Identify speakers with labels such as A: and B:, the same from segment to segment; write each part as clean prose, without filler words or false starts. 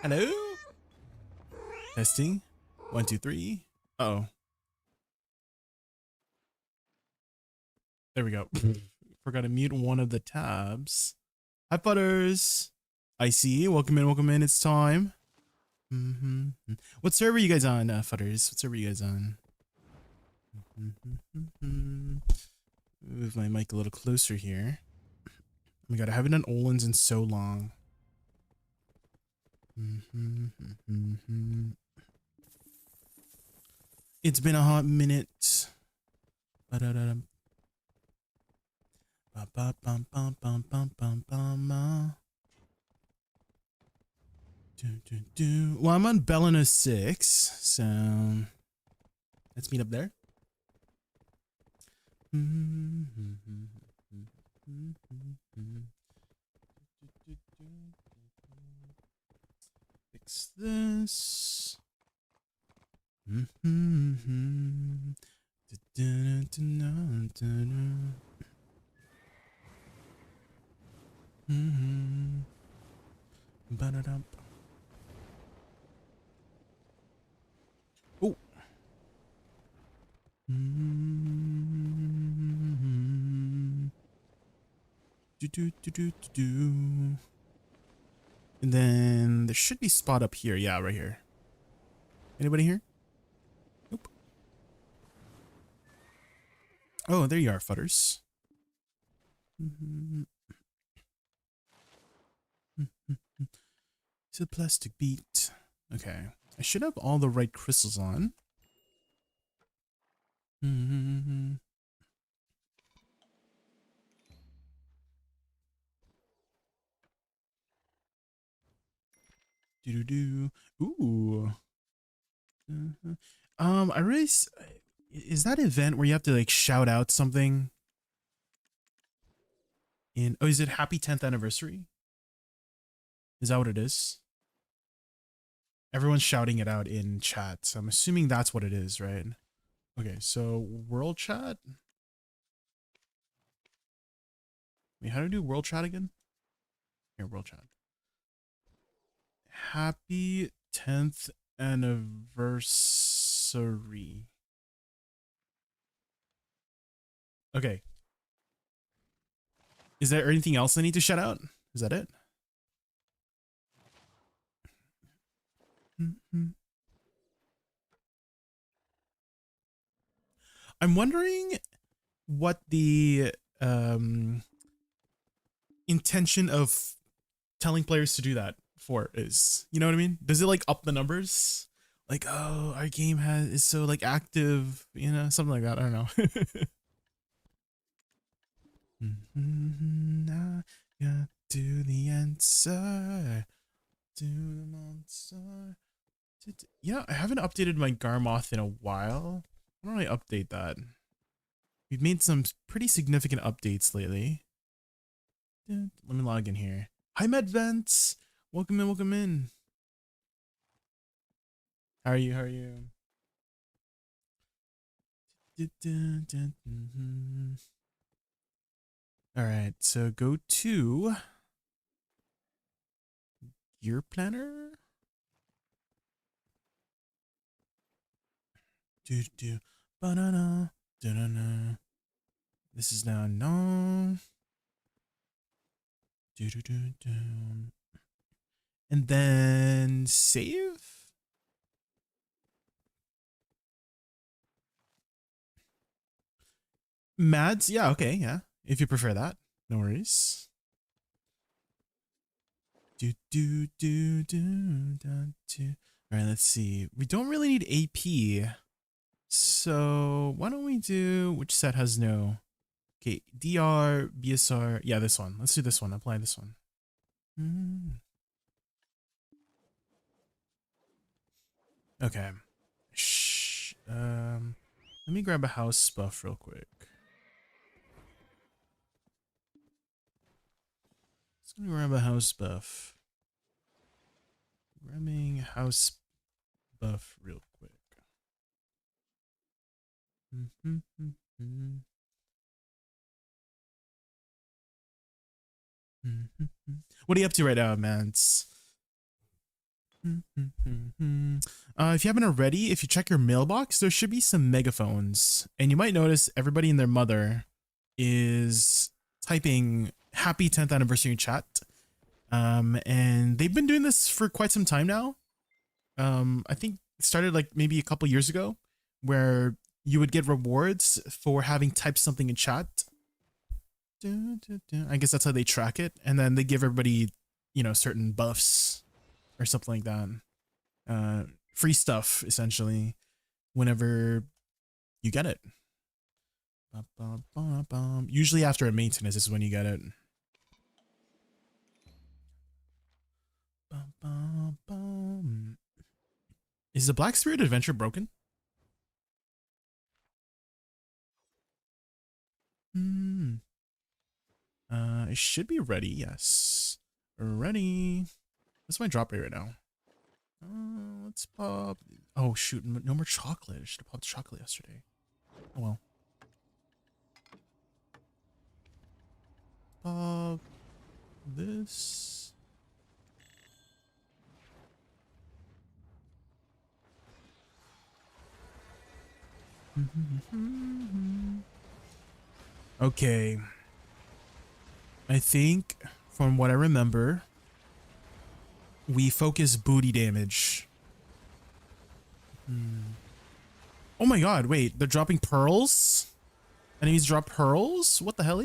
A: Hello? Testing. 1, 2, 3. Uh-oh. There we go. Forgot to mute one of the tabs. Hi, Butters. I see. Welcome in, welcome in. It's time. What server are you guys on, Futters? What server are you guys on? Move my mic a little closer here. Oh my god, I haven't done Olin's in so long. It's been a hot minute. Well, I'm on Bellina 6, so let's meet up there. Fix this. Oh. And then there should be spot up here. Yeah, right here. Anybody here? Nope. Oh, there you are, Futters. It's a plastic beat. Okay. I should have all the right crystals on. Ooh. I really. Is that event where you have to like shout out something? Oh, is it happy 10th anniversary? Is that what it is? Everyone's shouting it out in chat, so I'm assuming that's what it is, right? Okay, so world chat. Wait, how do I do world chat again? Here, world chat. Happy 10th anniversary. Okay. Is there anything else I need to shout out? Is that it? I'm wondering what the intention of telling players to do that for is. You know what I mean? Does it like up the numbers? Like, oh, our game is so like active, you know, something like that. I don't know. I got to the answer to the monster. Yeah, I haven't updated my Garmoth in a while. Why don't I update that? We've made some pretty significant updates lately. Let me log in here. Hi, Medvents. Welcome in, welcome in. How are you? How are you? All right, so go to Gear Planner. Banana. This is now no. And then save. Mads, yeah, okay, yeah. If you prefer that, no worries. All right, let's see. We don't really need AP. So why don't we do, which set has no? Okay, DR, BSR. Yeah, this one. Let's do this one. Apply this one. Okay. Let me grab a house buff real quick. Let's grab a house buff. Grabbing house buff real quick. What are you up to right now, man? If you haven't already, if you check your mailbox, there should be some megaphones, and you might notice everybody and their mother is typing happy 10th anniversary chat. And they've been doing this for quite some time now. I think it started like maybe a couple years ago, where you would get rewards for having typed something in chat. I guess that's how they track it, and then they give everybody, you know, certain buffs or something like that. Free stuff essentially whenever you get it. Usually after a maintenance is when you get it. Is the Black Spirit Adventure broken? It should be ready. Yes, ready. What's my drop rate right now? Let's pop. Oh shoot, no more chocolate. I should have popped chocolate yesterday. Oh well. Pop this. Okay. I think, from what I remember, we focus booty damage. Oh my god, wait, they're dropping pearls? Enemies drop pearls? What the hell?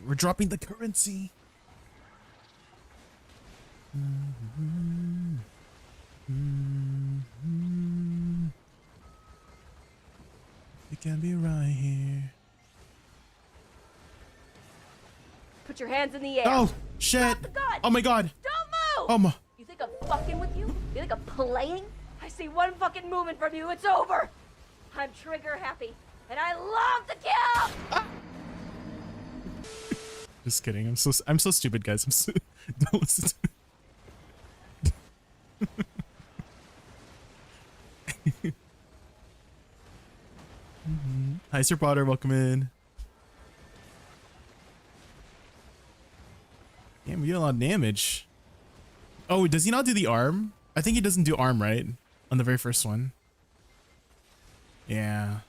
A: We're dropping the currency. It can be right here.
B: Put your hands in the air.
A: Oh, shit. Oh my god.
B: Don't move.
A: Oh my.
B: You think I'm fucking with you? You think I'm playing? I see one fucking movement from you. It's over. I'm trigger happy, and I love to kill.
A: Ah. Just kidding. I'm so stupid, guys. Don't listen to me. Hi, Sir Potter. Welcome in. Damn, we did a lot of damage. Oh, does he not do the arm? I think he doesn't do arm, right? On the very first one. Yeah.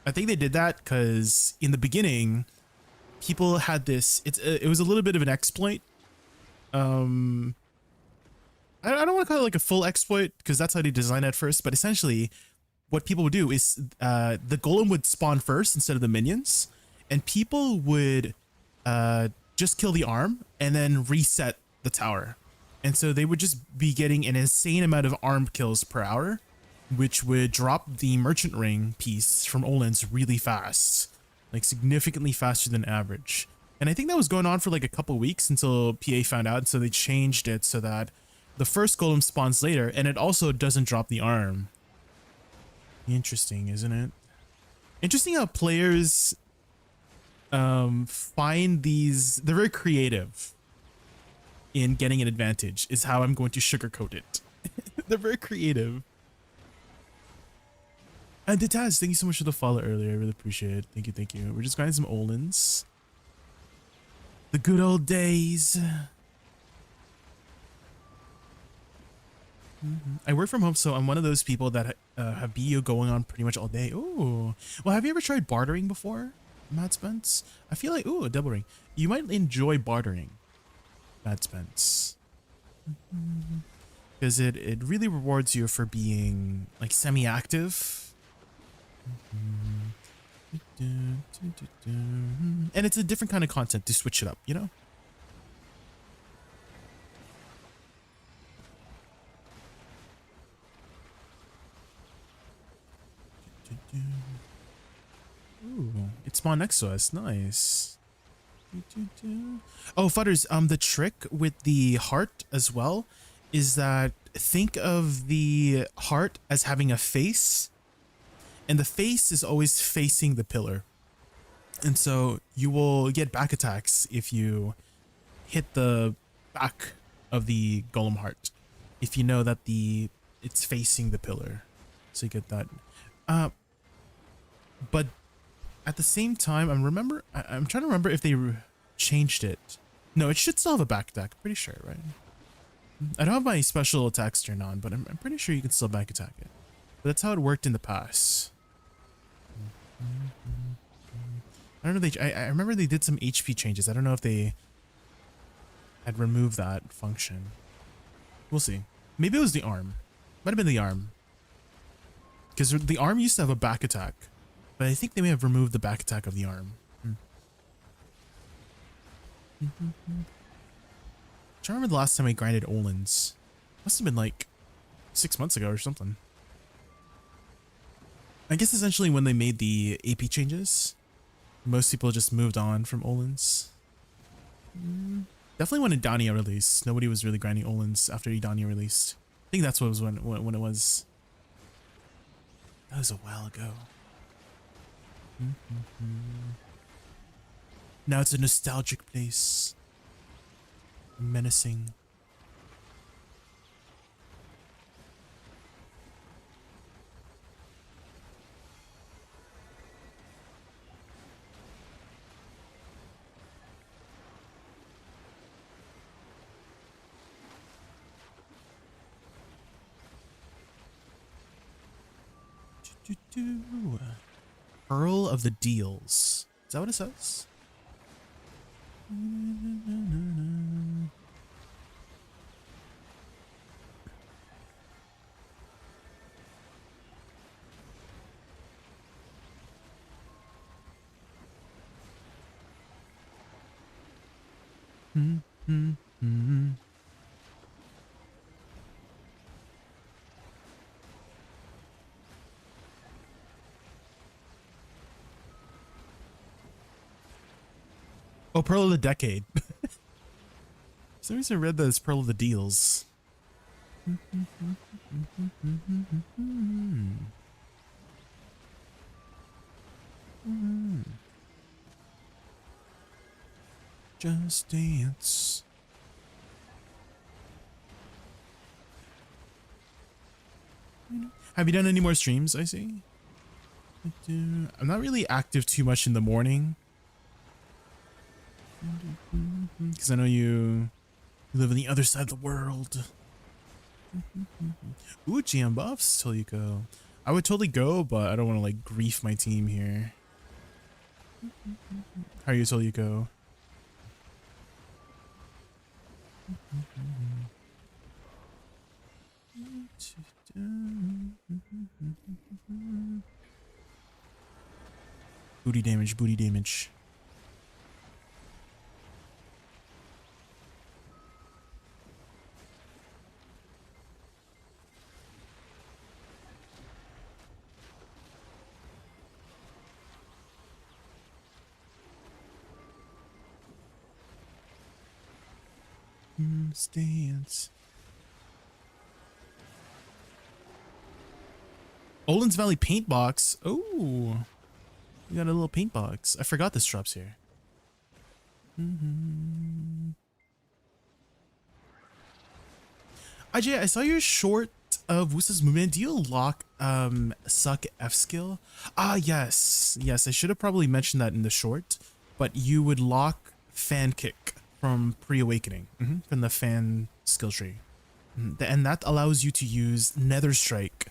A: I think they did that because in the beginning, people had this. It was a little bit of an exploit. I don't want to call it like a full exploit because that's how they designed it at first. But essentially, what people would do is the golem would spawn first instead of the minions, and people would just kill the arm and then reset the tower. And so they would just be getting an insane amount of arm kills per hour, which would drop the merchant ring piece from Olin's really fast, like significantly faster than average. And I think that was going on for like a couple weeks until PA found out. So they changed it so that the first golem spawns later, and it also doesn't drop the arm. Interesting, isn't it? Interesting how players find these. They're very creative in getting an advantage, is how I'm going to sugarcoat it. They're very creative. And Detaz, thank you so much for the follow earlier. I really appreciate it. Thank you, thank you. We're just grinding some Olins. The good old days. I work from home, so I'm one of those people that have BU going on pretty much all day. Ooh. Well, have you ever tried bartering before, Matt Spence? I feel like, ooh, a double ring. You might enjoy bartering, Matt Spence. Because it really rewards you for being like semi-active. And it's a different kind of content to switch it up, you know? Ooh, it spawned next to us. Nice. Oh, Futters, the trick with the heart as well is that think of the heart as having a face, and the face is always facing the pillar. And so you will get back attacks if you hit the back of the golem heart, if you know that it's facing the pillar. So you get that. But at the same time, I'm trying to remember if they changed it. No, it should still have a back attack. Pretty sure, right? I don't have my special attacks turned on, but I'm pretty sure you can still back attack it. But that's how it worked in the past. I don't know. I remember they did some HP changes. I don't know if they had removed that function. We'll see. Maybe it was the arm. Might have been the arm. Because the arm used to have a back attack. But I think they may have removed the back attack of the arm. I remember the last time I grinded Olin's. Must have been like 6 months ago or something. I guess essentially when they made the AP changes, most people just moved on from Olin's. Definitely when Idania released. Nobody was really grinding Olin's after Idania released. I think that's what it was when it was. That was a while ago. Now it's a nostalgic place. Menacing. Earl of the Deals. Is that what it says? Oh, Pearl of the Decade. Some reason I read that as Pearl of the Deals. Just dance. Have you done any more streams? I see. I'm not really active too much in the morning. Because I know you live on the other side of the world. Ooh, GM buffs till you go. I would totally go, but I don't want to like grief my team here. How are you till you go? Booty damage, booty damage. Stance. Olin's Valley paint box. Oh, you got a little paint box. I forgot this drops here. Ajay, I saw your short of Woosa's movement. Do you lock suck F skill? Ah, yes. Yes, I should have probably mentioned that in the short, but you would lock fan kick from pre-awakening, from the fan skill tree. And that allows you to use Nether Strike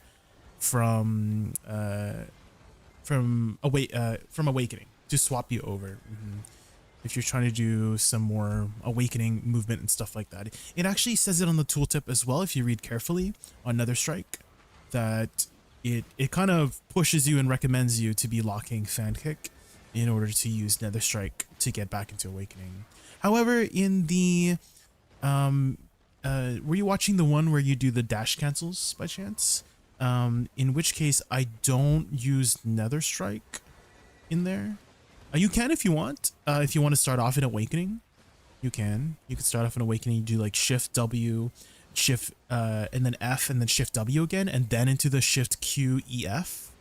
A: from awakening to swap you over. If you're trying to do some more awakening movement and stuff like that. It actually says it on the tooltip as well, if you read carefully on Nether Strike, that it kind of pushes you and recommends you to be locking fan kick in order to use Nether Strike to get back into awakening. However, in the were you watching the one where you do the dash cancels by chance? In which case I don't use Nether Strike in there. You can if you want. If you want to start off in awakening, you can. You can start off in awakening. You do like Shift W, Shift and then F, and then Shift W again, and then into the Shift Q E F.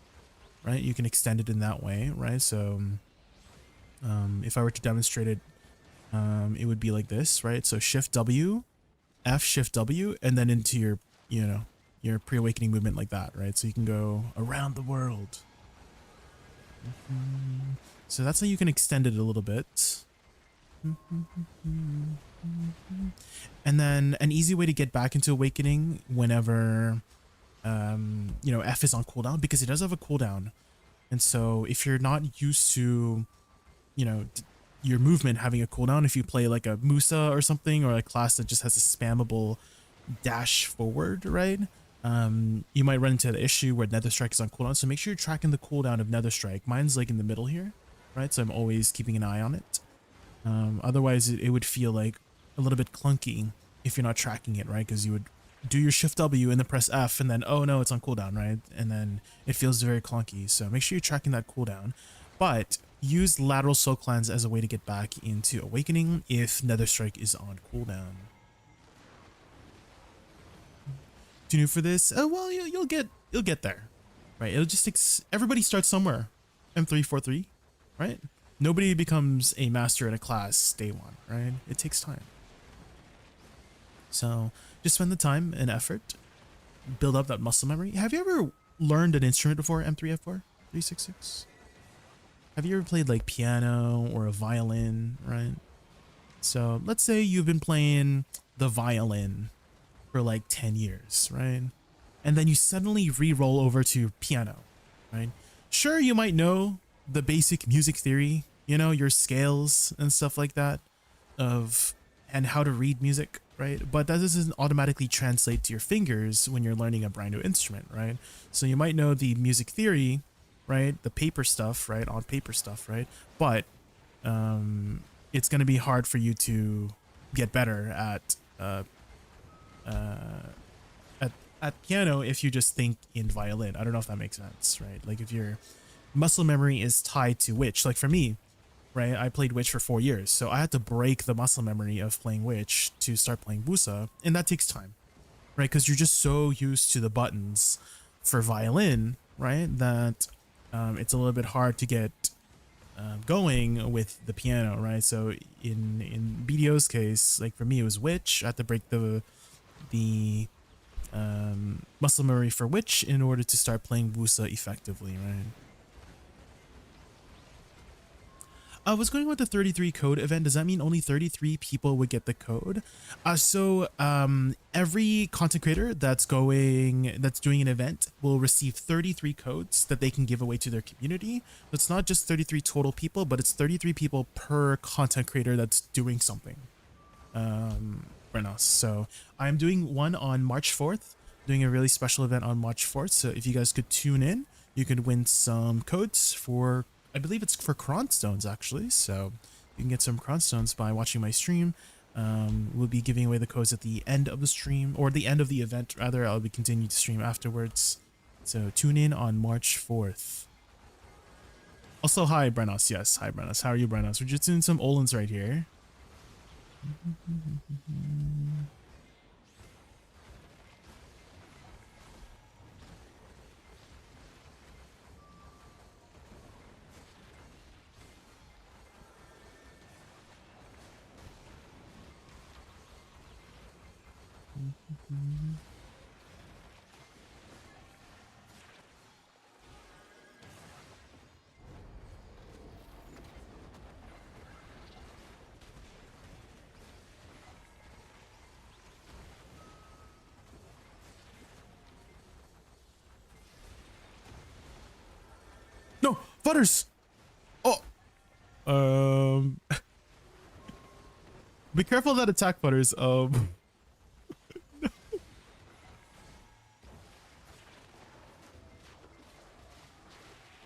A: Right? You can extend it in that way. Right? So, if I were to demonstrate it, it would be like this, right? So Shift W, F, Shift W, and then into your, your pre-awakening movement like that, right? So you can go around the world. So that's how you can extend it a little bit. And then an easy way to get back into Awakening whenever, you know, F is on cooldown, because it does have a cooldown. And so if you're not used to, you know, your movement having a cooldown, if you play like a Musa or something, or a class that just has a spammable dash forward, right? You might run into the issue where Nether Strike is on cooldown. So make sure you're tracking the cooldown of Nether Strike. Mine's like in the middle here, right? So I'm always keeping an eye on it. Otherwise it would feel like a little bit clunky if you're not tracking it, right? Because you would do your shift W and then press F and then, oh no, it's on cooldown, right? And then it feels very clunky. So make sure you're tracking that cooldown, but use lateral soul cleanse as a way to get back into Awakening if Nether Strike is on cooldown. Too new for this? Oh well, you'll get there, right? It'll just take, everybody starts somewhere. M343, right? Nobody becomes a master at a class day one, right? It takes time. So just spend the time and effort, build up that muscle memory. Have you ever learned an instrument before, M3F4 366? Have you ever played like piano or a violin, right? So let's say you've been playing the violin for like 10 years, right? And then you suddenly re-roll over to piano, right? Sure, you might know the basic music theory, you know, your scales and stuff like that of, and how to read music, right? But that doesn't automatically translate to your fingers when you're learning a brand new instrument, right? So you might know the music theory, right? The paper stuff, right? On paper stuff, right? But it's going to be hard for you to get better at piano if you just think in violin. I don't know if that makes sense, right? Like if your muscle memory is tied to Witch, like for me, right? I played Witch for 4 years, so I had to break the muscle memory of playing Witch to start playing Woosa, and that takes time, right? Because you're just so used to the buttons for violin, right? That it's a little bit hard to get going with the piano, right? So in BDO's case, like for me, it was Witch. I had to break the muscle memory for Witch in order to start playing Woosa effectively, right? What's going on with the 33 code event? Does that mean only 33 people would get the code? Every content creator that's doing an event will receive 33 codes that they can give away to their community. So it's not just 33 total people, but it's 33 people per content creator that's doing something right now. So I'm doing one on March 4th, doing a really special event on March 4th. So if you guys could tune in, you could win some codes for, I believe it's for Cronstones actually, so you can get some Cronstones by watching my stream. We'll be giving away the codes at the end of the stream, or the end of the event rather. I'll be continuing to stream afterwards, so tune in on March 4th. Also, hi Brenos. Yes, hi Brenos. How are you, Brenos? We're just doing some Olins right here. No, Butters. Oh, be careful of that attack, Butters.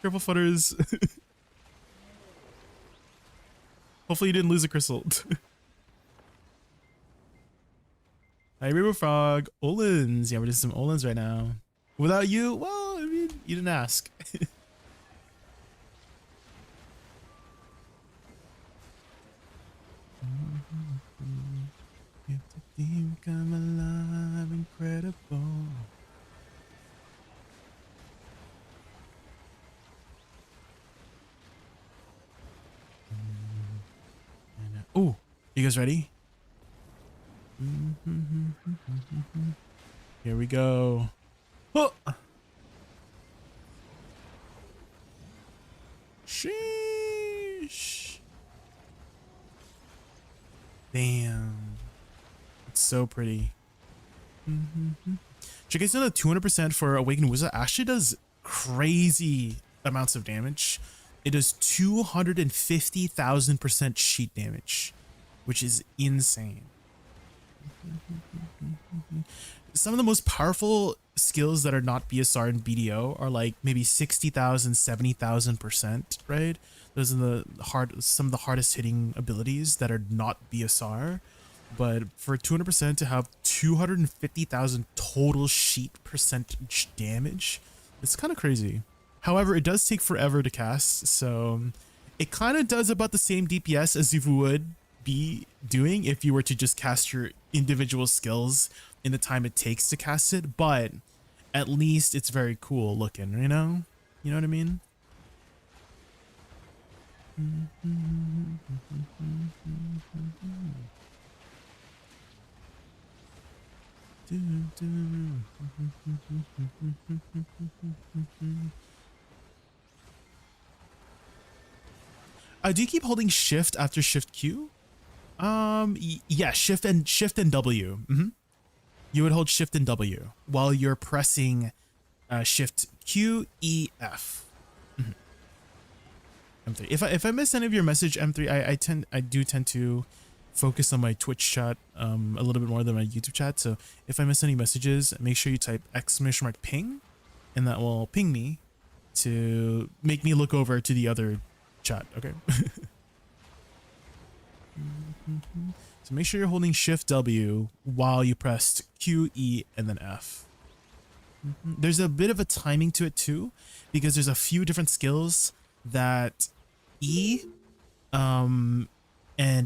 A: Careful, Butters. Hopefully you didn't lose a crystal. Hi, River Frog. Olins. Yeah, we're doing some Olins right now. Without you, well, I mean, you didn't ask. You have to think I'm alive, incredible. Oh, you guys ready? Here we go. Oh. Sheesh. Damn. It's so pretty. Should I guys know that 200% for Awakened Woosa actually does crazy amounts of damage? It does 250,000% sheet damage, which is insane. Some of the most powerful skills that are not BSR and BDO are like maybe 60,000, 70,000%, right? Those are some of the hardest hitting abilities that are not BSR. But for 200% to have 250,000 total sheet percentage damage, it's kind of crazy. However, it does take forever to cast, so it kind of does about the same DPS as you would be doing if you were to just cast your individual skills in the time it takes to cast it, but at least it's very cool looking, you know? You know what I mean? Do you keep holding shift after shift Q? Yeah, shift and W. You would hold shift and W while you're pressing shift Q, E, F. M3. If I miss any of your message, M3, I do tend to focus on my Twitch chat a little bit more than my YouTube chat. So if I miss any messages, make sure you type !ping, and that will ping me to make me look over to the other chat. Okay. So make sure you're holding shift W while you pressed Q, E, and then F. There's a bit of a timing to it too, because there's a few different skills that E and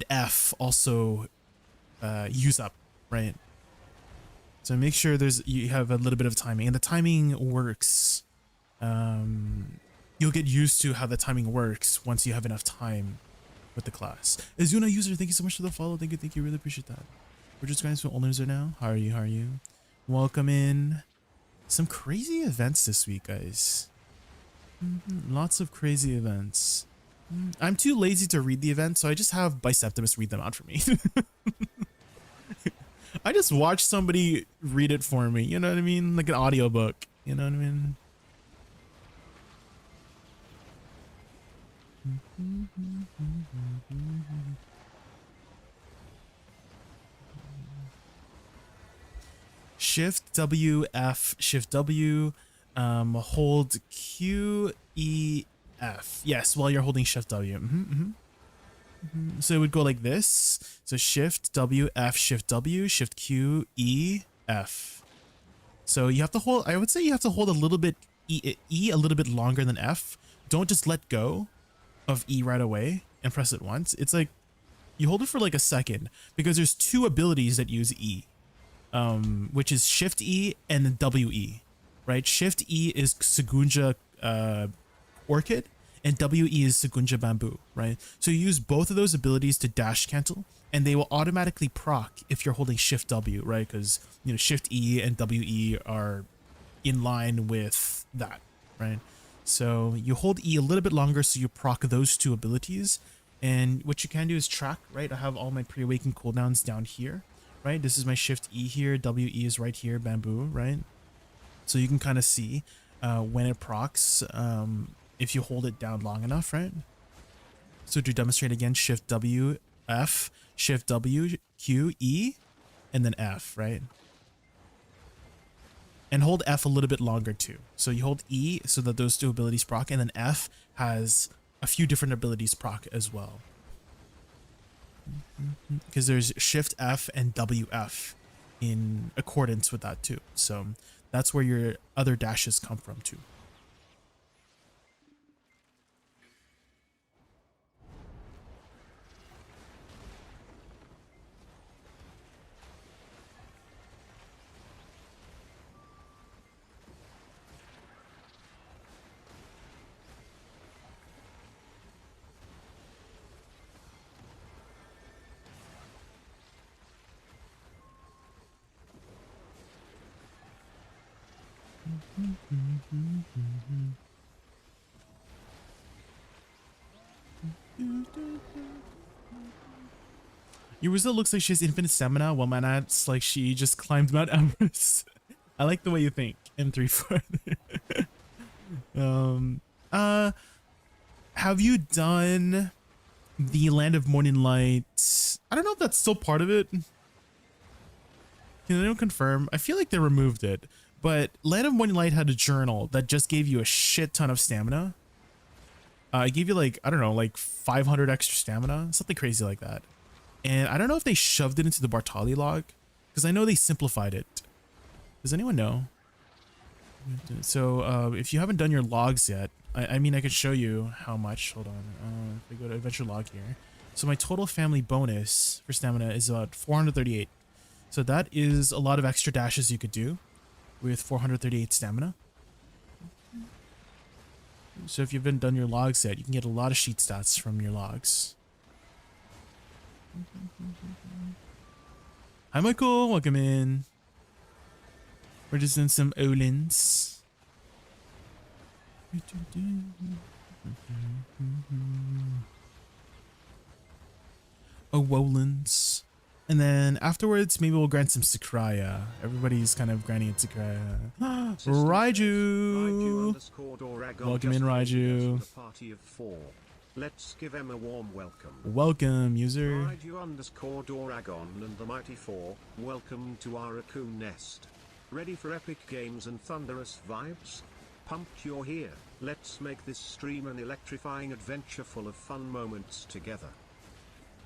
A: F also use up, right? So make sure you have a little bit of timing, and the timing works. You'll get used to how the timing works once you have enough time with the class. Azuna user, thank you so much for the follow. Thank you, really appreciate that. We're just going to owners right now. How are you? Welcome in. Some crazy events this week, guys. Lots of crazy events. I'm too lazy to read the events, so I just have Biceptimus read them out for me. I just watch somebody read it for me, you know what I mean? Like an audiobook, you know what I mean? Shift W, F, Shift W, hold Q, E, F. Yes, while you're holding Shift W. So it would go like this. So Shift W, F, Shift W, Shift Q, E, F. So you have to hold, I would say you have to hold a little bit E a little bit longer than F. Don't just let go of E right away and press it once. It's like you hold it for like a second, because there's two abilities that use E, which is Shift E and then WE, right? Shift E is Segunja Orchid, and WE is Segunja Bamboo, right? So you use both of those abilities to dash cancel, and they will automatically proc if you're holding Shift W, right? Because, you know, Shift E and WE are in line with that, right? So you hold E a little bit longer, so you proc those two abilities. And what you can do is track, right? I have all my pre-awakened cooldowns down here, right? This is my Shift E here, WE is right here, Bamboo, right? So you can kind of see when it procs, if you hold it down long enough, right? So to demonstrate again, Shift W, F, Shift W, Q, E, and then F, right? And hold F a little bit longer too. So you hold E so that those two abilities proc, and then F has a few different abilities proc as well. Because there's Shift F and WF in accordance with that too. So that's where your other dashes come from too. Woosa looks like she has infinite stamina, while Manat's like she just climbed Mount Everest. I like the way you think. M34. uh, have you done the Land of Morning Light? I don't know if that's still part of it. Can anyone confirm? I feel like they removed it, but Land of Morning Light had a journal that just gave you a shit ton of stamina. It gave you like, I don't know, like 500 extra stamina, something crazy like that. And I don't know if they shoved it into the Bartali log, because I know they simplified it. Does anyone know? So if you haven't done your logs yet, I mean, I could show you how much. Hold on. If we go to adventure log here. So my total family bonus for stamina is about 438. So that is a lot of extra dashes you could do with 438 stamina. So if you haven't done your logs yet, you can get a lot of sheet stats from your logs. Hi Michael, welcome in. We're just doing some Olins. Oh, Wolins. And then afterwards, maybe we'll grant some Sycraia. Everybody's kind of granting it Sycraia. Raiju! Welcome in, Raiju.
C: Party of 4. Let's give him a warm welcome.
A: Welcome, user.
C: Raiju_Doragon and the Mighty 4, welcome to our raccoon nest. Ready for epic games and thunderous vibes? Pumped you're here. Let's make this stream an electrifying adventure full of fun moments together.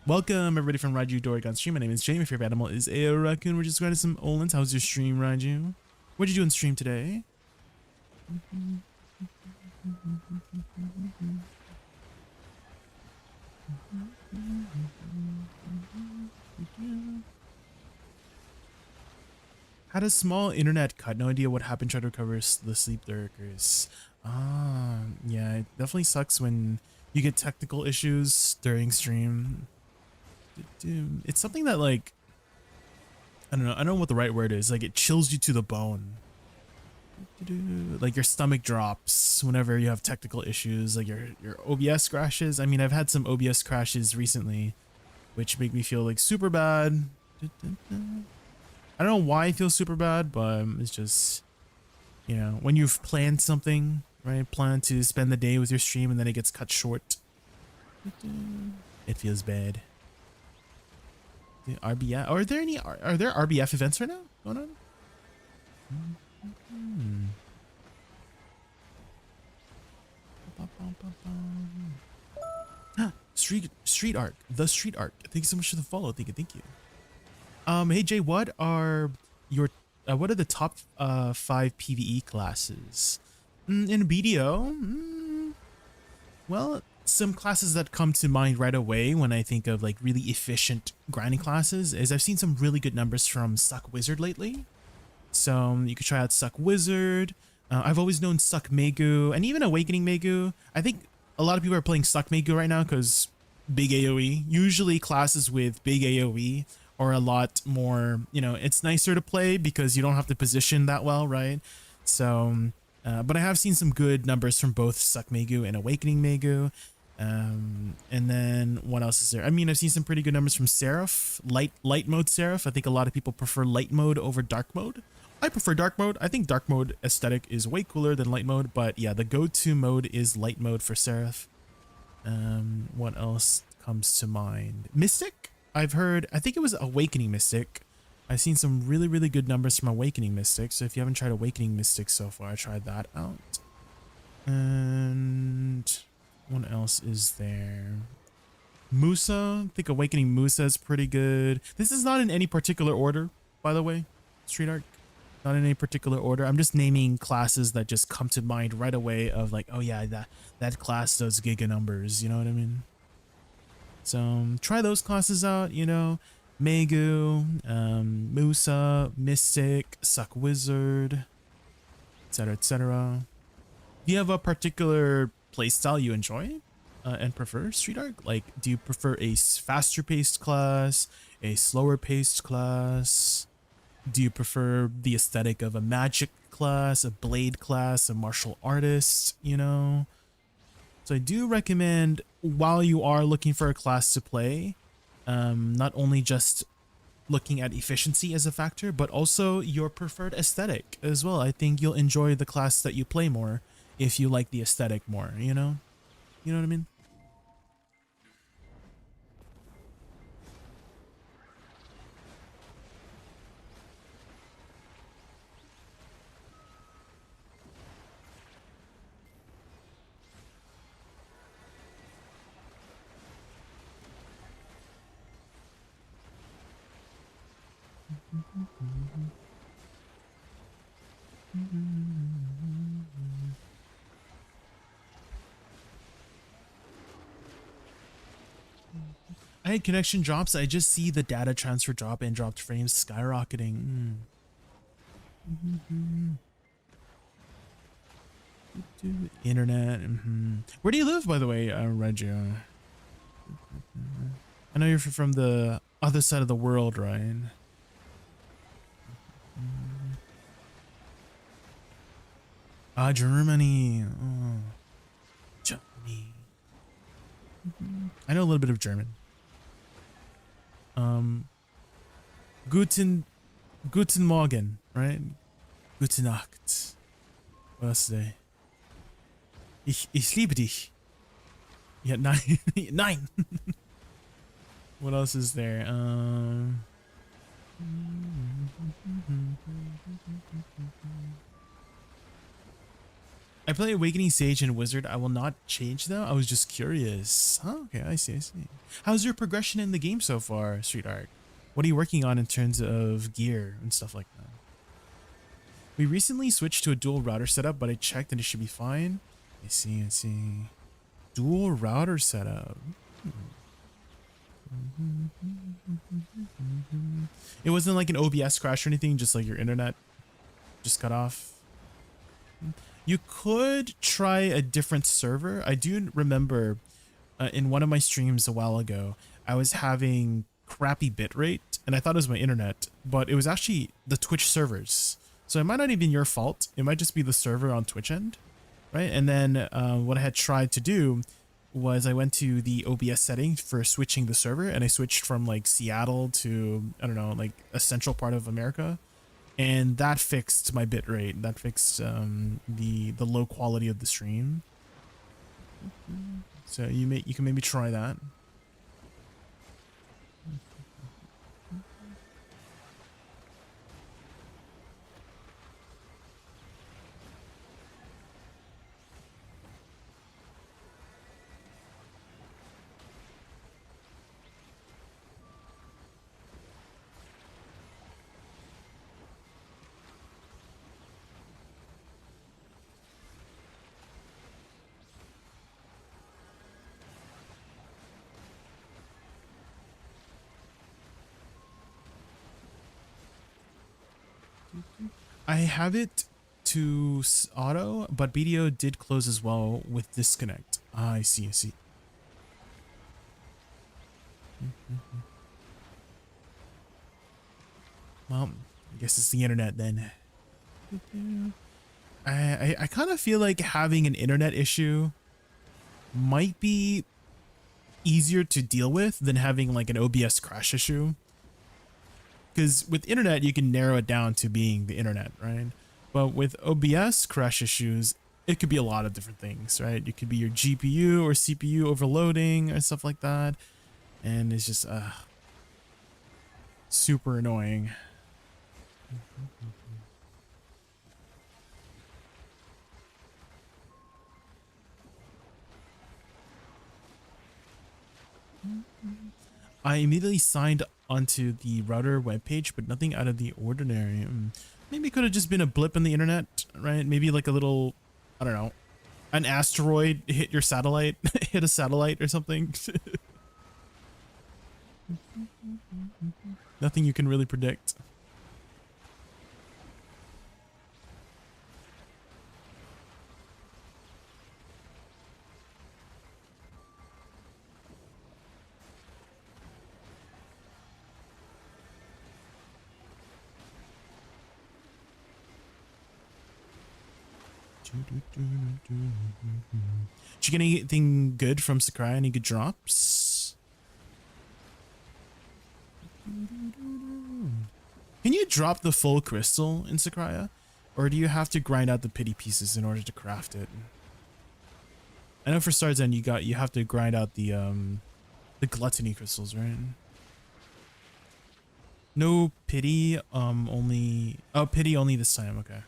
A: Welcome everybody from Raiju Doragon stream. My name is Jamie. My favorite animal is a raccoon. We're just going to some Olins. How's your stream, Raiju? What'd you do in stream today? Had a small internet cut. No idea what happened. Tried to recover the sleep lurkers. Yeah, it definitely sucks when you get technical issues during stream. It's something that, like, I don't know what the right word is. Like, it chills you to the bone. Like your stomach drops whenever you have technical issues, like your OBS crashes. I mean, I've had some OBS crashes recently, which make me feel like super bad. I don't know why I feel super bad, but it's just, you know, when you've planned something, right? Plan to spend the day with your stream and then it gets cut short. It feels bad. The RBF. Are there RBF events right now going on? Street Arc. The Street Arc. Thank you so much for the follow. Thank you. Hey Jay, what are the top 5 PvE classes in BDO? Well, some classes that come to mind right away when I think of like really efficient grinding classes is I've seen some really good numbers from Suck Wizard lately. So you could try out Suck Wizard. I've always known Suck Megu and even Awakening Megu. I think a lot of people are playing Suck Megu right now because big AoE. Usually classes with big AoE are a lot more, you know, it's nicer to play because you don't have to position that well, right? So, but I have seen some good numbers from both Suck Megu and Awakening Megu. And then what else is there? I mean, I've seen some pretty good numbers from Seraph, light mode Seraph. I think a lot of people prefer light mode over dark mode. I prefer dark mode. I think dark mode aesthetic is way cooler than light mode, but yeah, the go-to mode is light mode for Seraph. What else comes to mind? Mystic? I've heard, I think it was Awakening Mystic. I've seen some really, really good numbers from Awakening Mystic. So if you haven't tried Awakening Mystic so far, try that out. And what else is there? Musa. I think Awakening Musa is pretty good. This is not in any particular order, by the way. Street Arc. Not in any particular order. I'm just naming classes that just come to mind right away of like, oh yeah, that class does giga numbers. You know what I mean? So try those classes out, you know, Megu, Musa, Mystic, Suck Wizard, etc., etc. Do you have a particular playstyle you enjoy and prefer, Street Arc? Like, do you prefer a faster paced class, a slower paced class? Do you prefer the aesthetic of a magic class, a blade class, a martial artist, you know? So I do recommend, while you are looking for a class to play, Not only just looking at efficiency as a factor, but also your preferred aesthetic as well. I think you'll enjoy the class that you play more if you like the aesthetic more, you know? You know what I mean? I had connection drops. I just see the data transfer drop and dropped frames skyrocketing. Internet. Where do you live, by the way, Reggie? I know you're from the other side of the world, right? Germany. Oh, Germany. I know a little bit of German. Guten Morgen, right? Gute Nacht. What else today? Ich liebe dich. Yeah, nine. Nine. What else is there? I play Awakening Sage and Wizard. I will not change though. I was just curious. Oh, okay, I see. How's your progression in the game so far, Street Arc? What are you working on in terms of gear and stuff like that? We recently switched to a dual router setup, but I checked and it should be fine. I see. Dual router setup. It wasn't like an OBS crash or anything, just like your internet just cut off. You could try a different server. I do remember in one of my streams a while ago, I was having crappy bitrate and I thought it was my internet, but it was actually the Twitch servers. So it might not even be your fault. It might just be the server on Twitch end, right? And then what I had tried to do was I went to the OBS setting for switching the server, and I switched from like Seattle to, I don't know, like a central part of America. And that fixed my bitrate. That fixed the low quality of the stream. So you can maybe try that. I have it to auto, but BDO did close as well with disconnect. I see. Well, I guess it's the internet then. I kind of feel like having an internet issue might be easier to deal with than having like an OBS crash issue. Because with internet, you can narrow it down to being the internet, right? But with OBS crash issues, it could be a lot of different things, right? It could be your GPU or CPU overloading or stuff like that. And it's just super annoying. I immediately signed onto the router webpage, but nothing out of the ordinary. Maybe it could have just been a blip in the internet, right? Maybe like a little, I don't know, an asteroid hit your satellite, hit a satellite or something. Nothing you can really predict. Did you get anything good from Sakurai? Any good drops? Can you drop the full crystal in Sycraia? Or do you have to grind out the pity pieces in order to craft it? I know for Starzan you have to grind out the gluttony crystals, right? No pity, only pity only this time, okay.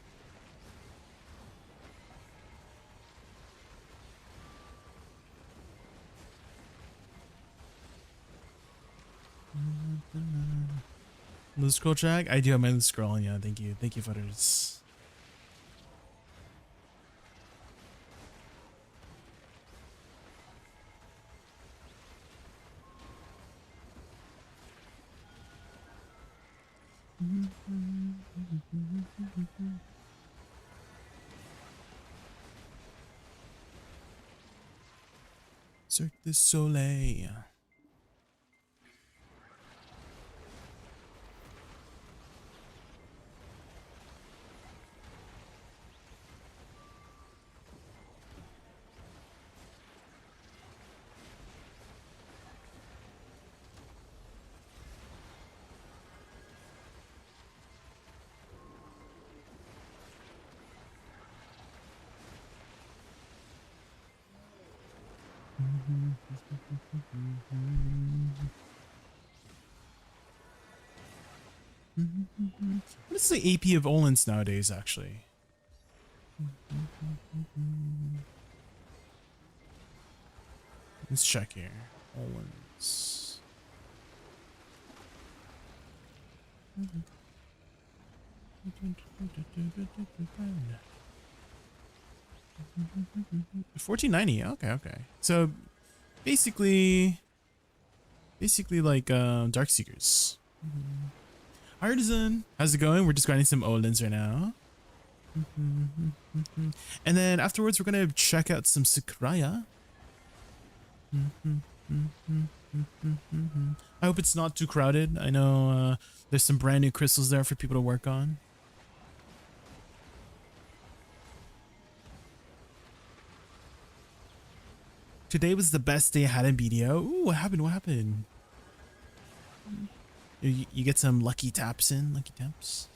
A: Loose scroll track? I do have my loose scroll, yeah, thank you. Thank you, Futters. Cirque du Soleil. What is the AP of Olins nowadays, actually? Let's check here. Olins. $14.90. Okay. So basically like Darkseekers. Artisan, how's it going? We're just grinding some Olins right now. And then afterwards, we're gonna check out some Sycraia. I hope it's not too crowded. I know there's some brand new crystals there for people to work on. Today was the best day I had in BDO. Ooh, what happened? What happened? You get some lucky taps in, lucky taps.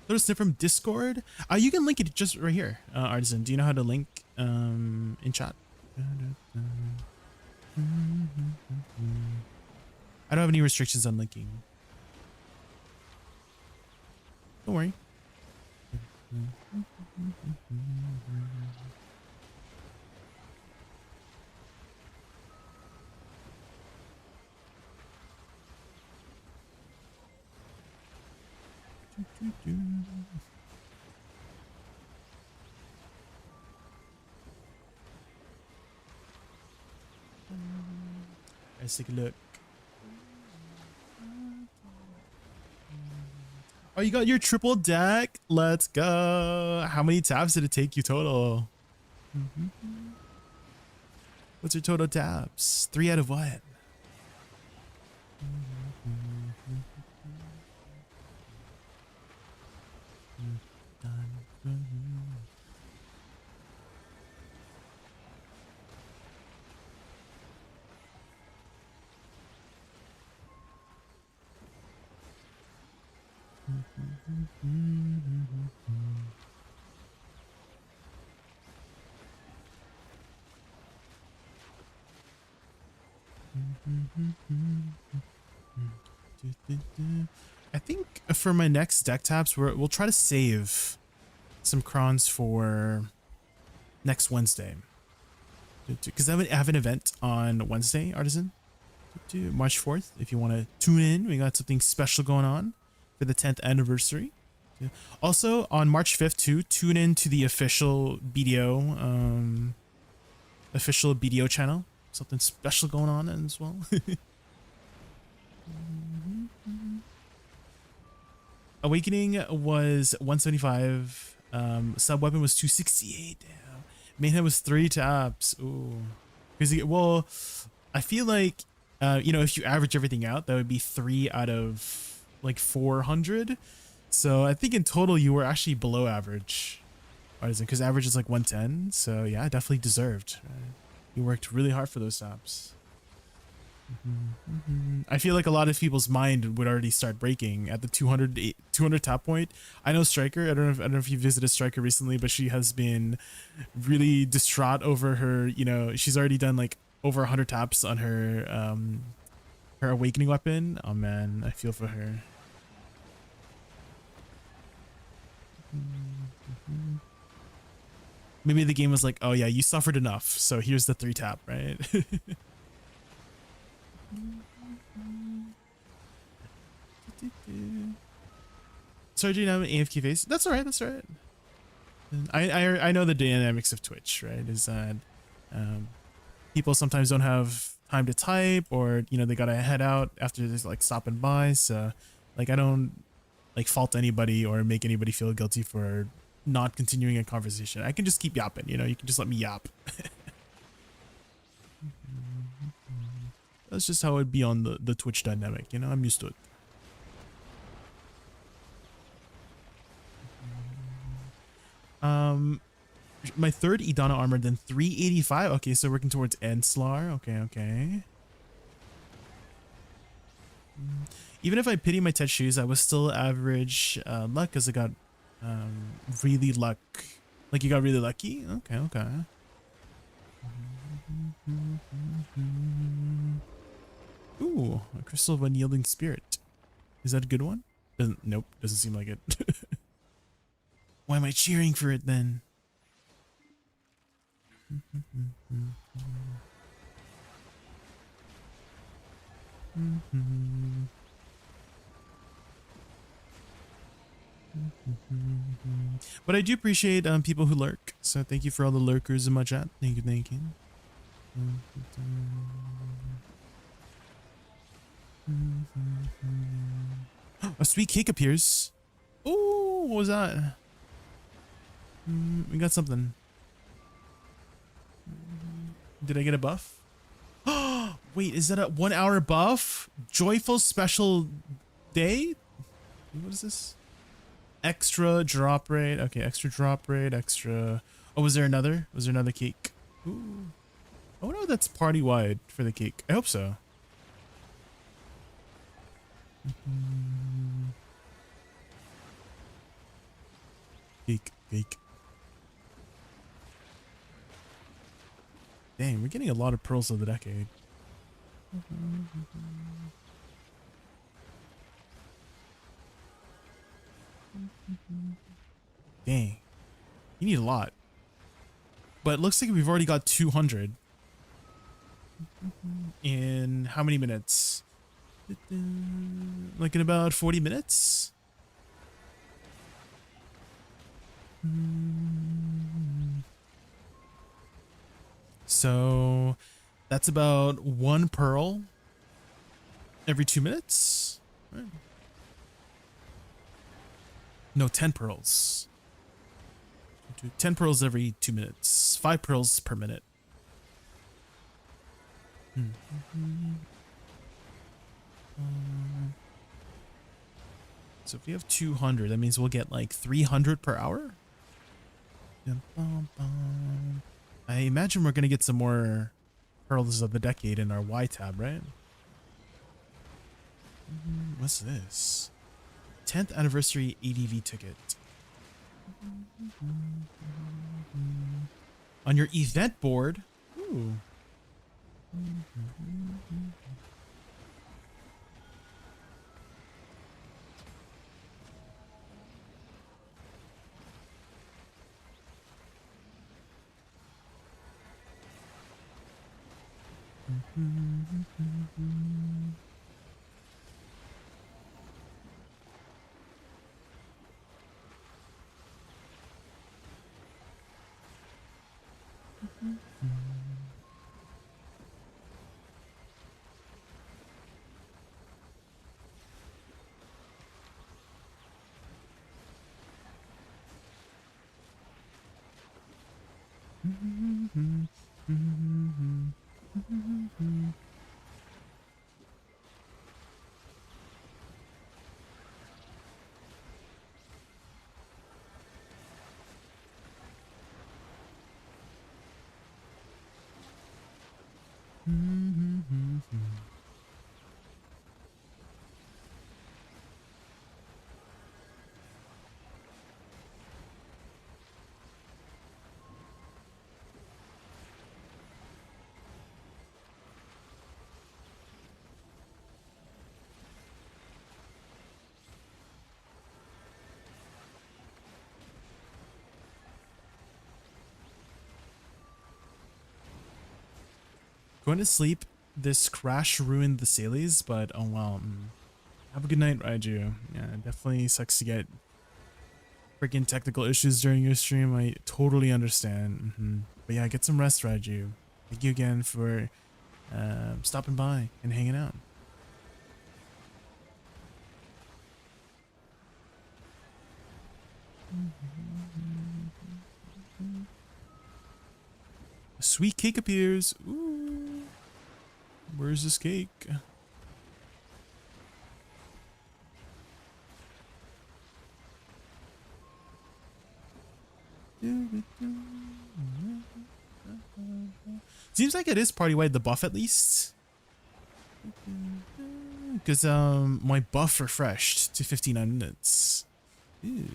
A: There's a from Discord. You can link it just right here, Artisan. Do you know how to link in chat? I don't have any restrictions on linking. Don't worry. Let's take a look. Oh, you got your triple deck. Let's go. How many taps did it take you total? What's your total taps? 3 out of what? I think for my next deck taps, we'll try to save some crons for next Wednesday. Because I have an event on Wednesday, Artisan. March 4th. If you want to tune in, we got something special going on for the 10th anniversary. Also on March 5th too, tune in to the official BDO channel. Something special going on as well. Awakening was 175. Sub weapon was 268. Damn. Mainhead was 3 taps. Ooh. Well, I feel like you know, if you average everything out, that would be 3 out of like 400. So I think in total you were actually below average. Artisan, because average is like 110. So yeah, definitely deserved. Right? You worked really hard for those taps. I feel like a lot of people's mind would already start breaking at the 200 tap point. I know Striker. I don't know if you visited Striker recently, but she has been really distraught over her. You know, she's already done like over 100 taps on her her awakening weapon. Oh man, I feel for her. Maybe the game was like, oh yeah, you suffered enough, so here's the 3 tap, right? Sorry, do you have an AFK face? That's alright, that's alright. I know the dynamics of Twitch, right? Is that people sometimes don't have time to type, or you know, they gotta head out after just like stopping by, so like I don't like fault anybody or make anybody feel guilty for not continuing a conversation. I can just keep yapping, you know, you can just let me yap. That's just how it'd be on the Twitch dynamic, you know, I'm used to it. My 3rd Idana armor, then 385. Okay, so working towards Enslar. Okay. Even if I pity my Tet shoes, I was still average luck because I got really luck. Like you got really lucky? Okay. Ooh, a crystal of unyielding spirit. Is that a good one? Nope, doesn't seem like it. Why am I cheering for it then? But I do appreciate people who lurk, so thank you for all the lurkers in my chat. Thank you. A sweet cake appears. Oh, what was that? We got something. Did I get a buff? Wait, is that a 1 hour buff? Joyful special day? What is this? Extra drop rate. Okay, extra drop rate, extra. Oh, was there another? Was there another cake? Ooh. I wonder if that's party wide for the cake. I hope so. Cake. Dang, we're getting a lot of pearls of the decade. Dang. You need a lot. But it looks like we've already got 200. In how many minutes? Like in about 40 minutes? So that's about 1 pearl every 2 minutes. Right. No, 10 pearls. 10 pearls every 2 minutes. 5 pearls per minute. So if we have 200, that means we'll get like 300 per hour. I imagine we're going to get some more pearls of the decade in our Y tab, right? What's this? 10th anniversary ADV ticket. On your event board. Ooh. Going to sleep. This crash ruined the Salies, but oh well. Have a good night, Raiju. Yeah, definitely sucks to get freaking technical issues during your stream. I totally understand. But yeah, get some rest, Raiju. Thank you again for stopping by and hanging out. A sweet cake appears. Ooh. Where's this cake? Seems like it is party-wide the buff at least. Because my buff refreshed to 59 minutes. Ew.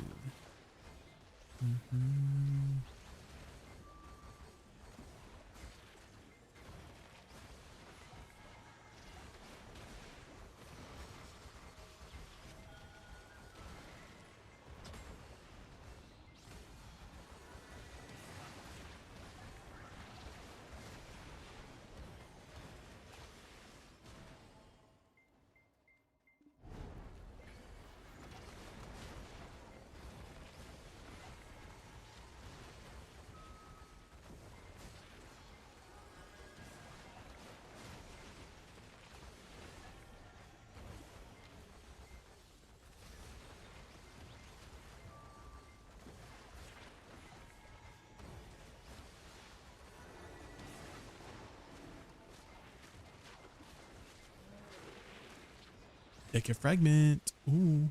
A: Take your fragment. Ooh.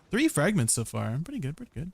A: 3 fragments so far. Pretty good, pretty good.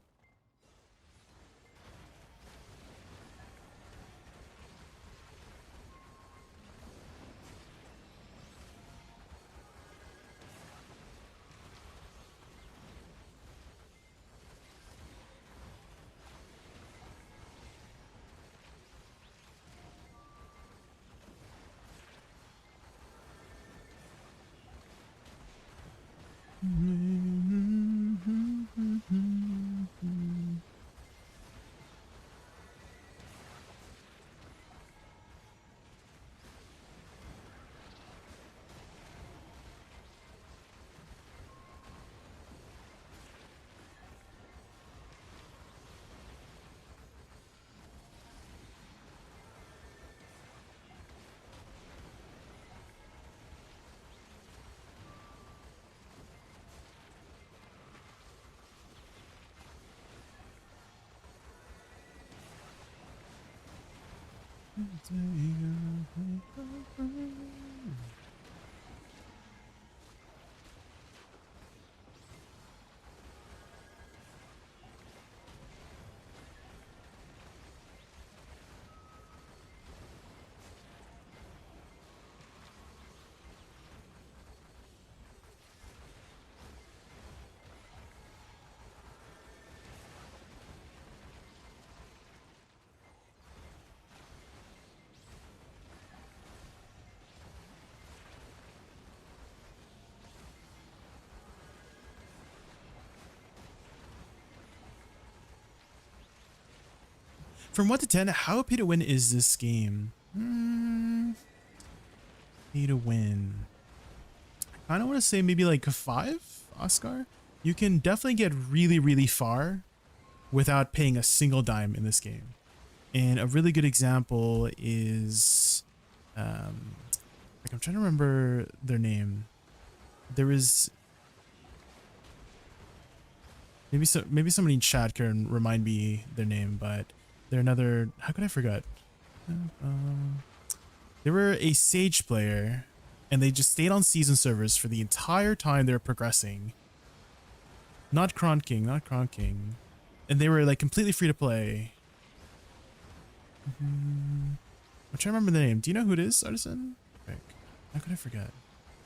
A: From 1 to 10, how pay to win is this game? Pay to win. I don't want to say maybe like a 5, Oscar. You can definitely get really, really far without paying a single dime in this game. And a really good example is, like I'm trying to remember their name. There is maybe somebody in chat can remind me their name, but they're another. How could I forget? They were a Sage player, and they just stayed on season servers for the entire time they were progressing. Not Kron King, and they were like completely free to play. I'm trying to remember the name. Do you know who it is, Artisan? How could I forget?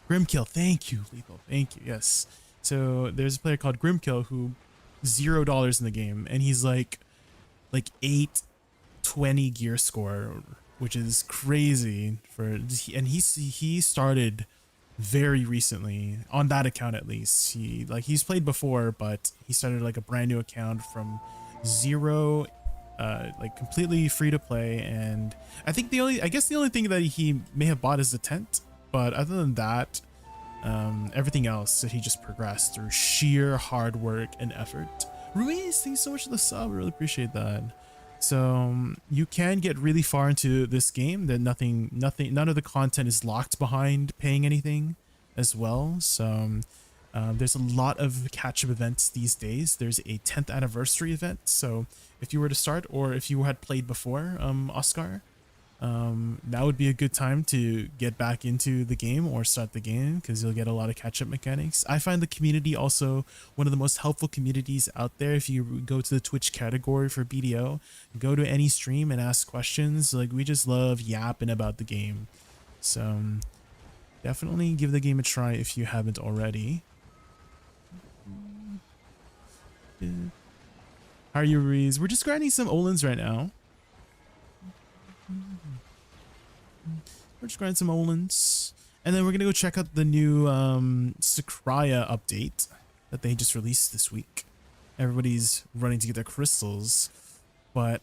A: Grimkill. Thank you, Lethal. Thank you. Yes. So there's a player called Grimkill who $0 in the game, and he's like 820 gear score, which is crazy and he started very recently on that account. At least he's played before, but he started like a brand new account from zero, like completely free to play. And I think the only thing that he may have bought is the tent, but other than that, everything else that he just progressed through sheer hard work and effort. Ruiz, thanks so much for the sub. I really appreciate that. So you can get really far into this game. That none of the content is locked behind paying anything as well. So there's a lot of catch-up events these days. There's a 10th anniversary event. So if you were to start, or if you had played before, Oscar, that would be a good time to get back into the game or start the game, because you'll get a lot of catch-up mechanics. I find the community also one of the most helpful communities out there. If you go to the Twitch category for BDO, go to any stream and ask questions. Like, we just love yapping about the game. So definitely give the game a try if you haven't already. How are you, Reese? We're just grinding some Olins right now. We're just grinding some Olins, and then we're gonna go check out the new SYCRAIA update that they just released this week. Everybody's running to get their crystals, but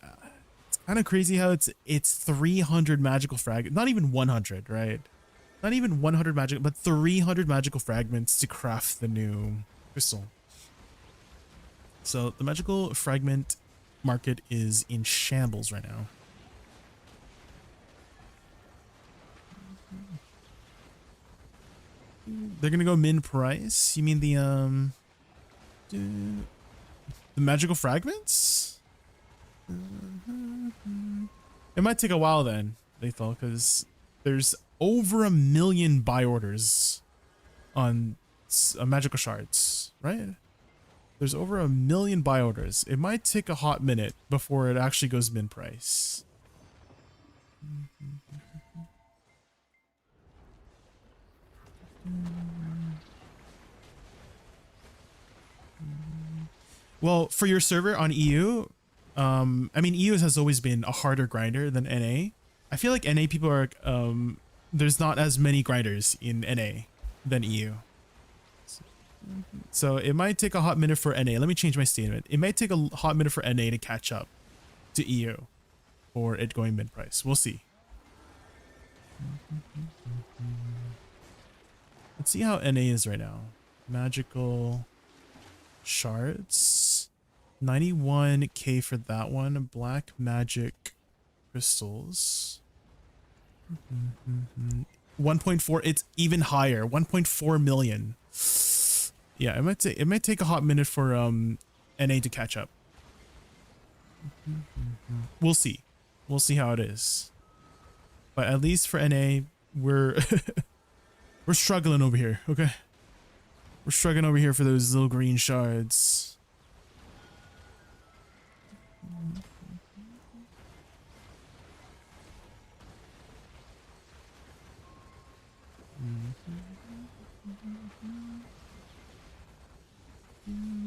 A: it's kind of crazy how it's 300 magical fragments, not even 100, right? Not even 100 magic, but 300 magical fragments to craft the new crystal. So the magical fragment market is in shambles right now. They're gonna go min price. You mean the magical fragments? It might take a while then, Lethal, because there's over 1 million buy orders on magical shards, right? There's over 1 million buy orders. It might take a hot minute before it actually goes min price. Well, for your server on EU, I mean, EU has always been a harder grinder than NA. I feel like NA people are, there's not as many grinders in NA than EU. So it might take a hot minute for NA. Let me change my statement. It might take a hot minute for NA to catch up to EU or it going mid price. We'll see. Let's see how NA is right now. Magical shards. 91k for that one. Black magic crystals. 1.4. It's even higher. 1.4 million. Yeah, it might take a hot minute for NA to catch up. We'll see. We'll see how it is. But at least for NA, we're we're struggling over here, okay? We're struggling over here for those little green shards.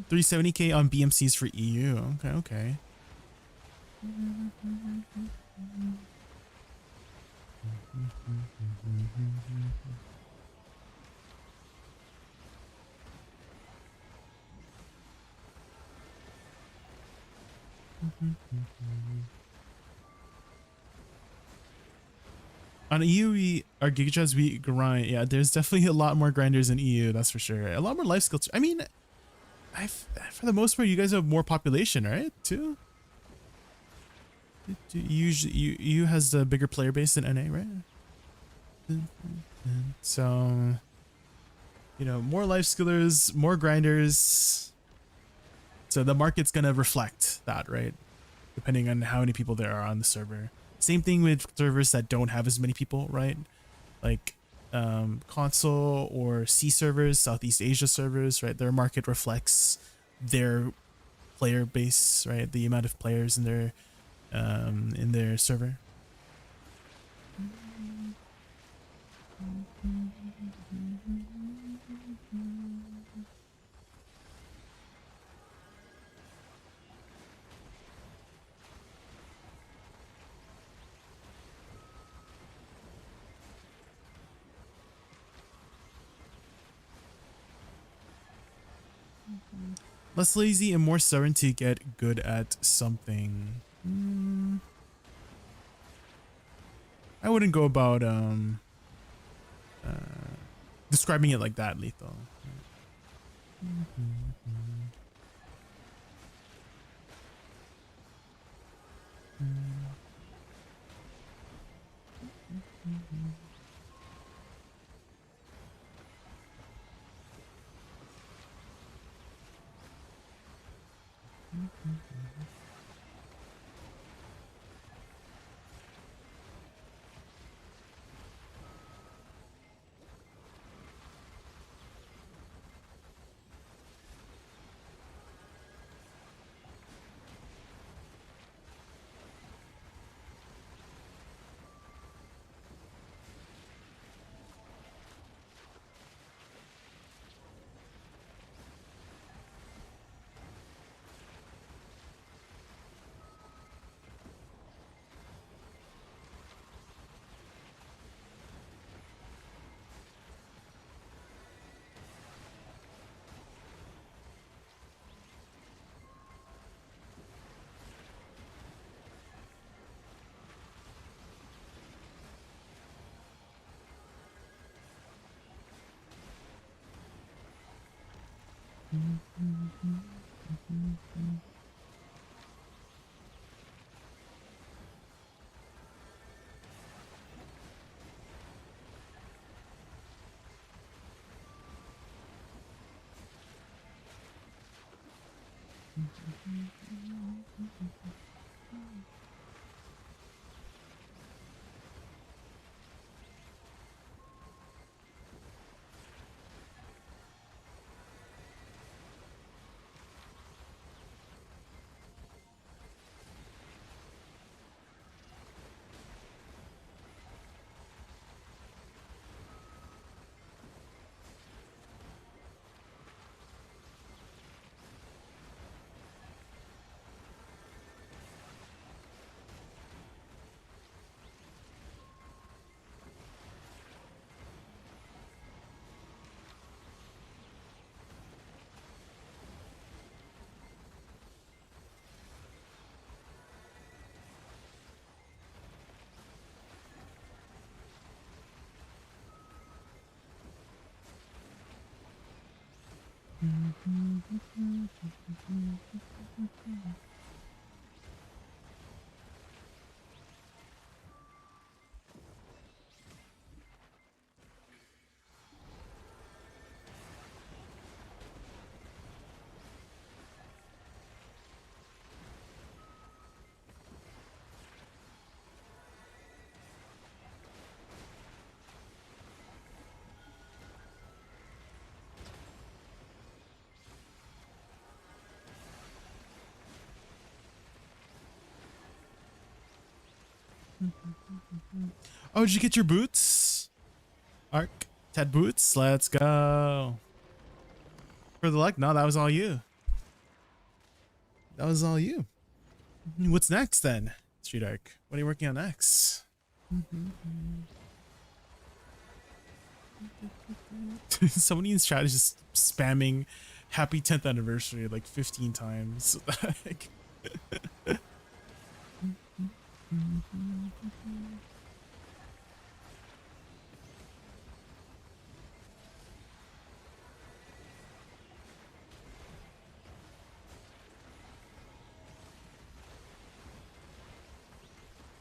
A: $370k on BMCs for EU. Okay. On EU, our Giga we grind. Yeah, there's definitely a lot more grinders in EU, that's for sure. A lot more life skills. I mean, for the most part, you guys have more population, right? Too. EU has the bigger player base than NA, right? So, you know, more life skillers, more grinders. So the market's gonna reflect that, right? Depending on how many people there are on the server. Same thing with servers that don't have as many people, right? Like console or C servers, Southeast Asia servers, right? Their market reflects their player base, right? The amount of players in their server. Less lazy and more stubborn to get good at something. I wouldn't go about describing it like that, Lethal. Oh, did you get your boots? Arc, Ted boots? Let's go. For the luck? No, that was all you. That was all you. What's next then? Street Arc. What are you working on next? Somebody in chat is just spamming happy 10th anniversary like 15 times. Like,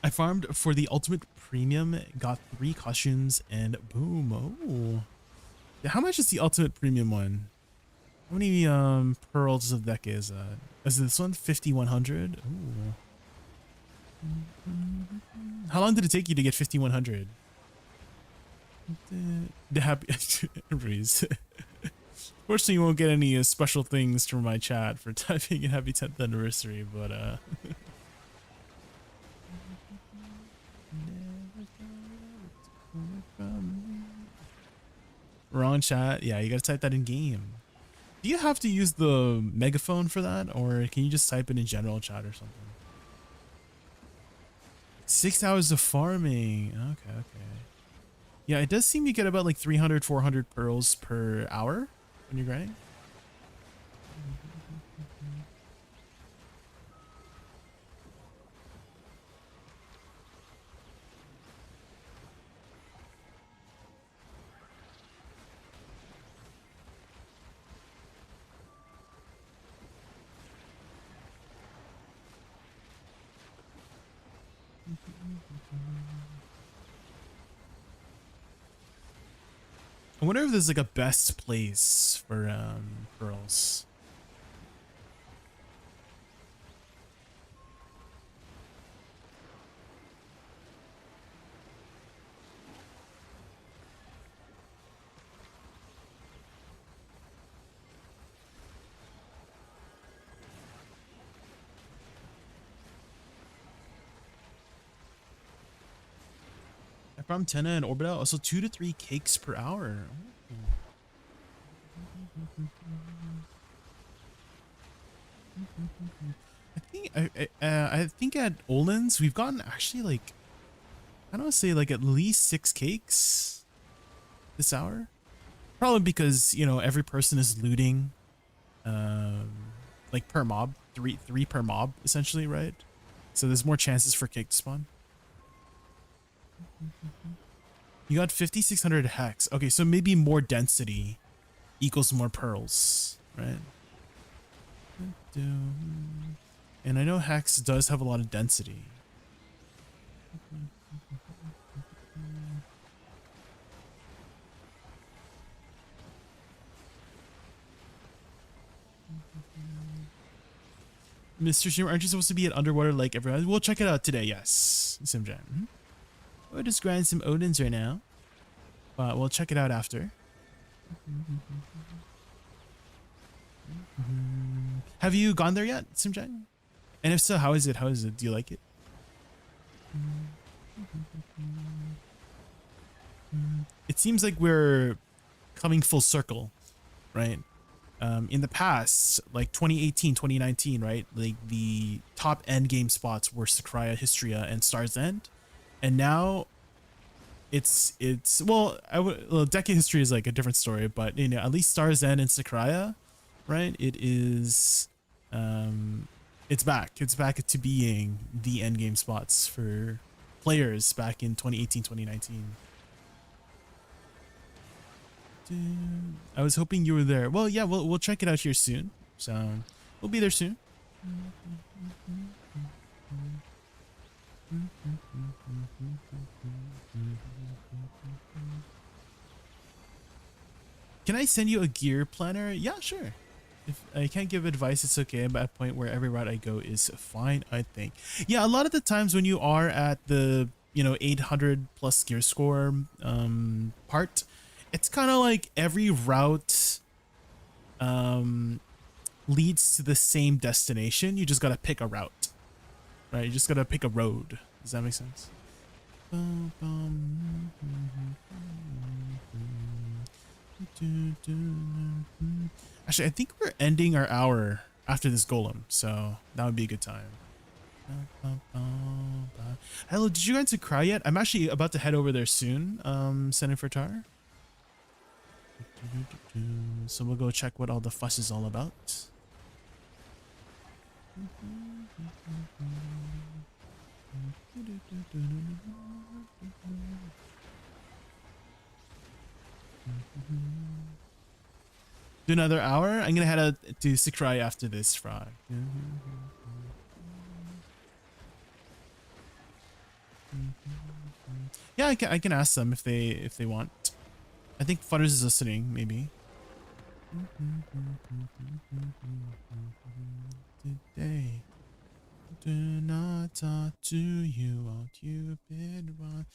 A: I farmed for the ultimate premium, got 3 costumes, and boom. Oh. Yeah, how much is the ultimate premium one? How many pearls of deck is that? Is this one 5100? Ooh. How long did it take you to get 5100? The happy breeze. Fortunately, you won't get any special things from my chat for typing a happy 10th anniversary, but wrong chat. Yeah, you gotta type that in game. Do you have to use the megaphone for that, or can you just type it in general chat or something? 6 hours of farming. Okay, okay. Yeah, it does seem you get about like 300, 400 pearls per hour when you're grinding. I wonder if there's like a best place for pearls. From Tenna and Orbital, also 2 to 3 cakes per hour. I think at Olin's we've gotten actually like, I don't want to say like at least 6 cakes this hour. Probably because, you know, every person is looting like per mob, three per mob essentially, right? So there's more chances for cake to spawn. You got 5,600 hex. Okay, so maybe more density equals more pearls, right? And I know hex does have a lot of density. Mr. Streamer, aren't you supposed to be at Underwater like everyone? We'll check it out today, yes. Simjan. We'll just grind some Odins right now. But we'll check it out after. Have you gone there yet, Simjan? And if so, how is it? How is it? Do you like it? It seems like we're coming full circle, right? In the past, like 2018, 2019, right? Like the top end game spots were SYCRAIA, Histria, and Star's End. And now it's well, Decade History is like a different story, but you know, at least Star's End and SYCRAIA, right? It is it's back. It's back to being the end game spots for players back in 2018, 2019. I was hoping you were there. Well, yeah, we'll check it out here soon. So we'll be there soon. Can I send you a gear planner? Yeah, sure. If I can't give advice, it's okay. I'm at a point where every route I go is fine, I think. Yeah, a lot of the times when you are at the, you know, 800 plus gear score part, it's kind of like every route leads to the same destination. You just gotta pick a route, right? You just gotta pick a road. Does that make sense? Actually, I think we're ending our hour after this golem, so that would be a good time. Hello, did you guys cry yet? I'm actually about to head over there soon, Senator Tar. So we'll go check what all the fuss is all about. Do another hour? I'm gonna head out to SYCRAIA after this, Frog. Yeah, I can ask them if they want. I think Futters is listening, maybe. Today, do not talk to you, oh Cupid one.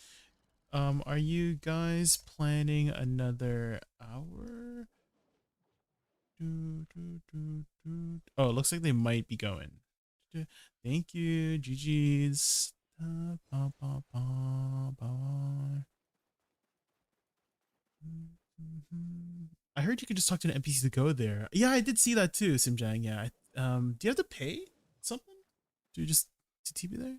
A: Are you guys planning another hour? Oh, it looks like they might be going. Thank you, GG's. I heard you could just talk to an NPC to go there. Yeah, I did see that too, Simjang. Yeah. Do you have to pay something? Do you just to TP there?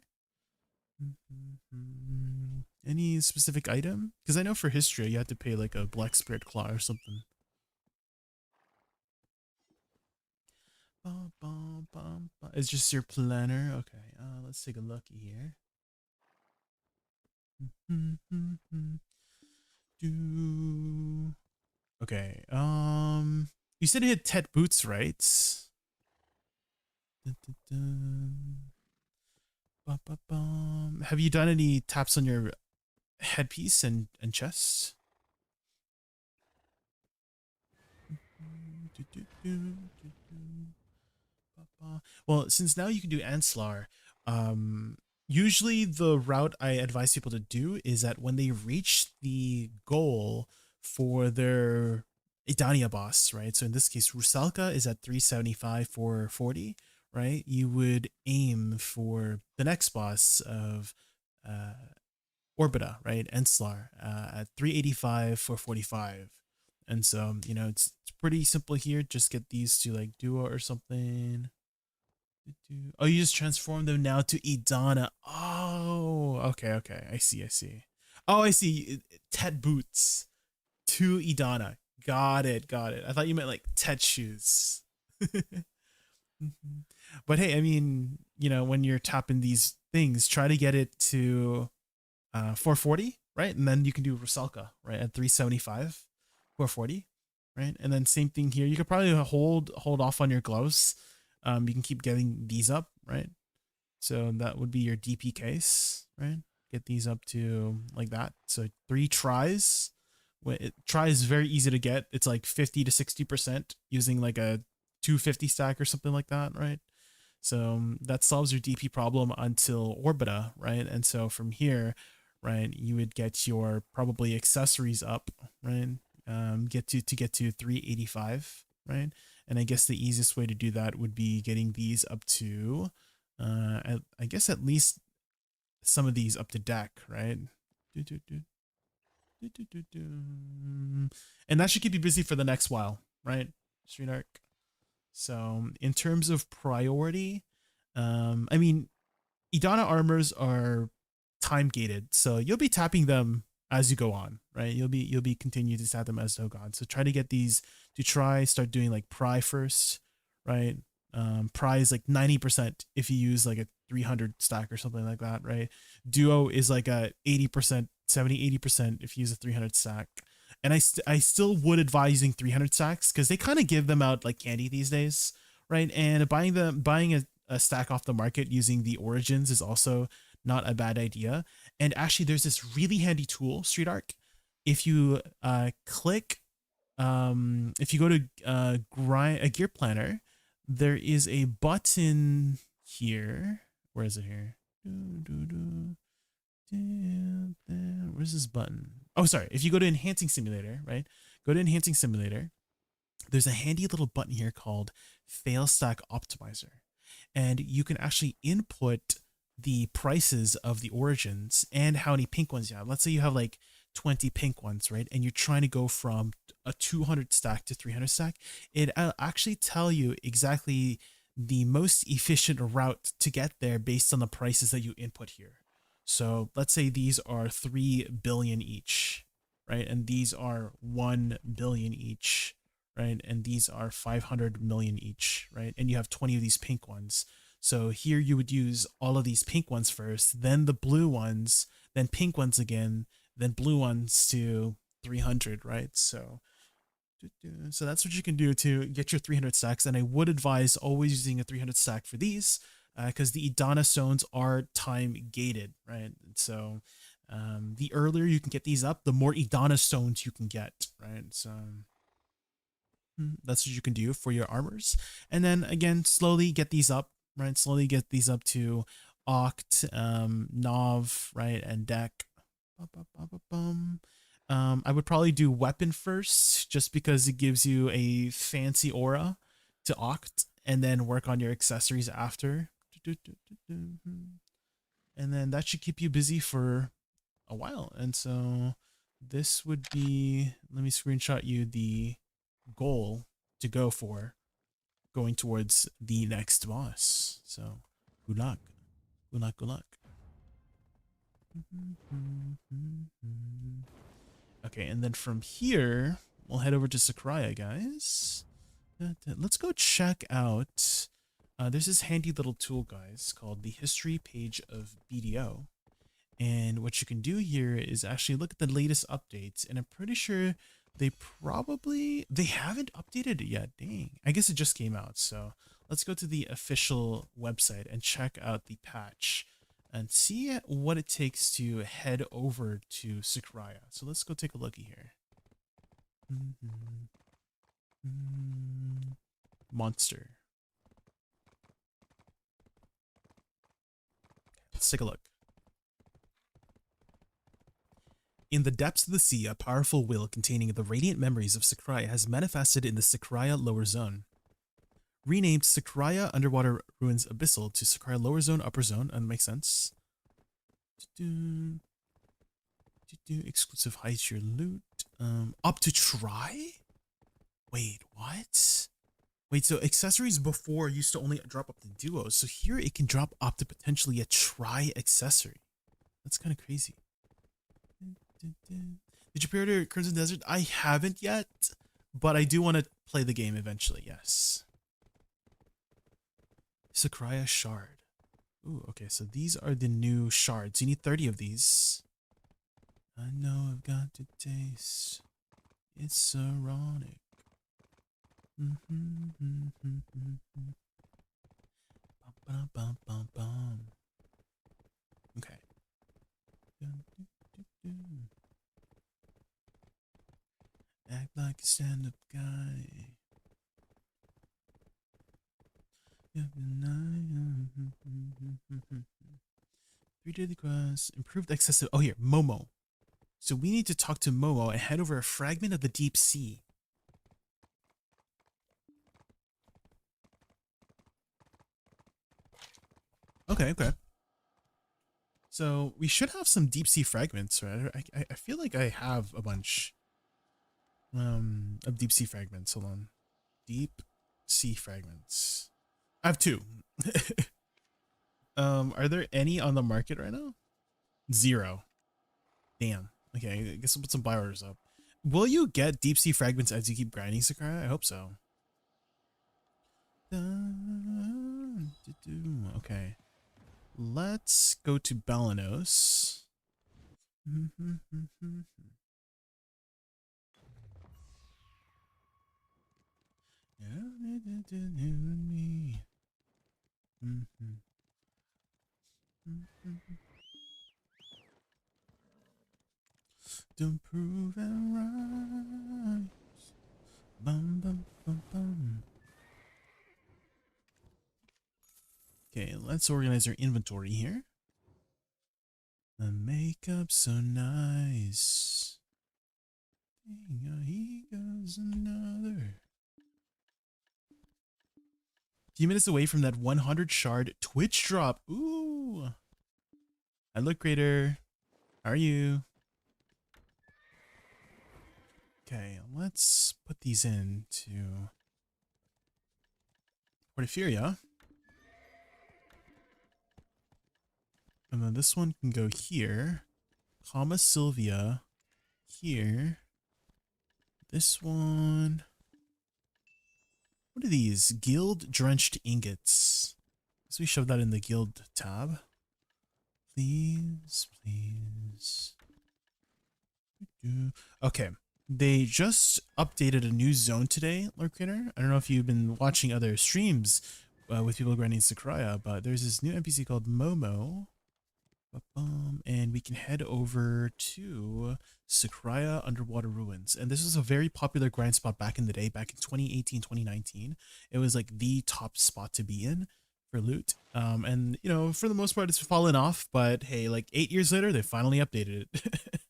A: Any specific item? Because I know for history you had to pay like a Black Spirit Claw or something. It's just your planner. Okay. Let's take a looky here. Okay. You said it had Tet boots, right? Have you done any taps on your headpiece and chest? Well, since now you can do Anslar, usually the route I advise people to do is that when they reach the goal for their Idania boss, right? So in this case, Rusalka is at 375 for 40, right? You would aim for the next boss of Orbita, right? Enslar at 385 for 45. And so, you know, it's pretty simple here. Just get these to like Duo or something. Oh, you just transform them now to Idana. Oh, okay. I see. Oh, I see. Tet boots to Idana. Got it. I thought you meant like Tet shoes. But hey, I mean, you know, when you're tapping these things, try to get it to 440, right? And then you can do Rusalka, right, at 375, 440, right? And then same thing here. You could probably hold off on your gloves. You can keep getting these up, right? So that would be your DP case, right? Get these up to like that. So 3 tries. Try is very easy to get. It's like 50 to 60% using like a 250 stack or something like that, right? So that solves your DP problem until Orbita, right? And so from here, right, you would get your probably accessories up, right? Get to 385, right? And I guess the easiest way to do that would be getting these up to, I guess at least some of these up to deck, right? And that should keep you busy for the next while, right? Street Arc. So in terms of priority, I mean, Idana armors are time gated, so you'll be tapping them as you go on, right? You'll be continue to tap them as you go on. So try to get these to start doing like pry first, right? Pry is like 90% if you use like a 300 stack or something like that, right? Duo is like a 80%, 70-80% if you use a 300 stack. And I still would advise using 300 stacks because they kind of give them out like candy these days, right? And buying a stack off the market using the origins is also not a bad idea. And actually, there's this really handy tool, Street Arc. If you click, if you go to grind a gear planner, there is a button here. Where is it here? Where's this button? Oh, sorry. If you go to Enhancing Simulator, right? Go to Enhancing Simulator. There's a handy little button here called Fail Stack Optimizer. And you can actually input the prices of the origins and how many pink ones you have. Let's say you have like 20 pink ones, right? And you're trying to go from a 200 stack to 300 stack. It'll actually tell you exactly the most efficient route to get there based on the prices that you input here. So let's say these are 3 billion each, right? And these are 1 billion each, right? And these are 500 million each, right? And you have 20 of these pink ones. So here you would use all of these pink ones first, then the blue ones, then pink ones again, then blue ones to 300, right? So that's what you can do to get your 300 stacks. And I would advise always using a 300 stack for these. because the Idana zones are time gated, right? So the earlier you can get these up, the more Idana zones you can get, right? So that's what you can do for your armors. And then again, slowly get these up, right? Slowly get these up to Oct, Nov, right? And Deck. I would probably do weapon first just because it gives you a fancy aura to Oct, and then work on your accessories after. And then that should keep you busy for a while. And so this would be, let me screenshot you the goal to go for going towards the next boss. So good luck. Good luck, good luck. Okay, and then from here, we'll head over to Sycraia, guys. Let's go check out, there's this handy little tool, guys, called the history page of BDO. And what you can do here is actually look at the latest updates, and I'm pretty sure they haven't updated it yet. Dang, I guess it just came out. So let's go to the official website and check out the patch and see what it takes to head over to Sycraia. So let's go take a looky here. Monster. Let's take a look. In the depths of the sea, a powerful will containing the radiant memories of Sycraia has manifested in the Sycraia Lower Zone. Renamed Sycraia Underwater Ruins Abyssal to Sycraia Lower Zone Upper Zone, and makes sense. Exclusive heights your loot. Up to try? Wait, what? Wait, so accessories before used to only drop up to duos, so here it can drop up to potentially a try accessory. That's kind of crazy. Did you pre-order Crimson Desert? I haven't yet, but I do want to play the game eventually, yes. Sycraia Shard. Ooh, okay, so these are the new shards. You need 30 of these. I know I've got to taste. It's ironic. Okay. Act like a stand-up guy. Three daily quests. Improved accessibility. Oh, here, Momo. So we need to talk to Momo and head over a fragment of the deep sea. Okay, okay. So we should have some deep sea fragments, right? I feel like I have a bunch of deep sea fragments. Hold on. Deep sea fragments. I have 2. Are there any on the market right now? 0. Damn. Okay, I guess I'll put some buy orders up. Will you get deep sea fragments as you keep grinding, Sycraia? I hope so. Okay. Let's go to Balanos. Don't prove it right. Bum, bum, bum, bum. Okay, let's organize our inventory here. The makeup's so nice. Here goes another. Few minutes away from that 100 shard Twitch drop. Ooh. I look greater. How are you? Okay, let's put these into Porphyria. And then this one can go here. Comma Sylvia here. This one. What are these? Guild drenched ingots. So we shove that in the guild tab. Please, please. Okay. They just updated a new zone today, Lord Critter. I don't know if you've been watching other streams, with people grinding Sycraia, but there's this new NPC called Momo. And we can head over to Sycraia Underwater Ruins. And this was a very popular grind spot back in the day, back in 2018, 2019. It was like the top spot to be in for loot. And, you know, for the most part, it's fallen off. But hey, like 8 years later, they finally updated it.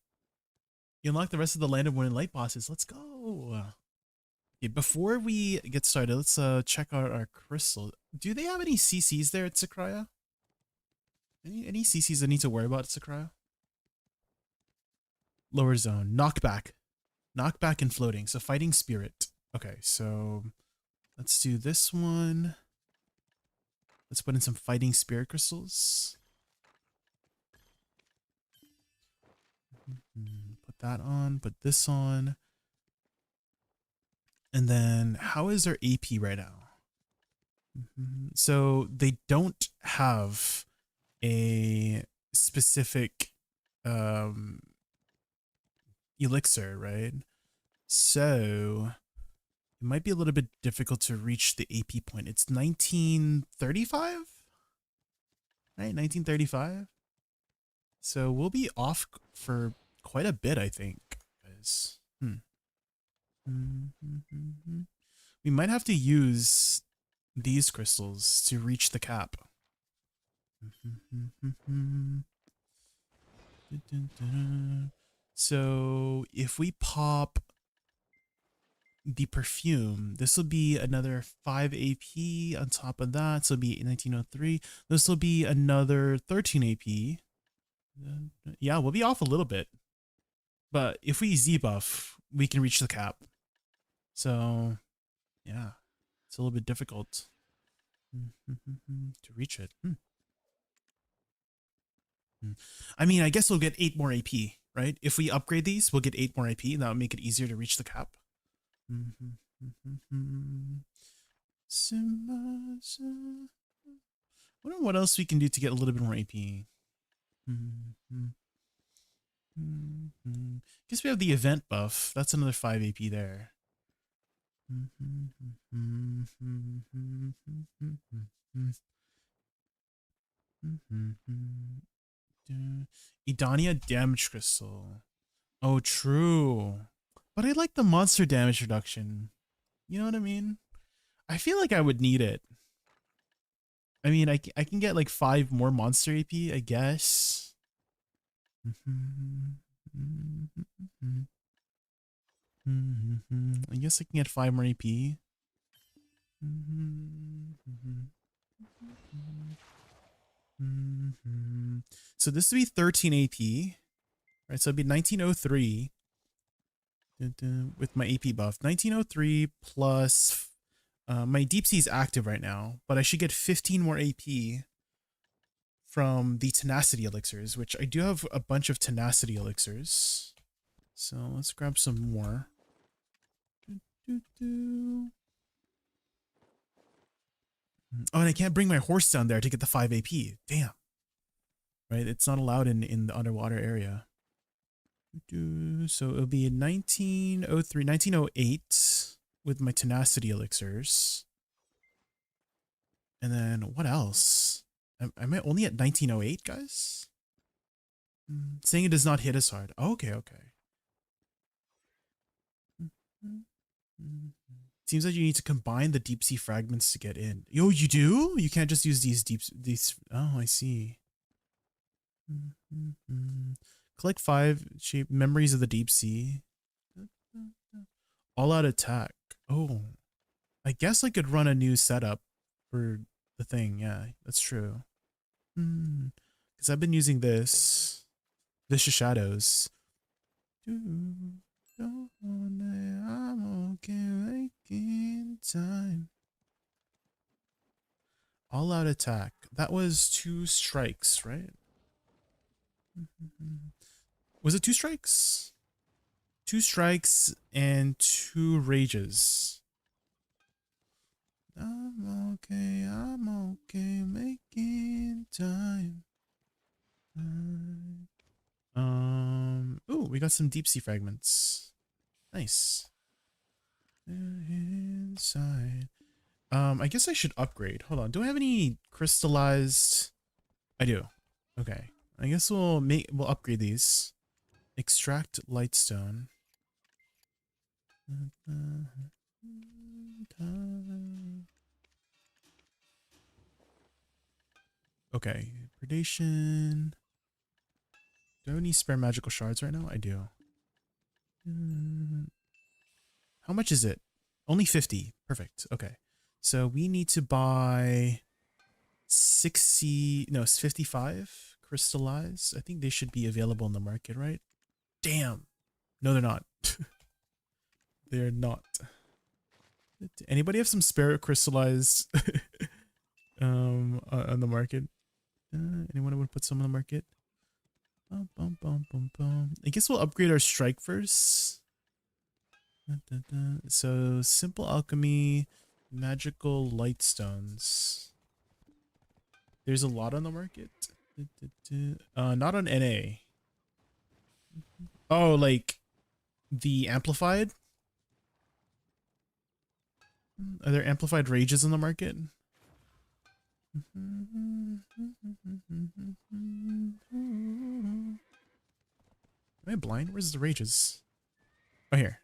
A: You unlock the rest of the Land of Wind and Light bosses. Let's go. Okay, before we get started, let's check out our crystals. Do they have any CCs there at Sycraia? Any CCs I need to worry about at Sycraia? Lower zone. Knockback. Knockback and floating. So fighting spirit. Okay, so let's do this one. Let's put in some fighting spirit crystals. Put that on. Put this on. And then how is our AP right now? So they don't have a specific elixir, right? So it might be a little bit difficult to reach the AP point. It's 1935, right? 1935. So we'll be off for quite a bit, I think, guys. We might have to use these crystals to reach the cap. So if we pop the perfume, this will be another 5 AP on top of that. So it'll be 1903. This will be another 13 AP. Yeah, we'll be off a little bit. But if we Z buff, we can reach the cap. So yeah, it's a little bit difficult to reach it. I mean, I guess we'll get 8 more AP, right? If we upgrade these, we'll get 8 more AP, and that would make it easier to reach the cap. Wonder what else we can do to get a little bit more AP. Guess we have the event buff. That's another 5 AP there. Edania damage crystal. Oh, true. But I like the monster damage reduction. You know what I mean? I feel like I would need it. I mean, I can get like 5 more monster AP, I guess. I guess I can get 5 more AP. So this would be 13 AP. Right, so it'd be 1903 with my AP buff. 1903 plus my deep sea is active right now, but I should get 15 more AP from the tenacity elixirs, which I do have a bunch of tenacity elixirs. So let's grab some more. Oh, and I can't bring my horse down there to get the 5 AP. Damn. Right, it's not allowed in the underwater area. So it'll be in 1903, 1908 with my tenacity elixirs. And then what else? Am I only at 1908, guys? Saying it does not hit as hard. Oh, okay, okay. Seems like you need to combine the deep sea fragments to get in. Yo, you do? You can't just use these. Oh, I see. Collect 5 shape memories of the deep sea. All out attack. Oh, I guess I could run a new setup for the thing. Yeah, that's true. Because I've been using this Vicious Shadows. I'm okay making time. All out attack. That was 2 strikes, right? Was it 2 strikes? 2 strikes and 2 rages. I'm okay making time. Ooh, we got some deep sea fragments. Nice. Inside. I guess I should upgrade. Hold on. Do I have any crystallized? I do. Okay. I guess we'll upgrade these. Extract lightstone. Okay. Predation. Do I have any spare magical shards right now? I do. How much is it? Only 50. Perfect. Okay. So we need to buy 60, no, it's 55 crystallized. I think they should be available in the market, right? Damn. No, they're not. They're not. Anybody have some spare crystallized on the market? Anyone want to put some on the market? I guess we'll upgrade our strike first. So simple alchemy, magical lightstones. There's a lot on the market. Not on NA. Oh, like the amplified? Are there amplified rages in the market? Am I blind? Where's the rages? Oh, here.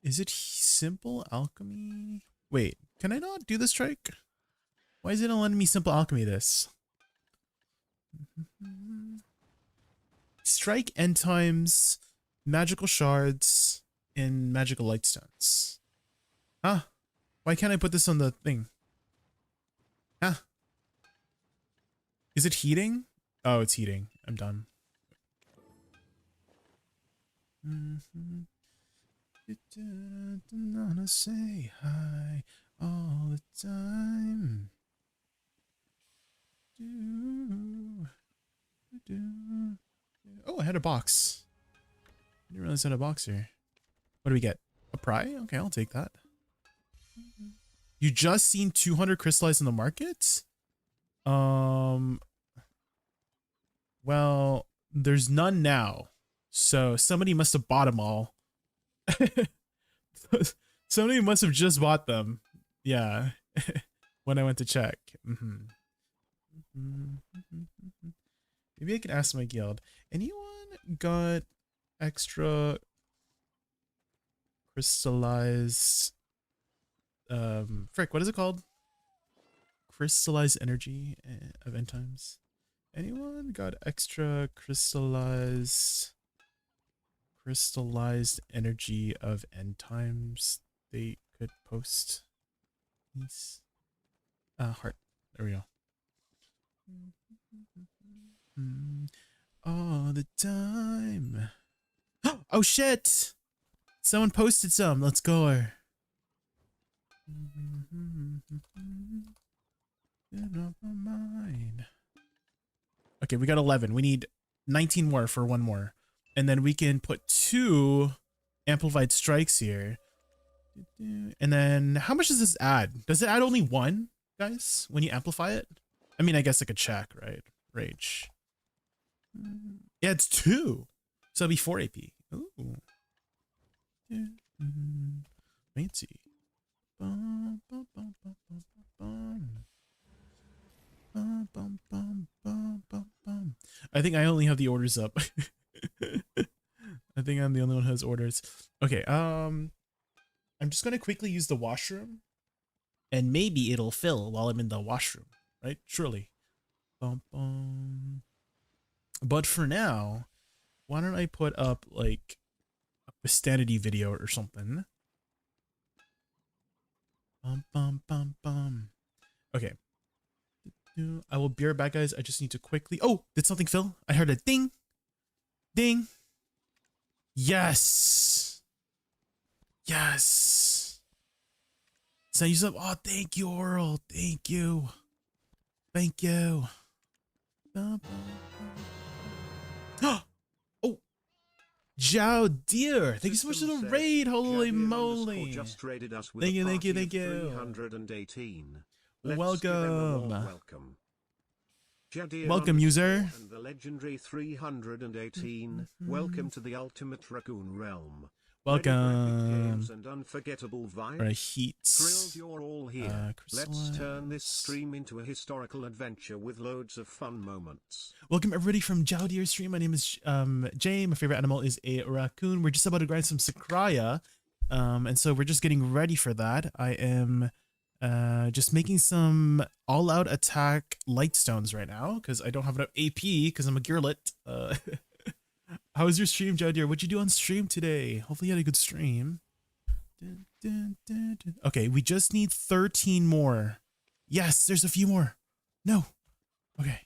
A: Is it simple alchemy? Wait, can I not do the strike? Why is it not letting me simple alchemy this? Strike end times, magical shards, and magical lightstones. Huh? Why can't I put this on the thing? Huh? Is it heating? Oh, it's heating. I'm done. Wanna say hi all the time. Oh, I had a box. I didn't realize I had a box here. What do we get? A pry? Okay, I'll take that. You just seen 200 crystallized in the market? Well, there's none now. So somebody must have bought them all. Somebody must have just bought them. Yeah. When I went to check. Maybe I can ask my guild. Anyone got extra crystallized frick, what is it called? Crystallized energy of end times. Anyone got extra crystallized energy of end times they could post? Please. Heart. There we go. All the time. Oh shit! Someone posted some. Let's go. Okay, we got 11. We need 19 more for one more. And then we can put 2 amplified strikes here. And then how much does this add? Does it add only 1, guys, when you amplify it? I mean, I guess I could check, right? Rage. Yeah, it's 2. So it'll be 4 AP. Ooh. Fancy. I think I only have the orders up. I think I'm the only one who has orders. Okay, I'm just gonna quickly use the washroom, and maybe it'll fill while I'm in the washroom, right? Surely. But for now, why don't I put up like a Christianity video or something? Okay. I will be right back, guys. I just need to quickly. Oh, did something fill? I heard a ding. Ding. Yes. Yes. So you said, oh, thank you, Oral. Thank you. Thank you. Oh, Jow dear. Thank you so much for the raid. Holy moly.
C: Just raided us with
A: Thank you,
C: a
A: thank you,
C: party
A: thank
C: of
A: you.
C: 318. Let's give him a warm
A: Welcome.
C: welcome. Jadir
A: Welcome, user.
C: and the legendary 318. Welcome to the ultimate raccoon realm. Ready for epic games
A: Welcome.
C: and unforgettable vibes.
A: Right, heats.
C: Thrilled you're all here. Let's turn this
A: crystallized.
C: stream into a historical adventure with loads of fun moments.
A: Welcome everybody from Jaudir's stream. My name is Jay. My favorite animal is a raccoon. We're just about to grind some Sycraia. And so we're just getting ready for that. I am just making some all-out attack light stones right now because I don't have enough AP because I'm a gearlet. How was your stream, Jaudir? What'd you do on stream today? Hopefully you had a good stream. Okay, we just need 13 more. Yes, there's a few more. No. Okay.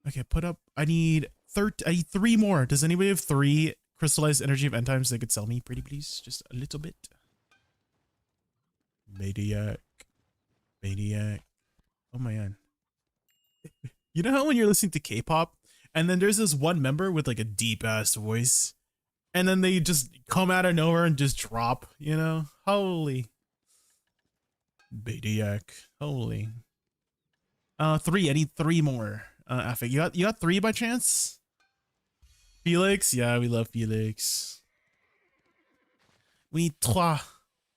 A: Okay, put up. I need 3 more. Does anybody have 3 crystallized energy of end times they could sell me, pretty please? Just a little bit. Maniac. Maniac. Oh my god. You know how when you're listening to K-pop and then there's this one member with like a deep ass voice and then they just come out of nowhere and just drop, you know? Holy. Maniac. Holy. 3. I need 3 more. Affig. You got 3 by chance? Felix? Yeah, we love Felix. We need 3.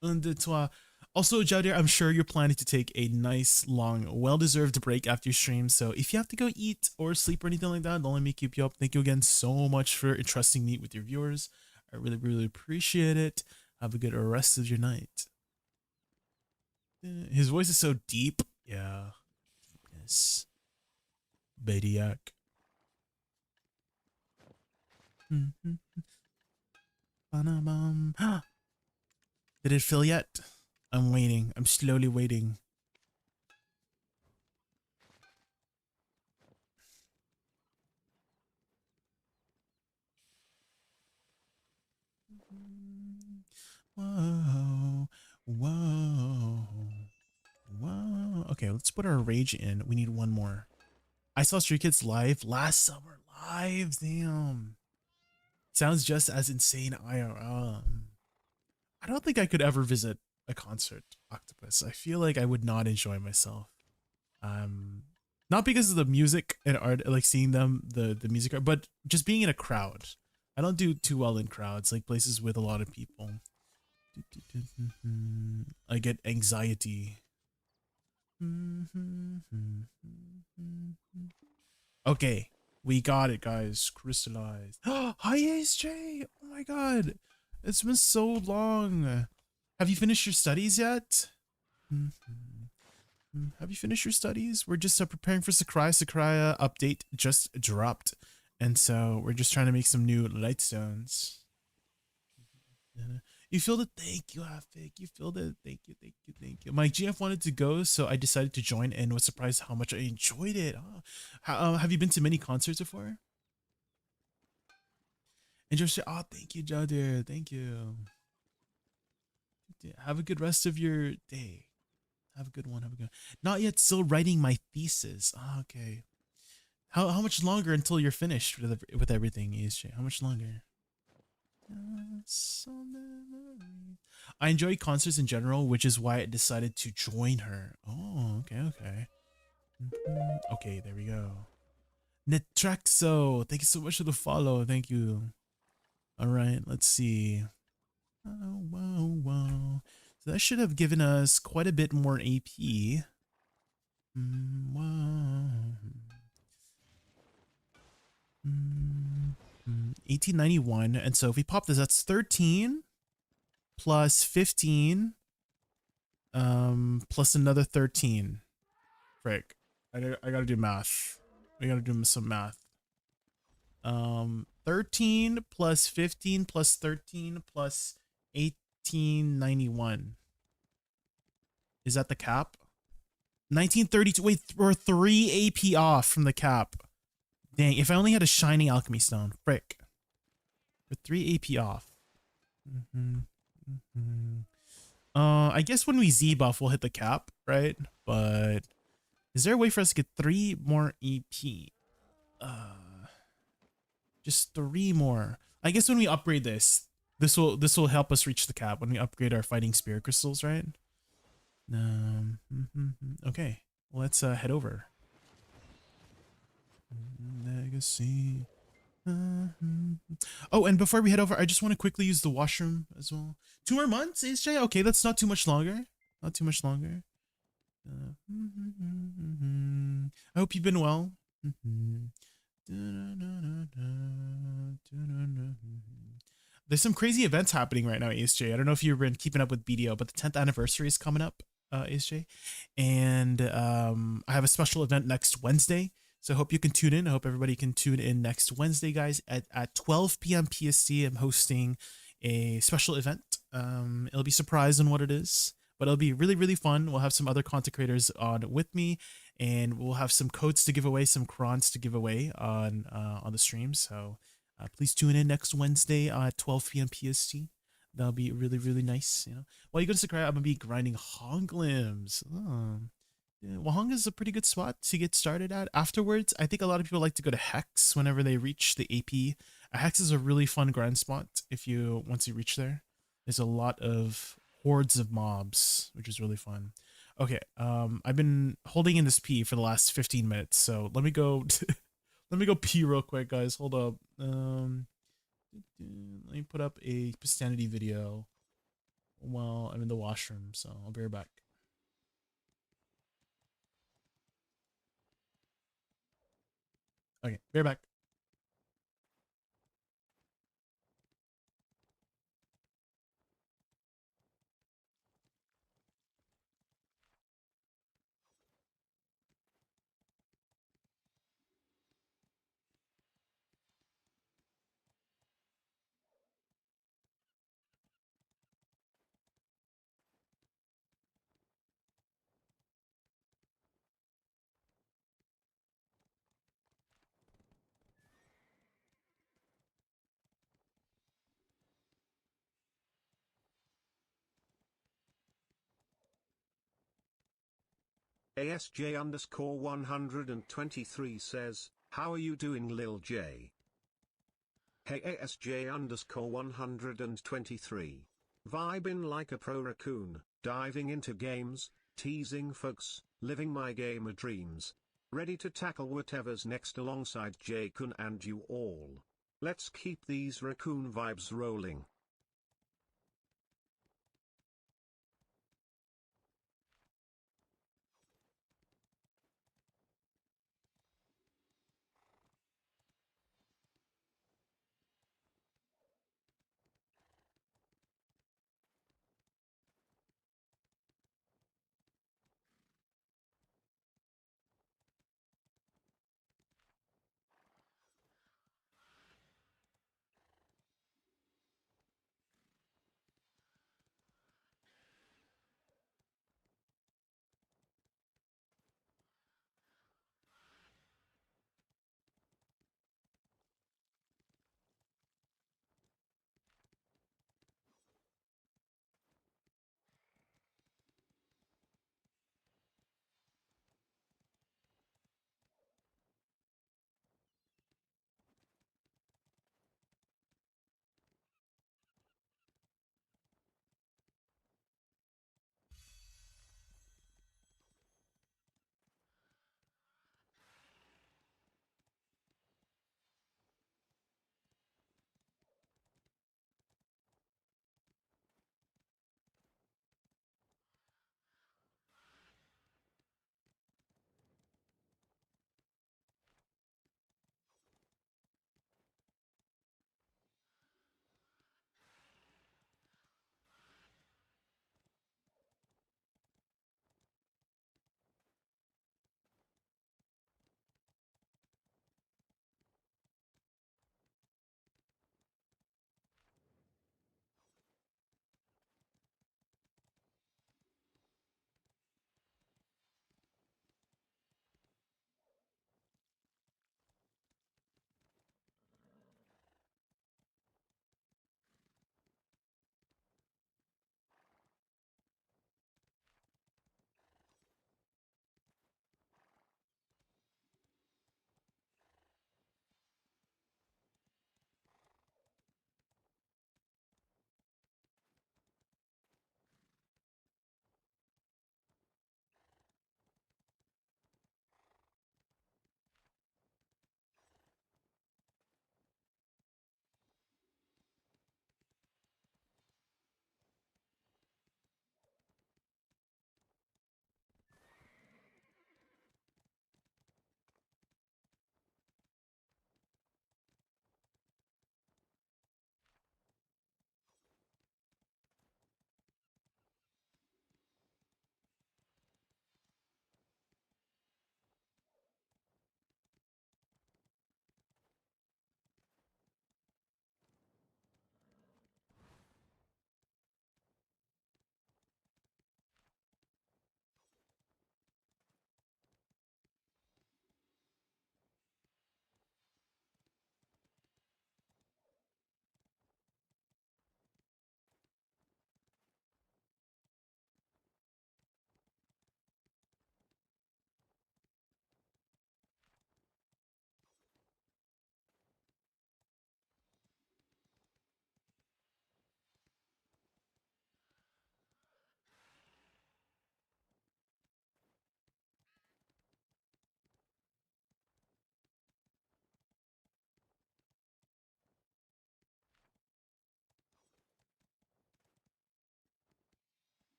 A: 1, 2, 3. Also, Jaudir, I'm sure you're planning to take a nice, long, well-deserved break after your stream. So if you have to go eat or sleep or anything like that, don't let me keep you up. Thank you again so much for entrusting me with your viewers. I really, really appreciate it. Have a good rest of your night. His voice is so deep. Yeah. Yes. Badiac. Did it fill yet? I'm waiting. I'm slowly waiting. Whoa. Whoa. Whoa. Okay, let's put our rage in. We need 1 more. I saw Stray Kids live last summer. Live, damn. Sounds just as insane IRL. I don't think I could ever visit a concert, Octopus. I feel like I would not enjoy myself. Not because of the music and art, like seeing them, the music art, but just being in a crowd. I don't do too well in crowds, like places with a lot of people. I get anxiety. Okay, we got it, guys. Crystallized. Hi, ASJ. Oh my god, it's been so long. Have you finished your studies yet? Have you finished your studies? We're just preparing for Sycraia. Sycraia update just dropped. And so we're just trying to make some new lightstones. You feel it? Thank you, Affig. You feel it? Thank you, thank you, thank you. My GF wanted to go, so I decided to join and was surprised how much I enjoyed it. Oh. Have you been to many concerts before? And just oh, thank you, Jaudir. Thank you. Have a good rest of your day. Have a good one. Have a good one. Not yet. Still writing my thesis. Oh, okay. How much longer until you're finished with everything, ESJ? How much longer? I enjoy concerts in general, which is why I decided to join her. Oh, okay, okay. Okay, there we go. Netraxo, thank you so much for the follow. Thank you. All right, let's see. Oh, wow, wow. So that should have given us quite a bit more AP. Wow. 1891. And so if we pop this, that's 13 plus 15 plus another 13. Frick. I gotta do math. We gotta do some math. 13 plus 15 plus 13 plus 1891. Is that the cap? 1932. Wait, we're 3 AP off from the cap. Dang, if I only had a shiny alchemy stone. Frick. We're 3 AP off. I guess when we Z buff, we'll hit the cap, right? But is there a way for us to get 3 more EP? Just 3 more. I guess when we upgrade this will help us reach the cap when we upgrade our fighting spirit crystals, right? Okay, let's head over. Legacy. Oh, and before we head over, I just want to quickly use the washroom as well. 2 more months, AJ? Okay, that's not too much longer. Not too much longer. I hope you've been well. There's some crazy events happening right now, ASJ. I don't know if you've been keeping up with BDO, but the 10th anniversary is coming up, ASJ. And I have a special event next Wednesday. So I hope you can tune in. I hope everybody can tune in next Wednesday, guys. At 12 p.m. PST, I'm hosting a special event. It'll be surprised on what it is, but it'll be really, really fun. We'll have some other content creators on with me, and we'll have some codes to give away, some crons to give away on the stream. So please tune in next Wednesday at 12 p.m. PST. That'll be really, really nice. You know, while you go to SYCRAIA, I'm gonna be grinding Hong limbs. Yeah, Wahong is a pretty good spot to get started at. Afterwards, I think a lot of people like to go to Hex whenever they reach the AP. Hex is a really fun grind spot once you reach there. There's a lot of hordes of mobs, which is really fun. Okay, I've been holding in this pee for the last 15 minutes, so let me go let me go pee real quick, guys. Hold up. Let me put up a Pistanity video while I'm in the washroom, so I'll be right back. Okay, be right back.
C: ASJ underscore 123 says, how are you doing Lil J? Hey ASJ underscore 123. Vibing like a pro raccoon, diving into games, teasing folks, living my gamer dreams. Ready to tackle whatever's next alongside Jaykun and you all. Let's keep these raccoon vibes rolling.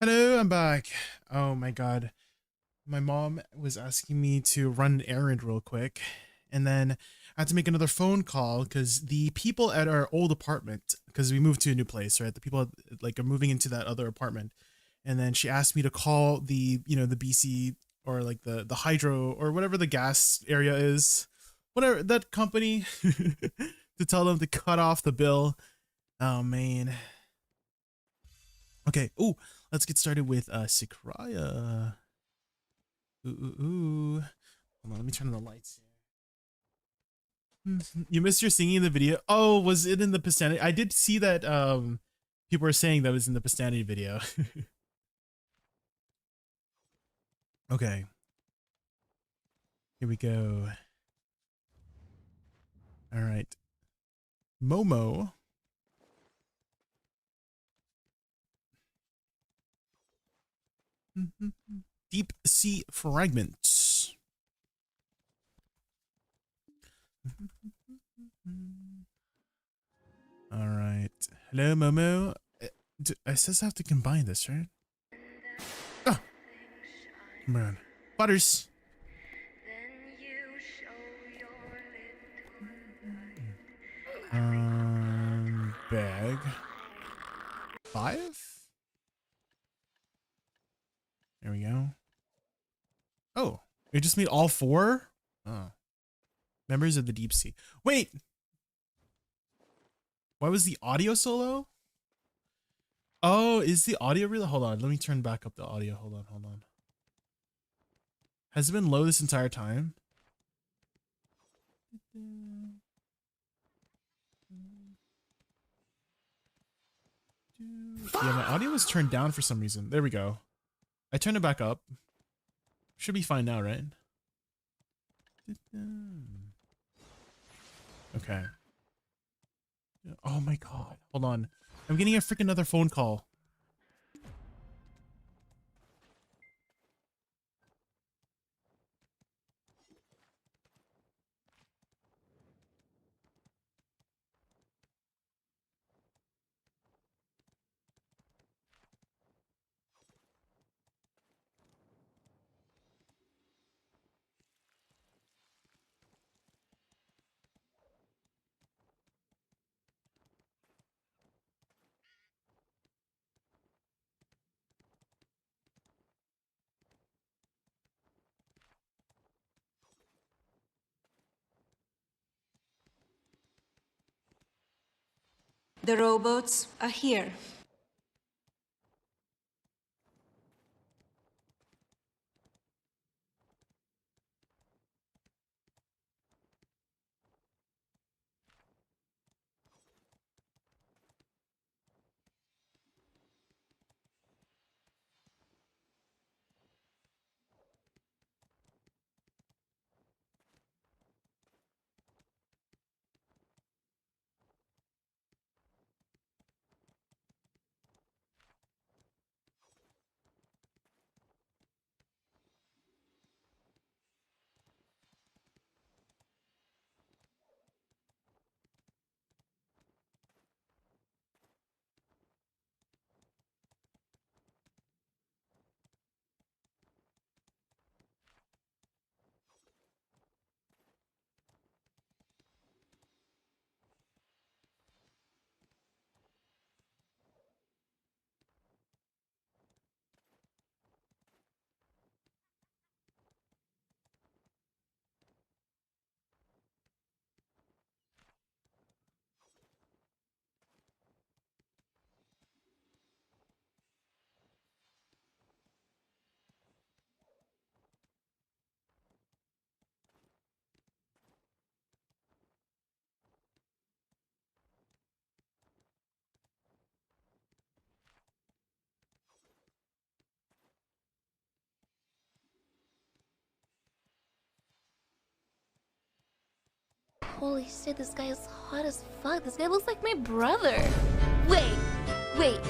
A: Hello, I'm back. Oh my god. My mom was asking me to run an errand real quick, and then I had to make another phone call because the people at our old apartment, because we moved to a new place, right? The people like are moving into that other apartment, and then she asked me to call the the BC or like the hydro or whatever the gas area is, whatever that company, to tell them to cut off the bill. Oh man. Okay. Ooh, let's get started with Sycraia. Ooh. Hold on, let me turn on the lights here. You missed your singing in the video. Oh, was it in the Pistani? I did see that people were saying that was in the Pistani video. Okay. Here we go. All right. Momo. Deep sea fragments. All right. Hello, Momo. It says I have to combine this, right? Oh, come on. Butters. Bag. 5? There we go. Oh, it just made all 4? Oh. Members of the deep sea. Wait! Why was the audio solo? Oh, is the audio really? Hold on. Let me turn back up the audio. Hold on. Has it been low this entire time? Yeah, my audio was turned down for some reason. There we go. I turned it back up. Should be fine now, right? Okay. Oh my god. Hold on. I'm getting a freaking another phone call.
D: The rowboats are here.
B: Holy shit, this guy is hot as fuck. This guy looks like my brother. Wait.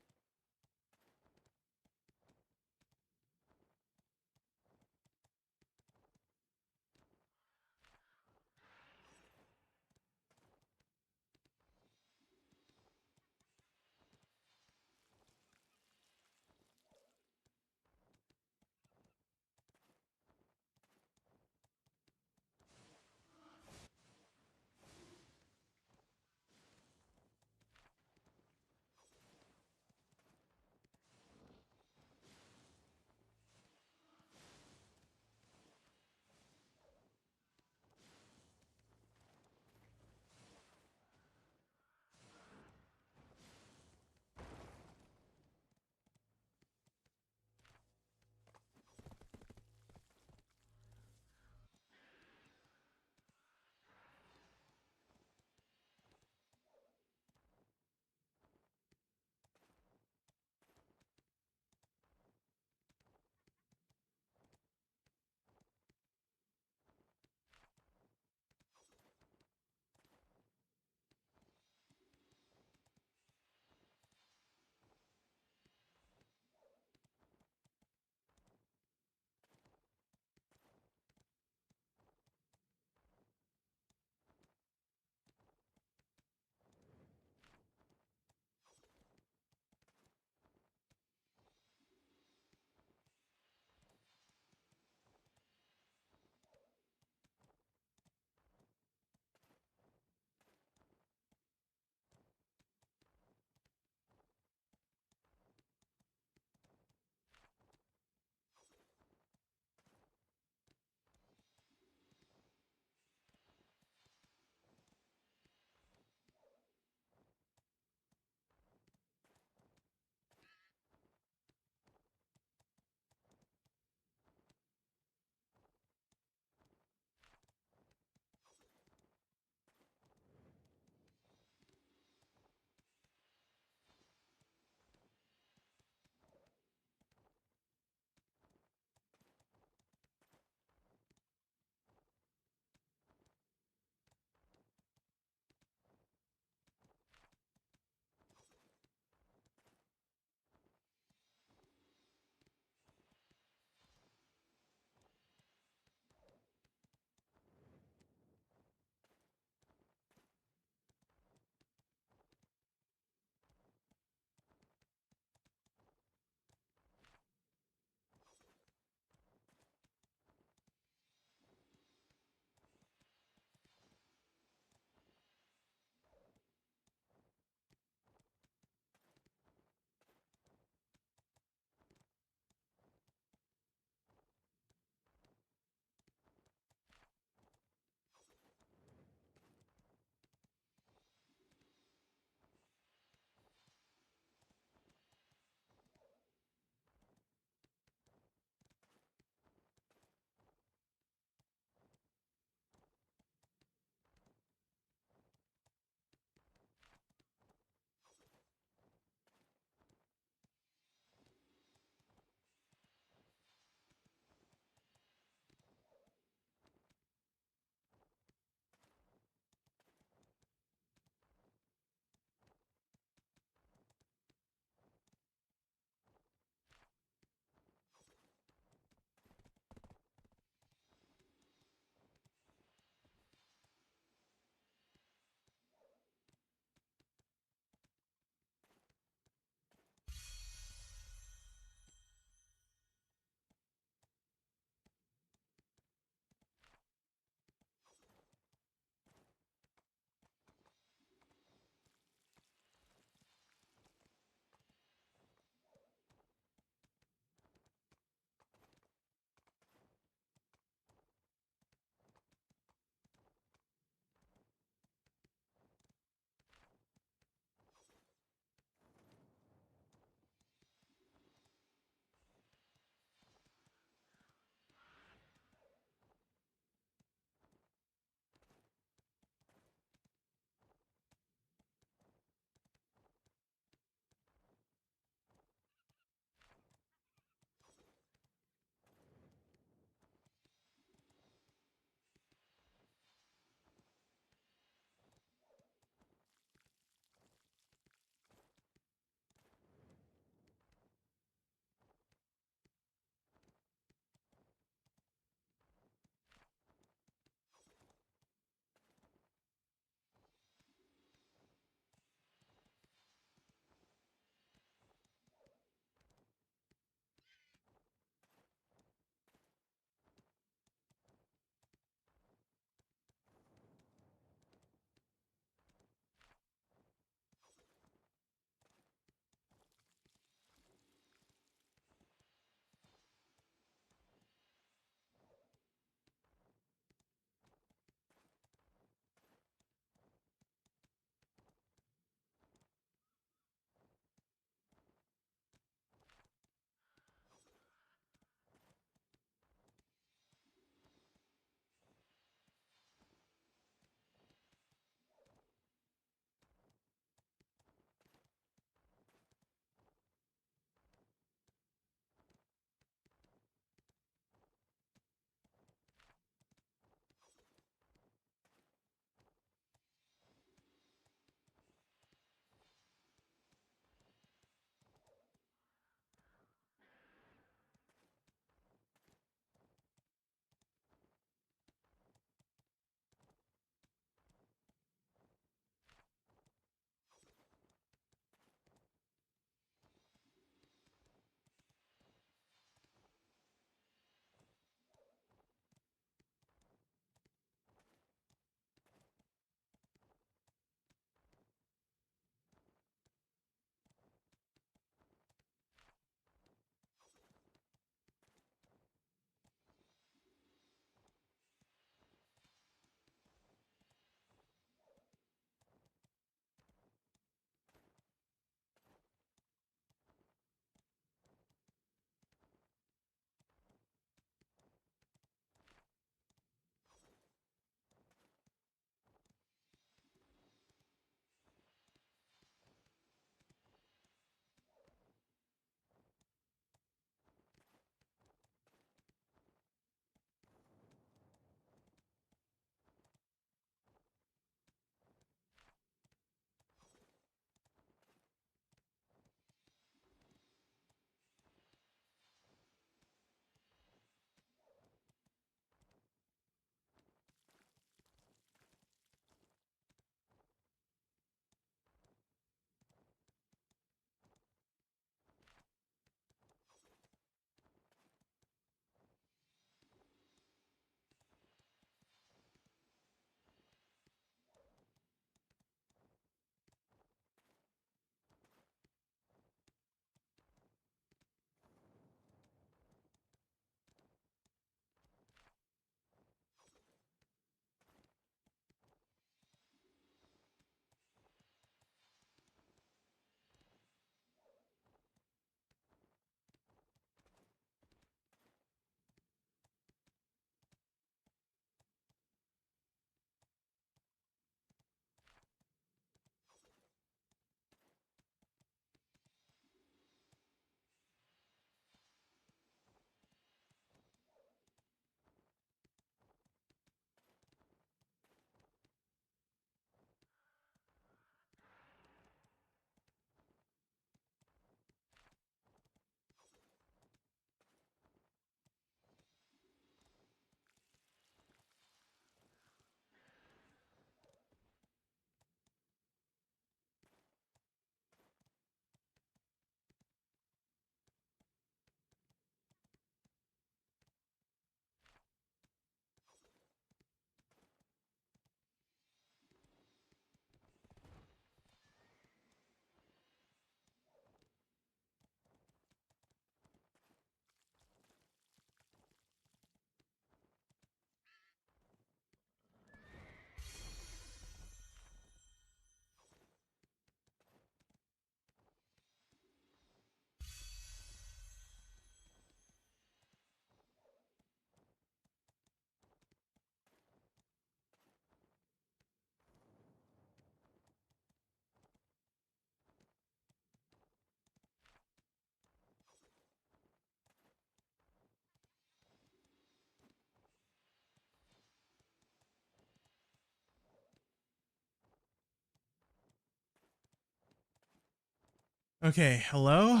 A: Okay, hello?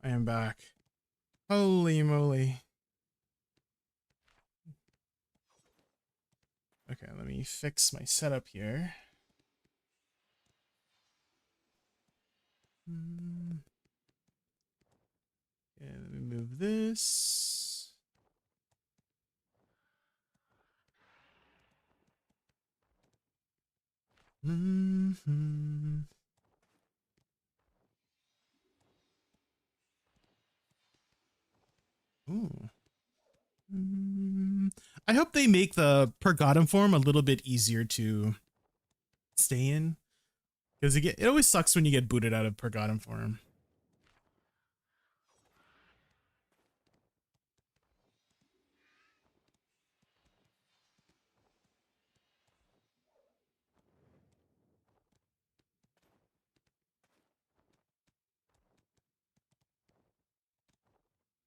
A: I am back. Holy moly. Okay, let me fix my setup here. Okay, let me move this. Ooh. I hope they make the Pergodum form a little bit easier to stay in. Because it always sucks when you get booted out of Pergodum form.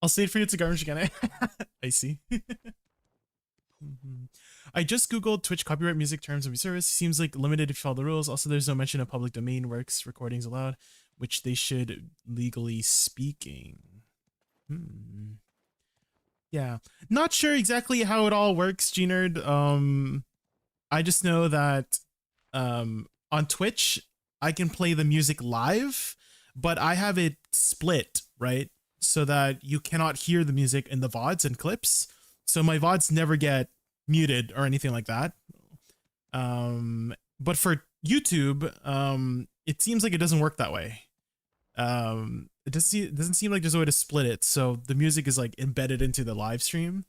A: I'll say it for you, it's a garbage again. I see. I just googled Twitch copyright music terms of service. Seems like limited if you follow the rules. Also, there's no mention of public domain works recordings allowed, which they should legally speaking. Yeah, not sure exactly how it all works, G-Nerd. I just know that on Twitch I can play the music live, but I have it split, right? So that you cannot hear the music in the VODs and clips. So my VODs never get muted or anything like that. But for YouTube, it seems like it doesn't work that way. It doesn't seem like there's a way to split it. So the music is like embedded into the live stream,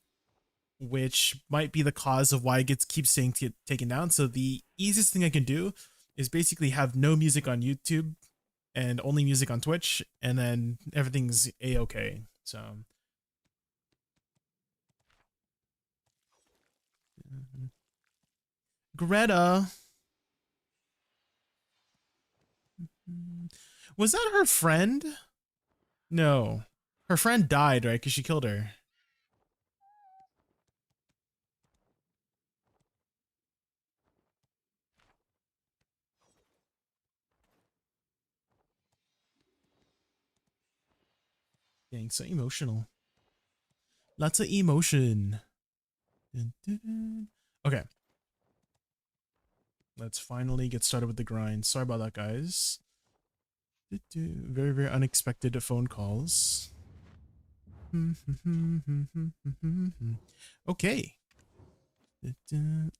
A: which might be the cause of why it keeps saying taken down. So the easiest thing I can do is basically have no music on YouTube and only music on Twitch, and then everything's a-okay. So Greta, was that her friend? No, her friend died, right? Because she killed her. Dang, so emotional. Lots of emotion. Okay. Let's finally get started with the grind. Sorry about that, guys. Very, very unexpected phone calls. Okay.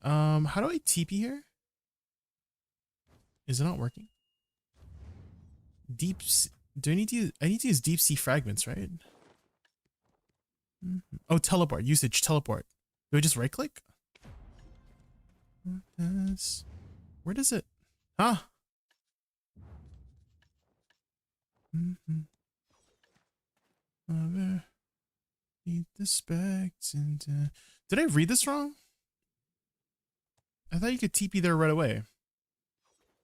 A: How do I TP here? Is it not working? Do I need to use deep sea fragments, right? Oh, teleport usage, teleport. Do I just right click? Where does it? Huh? Eat the specs and did I read this wrong? I thought you could TP there right away.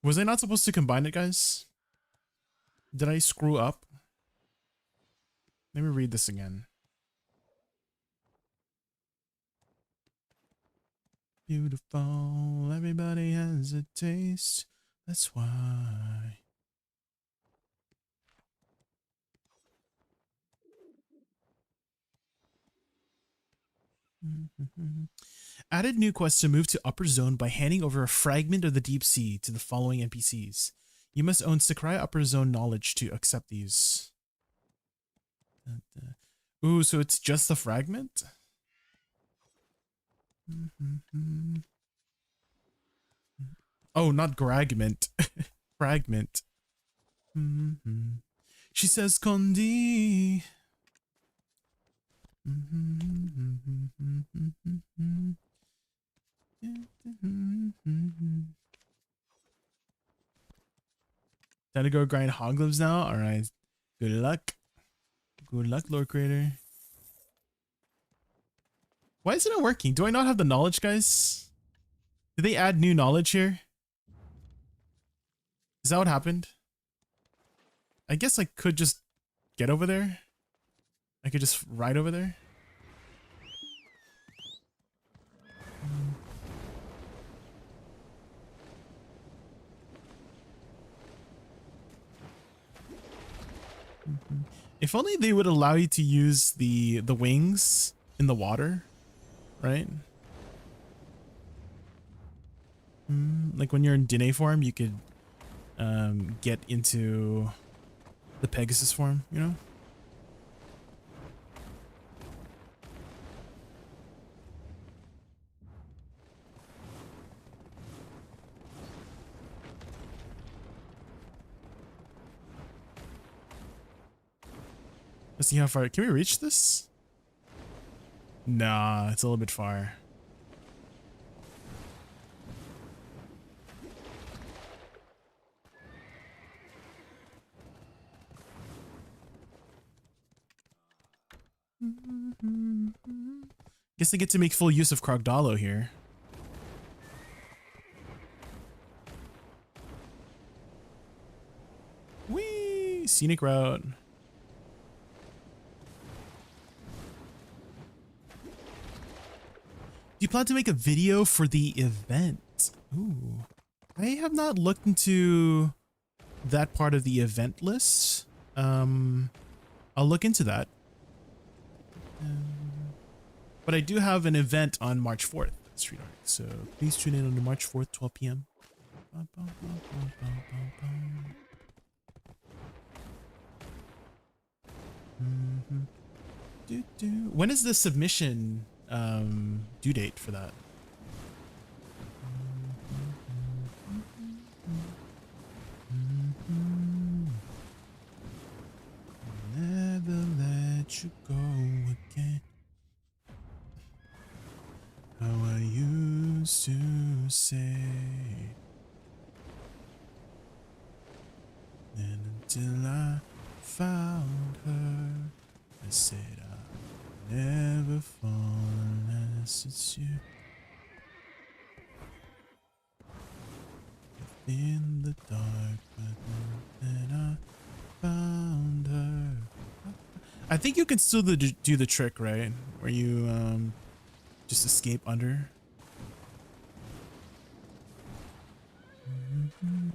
A: Was I not supposed to combine it, guys? Did I screw up? Let me read this again. Beautiful, everybody has a taste. That's why. Added new quests to move to upper zone by handing over a fragment of the deep sea to the following NPCs. You must own SYCRAIA upper zone knowledge to accept these. Ooh, so it's just the fragment? Oh, not gragment. Fragment. She says Condi. Time to go grind hog lives now? Alright. Good luck. Good luck, Lord Creator. Why isn't it working? Do I not have the knowledge, guys? Did they add new knowledge here? Is that what happened? I guess I could just get over there. I could just ride over there. If only they would allow you to use the wings in the water, right? Like when you're in Dine form, you could get into the Pegasus form, you know? Let's see how far. Can we reach this? Nah, it's a little bit far. Guess I get to make full use of Krogdalo here. Whee! Scenic route. Do you plan to make a video for the event? Ooh. I have not looked into that part of the event list. I'll look into that. But I do have an event on March 4th at Street Arc, so please tune in on March 4th, 12 p.m. When is the submission due date for that? Never let you go again. How I used to say, and until I found her, I said I'll never fall unless it's you. In the dark, but then I found her. I think you can still do the trick, right? Where you just escape under.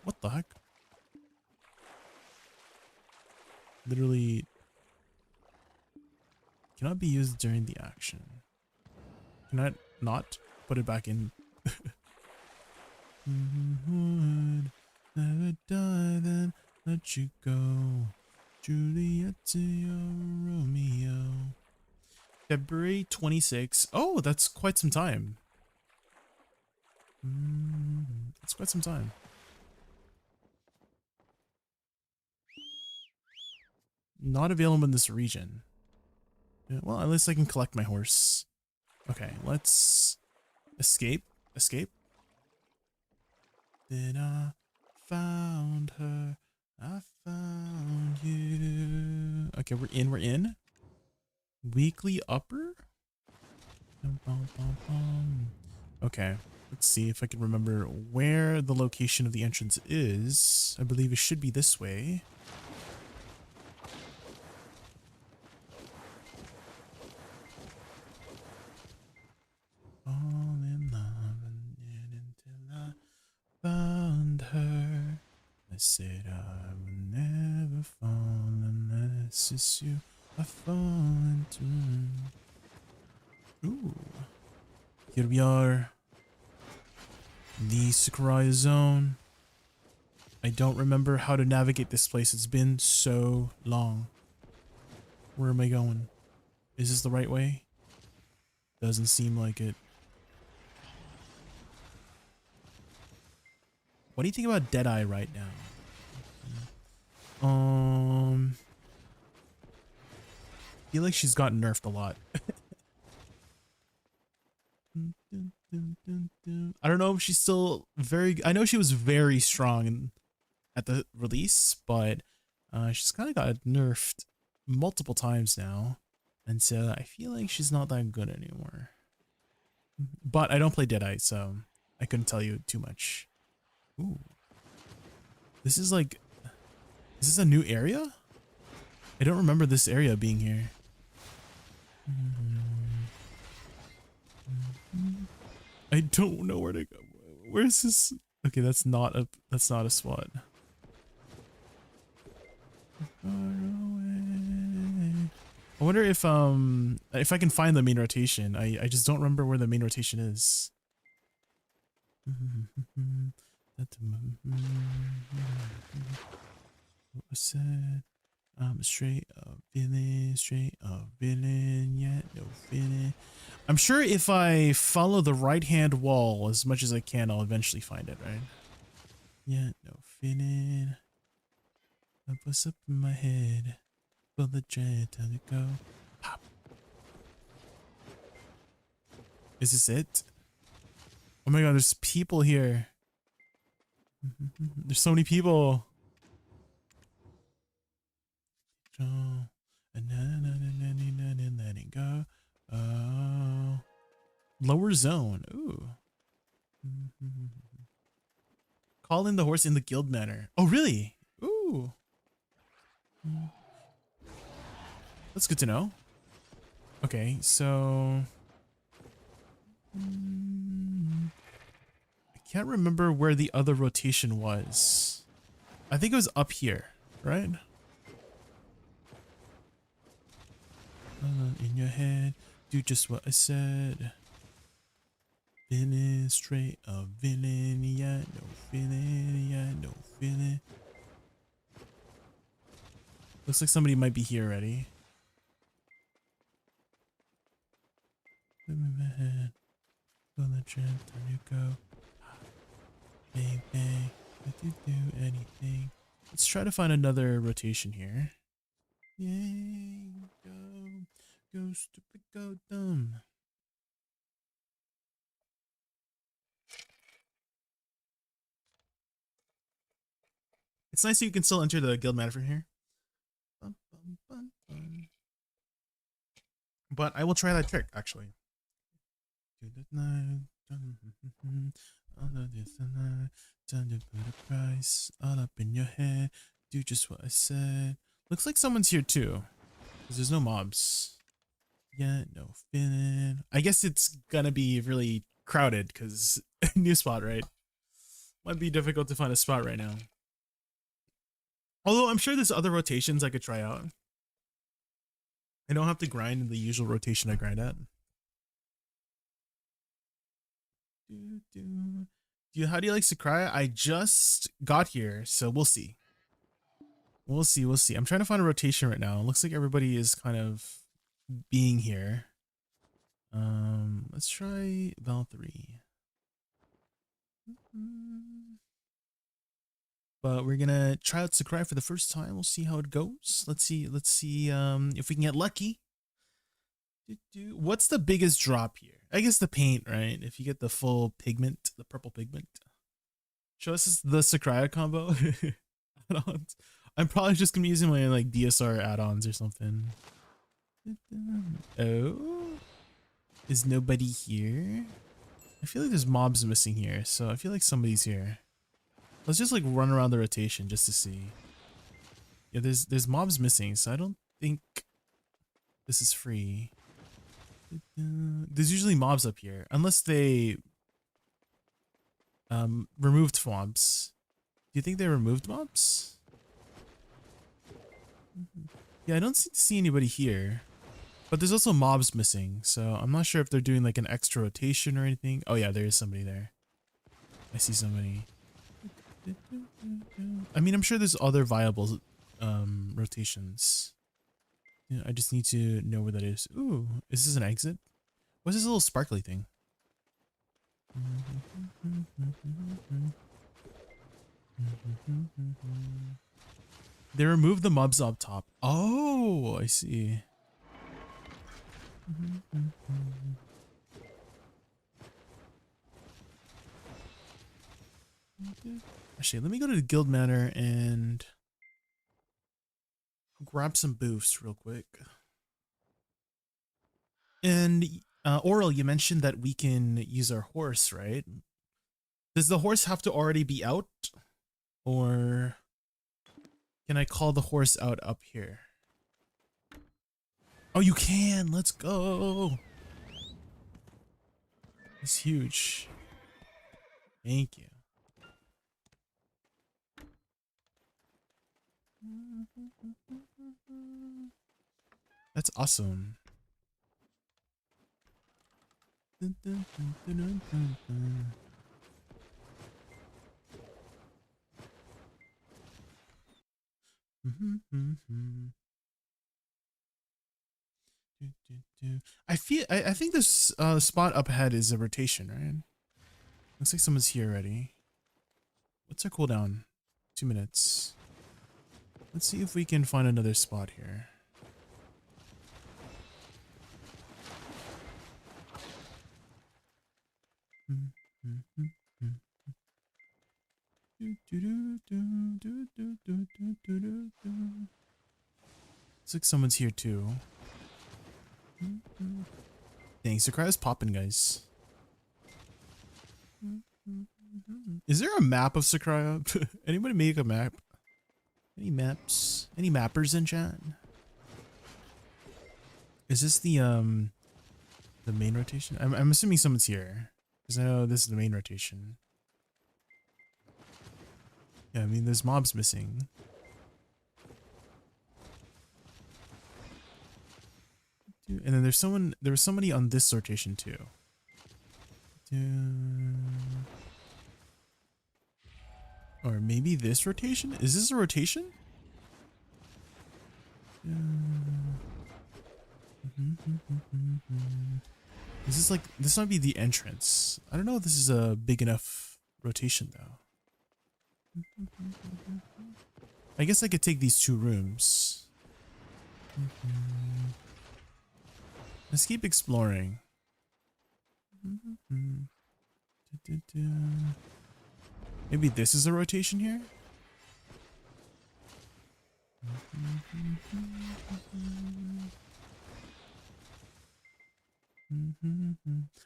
A: What the heck? Literally cannot be used during the action. Can I not put it back in? Never die, then let you go. Juliet to your Romeo. February 26th. Oh, that's quite some time. That's quite some time. Not available in this region. Yeah, well, at least I can collect my horse. Okay, let's escape. Escape. Then I found her. I found you. Okay, we're in. We're in. Weekly upper? Okay, let's see if I can remember where the location of the entrance is. I believe it should be this way. All in love and until I found her. I said I will never fall unless it's you. I fall into. Ooh. Here we are. The SYCRAIA zone. I don't remember how to navigate this place. It's been so long. Where am I going? Is this the right way? Doesn't seem like it. What do you think about Deadeye right now? I feel like she's gotten nerfed a lot. I don't know if she's still very. I know she was very strong at the release, but she's kind of got nerfed multiple times now, and so I feel like she's not that good anymore. But I don't play Deadeye, so I couldn't tell you too much. Ooh, this is like, is this a new area? I don't remember this area being here. I don't know where to go. Where's this? Okay, that's not a SWAT. Far away. I wonder if I can find the main rotation. I just don't remember where the main rotation is. What was said? I'm straight up villain, yet no feeling. I'm sure if I follow the right hand wall as much as I can, I'll eventually find it, right? Yet no feeling. What's up in my head? Will the dread time to go? Pop. Is this it? Oh my god, there's people here. There's so many people. Oh, and letting go. Oh, lower zone. Ooh. Call in the horse in the guild manor. Oh, really? Ooh. That's good to know. Okay, so I can't remember where the other rotation was. I think it was up here, right? In your head, do just what I said. Villain, straight up villain, yeah, no feeling, yeah, no feeling. Looks like somebody might be here already. In my head, will the dread time you go? Bang, bang, let you do anything. Let's try to find another rotation here. Yay, go stupid, go dumb. It's nice that you can still enter the guild manor from here. Bum, bum, bum, bum. But I will try that trick, actually. Time to put a price all up in your head. Do just what I said. Looks like someone's here too. Because there's no mobs. Yeah, no feeling. I guess it's gonna be really crowded because new spot, right? Might be difficult to find a spot right now. Although I'm sure there's other rotations I could try out. I don't have to grind in the usual rotation I grind at. How do you like Sycraia? I just got here, so we'll see. We'll see. I'm trying to find a rotation right now. It looks like everybody is kind of being here. Let's try Val 3. But we're gonna try out Sycraia for the first time. We'll see how it goes. Let's see if we can get lucky. What's the biggest drop here? I guess the paint, right? If you get the full pigment, the purple pigment. Show us the Sycraia combo add-ons. I'm probably just gonna be using my like DSR add-ons or something. Oh, is nobody here? I feel like there's mobs missing here, so I feel like somebody's here. Let's just like run around the rotation just to see. Yeah, there's mobs missing, so I don't think this is free. There's usually mobs up here, unless they removed mobs. Do you think they removed mobs? Yeah, I don't see anybody here, but there's also mobs missing, so I'm not sure if they're doing like an extra rotation or anything. Oh yeah, there is somebody there. I see somebody. I mean, I'm sure there's other viable rotations. Yeah, I just need to know where that is. Ooh, is this an exit? What's this little sparkly thing? They removed the mobs up top. Oh, I see. Actually, let me go to the guild manor and grab some boosts real quick. And Oral, you mentioned that we can use our horse, right? Does the horse have to already be out? Or can I call the horse out up here? Oh, you can! Let's go! It's huge. Thank you. That's awesome. Dun, dun, dun, dun, dun, dun, dun. I think this spot up ahead is a rotation, right? Looks like someone's here already. What's our cooldown? 2 minutes. Let's see if we can find another spot here. Looks like someone's here too. Dang, Sakurai's popping, guys. Is there a map of Sycraia? Anybody make a map? Any maps? Any mappers in chat? Is this the main rotation? I'm assuming someone's here, because I know this is the main rotation. Yeah, I mean there's mobs missing. And then there was somebody on this rotation too. Or maybe this rotation? Is this a rotation? Is this like, this might be the entrance. I don't know if this is a big enough rotation though. I guess I could take these 2 rooms. Let's keep exploring. Maybe this is a rotation here?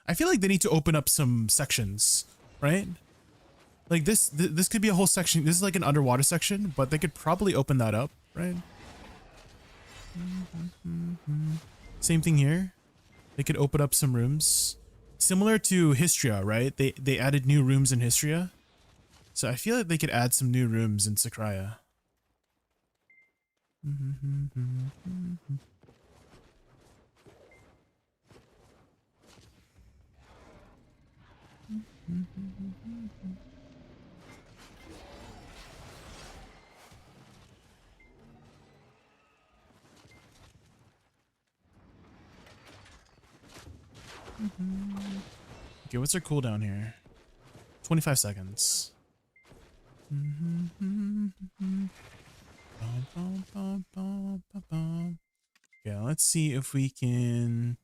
A: I feel like they need to open up some sections, right? Like this could be a whole section. This is like an underwater section, but they could probably open that up, right? Same thing here. They could open up some rooms. Similar to Histria, right? They added new rooms in Histria. So I feel like they could add some new rooms in Sycraia. Okay, what's our cooldown here? 25 seconds. Yeah, let's see if we can.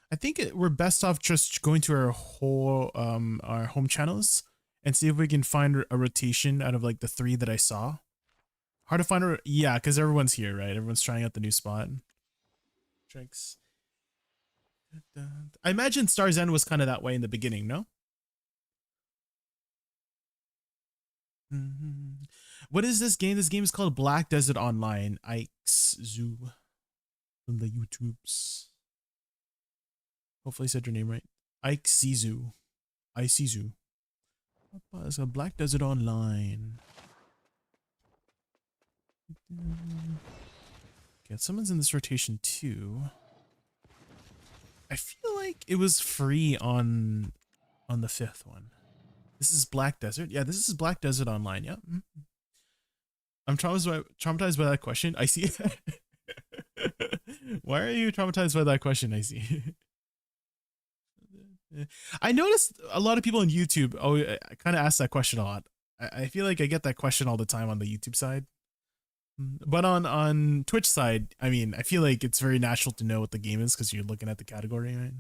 A: I think we're best off just going to our home channels and see if we can find a rotation out of like the 3 that I saw. Hard to find a, yeah, because everyone's here, right? Everyone's trying out the new spot. Tricks. I imagine Star's End was kind of that way in the beginning, no? What is this game? This game is called Black Desert Online. Ike's Zoo from the YouTubes. Hopefully I said your name right. Ike Sizu. Isizu. It's a Black Desert Online. Okay, someone's in this rotation too. I feel like it was free on the 5th one. This is Black Desert. Yeah, this is Black Desert Online. Yep. I'm traumatized by that question. I see. Why are you traumatized by that question? I see. I noticed a lot of people on YouTube kind of ask that question a lot. I feel like I get that question all the time on the YouTube side. But on Twitch side, I mean, I feel like it's very natural to know what the game is because you're looking at the category, right?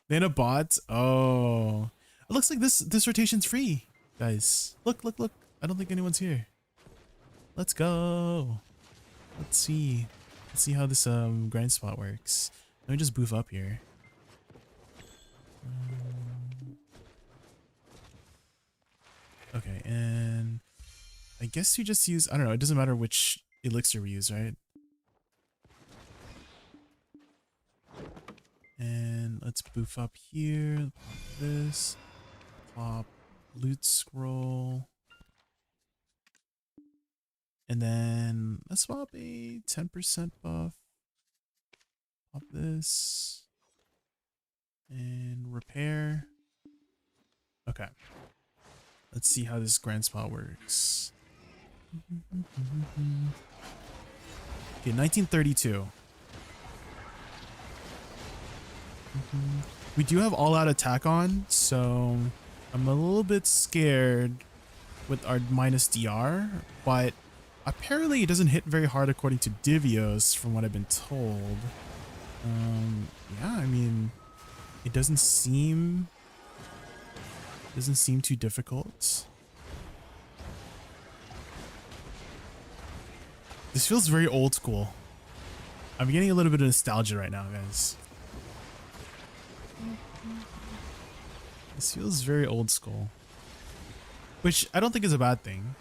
A: Then a bot. Oh, it looks like this rotation's free, guys. Look. I don't think anyone's here. Let's go. Let's see how this grind spot works. Let me just boof up here. Okay, and I guess you just use, I don't know, it doesn't matter which elixir we use, right? And let's boof up here, pop this, pop loot scroll. And then let's swap a 10% buff. Pop this. And repair. Okay. Let's see how this grand spot works. Okay, 1932. We do have all-out attack on, so I'm a little bit scared with our minus DR, but apparently it doesn't hit very hard according to Divios from what I've been told. Yeah, I mean, it doesn't seem too difficult. This feels very old school. I'm getting a little bit of nostalgia right now, guys. This feels very old school, which I don't think is a bad thing.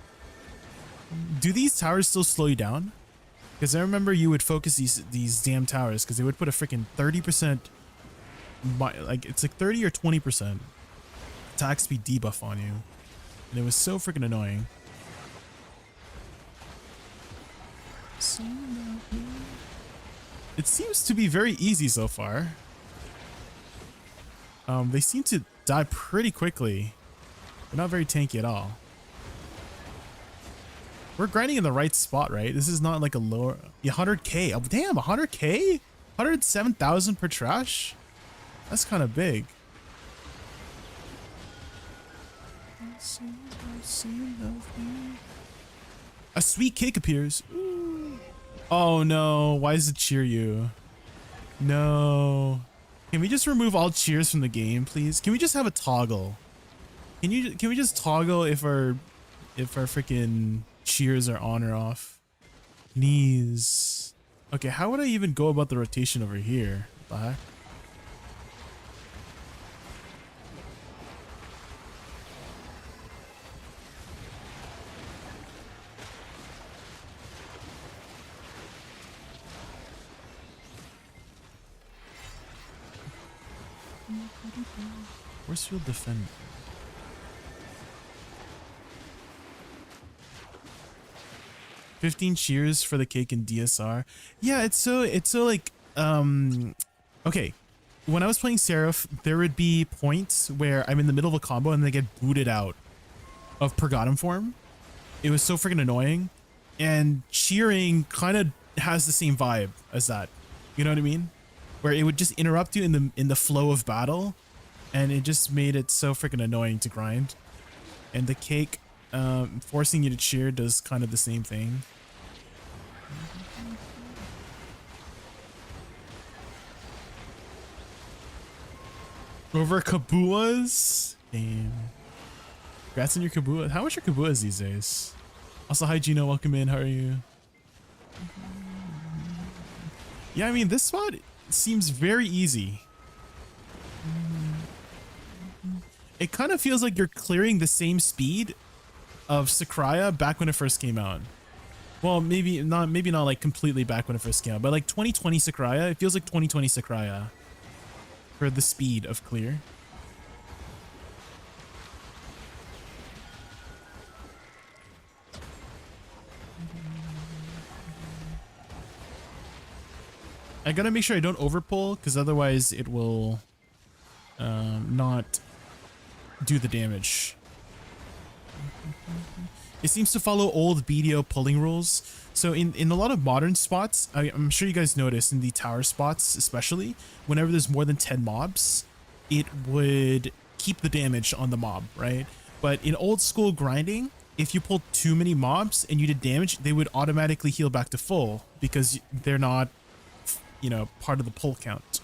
A: Do these towers still slow you down? Because I remember you would focus these damn towers because they would put a freaking 30%, like it's like 30 or 20% attack speed debuff on you, and it was so freaking annoying. It seems to be very easy so far. They seem to die pretty quickly. They're not very tanky at all. We're grinding in the right spot, right? This is not like a lower... Yeah, 100k. Oh, damn, 100k? 107,000 per trash? That's kind of big. A sweet cake appears. Ooh. Oh no, why does it cheer you? No. Can we just remove all cheers from the game, please? Can we just have a toggle? Can we just toggle if our freaking cheers are on or off? Knees. Okay, how would I even go about the rotation over here? What the heck? Force field defend. $15 cheers for the cake in DSR. Yeah, it's so like okay. When I was playing Seraph, there would be points where I'm in the middle of a combo and they get booted out of Pergatum form. It was so freaking annoying. And cheering kind of has the same vibe as that. You know what I mean? Where it would just interrupt you in the flow of battle, and it just made it so freaking annoying to grind. And the cake forcing you to cheer does kind of the same thing. Over Kabuas? Damn. Congrats on your Kabua. How much are Kabuas these days? Also, hi Gino, welcome in. How are you? Yeah, I mean, this spot seems very easy. It kind of feels like you're clearing the same speed of Sycraia back when it first came out. Well, maybe not like completely back when it first came out, but like 2020 Sycraia, it feels like 2020 Sycraia for the speed of clear. I gotta make sure I don't overpull, because otherwise it will not do the damage. It seems to follow old BDO pulling rules. So in a lot of modern spots, I'm sure you guys noticed in the tower spots especially, whenever there's more than 10 mobs, it would keep the damage on the mob, right? But in old school grinding, if you pulled too many mobs and you did damage, they would automatically heal back to full because they're not, you know, part of the pull count.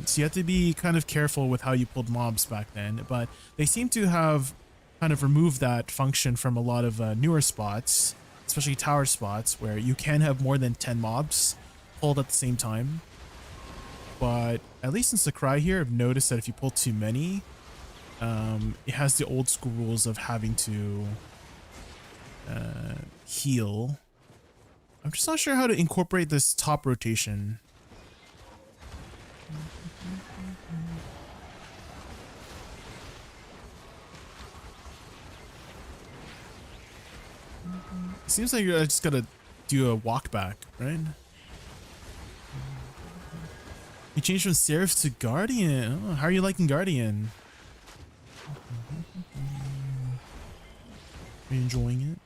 A: So you have to be kind of careful with how you pulled mobs back then, but they seem to have kind of removed that function from a lot of newer spots, especially tower spots, where you can have more than 10 mobs pulled at the same time. But at least in Sycraia here, I've noticed that if you pull too many, it has the old school rules of having to heal. I'm just not sure how to incorporate this top rotation. Seems like I just gotta do a walk back, right? You changed from Seraph to Guardian. Oh, how are you liking Guardian? Are you enjoying it?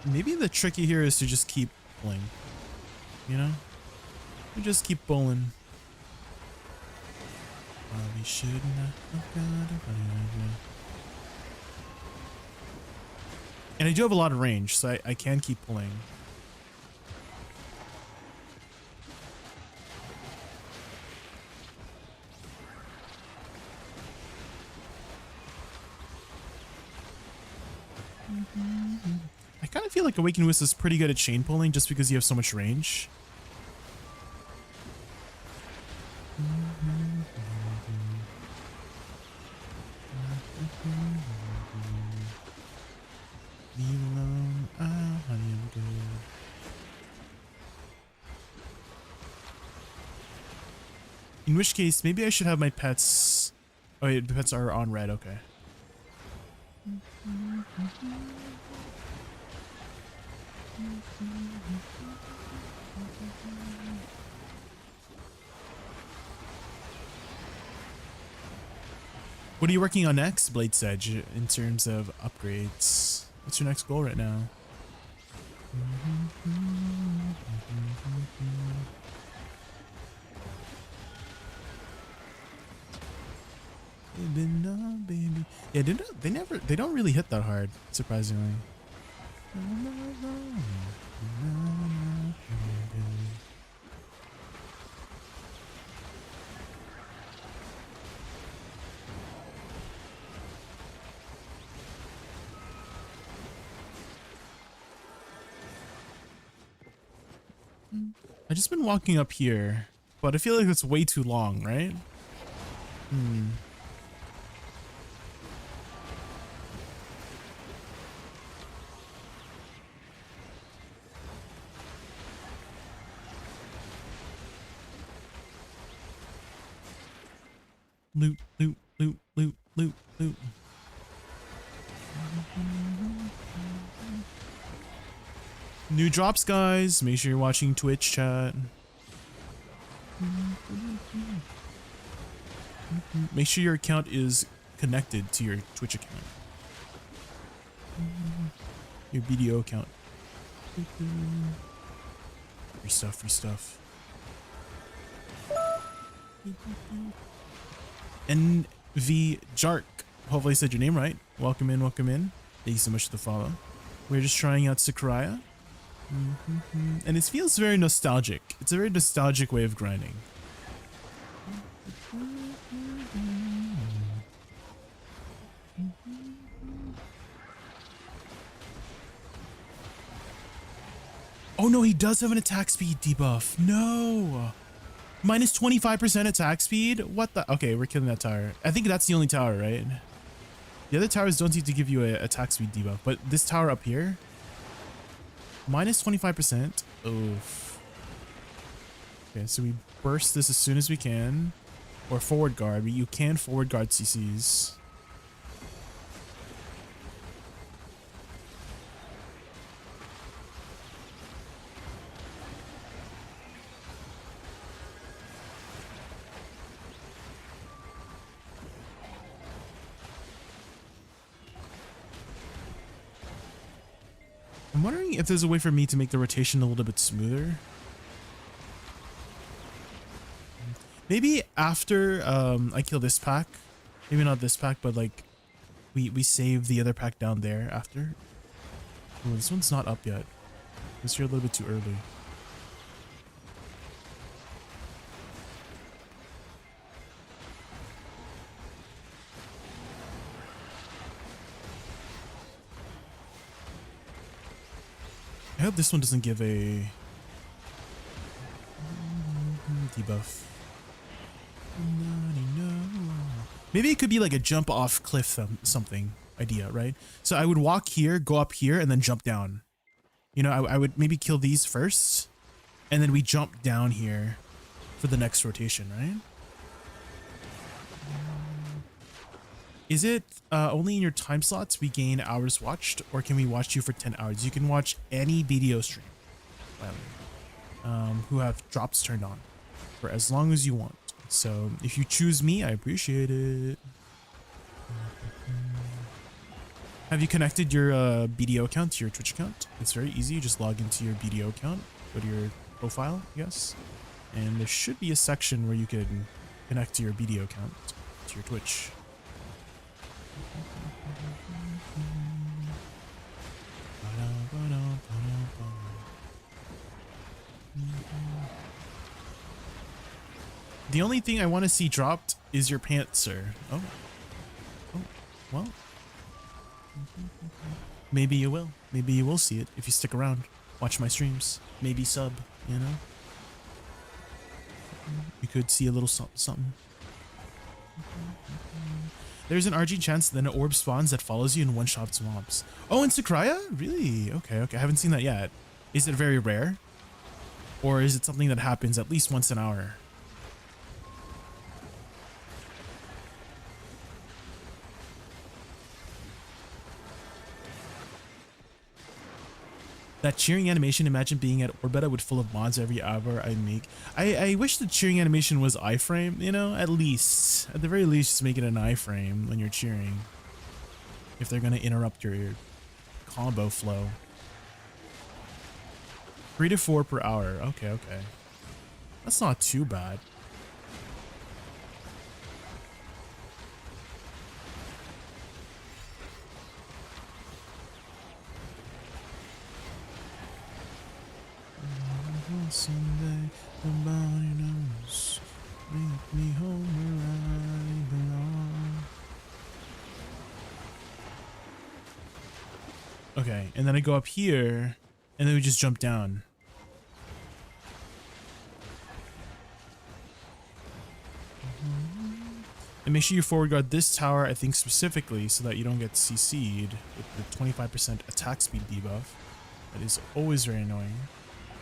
A: Maybe the tricky here is to just keep pulling. You know? You just keep pulling. Probably shouldn't have got it. And I do have a lot of range, so I can keep pulling. I kind of feel like Awakened Woosa is pretty good at chain pulling just because you have so much range. Leave alone, I am good. In which case, maybe I should have my pets. Oh, wait, the pets are on red. Okay. What are you working on next, Blade Sedge, in terms of upgrades? What's your next goal right now? Baby, no, baby. Yeah, they don't really hit that hard, surprisingly. I've just been walking up here, but I feel like it's way too long, right? Loot, loot, loot, loot, loot, loot. New drops, guys. Make sure you're watching Twitch chat. Make sure your account is connected to your Twitch account. Your BDO account. Free stuff, free stuff. ADVgg. Hopefully I said your name right. Welcome in, welcome in. Thank you so much for the follow. We're just trying out SYCRAIA. And it feels very nostalgic. It's a very nostalgic way of grinding. Oh no, he does have an attack speed debuff. No. Minus 25% attack speed? What the? Okay, we're killing that tower. I think that's the only tower, right? The other towers don't seem to give you a attack speed debuff, but this tower up here, minus 25%. Oof. Okay, so we burst this as soon as we can. Or forward guard. You can forward guard CCs. I'm wondering if there's a way for me to make the rotation a little bit smoother. Maybe after I kill this pack. Maybe not this pack, but like we save the other pack down there after. Ooh, this one's not up yet. This you're a little bit too early. I hope this one doesn't give a debuff. Maybe it could be like a jump off cliff something idea, right? So I would walk here, go up here, and then jump down. You know, I would maybe kill these first, and then we jump down here for the next rotation, right? Is it only in your time slots we gain hours watched, or can we watch you for 10 hours? You can watch any video stream, by the way, who have drops turned on for as long as you want. So if you choose me, I appreciate it. Have you connected your BDO account to your Twitch account? It's very easy. You just log into your BDO account, go to your profile, I guess, and there should be a section where you can connect to your BDO account to your Twitch. The only thing I want to see dropped is your pants, sir. Oh, well. Maybe you will. Maybe you will see it if you stick around. Watch my streams. Maybe sub, you know? You could see a little something. There's an RG chance that an orb spawns that follows you and one-shots mobs. Oh, in Sycraia? Really? Okay, okay. I haven't seen that yet. Is it very rare? Or is it something that happens at least once an hour? That cheering animation, imagine being at Orbetta with full of mods every hour I make. I wish the cheering animation was iframe, you know, at least. At the very least, just make it an iframe when you're cheering. If they're going to interrupt your combo flow. 3 to 4 per hour. Okay, okay. That's not too bad. Someday nobody knows. Make me home where I belong. Okay, and then I go up here, and then we just jump down. And make sure you forward guard this tower, I think specifically, so that you don't get CC'd with the 25% attack speed debuff. That is always very annoying.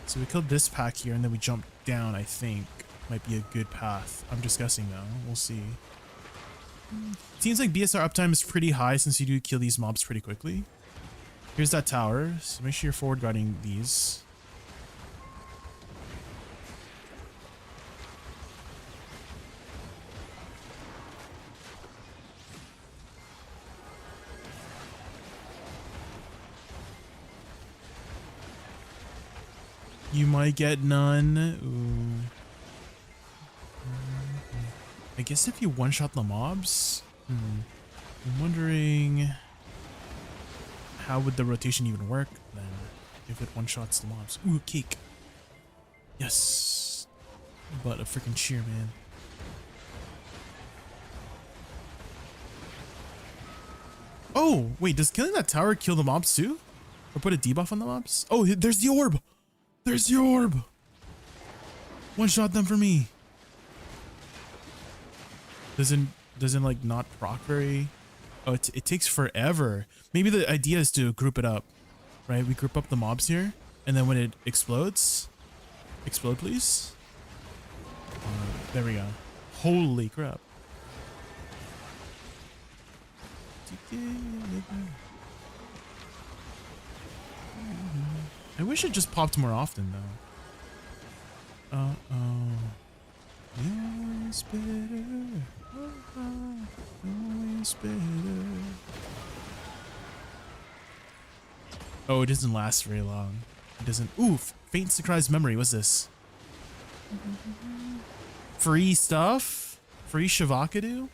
A: So we killed this pack here, and then we jump down, I think. Might be a good path. I'm just guessing though. We'll see. Seems like BSR uptime is pretty high since you do kill these mobs pretty quickly. Here's that tower, so make sure you're forward guarding these. You might get none. Ooh. I guess if you one-shot the mobs, I'm wondering how would the rotation even work then if it one-shots the mobs. Ooh, cake. Yes. But a freaking cheer, man. Oh, wait, does killing that tower kill the mobs too? Or put a debuff on the mobs? Oh, there's the orb. There's the orb. One shot them for me. Doesn't like not proc very. Oh, it takes forever. Maybe the idea is to group it up, right? We group up the mobs here, and then when it explodes, explode please. There we go. Holy crap. I wish it just popped more often though. Always better. Always better. Oh, it doesn't last very long. It doesn't. Ooh, faint Sycraia's memory. What's this? Free stuff? Free Shavakadu?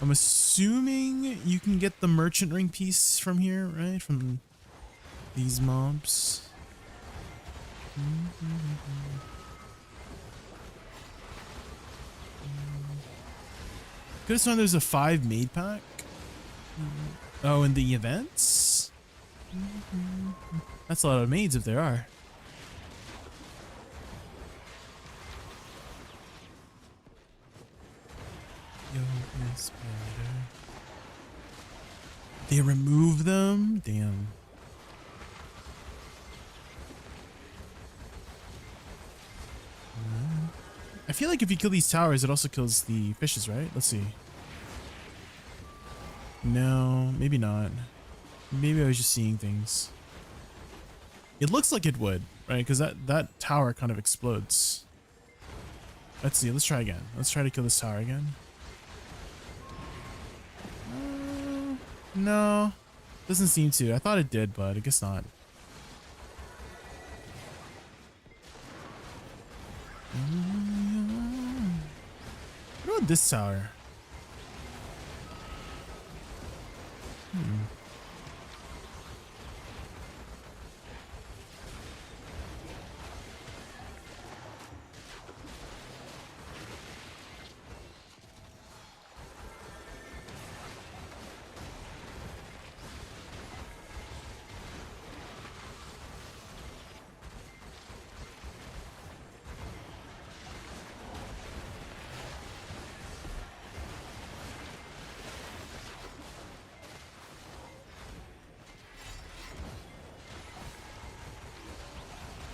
A: I'm assuming you can get the merchant ring piece from here, right? From these mobs. Could have sworn there's a 5 maid pack. Oh, in the events? That's a lot of maids if there are. Yo, it's better. They remove them? Damn. I feel like if you kill these towers, it also kills the fishes, right? Let's see. No, maybe not. Maybe I was just seeing things. It looks like it would, right? Because that tower kind of explodes. Let's see. Let's try again. Let's try to kill this tower again. No. Doesn't seem to. I thought it did, but I guess not. What about this tower?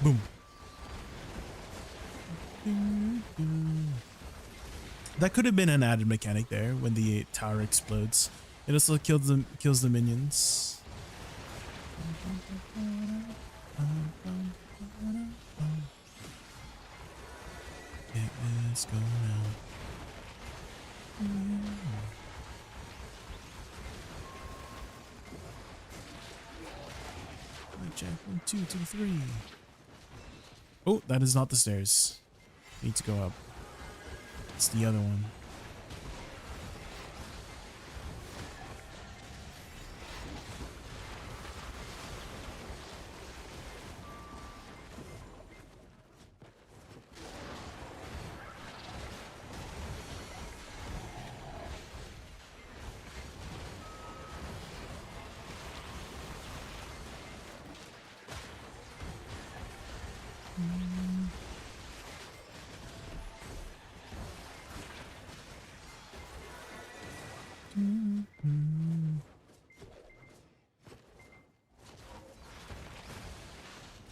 A: Boom. That could have been an added mechanic there when the tower explodes. It also kills the minions. It is going out. Check 1, 2, 2, 3. Oh, that is not the stairs. Need to go up. It's the other one.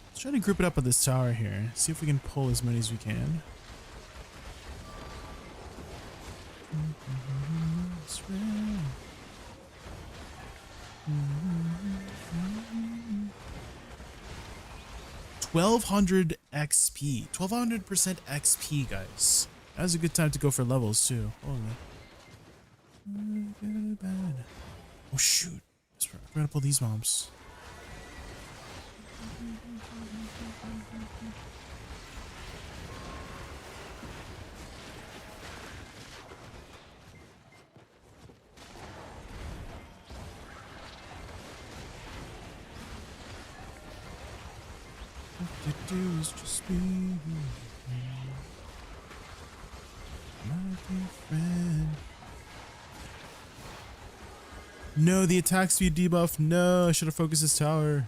A: Let's try to group it up with this tower here. See if we can pull as many as we can. $1,200 XP. 1200% XP, guys. That's a good time to go for levels too. Holy. Oh shoot. I forgot to pull these mobs. What to do is just be my dear friend. No, the attack speed debuff. No, I should have focused this tower.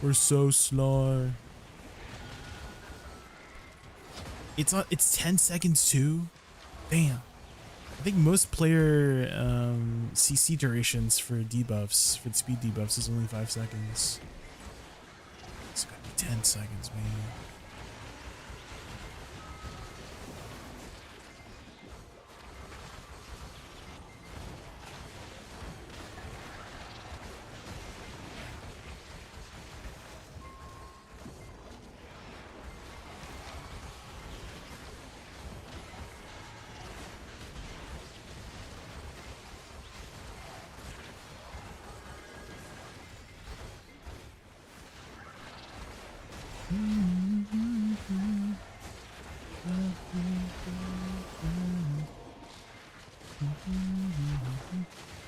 A: We're so slow. It's 10 seconds too. Damn. I think most player CC durations for debuffs, for the speed debuffs, is only 5 seconds. It's gotta be 10 seconds, man.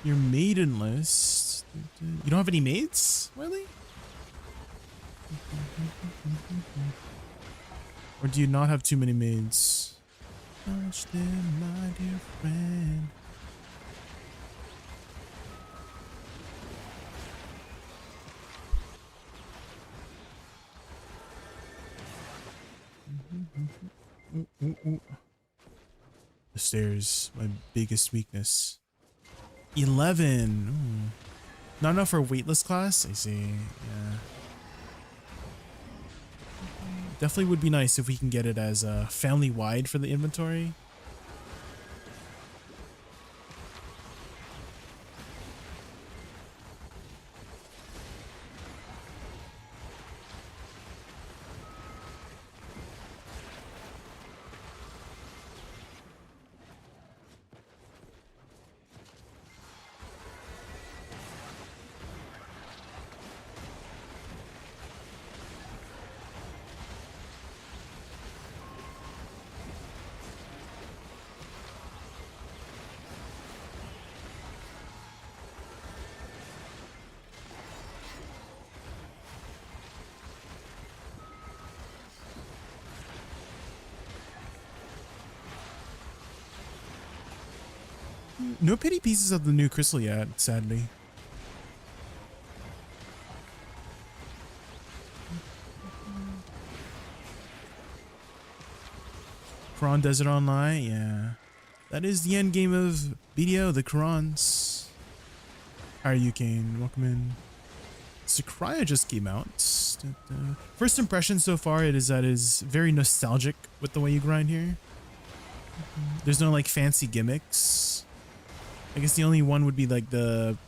A: Your maiden list. You don't have any maids, really? Or do you not have too many maids? Touch them, my dear friend. The stairs, my biggest weakness. 11. Ooh. Not enough for a weightless class? I see. Yeah. Definitely would be nice if we can get it as family-wide for the inventory. No pity pieces of the new crystal yet, sadly. Quran Desert Online, yeah. That is the end game of BDO, the Qurans. How are you, Kane? Welcome in. SYCRAIA just came out. First impression so far it is that it is very nostalgic with the way you grind here. There's no like fancy gimmicks. I guess the only one would be like the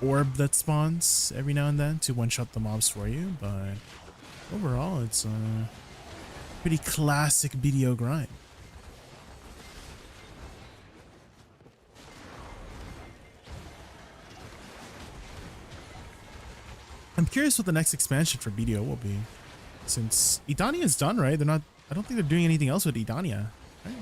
A: orb that spawns every now and then to one-shot the mobs for you, but overall it's a pretty classic BDO grind. I'm curious what the next expansion for BDO will be, since Edania is done, right? I don't think they're doing anything else with Edania, right?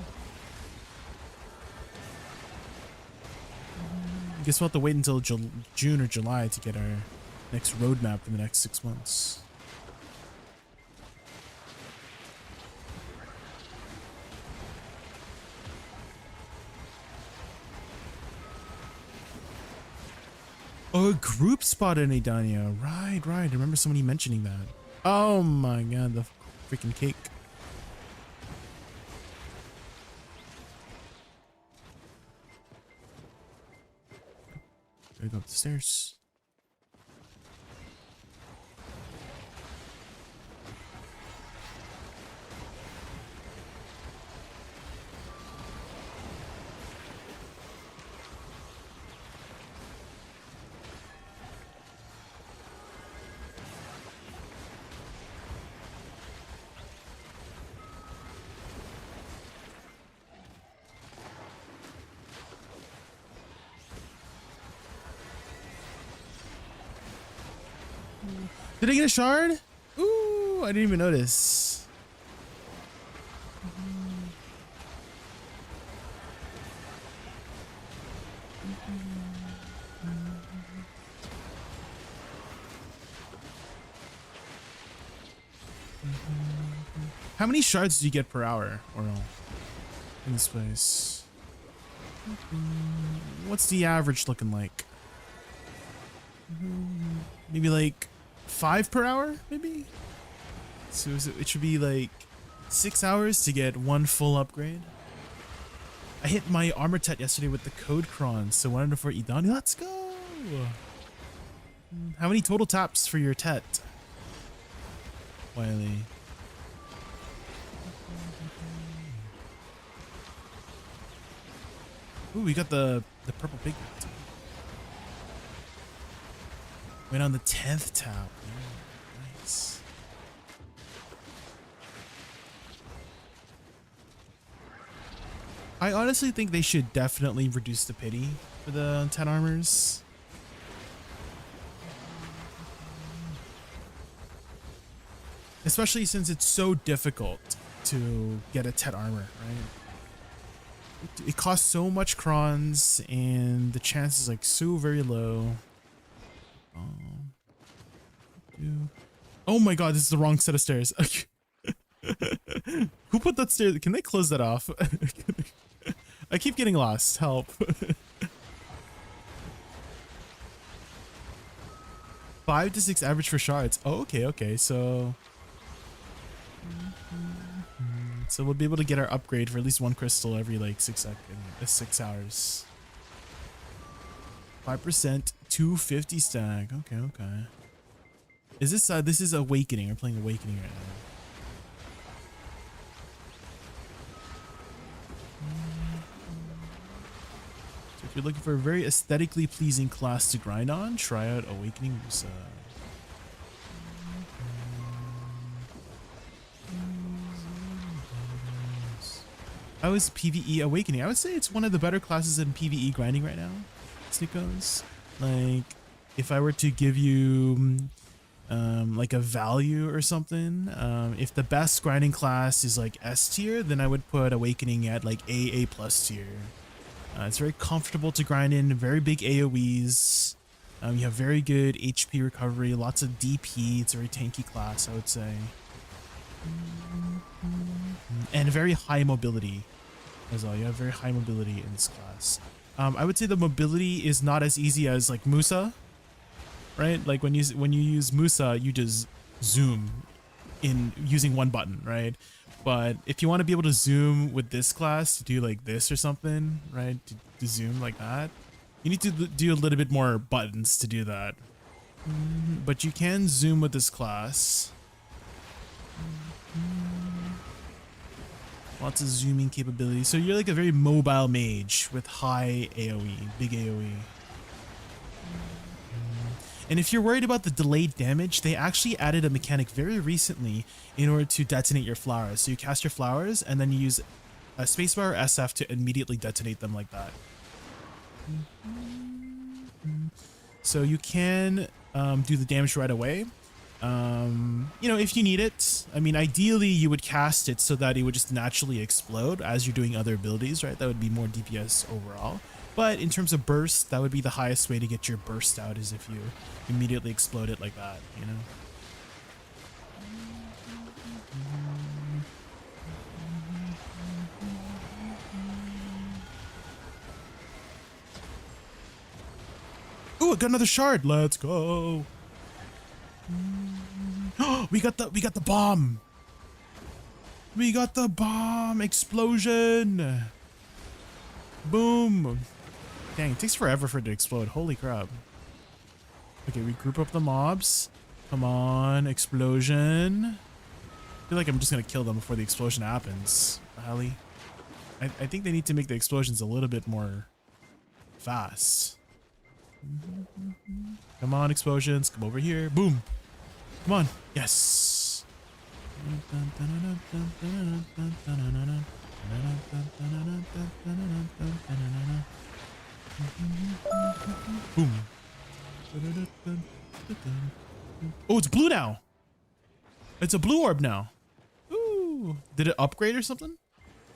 A: I guess we'll have to wait until June or July to get our next roadmap for the next 6 months. Oh, a group spot in Edania. Right. I remember somebody mentioning that. Oh my god, the freaking cake. Gotta go up the stairs. Did I get a shard? Ooh, I didn't even notice. How many shards do you get per hour, Oral, in this place? What's the average looking like? Maybe like 5 per hour, maybe? So it should be like 6 hours to get 1 full upgrade. I hit my armor tet yesterday with the code cron, so 104 Idani. Let's go! How many total taps for your tet, Wiley? Ooh, we got the purple pigment. Went on the 10th tap. Ooh, nice. I honestly think they should definitely reduce the pity for the 10 armors. Especially since it's so difficult to get a Tet armor, right? It costs so much crons and the chance is like so very low. Oh my god, this is the wrong set of stairs. Who put that stair? Can they close that off? I keep getting lost. Help. 5 to 6 average for shards. Oh, okay. So we'll be able to get our upgrade for at least 1 crystal every like 6 hours. 5% 250 stack. Okay, okay. Is this is Awakening? We're playing Awakening right now. So if you're looking for a very aesthetically pleasing class to grind on, try out Awakening Woosa. How is PvE Awakening? I would say it's one of the better classes in PvE grinding right now. Snickos. Like, if I were to give you like a value or something, if the best grinding class is like S tier, then I would put Awakening at like A plus tier. It's very comfortable to grind in, very big AoEs. You have very good HP recovery, lots of DP. It's a very tanky class, I would say. And very high mobility as well. You have very high mobility in this class. I would say the mobility is not as easy as like Woosa, right? Like when you use Woosa, you just zoom in using one button, right? But if you want to be able to zoom with this class, to do like this or something, right? To zoom like that, you need to do a little bit more buttons to do that. But you can zoom with this class. Lots of zooming capability. So you're like a very mobile mage with high AoE, big AoE. And if you're worried about the delayed damage, they actually added a mechanic very recently in order to detonate your flowers. So you cast your flowers and then you use a spacebar or SF to immediately detonate them like that. So you can do the damage right away. You know, if you need it. I mean, ideally you would cast it so that it would just naturally explode as you're doing other abilities, right? That would be more DPS overall. But in terms of burst, that would be the highest way to get your burst out, is if you immediately explode it like that, you know? Ooh, I got another shard. Let's go. We got the bomb. We got the bomb explosion. Boom. Dang, it takes forever for it to explode. Holy crap. Okay, we group up the mobs. Come on, explosion. I feel like I'm just gonna kill them before the explosion happens. Really? I think they need to make the explosions a little bit more fast. Come on, explosions. Come over here. Boom. Come on. Yes. Boom. Oh, it's blue now. It's a blue orb now. Ooh. Did it upgrade or something?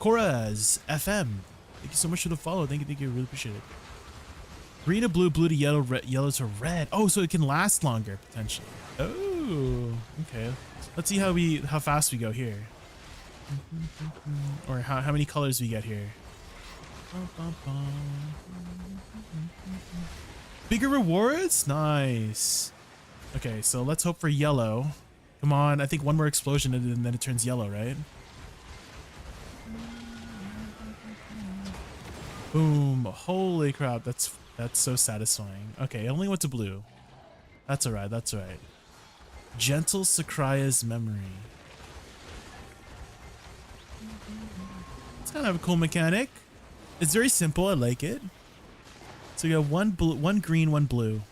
A: Coraz FM. Thank you so much for the follow. Thank you. Really appreciate it. Green to blue, blue to yellow, yellow to red. Oh, so it can last longer potentially. Oh, okay. Let's see how fast we go here. Or how many colors we get here. Bigger rewards? Nice. Okay, so let's hope for yellow. Come on, I think one more explosion and then it turns yellow, right? Boom. Holy crap, that's so satisfying. Okay, it only went to blue. That's alright, that's alright. Gentle Sycria's memory. It's kind of a cool mechanic. It's very simple, I like it. So you got one green, one blue.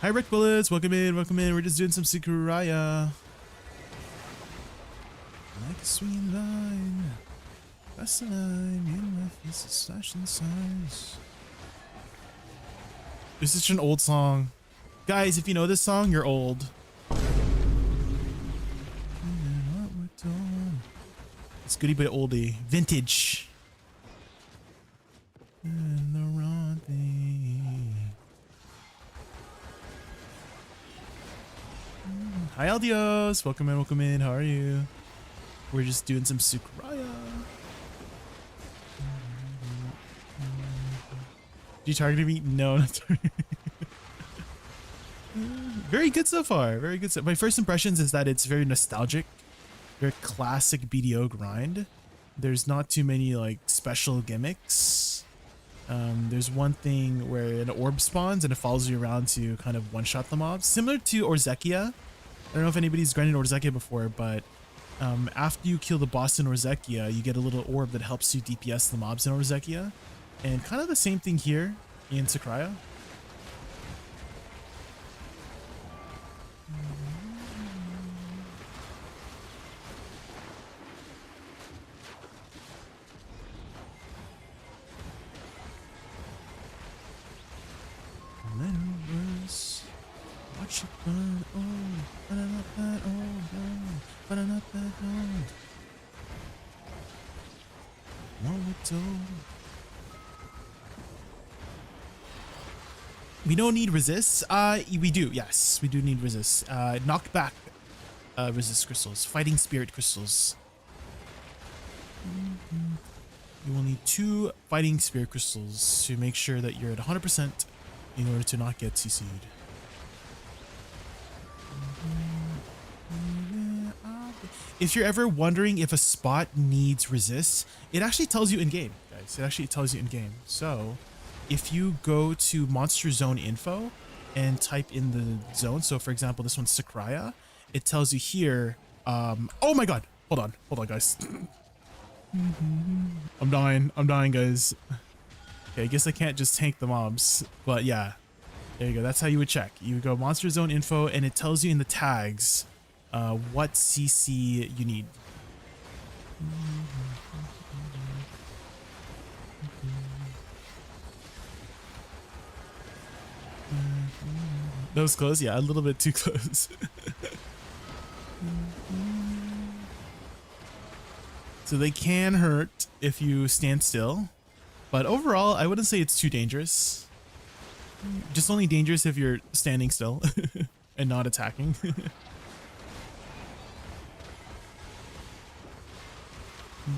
A: Hi Rick Bullets, welcome in, welcome in. We're just doing some Sycraia. Like a sweet line, that's the line in my face, it's flashing signs. This is such an old song. Guys, if you know this song, you're old. It's goodie but oldie. Vintage. And the wrong thing. Hi Aldios, welcome in, welcome in. How are you? We're just doing some Sycraia. Do you target me? No, not targeting. Very good so far. Very good. My first impressions is that it's very nostalgic, very classic BDO grind. There's not too many like special gimmicks. There's one thing where an orb spawns and it follows you around to kind of one-shot the mobs, similar to Orzekia. I don't know if anybody's grinded Orzekia before, but after you kill the boss in Orzekia, you get a little orb that helps you DPS the mobs in Orzekia, and kind of the same thing here in Sycraia. Watch it burn, oh, but I'm not that old, no, but I'm not that old. No, it's old. We don't need resists. We do, yes, we do need resists. Knock back resist crystals, fighting spirit crystals. You will need 2 fighting spirit crystals to make sure that you're at 100% in order to not get CC'd. If you're ever wondering if a spot needs resist, it actually tells you in game, guys. It actually tells you in game. So if you go to monster zone info and type in the zone, so for example, this one's Sycraia, it tells you here, oh my god, hold on guys. I'm dying guys. Okay, I guess I can't just tank the mobs, but yeah, there you go. That's how you would check. You go monster zone info and it tells you in the tags what CC you need. That was close, yeah, a little bit too close. So they can hurt if you stand still, but overall I wouldn't say it's too dangerous. Just only dangerous if you're standing still and not attacking.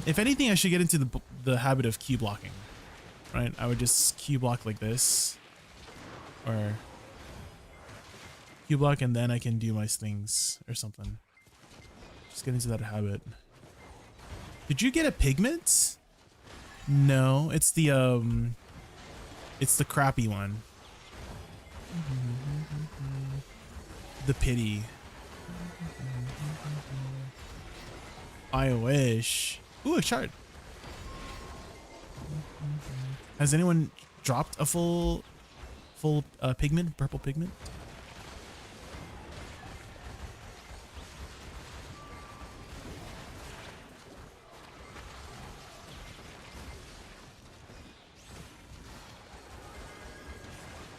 A: If anything, I should get into the habit of Q blocking, right? I would just Q block like this, or Q block and then I can do my things or something. Just get into that habit. Did you get a pigment? No, it's the crappy one. The pity. I wish. Ooh, a shard. Has anyone dropped a full pigment, purple pigment?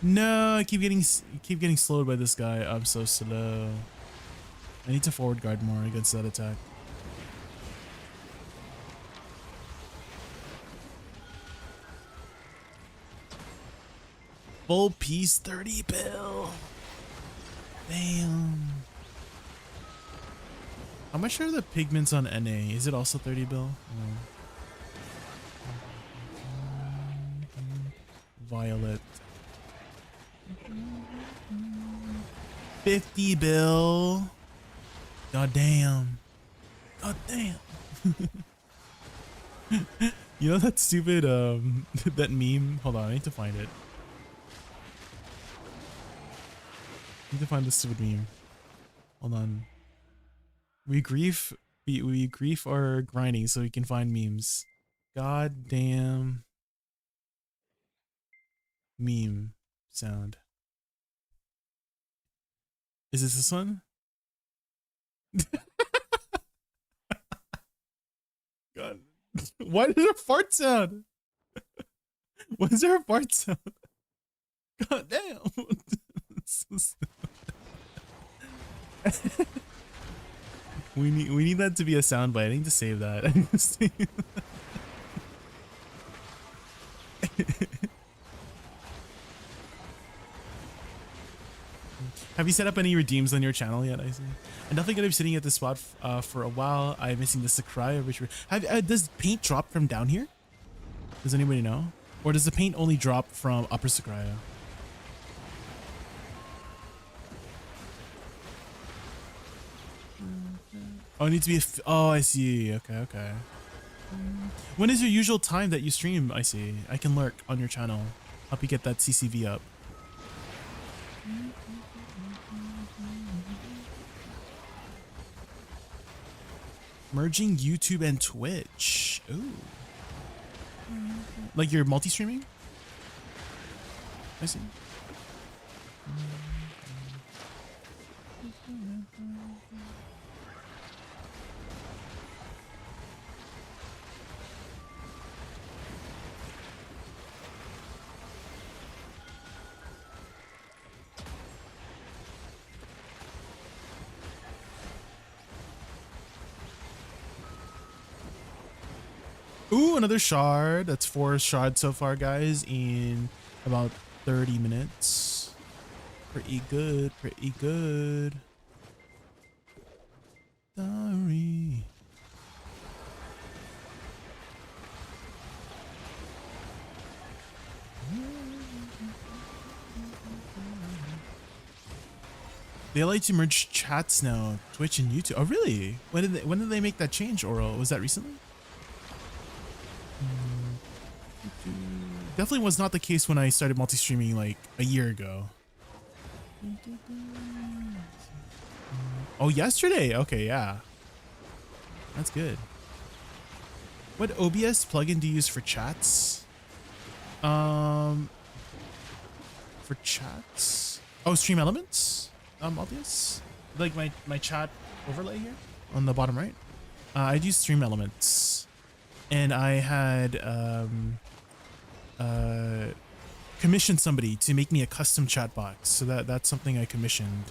A: No, I keep getting slowed by this guy. I'm so slow. I need to forward guard more against that attack. Full piece 30 bill. Damn. How much are the pigments on NA? Is it also 30 bill? No. Violet. 50 bill. God damn. God damn. You know that stupid that meme? Hold on, I need to find it. I need to find this stupid meme. Hold on. We grief our grinding so we can find memes. God damn meme sound. Is this one? God. Why did there a fart sound? Why is there a fart sound? God damn. We need that to be a soundbite. I need to save that. I need to save that. Have you set up any redeems on your channel yet? I see. I'm definitely gonna be sitting at this spot for a while. I'm missing the SYCRAIA. Which does paint drop from down here? Does anybody know? Or does the paint only drop from upper SYCRAIA? Oh, it needs to be oh, I see. Okay, okay. When is your usual time that you stream? I see. I can lurk on your channel. Help you get that CCV up. Merging YouTube and Twitch. Ooh. Like you're multi-streaming? I see. Ooh, another shard. That's 4 shards so far, guys, in about 30 minutes. Pretty good, pretty good. Sorry. They like to merge chats now, Twitch and YouTube. Oh, really? When did they make that change, Oral? Was that recently? Definitely was not the case when I started multi-streaming like a year ago. Oh, yesterday. Okay, yeah. That's good. What OBS plugin do you use for chats? For chats? Oh, Stream Elements? Obvious? Like my chat overlay here on the bottom right? I'd use Stream Elements. And I had commissioned somebody to make me a custom chat box. So that's something I commissioned.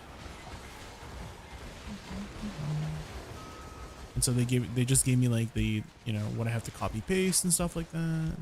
A: And so they just gave me like the, you know, what I have to copy paste and stuff like that.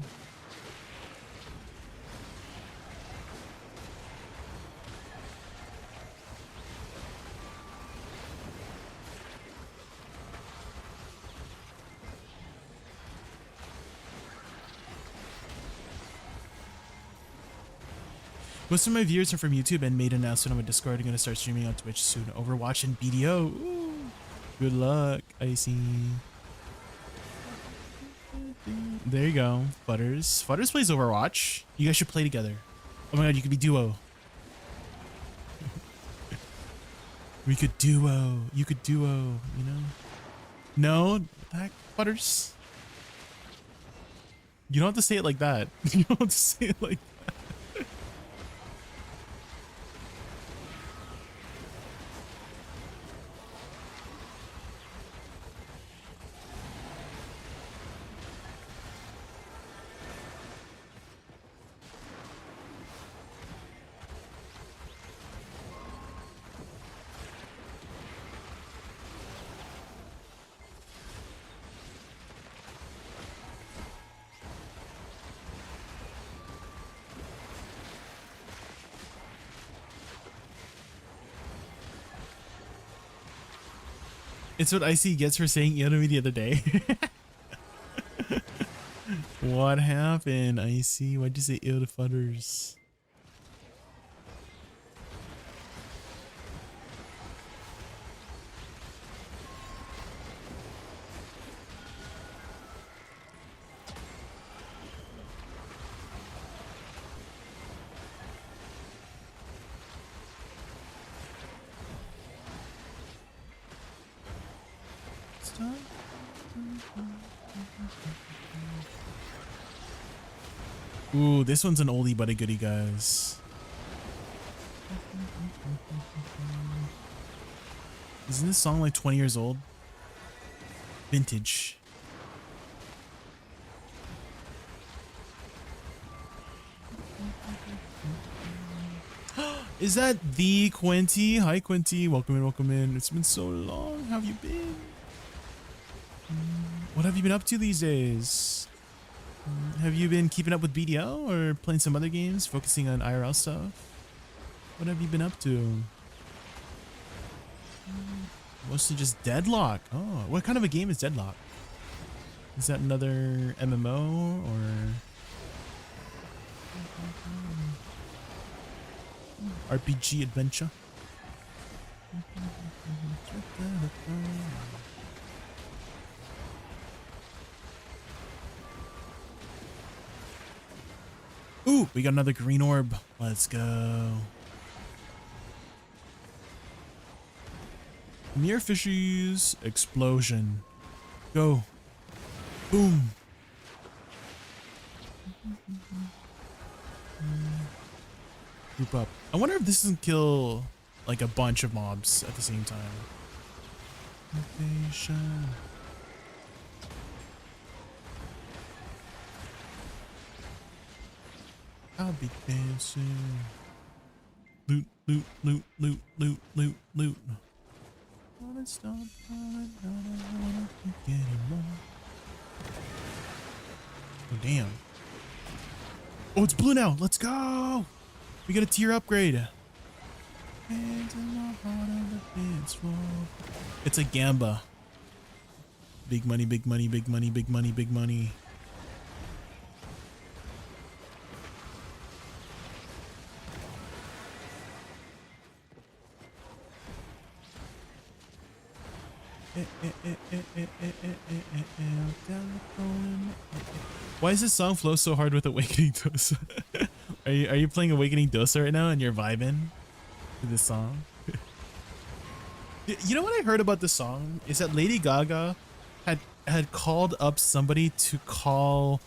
A: Most of my viewers are from YouTube and made an announcement on my Discord. I'm going to start streaming on Twitch soon. Overwatch and BDO. Ooh, good luck. I see. There you go. Butters. Butters plays Overwatch. You guys should play together. Oh my god, you could be duo. We could duo. You could duo, you know? No? Heck, Butters? You don't have to say it like that. You don't have to say it like that. It's what Icy gets for saying ill to me the other day. What happened, Icy? Why'd you say ill to Futters? Ooh, this one's an oldie but a goodie, guys. Isn't this song like 20 years old? Vintage. Is that the Quinty? Hi, Quinty. Welcome in, welcome in. It's been so long. How have you been? What have you been up to these days? Have you been keeping up with BDO or playing some other games, focusing on IRL stuff? What have you been up to? Mostly just Deadlock. Oh, what kind of a game is Deadlock? Is that another MMO or RPG adventure? Ooh, we got another green orb. Let's go. Mere fishies explosion. Go. Boom. Group up. I wonder if this doesn't kill like a bunch of mobs at the same time. Motivation. I'll be dancing. Loot, loot, loot, loot, loot, loot, loot. Wanna stop, I don't wanna think anymore. Oh damn. Oh, it's blue now. Let's go. We got a tier upgrade. Hands in the heart of the dance floor. It's a Gamba. Big money, big money, big money, big money, big money. Why does this song flow so hard with Awakening Dosa? Are you playing Awakening Dosa right now and you're vibing to this song? You know what I heard about this song is that Lady Gaga had called up somebody to call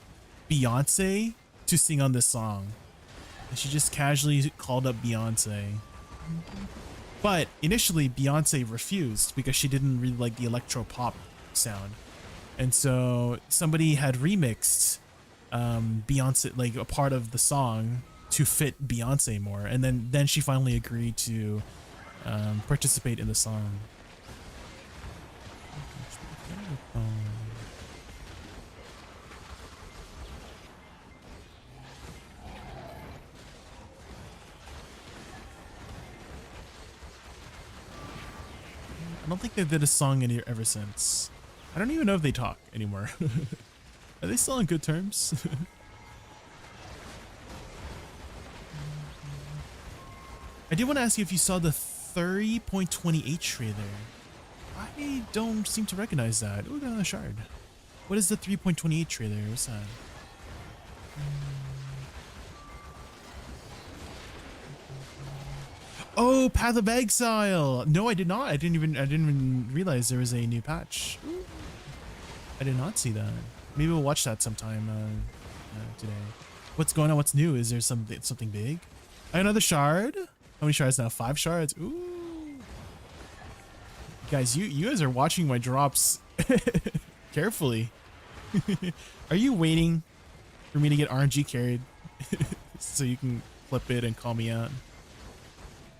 A: Beyonce to sing on this song. And she just casually called up Beyonce. But initially Beyonce refused because she didn't really like the electro pop sound. And so somebody had remixed Beyonce, like a part of the song to fit Beyonce more. And then she finally agreed to participate in the song. I don't think they did a song in here ever since. I don't even know if they talk anymore. Are they still on good terms? I did want to ask you if you saw the 3.28 trailer. I don't seem to recognize that. Ooh, got a shard. What is the 3.28 trailer? What's that? Oh, Path of Exile. No, I did not. I didn't even realize there was a new patch. I did not see that. Maybe we'll watch that sometime today. What's going on? What's new? Is there something big? Another shard? How many shards now? 5 shards. Ooh. Guys, you guys are watching my drops carefully. Are you waiting for me to get RNG carried so you can flip it and call me out?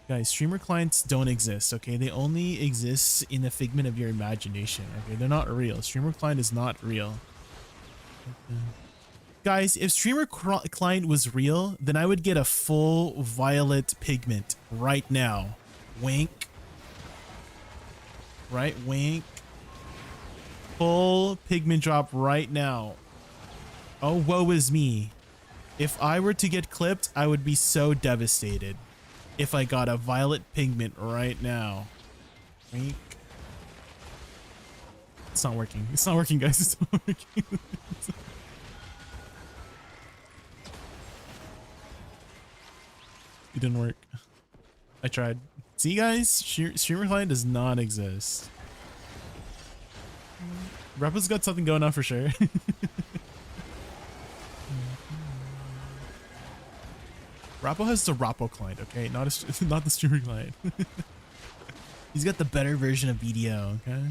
A: Guys, streamer clients don't exist, okay? They only exist in the figment of your imagination, okay? They're not real. Streamer client is not real. Okay. Guys, if streamer client was real, then I would get a full violet pigment right now. Wink. Right? Wink. Full pigment drop right now. Oh, woe is me. If I were to get clipped, I would be so devastated. If I got a violet pigment right now. Wink. It's not working. It's not working, guys. It's not working. It didn't work. I tried. See, guys? Streamer client does not exist. Rappa's got something going on for sure. Rappo has the Rappo client, okay? Not the streamer client. He's got the better version of BDO, okay?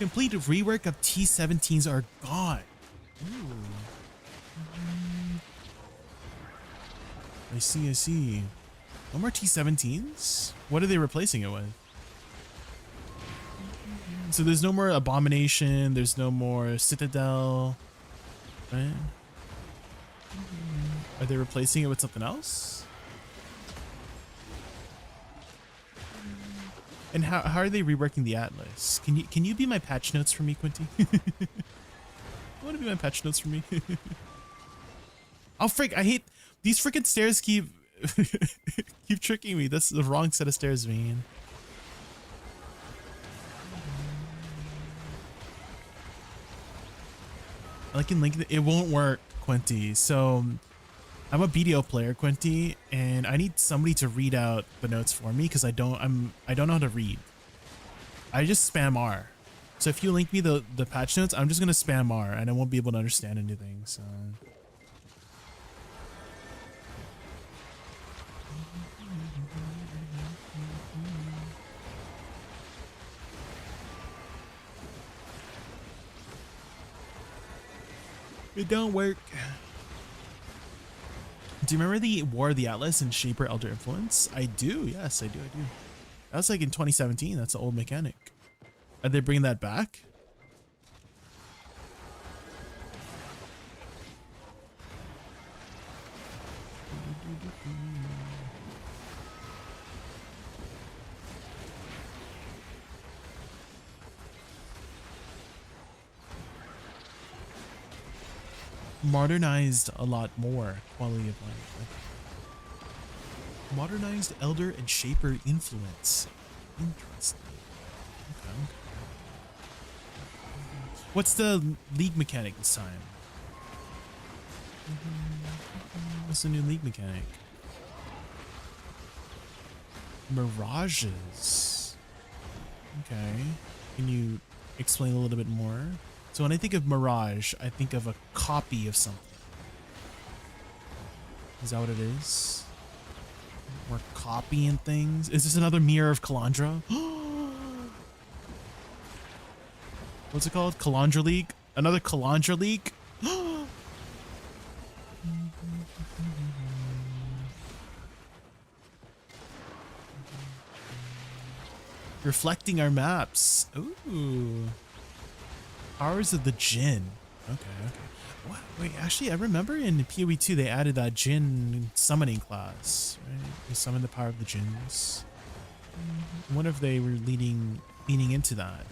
A: Complete rework of T17s are gone. Ooh. I see, I see. No more T17s? What are they replacing it with? So there's no more Abomination, there's no more Citadel, right? Are they replacing it with something else? And how are they reworking the Atlas? Can you be my patch notes for me, Quinty? You want to be my patch notes for me? Oh frick, I hate these freaking stairs keep keep tricking me. That's the wrong set of stairs, man. I can link it won't work, Quinty. So I'm a BDO player, Quinty, and I need somebody to read out the notes for me because I don't know how to read. I just spam R. So if you link me the patch notes, I'm just gonna spam R and I won't be able to understand anything. So it don't work. Do you remember the War of the Atlas and Shaper Elder Influence? I do. Yes, I do. That was like in 2017. That's an old mechanic. Are they bringing that back? Modernized a lot more quality of life. Modernized Elder and Shaper influence. Interesting. Okay. What's the league mechanic this time? What's the new league mechanic? Mirages. Okay. Can you explain a little bit more? So when I think of Mirage, I think of a copy of something. Is that what it is? We're copying things? Is this another Mirror of Kalandra? What's it called? Kalandra League? Another Kalandra League? Reflecting our maps. Ooh. Powers of the Jinn. Okay. What? Wait, actually, I remember in PoE 2 they added that Jinn summoning class, right? They summon the power of the Jinns. I wonder if they were leaning into that.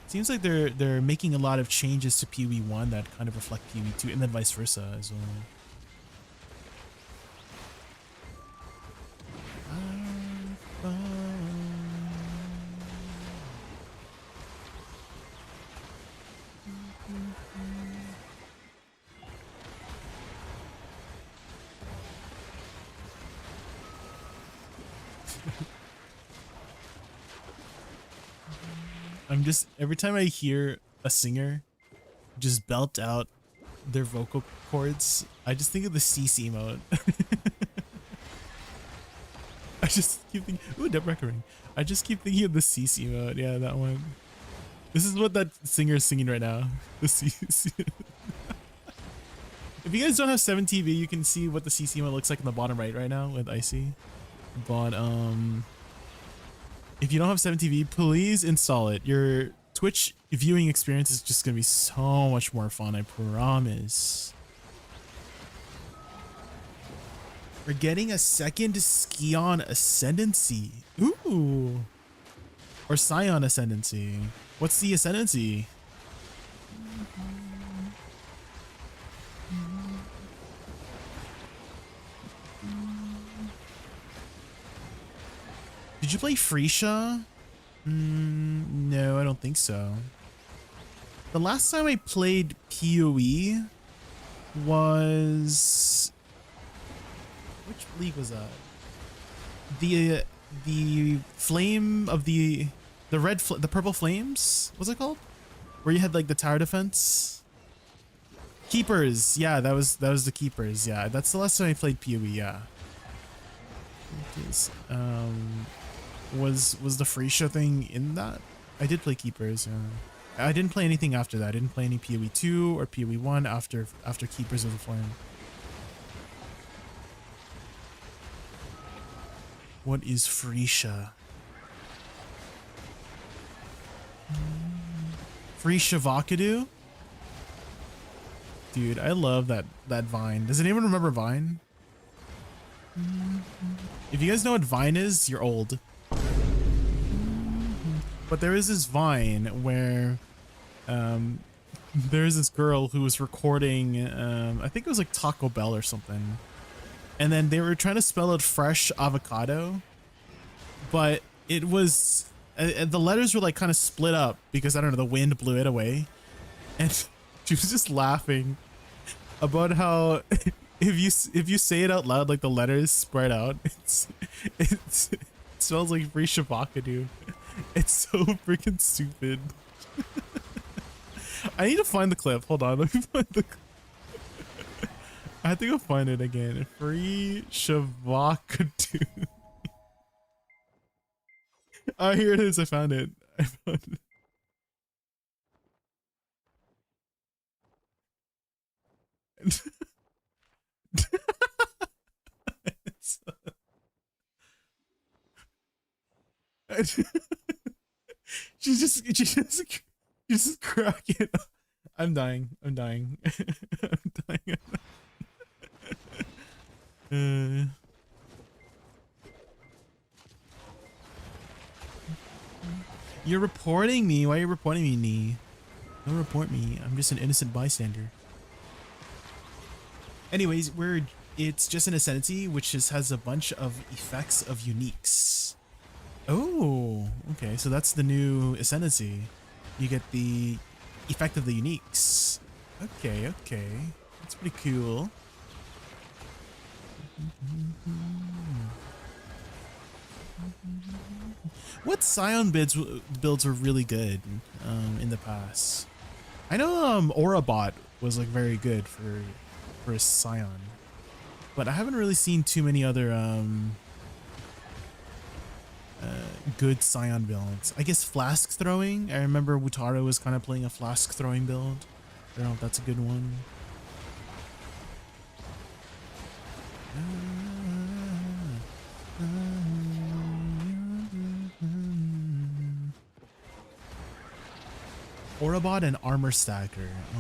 A: Seems like they're making a lot of changes to PoE 1 that kind of reflect PoE 2, and then vice versa as well. I'm just, every time I hear a singer just belt out their vocal cords, I just think of the CC mode. I just keep thinking, ooh, Deb Ring. I just keep thinking of the CC mode. Yeah, that one. This is what that singer is singing right now. The CC. If you guys don't have 7TV, you can see what the CC mode looks like in the bottom right now with Icy. But if you don't have 7TV, please install it. Your Twitch viewing experience is just gonna be so much more fun, I promise. We're getting a second Scion Ascendancy. Ooh. Or Scion Ascendancy. What's the Ascendancy? Did you play Freesia? No, I don't think so. The last time I played PoE was... Which league was that? The flame of the purple flames? What's it called? Where you had like the tower defense? Keepers. Yeah, that was the Keepers. Yeah, that's the last time I played PoE. Yeah. Was the Freesia thing in that? I did play Keepers. I didn't play anything after that. I didn't play any PoE 2 or PoE 1 after Keepers of the Flame. What is Freesia? Freesia Vakadu? Dude, I love that Vine. Does anyone remember Vine? If you guys know what Vine is, you're old. But there is this Vine where there's this girl who was recording, I think it was like Taco Bell or something. And then they were trying to spell out fresh avocado, but it was, the letters were like kind of split up because, I don't know, the wind blew it away. And she was just laughing about how if you say it out loud, like the letters spread out, it smells like free Shabakadu. It's so freaking stupid. I need to find the clip. Hold on, let me find the clip. I have to go find it again. Free Shavakadu. Oh, here it is. I found it. I found it. she's just cracking up. I'm dying. I'm dying. I'm dying. You're reporting me. Why are you reporting me, Nee? Don't report me. I'm just an innocent bystander. Anyways, it's just an ascendancy, which has a bunch of effects of uniques. Oh, okay. So that's the new ascendancy. You get the effect of the uniques. Okay, okay. That's pretty cool. What Scion builds were really good in the past? I know Aurabot was like very good for a Scion, but I haven't really seen too many other good Scion builds. I guess Flask Throwing. I remember Wutaro was kind of playing a Flask Throwing build. I don't know if that's a good one. Aurabot and Armor Stacker. Oh.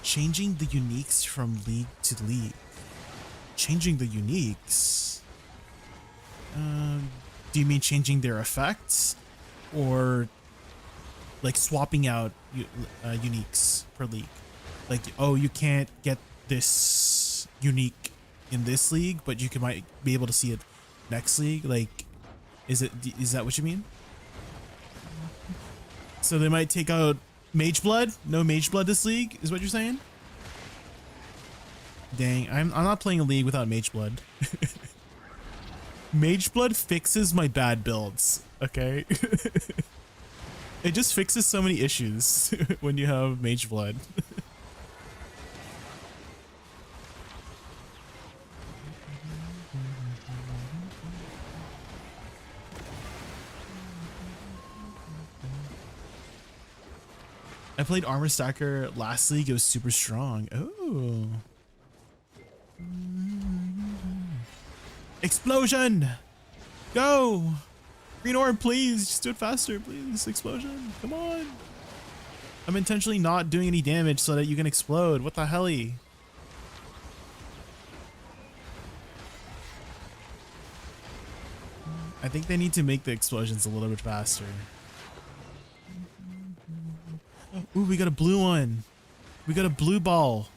A: Changing the uniques from league to league. Changing the uniques? Do you mean changing their effects? Or like swapping out uniques per league? Like, oh, you can't get this unique in this league, but you might be able to see it next league? Like, is that what you mean? So they might take out Mage Blood? No Mage Blood this league, is what you're saying? Dang, I'm not playing a league without Mage Blood. Mage Blood fixes my bad builds, okay? It just fixes so many issues when you have Mage Blood. I played Armor Stacker last league. It was super strong. Oh. Explosion! Go! Green orb, please. Just do it faster, please. Explosion. Come on. I'm intentionally not doing any damage so that you can explode. What the helly? I think they need to make the explosions a little bit faster. Ooh, we got a blue one. We got a blue ball.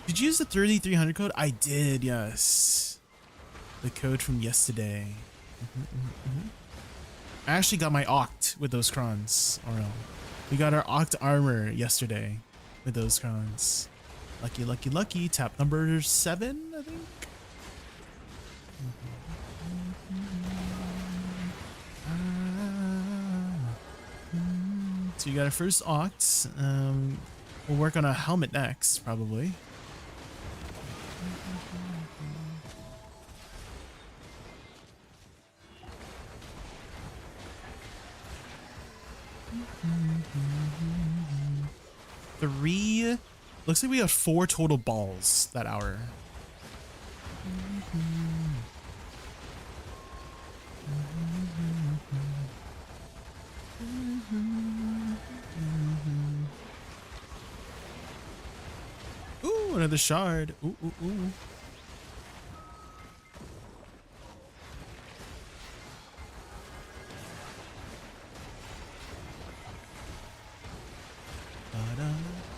A: Did you use the 3300 code? I did, yes. The code from yesterday. I actually got my Oct with those crons. We got our Oct armor yesterday with those crons. Lucky, lucky, lucky. Tap number 7, I think. So you got our first Oct. We'll work on a helmet next, probably. Three. Looks like we have 4 total balls that hour. Ooh, another shard. Ooh, ooh, ooh.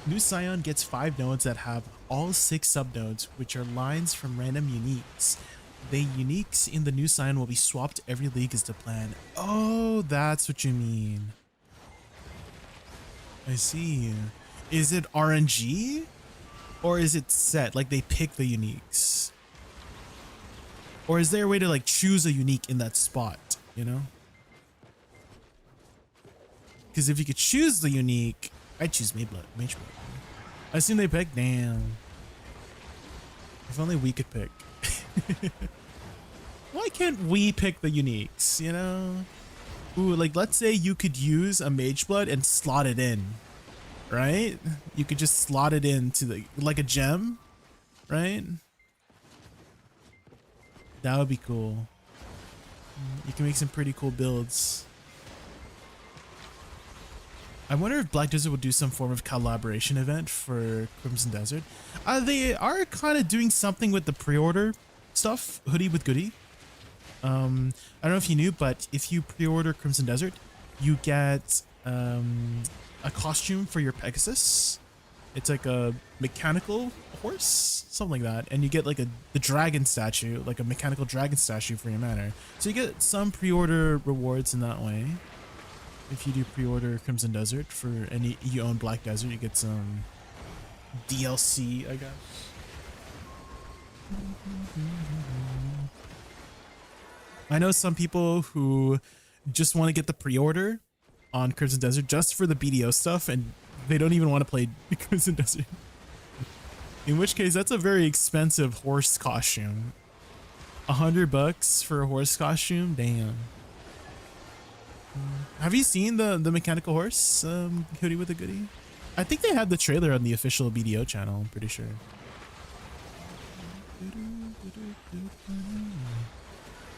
A: New Scion gets 5 nodes that have all 6 subnodes, which are lines from random uniques. The uniques in the new Scion will be swapped every league as the plan. Oh, that's what you mean. I see. Is it RNG? Or is it set? Like they pick the uniques? Or is there a way to like choose a unique in that spot, you know? Because if you could choose the unique, I'd choose Mage Blood. I assume they pick. Damn. If only we could pick. Why can't we pick the uniques, you know? Ooh, like let's say you could use a Mage Blood and slot it in, right? You could just slot it into the, like a gem, right? That would be cool. You can make some pretty cool builds. I wonder if Black Desert will do some form of collaboration event for Crimson Desert. They are kind of doing something with the pre-order stuff, hoodie with goodie. I don't know if you knew, but if you pre-order Crimson Desert, you get a costume for your Pegasus. It's like a mechanical horse, something like that, and you get like the dragon statue, like a mechanical dragon statue for your manor. So you get some pre-order rewards in that way. If you do pre-order Crimson Desert for any you own Black Desert, you get some DLC, I guess. I know some people who just want to get the pre-order on Crimson Desert just for the BDO stuff, and they don't even want to play Crimson Desert. In which case, that's a very expensive horse costume. $100 for a horse costume? Damn. Have you seen the mechanical horse hoodie with a goodie? I think they had the trailer on the official BDO channel, I'm pretty sure.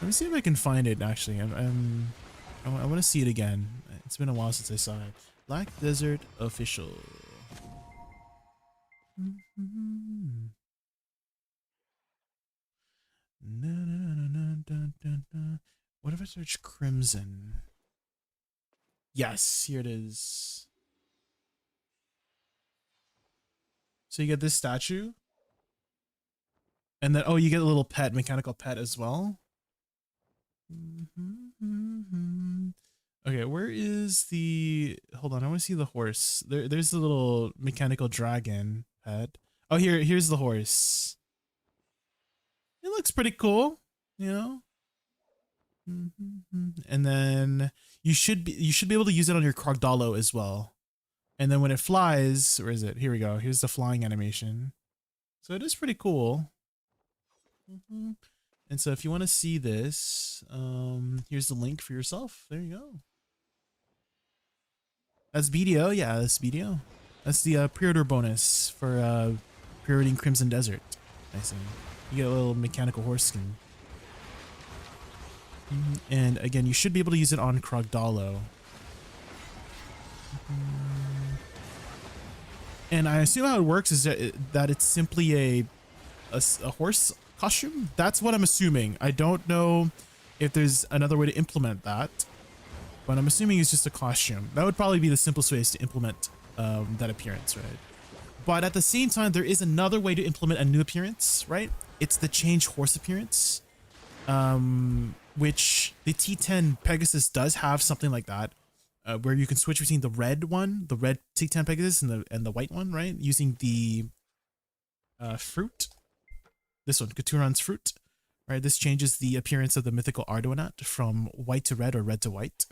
A: Let me see if I can find it actually. I want to see it again. It's been a while since I saw it. Black Desert official. What if I search Crimson? Yes, here it is. So you get this statue. And then, oh, you get a little pet, mechanical pet as well. Okay, where is the... Hold on, I want to see the horse. There's the little mechanical dragon pet. Oh, here's the horse. It looks pretty cool, you know? And then you should be able to use it on your Krogdalo as well. And then when it flies, where is it? Here we go. Here's the flying animation. So it is pretty cool. And so if you want to see this, here's the link for yourself. There you go. That's BDO. Yeah, that's BDO. That's the pre-order bonus for pre-ordering Crimson Desert. Nice. You get a little mechanical horse skin. And again, you should be able to use it on Krogdalo. And I assume how it works is that it's simply a horse costume. That's what I'm assuming. I don't know if there's another way to implement that, but I'm assuming it's just a costume. That would probably be the simplest way to implement that appearance, right? But at the same time, there is another way to implement a new appearance, right? It's the change horse appearance. Which the T10 Pegasus does have something like that, where you can switch between the red one, the red T10 Pegasus, and the white one, right? Using the fruit. This one, Katuran's fruit, right? This changes the appearance of the mythical Arduinat from white to red or red to white.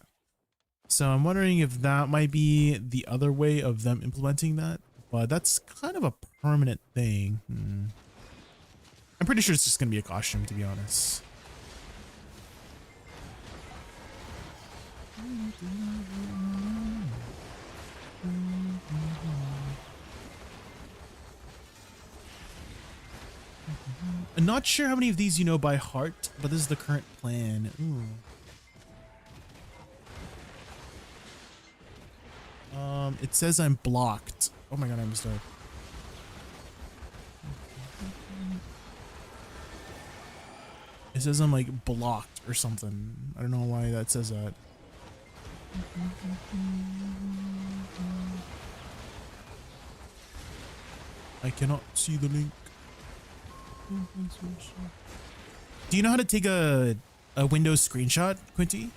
A: So I'm wondering if that might be the other way of them implementing that, but that's kind of a permanent thing. I'm pretty sure it's just gonna be a costume, to be honest. I'm not sure how many of these you know by heart, but this is the current plan. Ooh. It says I'm blocked. Oh my god, I messed up. It says I'm like blocked or something. I don't know why that says that. I cannot see the link. Do you know how to take a Windows screenshot, Quinty?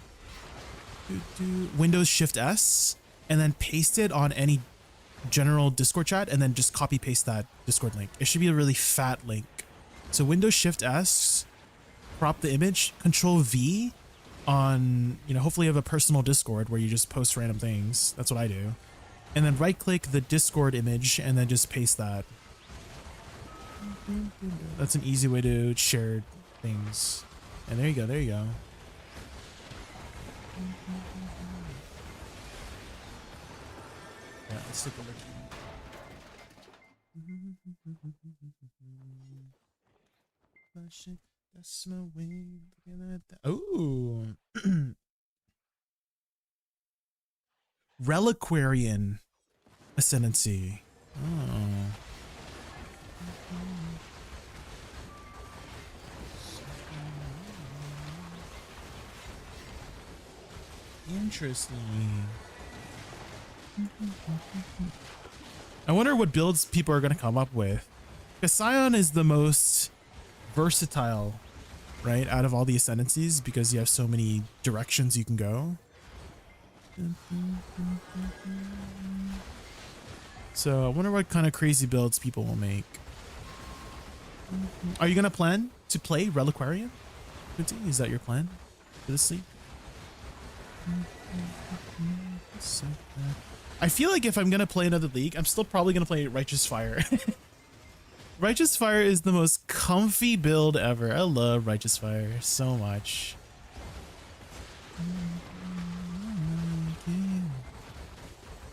A: Windows Shift S and then paste it on any general Discord chat and then just copy paste that Discord link. It should be a really fat link. So Windows Shift S, crop the image, Control V on, you know, hopefully you have a personal Discord where you just post random things. That's what I do. And then right click the Discord image and then just paste that. That's an easy way to share things. And there you go, there you go. Yeah, let's take a look. That's my way. Oh. Reliquarian Ascendancy. Oh. Interesting. I wonder what builds people are going to come up with. Because Scion is the most versatile, right, out of all the Ascendancies because you have so many directions you can go. So I wonder what kind of crazy builds people will make. Are you going to plan to play Reliquarian? Is that your plan for this league? I feel like if I'm going to play another league, I'm still probably going to play Righteous Fire. Righteous Fire is the most comfy build ever. I love Righteous Fire so much.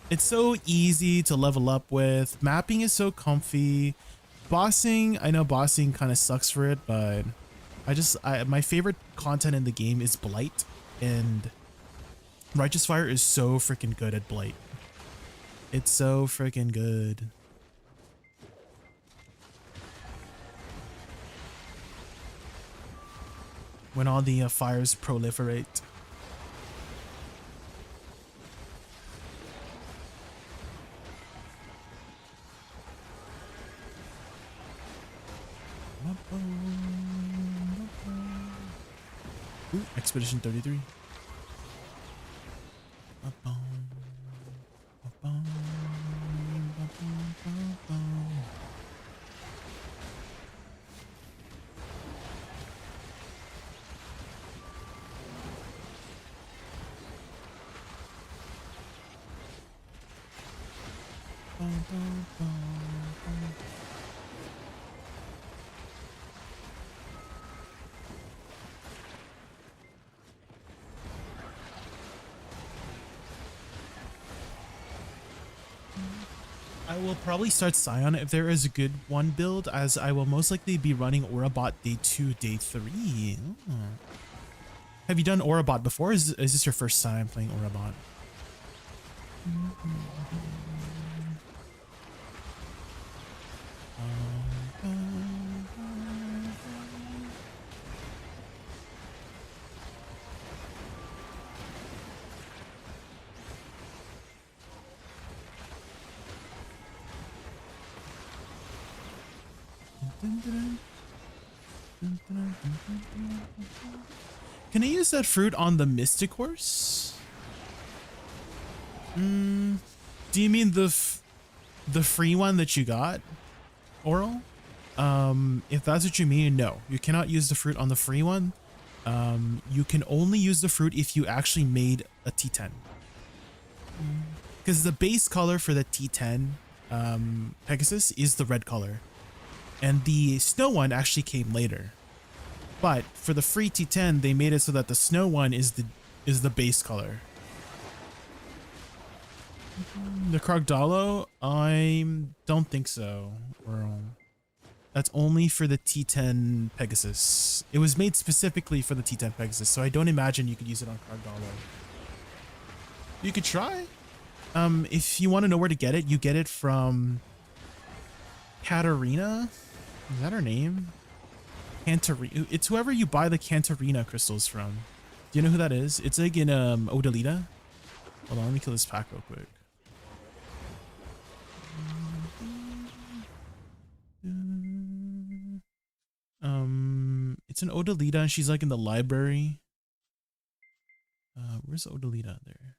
A: It's so easy to level up with. Mapping is so comfy. Bossing, I know bossing kind of sucks for it, but my favorite content in the game is Blight, and Righteous Fire is so freaking good at Blight. It's so freaking good. When all the fires proliferate. Ooh, Expedition 33. I will probably start Scion if there is a good one build, as I will most likely be running Aurabot day 2, day 3. Oh. Have you done Aurabot before? Is this your first time playing Aurabot? Can I use that fruit on the Mystic Horse? Do you mean the free one that you got, Oral? If that's what you mean, no. You cannot use the fruit on the free one. You can only use the fruit if you actually made a T10. Because the base color for the T10 Pegasus is the red color. And the snow one actually came later. But for the free T10, they made it so that the snow one is the base color. The Krogdalo? I don't think so. That's only for the T10 Pegasus. It was made specifically for the T10 Pegasus, so I don't imagine you could use it on Krogdalo. You could try. If you want to know where to get it, you get it from Katarina. Is that her name? Cantarina. It's whoever you buy the Cantarina crystals from. Do you know who that is? It's like in Odalita. Hold on, let me kill this pack real quick. It's an Odalita and she's like in the library. Where's Odalita there?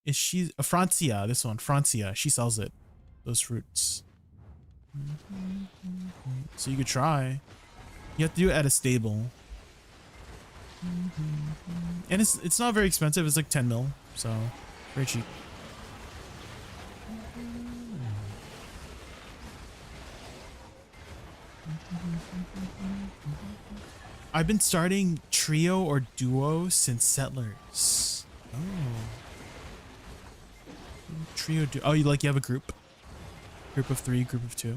A: Is she a Francia? This one, Francia. She sells it. Those fruits. So you could try. You have to do it at a stable. And it's not very expensive. It's like 10 mil. So very cheap. I've been starting trio or duo since Settlers. Oh. Trio, duo. Oh, you have a group? Group of 3, group of 2.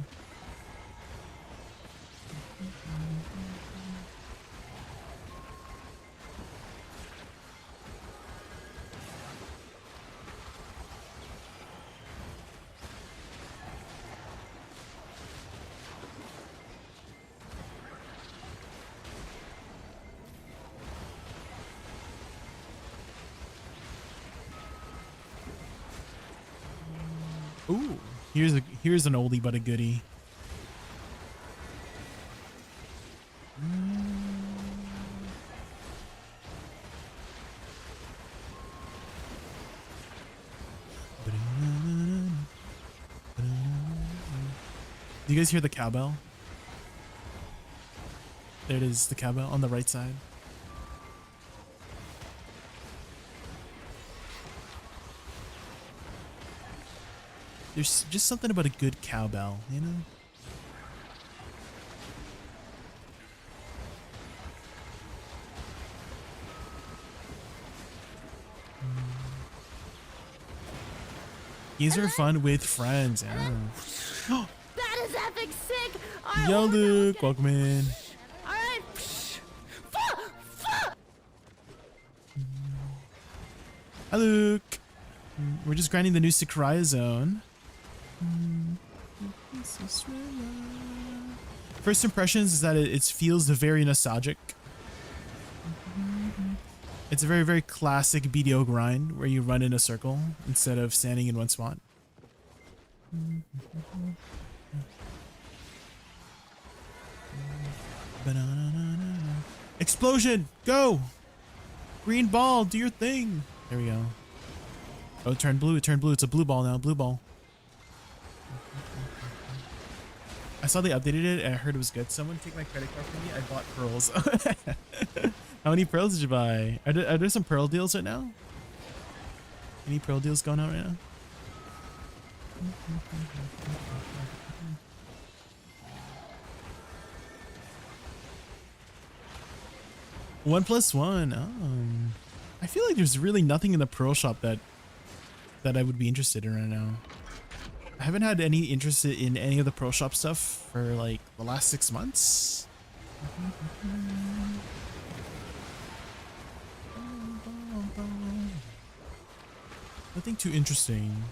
A: Ooh, here's an oldie but a goodie. Do you guys hear the cowbell? There it is, the cowbell on the right side. There's just something about a good cowbell, you know? These are fun with friends. Yeah.
B: That is epic sick.
A: Yo, Luke, welcome in.
B: All right.
A: Hi, Luke. We're just grinding the new SYCRAIA zone. First impressions is that it feels very nostalgic. It's a very, very classic BDO grind where you run in a circle instead of standing in one spot. Explosion! Go! Green ball, do your thing! There we go. Oh, it turned blue, it turned blue. It's a blue ball now, blue ball. I saw they updated it and I heard it was good. Someone take my credit card from me. I bought pearls. How many pearls did you buy? Are there some pearl deals right now? Any pearl deals going on right now? One plus one. I feel like there's really nothing in the pearl shop that I would be interested in right now. I haven't had any interest in any of the pearl shop stuff for like the last 6 months. Nothing too interesting.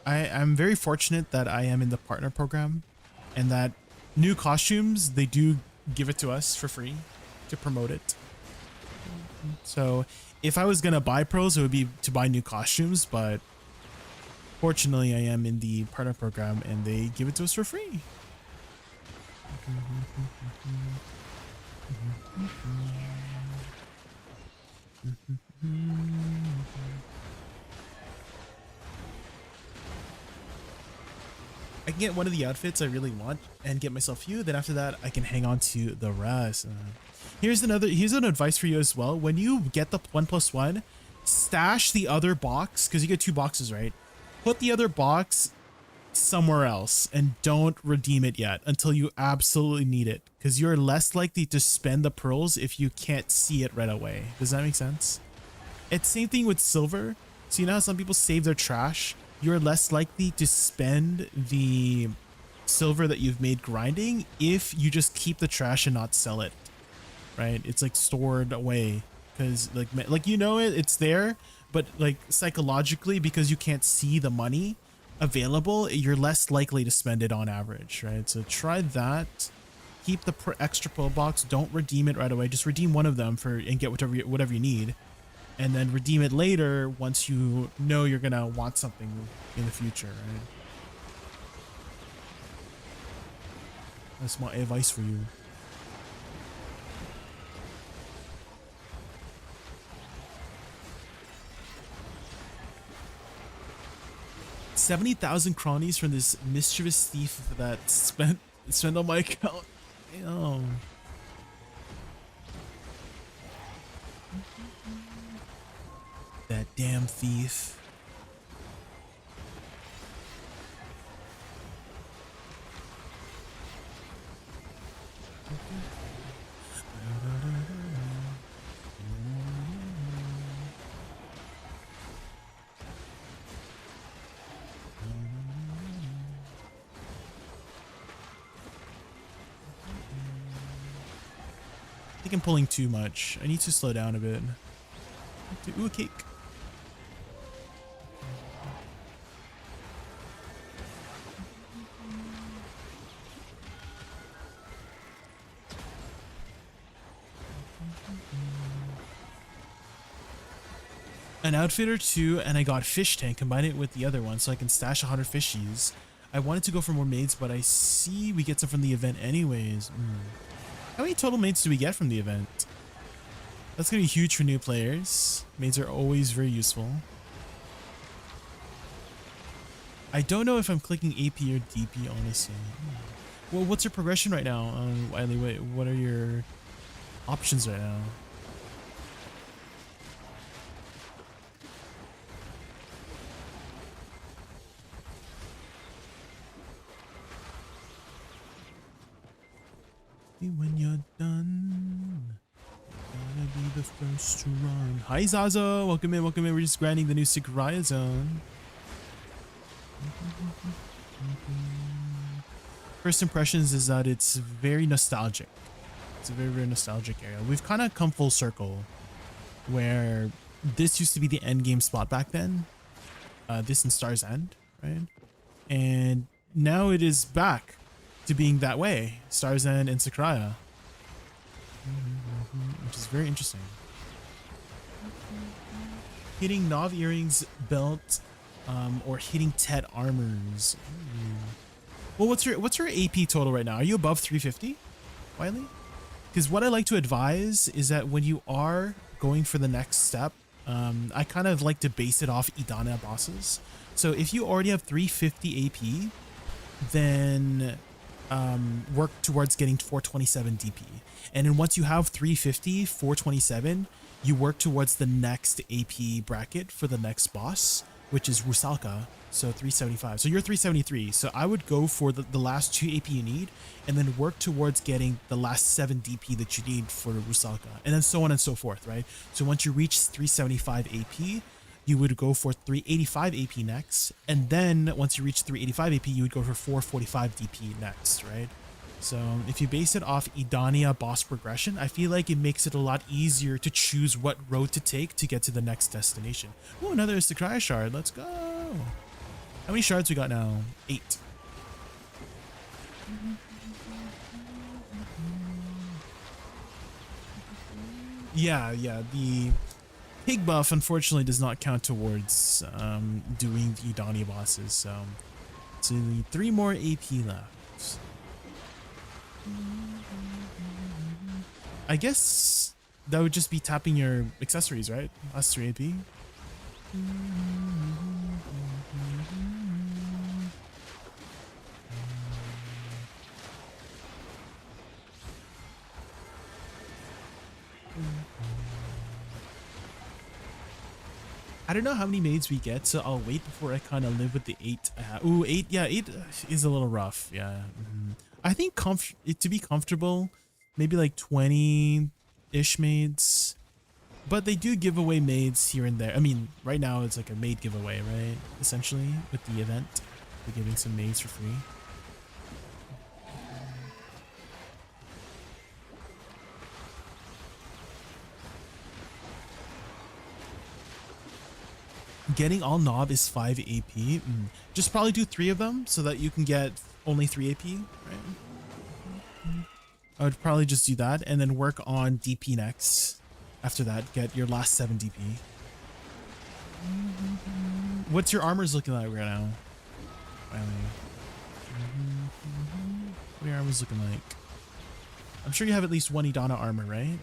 A: I'm very fortunate that I am in the partner program and that new costumes, they do give it to us for free to promote it. So if I was going to buy pros, it would be to buy new costumes, but fortunately I am in the partner program and they give it to us for free. I can get one of the outfits I really want and get myself a few. Then after that, I can hang on to the rest. Here's an advice for you as well. When you get the 1+1, stash the other box because you get 2 boxes, right? Put the other box somewhere else and don't redeem it yet until you absolutely need it, because you're less likely to spend the pearls if you can't see it right away. Does that make sense? It's same thing with silver. So you know how some people save their trash? You're less likely to spend the silver that you've made grinding if you just keep the trash and not sell it, right? It's like stored away because like you know it's there, but like psychologically, because you can't see the money available, you're less likely to spend it on average, right? So try that. Keep the extra pearl box. Don't redeem it right away. Just redeem one of them and get whatever you need, and then redeem it later once you know you're gonna want something in the future, right? That's my advice for you. $70,000 cronies from this mischievous thief that spent on my account. Damn. That damn thief. I think I'm pulling too much. I need to slow down a bit. Ooh, a cake. An outfit or two, and I got fish tank. Combine it with the other one so I can stash 100 fishies. I wanted to go for more maids, but I see we get some from the event anyways. How many total maids do we get from the event? That's gonna be huge for new players. Maids are always very useful. I don't know if I'm clicking AP or DP, honestly. Well, what's your progression right now, Wiley? What are your options right now? When you're done, gotta be the first to run. Hi Zazo, welcome in, welcome in. We're just grinding the new SYCRAIA zone. First impressions is that it's very nostalgic. It's a very, very nostalgic area. We've kind of come full circle where this used to be the end game spot back then. This and Star's End, right? And now it is back to being that way. Star's End and SYCRAIA, which is very interesting. Hitting Nav earrings, belt, or hitting Tet armors. Well, what's your AP total right now? Are you above 350, Wiley? Because what I like to advise is that when you are going for the next step, I kind of like to base it off Idana bosses. So if you already have 350 AP, then work towards getting 427 DP. And then once you have 350, 427, you work towards the next AP bracket for the next boss, which is Rusalka. So 375. So you're 373. So I would go for the last 2 AP you need, and then work towards getting the last 7 DP that you need for Rusalka, and then so on and so forth, right? So once you reach 375 AP, you would go for 385 AP next, and then once you reach 385 AP, you would go for 445 DP next, right? So if you base it off Idania boss progression, I feel like it makes it a lot easier to choose what road to take to get to the next destination. Oh, another SYCRAIA shard. Let's go. How many shards we got now? 8. Yeah, the pig buff unfortunately does not count towards doing the Idania bosses, so it's only 3 more AP left. I guess that would just be tapping your accessories, right? Last 3 AP. I don't know how many maids we get, so I'll wait before I kind of live with the 8. Ooh, 8, yeah, 8 is a little rough, yeah. I think to be comfortable, maybe like 20-ish maids. But they do give away maids here and there. I mean, right now it's like a maid giveaway, right? Essentially, with the event. They're giving some maids for free. Getting all knob is 5 AP. Just probably do 3 of them so that you can get only 3 AP, right? I would probably just do that and then work on DP next. After that, get your last 7 DP. What's your armors looking like right now? What are your armors looking like? I'm sure you have at least 1 Idana armor, right?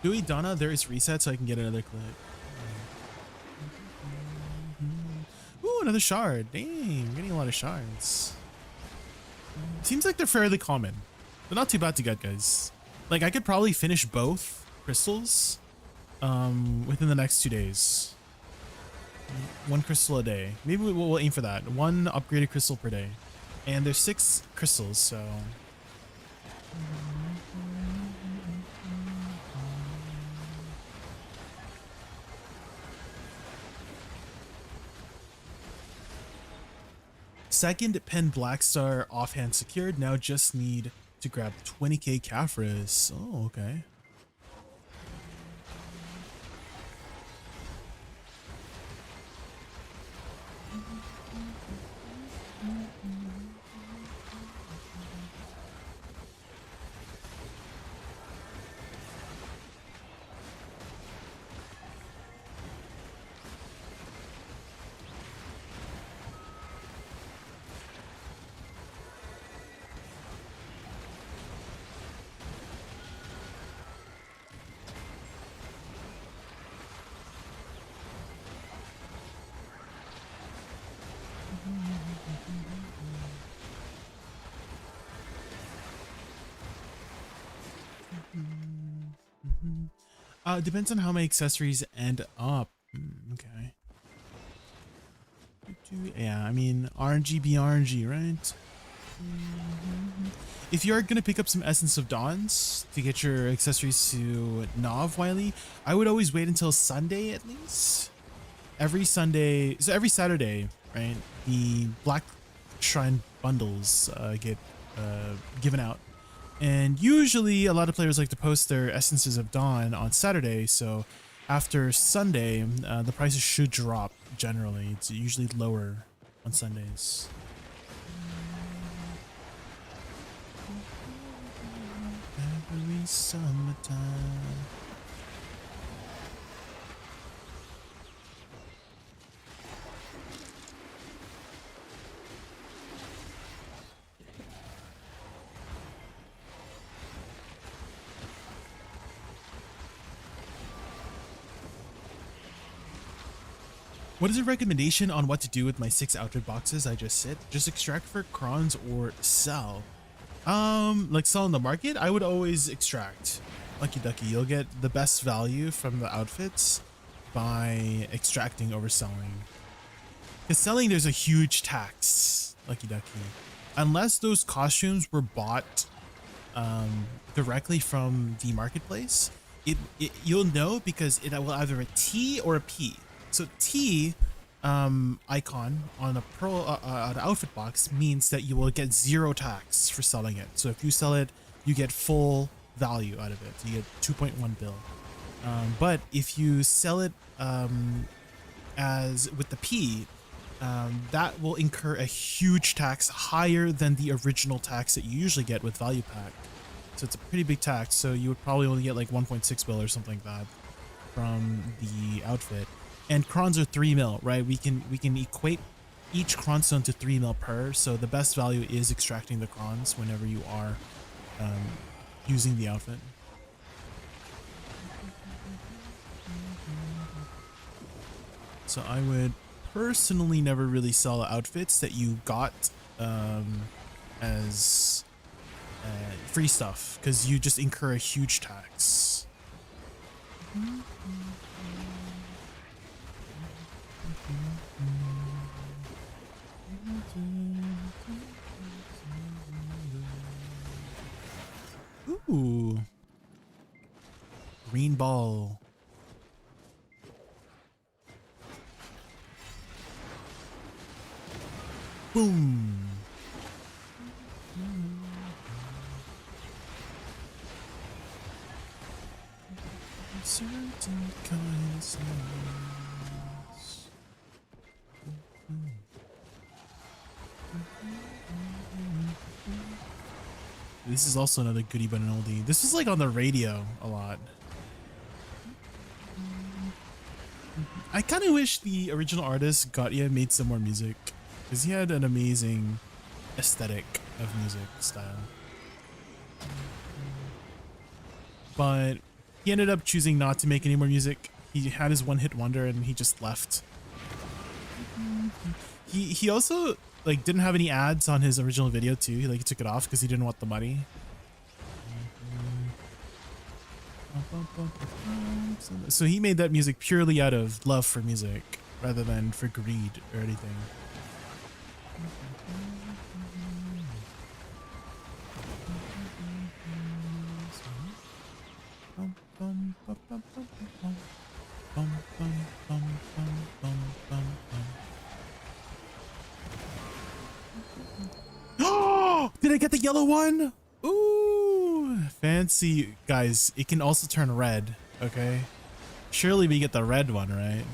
A: Do Idana, there is reset so I can get another clip. Ooh, another shard. Dang, we're getting a lot of shards. Seems like they're fairly common. They're not too bad to get, guys. Like, I could probably finish both crystals within the next 2 days. 1 crystal a day. Maybe we'll aim for that. 1 upgraded crystal per day. And there's 6 crystals, so... Second pen Blackstar offhand secured. Now just need to grab 20k Caphras. Oh, okay. Depends on how my accessories end up. Okay. Yeah, I mean, RNG be RNG, right? If you are going to pick up some Essence of Dawns to get your accessories to Nav, Wiley, I would always wait until Sunday at least. Every Sunday, so every Saturday, right, the Black Shrine bundles get given out. And usually a lot of players like to post their Essences of Dawn on Saturday, so after Sunday, the prices should drop generally. It's usually lower on Sundays. Every summertime. What is a recommendation on what to do with my 6 outfit boxes I just sit? Just extract for crons or sell? Like sell in the market? I would always extract. Lucky ducky, you'll get the best value from the outfits by extracting over selling. Because selling, there's a huge tax. Lucky ducky. Unless those costumes were bought directly from the marketplace, you'll know because it will either a T or a P. So T icon on a an outfit box means that you will get 0 tax for selling it. So if you sell it, you get full value out of it. You get 2.1 bill. But if you sell it as with the P, that will incur a huge tax higher than the original tax that you usually get with value pack. So it's a pretty big tax. So you would probably only get like 1.6 bill or something like that from the outfit. And crons are 3 mil, right? We can equate each cron stone to 3 mil per. So the best value is extracting the crons whenever you are using the outfit. So I would personally never really sell outfits that you got as free stuff, because you just incur a huge tax. Ooh. Green ball. Boom. Certain kind of silence. This is also another goodie but an oldie. This was like on the radio a lot. I kind of wish the original artist Gauthier made some more music, because he had an amazing aesthetic of music style. But he ended up choosing not to make any more music. He had his one-hit wonder and he just left. He also like didn't have any ads on his original video too. He took it off because he didn't want the money. So he made that music purely out of love for music rather than for greed or anything. Did I get the yellow one? Ooh, fancy. Guys, it can also turn red, okay? Surely we get the red one, right?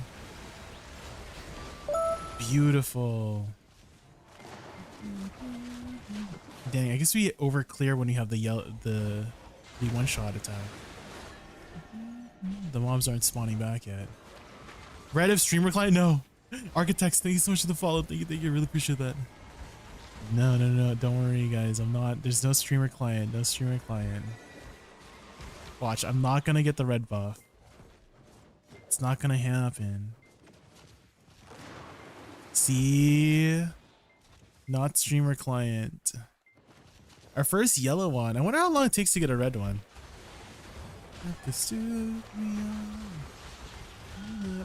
A: Beautiful. Dang, I guess we over clear when we have the yellow, the one-shot attack. The mobs aren't spawning back yet. Red of streamer client? No. Architects, thank you so much for the follow. Thank you. Really appreciate that. No. Don't worry, guys. I'm not. There's no streamer client. No streamer client. Watch. I'm not gonna get the red buff. It's not gonna happen. See? Not streamer client. Our first yellow one. I wonder how long it takes to get a red one.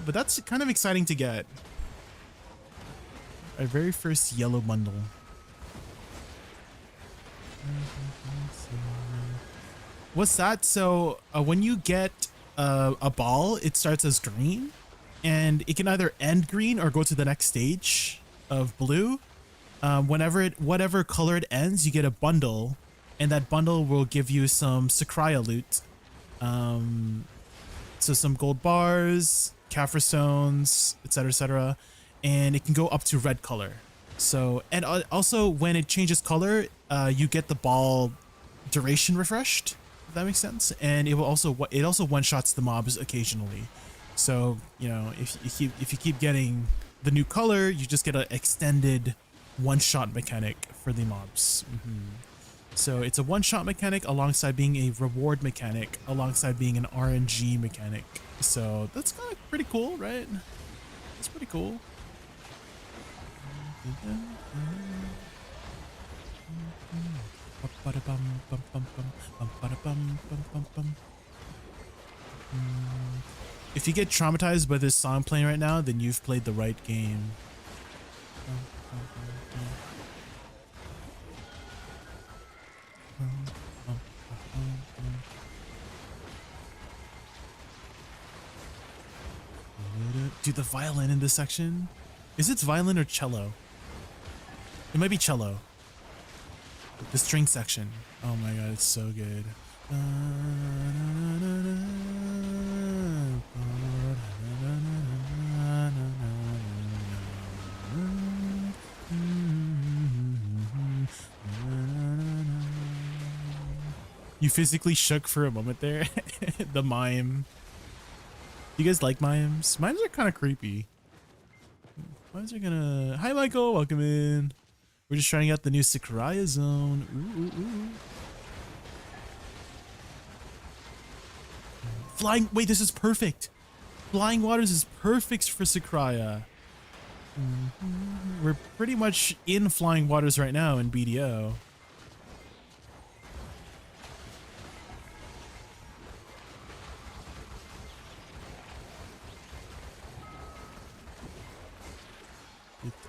A: But that's kind of exciting to get. Our very first yellow bundle. What's that? So when you get a ball, it starts as green, and it can either end green or go to the next stage of blue. Whatever color it ends, you get a bundle, and that bundle will give you some SYCRAIA loot. So some gold bars, Kaffir stones, etc., and it can go up to red color. So, and also when it changes color, you get the ball duration refreshed, if that makes sense. And it also one-shots the mobs occasionally. So, you know, if you keep getting the new color, you just get an extended one-shot mechanic for the mobs. So it's a one-shot mechanic alongside being a reward mechanic, alongside being an RNG mechanic. So that's kind of pretty cool, right? It's pretty cool. If you get traumatized by this song playing right now, then you've played the right game. Dude, the violin in this section. Is it violin or cello? It might be cello. The string section. Oh my god, it's so good. You physically shook for a moment there. The mime. You guys like mimes? Mimes are kind of creepy. Mimes are gonna... Hi Michael, welcome in. We're just trying out the new SYCRAIA zone. Ooh. Flying, wait, this is perfect. Flying Waters is perfect for Sycraia. We're pretty much in Flying Waters right now in BDO.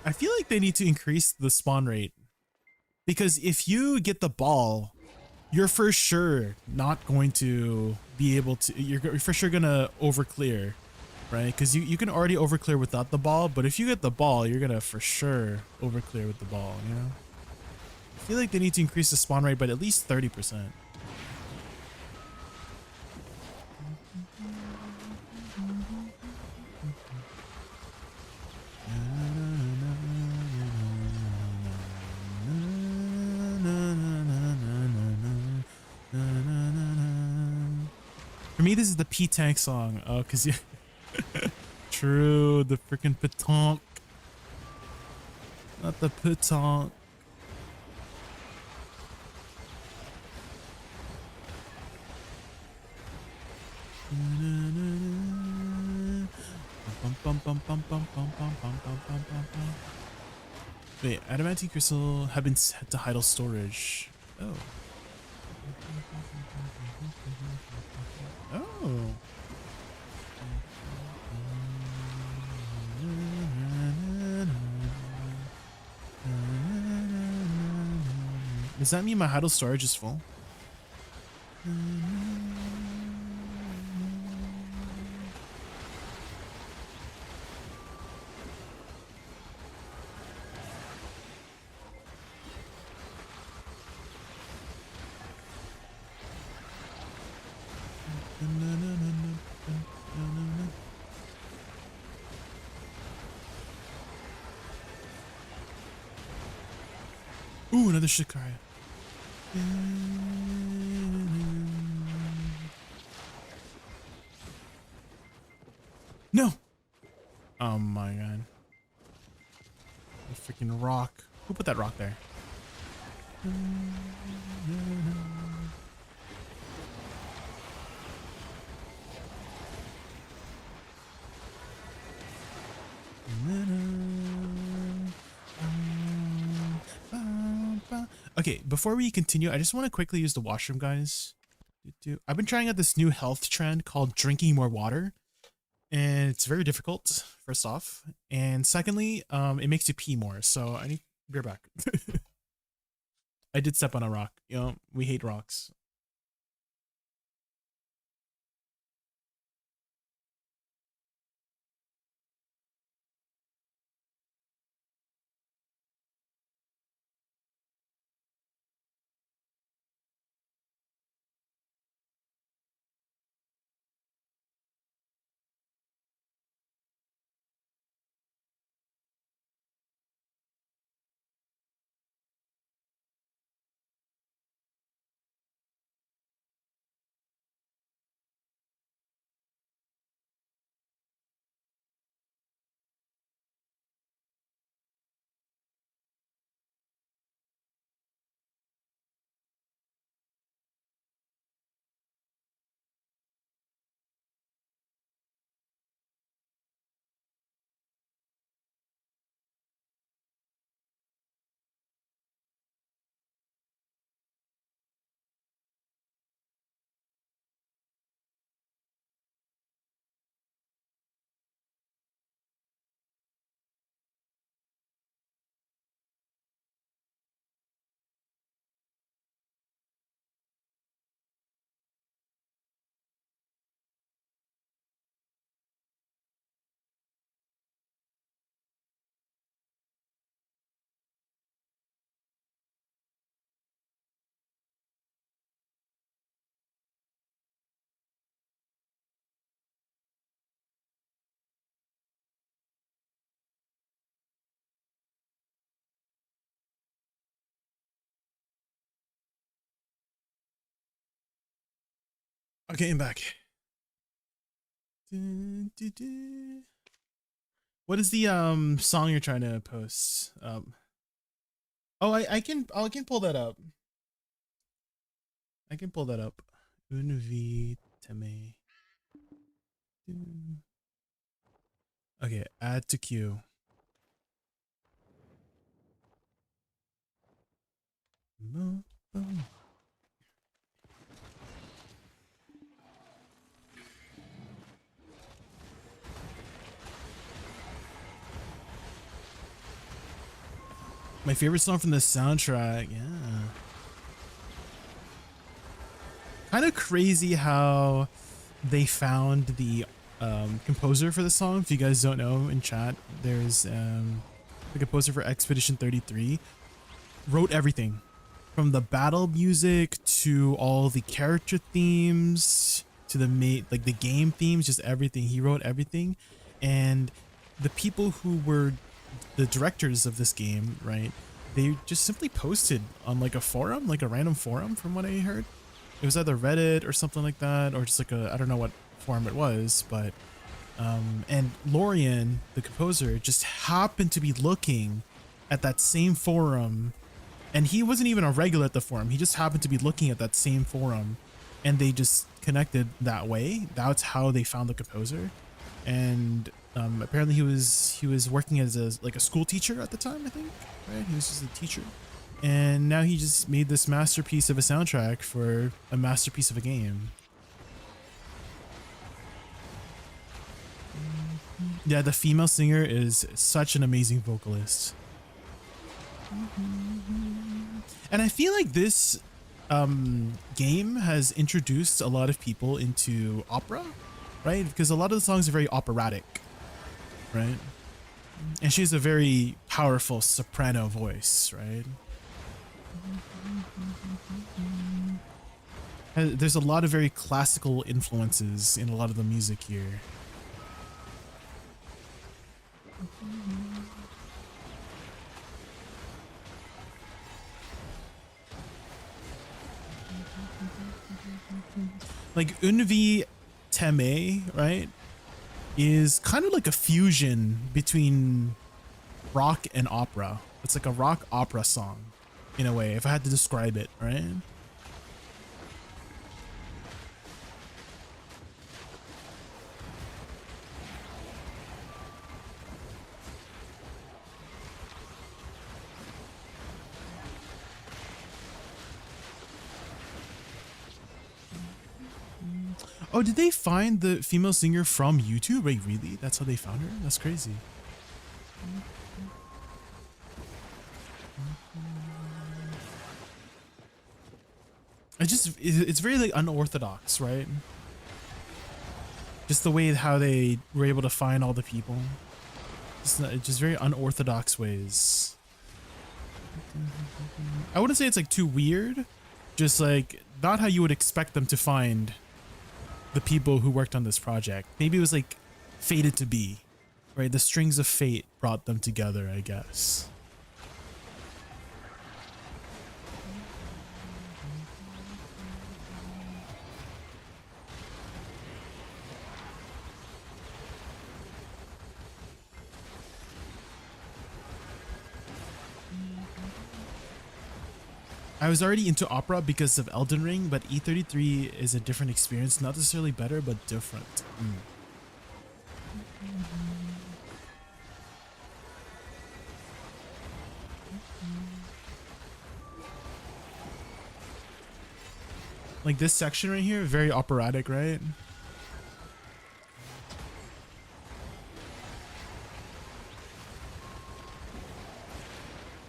A: I feel like they need to increase the spawn rate, because if you get the ball, you're for sure not going to be able to, you're for sure gonna overclear, right? Because you can already overclear without the ball, but if you get the ball, you're gonna for sure overclear with the ball, you know? I feel like they need to increase the spawn rate by at least 30%. For me, this is the P-Tank song. Oh, cause you true, the freaking petanque. Not the petanque. Wait, adamantine crystal have been set to idle storage. Oh. Oh. Does that mean my idle storage is full? Ooh, another Sycraia. No! Oh my god. A freaking rock. Who put that rock there? Okay, before we continue, I just want to quickly use the washroom, guys. I've been trying out this new health trend called drinking more water, and it's very difficult, first off. And secondly, it makes you pee more, so I need beer back. I did step on a rock. You know, we hate rocks. Okay, I'm back. What is the song you're trying to post? Oh, I can pull that up. I can pull that up. Un vit me. Okay, add to queue. My favorite song from the soundtrack, yeah. Kind of crazy how they found the composer for the song. If you guys don't know in chat, there's the composer for Expedition 33. Wrote everything from the battle music to all the character themes to the the game themes, just everything. He wrote everything, and the people who were the directors of this game, right? They just simply posted on like a forum, like a random forum, from what I heard. It was either Reddit or something like that, or just like a, I don't know what forum it was, but and Lorian, the composer, just happened to be looking at that same forum, and he wasn't even a regular at the forum. He just happened to be looking at that same forum, and they just connected that way. That's how they found the composer. And apparently he was working as a school teacher at the time, I think, right? He was just a teacher, and now he just made this masterpiece of a soundtrack for a masterpiece of a game. Yeah, the female singer is such an amazing vocalist. And I feel like this game has introduced a lot of people into opera, right? Because a lot of the songs are very operatic, right? And she has a very powerful soprano voice, right? And there's a lot of very classical influences in a lot of the music here. Like JaykunVT, right, is kind of like a fusion between rock and opera. It's like a rock opera song in a way, if I had to describe it, right? Oh, did they find the female singer from YouTube? Wait, really? That's how they found her? That's crazy. It's very like unorthodox, right? Just the way how they were able to find all the people. Just very unorthodox ways. I wouldn't say it's like too weird. Just like not how you would expect them to find the people who worked on this project. Maybe it was like fated to be, right? The strings of fate brought them together, I guess. I was already into opera because of Elden Ring, but E33 is a different experience. Not necessarily better, but different. Like this section right here, very operatic, right?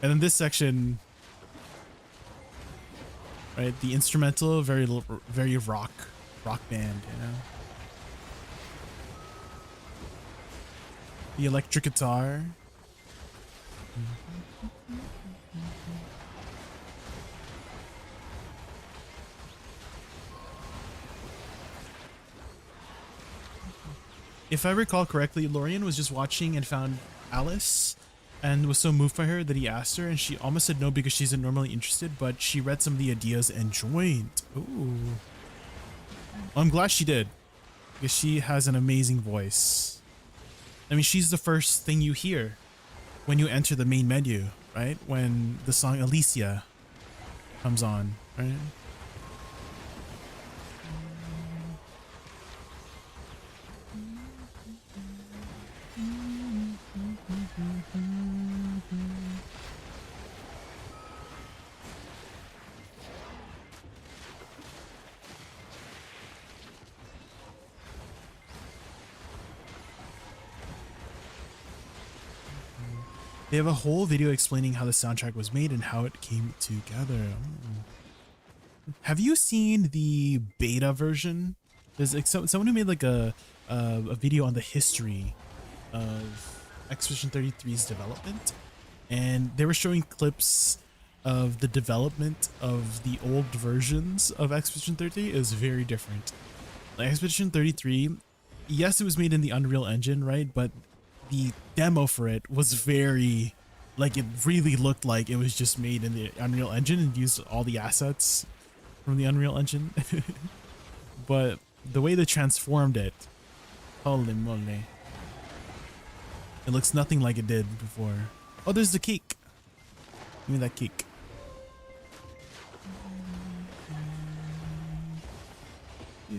A: And then this section, right? The instrumental, very rock band, you know? The electric guitar. If I recall correctly, Lorian was just watching and found Alice and was so moved by her that he asked her, and she almost said no because she isn't normally interested, but she read some of the ideas and joined. Ooh. I'm glad she did, because she has an amazing voice. I mean, she's the first thing you hear when you enter the main menu, right? When the song Alicia comes on, right? They have a whole video explaining how the soundtrack was made and how it came together. Have you seen the beta version? There's like someone who made like a video on the history of Expedition 33's development, and they were showing clips of the development of the old versions of Expedition 33. Is very different. Like Expedition 33, yes, it was made in the Unreal Engine, right? But the demo for it was very, like, it really looked like it was just made in the Unreal Engine and used all the assets from the Unreal Engine. But the way they transformed it, holy moly, it looks nothing like it did before. Oh, there's the cake. Give me that cake.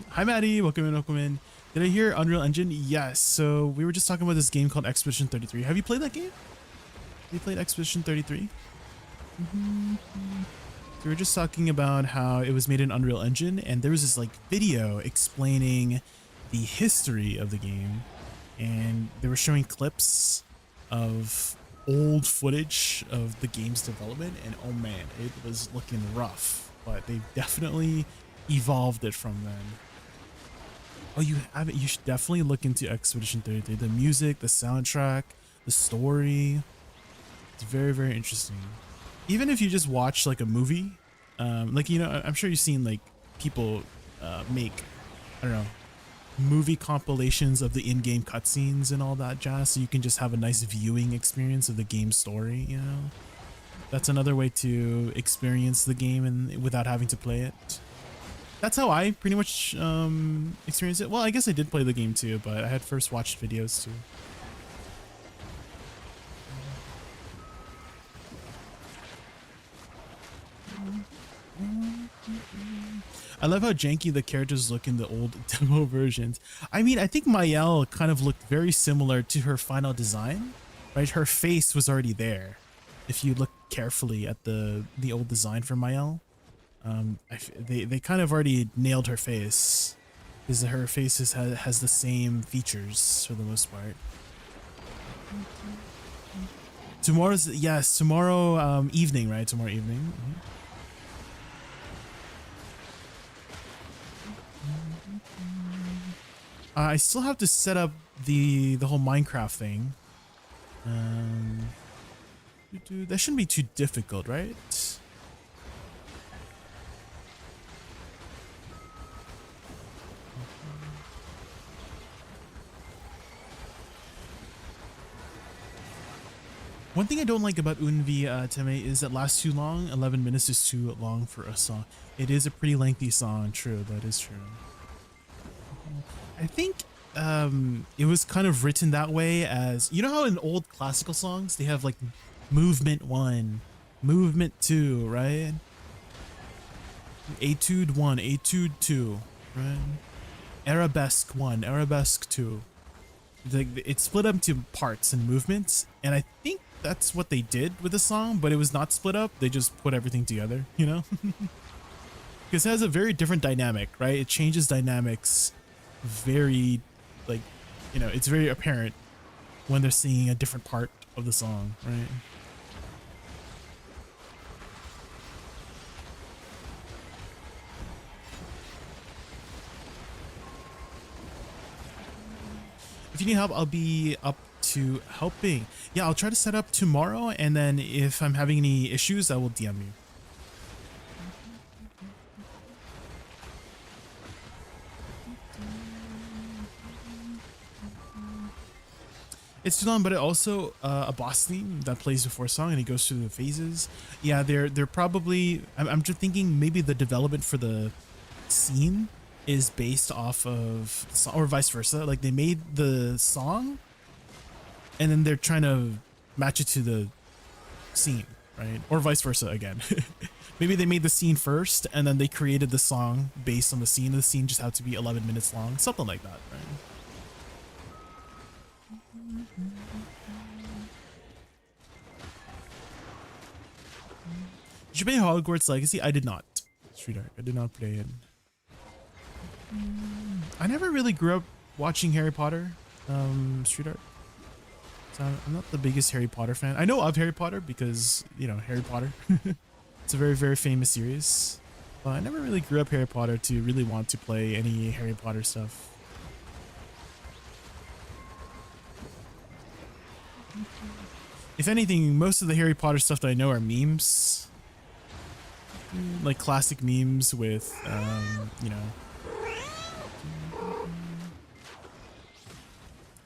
A: Hi Maddie, welcome in, welcome in. Did I hear Unreal Engine? Yes. So we were just talking about this game called Expedition 33. Have you played that game? Have you played Expedition 33? So we were just talking about how it was made in Unreal Engine, and there was this like video explaining the history of the game, and they were showing clips of old footage of the game's development, and oh man, it was looking rough, but they've definitely evolved it from then. Oh, you haven't? You should definitely look into Expedition 33. The music, the soundtrack, the story. It's very, very interesting. Even if you just watch like a movie, like, you know, I'm sure you've seen like people make, I don't know, movie compilations of the in-game cutscenes and all that jazz, so you can just have a nice viewing experience of the game story, you know? That's another way to experience the game and without having to play it. That's how I pretty much experienced it. Well, I guess I did play the game too, but I had first watched videos too. I love how janky the characters look in the old demo versions. I mean, I think Mayel kind of looked very similar to her final design, right? Her face was already there. If you look carefully at the old design for Mayel, they kind of already nailed her face, because her face has the same features for the most part. Tomorrow's, yes, tomorrow evening, right? Tomorrow evening. I still have to set up the whole Minecraft thing. That shouldn't be too difficult, right? One thing I don't like about JaykunVT Teme is that lasts too long. 11 minutes is too long for a song. It is a pretty lengthy song. True, that is true. I think it was kind of written that way, as, you know how in old classical songs they have like movement 1, movement 2, right? Etude 1, etude 2, right? Arabesque 1, arabesque 2. It's split up into parts and movements, and I think that's what they did with the song, but it was not split up. They just put everything together, you know? Because it has a very different dynamic, right? It changes dynamics very, like, you know, it's very apparent when they're singing a different part of the song, right? If you need help, I'll be up to helping. Yeah, I'll try to set up tomorrow, and then if I'm having any issues, I will DM you. It's too long, but it also a boss theme that plays before a song, and it goes through the phases. Yeah, they're probably. I'm just thinking maybe the development for the scene is based off of, or vice versa. Like they made the song, and then they're trying to match it to the scene, right? Or vice versa again. Maybe they made the scene first, and then they created the song based on the scene. The scene just had to be 11 minutes long, something like that, right? Did you play Hogwarts Legacy? I did not. Sweetheart, I did not play it. I never really grew up watching Harry Potter, sweetheart. So I'm not the biggest Harry Potter fan. I know of Harry Potter because, you know, Harry Potter. It's a very, very famous series. But I never really grew up Harry Potter to really want to play any Harry Potter stuff. If anything, most of the Harry Potter stuff that I know are memes. Like classic memes with, you know,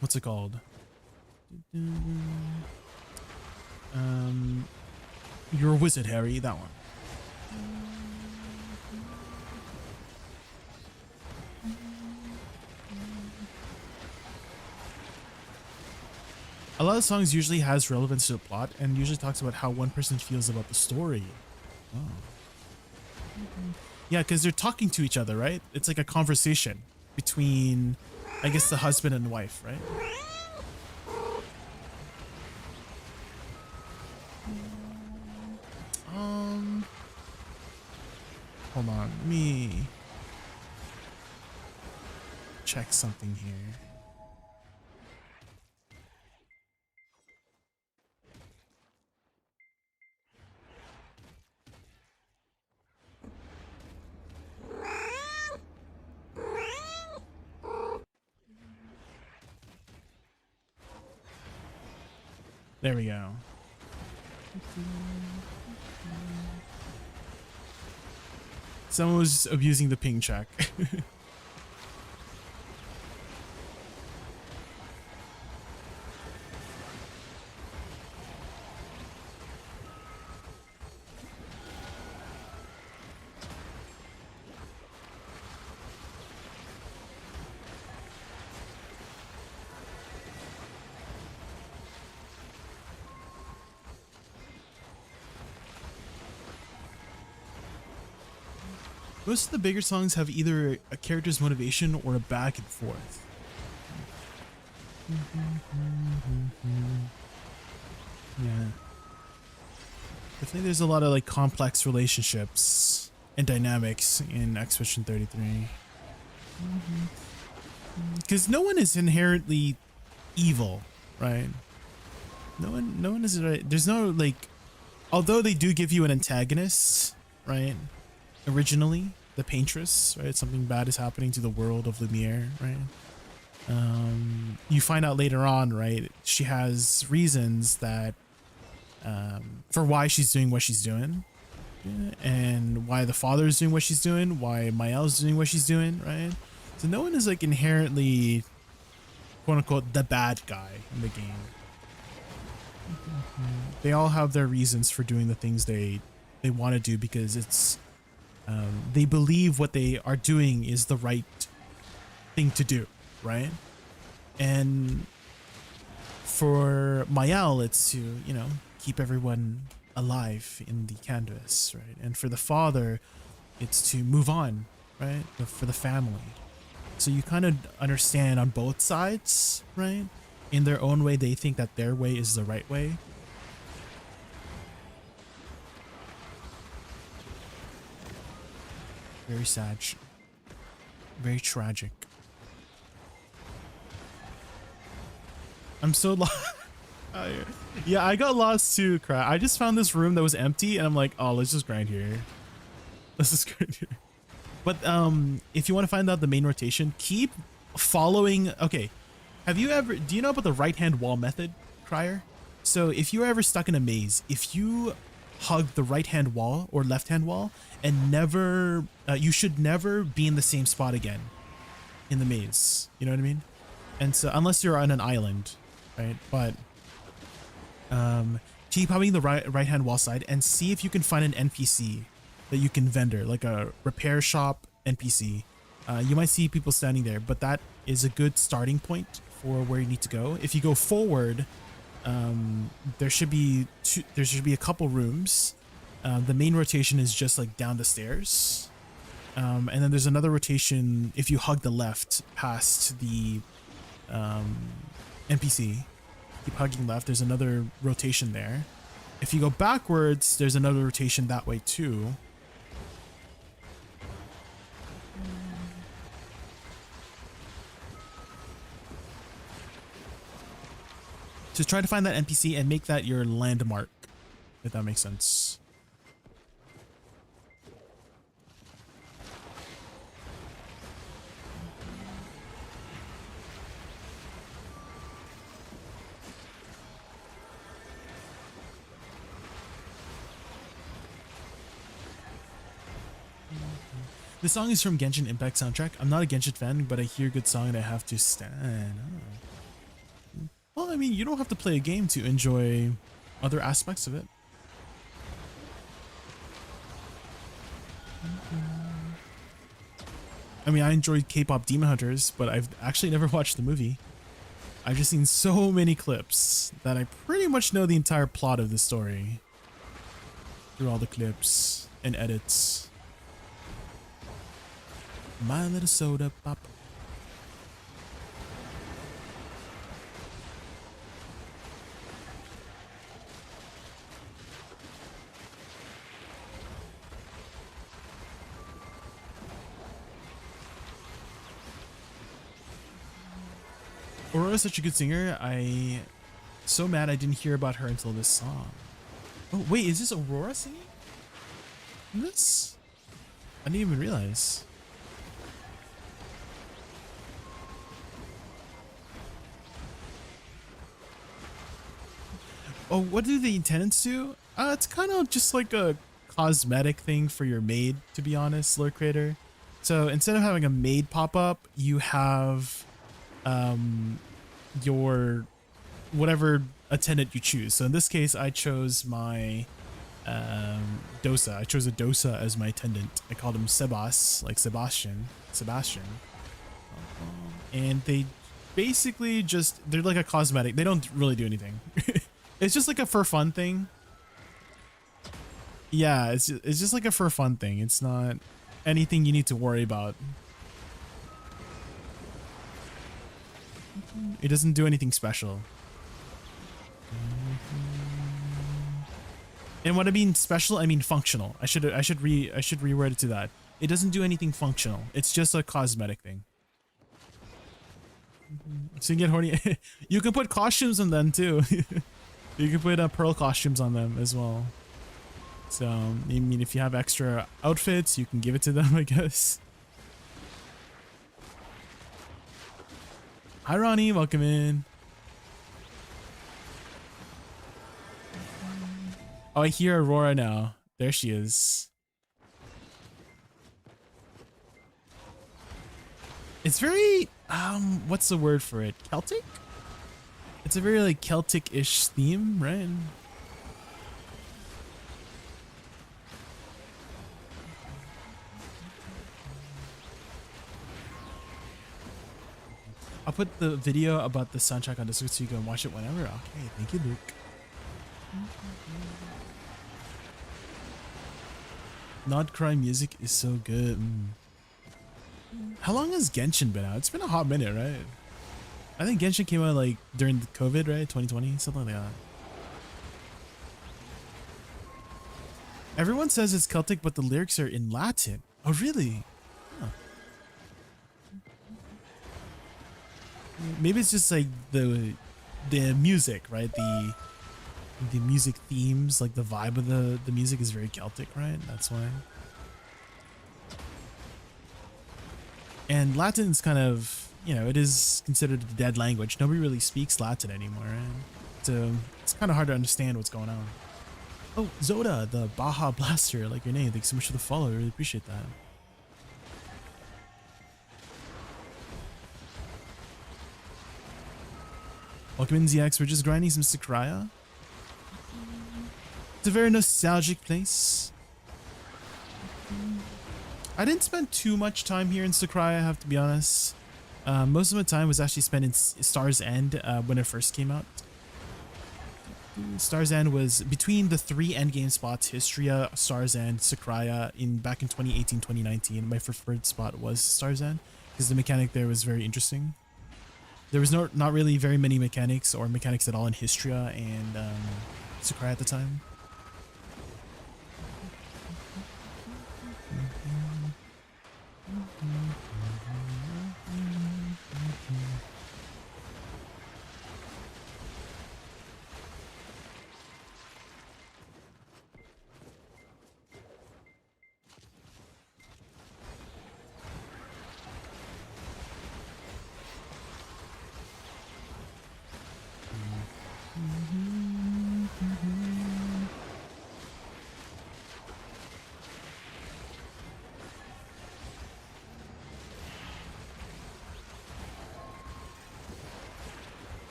A: what's it called? You're a wizard, Harry. That one. A lot of songs usually has relevance to the plot and usually talks about how one person feels about the story. Oh. Yeah, because they're talking to each other, right? It's like a conversation between, I guess, the husband and wife, right? Hold on, let me check something here. There we go. Someone was abusing the ping check. Most of the bigger songs have either a character's motivation or a back and forth. Yeah. Definitely there's a lot of like complex relationships and dynamics in Expedition 33. Because no one is inherently evil, right? No one is right. There's no like, although they do give you an antagonist, right? Originally, the Paintress, right? Something bad is happening to the world of Lumiere, right? You find out later on, right? She has reasons that for why she's doing what she's doing, and why the father is doing what she's doing, why Mael's doing what she's doing, right? So no one is like inherently, quote unquote, the bad guy in the game. They all have their reasons for doing the things they want to do because it's they believe what they are doing is the right thing to do, right? And for Mael, it's to, you know, keep everyone alive in the canvas, right? And for the father, it's to move on, right? For the family. So you kind of understand on both sides, right? In their own way, they think that their way is the right way. Very sad. Very tragic. I'm so lost. Yeah, I got lost too, crap. I just found this room that was empty and I'm like, oh, let's just grind here. Let's just grind here. But if you want to find out the main rotation, keep following. Okay. Do you know about the right-hand wall method, Crier? So if you're ever stuck in a maze, if you hug the right-hand wall or left-hand wall and never, you should never be in the same spot again in the maze. You know what I mean? And so unless you're on an island, right? But keep hugging the right-hand wall side and see if you can find an NPC that you can vendor, like a repair shop NPC. You might see people standing there, but that is a good starting point for where you need to go. If you go forward, there should be a couple rooms. The main rotation is just like down the stairs, and then there's another rotation if you hug the left past the NPC. Keep hugging left, there's another rotation there. If you go backwards, there's another rotation that way too. to try to find that NPC and make that your landmark, if that makes sense. The song is from Genshin Impact soundtrack. I'm not a Genshin fan, but I hear good song and I have to stand. Oh. Well, I mean, you don't have to play a game to enjoy other aspects of it. I mean, I enjoyed K-pop Demon Hunters, but I've actually never watched the movie. I've just seen so many clips that I pretty much know the entire plot of the story through all the clips and edits. My little soda pop. Aurora's such a good singer. So mad I didn't hear about her until this song. Oh wait, is this Aurora singing this? I didn't even realize. Oh, what do the attendants do? It's kind of just like a cosmetic thing for your maid, to be honest, Lord Creator. So instead of having a maid pop up, you have your whatever attendant you choose. So in this case, I chose my Dosa. I chose a Dosa as my attendant. I called him Sebas, like Sebastian. And they basically they're like a cosmetic. They don't really do anything. It's just like a for fun thing. Yeah, it's just like a for fun thing. It's not anything you need to worry about. It doesn't do anything special. And what I mean special, I mean functional. I should reword it to that. It doesn't do anything functional. It's just a cosmetic thing. So you get horny. You can put costumes on them too. You can put pearl costumes on them as well. So, I mean, if you have extra outfits, you can give it to them, I guess. Hi, Ronnie. Welcome in. Oh, I hear Aurora now. There she is. It's very, what's the word for it? Celtic? It's a very like Celtic-ish theme, right? I'll put the video about the soundtrack on Discord so you can watch it whenever. Okay, thank you, Luke. Not Cry music is so good. How long has Genshin been out? It's been a hot minute, right? I think Genshin came out like during the COVID, right? 2020, something like that. Everyone says it's Celtic, but the lyrics are in Latin. Oh, really? Huh. Maybe it's just like the music, right? The music themes, like the vibe of the music is very Celtic, right? That's why. And Latin's kind of, you know, it is considered a dead language. Nobody really speaks Latin anymore, right? So it's kind of hard to understand what's going on. Oh, Zoda, the Baja Blaster, I like your name. Thanks so much for the follow. I really appreciate that. Welcome in, ZX. We're just grinding some Sycraia. It's a very nostalgic place. I didn't spend too much time here in Sycraia, I have to be honest. Most of my time was actually spent in Star's End when it first came out. Star's End was between the 3 endgame spots, Histria, Star's End, Sycraia, back in 2018, 2019. My preferred spot was Star's End because the mechanic there was very interesting. There was not really very many mechanics or mechanics at all in Histria and Sycraia at the time.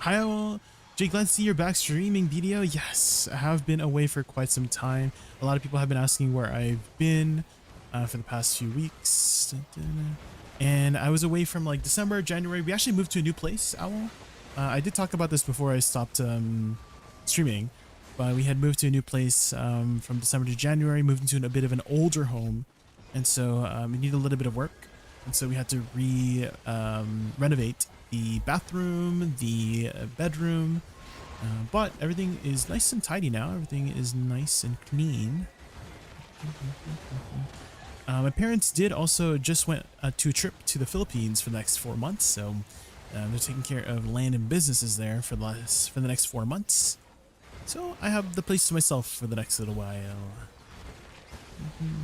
A: Hi all. Jay, glad to see you're back streaming video. Yes, I have been away for quite some time. A lot of people have been asking where I've been for the past few weeks. And I was away from like December, January. We actually moved to a new place, Owl. I did talk about this before I stopped streaming, but we had moved to a new place from December to January, moved into a bit of an older home. And so we needed a little bit of work. And so we had to renovate the bathroom, the bedroom, but everything is nice and tidy now. Everything is nice and clean. My parents did also just went to a trip to the Philippines for the next 4 months, so they're taking care of land and businesses there for the next 4 months. So I have the place to myself for the next little while.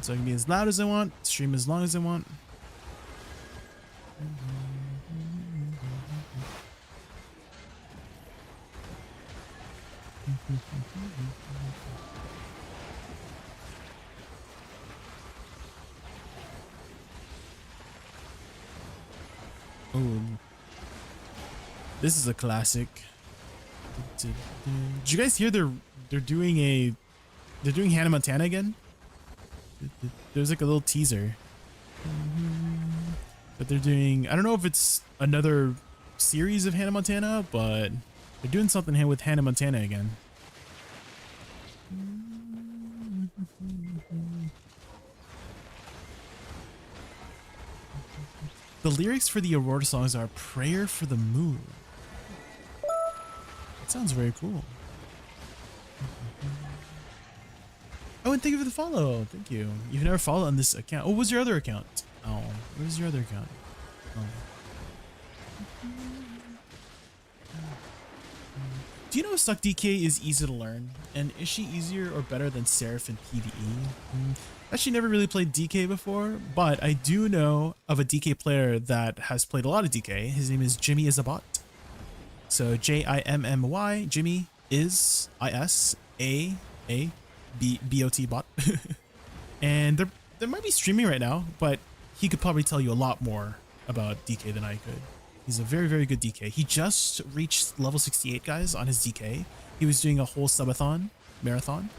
A: So I can be as loud as I want, stream as long as I want. Oh, this is a classic. Did you guys hear they're doing Hannah Montana again? There's like a little teaser. But they're doing, I don't know if it's another series of Hannah Montana, but they're doing something with Hannah Montana again. The lyrics for the Aurora songs are Prayer for the Moon. That sounds very cool. Oh, and thank you for the follow. Thank you. You've never followed on this account. Oh, what was your other account? Oh, what was your other account? Oh. Do you know Stuck DK is easy to learn? And is she easier or better than Seraph in PvE? Actually never really played DK before, but I do know of a DK player that has played a lot of DK. His name is Jimmy is a bot. So Jimmy, Jimmy is ISAABOT bot. And there might be streaming right now, but he could probably tell you a lot more about DK than I could. He's a very, very good DK. He just reached level 68, guys, on his DK. He was doing a whole subathon, marathon.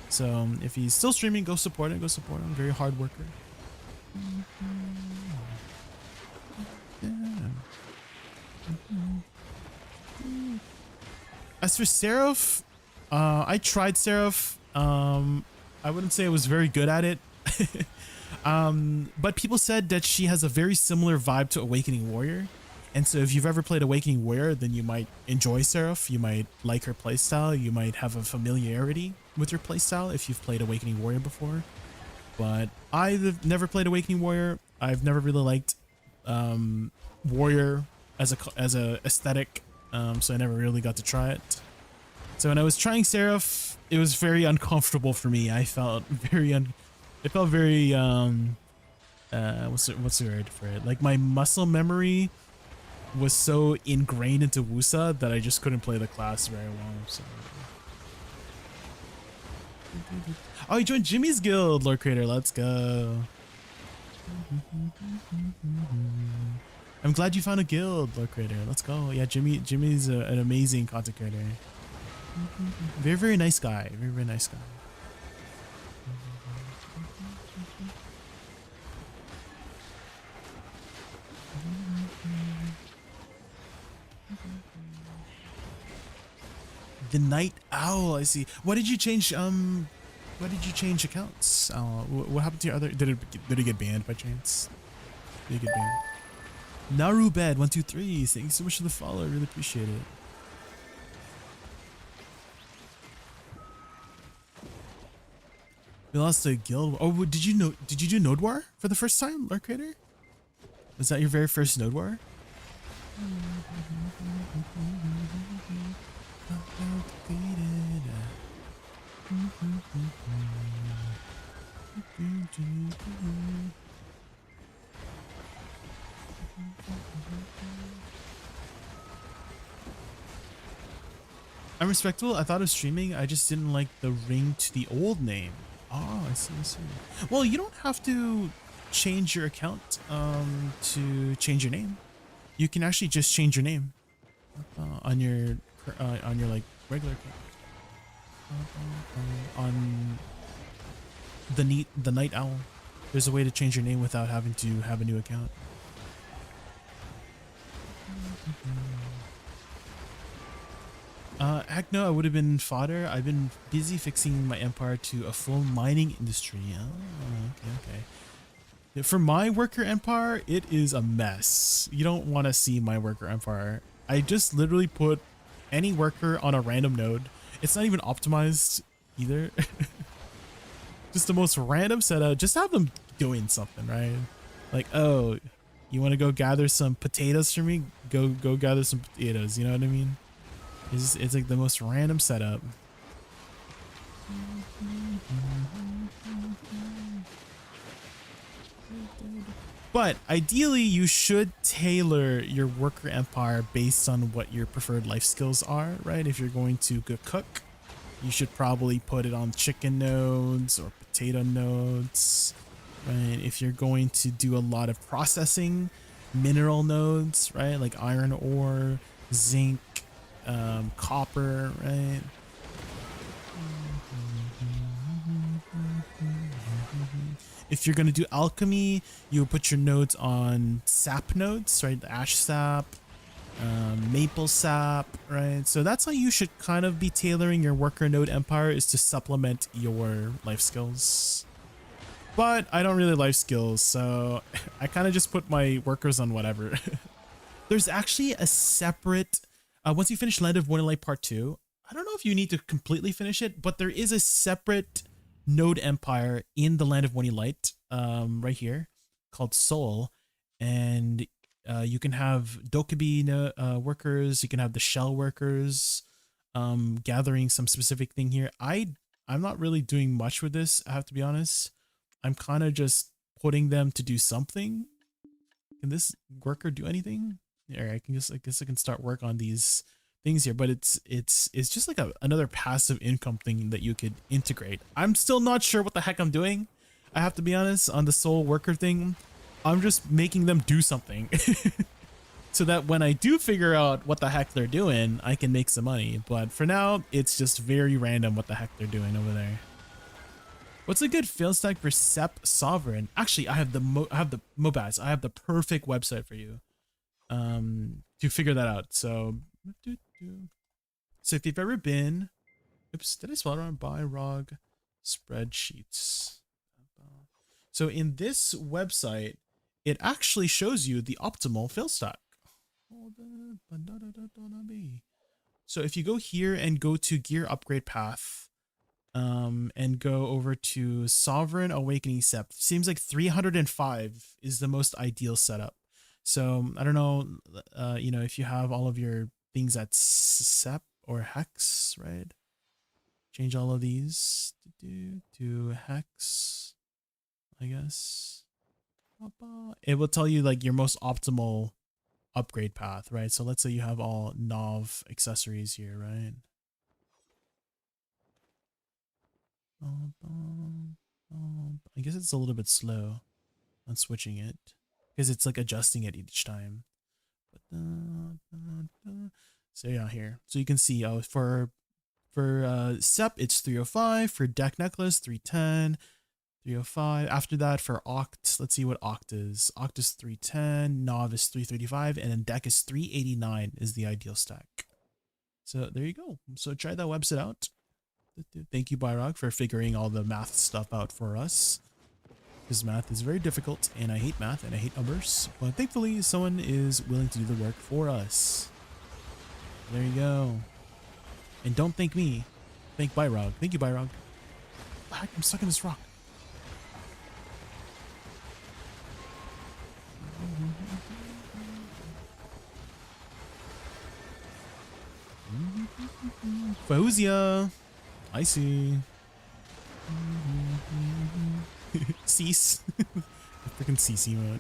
A: So if he's still streaming, go support him. Go support him. Very hard worker. Yeah. As for Seraph, I tried Seraph. I wouldn't say I was very good at it. But people said that she has a very similar vibe to Awakening Warrior. And so if you've ever played Awakening Warrior, then you might enjoy Seraph. You might like her playstyle. You might have a familiarity with her playstyle if you've played Awakening Warrior before. But I've never played Awakening Warrior. I've never really liked Warrior as a aesthetic, so I never really got to try it. So when I was trying Seraph, it was very uncomfortable for me. I felt very it felt very what's the word for it? Like my muscle memory was so ingrained into Woosa that I just couldn't play the class very well. So. Oh, you joined Jimmy's guild, Lord Creator. Let's go. I'm glad you found a guild, Lord Creator. Let's go. Yeah, Jimmy's an amazing content creator. Very, very nice guy. Very, very nice guy. The Night Owl, I see. Why did you change accounts? What happened to your other, did it get banned by chance? Did it get banned? Narubed123, thank you so much for the follow, I really appreciate it. We lost a guild. Oh, did you do Node War for the first time, Lord Creator? Was that your very first Node War? I'm respectful. I thought of streaming. I just didn't like the ring to the old name. Oh, I see. Well, you don't have to change your account to change your name. You can actually just change your name. Oh. on your like regular account. On the Night Owl. There's a way to change your name without having to have a new account. Heck no, I would have been fodder. I've been busy fixing my empire to a full mining industry. Oh, okay. For my worker empire, it is a mess. You don't want to see my worker empire. I just literally put any worker on a random node. It's not even optimized either. Just the most random setup. Just have them doing something, right? Like, oh, you want to go gather some potatoes for me? Go gather some potatoes. You know what I mean? It's like the most random setup. But ideally, you should tailor your worker empire based on what your preferred life skills are, right? If you're going to go cook, you should probably put it on chicken nodes or potato nodes, right? If you're going to do a lot of processing, mineral nodes, right? Like iron ore, zinc, copper, right? If you're going to do alchemy, you put your nodes on sap nodes, right? The ash sap, maple sap, right? So that's how you should kind of be tailoring your worker node empire, is to supplement your life skills. But I don't really life skills, so I kind of just put my workers on whatever. There's actually a separate, once you finish Land of Wonder Light Part 2, I don't know if you need to completely finish it, but there is a separate node empire in the Land of Wonder Light, right here, called Soul, and you can have Dokubi workers, you can have the shell workers, gathering some specific thing here. I'm not really doing much with this, I have to be honest. I'm kind of just putting them to do something. Can this worker do anything? Yeah, I guess I can start work on these things here, but it's just like another passive income thing that you could integrate. I'm still not sure what the heck I'm doing, I have to be honest, on the soul worker thing. I'm just making them do something so that when I do figure out what the heck they're doing, I can make some money. But for now, it's just very random what the heck they're doing over there. What's a good fail stack for Sep Sovereign? Actually, I have the Mobaz. I have the perfect website for you to figure that out. So if you've ever been, oops, did I spell it wrong? ADVgg spreadsheets. So in this website, it actually shows you the optimal fail stack. So if you go here and go to gear upgrade path, and go over to Sovereign Awakening Sep, seems like 305 is the most ideal setup. So I don't know, you know, if you have all of your things at Sep or Hex, right? Change all of these to Hex, I guess. It will tell you like your most optimal upgrade path, right? So let's say you have all Nov accessories here, right? I guess it's a little bit slow on switching it because it's like adjusting it each time. So yeah, here. So you can see for Sep it's 305, for Deck Necklace 310, 305. After that for Oct, let's see what Oct is. Oct is 310, Nov is 335, and then Deck is 389 is the ideal stack. So there you go. So try that website out. Thank you, ADVgg, for figuring all the math stuff out for us. Because math is very difficult, and I hate math, and I hate numbers. But thankfully, someone is willing to do the work for us. There you go. And don't thank me. Thank ADVgg. Thank you, ADVgg. Heck, I'm stuck in this rock. Fausia. I see. Cease. Freaking CC mode.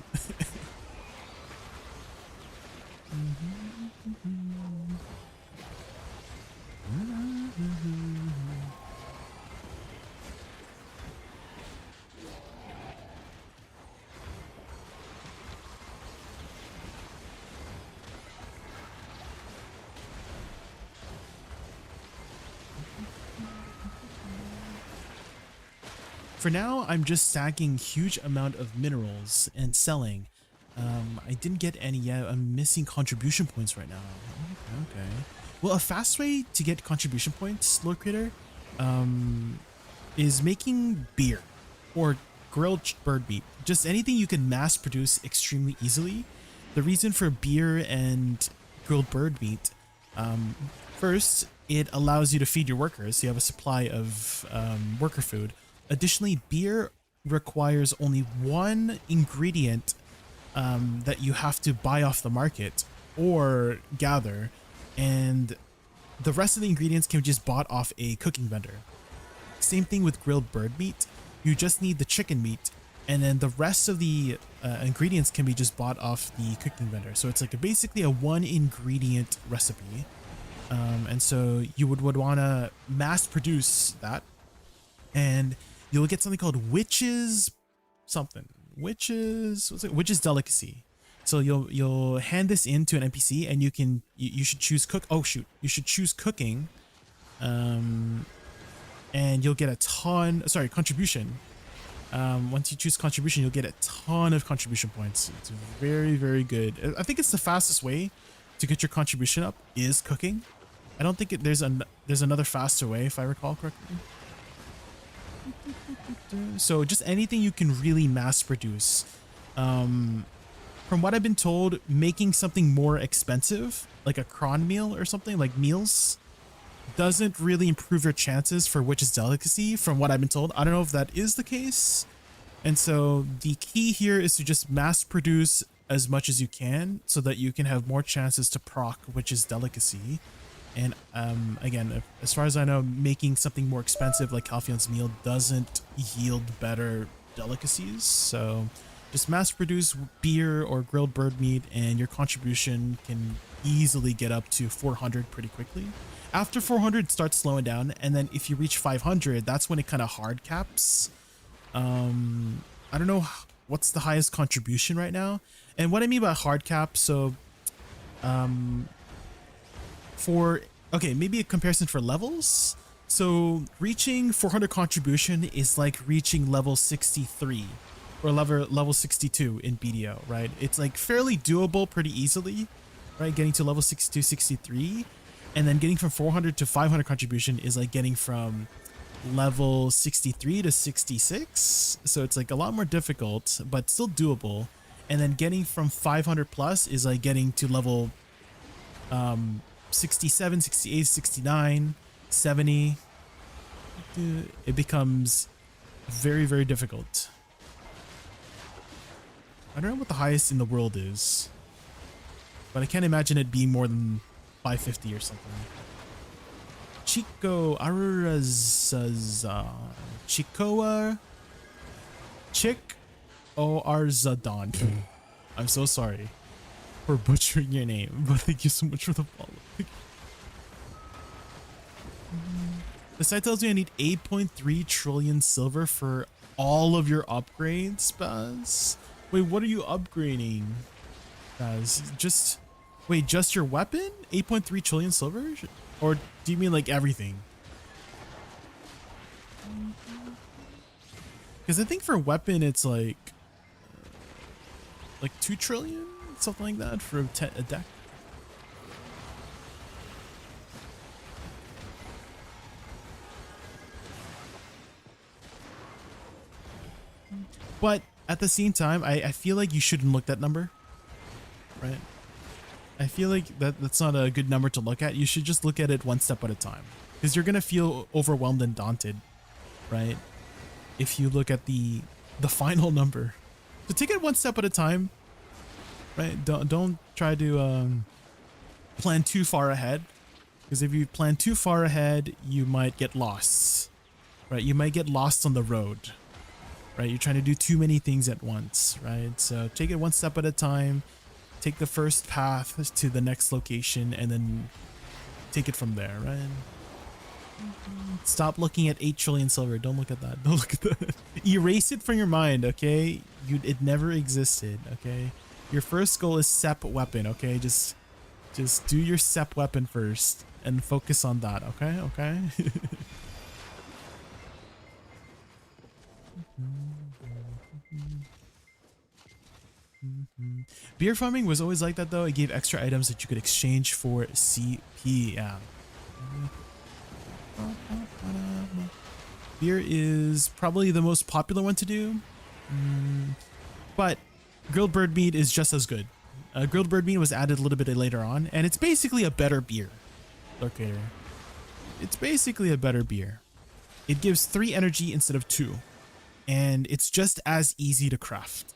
A: for now, I'm just stacking huge amount of minerals and selling. I didn't get any yet. I'm missing contribution points right now. Okay. Well, a fast way to get contribution points, Lord Creator, is making beer or grilled bird meat. Just anything you can mass produce extremely easily. The reason for beer and grilled bird meat, first, it allows you to feed your workers. You have a supply of worker food. Additionally, beer requires only one ingredient that you have to buy off the market or gather, and the rest of the ingredients can be just bought off a cooking vendor. Same thing with grilled bird meat. You just need the chicken meat, and then the rest of the ingredients can be just bought off the cooking vendor. So it's like basically a one ingredient recipe. And so you would want to mass produce that, and you'll get something called witch's delicacy. So you'll hand this in to an NPC, and you should choose you should choose cooking, and you'll get a contribution. Once you choose contribution, you'll get a ton of contribution points. It's very, very good. I think it's the fastest way to get your contribution up is cooking. I don't think there's another faster way, if I recall correctly. So just anything you can really mass produce. From what I've been told, making something more expensive, like a cron meal or something, like meals, doesn't really improve your chances for witch's delicacy, from what I've been told. I don't know if that is the case. And so the key here is to just mass produce as much as you can so that you can have more chances to proc witch's delicacy. And again, as far as I know, making something more expensive like Calphion's meal doesn't yield better delicacies. So just mass produce beer or grilled bird meat, and your contribution can easily get up to 400 pretty quickly. After 400, it starts slowing down, and then if you reach 500, that's when it kind of hard caps. I don't know what's the highest contribution right now, and what I mean by hard cap. So, maybe a comparison for levels. So reaching 400 contribution is like reaching level 63 or level 62 in BDO, right? It's like fairly doable pretty easily, right? Getting to level 62, 63. And then getting from 400 to 500 contribution is like getting from level 63 to 66. So it's like a lot more difficult, but still doable. And then getting from 500 plus is like getting to level 67, 68, 69, 70. It becomes very, very difficult. I don't know what the highest in the world is, but I can't imagine it being more than 550 or something. Chico Arazazan. Chikoa Chick Oarzadon. I'm so sorry for butchering your name, but thank you so much for the follow. The site tells me I need 8.3 trillion silver for all of your upgrades, Baz. Wait, what are you upgrading, Baz? Just your weapon? 8.3 trillion silver? Or do you mean like everything? Because I think for weapon it's like 2 trillion, something like that for a deck. But at the same time, I feel like you shouldn't look that number, right? I feel like that's not a good number to look at. You should just look at it one step at a time, because you're gonna feel overwhelmed and daunted, right? If you look at the final number. So take it one step at a time, right? Don't try to plan too far ahead, because if you plan too far ahead, you might get lost, right? You might get lost on the road, right? You're trying to do too many things at once, right? So take it one step at a time. Take the first path to the next location and then take it from there, right? Stop looking at 8 trillion silver. Don't look at that. Don't look at that. Erase it from your mind, okay? It never existed, okay? Your first goal is SEP weapon, okay? Just do your SEP weapon first and focus on that, okay? Okay? Beer farming was always like that though. It gave extra items that you could exchange for CP. Yeah. Beer is probably the most popular one to do. But grilled bird meat is just as good. Grilled bird meat was added a little bit later on, and it's basically a better beer. Locator. It's basically a better beer. It gives 3 energy instead of 2, and it's just as easy to craft.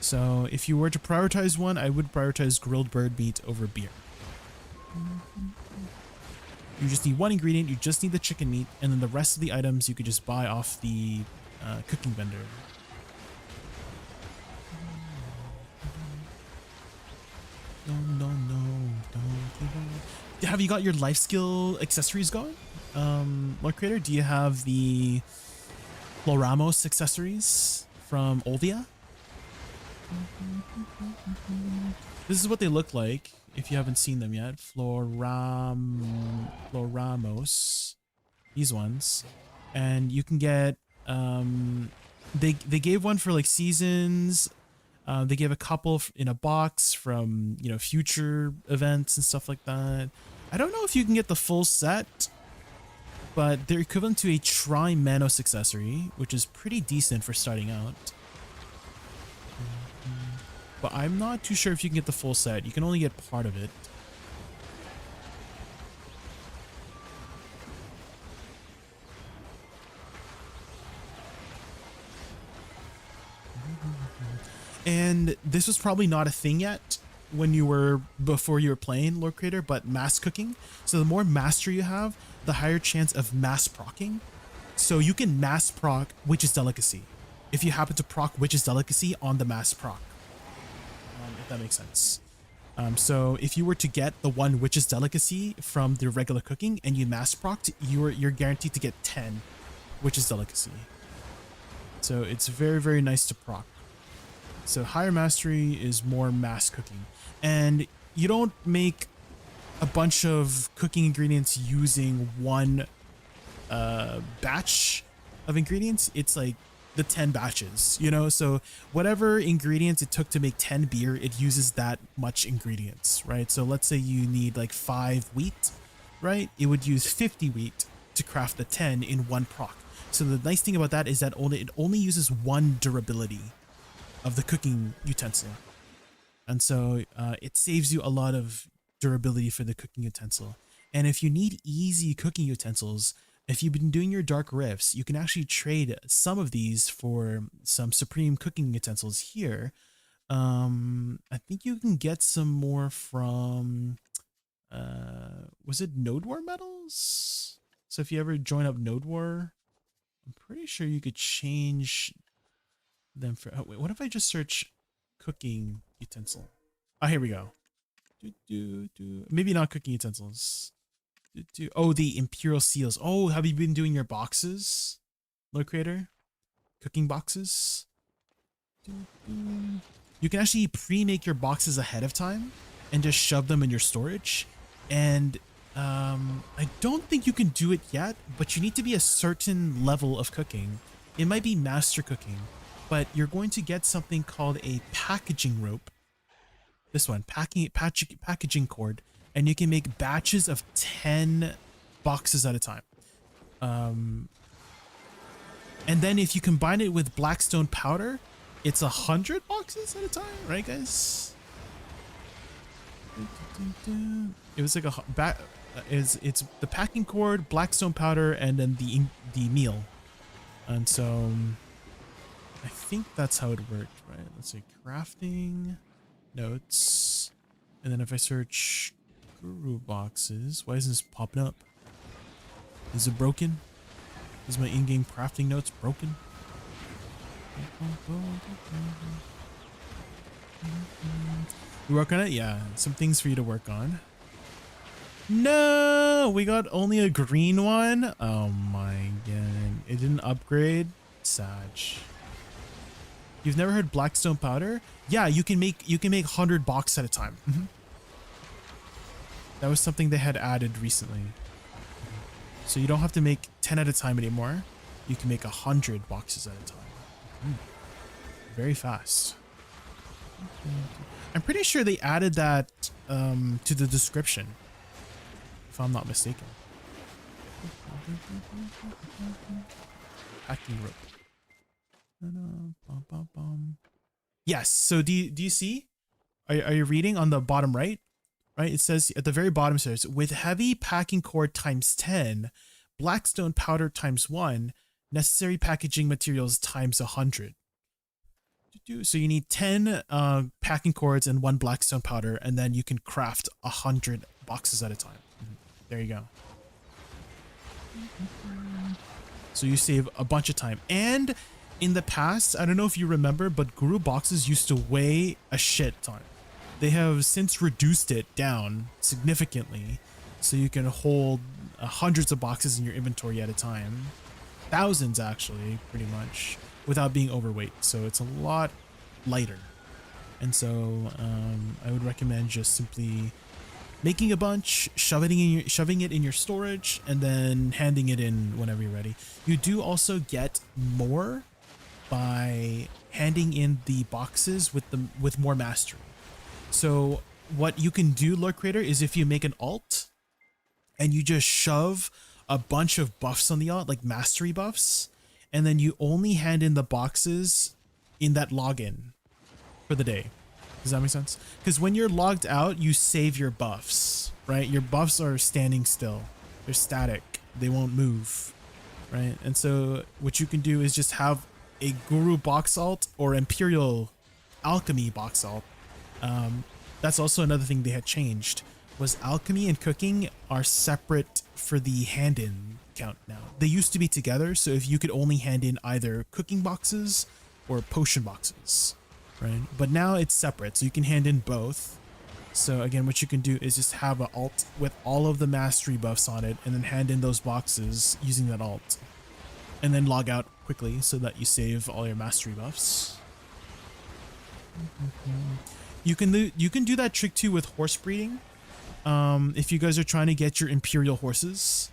A: So if you were to prioritize one, I would prioritize grilled bird meat over beer. You just need one ingredient, you just need the chicken meat, and then the rest of the items you could just buy off the cooking vendor. No, don't give up. Have you got your life skill accessories going? Lord Creator, do you have the Floramos accessories from Olvia? This is what they look like if you haven't seen them yet. Floramos. These ones. And you can get they gave one for like seasons. They gave a couple in a box from, you know, future events and stuff like that. I don't know if you can get the full set, but they're equivalent to a Tri-Manos accessory, which is pretty decent for starting out. But I'm not too sure if you can get the full set. You can only get part of it. And this was probably not a thing yet when you were, before you were playing Lord Creator, but mass cooking. So the more mastery you have, the higher chance of mass procking. So you can mass proc Witch's Delicacy if you happen to proc Witch's Delicacy on the mass proc. If that makes sense. So if you were to get the one Witch's Delicacy from the regular cooking and you mass procced, you're guaranteed to get 10 Witch's Delicacy. So it's very, very nice to proc. So higher mastery is more mass cooking, and you don't make a bunch of cooking ingredients using one batch of ingredients. It's like the 10 batches, you know? So whatever ingredients it took to make 10 beer, it uses that much ingredients, right? So let's say you need like 5 wheat, right? It would use 50 wheat to craft the 10 in one proc. So the nice thing about that is that it only uses one durability of the cooking utensil, and so it saves you a lot of durability for the cooking utensil. And if you need easy cooking utensils, if you've been doing your dark rifts, you can actually trade some of these for some supreme cooking utensils here. I think you can get some more from was it Node War medals? So if you ever join up Node War, I'm pretty sure you could change them for, oh wait, what if I just search cooking utensil? Oh, here we go. Maybe not cooking utensils. Oh, the Imperial Seals. Oh, have you been doing your boxes, Lord Creator? Cooking boxes? You can actually pre-make your boxes ahead of time and just shove them in your storage. And I don't think you can do it yet, but you need to be a certain level of cooking. It might be master cooking, but you're going to get something called a packaging rope. This one, packaging cord, and you can make batches of 10 boxes at a time. And then if you combine it with blackstone powder, it's 100 boxes at a time, right, guys? It was like it's the packing cord, blackstone powder, and then the meal. And so I think that's how it worked, right? Let's see, crafting, notes, and then if I search guru boxes, why isn't this popping up? Is it broken? Is my in-game crafting notes broken? You work on it? Yeah, some things for you to work on. No, we got only a green one. Oh my god, it didn't upgrade. Sag. You've never heard blackstone powder? Yeah, you can make 100 boxes at a time. That was something they had added recently. So you don't have to make 10 at a time anymore. You can make 100 boxes at a time. very fast. I'm pretty sure they added that to the description, if I'm not mistaken. Hacking rope. Yes. So do you see? Are you reading on the bottom right? Right. It says at the very bottom, it says with heavy packing cord times 10, blackstone powder times 1, necessary packaging materials times 100. So you need 10 packing cords and 1 blackstone powder, and then you can craft 100 boxes at a time. There you go. So you save a bunch of time. And in the past, I don't know if you remember, but guru boxes used to weigh a shit ton. They have since reduced it down significantly, so you can hold hundreds of boxes in your inventory at a time. Thousands, actually, pretty much, without being overweight. So it's a lot lighter. And so I would recommend just simply making a bunch, shoving it in your storage, and then handing it in whenever you're ready. You do also get more by handing in the boxes with more mastery. So what you can do, Lord Creator, is if you make an alt and you just shove a bunch of buffs on the alt, like mastery buffs, and then you only hand in the boxes in that login for the day. Does that make sense? Because when you're logged out, you save your buffs, right? Your buffs are standing still. They're static. They won't move, right? And so what you can do is just have a Guru box alt or Imperial Alchemy box alt. That's also another thing they had changed, was alchemy and cooking are separate for the hand-in count now. They used to be together, so if you could only hand in either cooking boxes or potion boxes, right? But now it's separate, so you can hand in both. So again, what you can do is just have an alt with all of the mastery buffs on it, and then hand in those boxes using that alt, and then log out quickly so that you save all your mastery buffs. You can do that trick too with horse breeding. If you guys are trying to get your Imperial horses,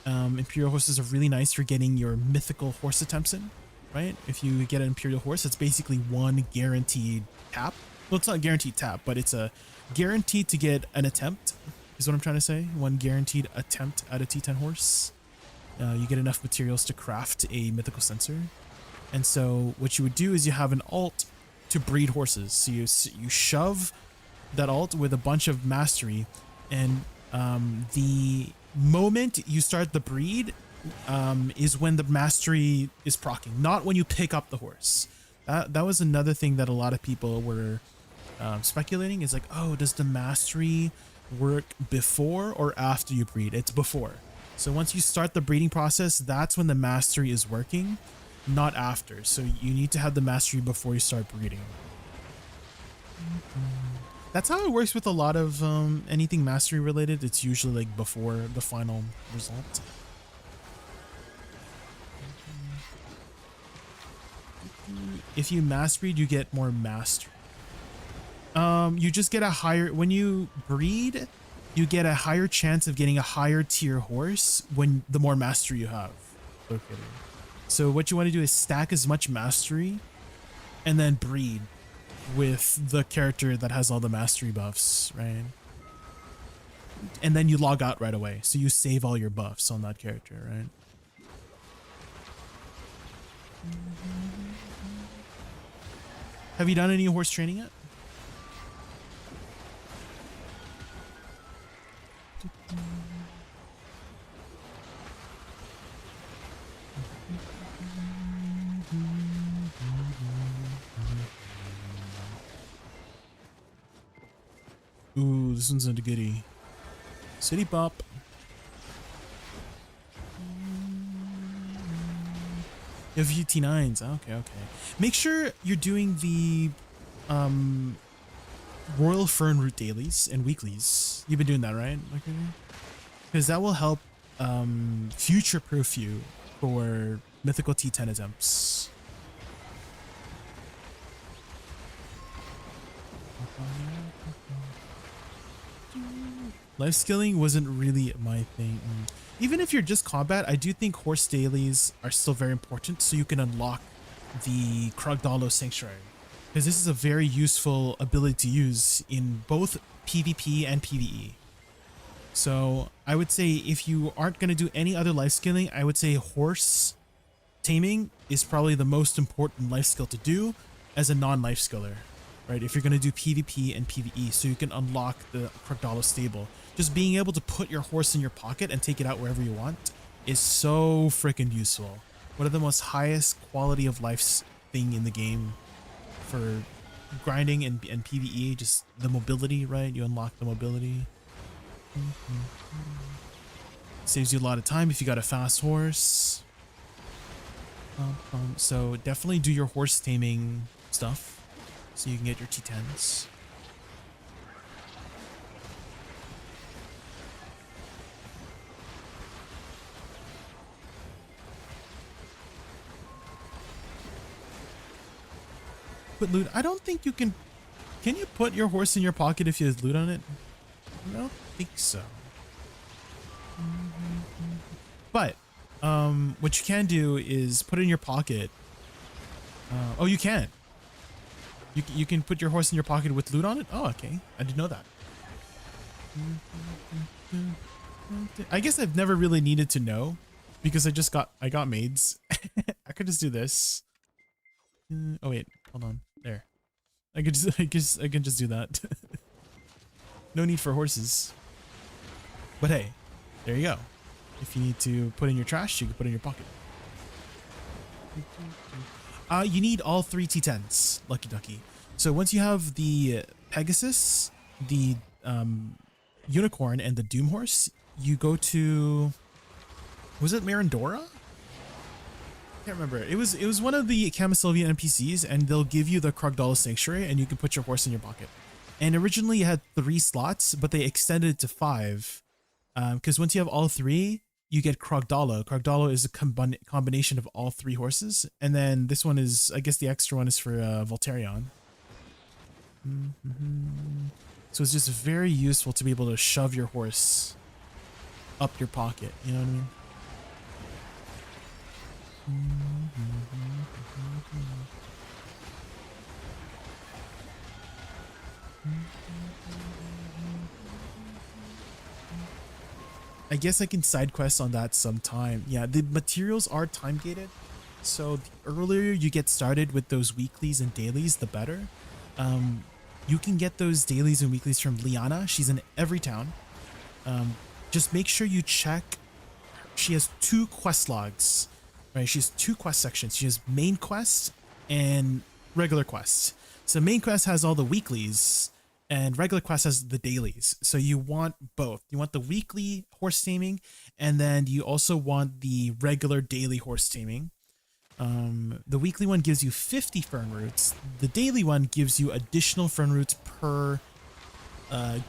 A: Imperial horses are really nice for getting your mythical horse attempts in, right? If you get an Imperial horse, it's basically one guaranteed tap. Well, it's not a guaranteed tap, but it's a guaranteed to get an attempt, is what I'm trying to say. One guaranteed attempt at a T10 horse. You get enough materials to craft a mythical sensor. And so what you would do is you have an alt to breed horses. So you shove that alt with a bunch of mastery, and the moment you start the breed is when the mastery is proccing, not when you pick up the horse. That was another thing that a lot of people were speculating, is like, oh, does the mastery work before or after you breed? It's before. So once you start the breeding process, that's when the mastery is working, not after. So you need to have the mastery before you start breeding. That's how it works with a lot of anything mastery related. It's usually like before the final result. If you mass breed, you get more mastery. You just get a higher, when you breed, you get a higher chance of getting a higher tier horse when the more mastery you have. Okay. So what you want to do is stack as much mastery and then breed with the character that has all the mastery buffs, right? And then you log out right away. So you save all your buffs on that character, right? Have you done any horse training yet? Ooh, this one's a goodie. City Pop. You have UT9s. Okay. Make sure you're doing the Royal Fern route dailies and weeklies. You've been doing that, right? Okay. Because that will help future-proof you for mythical T10 attempts. Life skilling wasn't really my thing. Even if you're just combat, I do think horse dailies are still very important, so you can unlock the Kragdalo Sanctuary, because this is a very useful ability to use in both PvP and PvE. So I would say if you aren't going to do any other life skilling, I would say horse taming is probably the most important life skill to do as a non-life skiller, right? If you're going to do PvP and PvE, so you can unlock the Kragdalo stable. Just being able to put your horse in your pocket and take it out wherever you want is so freaking useful. One of the most highest quality of life thing in the game for grinding and PvE, just the mobility, right? You unlock the mobility. Saves you a lot of time if you got a fast horse. So definitely do your horse taming stuff so you can get your T10s. Put loot. I don't think you can. Can you put your horse in your pocket if you have loot on it? I don't think so. But what you can do is put it in your pocket. Oh, you can. You can put your horse in your pocket with loot on it. Oh, okay. I didn't know that. I guess I've never really needed to know because I got maids. I could just do this. Oh wait, hold on. There. I can just do that. No need for horses. But hey, there you go. If you need to put in your trash, you can put it in your pocket. You need all 3 T10s, Lucky Ducky. So once you have the Pegasus, the Unicorn, and the Doom Horse, you go to, was it Marindora? Can't remember. It was one of the Camisylvian NPCs, and they'll give you the Kragdalo Sanctuary, and you can put your horse in your pocket. And originally it had 3 slots, but they extended it to 5. Because once you have all 3, you get Kragdalo. Kragdalo is a combination of all 3 horses. And then this one is, I guess the extra one is for Voltarion. So it's just very useful to be able to shove your horse up your pocket. You know what I mean? I guess I can side quest on that sometime. Yeah, the materials are time gated, so the earlier you get started with those weeklies and dailies, the better. You can get those dailies and weeklies from Liana. She's in every town. Just make sure you check. She has 2 quest logs, right? She has 2 quest sections. She has main quest and regular quest. So main quest has all the weeklies, and regular quest has the dailies. So you want both. You want the weekly horse taming, and then you also want the regular daily horse taming. The weekly one gives you 50 fern roots. The daily one gives you additional fern roots per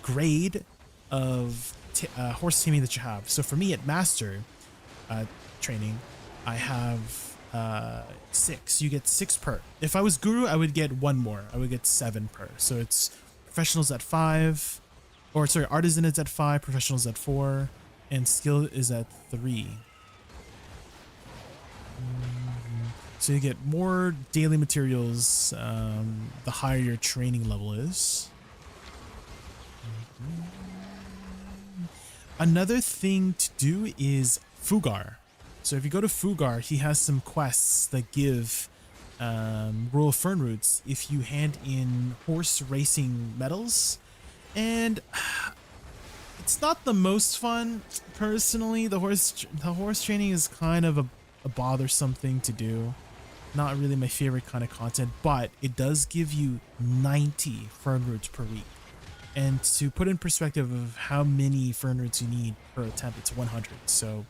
A: grade of horse taming that you have. So for me at master training, I have 6. You get 6 per. If I was guru, I would get 1 more. I would get 7 per. So it's professionals at 5, or sorry, artisan is at 5, professionals at 4, and skill is at 3. So you get more daily materials the higher your training level is. Another thing to do is Fugar. So if you go to Fugar, he has some quests that give Royal Fern Roots if you hand in horse racing medals. And it's not the most fun, personally. The horse training is kind of a bothersome thing to do. Not really my favorite kind of content, but it does give you 90 Fern Roots per week. And to put in perspective of how many Fern Roots you need per attempt, it's 100. So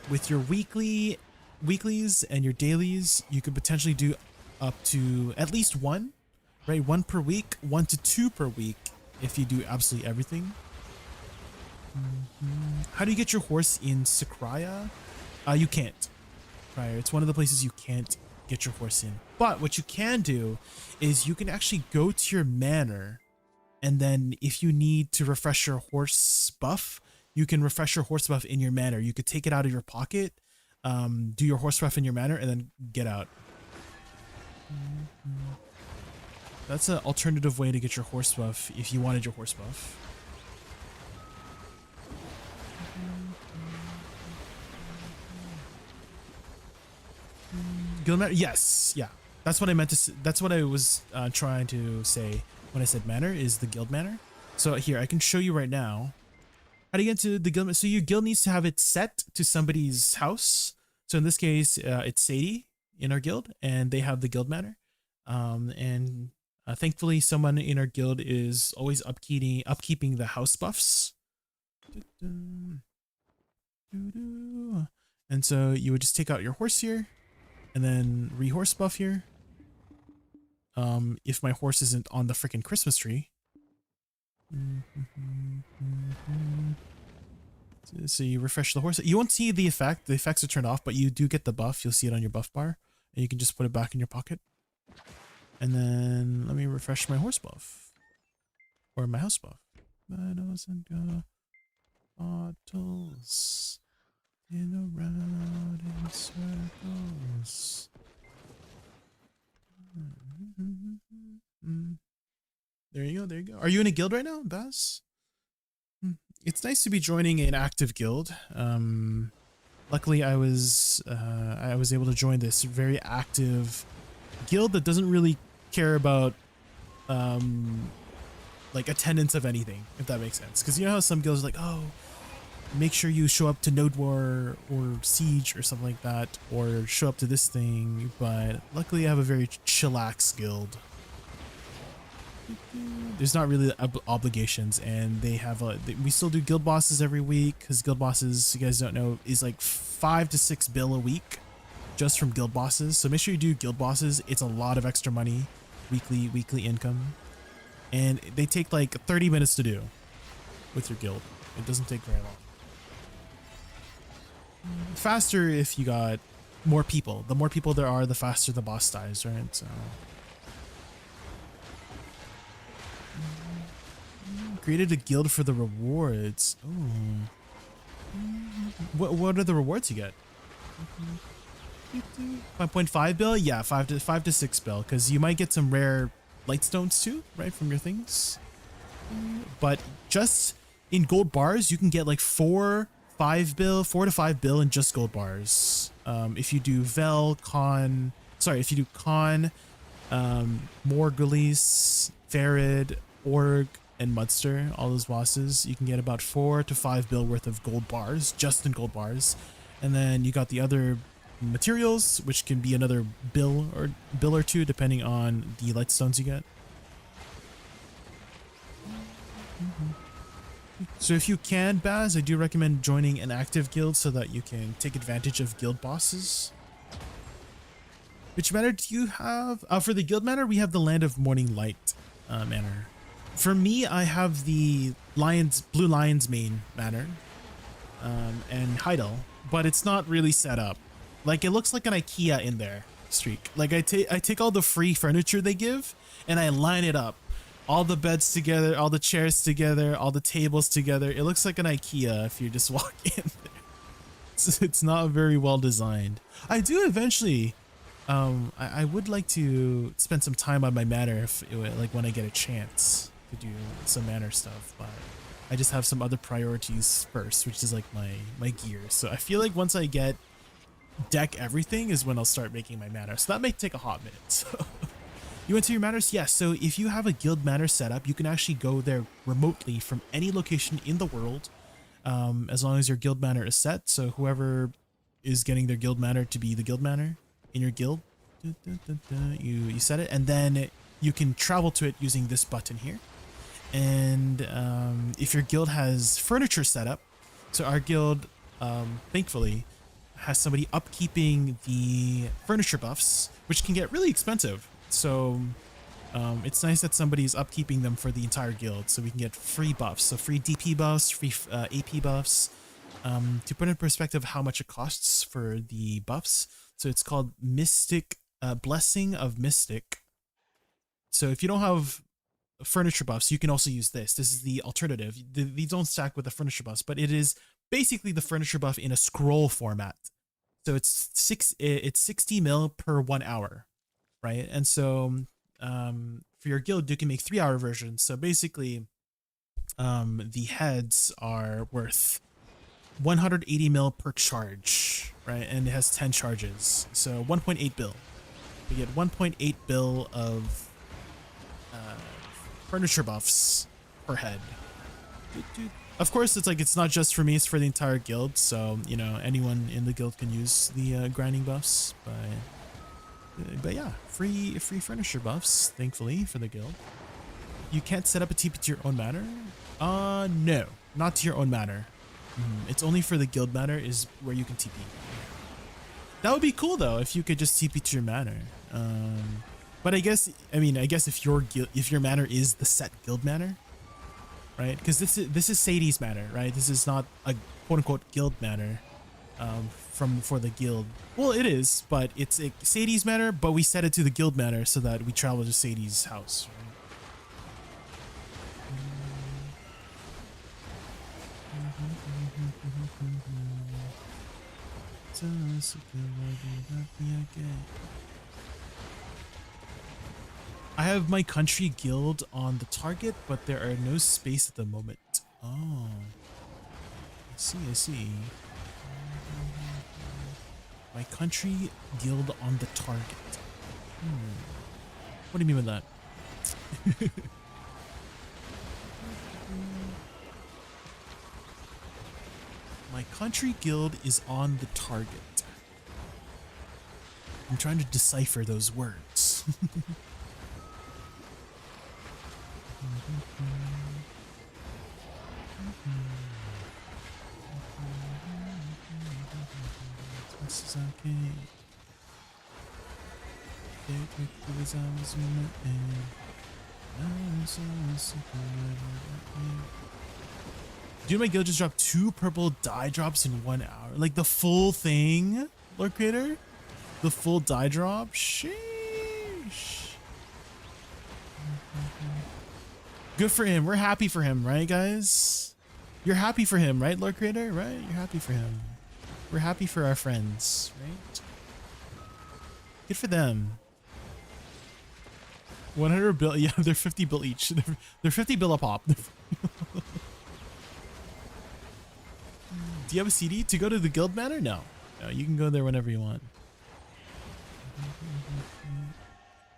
A: with your weeklies and your dailies, you could potentially do up to at least 1, right? 1 per week, 1 to 2 per week if you do absolutely everything. How do you get your horse in Sycraia? You can't. Right? It's one of the places you can't get your horse in. But what you can do is you can actually go to your manor, and then if you need to refresh your horse buff, you can refresh your horse buff in your manor. You could take it out of your pocket, do your horse buff in your manor, and then get out. That's an alternative way to get your horse buff if you wanted your horse buff. Guild manor? Yes, yeah. That's what I meant to. That's what I was trying to say when I said manor is the guild manor. So here I can show you right now how to get into the guild. So your guild needs to have it set to somebody's house. So in this case, it's Sadie in our guild, and they have the guild manor. Thankfully, someone in our guild is always upkeeping the house buffs. And so you would just take out your horse here, and then re-horse buff here. If my horse isn't on the freaking Christmas tree. So you refresh the horse. You won't see the effect. The effects are turned off, but you do get the buff. You'll see it on your buff bar, and you can just put it back in your pocket. And then let me refresh my horse buff or my house buff. Bottles and bottles in a round in circles. There you go. There you go. Are you in a guild right now, Baz? It's nice to be joining an active guild. Luckily, I was able to join this very active guild that doesn't really care about like attendance of anything, if that makes sense. Because you know how some guilds are like, oh, make sure you show up to Node War or Siege or something like that, or show up to this thing. But luckily, I have a very chillax guild. There's not really obligations, and they have we still do guild bosses every week, because guild bosses, you guys don't know, is like 5 to 6 bill a week just from guild bosses. So make sure you do guild bosses. It's a lot of extra money, weekly income, and they take like 30 minutes to do with your guild. It doesn't take very long. Faster if you got more people. The more people there are, the faster the boss dies, right? So created a guild for the rewards. Oh, what are the rewards you get? 5.5 bill? Yeah, 5 to 6 bill, because you might get some rare light stones too, right, from your things. But just in gold bars, you can get like 4 to 5 bill in just gold bars. If you do if you do Khan, Morgulis, Farid, Org, and Mudster, all those bosses, you can get about 4 to 5 bill worth of gold bars, just in gold bars. And then you got the other materials, which can be another bill or two, depending on the light stones you get. So if you can, Baz, I do recommend joining an active guild so that you can take advantage of guild bosses. Which manor do you have? For the guild manor, we have the Land of Morning Light manor. For me, I have the Blue Lions main manor, and Heidel, but it's not really set up. Like, it looks like an IKEA in there, streak. Like, I take all the free furniture they give, and I line it up. All the beds together, all the chairs together, all the tables together. It looks like an IKEA if you just walk in there. It's not very well designed. I do eventually, I would like to spend some time on my manor, like when I get a chance to do some manor stuff, but I just have some other priorities first, which is like my gear. So I feel like once I get deck everything is when I'll start making my manor. So that may take a hot minute. So you went to your manors? Yes. So if you have a guild manor set up, you can actually go there remotely from any location in the world, as long as your guild manor is set. So whoever is getting their guild manor to be the guild manor in your guild, you set it, and then you can travel to it using this button here. And if your guild has furniture set up, so our guild, thankfully, has somebody upkeeping the furniture buffs, which can get really expensive. So it's nice that somebody's upkeeping them for the entire guild, so we can get free buffs. So free DP buffs, free AP buffs. To put in perspective how much it costs for the buffs, so it's called Mystic, Blessing of Mystic. So if you don't have furniture buffs, you can also use this. This is the alternative. These don't stack with the furniture buffs, but it is basically the furniture buff in a scroll format. So it's 60 mil per 1 hour. right? And so for your guild, you can make 3-hour versions. So basically, the heads are worth 180 mil per charge, right? And it has 10 charges, so 1.8 bill. You get 1.8 bill of furniture buffs per head. Of course, it's not just for me; it's for the entire guild. So you know, anyone in the guild can use the grinding buffs. But yeah, free furniture buffs. Thankfully for the guild. You can't set up a TP to your own manor. No, not to your own manor. It's only for the guild manor is where you can TP. That would be cool though if you could just TP to your manor. But I guess if your manor is the set guild manor, right? Because this is Sadie's manor, right? This is not a quote unquote guild manor for the guild. Well, it is, but it's a Sadie's manor, but we set it to the guild manor so that we travel to Sadie's house. I have my country guild on the target, but there are no space at the moment. Oh, I see. My country guild on the target. What do you mean with that? My country guild is on the target. I'm trying to decipher those words. This is okay. Dude, my guild just dropped 2 purple dye drops in 1 hour. Like the full thing, Lord Creator? The full dye drop? Sheesh. Good for him. We're happy for him, right, guys? You're happy for him, right, Lord Creator? Right? You're happy for him. We're happy for our friends, right? Good for them. 100 bill. Yeah, they're 50 bill each. They're 50 bill a pop. Do you have a CD to go to the guild manor? No. No, you can go there whenever you want.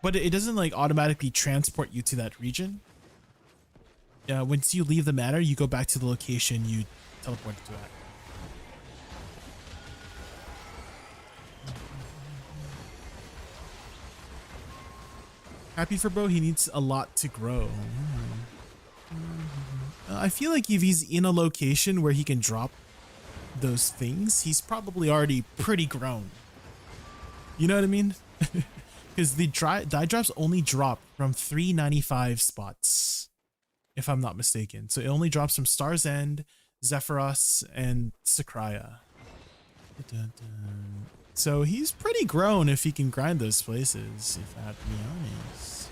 A: But it doesn't like automatically transport you to that region. Once you leave the manor, you go back to the location you teleported to at. Happy for bro, he needs a lot to grow. I feel like if he's in a location where he can drop those things, he's probably already pretty grown. You know what I mean? Because the dye drops only drop from 395 spots, if I'm not mistaken. So it only drops from Star's End, Zephyros, and Sycraia. So he's pretty grown if he can grind those places, if I have to be honest.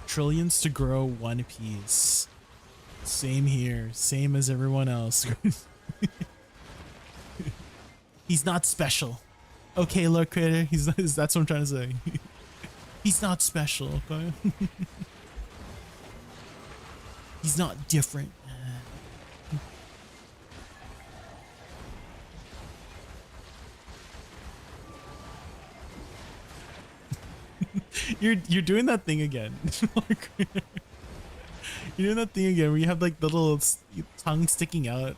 A: Trillions to grow one piece. Same here. Same as everyone else. He's not special. Okay, Lord Creator. He's not, that's what I'm trying to say. He's not special, okay? He's not different. You're doing that thing again. You're doing that thing again where you have like the little tongue sticking out.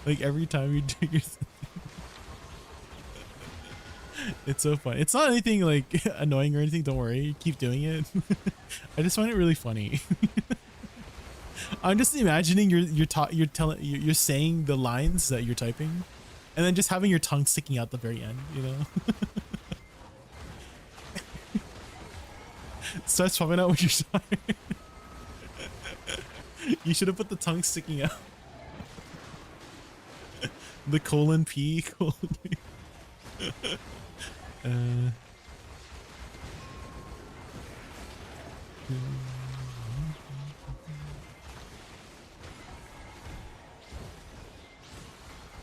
A: Like every time you do your thing. It's so fun. It's not anything like annoying or anything, don't worry. Keep doing it. I just find it really funny. I'm just imagining you're saying the lines that you're typing and then just having your tongue sticking out the very end, you know? Starts popping out when you're sorry. You should have put the tongue sticking out. The colon P colon P.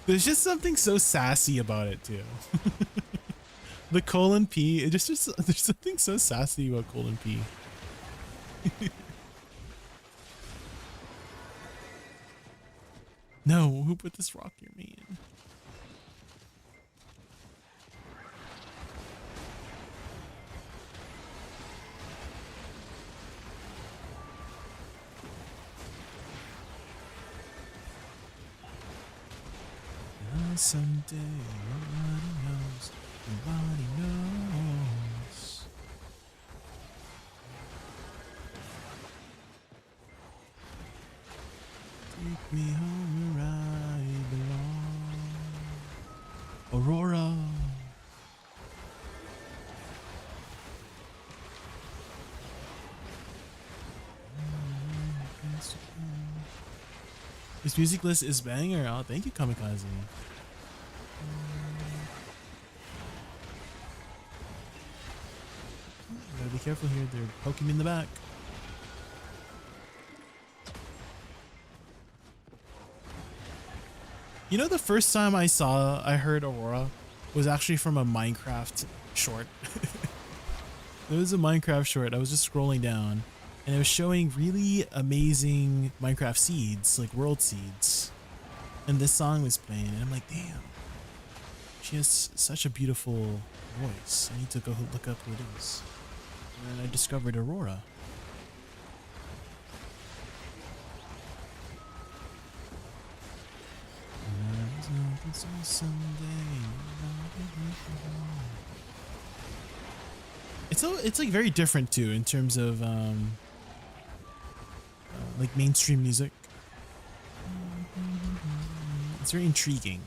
A: There's just something so sassy about it too. The colon P, there's something so sassy about colon P. No, who put this rock near me? Someday nobody knows, nobody knows. Take me home where I belong. Aurora. This music list is banger. Oh, thank you, Kamikaze. Gotta be careful here. They're poking me in the back. You know, the first time I heard Aurora was actually from a Minecraft short. There was a Minecraft short. I was just scrolling down and it was showing really amazing Minecraft seeds, like world seeds. And this song was playing and I'm like, damn, she has such a beautiful voice. I need to go look up who it is. And then I discovered Aurora. It's like very different too in terms of like mainstream music. It's very intriguing.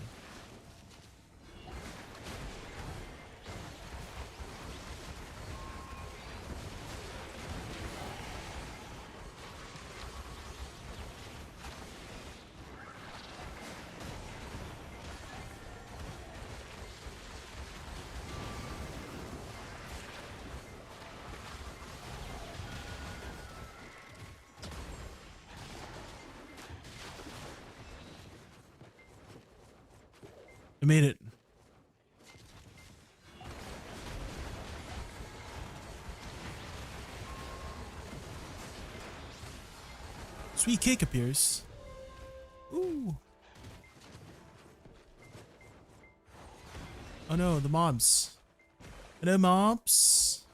A: I made it. Sweet cake appears. Ooh. Oh no, the mobs. Hello, mobs.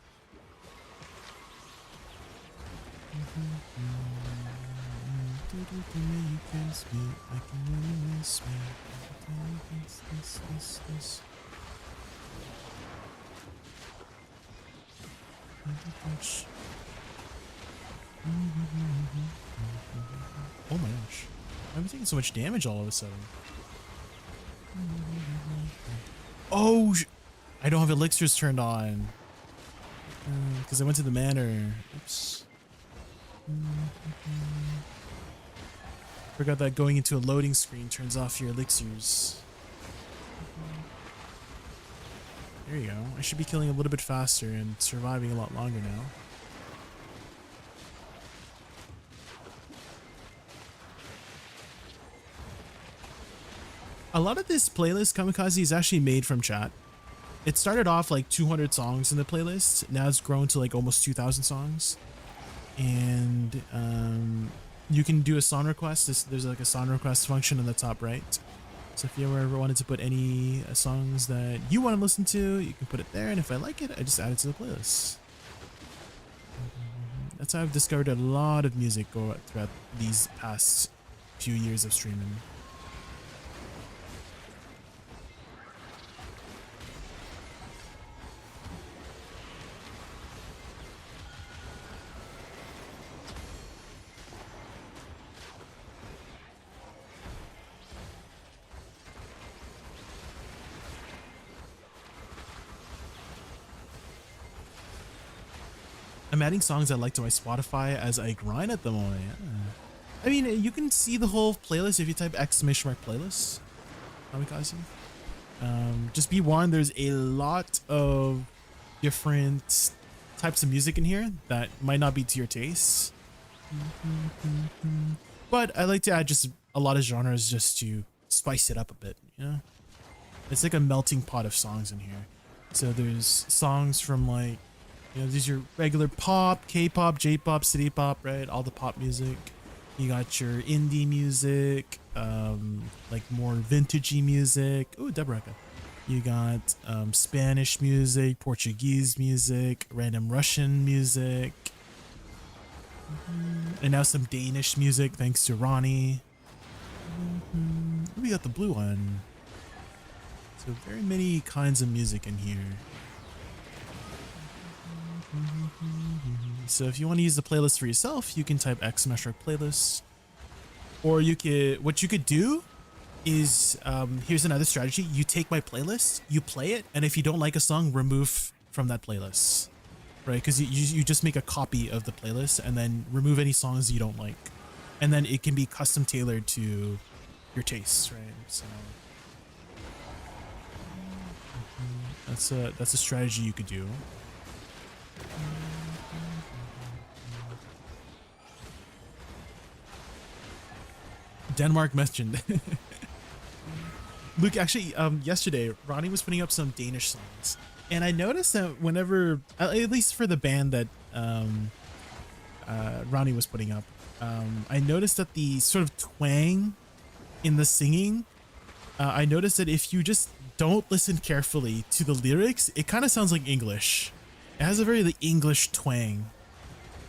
A: Oh my gosh. I'm taking so much damage all of a sudden. Oh, I don't have elixirs turned on. Because I went to the manor. Oops. Forgot that going into a loading screen turns off your elixirs. There you go. I should be killing a little bit faster and surviving a lot longer now. A lot of this playlist, Kamikaze, is actually made from chat. It started off like 200 songs in the playlist. Now it's grown to like almost 2,000 songs. And you can do a song request. There's like a song request function in the top right. So if you ever wanted to put any songs that you want to listen to, you can put it there. And if I like it, I just add it to the playlist. That's how I've discovered a lot of music throughout these past few years of streaming. I'm adding songs I like to my Spotify as I grind at the moment. Yeah. I mean, you can see the whole playlist if you type !playlist. Kamikaze. Just be warned, there's a lot of different types of music in here that might not be to your taste. But I like to add just a lot of genres just to spice it up a bit, you know? It's like a melting pot of songs in here. So there's songs from like, you know, these are your regular pop, K-pop, J-pop, city pop, right? All the pop music. You got your indie music, like more vintagey music. Oh, Deborah. You got Spanish music, Portuguese music, random Russian music, and now some Danish music thanks to Ronnie. We got the blue one. So very many kinds of music in here. So if you want to use the playlist for yourself, you can type !playlist, or you could, what you could do is, here's another strategy. You take my playlist, you play it, and if you don't like a song, remove from that playlist, right? Because you just make a copy of the playlist and then remove any songs you don't like, and then it can be custom tailored to your tastes, right? So that's a strategy you could do. Denmark mentioned. Luke, actually, yesterday, Ronnie was putting up some Danish songs, and I noticed that whenever, at least for the band that Ronnie was putting up, I noticed that the sort of twang in the singing, I noticed that if you just don't listen carefully to the lyrics, it kind of sounds like English. It has a very like, English twang,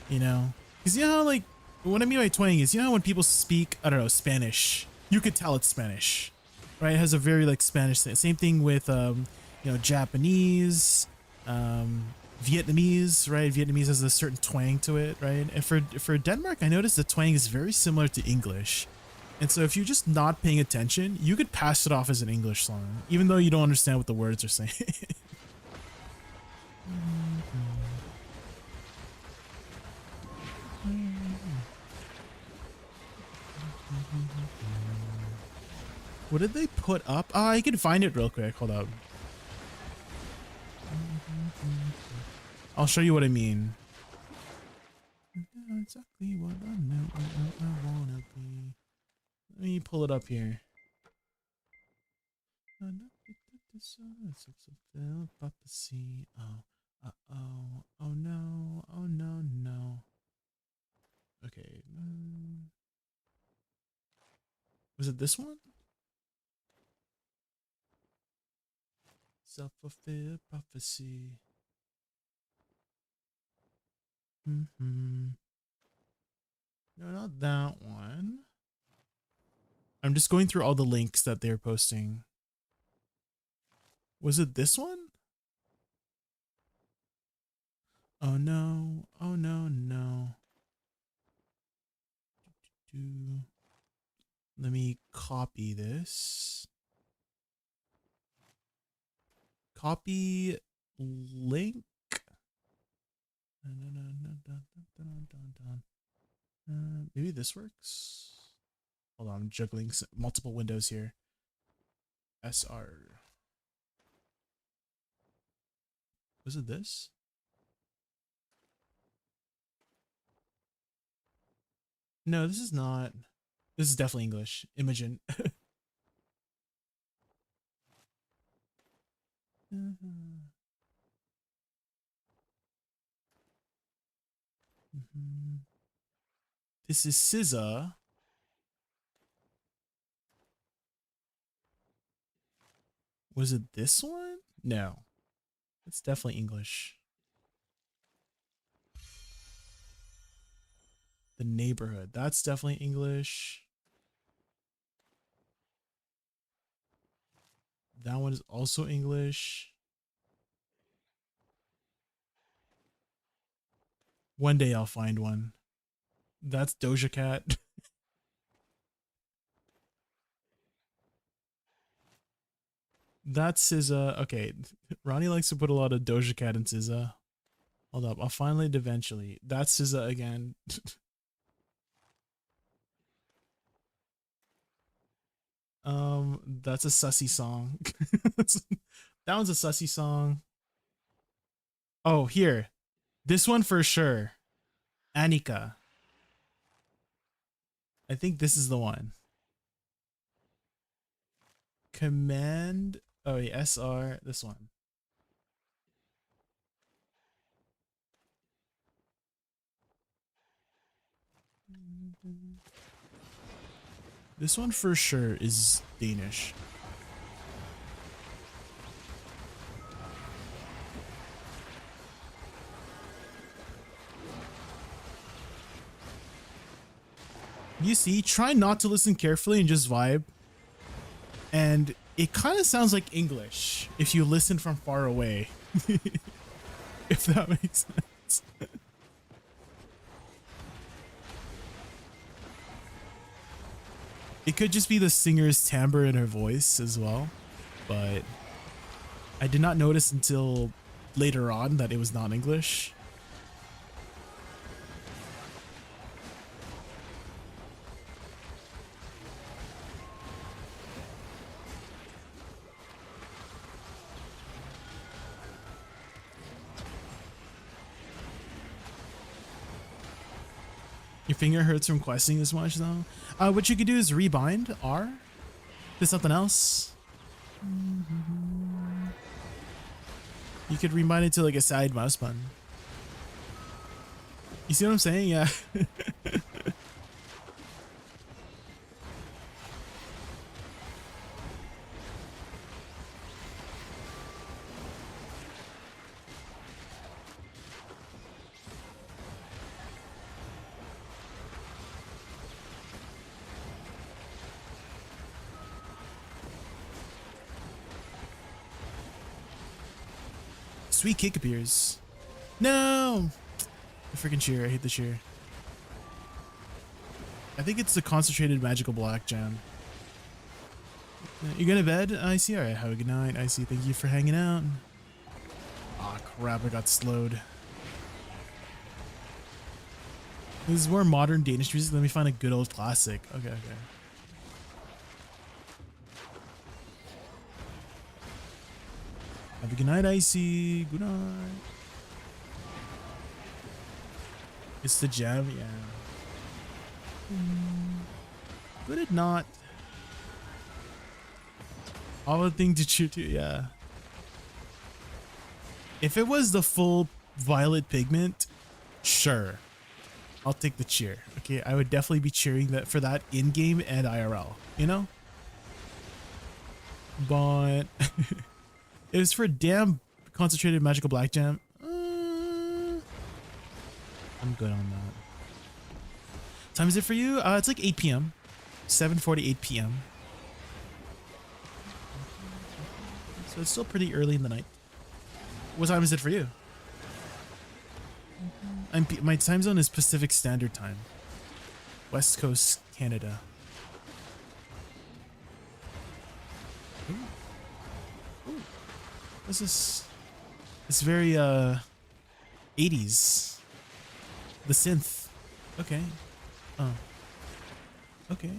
A: you know? Because you know how, like, what I mean by twang is, you know how when people speak, I don't know, Spanish, you could tell it's Spanish, right? It has a very like Spanish thing. Same thing with, you know, Japanese, Vietnamese, right? Vietnamese has a certain twang to it, right? And for Denmark, I noticed the twang is very similar to English. And so if you're just not paying attention, you could pass it off as an English song, even though you don't understand what the words are saying. What did they put up? Ah, I can find it real quick. Hold up. I'll show you what I mean. Exactly what I know I wanna be. Let me pull it up here. Oh, oh no, oh no, no. Okay. Was it this one? Self-fulfilled prophecy. No, not that one. I'm just going through all the links that they're posting. Was it this one? Oh no, oh no, no. Let me copy this. Copy link. Maybe this works. Hold on, I'm juggling multiple windows here. SR. Was it this? No, this is not. This is definitely English. Imogen. This is SZA. Was it this one? No. It's definitely English. The Neighborhood. That's definitely English. That one is also English. One day I'll find one. That's Doja Cat. That's SZA. Okay, Ronnie likes to put a lot of Doja Cat in SZA. Hold up, I'll find it eventually. That's SZA again. That's a sussy song. That one's a sussy song. Oh, here. This one for sure. Annika. I think this is the one. Command. Oh, yeah, SR. This one. This one for sure is Danish. You see, try not to listen carefully and just vibe. And it kind of sounds like English if you listen from far away. If that makes sense. It could just be the singer's timbre in her voice as well, but I did not notice until later on that it was not English. Your finger hurts from questing this much though? What you could do is rebind R to something else. You could rebind it to like a side mouse button. You see what I'm saying? Yeah. Sweet kick appears. No! The freaking cheer. I hate the cheer. I think it's the concentrated magical black jam. You going to bed? I see. Alright, have a good night. I see. Thank you for hanging out. Aw, crap. I got slowed. This is more modern Danish music. Let me find a good old classic. Okay, okay. Have a good night, Icy. Good night. It's the gem, yeah. Would it not? All the thing to cheer to, yeah. If it was the full violet pigment, sure. I'll take the cheer. Okay, I would definitely be cheering that for that in-game and IRL, you know? But it was for damn concentrated magical black jam. I'm good on that. Time is it for you? It's like 8 p.m. 7:48 p.m. So it's still pretty early in the night. What time is it for you? My time zone is Pacific Standard Time. West Coast, Canada. Ooh. Ooh. What's this? It's very 80s. The synth. Okay. Oh. Okay.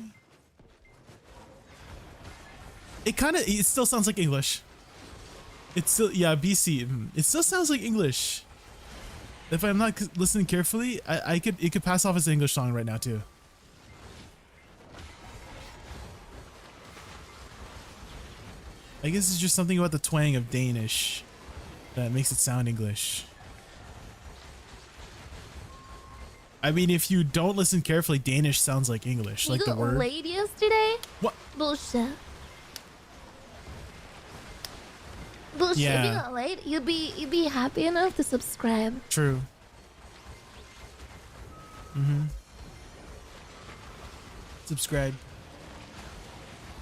A: It still sounds like English. It's still, yeah, BC. It still sounds like English. If I'm not listening carefully, it could pass off as an English song right now too. I guess it's just something about the twang of Danish that makes it sound English. I mean, if you don't listen carefully, Danish sounds like English, like the word.
B: You got laid yesterday?
A: What?
B: Bullshit. Bullshit.
A: Yeah.
B: If you got laid, you'd be happy enough to subscribe.
A: True. Subscribe.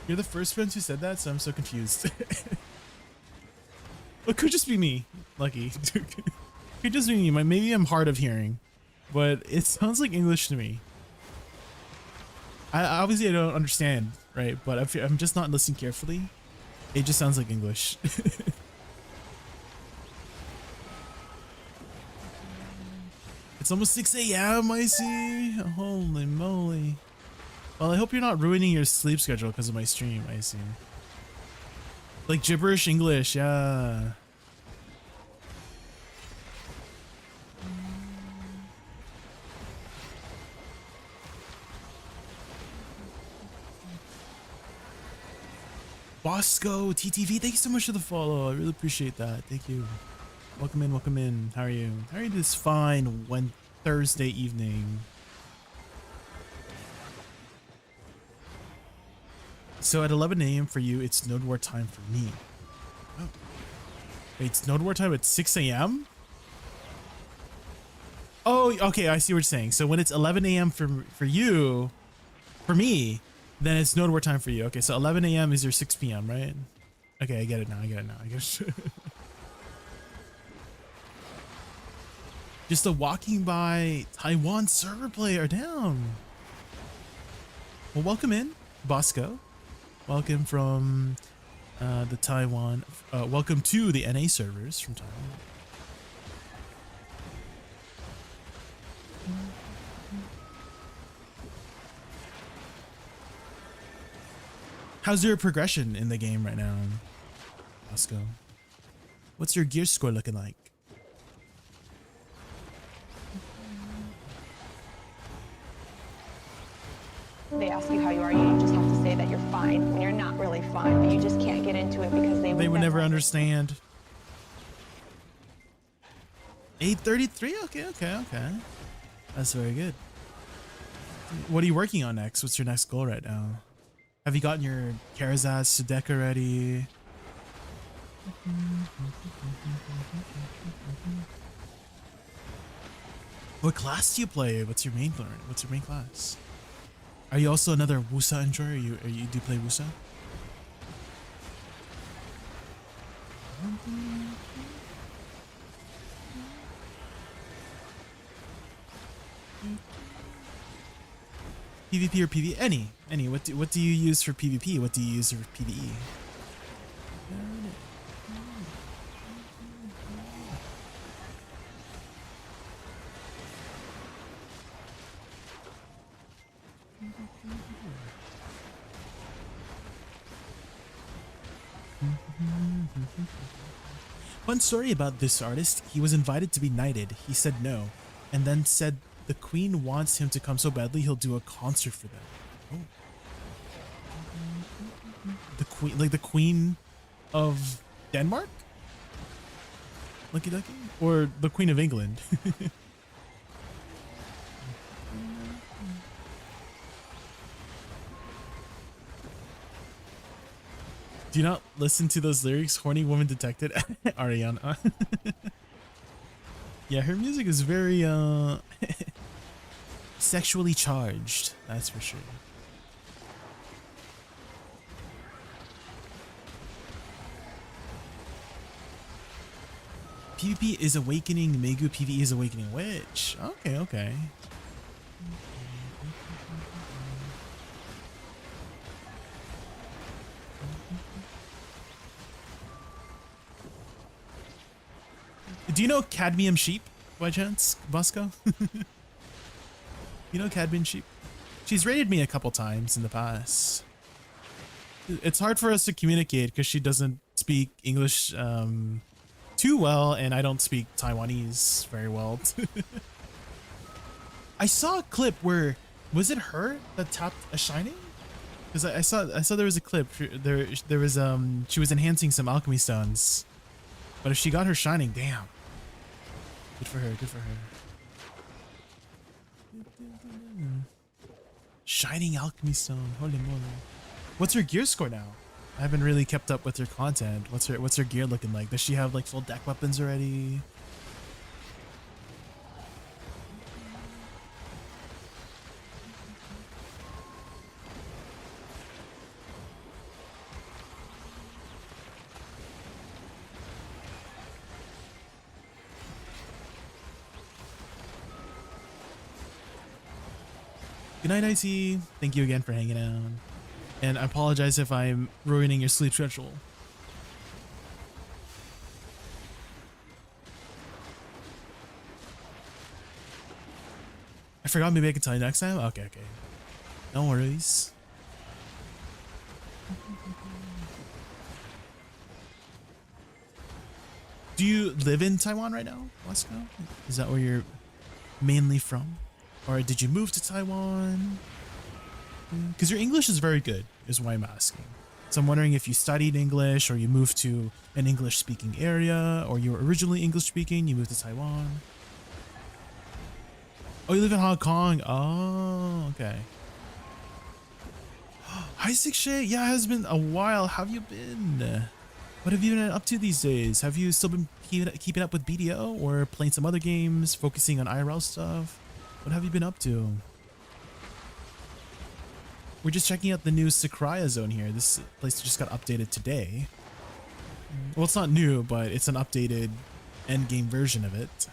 A: You're the first friend who said that, so I'm so confused. It could just be me. Lucky. Could just be me. Maybe I'm hard of hearing, but it sounds like English to me. Obviously I don't understand, right? But if I'm just not listening carefully, it just sounds like English. It's almost 6 a.m. I see. Holy moly. Well, I hope you're not ruining your sleep schedule because of my stream. I see. Like gibberish English, yeah. Bosco TTV, thank you so much for the follow. I really appreciate that. Thank you. Welcome in, welcome in. How are you? How are you this fine Thursday evening? So at 11 a.m. for you, it's Node War time for me. Oh. Wait, it's Node War time at 6 a.m.? Oh, okay, I see what you're saying. So when it's 11 a.m. for you, for me, then it's Node War time for you. Okay, so 11 a.m. is your 6 p.m., right? Okay, I get it now, I get it. Just a walking by Taiwan server player down. Well, welcome in, Bosco. Welcome from the Taiwan. Welcome to the NA servers from Taiwan. How's your progression in the game right now, Bosco? What's your gear score looking like?
E: They ask you how you are, you just have to say that you're fine when you're not really fine, but you just can't get into it because they
A: would never understand. 833? Okay. That's very good. What are you working on next? What's your next goal right now? Have you gotten your Karazaz Sudeka ready? What class do you play? What's your main class? Are you also another Woosa Enjoyer? Do you play Woosa? PvP or PvE? Any. What do you use for PvP? What do you use for PvE? Fun story about this artist. He was invited to be knighted. He said no, and then said the queen wants him to come so badly he'll do a concert for them. Oh. The queen of Denmark? Lucky Ducky? Or the Queen of England? Do you not listen to those lyrics? Horny woman detected. Ariana. Yeah, her music is very sexually charged, that's for sure. PvP is awakening Megu, PvE is awakening Witch. Okay. Do you know Cadmium Sheep by chance, Bosco? You know Cadmium Sheep? She's raided me a couple times in the past. It's hard for us to communicate because she doesn't speak English too well, and I don't speak Taiwanese very well. I saw a clip where, was it her that tapped a shining? Because I saw there was a clip. There was she was enhancing some alchemy stones, but if she got her shining, damn. Good for her. Shining alchemy stone. Holy moly. What's her gear score now? I haven't really kept up with her content. What's her gear looking like? Does she have like full deck weapons already? Good night, Icy. Thank you again for hanging out. And I apologize if I'm ruining your sleep schedule. I forgot, maybe I can tell you next time? Okay. No worries. Do you live in Taiwan right now, Wasco? Is that where you're mainly from? Or did you move to Taiwan? Because your English is very good, is why I'm asking. So I'm wondering if you studied English or you moved to an English speaking area, or you were originally English speaking, you moved to Taiwan. Oh, you live in Hong Kong. Oh, okay. Hi, SYCRAIA. Yeah, it has been a while. How have you been? What have you been up to these days? Have you still been keeping up with BDO or playing some other games, focusing on IRL stuff? What have you been up to? We're just checking out the new SYCRAIA zone here. This place just got updated today. Well, it's not new, but it's an updated endgame version of it.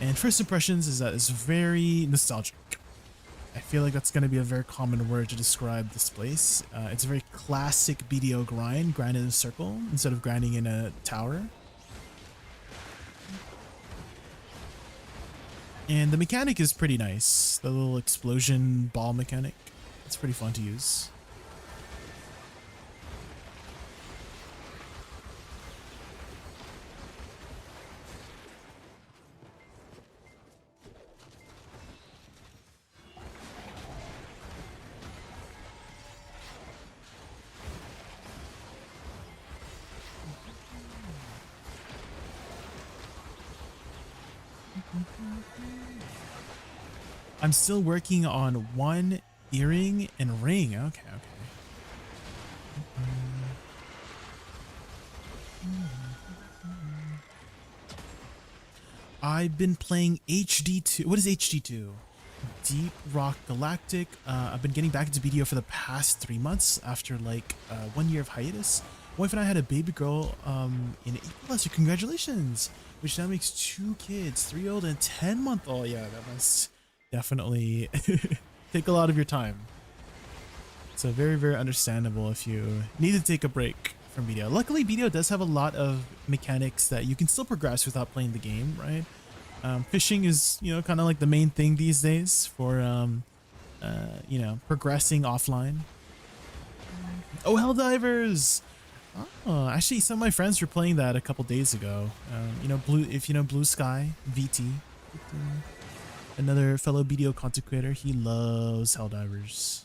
A: And first impressions is that it's very nostalgic. I feel like that's going to be a very common word to describe this place. It's a very classic BDO grind in a circle instead of grinding in a tower. And the mechanic is pretty nice. The little explosion ball mechanic. It's pretty fun to use. I'm still working on one earring and ring. Okay, okay. I've been playing HD2. What is HD2? Deep Rock Galactic. I've been getting back into BDO for the past 3 months after like 1 year of hiatus. Wife and I had a baby girl in April last year. Congratulations! Which now makes 2 kids, 3-year-old and 10-month-old. Yeah, that must definitely take a lot of your time. So very, very understandable if you need to take a break from BDO. Luckily, BDO does have a lot of mechanics that you can still progress without playing the game, right? Fishing is, you know, kind of like the main thing these days for, you know, progressing offline. Oh, Helldivers! Oh, actually, some of my friends were playing that a couple days ago. You know, if you know Blue Sky VT, another fellow BDO content creator, he loves Helldivers.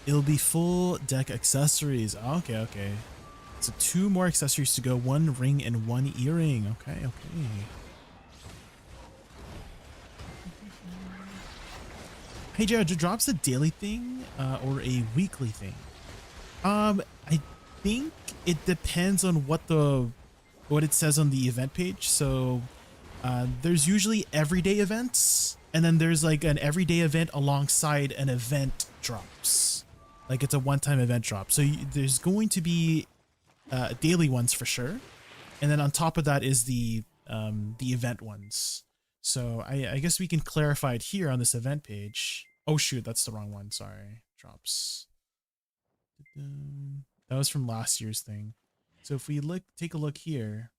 A: It'll be full deck accessories. Okay, okay. So 2 more accessories to go. 1 ring and 1 earring. Okay, okay. Hey Jared, do drops a daily thing or a weekly thing? I think it depends on what it says on the event page. So there's usually everyday events, and then there's like an everyday event alongside an event drops. Like it's a one-time event drop. So there's going to be daily ones for sure, and then on top of that is the event ones. So I guess we can clarify it here on this event page. Oh shoot, that's the wrong one. Sorry. Drops. That was from last year's thing. So if we take a look here.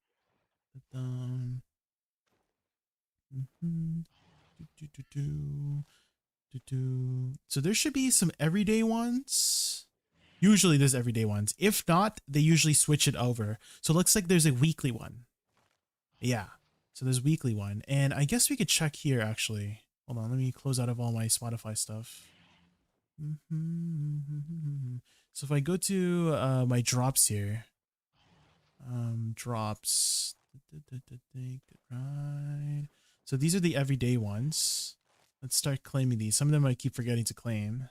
A: So there should be some everyday ones. Usually there's everyday ones. If not, they usually switch it over. So it looks like there's a weekly one. Yeah. So there's weekly one. And I guess we could check here actually. Hold on, let me close out of all my Spotify stuff. So if I go to my drops here. Drops. Right. So these are the everyday ones. Let's start claiming these. Some of them I keep forgetting to claim.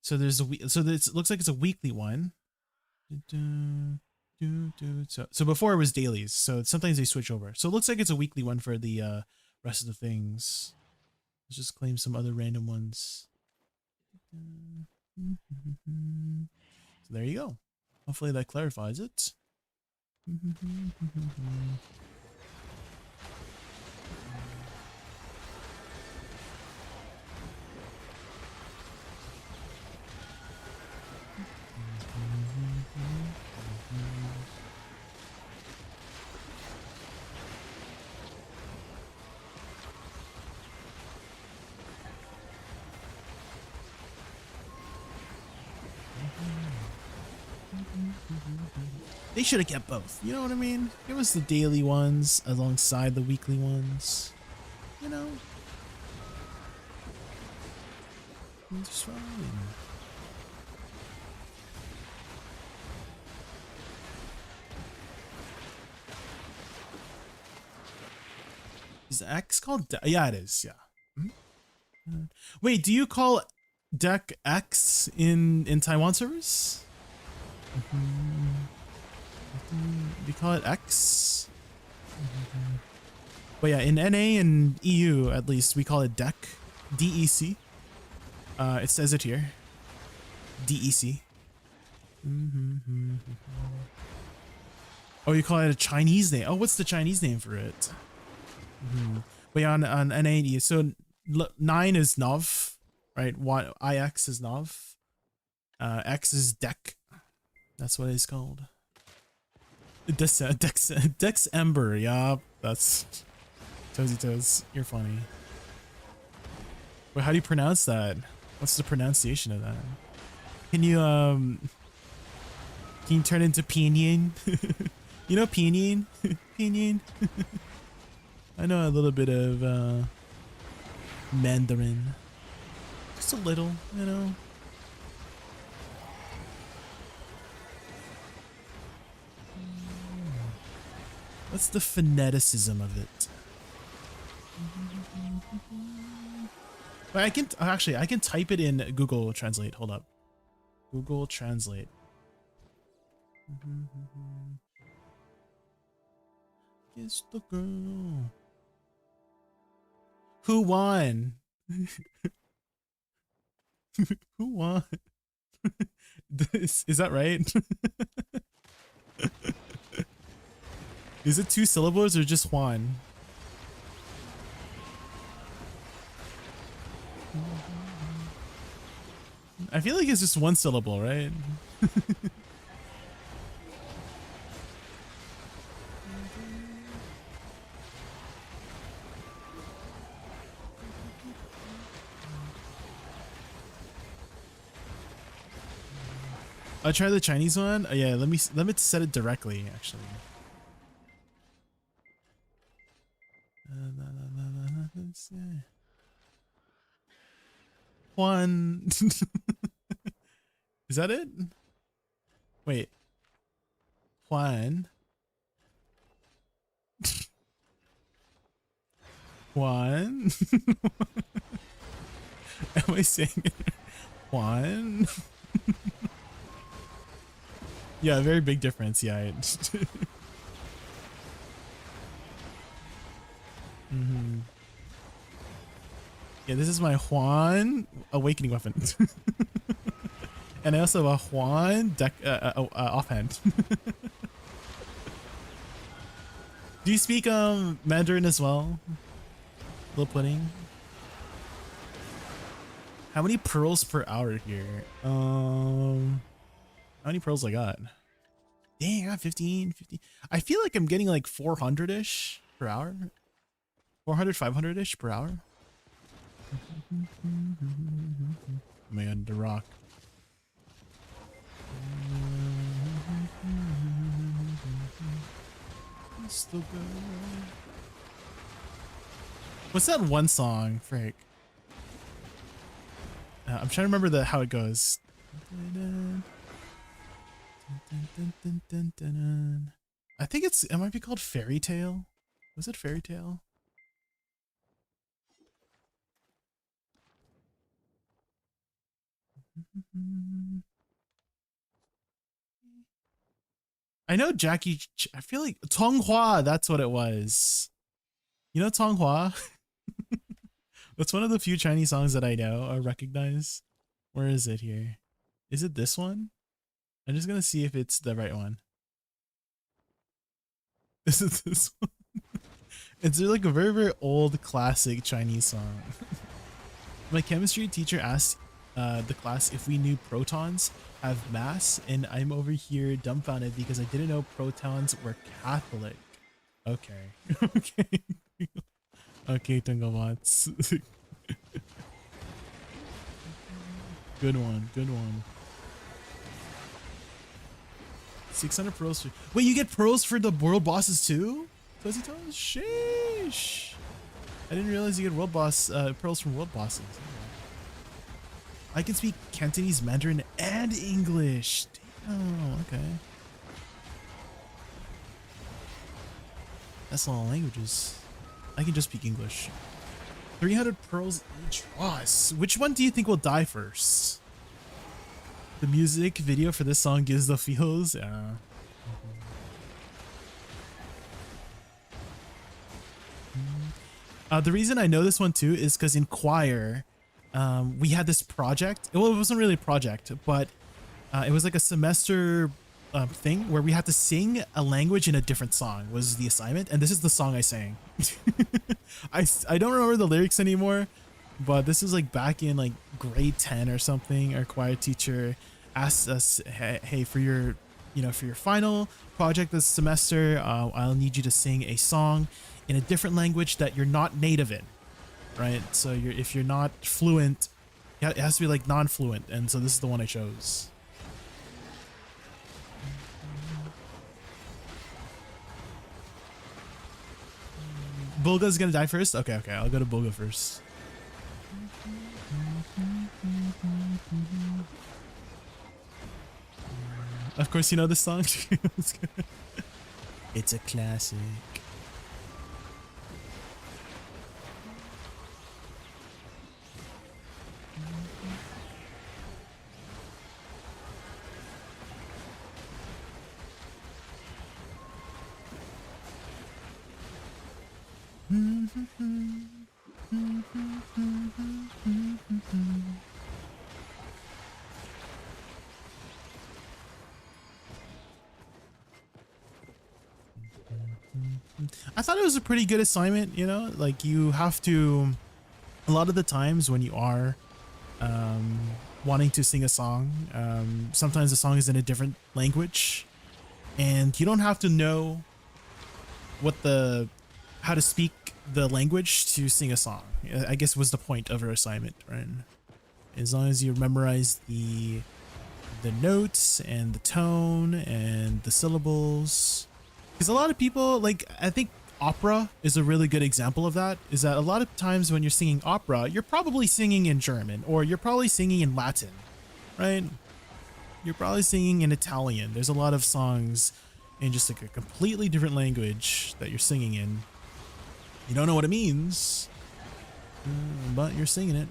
A: So there's it looks like it's a weekly one. So before it was dailies, so sometimes they switch over. So it looks like it's a weekly one for the rest of the things. Let's just claim some other random ones. So there you go. Hopefully that clarifies it. They should have kept both. You know what I mean? It was the daily ones alongside the weekly ones. you know, it's fine. Is X called? Yeah, it is. Yeah. Wait, do you call deck X in Taiwan servers? Do you call it X? But yeah, in NA and EU at least, we call it deck. DEC. It says it here. DEC. Oh, you call it a Chinese name. Oh, what's the Chinese name for it? But yeah, on NA and EU. So 9 is Nov, right? IX is Nov. X is deck. That's what it's called. Dex Ember. Yeah, that's Toesy Toes. You're funny. Wait, how do you pronounce that? What's the pronunciation of that? Can you turn into Pinyin? You know Pinyin? Pinyin. I know a little bit of Mandarin. Just a little, you know. What's the phoneticism of it? But I can actually I can type it in Google Translate. Hold up. Google Translate. Kiss the girl. Who won? Who won? Is that right? Is it 2 syllables or just Juan? I feel like it's just 1 syllable, right? I'll try the Chinese one. Oh, yeah, let me set it directly actually. Juan. Is that it? Wait. Juan. Juan. Am I saying it? Juan. Yeah, very big difference. Yeah. Yeah, this is my Juan awakening weapon. And I also have a Juan deck offhand. Do you speak Mandarin as well? Little pudding. How many pearls per hour here? How many pearls I got? Dang, I got 15. I feel like I'm getting like 400-ish per hour. 400, 500-ish per hour. Oh my god, the rock. What's that one song, frick? I'm trying to remember how it goes. I think it might be called Fairy Tale. Was it Fairy Tale? I know Jackie. I feel like Tonghua. That's what it was. You know Tonghua? That's one of the few Chinese songs that I know or recognize. Where is it here? Is it this one? I'm just gonna see if it's the right one. Is it this one? It's like a very, very old classic Chinese song. My chemistry teacher asked the class if we knew protons have mass, and I'm over here dumbfounded because I didn't know protons were Catholic. Okay. Okay. Okay, Tungawats. Good one, good one. 600 pearls for— wait, you get pearls for the world bosses too? Fuzzy Toes? Sheesh. I didn't realize you get world boss pearls from world bosses. I can speak Cantonese, Mandarin, and English. Damn, okay. That's all languages. I can just speak English. 300 pearls each. Boss. Which one do you think will die first? The music video for this song gives the feels. Yeah. The reason I know this one too is because in choir, we had this project. Well, it wasn't really a project, but it was like a semester thing where we had to sing a language in a different song was the assignment, and this is the song I sang. I don't remember the lyrics anymore, but this is like back in like grade 10 or something. Our choir teacher asked us, hey, for your final project this semester, I'll need you to sing a song in a different language that you're not native in, right? So if you're not fluent, it has to be like non-fluent, and so this is the one I chose. Bulga's gonna die first? Okay, I'll go to Bulga first. Of course you know this song. It's a classic. I thought it was a pretty good assignment, you know, like you have to, a lot of the times when you are wanting to sing a song, sometimes the song is in a different language and you don't have to know how to speak the language to sing a song. I guess was the point of our assignment, right? As long as you memorize the notes and the tone and the syllables. Because a lot of people, like, I think opera is a really good example of that, is that a lot of times when you're singing opera, you're probably singing in German, or you're probably singing in Latin, right? You're probably singing in Italian. There's a lot of songs in just like a completely different language that you're singing in. You don't know what it means, but you're singing it.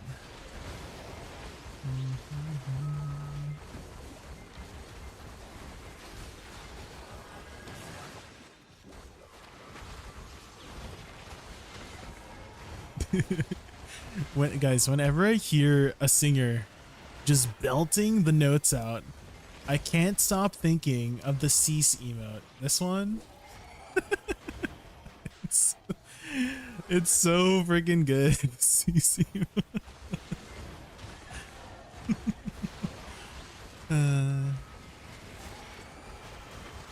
A: Whenever I hear a singer just belting the notes out, I can't stop thinking of the cease emote. This one, it's so freaking good. Cease emote.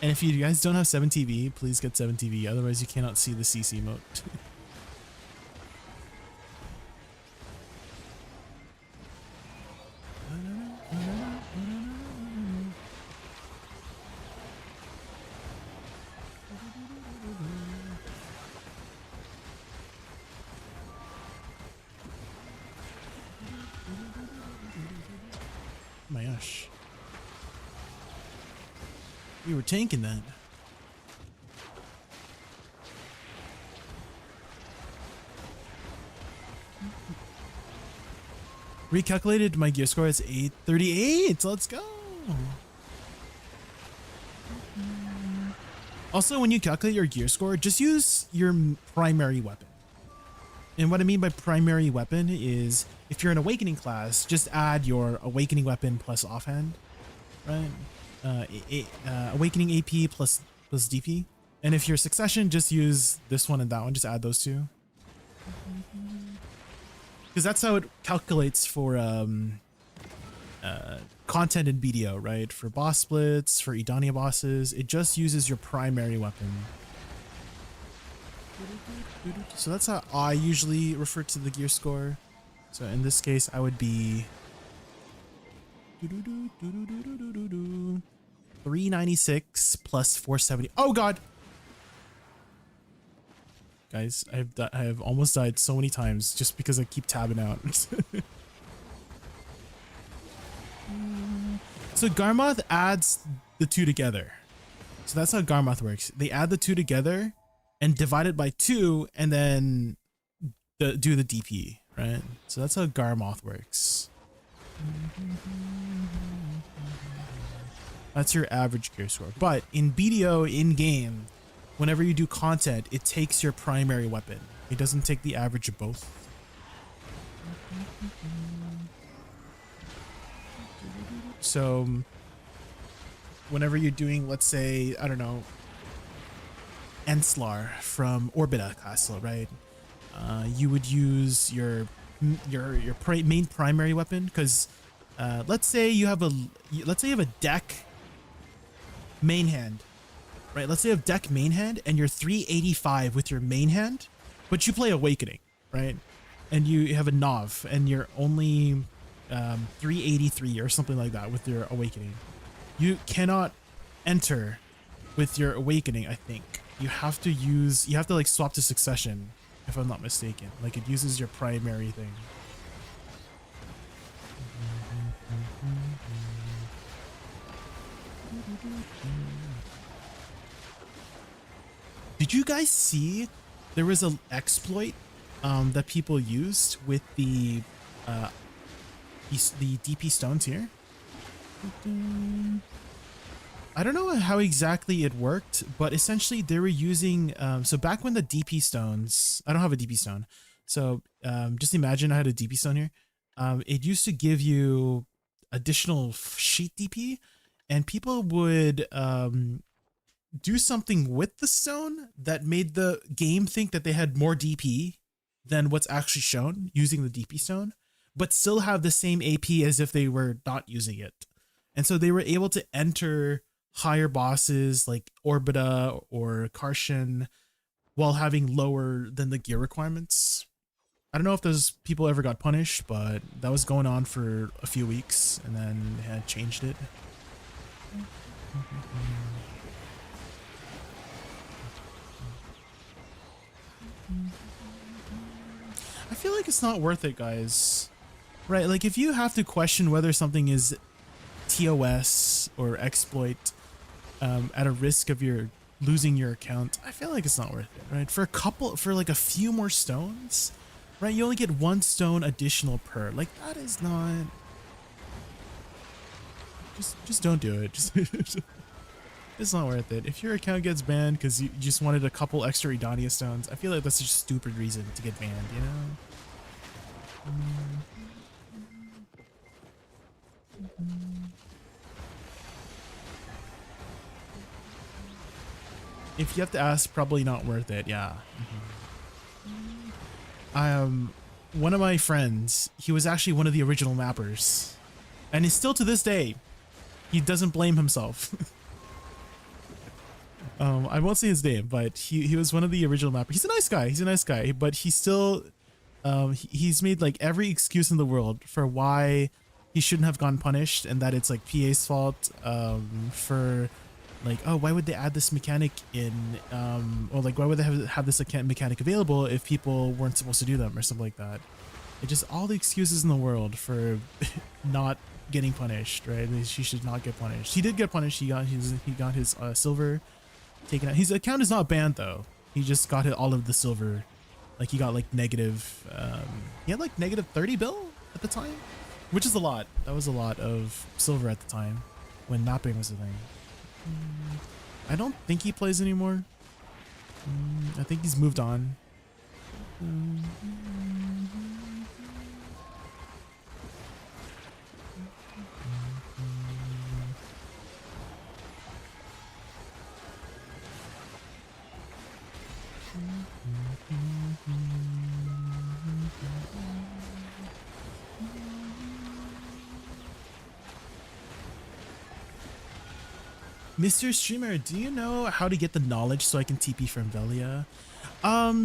A: And if you guys don't have 7TV, please get 7TV. Otherwise, you cannot see the cease emote. My gosh. We were tanking that. Recalculated my gear score as 838. Let's go. Also, when you calculate your gear score, just use your primary weapon. And what I mean by primary weapon is if you're an awakening class, just add your awakening weapon plus offhand, right? Awakening AP plus DP. And if you're succession, just use this one and that one. Just add those two. Because that's how it calculates for content in BDO, right? For boss splits, for Edania bosses, it just uses your primary weapon. So that's how I usually refer to the gear score. So in this case, I would be 396 plus 470. Oh god. guys. I have almost died so many times just because I keep tabbing out. So Garmoth adds the two together. So that's how Garmoth works. They add the two together and divide it by 2 and then do the DP, right? So that's how Garmoth works. That's your average gear score. But in BDO in-game, whenever you do content, it takes your primary weapon. It doesn't take the average of both. So whenever you're doing, let's say, I don't know, Enslar from Orbita Castle, right? You would use your main primary weapon, because let's say you have a deck main hand, right? Let's say you have deck main hand and you're 385 with your main hand, but you play Awakening, right? And you have a Nov and you're only 383 or something like that with your Awakening. You cannot enter with your Awakening, I think. You have to like swap to Succession, if I'm not mistaken. Like it uses your primary thing. Did you guys see there was an exploit that people used with the DP stones here? I don't know how exactly it worked, but essentially they were using so back when the DP stones, I don't have a DP stone, so just imagine I had a DP stone here. It used to give you additional sheet DP, and people would do something with the stone that made the game think that they had more DP than what's actually shown using the DP stone, but still have the same AP as if they were not using it. And so they were able to enter higher bosses like Orbita or Karshan while having lower than the gear requirements. I don't know if those people ever got punished, but that was going on for a few weeks and then they had changed it. I feel like it's not worth it, guys. Right? Like if you have to question whether something is TOS or exploit at a risk of losing your account, I feel like it's not worth it, right? For like a few more stones, right? You only get 1 stone additional per. Like that is not. Just don't do it. It's not worth it. If your account gets banned because you just wanted a couple extra Edania stones, I feel like that's just a stupid reason to get banned, you know? If you have to ask, probably not worth it, yeah. One of my friends, he was actually one of the original mappers. And he's still to this day, he doesn't blame himself. I won't say his name, but he was one of the original mappers. He's a nice guy, but he still, he's made like every excuse in the world for why he shouldn't have gotten punished, and that it's like PA's fault, for like, oh, why would they add this mechanic in, or like, why would they have this mechanic available if people weren't supposed to do them or something like that. It just all the excuses in the world for not getting punished, right? She should not get punished. He did get punished. He got his silver taken out. His account is not banned though. He just got all of the silver. Like he got like negative, he had like negative 30 bill at the time, which is a lot. That was a lot of silver at the time when mapping was a thing. I don't think he plays anymore. I think he's moved on. Mr. Streamer, do you know how to get the knowledge so I can TP from Velia?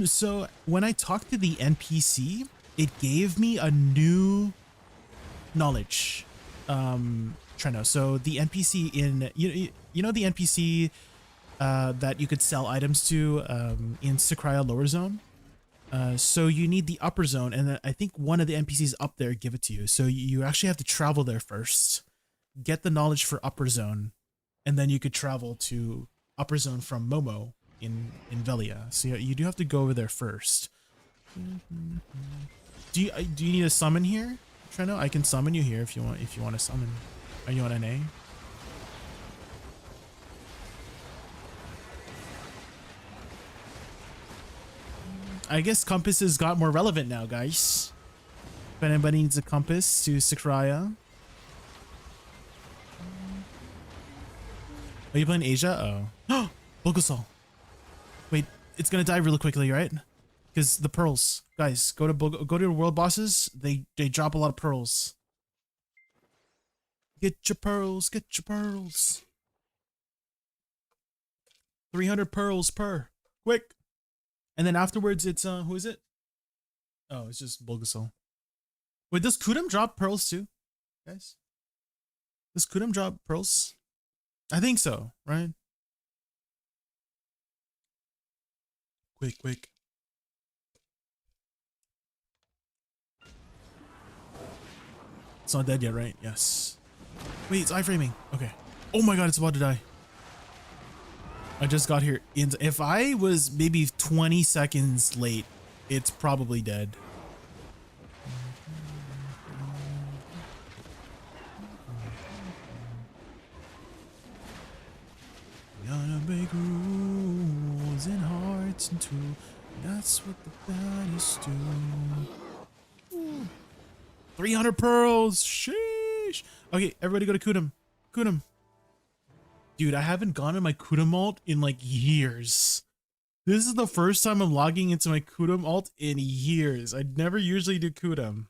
A: So when I talked to the NPC, it gave me a new knowledge. Treno. So the NPC in you know the NPC that you could sell items to in SYCRAIA lower zone. So you need the upper zone, and then I think one of the NPCs up there give it to you. So you actually have to travel there first, get the knowledge for upper zone, and then you could travel to upper zone from Momo in Velia. So you do have to go over there first. Do you need a summon here, Treno? I can summon you here if you want to summon. Are you on NA? I guess compasses got more relevant now, guys. If anybody needs a compass to SYCRAIA. Are you playing Asia? Oh. Bulgasol. Wait, it's gonna die really quickly, right? Because the pearls. Guys, go to world bosses. They drop a lot of pearls. Get your pearls, get your pearls. 300 pearls per. Quick. And then afterwards, it's, who is it? Oh, it's just Bulgasol. Wait, does Kudum drop pearls too, guys? Does Kudum drop pearls? I think so, right? Quick. It's not dead yet, right? Yes. Wait, it's iframing. Okay. Oh my god, it's about to die. I just got here. If I was maybe 20 seconds late, it's probably dead. Gotta break rules and hearts in two. That's what the baddies do. Ooh. 300 pearls. Sheesh. Okay, everybody go to Kudum. Kudum. Dude, I haven't gone to my Kudum alt in like years. This is the first time I'm logging into my Kudum alt in years. I never usually do Kudum.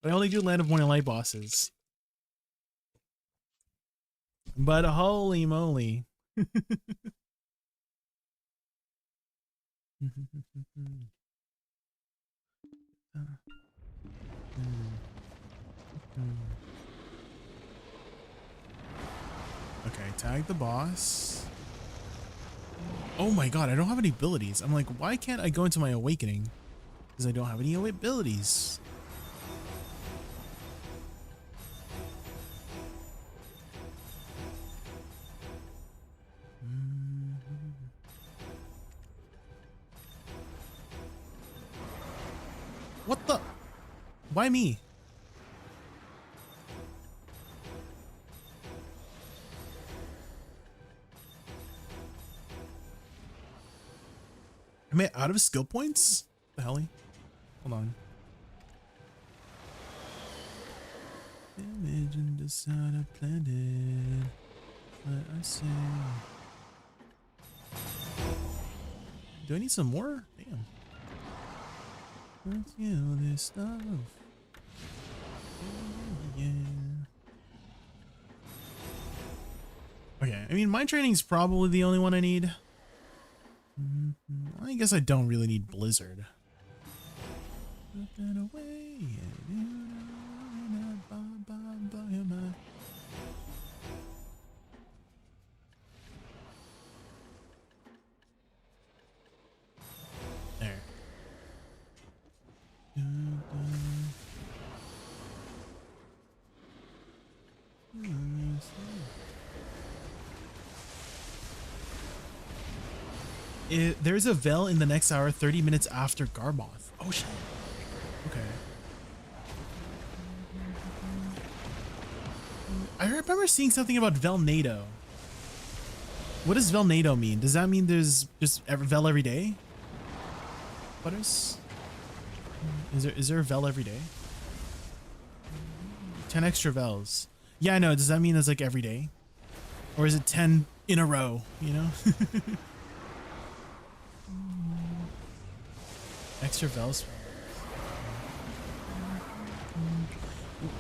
A: I only do Land of Morning Light bosses. But holy moly. Okay, tag the boss. Oh my god, I don't have any abilities. I'm like, why can't I go into my awakening? Because I don't have any abilities. What the? Why me? Am I out of skill points? The hell? Hold on. Image and decide I planned it. What I say. Do I need some more? Damn. Let's get all this stuff. Yeah. Okay, I mean, mind training's probably the only one I need. I guess I don't really need Blizzard. There. There's a Vel in the next hour, 30 minutes after Garmoth. Oh shit. Okay. I remember seeing something about Velnado. What does Velnado mean? Does that mean there's just Vel every day? Butters? Is there a Vel every day? 10 extra Vels. Yeah, I know. Does that mean it's like every day? Or is it 10 in a row, you know? Extra Vels.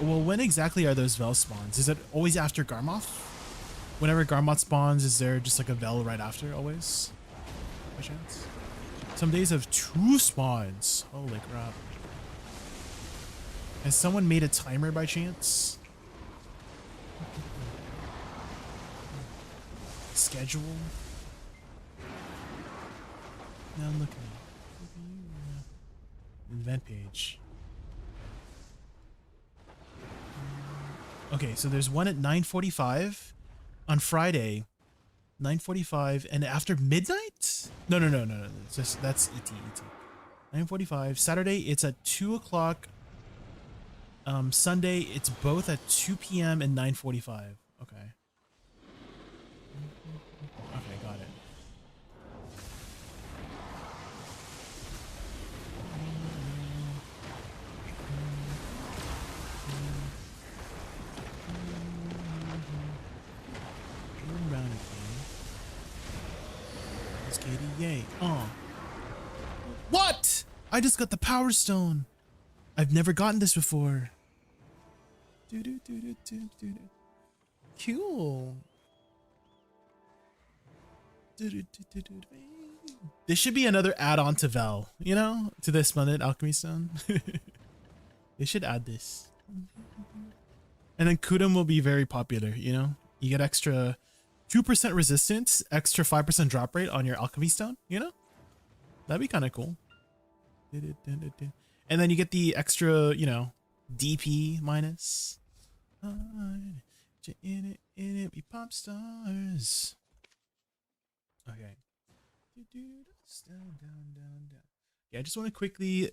A: Well, when exactly are those Vel spawns? Is it always after Garmoth? Whenever Garmoth spawns, is there just like a Vel right after always? By chance? Some days have 2 spawns. Holy crap. Has someone made a timer by chance? Schedule? Now look at me. Look at you now. Event page. Okay, so there's one at 9:45 on Friday. 9:45 and after midnight? No. It's just, that's ET. 9:45. Saturday, it's at 2 o'clock. Sunday, it's both at 2 p.m. and 9:45. Okay. Okay, got it. Round again. Let's get it, yay. Oh. What? I just got the power stone. I've never gotten this before. Cool. This should be another add-on to Vel, you know, to the Splendid Alchemy Stone. They should add this. And then Kudum will be very popular, you know? You get extra 2% resistance, extra 5% drop rate on your Alchemy Stone, you know? That'd be kind of cool. And then you get the extra, you know, DP minus. In it, we pop stars. Okay. Down. Yeah, I just want to quickly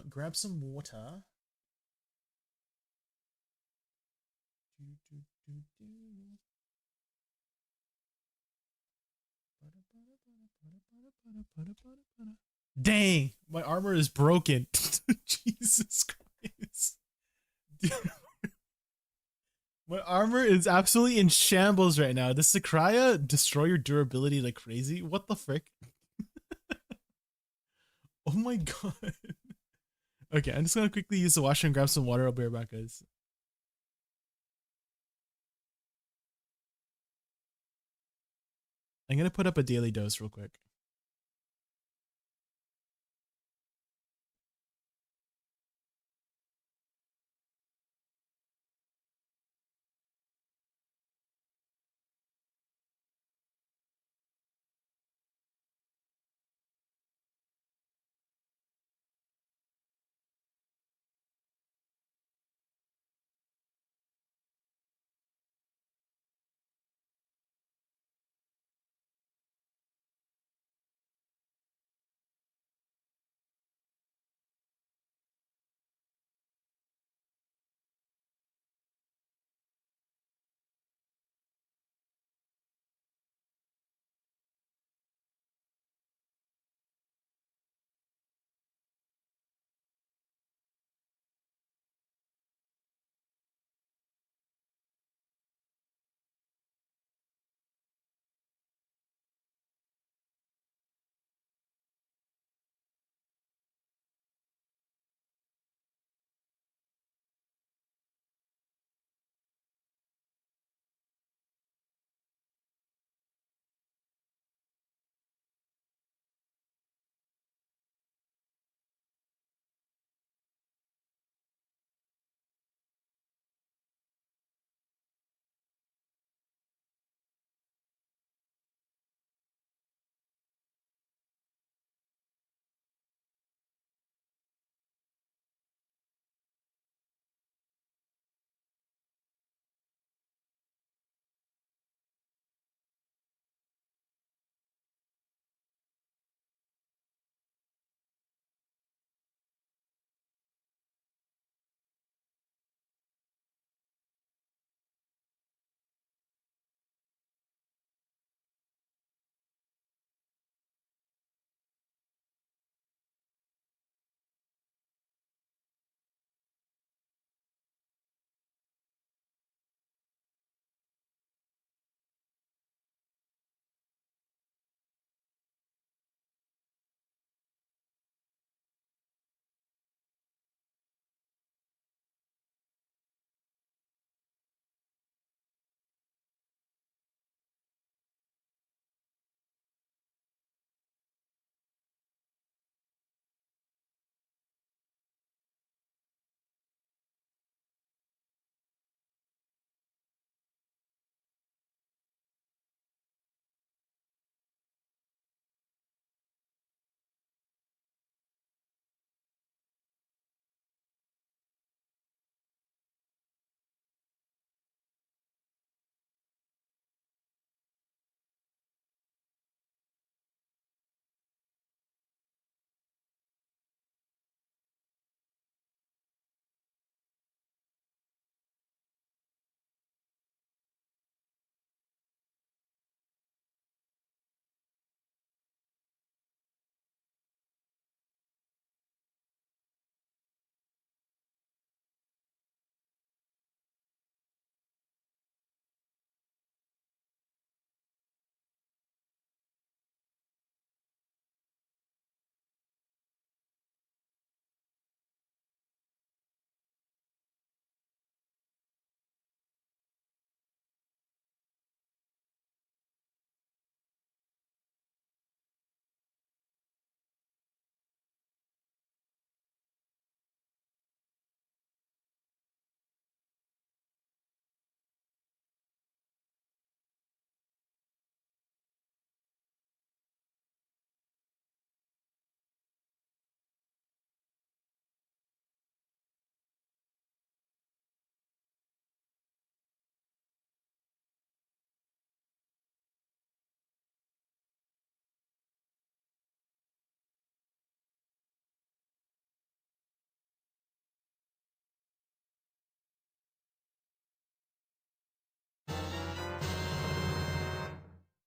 A: grab some water. Dang, my armor is broken. Jesus Christ. Dude. My armor is absolutely in shambles right now. Does Sycraia destroy your durability like crazy? What the frick? Oh my god. Okay, I'm just gonna quickly use the washer and grab some water. I'll be right back, guys. I'm gonna put up a daily dose real quick.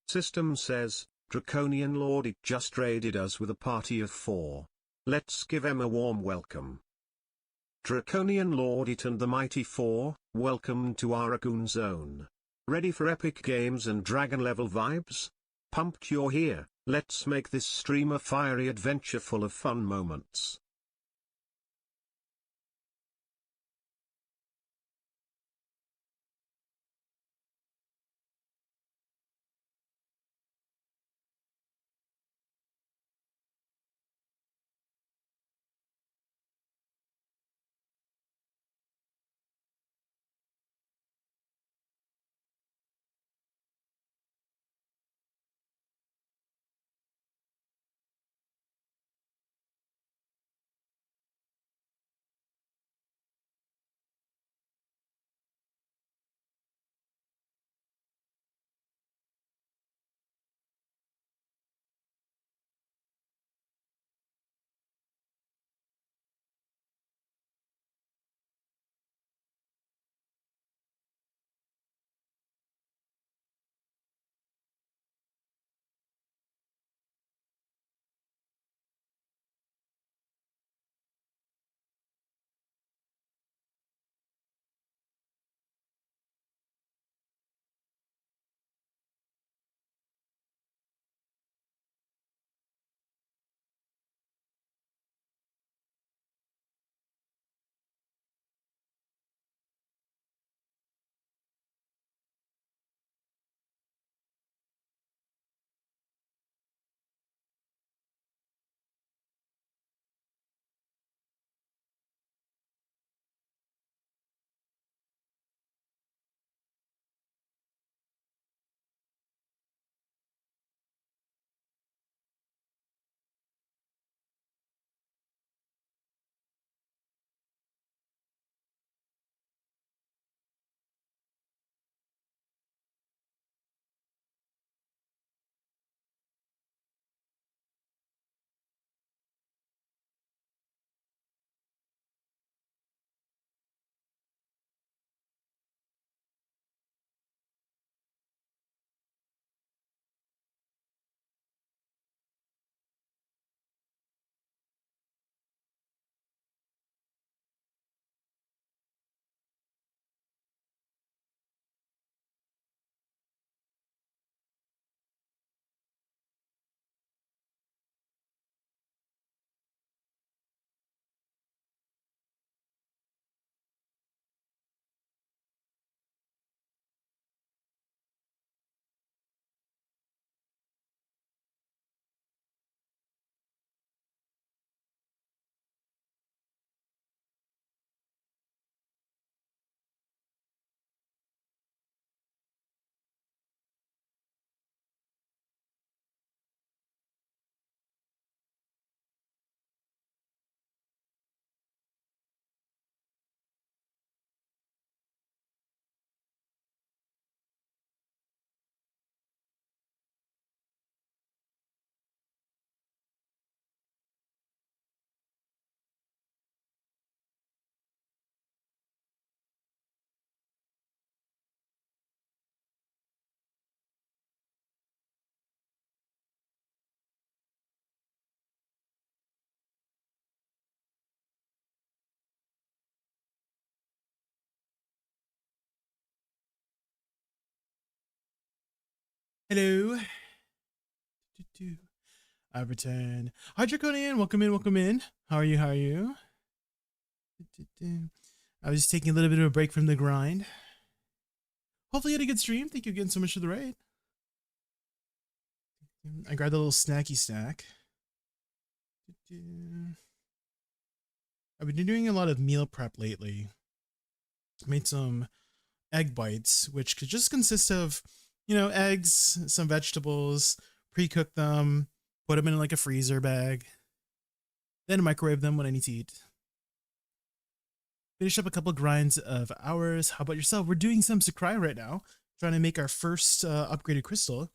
C: System says, Draconian Lord it just raided us with a party of 4. Let's give him a warm welcome. Draconian Lord it and the Mighty 4, welcome to our Raccoon Zone. Ready for epic games and dragon level vibes? Pumped you're here, let's make this stream a fiery adventure full of fun moments.
A: Hello. I return. Hi, Draconian. Welcome in. Welcome in. How are you? How are you? I was just taking a little bit of a break from the grind. Hopefully, you had a good stream. Thank you again so much for the raid. I grabbed a little snacky snack. I've been doing a lot of meal prep lately. Made some egg bites, which could just consist of, you know, eggs, some vegetables, pre-cook them, put them in like a freezer bag, then microwave them when I need to eat. Finish up a couple grinds of ours. How about yourself? We're doing some SYCRAIA right now, trying to make our first upgraded crystal.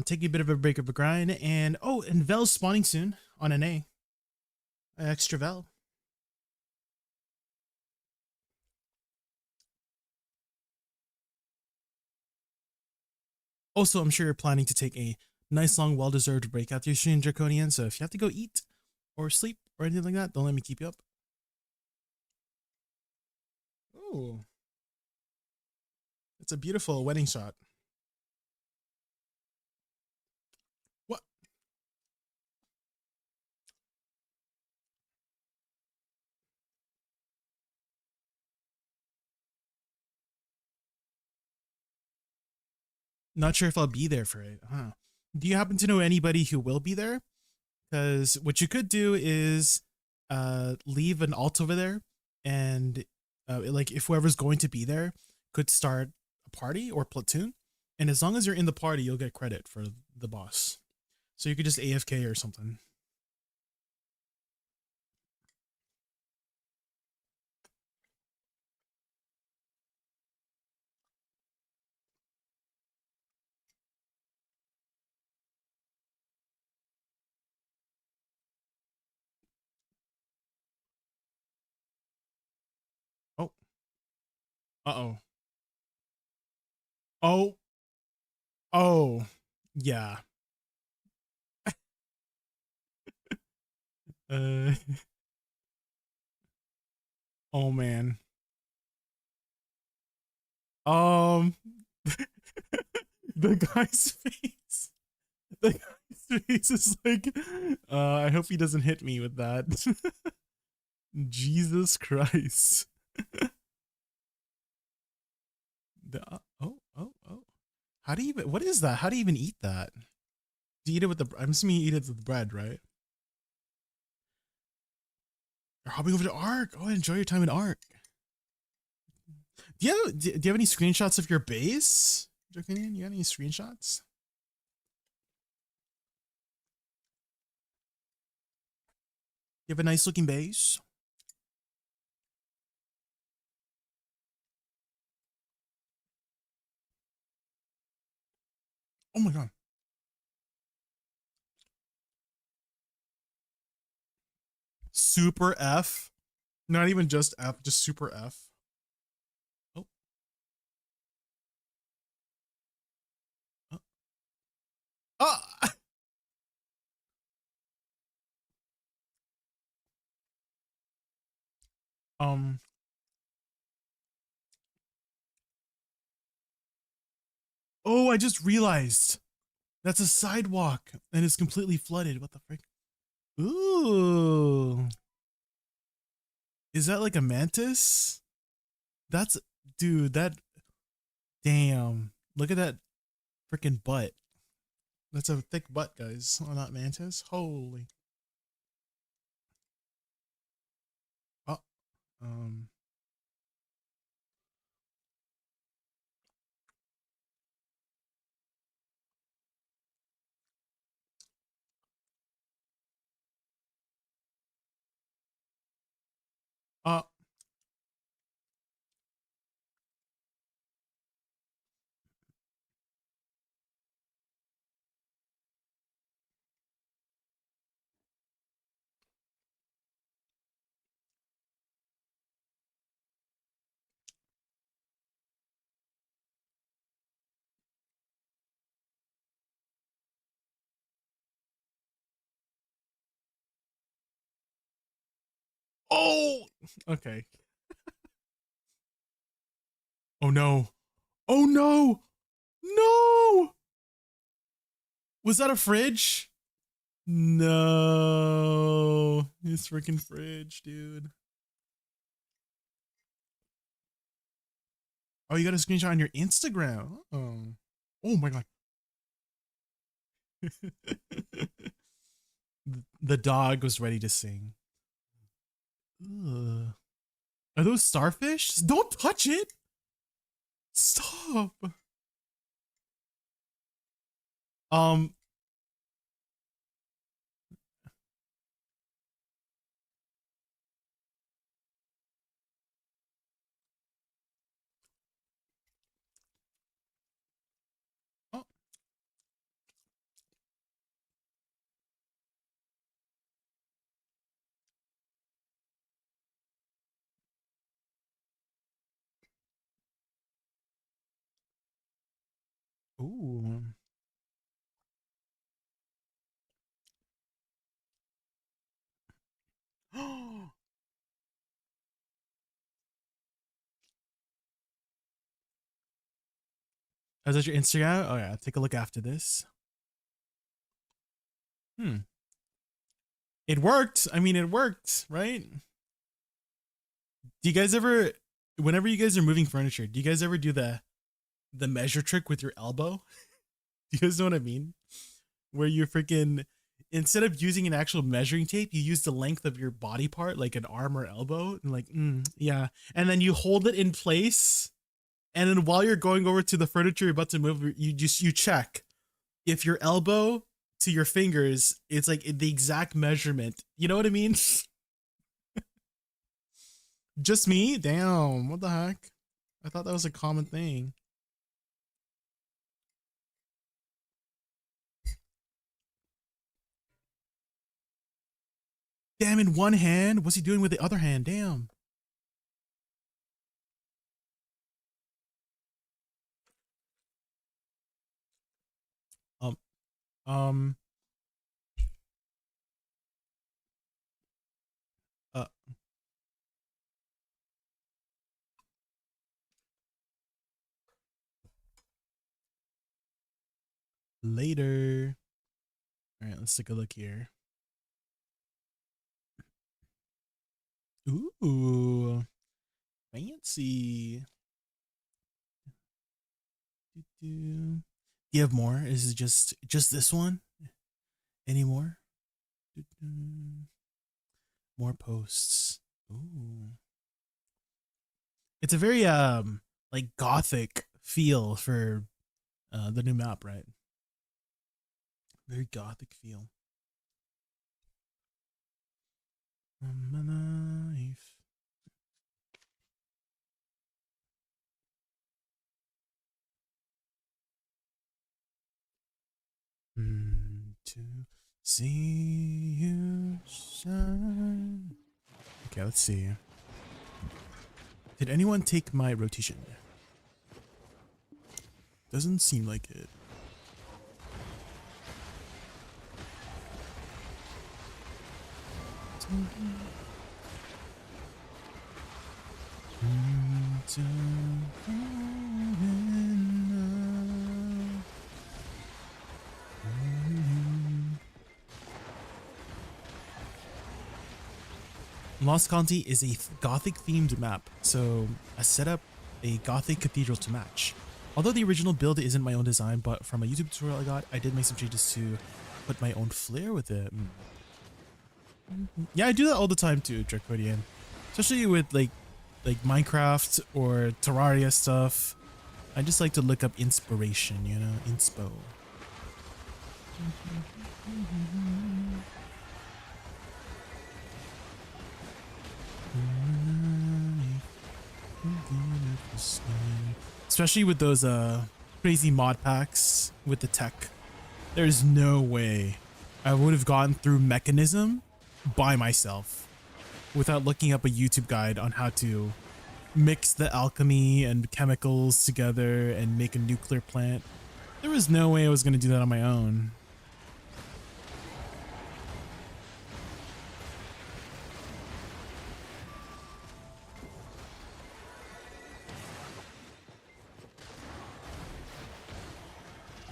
A: Taking a bit of a break of a grind, and oh, and Vel's spawning soon on an A. Extra Vel. Also, I'm sure you're planning to take a nice, long, well-deserved break after your stream, Draconian. So if you have to go eat or sleep or anything like that, don't let me keep you up. Ooh, it's a beautiful wedding shot. What? Not sure if I'll be there for it, huh? Do you happen to know anybody who will be there? Because what you could do is leave an alt over there, and like if whoever's going to be there could start a party or platoon, and as long as you're in the party, you'll get credit for the boss. So you could just AFK or something. Oh, uh-oh. Oh, oh, yeah. Uh, oh man. Um, the guy's face. The guy's face is like, I hope he doesn't hit me with that. Jesus Christ. Oh. How do you even, what is that? How do you even eat that? Do you eat it with the, I'm assuming you eat it with bread, right? You're hopping over to Ark. Oh, enjoy your time in Ark. Do you have any screenshots of your base? Jokinian, you got any screenshots? You have a nice looking base. Oh my god. Super F. Not even just F, just super F. Oh. Ah! Um. Oh, I just realized. That's a sidewalk and it's completely flooded. What the frick? Ooh. Is that like a mantis? That's, dude, that, damn. Look at that freaking butt. That's a thick butt, guys. Oh, not mantis. Holy. Oh, um. Uh. Oh. Okay. Oh no. Oh no. No. Was that a fridge? No. It's freaking fridge, dude. Oh, you got a screenshot on your Instagram. Oh. Oh my god. The dog was ready to sing. Ugh. Are those starfish? Don't touch it. Stop. Um. Oh. Ooh. Is that your Instagram? Oh yeah, take a look after this. It worked. I mean, it worked, right? Do you guys ever, whenever you guys are moving furniture, do you guys ever do the measure trick with your elbow? Do you guys know what I mean? Where you're freaking, instead of using an actual measuring tape, you use the length of your body part, like an arm or elbow, and like, yeah. And then you hold it in place. And then while you're going over to the furniture you're about to move, you check if your elbow to your fingers, it's like the exact measurement. You know what I mean? Just me? Damn, what the heck? I thought that was a common thing. Damn, in one hand? What's he doing with the other hand? Damn. Um, uh, later. All right, let's take a look here. Ooh, fancy. Do you have more? Is it just this one? Any more? More posts. Ooh. It's a very like gothic feel for the new map, right? Very gothic feel. My life. To see you shine. Okay, let's see. Did anyone take my rotation? Doesn't seem like it. Lost County is a gothic themed map, so I set up a gothic cathedral to match. Although the original build isn't my own design, but from a YouTube tutorial I got, I did make some changes to put my own flair with it. Yeah, I do that all the time too, Dracodian. Especially with like Minecraft or Terraria stuff. I just like to look up inspiration, you know, inspo. Especially with those crazy mod packs with the tech. There's no way I would have gotten through Mechanism by myself without looking up a YouTube guide on how to mix the alchemy and chemicals together and make a nuclear plant. There was no way I was going to do that on my own.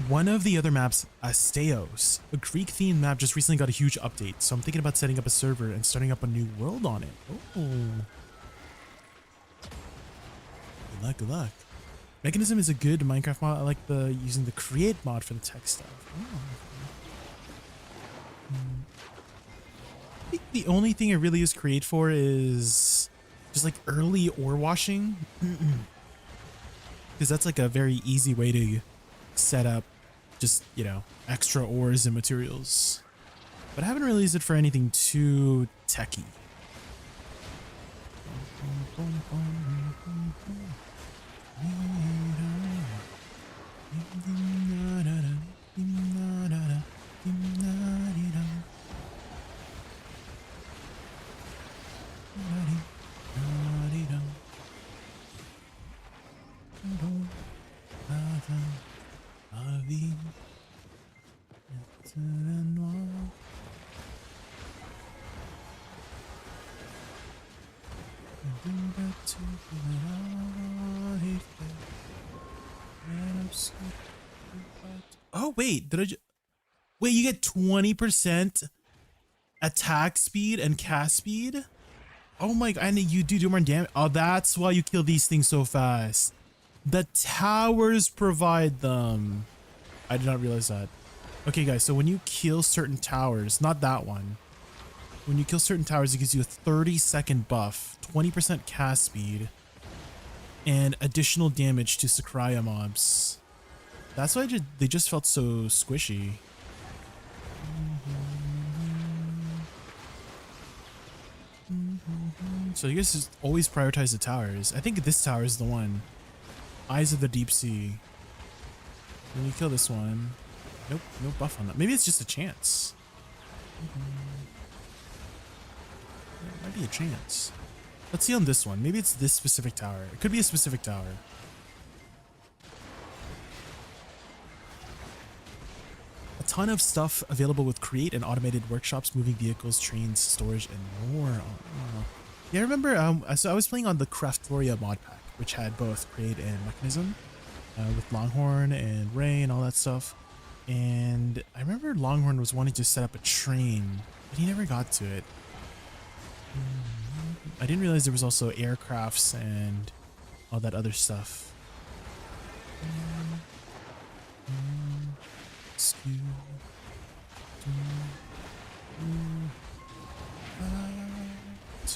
A: One of the other maps, Asteos, a Greek-themed map, just recently got a huge update, so I'm thinking about setting up a server and starting up a new world on it. Oh. Good luck, good luck. Mechanism is a good Minecraft mod. I like using the create mod for the tech stuff. Oh. I think the only thing I really use create for is just like early ore washing. Because that's like a very easy way to set up just, you know, extra ores and materials. But I haven't really used it for anything too techy. Oh wait, wait? You get 20% attack speed and cast speed. Oh my god, and you do more damage. Oh, that's why you kill these things so fast. The towers provide them. I did not realize that. Okay, guys, so when you kill certain towers, not that one. When you kill certain towers, it gives you a 30-second buff, 20% cast speed, and additional damage to Sycraia mobs. That's why they just felt so squishy. So you guys just always prioritize the towers. I think this tower is the one. Eyes of the Deep Sea. When you kill this one, nope, no buff on that. Maybe it's just a chance. It might be a chance. Let's see on this one. Maybe it's this specific tower. It could be a specific tower. A ton of stuff available with create and automated workshops, moving vehicles, trains, storage, and more. Oh. Yeah, I remember. So I was playing on the Craftoria mod pack, which had both create and mechanism, with Longhorn and Ray and all that stuff. And I remember Longhorn was wanting to set up a train, but he never got to it. I didn't realize there was also aircrafts and all that other stuff.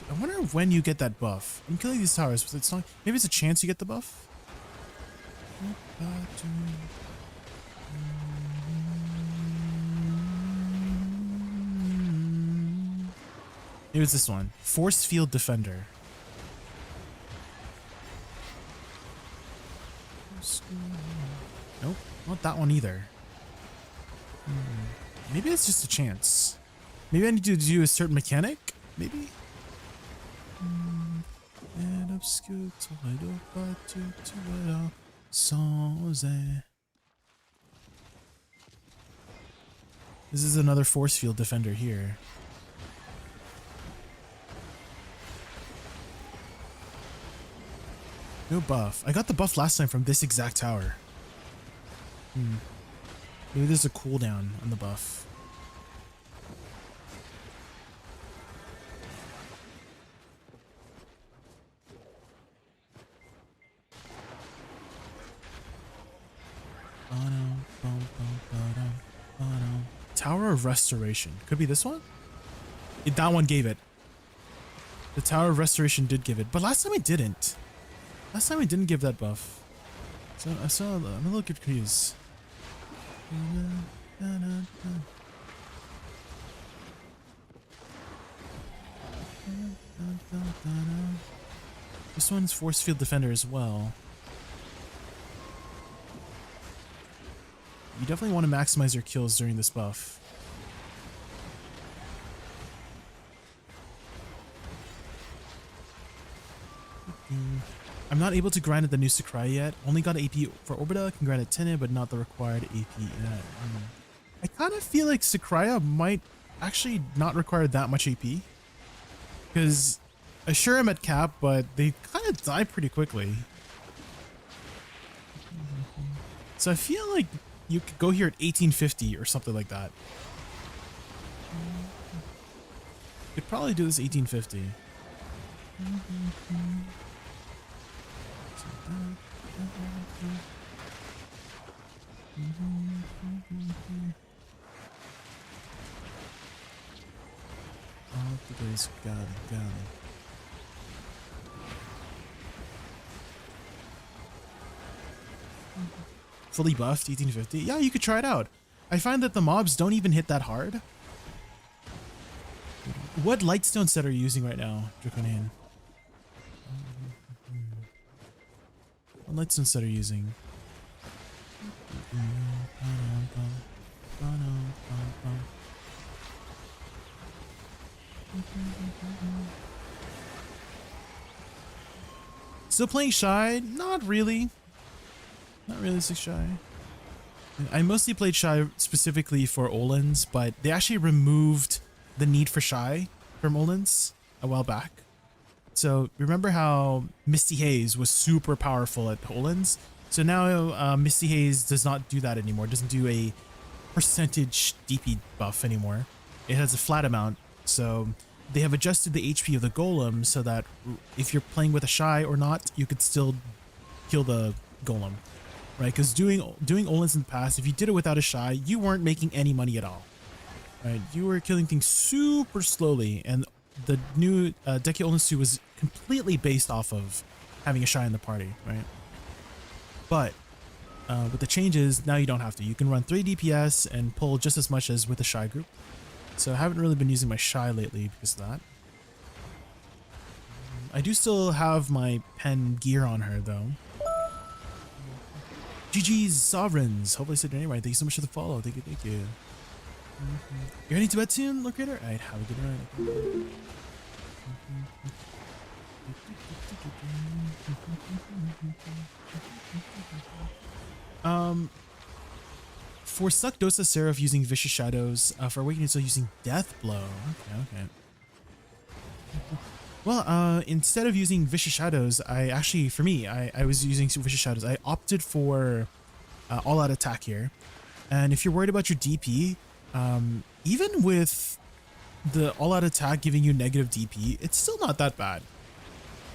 A: I wonder when you get that buff. I'm killing these towers, but it's not. Maybe it's a chance you get the buff. Maybe it's this one. Force Field Defender. Nope, not that one either. Maybe it's just a chance. Maybe I need to do a certain mechanic? Maybe? This is another Force Field Defender here. No buff. I got the buff last time from this exact tower. Maybe there's a cooldown on the buff. Tower of Restoration. Could be this one? That one gave it. The Tower of Restoration did give it, but last time I didn't. Last time I didn't give that buff. So I'm a little confused. This one's Force Field Defender as well. You definitely want to maximize your kills during this buff. I'm not able to grind at the new Sycraia yet. Only got AP for Orbita, can grind at Tenet, but not the required AP yet. I kind of feel like Sycraia might actually not require that much AP. Because sure I'm at cap, but they kind of die pretty quickly. So I feel like you could go here at 1850 or something like that. Could probably do this 1850. Oh, the guys got it. Fully buffed 1850. Yeah, you could try it out. I find that the mobs don't even hit that hard. What Lightstone set are you using right now, Draconian? What Lightstone set are you using? Still playing Shy? Not really. Not really Shy. I mostly played Shy specifically for Olins, but they actually removed the need for Shy from Olins a while back. So remember how Misty Haze was super powerful at Olins? So now Misty Haze does not do that anymore. It doesn't do a percentage DP buff anymore. It has a flat amount. So they have adjusted the HP of the golem so that if you're playing with a shy or not, you could still kill the golem, right? Because doing Olins in the past, if you did it without a shy, you weren't making any money at all, right? You were killing things super slowly, and the new Deki Olins 2 was completely based off of having a shy in the party, right? But with the changes, now you don't have to. You can run 3 DPS and pull just as much as with a shy group. So I haven't really been using my shy lately because of that. I do still have my pen gear on her though. GG's Sovereigns. Hopefully I said your name right. Thank you so much for the follow. Thank you, thank you. You're heading to bed soon, Lord Creator? Alright, have a good night. For Suck Dosa Seraph using Vicious Shadows, for Awakening still using Death Blow. Okay. Well, instead of using Vicious Shadows, I was using Vicious Shadows. I opted for All Out Attack here. And if you're worried about your DP, even with the All Out Attack giving you negative DP, it's still not that bad.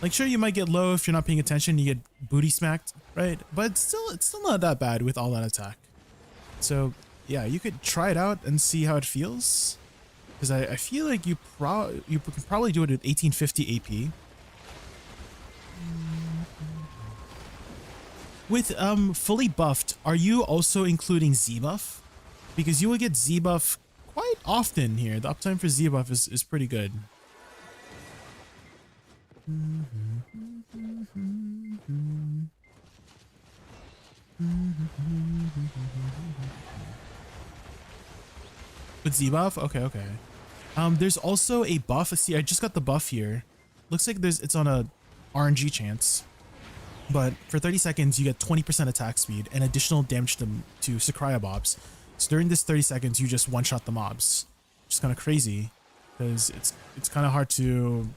A: Like, sure, you might get low if you're not paying attention, you get booty smacked, right? But it's still not that bad with All Out Attack. So yeah, you could try it out and see how it feels. Because I feel like you can probably do it at 1850 AP. With fully buffed, are you also including Z buff? Because you will get Z buff quite often here. The uptime for Z buff is pretty good. With Z buff? Okay. There's also a buff. See, I just got the buff here. Looks like it's on a RNG chance. But for 30 seconds, you get 20% attack speed and additional damage to SYCRAIA mobs. So during this 30 seconds, you just one-shot the mobs. Which is kind of crazy. Because it's kind of hard to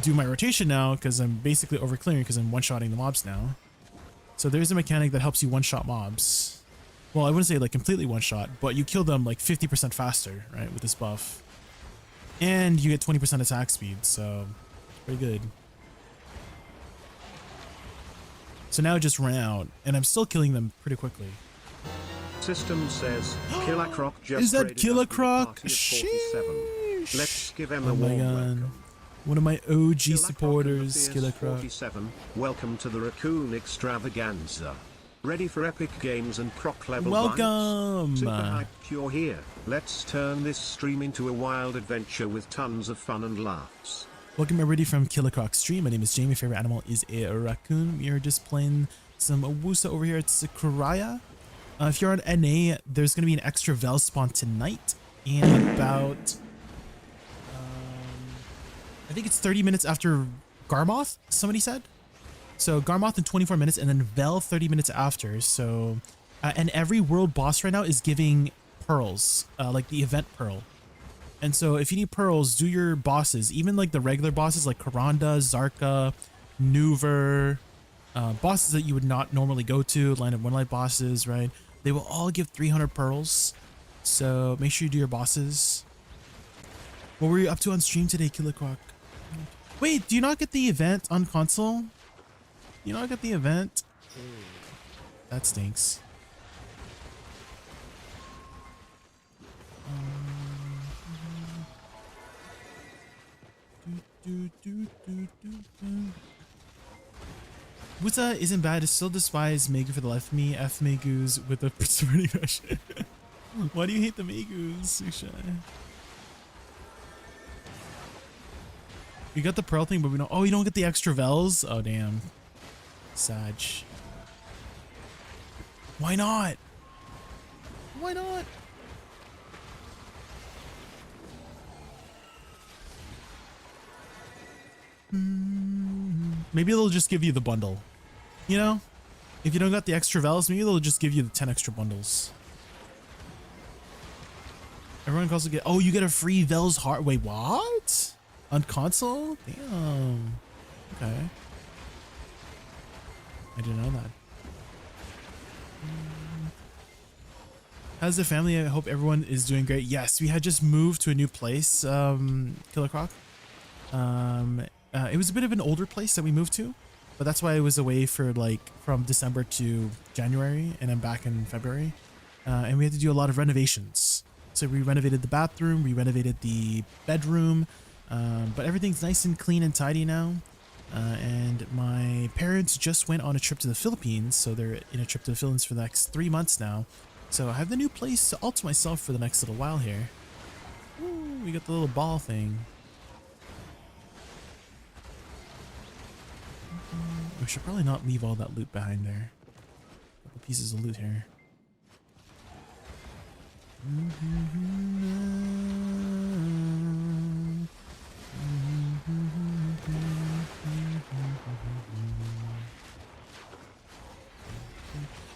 A: do my rotation now because I'm basically overclearing because I'm one-shotting the mobs now. So there's a mechanic that helps you one-shot mobs. Well, I wouldn't say like completely one-shot, but you kill them like 50% faster, right, with this buff. And you get 20% attack speed, so it's pretty good. So now it just ran out, and I'm still killing them pretty quickly.
C: System says Killer Croc just
A: Is that
C: raided
A: Killer
C: us with a
A: Croc?
C: party of 47. Let's give him a
A: Oh my
C: warm
A: god.
C: welcome.
A: One of my OG
C: Killer
A: supporters,
C: Croc
A: Killer Croc.
C: 47. Welcome to the Raccoon Extravaganza. Ready for epic games and proc level
A: Welcome!
C: vibes? Super hyped you're here. Let's turn this stream into a wild adventure with tons of fun and laughs.
A: Welcome everybody from Killer Croc Stream. My name is Jamie. Favorite animal is a raccoon. We are just playing some Woosa over here at SYCRAIA. If you're on NA, there's going to be an extra Vel spawn tonight in about... I think it's 30 minutes after Garmoth, somebody said. So Garmoth in 24 minutes and then Vel 30 minutes after. So, and every world boss right now is giving pearls, like the event pearl. And so if you need pearls, do your bosses, even like the regular bosses like Karanda, Zarka, Nuver, bosses that you would not normally go to, line of one light bosses, right? They will all give 300 pearls. So make sure you do your bosses. What were you up to on stream today, Killer Croc? Wait, do you not get the event on console? You not get the event? That stinks. Woosa isn't bad. I still despise Megu for the life of me. F Megus with a sorting rush. Why do you hate the Megus, Susha? You got the pearl thing, but we don't. Oh, you don't get the extra Vels? Oh, damn. Sag. Why not? Why not? Maybe they'll just give you the bundle. You know? If you don't got the extra Vels, maybe they'll just give you the 10 extra bundles. Everyone can also get... Oh, you get a free Vels heart. Wait, what? On console? Damn. Okay. I didn't know that. How's the family? I hope everyone is doing great. Yes, we had just moved to a new place, Killer Croc. It was a bit of an older place that we moved to, but that's why I was away for like from December to January, and I'm back in February. And we had to do a lot of renovations. So we renovated the bathroom, we renovated the bedroom, but everything's nice and clean and tidy now. And my parents just went on a trip to the Philippines, so they're in a trip to the Philippines for the next 3 months now. So I have the new place all to myself for the next little while here. Ooh, we got the little ball thing. We should probably not leave all that loot behind there. Couple pieces of loot here.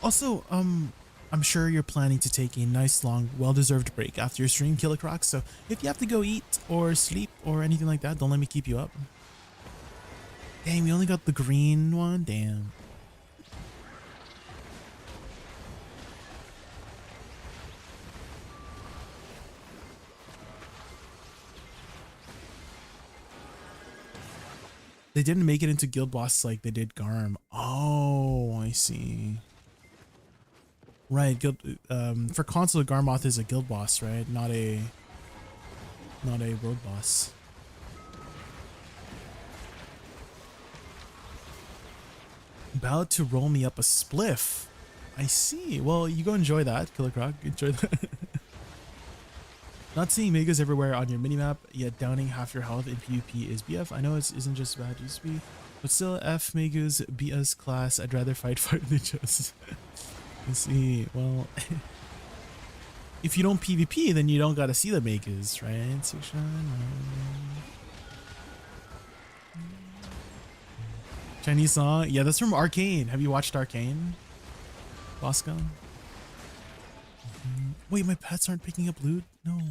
A: Also, I'm sure you're planning to take a nice long well-deserved break after your stream, Killer Croc, so if you have to go eat or sleep or anything like that, don't let me keep you up. Dang, we only got the green one? Damn. They didn't make it into Guild Boss like they did Garm. Oh, I see. Right, for console, Garmoth is a guild boss, right? Not a road boss. About to roll me up a spliff. I see. Well, you go enjoy that, Killer Croc. Enjoy that. Not seeing Megas everywhere on your minimap, yet downing half your health in PvP is BF. I know it isn't just bad, it used to be, but still, F Megas BS class. I'd rather fight fire ninjas. Let's see. Well, if you don't PvP, then you don't gotta see the makers, right? Chinese song? Yeah, that's from Arcane. Have you watched Arcane, Bosco? Wait, my pets aren't picking up loot? No.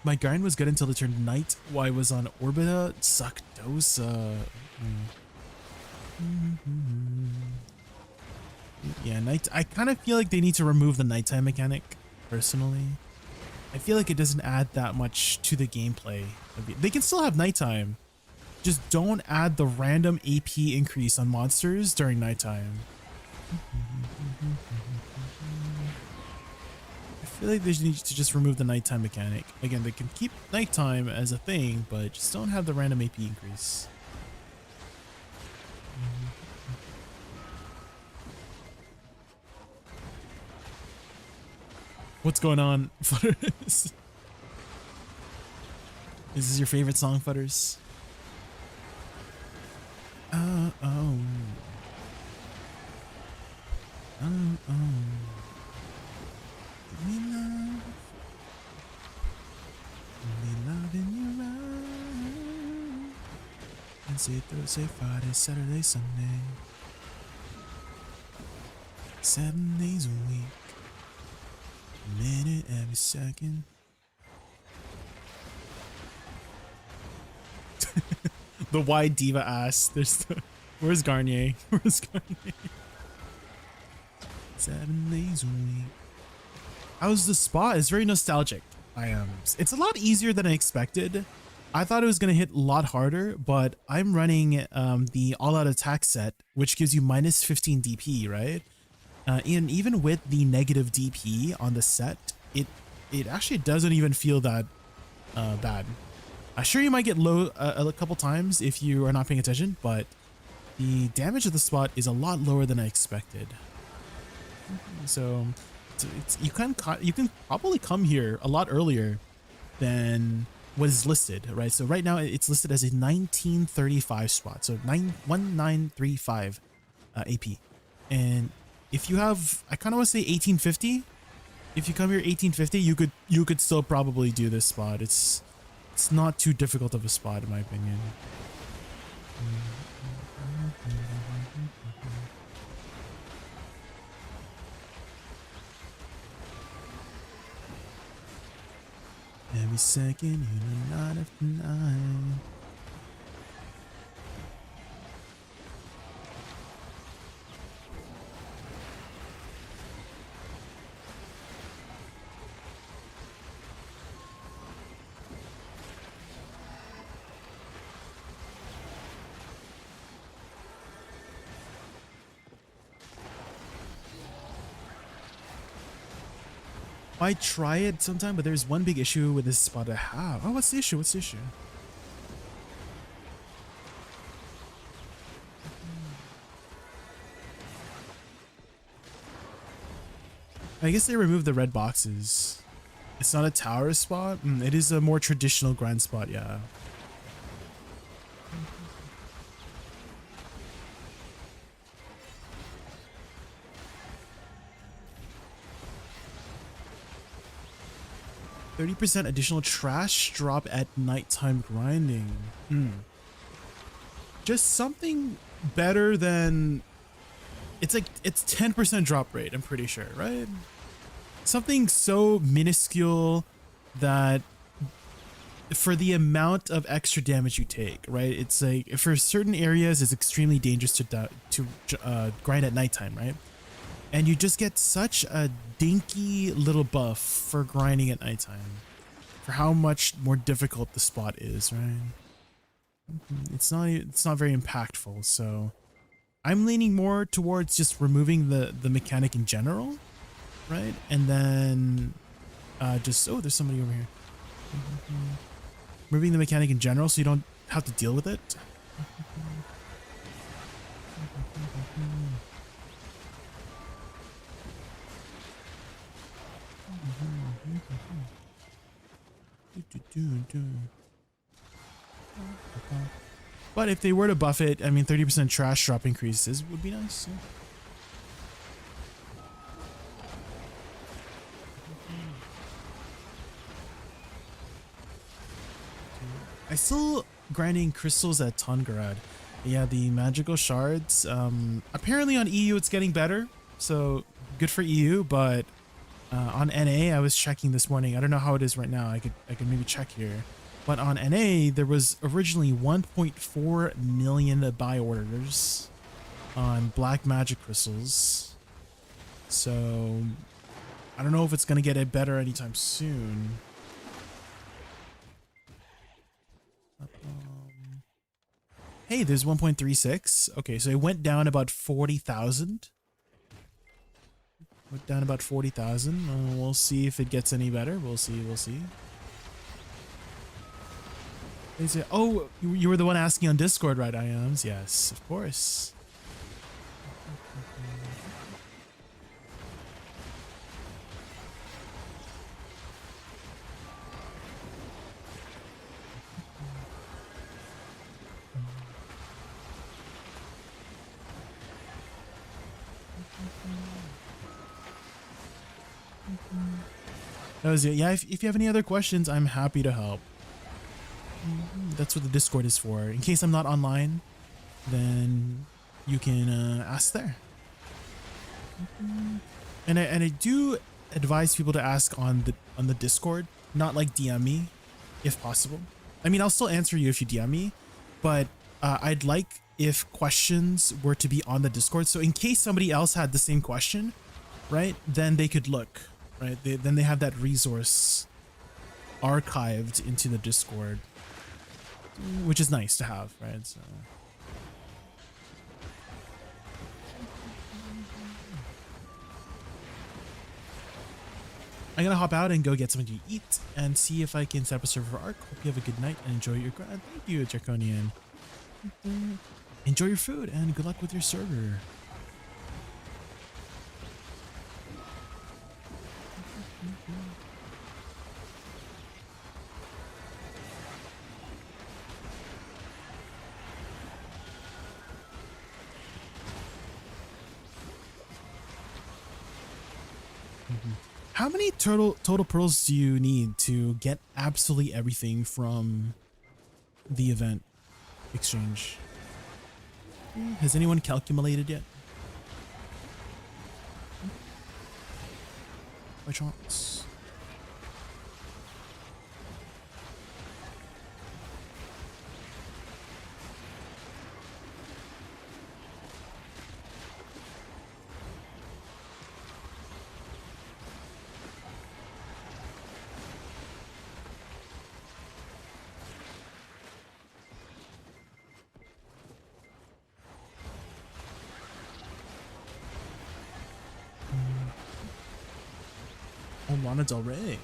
A: My grind was good until it turned night while I was on Orbita. Suckdosa. Yeah, night. I kind of feel like they need to remove the nighttime mechanic, personally. I feel like it doesn't add that much to the gameplay. They can still have nighttime. Just don't add the random AP increase on monsters during nighttime. I feel like they need to just remove the nighttime mechanic. Again, they can keep nighttime as a thing, but just don't have the random AP increase. What's going on, Futters? Is this your favorite song, Futters? Oh. Give me love. Give me love in your eyes. Wednesday, Thursday, Friday, Saturday, Sunday. 7 days a week. A minute every second. The wide diva ass. There's the. Where's Garnier? Where's Garnier? 7 days a week. How's the spot? It's very nostalgic. It's a lot easier than I expected. I thought it was gonna hit a lot harder, but I'm running the all-out attack set, which gives you minus 15 DP, right? And even with the negative DP on the set, it actually doesn't even feel that bad. Sure, you might get low a couple times if you are not paying attention, but the damage of the spot is a lot lower than I expected. So you can probably come here a lot earlier than what is listed, right? So right now it's listed as a 1935 spot, so 1935 AP. And if you have, I kind of want to say 1850. If you come here 1850, you could still probably do this spot. It's not too difficult of a spot in my opinion. Every second in the night after night. I try it sometime, but there's one big issue with this spot I have. Oh, what's the issue? What's the issue? I guess they removed the red boxes. It's not a tower spot. It is a more traditional grind spot, yeah. 30% additional trash drop at nighttime grinding. Just something better than... It's 10% drop rate, I'm pretty sure, right? Something so minuscule that for the amount of extra damage you take, right? It's like for certain areas it's extremely dangerous to grind at nighttime, right? And you just get such a dinky little buff for grinding at nighttime, for how much more difficult the spot is, right? It's not very impactful, so I'm leaning more towards just removing the mechanic in general, right? And then just, oh, there's somebody over here. Removing the mechanic in general so you don't have to deal with it. But if they were to buff it, I mean, 30% trash drop increases would be nice. Yeah. I still grinding crystals at Tongarad. Yeah, the magical shards. Apparently on EU it's getting better, so good for EU. But on NA, I was checking this morning. I don't know how it is right now. I could maybe check here. But on NA, there was originally 1.4 million buy orders on black magic crystals. So I don't know if it's gonna get it better anytime soon. Hey, there's 1.36. Okay, so it went down about 40,000. Went down about 40,000. We'll see if it gets any better. We'll see. We'll see. They say, oh, you were the one asking on Discord, right, Iams? Yes, of course. That was it. Yeah, if you have any other questions, I'm happy to help. That's what the Discord is for. In case I'm not online, then you can ask there. And I do advise people to ask on the Discord, not like DM me, if possible. I mean, I'll still answer you if you DM me, but I'd like if questions were to be on the Discord. So in case somebody else had the same question, right, then they could look, right? Then they have that resource archived into the Discord, which is nice to have, right? So I'm gonna hop out and go get something to eat and see if I can set up a server for Arc. Hope you have a good night and enjoy your grind. Thank you, Draconian. Enjoy your food and good luck with your server. How many total pearls do you need to get absolutely everything from the event exchange? Has anyone calculated yet? By chance? Oh, Lana Del Rey.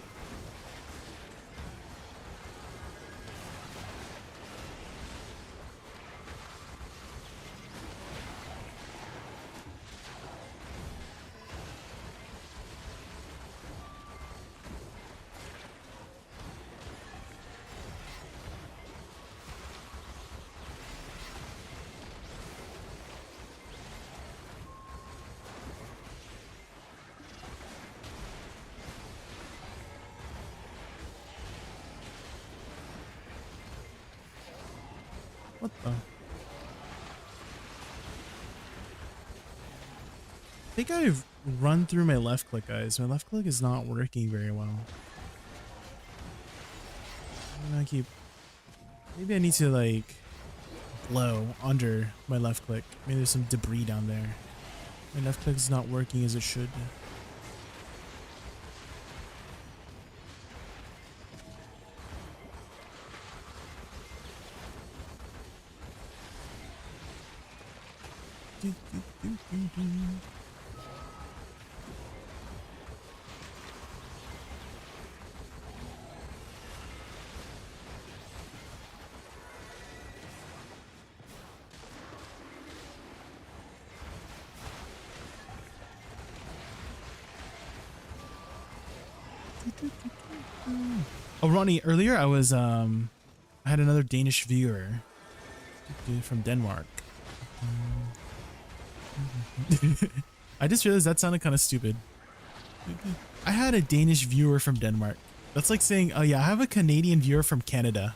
A: What the? I think I've run through my left click, guys. My left click is not working very well. Maybe I need to like blow under my left click. Maybe there's some debris down there. My left click is not working as it should. Oh, Ronnie, earlier I was I had another Danish viewer from Denmark. I just realized that sounded kind of stupid. I had a Danish viewer from Denmark. That's like saying, oh yeah, I have a Canadian viewer from Canada.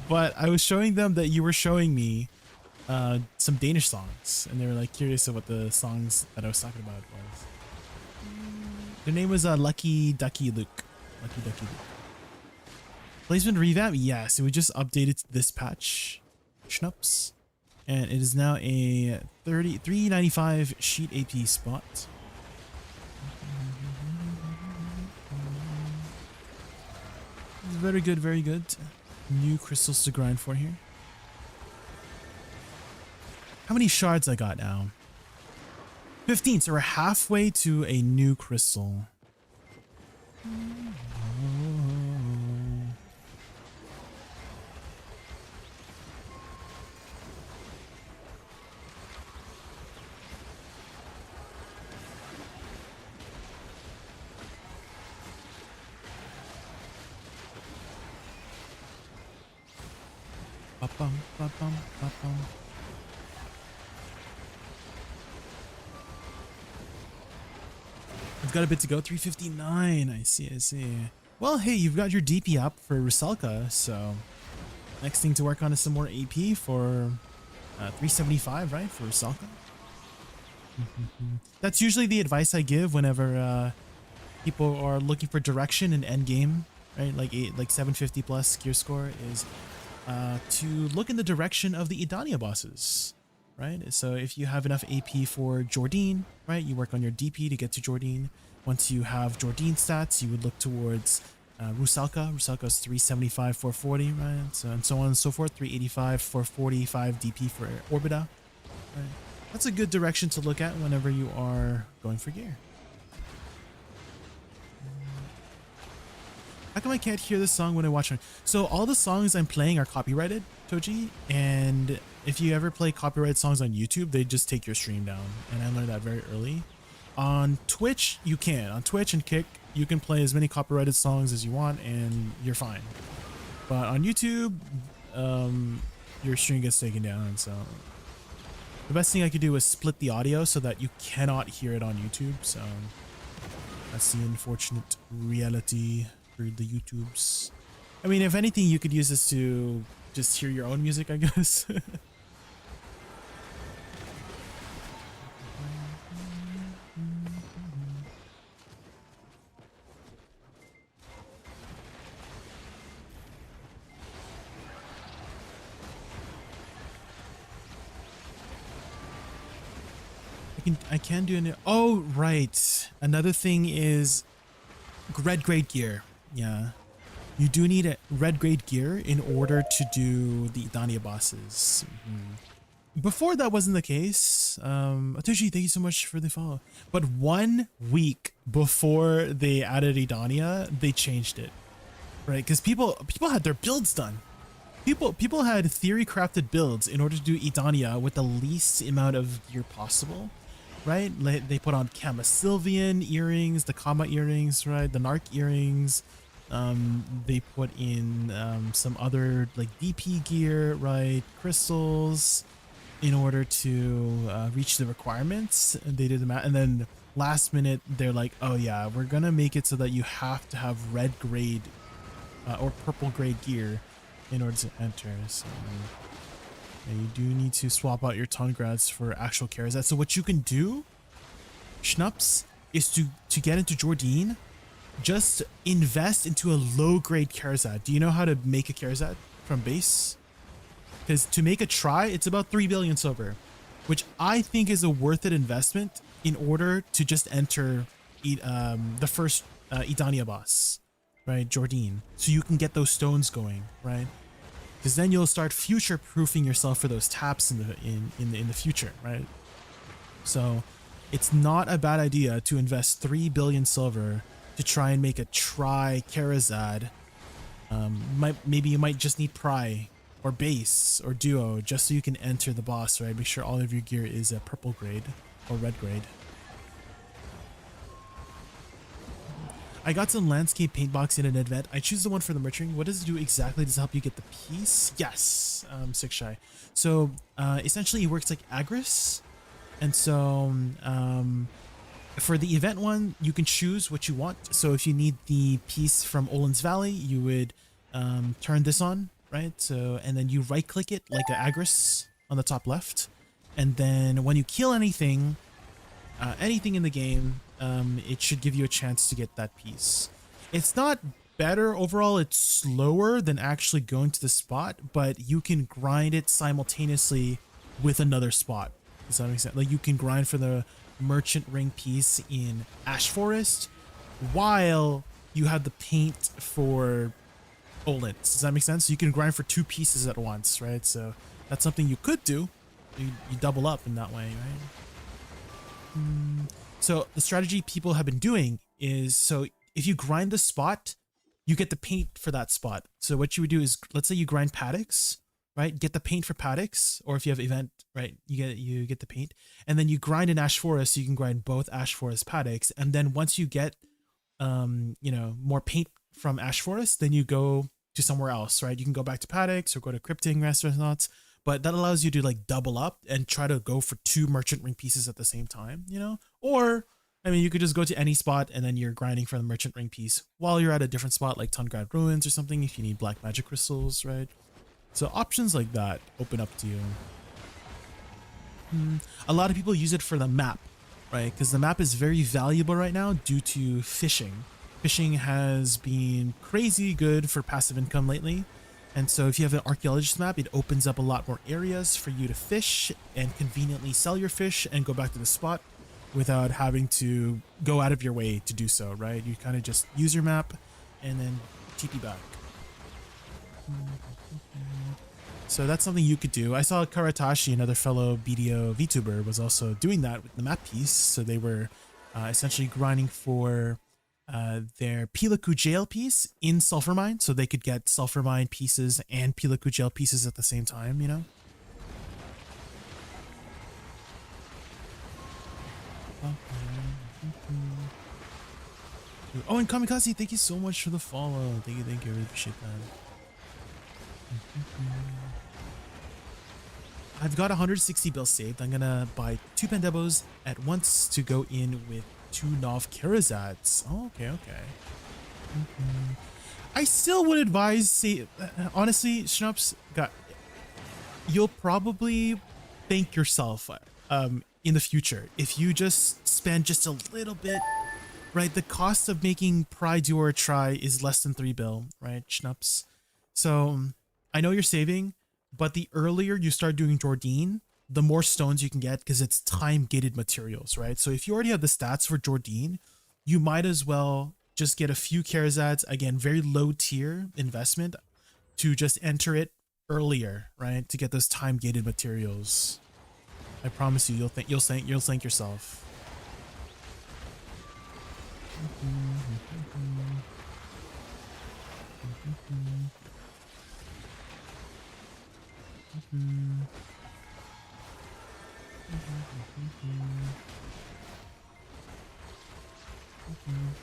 A: But I was showing them that you were showing me some Danish songs, and they were like curious of what the songs that I was talking about was. Their name was Lucky Ducky Luke. Lucky Ducky Luke. Placement revamp? Yes, we just updated this patch. Schnups. And it is now a 395 sheet AP spot. Very good, very good. New crystals to grind for here. How many shards I got now? 15, so we're halfway to a new crystal. Ba-bum, ba-bum, ba-bum. I've got a bit to go. 359. I see, I see. Well, hey, you've got your DP up for Rusalka, so next thing to work on is some more AP for 375, right? For Rusalka. That's usually the advice I give whenever people are looking for direction in endgame, right? Like 750 plus gear score is to look in the direction of the Idania bosses. Right, so if you have enough AP for Jordine, right, you work on your DP to get to Jordine. Once you have Jordine stats, you would look towards Rusalka. Rusalka's 375, 440, right, so, and so on and so forth. 385, 445 DP for Orbita. Right, that's a good direction to look at whenever you are going for gear. How come I can't hear this song when I watch it? So all the songs I'm playing are copyrighted, Toji, and if you ever play copyrighted songs on YouTube, they just take your stream down, and I learned that very early. On Twitch, you can. On Twitch and Kick, you can play as many copyrighted songs as you want, and you're fine. But on YouTube, your stream gets taken down, so the best thing I could do is split the audio so that you cannot hear it on YouTube, so that's the unfortunate reality for the YouTubes. I mean, if anything, you could use this to just hear your own music, I guess. I can do an, oh right, another thing is red grade gear. Yeah, you do need a red grade gear in order to do the Idania bosses. before that wasn't the case. Atushi, thank you so much for the follow. But 1 week before they added Edania, they changed it, right? Because people had their builds done. People had theory crafted builds in order to do Edania with the least amount of gear possible, right? They put on Camasylvian earrings, the Kama earrings, right? The Narc earrings. They put in some other like DP gear, right? Crystals, in order to reach the requirements. And they did the math, and then last minute they're like, oh yeah, we're gonna make it so that you have to have red grade or purple grade gear in order to enter. So yeah, you do need to swap out your Tungrads for actual Karazat. So what you can do, Schnups, is to get into Jordine, just invest into a low grade Karazat. Do you know how to make a Karazat from base? Because to make a try, it's about 3 billion silver, which I think is a worth it investment in order to just enter the first Edania boss, right? Jordine. So you can get those stones going, right? Because then you'll start future proofing yourself for those taps in the future, right? So it's not a bad idea to invest 3 billion silver to try and make a try Karazad. Maybe you might just need Pry or base or duo just so you can enter the boss, right? Make sure all of your gear is a purple grade or red grade. I got some landscape paint box in an event. I choose the one for the merchant. What does it do exactly? Does it help you get the piece? Yes, Six Shy. So essentially it works like Agris. And so for the event one, you can choose what you want. So if you need the piece from Olin's Valley, you would turn this on, right? So, and then you right click it like an Agris on the top left. And then when you kill anything in the game, it should give you a chance to get that piece. It's not better overall, it's slower than actually going to the spot, but you can grind it simultaneously with another spot. Does that make sense? Like you can grind for the merchant ring piece in Ash Forest while you have the paint for Olin. Does that make sense? So you can grind for 2 pieces at once, right? So that's something you could do. You double up in that way, right? So the strategy people have been doing is, so if you grind the spot, you get the paint for that spot. So what you would do is, let's say you grind Paddocks, right? Get the paint for Paddocks, or if you have event, right? You get the paint, and then you grind in Ash Forest. So you can grind both Ash Forest Paddocks, and then once you get, more paint from Ash Forest, then you go to somewhere else, right? You can go back to Paddocks or go to Crypting Restaurants, but that allows you to like double up and try to go for 2 merchant ring pieces at the same time, or I mean, you could just go to any spot and then you're grinding for the merchant ring piece while you're at a different spot like Tungrad Ruins or something if you need black magic crystals, right? So options like that open up to you. A lot of people use it for the map, right? Because the map is very valuable right now due to fishing. Fishing has been crazy good for passive income lately. And so if you have an archaeologist map, it opens up a lot more areas for you to fish and conveniently sell your fish and go back to the spot without having to go out of your way to do so, right? You kind of just use your map and then TP back. So that's something you could do. I saw Karatashi, another fellow BDO VTuber, was also doing that with the map piece. So they were essentially grinding for their Pilaku jail piece in Sulphur Mine, so they could get Sulphur Mine pieces and Pilaku jail pieces at the same time, Oh, and Kamikaze, thank you so much for the follow. Thank you, I really appreciate that. I've got 160 bills saved. I'm gonna buy 2 Pandebos at once to go in with 2 Nov Karazats. Oh, okay. I still would advise, honestly, Schnups, you'll probably thank yourself in the future if you just spend just a little bit, right? The cost of making Pride Do or Try is less than 3 bill, right, Schnups? So I know you're saving, but the earlier you start doing Jordine, the more stones you can get because it's time-gated materials, right? So if you already have the stats for Jordine, you might as well just get a few Karazads, again, very low-tier investment, to just enter it earlier, right? To get those time-gated materials. I promise you, you'll thank yourself.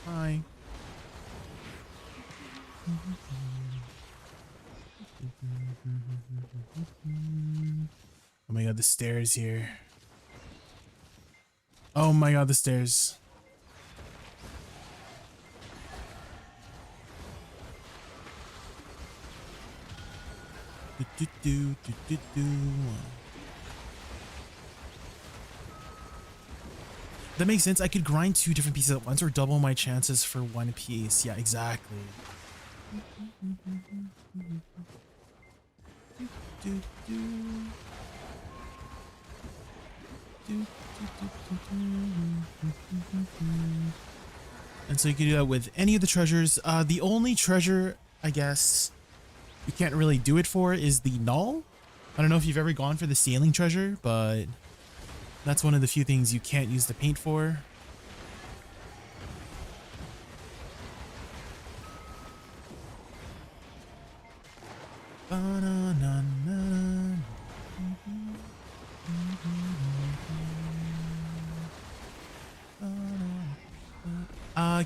A: Hi. Oh my god, the stairs here. Oh my god, the stairs. That makes sense. I could grind 2 different pieces at once or double my chances for 1 piece. Yeah, exactly. And so you can do that with any of the treasures. The only treasure, I guess, you can't really do it for is the null. I don't know if you've ever gone for the sailing treasure, but that's one of the few things you can't use the paint for.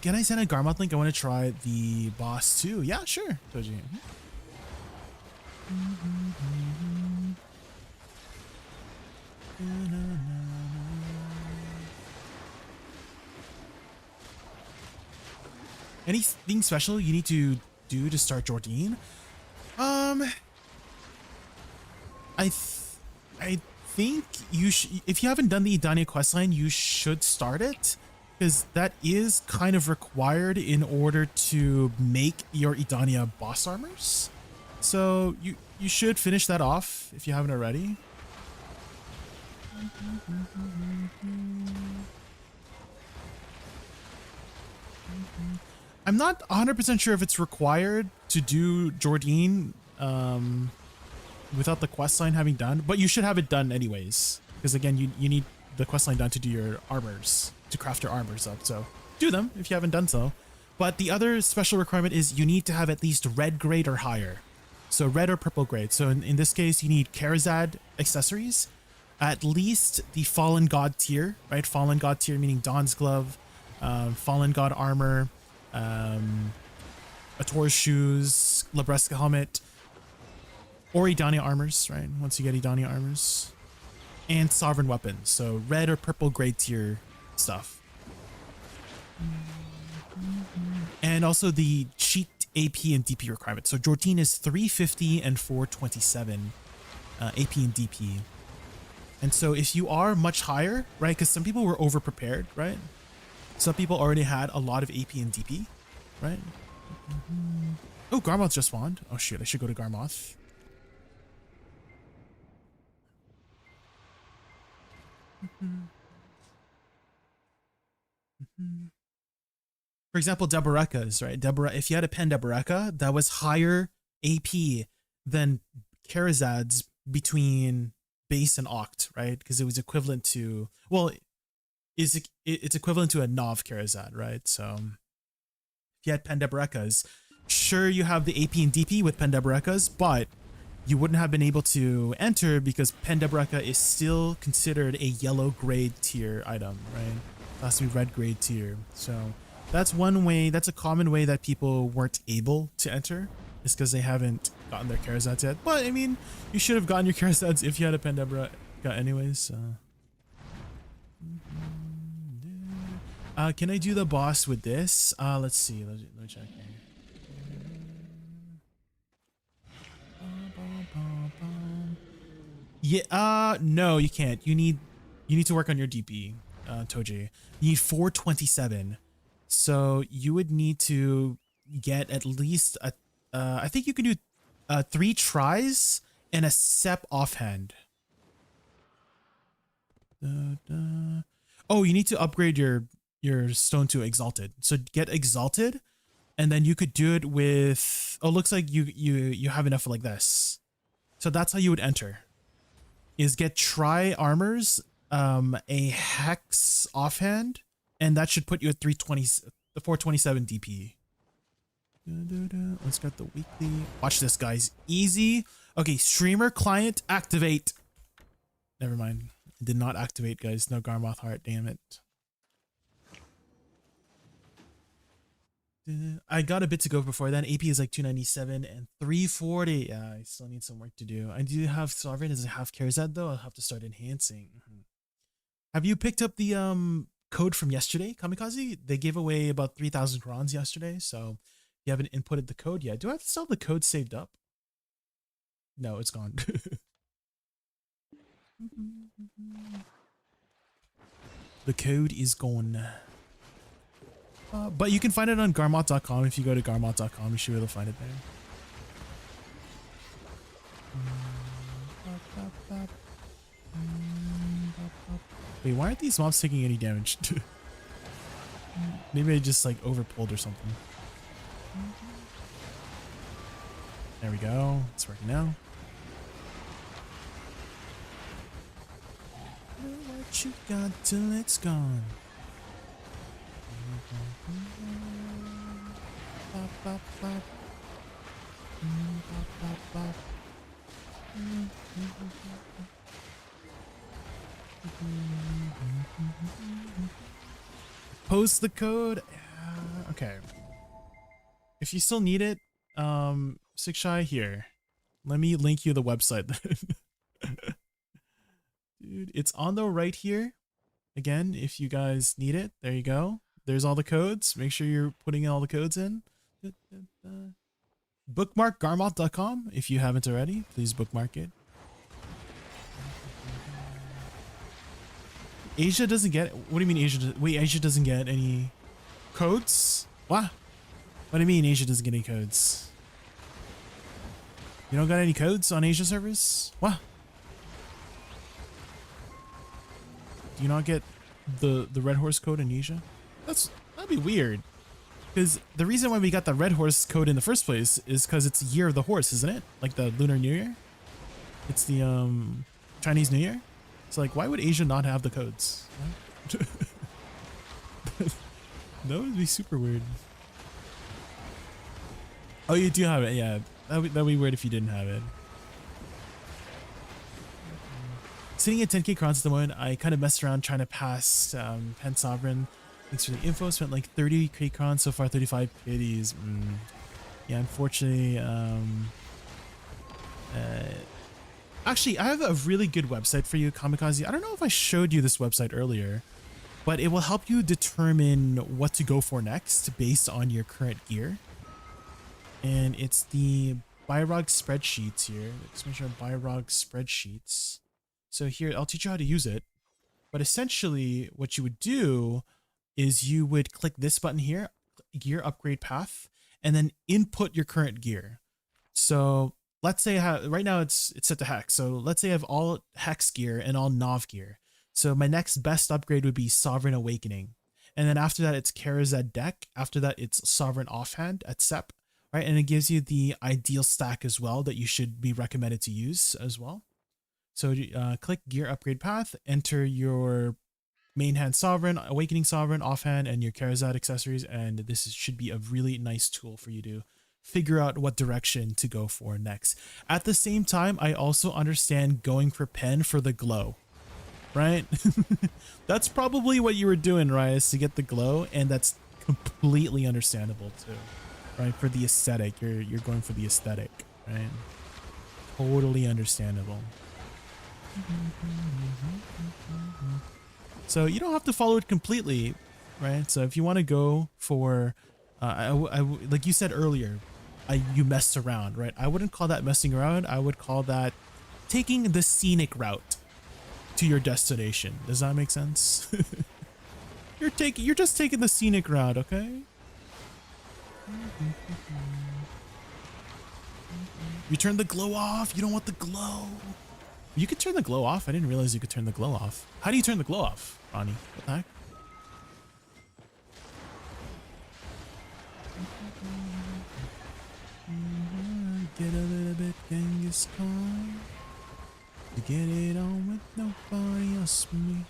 A: Can I send a Garmoth link? I want to try the boss too. Yeah, sure. Told you. Anything special you need to do to start Jordine? I think you if you haven't done the Idania questline, you should start it, because that is kind of required in order to make your Idania boss armors. So you should finish that off if you haven't already. I'm not 100% sure if it's required to do Jordine without the questline having done, but you should have it done anyways, because again, you need the questline done to do your armors, to craft your armors up. So do them if you haven't done so. But the other special requirement is you need to have at least red grade or higher. So red or purple grade. So in this case, you need Karazad accessories, at least the Fallen God tier, right? Fallen God tier meaning Dawn's Glove, Fallen God armor, Ator's shoes, Labreska helmet, or Idania armors, right? Once you get Idania armors, and sovereign weapons. So red or purple grade tier stuff. And also the cheat AP and DP requirement. So Jordine is 350 and 427 AP and DP. And so if you are much higher, right? Because some people were over prepared, right? Some people already had a lot of AP and DP, right? Oh, Garmoth just spawned. Oh shit, I should go to Garmoth. For example, Deboreka's, right? If you had a pen Deboreka, that was higher AP than Karazad's between base and Oct, right? Because it was equivalent to, well, it's equivalent to a Nov Karazad, right? So if you had pen Deboreka's, sure, you have the AP and DP with pen Deboreka's, but you wouldn't have been able to enter because pen Deboreka is still considered a yellow grade tier item, right? It has to be red grade tier. So that's one way, that's a common way that people weren't able to enter, is because they haven't gotten their Karazads yet. But I mean, you should have gotten your Karazads if you had a pen Deboreka anyways. Can I do the boss with this? Let's see. Let me check here. Yeah, no, you can't. You need to work on your DP, Toji. You need 427. So you would need to get at least a I think you can do 3 tries and a Sep offhand. Oh, you need to upgrade your stone to exalted. So get exalted, and then you could do it with, oh, looks like you have enough like this. So that's how you would enter. is get Tri Armors, a Hex offhand, and that should put you at 427 DP. Let's get the weekly. Watch this, guys. Easy. Okay, streamer client activate. Never mind. It did not activate, guys. No Garmoth heart. Damn it. I got a bit to go before then. AP is like 297 and 340. Yeah, I still need some work to do. I do have Sovereign. Does it have Carzad though? I'll have to start enhancing. Have you picked up the code from yesterday, Kamikaze? They gave away about 3,000 crons yesterday, so you haven't inputted the code yet. Do I have to still have the code saved up? No, it's gone. The code is gone. But you can find it on garmoth.com. If you go to garmoth.com, you should be able to find it there. Wait, why aren't these mobs taking any damage? Maybe I just like overpulled or something. There we go. It's working now. What you got till it's gone. Bop, bop, bop. Bop, bop, bop. Post the code. Okay. If you still need it, SYCRAIA here. Let me link you the website. Dude, it's on the right here. Again, if you guys need it, there you go. There's all the codes. Make sure you're putting all the codes in. Bookmark garmoth.com if you haven't already. Please bookmark it. Asia doesn't get. What do you mean Asia? Wait, Asia doesn't get any codes? What? What do you mean Asia doesn't get any codes? You don't got any codes on Asia servers? What? Do you not get the Red Horse code in Asia? That'd be weird. Because the reason why we got the Red Horse code in the first place is because it's Year of the Horse, isn't it? Like the Lunar New Year. It's the Chinese New Year. It's like, why would Asia not have the codes? That would be super weird. Oh, you do have it, yeah. That'd be weird if you didn't have it. Sitting at 10k crowns at the moment, I kind of messed around trying to pass Pen Sovereign. Thanks for the info. Spent like 30k crowns so far, 35 pities. Yeah, unfortunately. Actually, I have a really good website for you, Kamikaze. I don't know if I showed you this website earlier, but it will help you determine what to go for next based on your current gear. And it's the BuyRog spreadsheets here. Let's make sure BuyRog spreadsheets. So here, I'll teach you how to use it. But essentially, what you would do is you would click this button here, gear upgrade path, and then input your current gear. So let's say right now it's set to Hex. So let's say I have all Hex gear and all Nov gear. So my next best upgrade would be Sovereign Awakening. And then after that, it's Carazad Deck. After that, it's Sovereign Offhand at SEP, right? And it gives you the ideal stack as well that you should be recommended to use as well. So click gear upgrade path, enter your main hand Sovereign, Awakening Sovereign, Offhand, and your Carazad accessories. And this should be a really nice tool for you to figure out what direction to go for next. At the same time, I also understand going for Pen for the glow, right? That's probably what you were doing, right? Is to get the glow, and that's completely understandable too, right? For the aesthetic, you're going for the aesthetic, right? Totally understandable. So you don't have to follow it completely, right? So if you want to go for, like you said earlier, you messed around, right? I wouldn't call that messing around. I would call that taking the scenic route to your destination. Does that make sense? You're just taking the scenic route, okay? You turn the glow off. You don't want the glow. You could turn the glow off. I didn't realize you could turn the glow off. How do you turn the glow off, Ronnie? What the heck? Get a little bit Genghis Khan. To get it on with nobody else but me.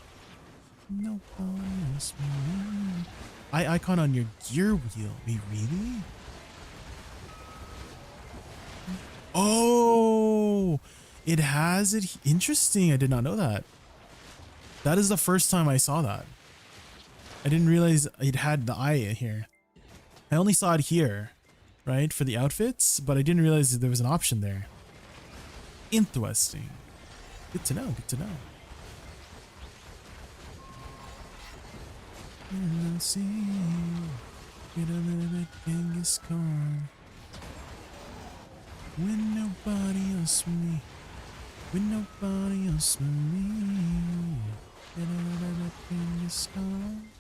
A: Nobody else but me. Eye icon on your gear wheel. Wait, really? Oh, it has it. Interesting. I did not know that. That is the first time I saw that. I didn't realize it had the eye here. I only saw it here, right, for the outfits, but I didn't realize that there was an option there. Interesting. Good to know. Good to know. And I'll see you get a little bit Genghis Khan. When nobody else but me. When nobody else but me. Get a little bit Genghis Khan.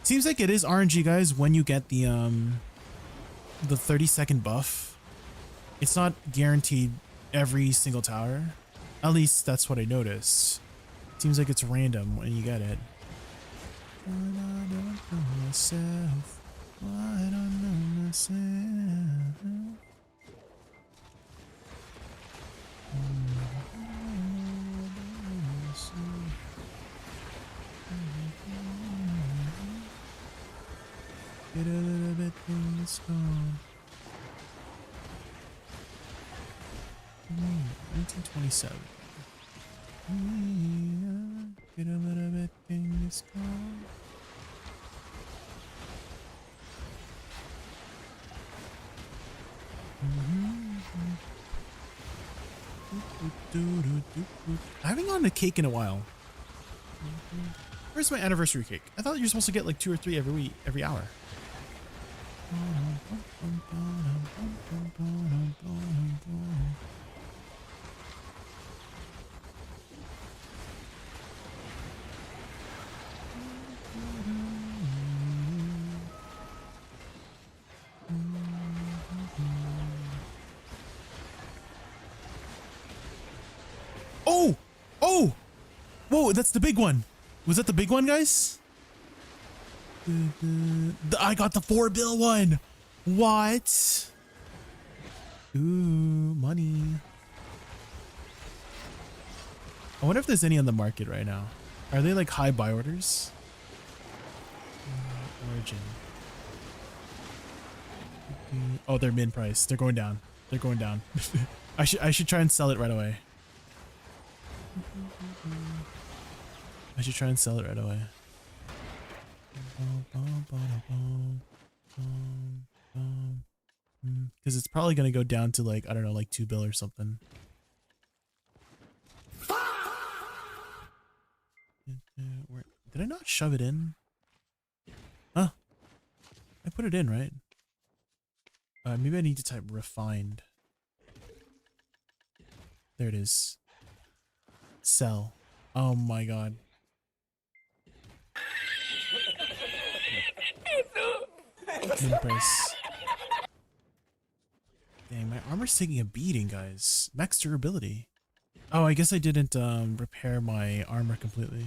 A: Seems like it is RNG, guys, when you get the 30-second buff. It's not guaranteed every single tower. At least that's what I noticed. Seems like it's random when you get it. When I don't know myself. I don't know myself. Get a little bit in the storm. 1927. Get a little bit in the storm. I haven't gotten a cake in a while. Where's my anniversary cake? I thought you're supposed to get like 2 or 3 every hour. Oh! Oh! Whoa, that's the big one. Was that the big one, guys? I got the 4 bill one. What? Ooh, money. I wonder if there's any on the market right now. Are they like high buy orders? Origin. Oh, they're min price. They're going down. They're going down. I should try and sell it right away. I should try and sell it right away. Because it's probably going to go down to like, I don't know, like 2 bill or something. Did I not shove it in? Huh? I put it in, right? Maybe I need to type refined. There it is. Sell. Oh my god. Price. Dang, my armor's taking a beating, guys. Max durability. Oh, I guess I didn't repair my armor completely.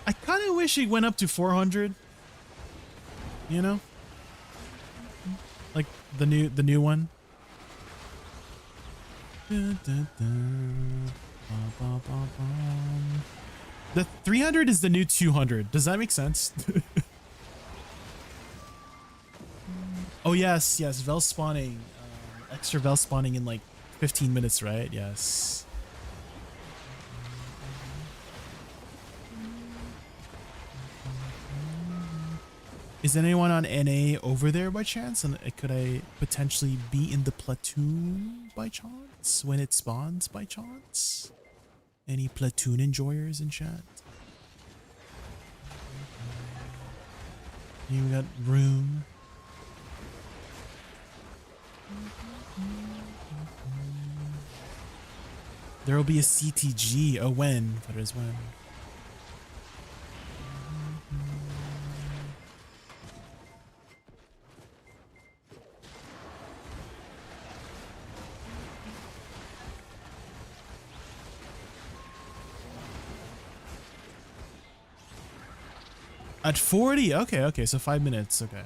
A: I kind of wish it went up to 400. You know, like the new one. The 300 is the new 200. Does that make sense? Oh yes, yes, Vel spawning, extra Vel spawning in like 15 minutes, right? Yes. Is anyone on NA over there by chance? And could I potentially be in the platoon by chance when it spawns by chance? Any platoon enjoyers in chat? You got room. There will be a CTG. Oh, when? That is when. At 40? Okay, okay, so 5 minutes, okay.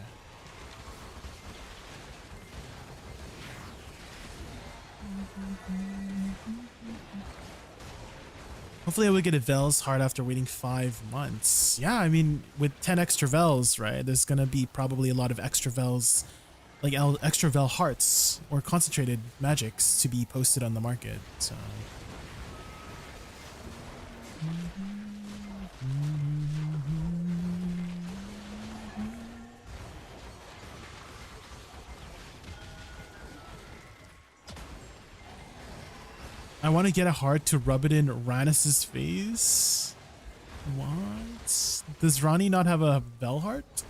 A: Hopefully I would get a Vel's heart after waiting 5 months. Yeah, I mean, with 10 extra Vels, right, there's gonna be probably a lot of extra Vels, like extra Vel hearts or concentrated magics to be posted on the market, so... I want to get a heart to rub it in Rannis's face. What? Does Ronnie not have a Vel heart?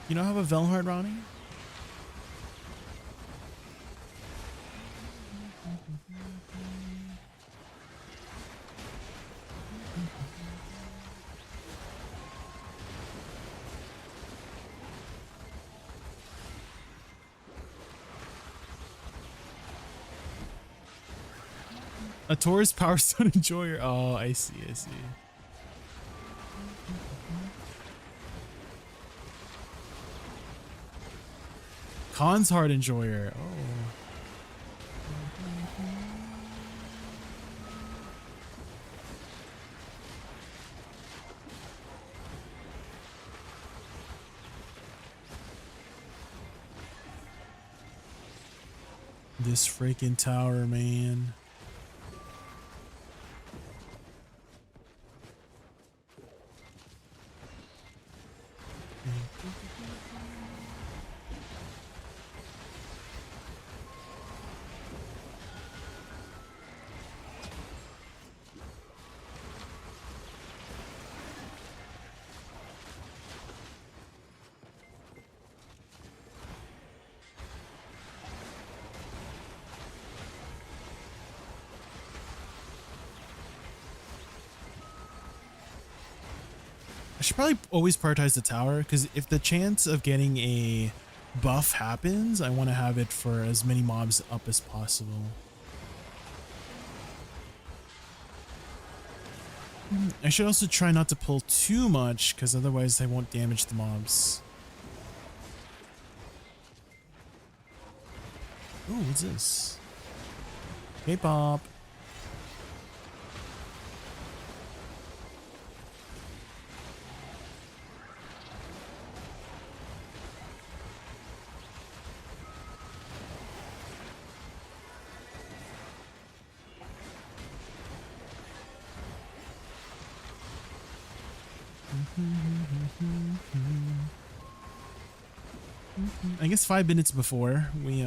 A: You don't have a Vel heart, Ronnie? A Taurus Power Stone Enjoyer. Oh, I see, I see. Khan's Heart Enjoyer. Oh. This freaking tower, man. I should probably always prioritize the tower, because if the chance of getting a buff happens, I want to have it for as many mobs up as possible. I should also try not to pull too much, because otherwise I won't damage the mobs. Oh, what's this? K-pop. I guess 5 minutes before we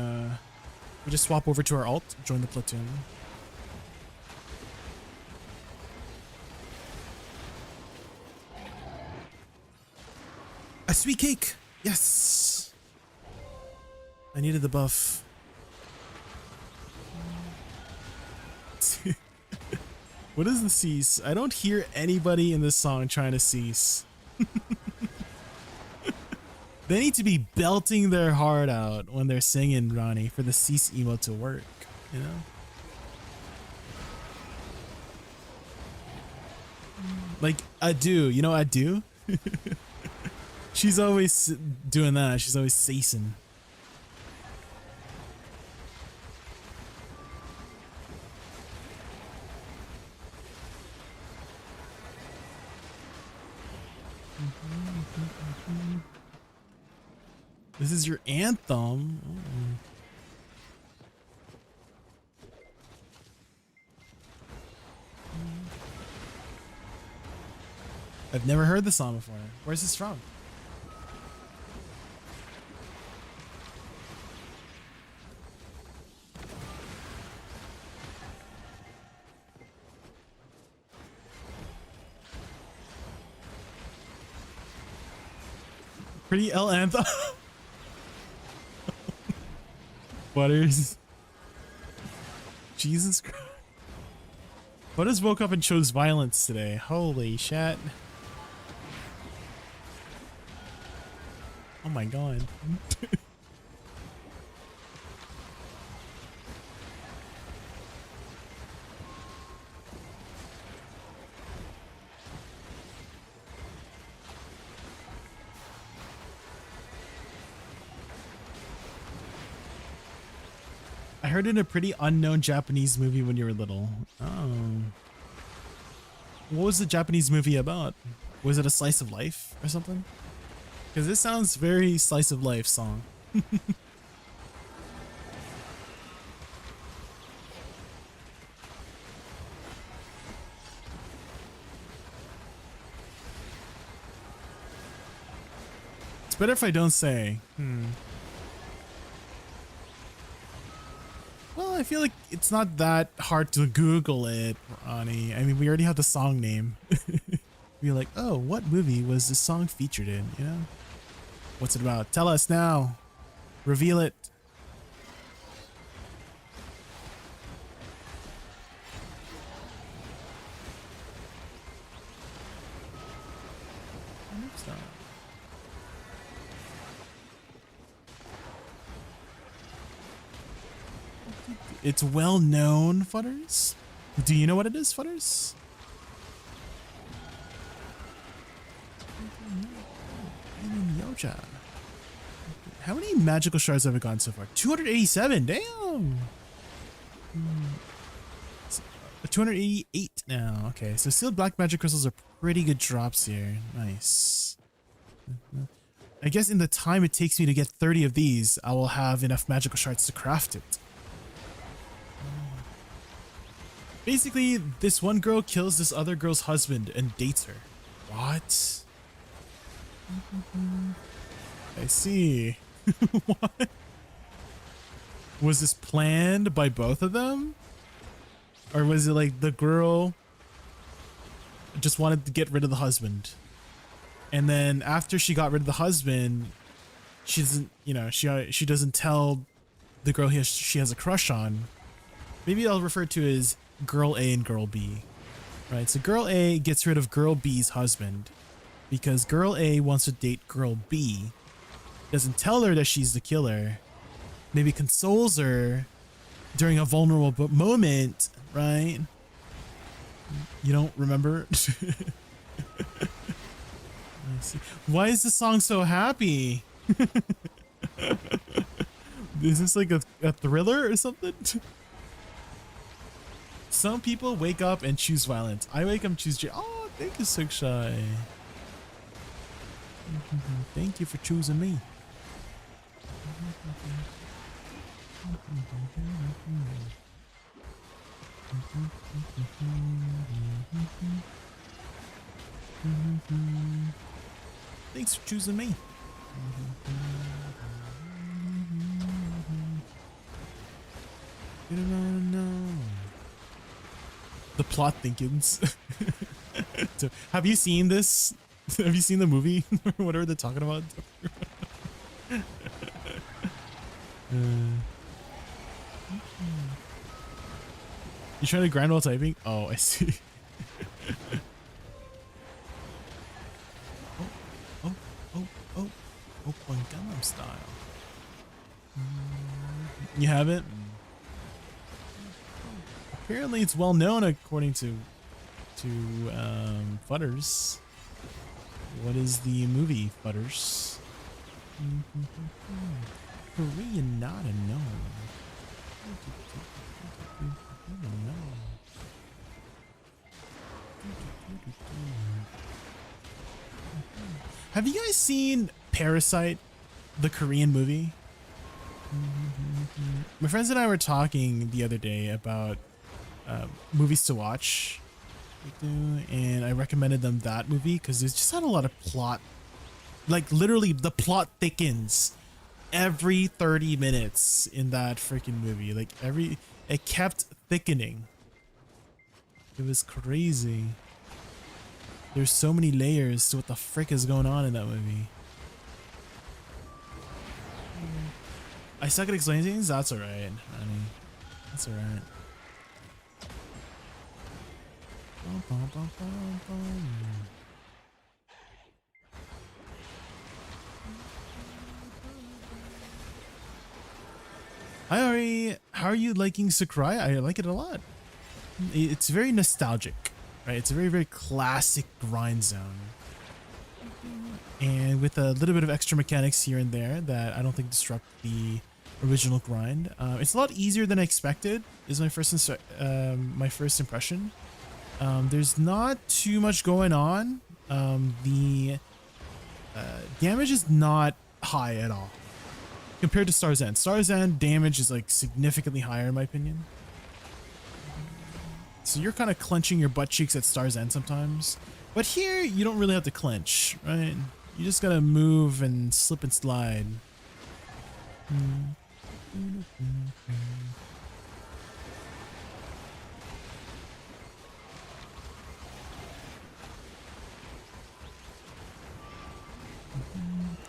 A: just swap over to our alt, join the platoon. A sweet cake! Yes! I needed the buff. What is the cease? I don't hear anybody in this song trying to cease. They need to be belting their heart out when they're singing, Ronnie, for the cease emo to work, you know? Like, Adu, you know Adu? She's always doing that. She's always ceasing. This is your anthem. I've never heard the song before. Where's this from? Pretty L anthem. Butters. Jesus Christ. Butters woke up and chose violence today. Holy shit. Oh my god. I heard in a pretty unknown Japanese movie when you were little. Oh. What was the Japanese movie about? Was it a slice of life or something? Because this sounds very slice of life song. It's better if I don't say. Well, I feel like it's not that hard to Google it, Ronnie. I mean, we already have the song name. Be like, oh, what movie was this song featured in, you know? What's it about? Tell us now. Reveal it. It's well known, Futters. Do you know what it is, Futters? Yoja. How many magical shards have I gotten so far? 287. Damn. 288 now. Okay, so sealed black magic crystals are pretty good drops here. Nice. I guess in the time it takes me to get 30 of these, I will have enough magical shards to craft it. Basically, this one girl kills this other girl's husband and dates her. What? I see. What? Was this planned by both of them? Or was it like the girl just wanted to get rid of the husband? And then after she got rid of the husband, she doesn't, you know, she doesn't tell the girl she has a crush on. Maybe I'll refer to it as Girl A and Girl B, right? So Girl A gets rid of Girl B's husband because Girl A wants to date Girl B, doesn't tell her that she's the killer, maybe consoles her during a vulnerable moment, right? You don't remember? I see. Why is the song so happy? Is this like a thriller or something? Some people wake up and choose violence. I wake up and choose J. Oh, thank you, Sick Shy. Thank you for choosing me. Thanks for choosing me. You don't know. The plot thinkings. So, have you seen this? Have you seen the movie? Whatever they're talking about. You trying to grind while typing? Oh, I see. Oh, on Gangnam Style. You haven't? Apparently it's well known according to Futters. What is the movie, Futters? Korean not a no. Have you guys seen Parasite, the Korean movie? My friends and I were talking the other day about movies to watch, and I recommended them that movie because it just had a lot of plot. Like literally the plot thickens every 30 minutes in that freaking movie. Like it kept thickening. It was crazy. There's so many layers to what the frick is going on in that movie. I suck at explaining things. That's all right, honey. That's all right. Hi Ari, how are you liking Sakurai? I like it a lot. It's very nostalgic, right? It's a very, very classic grind zone. And with a little bit of extra mechanics here and there that I don't think disrupt the original grind. It's a lot easier than I expected, is my first impression. There's not too much going on. The damage is not high at all compared to Star's End. Star's End damage is like significantly higher in my opinion. So you're kind of clenching your butt cheeks at Star's End sometimes. But here, you don't really have to clench, right? You just gotta move and slip and slide.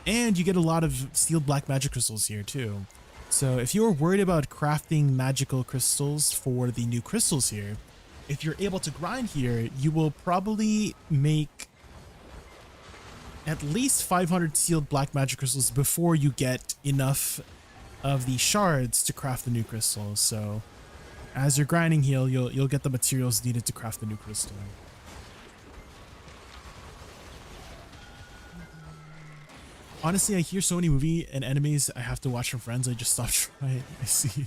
A: And you get a lot of sealed black magic crystals here too. So if you're worried about crafting magical crystals for the new crystals here, if you're able to grind here, you will probably make at least 500 sealed black magic crystals before you get enough of the shards to craft the new crystals. So as you're grinding here, you'll get the materials needed to craft the new crystal. Honestly, I hear so many movie and animes I have to watch from friends. I just stopped trying. I see.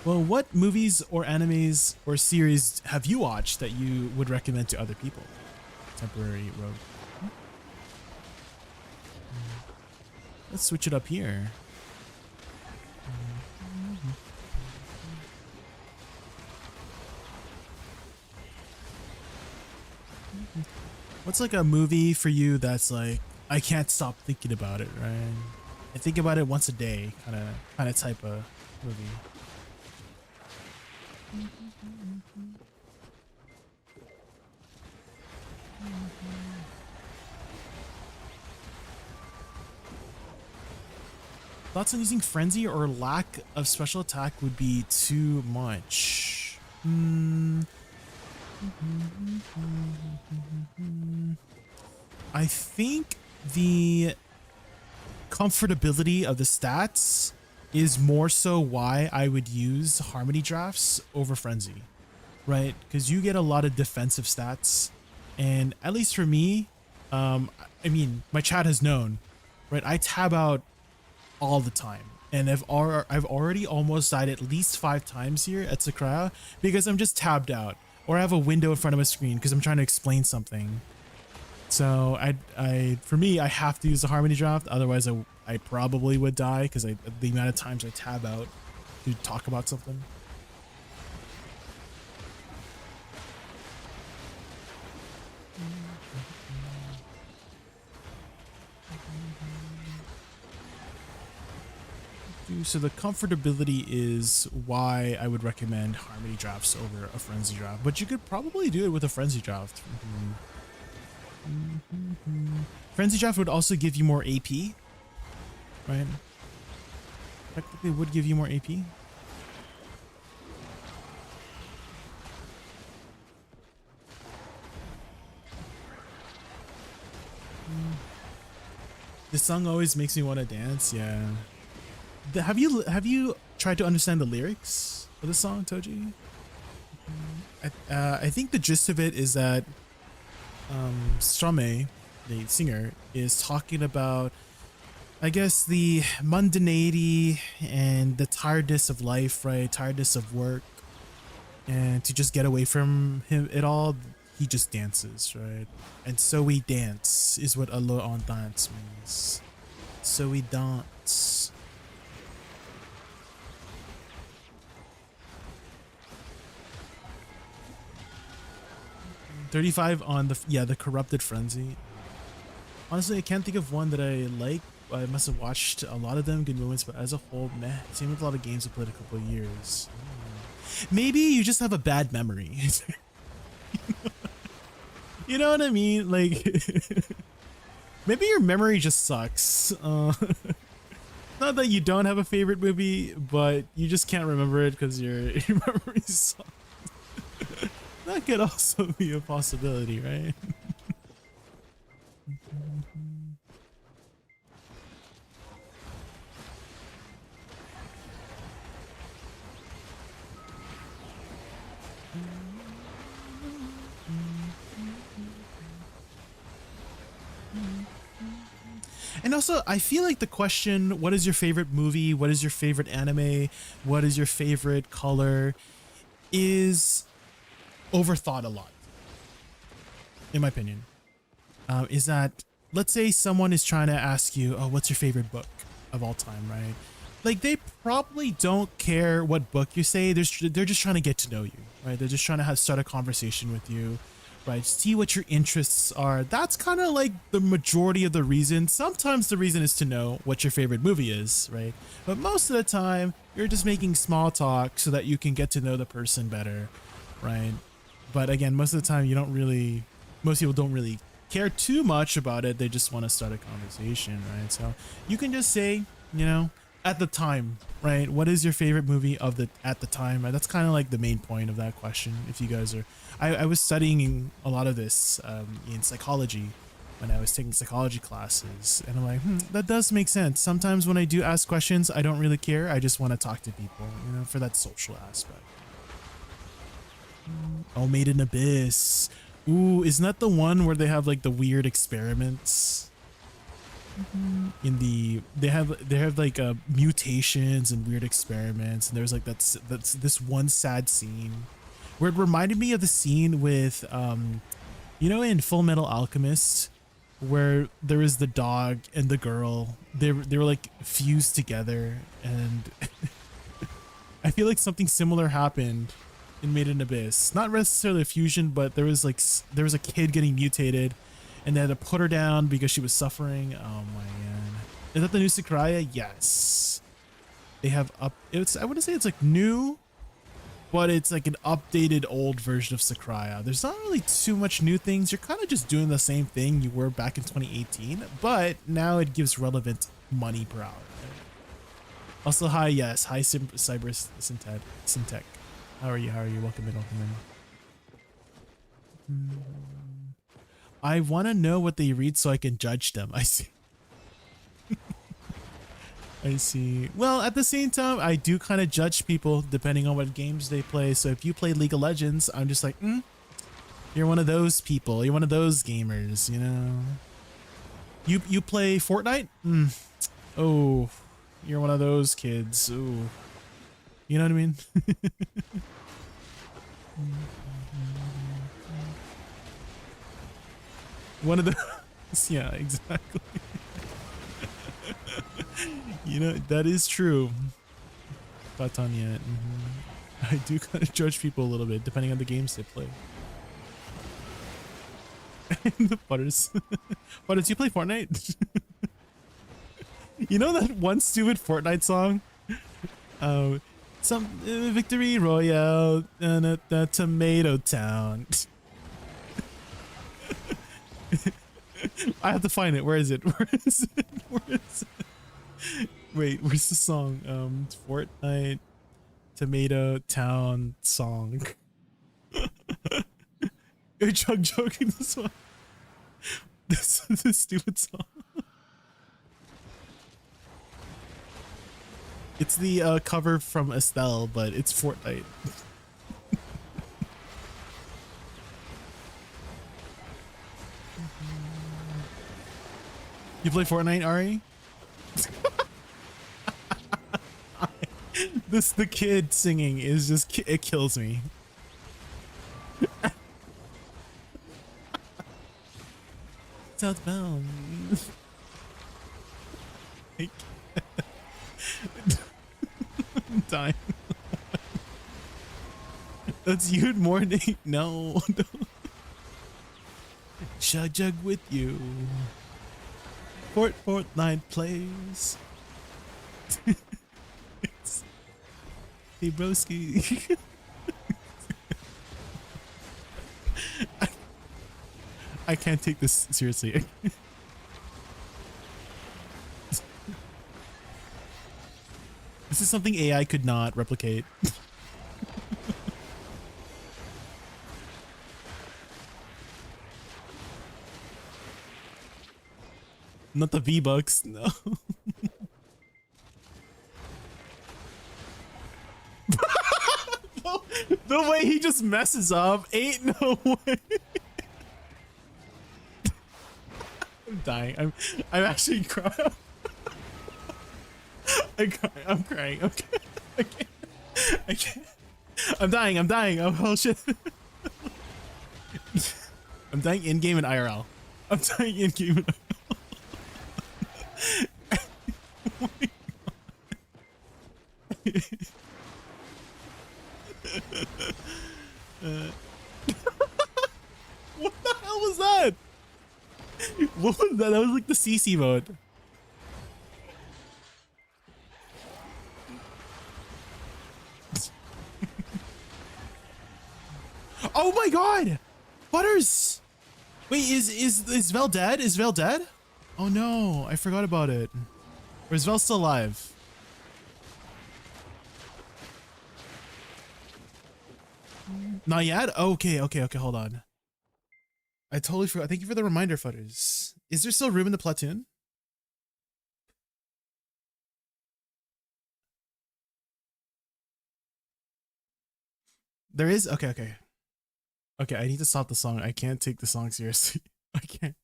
A: Well, what movies or animes or series have you watched that you would recommend to other people? Temporary road. Let's switch it up here. What's like a movie for you that's like, I can't stop thinking about it, right? I think about it once a day, kind of type of movie. Thoughts on using Frenzy or lack of special attack would be too much. I think the comfortability of the stats is more so why I would use Harmony Drafts over Frenzy, right? Because you get a lot of defensive stats, and at least for me, I mean, my chat has known, right? I tab out all the time, and I've already almost died at least 5 times here at SYCRAIA because I'm just tabbed out, or I have a window in front of my screen because I'm trying to explain something. So for me, I have to use the Harmony Draft, otherwise I probably would die because the amount of times I tab out to talk about something. So the comfortability is why I would recommend Harmony Drafts over a Frenzy Draft, but you could probably do it with a Frenzy Draft. Frenzy Draft would also give you more AP, right? Technically would give you more AP. This song always makes me want to dance. Yeah. Have you tried to understand the lyrics of the song, Toji? I think the gist of it is that Strame, the singer, is talking about, I guess, the mundanity and the tiredness of life, right? Tiredness of work, and to just get away from it all, he just dances, right? And so we dance is what "alors on danse" means. So we dance. 35 on the Corrupted Frenzy. Honestly, I can't think of one that I like. I must have watched a lot of them, good moments, but as a whole, meh. Same with a lot of games I played a couple of years. Maybe you just have a bad memory. You know what I mean? Like, Maybe your memory just sucks. Not that you don't have a favorite movie, but you just can't remember it because your memory sucks. That could also be a possibility, right? And also, I feel like the question, what is your favorite movie? What is your favorite anime? What is your favorite color? Is overthought a lot, in my opinion. Is that, let's say someone is trying to ask you, oh, what's your favorite book of all time, right? Like, they probably don't care what book you say. They're just trying to get to know you, right? They're just trying to start a conversation with you, right? See what your interests are. That's kind of like the majority of the reason. Sometimes the reason is to know what your favorite movie is, right? But most of the time, you're just making small talk so that you can get to know the person better, right? But again, most of the time, most people don't really care too much about it. They just want to start a conversation, right? So you can just say, at the time, right? What is your favorite movie at the time? Right? That's kind of like the main point of that question. If you guys are, I was studying a lot of this in psychology when I was taking psychology classes, and I'm like, that does make sense. Sometimes when I do ask questions, I don't really care. I just want to talk to people, for that social aspect. Oh, Made in Abyss. Ooh, isn't that the one where they have like the weird experiments? They have like mutations and weird experiments, and there's like that's this one sad scene where it reminded me of the scene with in Full Metal Alchemist, where there was the dog and the girl. They were like fused together, and I feel like something similar happened in Made in Abyss. Not necessarily a fusion, but there was a kid getting mutated, and they had to put her down because she was suffering. Oh my god. Is that the new SYCRAIA? Yes. They have I wouldn't say it's like new, but it's like an updated old version of SYCRAIA. There's not really too much new things. You're kind of just doing the same thing you were back in 2018, but now it gives relevant money per hour. Also, hi, yes. Hi, Cyber Syntech. How are you? Welcome in. I want to know what they read so I can judge them. I see. I see. Well, at the same time, I do kind of judge people depending on what games they play. So if you play League of Legends, I'm just like, you're one of those people. You're one of those gamers, You play Fortnite? Oh, you're one of those kids. Ooh. You know what I mean? One of the yeah, exactly. That is true. Batanya. I do kind of judge people a little bit depending on the games they play. The Butters. Butters, you play Fortnite? You know that one stupid Fortnite song? Some Victory Royale and a Tomato Town. I have to find it. Where is it? Wait, where's the song? Fortnite Tomato Town song. You're joking this one. This is a stupid song. It's the cover from Estelle, but it's Fortnite. You play Fortnite, Ari? The kid singing is just, it kills me. Southbound. I'm dying. That's you in morning. No. Chug jug with you. Fortnite plays. Hey broski. I can't take this seriously. This is something AI could not replicate. Not the V-Bucks, no. The way he just messes up, ain't no way. I'm dying. I'm actually crying. I'm crying. Okay. I can't. I'm dying. Oh shit. I'm dying in game and IRL. I'm dying in game and IRL. Oh my God. What the hell was that? What was that? That was like the CC mode. Oh my God! Butters! Wait, is Vel dead? Is Vel dead? Oh no, I forgot about it. Or is Vel still alive? Not yet? Okay, hold on. I totally forgot. Thank you for the reminder, Futters. Is there still room in the platoon? There is? Okay. Okay, I need to stop the song. I can't take the song seriously. I can't.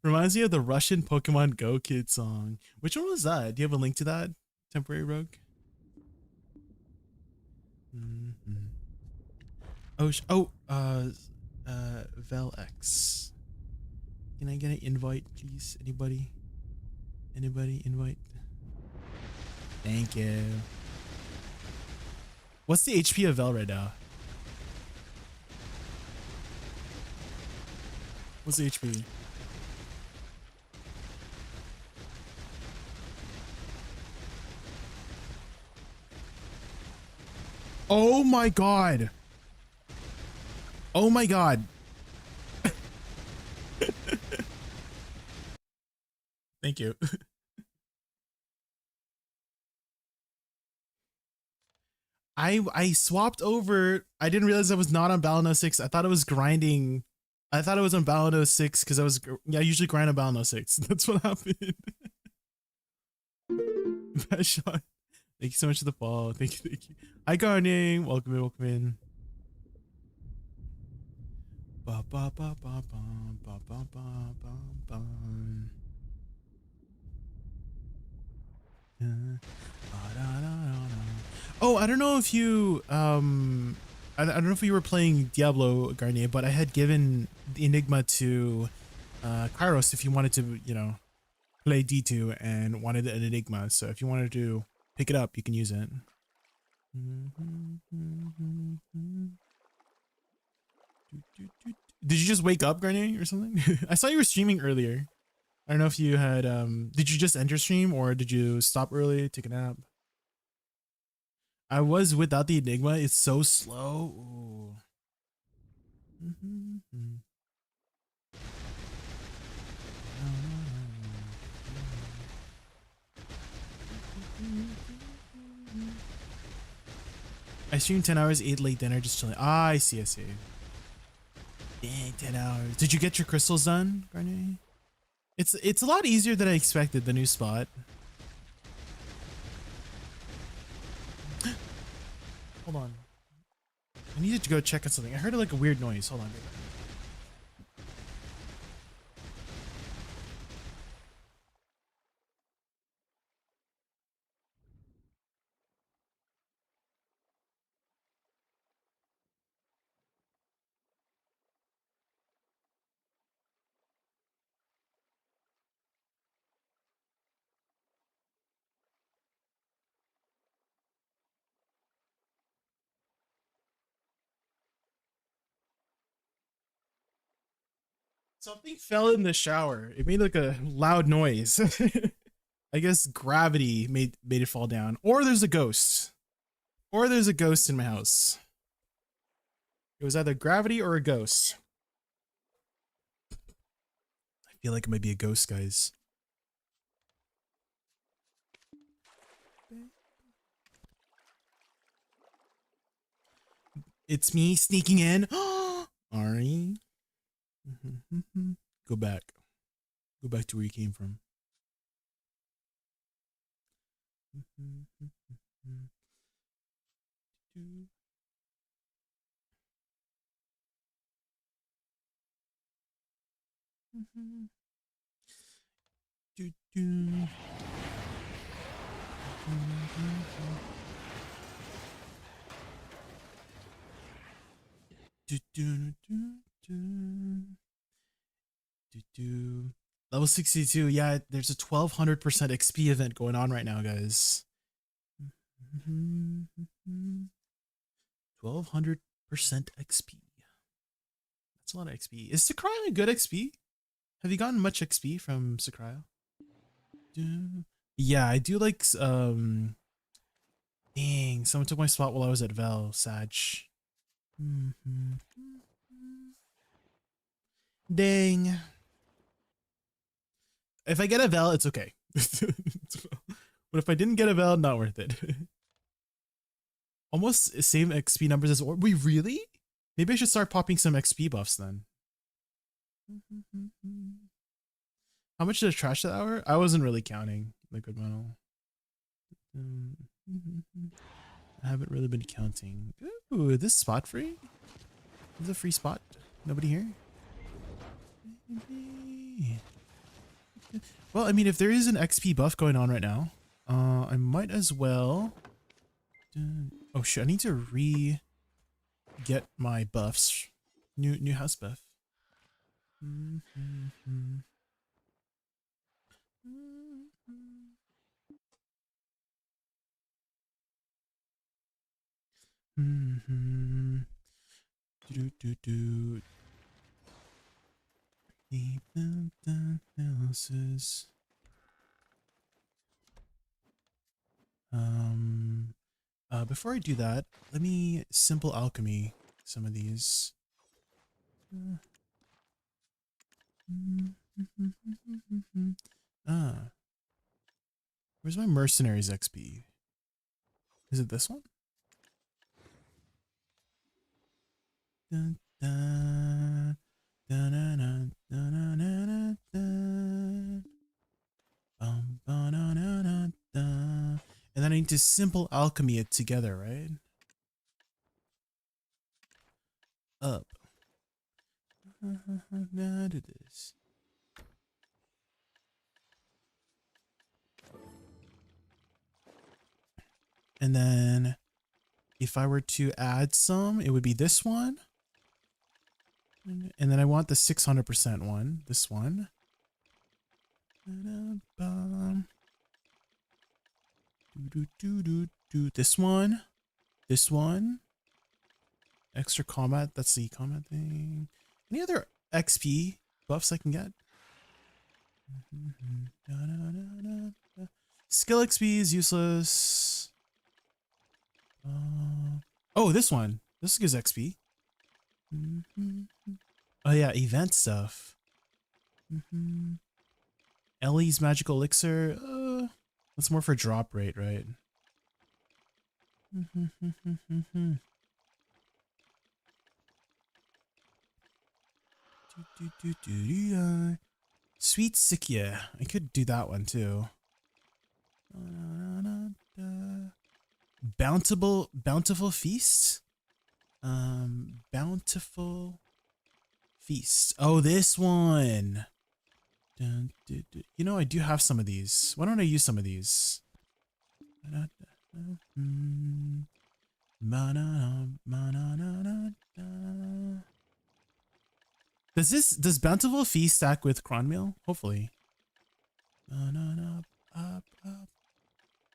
A: Reminds me of the Russian Pokemon Go Kid song. Which one was that? Do you have a link to that? Temporary Rogue? Vel X. Can I get an invite, please? Anybody invite? Thank you. What's the HP of Vel right now? What's the HP? Oh my God. Oh my God. Thank you. I swapped over. I didn't realize I was not on Balano 6. I thought it was grinding. I thought it was on Balano 6 because I usually grind on Balano 6. That's what happened. Bad shot. Thank you so much for the follow. Thank you. Hi, Gardening. Welcome in. Ba ba ba ba ba ba ba ba ba. Oh, I don't know if you I don't know if you were playing Diablo, Garnier, but I had given the Enigma to Kairos if you wanted to, you know, play D2 and wanted an Enigma. So if you wanted to pick it up, you can use it. Did you just wake up, Garnier, or something? I saw you were streaming earlier. I don't know if you had did you just enter stream or did you stop early, take a nap? I was without the Enigma. It's so slow. I streamed 10 hours, ate late dinner, just chilling. Ah, I see. Dang, 10 hours. Did you get your crystals done, Garnier? It's a lot easier than I expected, the new spot. Hold on. I needed to go check on something. I heard like a weird noise. Hold on. Something fell in the shower. It made like a loud noise. I guess gravity made it fall down. Or there's a ghost. Or there's a ghost in my house. It was either gravity or a ghost. I feel like it might be a ghost, guys. It's me sneaking in. Ari. Go back. Go back to where you came from. Level 62. Yeah, there's a 1200% XP event going on right now, guys. 1200% XP. That's a lot of XP. Is Sycraia a good XP? Have you gotten much XP from Sycraia? Yeah, I do like dang, someone took my spot while I was at Vel, Sag. Dang. If I get a Vel, it's okay. But if I didn't get a Vel, not worth it. Almost same XP numbers as Orb. Wait, really? Maybe I should start popping some XP buffs then. How much did I trash that hour? I wasn't really counting liquid metal. I haven't really been counting. Ooh, this spot free? Is a free spot? Nobody here? Well, I mean, if there is an XP buff going on right now, I might as well. Oh shit! I need to get my buffs. New house buff. Keep them down houses. Before I do that, let me simple alchemy some of these. Where's my mercenaries XP? Is it this one? Dun, dun, dun, dun, dun, dun, dun, dun, dun, dun, dun, dun. And then I need to simple alchemy it together, right? Up. Now do this. And then if I were to add some, it would be this one. And then I want the 600% one. This one. This one. This one. Extra combat. That's the combat thing. Any other XP buffs I can get? Skill XP is useless. Oh, this one. This gives XP. Oh yeah, event stuff. Ellie's magical elixir. That's more for drop rate, right? Sweet Sycraia. I could do that one too. Bountiful feast. Bountiful feast. Oh, this one. You know, I do have some of these. Why don't I use some of these? Does Bountiful Feast stack with Cronmeal? Hopefully.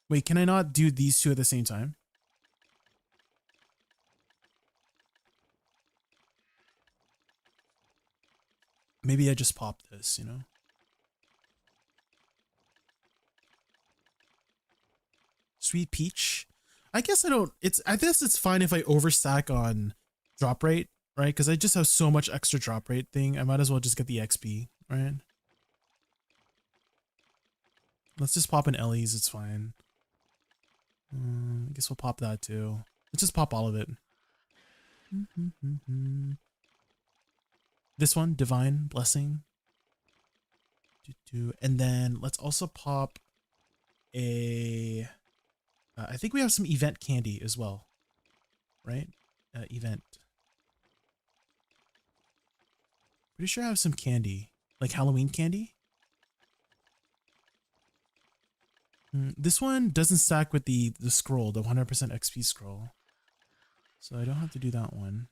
A: Wait, can I not do these two at the same time? Maybe I just pop this, you know? Sweet Peach. I guess I guess it's fine if I overstack on drop rate, right? Because I just have so much extra drop rate thing. I might as well just get the XP, right? Let's just pop in Ellie's, it's fine. I guess we'll pop that too. Let's just pop all of it. This one, Divine Blessing. And then let's also pop a... I think we have some event candy as well, right? Event. Pretty sure I have some candy, like Halloween candy. This one doesn't stack with the scroll, the 100% XP scroll. So I don't have to do that one.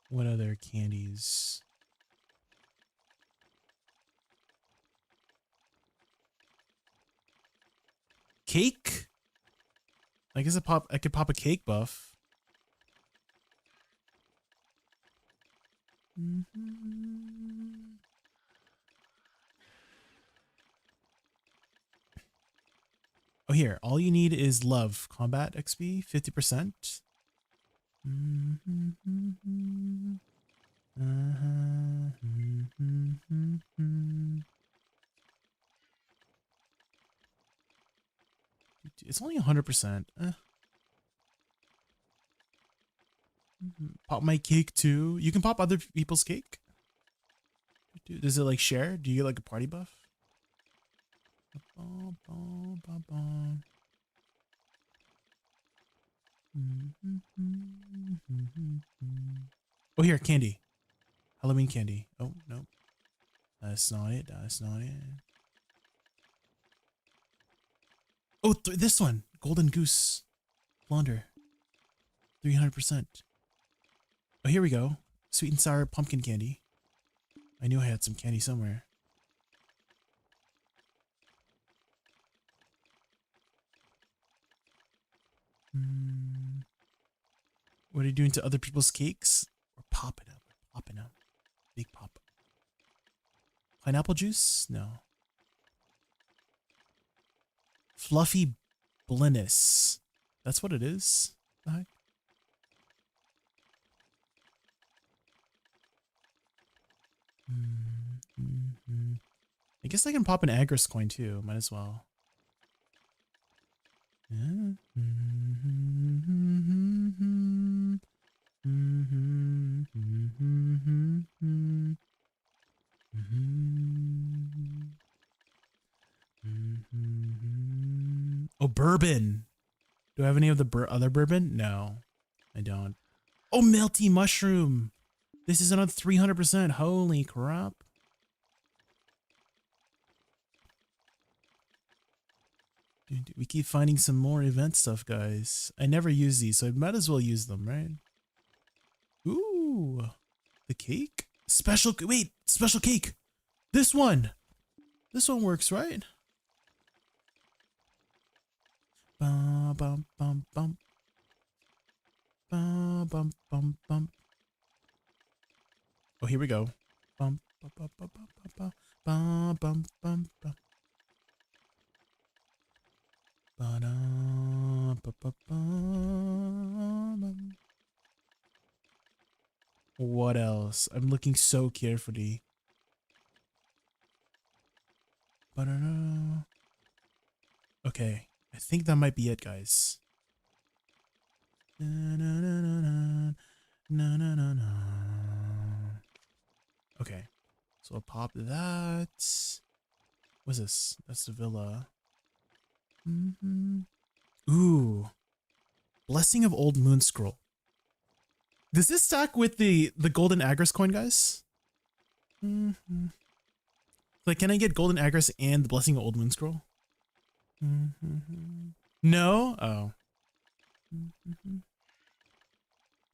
A: What other candies? Cake? I guess I could pop a cake buff. Oh, here. All you need is love. Combat XP, 50%. It's only 100%. Pop my cake too. You can pop other people's cake. Does it like share? Do you get like a party buff? Oh, here, candy. Halloween candy. Oh, no. That's not it. That's not it. Oh, this one. Golden Goose. Blonder. 300%. Oh, here we go. Sweet and sour pumpkin candy. I knew I had some candy somewhere. What are you doing to other people's cakes? We're popping them. We're popping them. Big pop. Pineapple juice? No. Fluffy Blinis. That's what it is? The heck? I guess I can pop an Agris coin too. Might as well. Yeah. Oh, bourbon. Do I have any of the other bourbon? No, I don't. Oh, melty mushroom. This is another 300%. Holy crap. Dude, we keep finding some more event stuff, guys. I never use these, so I might as well use them, right? Ooh, the cake? Special cake. This one works, right? Bum, bum, bum, bum. Bum, bum, bum, bum. Oh, here we go. Bum, bum, bum, bum, bum, bum, bum, bum, bum, bum. What else? I'm looking so carefully. Okay, I think that might be it, guys. Okay, so I'll pop that. What's this? That's the villa. Ooh, Blessing of Old Moon Scroll. Does this stack with the golden Agris coin, guys? Like, can I get golden Agris and the Blessing of Old Moon Scroll? No? Oh.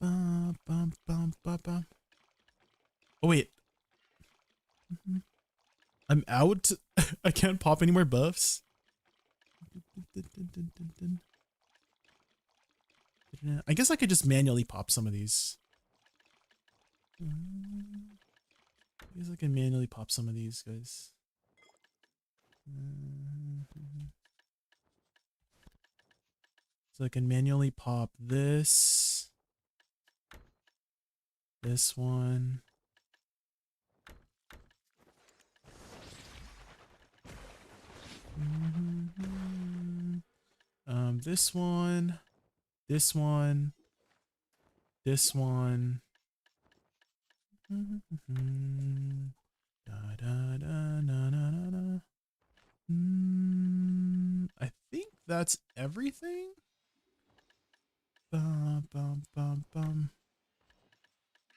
A: Oh, wait. I'm out? I can't pop any more buffs? I guess I could just manually pop some of these. I guess I can manually pop some of these, guys. So I can manually pop this. This one. This one. This one. This one. Da, da, da, na, na, na, na. I think that's everything. Bum, bum, bum, bum.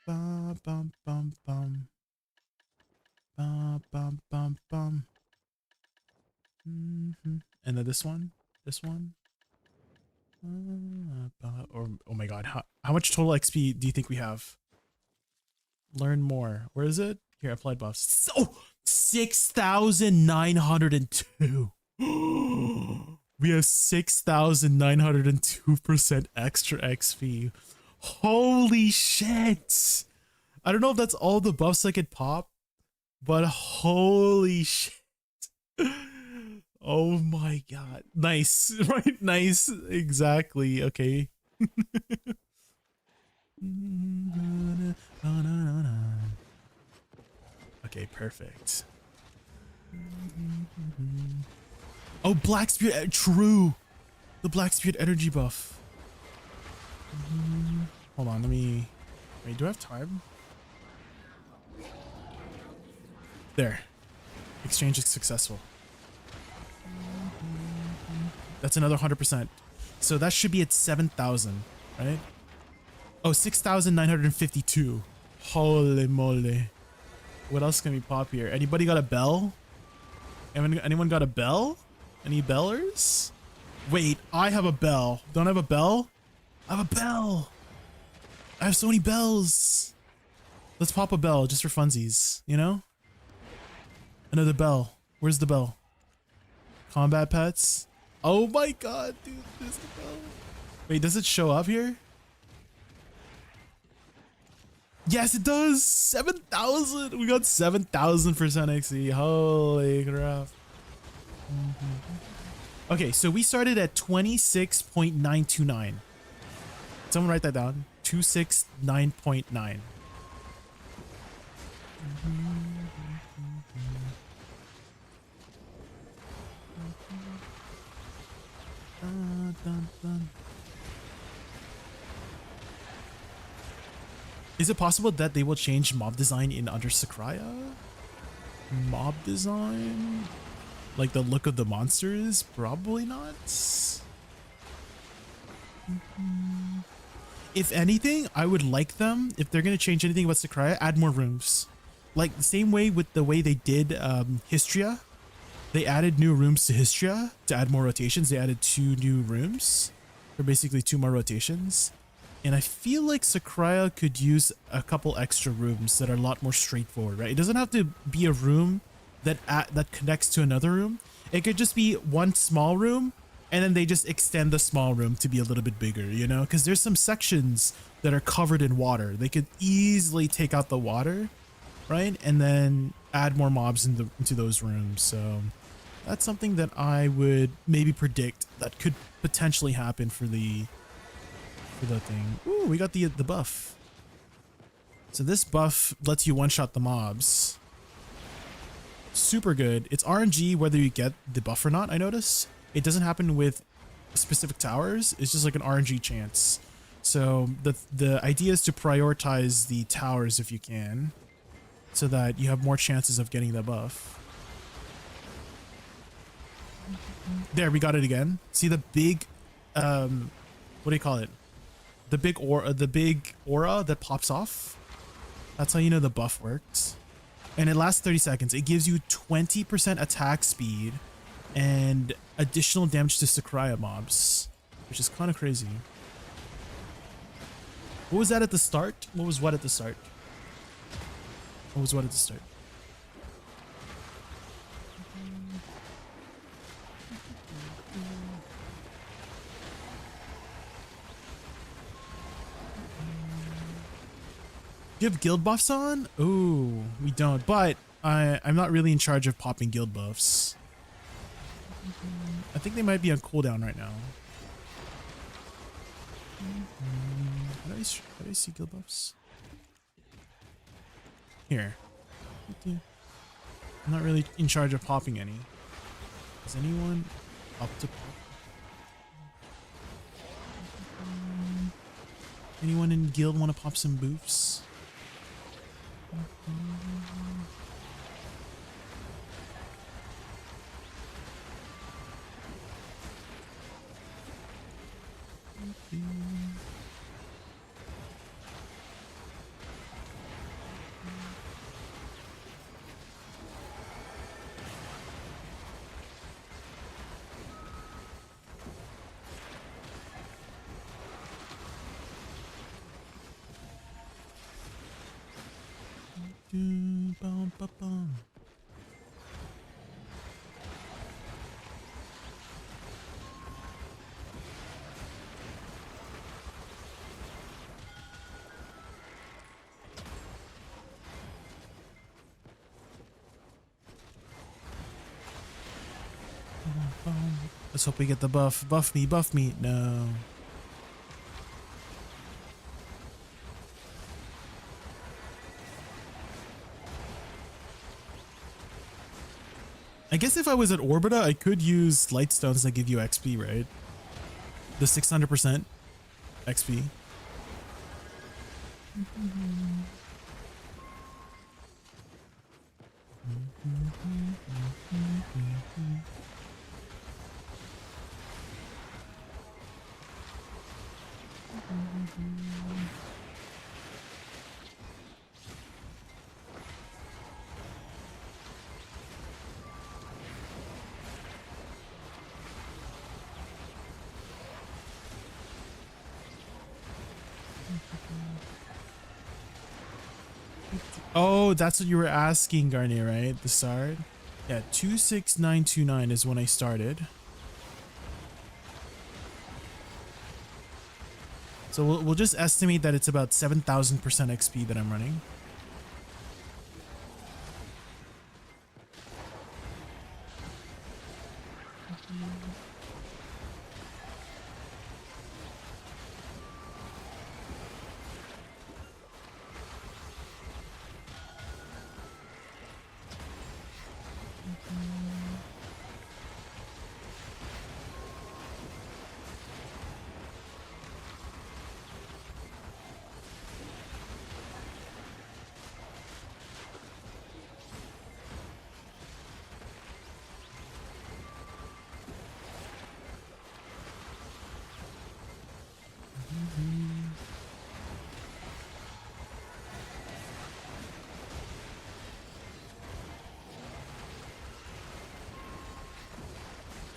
A: Bum, bum, bum, bum. Bum, bum, bum, bum. And then this one. This one. Or oh my god, how much total XP do you think we have? Learn more. Where is it? Here, applied buffs. So 6,902. We have 6,902% extra XP. Holy shit. I don't know if that's all the buffs I could pop, but holy shit. Oh my god. Nice, right? Nice. Exactly. Okay. Okay, perfect. Oh, Black Spirit. True. The Black Spirit energy buff. Hold on, let me... Wait, do I have time? There. Exchange is successful. That's another 100%. So that should be at 7,000, right? Oh, 6,952. Holy moly. What else can we pop here? Anybody got a bell? Anyone got a bell? Any bellers? Wait, I have a bell. Don't I have a bell? I have a bell. I have so many bells. Let's pop a bell just for funsies, you know? Another bell. Where's the bell? Combat pets? Oh my god, dude, there's the bell. Wait, does it show up here? Yes, it does. 7,000. We got 7,000% XP. Holy crap. Okay, so we started at 26.929. Someone write that down. 269.9. Is it possible that they will change mob design in under Sycraia? Mob design? Like the look of the monsters? Probably not. If anything, I would like them, if they're going to change anything about Sycraia, add more rooms. Like the same way with the way they did Histria. They added new rooms to Histria to add more rotations. They added 2 new rooms. Or basically 2 more rotations. And I feel like Sycraia could use a couple extra rooms that are a lot more straightforward, right? It doesn't have to be a room that connects to another room. It could just be one small room, and then they just extend the small room to be a little bit bigger, you know? Because there's some sections that are covered in water. They could easily take out the water, right? And then add more mobs into those rooms. So that's something that I would maybe predict that could potentially happen for the thing. Ooh, we got the buff. So this buff lets you one-shot the mobs. Super good. It's RNG whether you get the buff or not, I notice. It doesn't happen with specific towers. It's just like an RNG chance. So the idea is to prioritize the towers if you can, so that you have more chances of getting the buff. There, we got it again. See the big, what do you call it? The big aura that pops off. That's how you know the buff works. And it lasts 30 seconds. It gives you 20% attack speed and additional damage to Sycraia mobs, which is kind of crazy. What was that at the start? What was what at the start? What was what at the start? Do you have guild buffs on? Ooh, we don't, but I'm not really in charge of popping guild buffs. I think they might be on cooldown right now. How do I see guild buffs? Here. I'm not really in charge of popping any. Is anyone up to pop? Anyone in guild want to pop some boofs? Bum, bum, bum. Let's hope we get the buff. Buff me, buff me. No. I guess if I was at Orbita, I could use light stones that give you XP, right? The 600% XP. Oh, that's what you were asking, Garnier, right? The start? Yeah, 26929 is when I started. So we'll just estimate that it's about 7,000% XP that I'm running.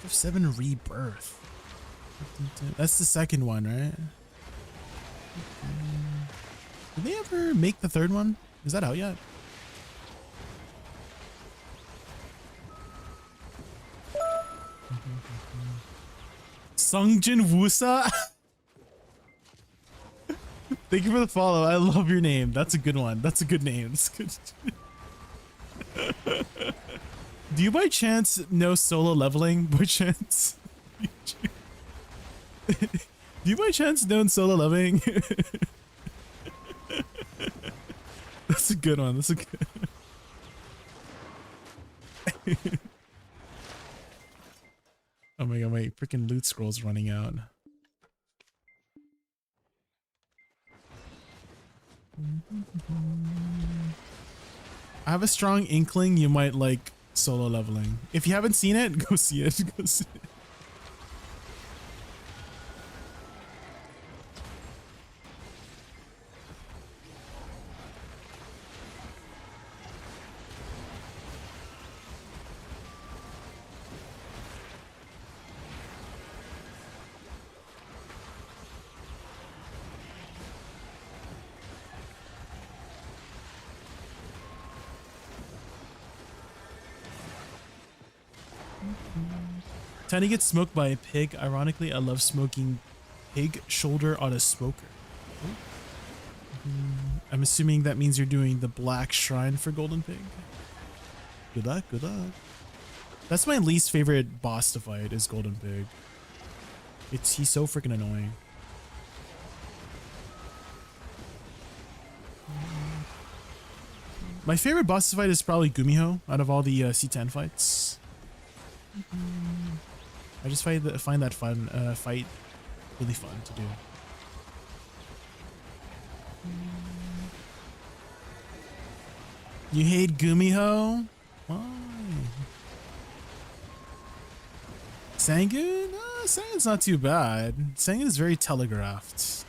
A: Seven rebirth. That's the second one, right? Did they ever make the third one? Is that out yet? Sungjin Woosa. Thank you for the follow. I love your name. That's a good one. That's a good name. It's good. Do you by chance know solo leveling? By chance? Do you by chance know solo leveling? That's a good one. That's a good. Oh my god, my freaking loot scroll's running out. I have a strong inkling you might like solo leveling. If you haven't seen it, go see it. Go see it. Tiny gets smoked by a pig. Ironically, I love smoking pig shoulder on a smoker. I'm assuming that means you're doing the black shrine for Golden Pig. Good luck, good luck. That's my least favorite boss to fight is Golden Pig. He's so freaking annoying. My favorite boss fight is probably Gumiho out of all the C10 fights. I just find that fight really fun to do. You hate Gumiho? Why? Sangun? Sangun's not too bad. Sangun is very telegraphed.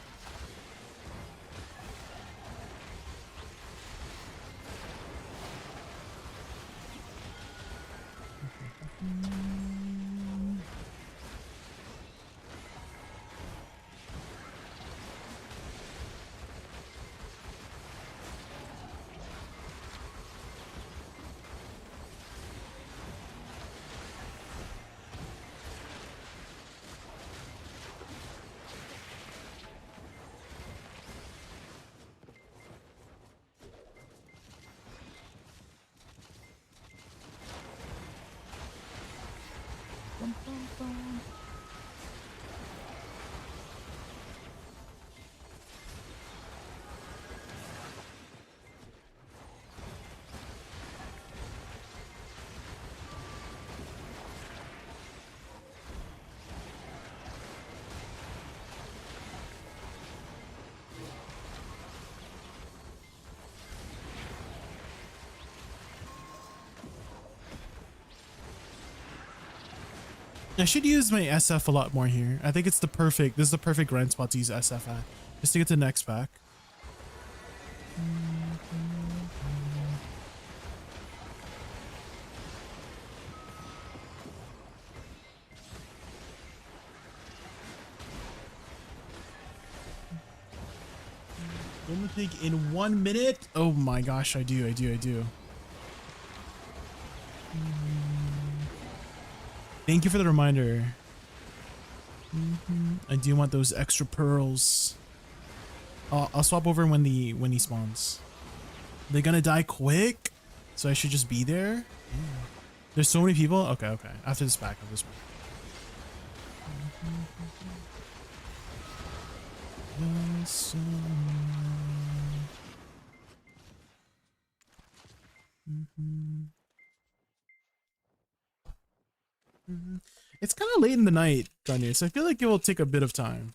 A: I should use my SF a lot more here. I think it's this is the perfect grind spot to use SF at. Just to get to the next pack. Golden Pig in 1 minute? Oh my gosh, I do. Thank you for the reminder. I do want those extra pearls. I'll swap over when he spawns. They're gonna die quick, so I should just be there. There's so many people. Okay. After this pack, It's kind of late in the night, Kanye, so I feel like it will take a bit of time.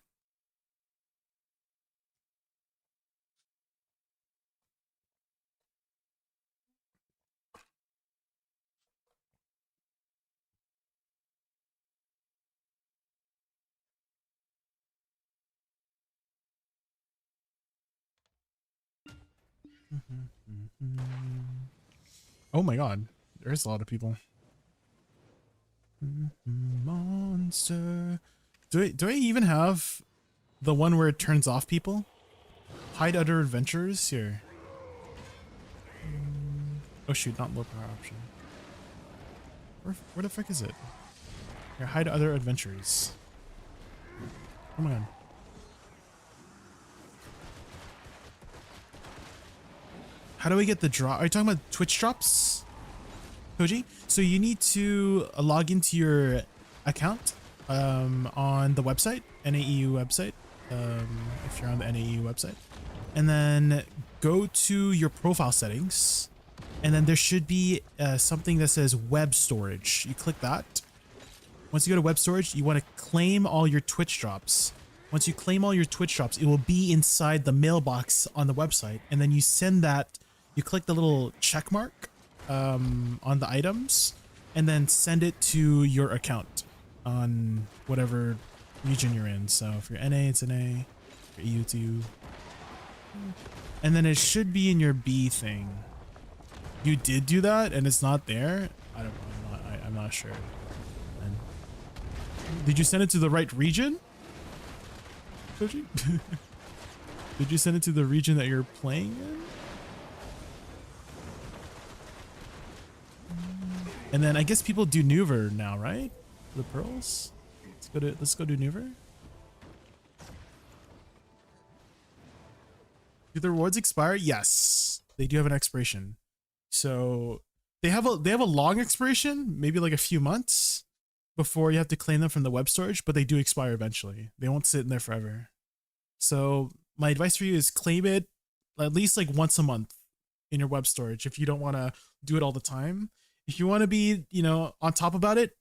A: Oh my god, there's a lot of people. Monster. Do I even have the one where it turns off people? Hide other adventurers here. Oh shoot, not low power option. Where the fuck is it? Here, hide other adventurers. Oh my god. How do we get the drop? Are you talking about Twitch drops, Koji? So you need to log into your account on the website, NAEU website, if you're on the NAEU website, and then go to your profile settings, and then there should be something that says web storage. You click that. Once you go to web storage, you want to claim all your Twitch drops. Once you claim all your Twitch drops, it will be inside the mailbox on the website, and then you send that. You click the little check mark on the items, and then send it to your account on whatever region you're in. So if you're NA, it's NA. If you're EU, it's EU. And then it should be in your B thing. You did do that, and it's not there. I don't know. I'm not sure. And did you send it to the right region, Koji? Did you send it to the region that you're playing in? And then I guess people do Nuver now, right? The pearls. Let's go do Nuver. Do the rewards expire? Yes, they do have an expiration. So they have a long expiration, maybe like a few months before you have to claim them from the web storage, but they do expire eventually. They won't sit in there forever. So my advice for you is claim it at least like once a month. in your web storage if you don't want to do it all the time. If you want to be, you know, on top about it,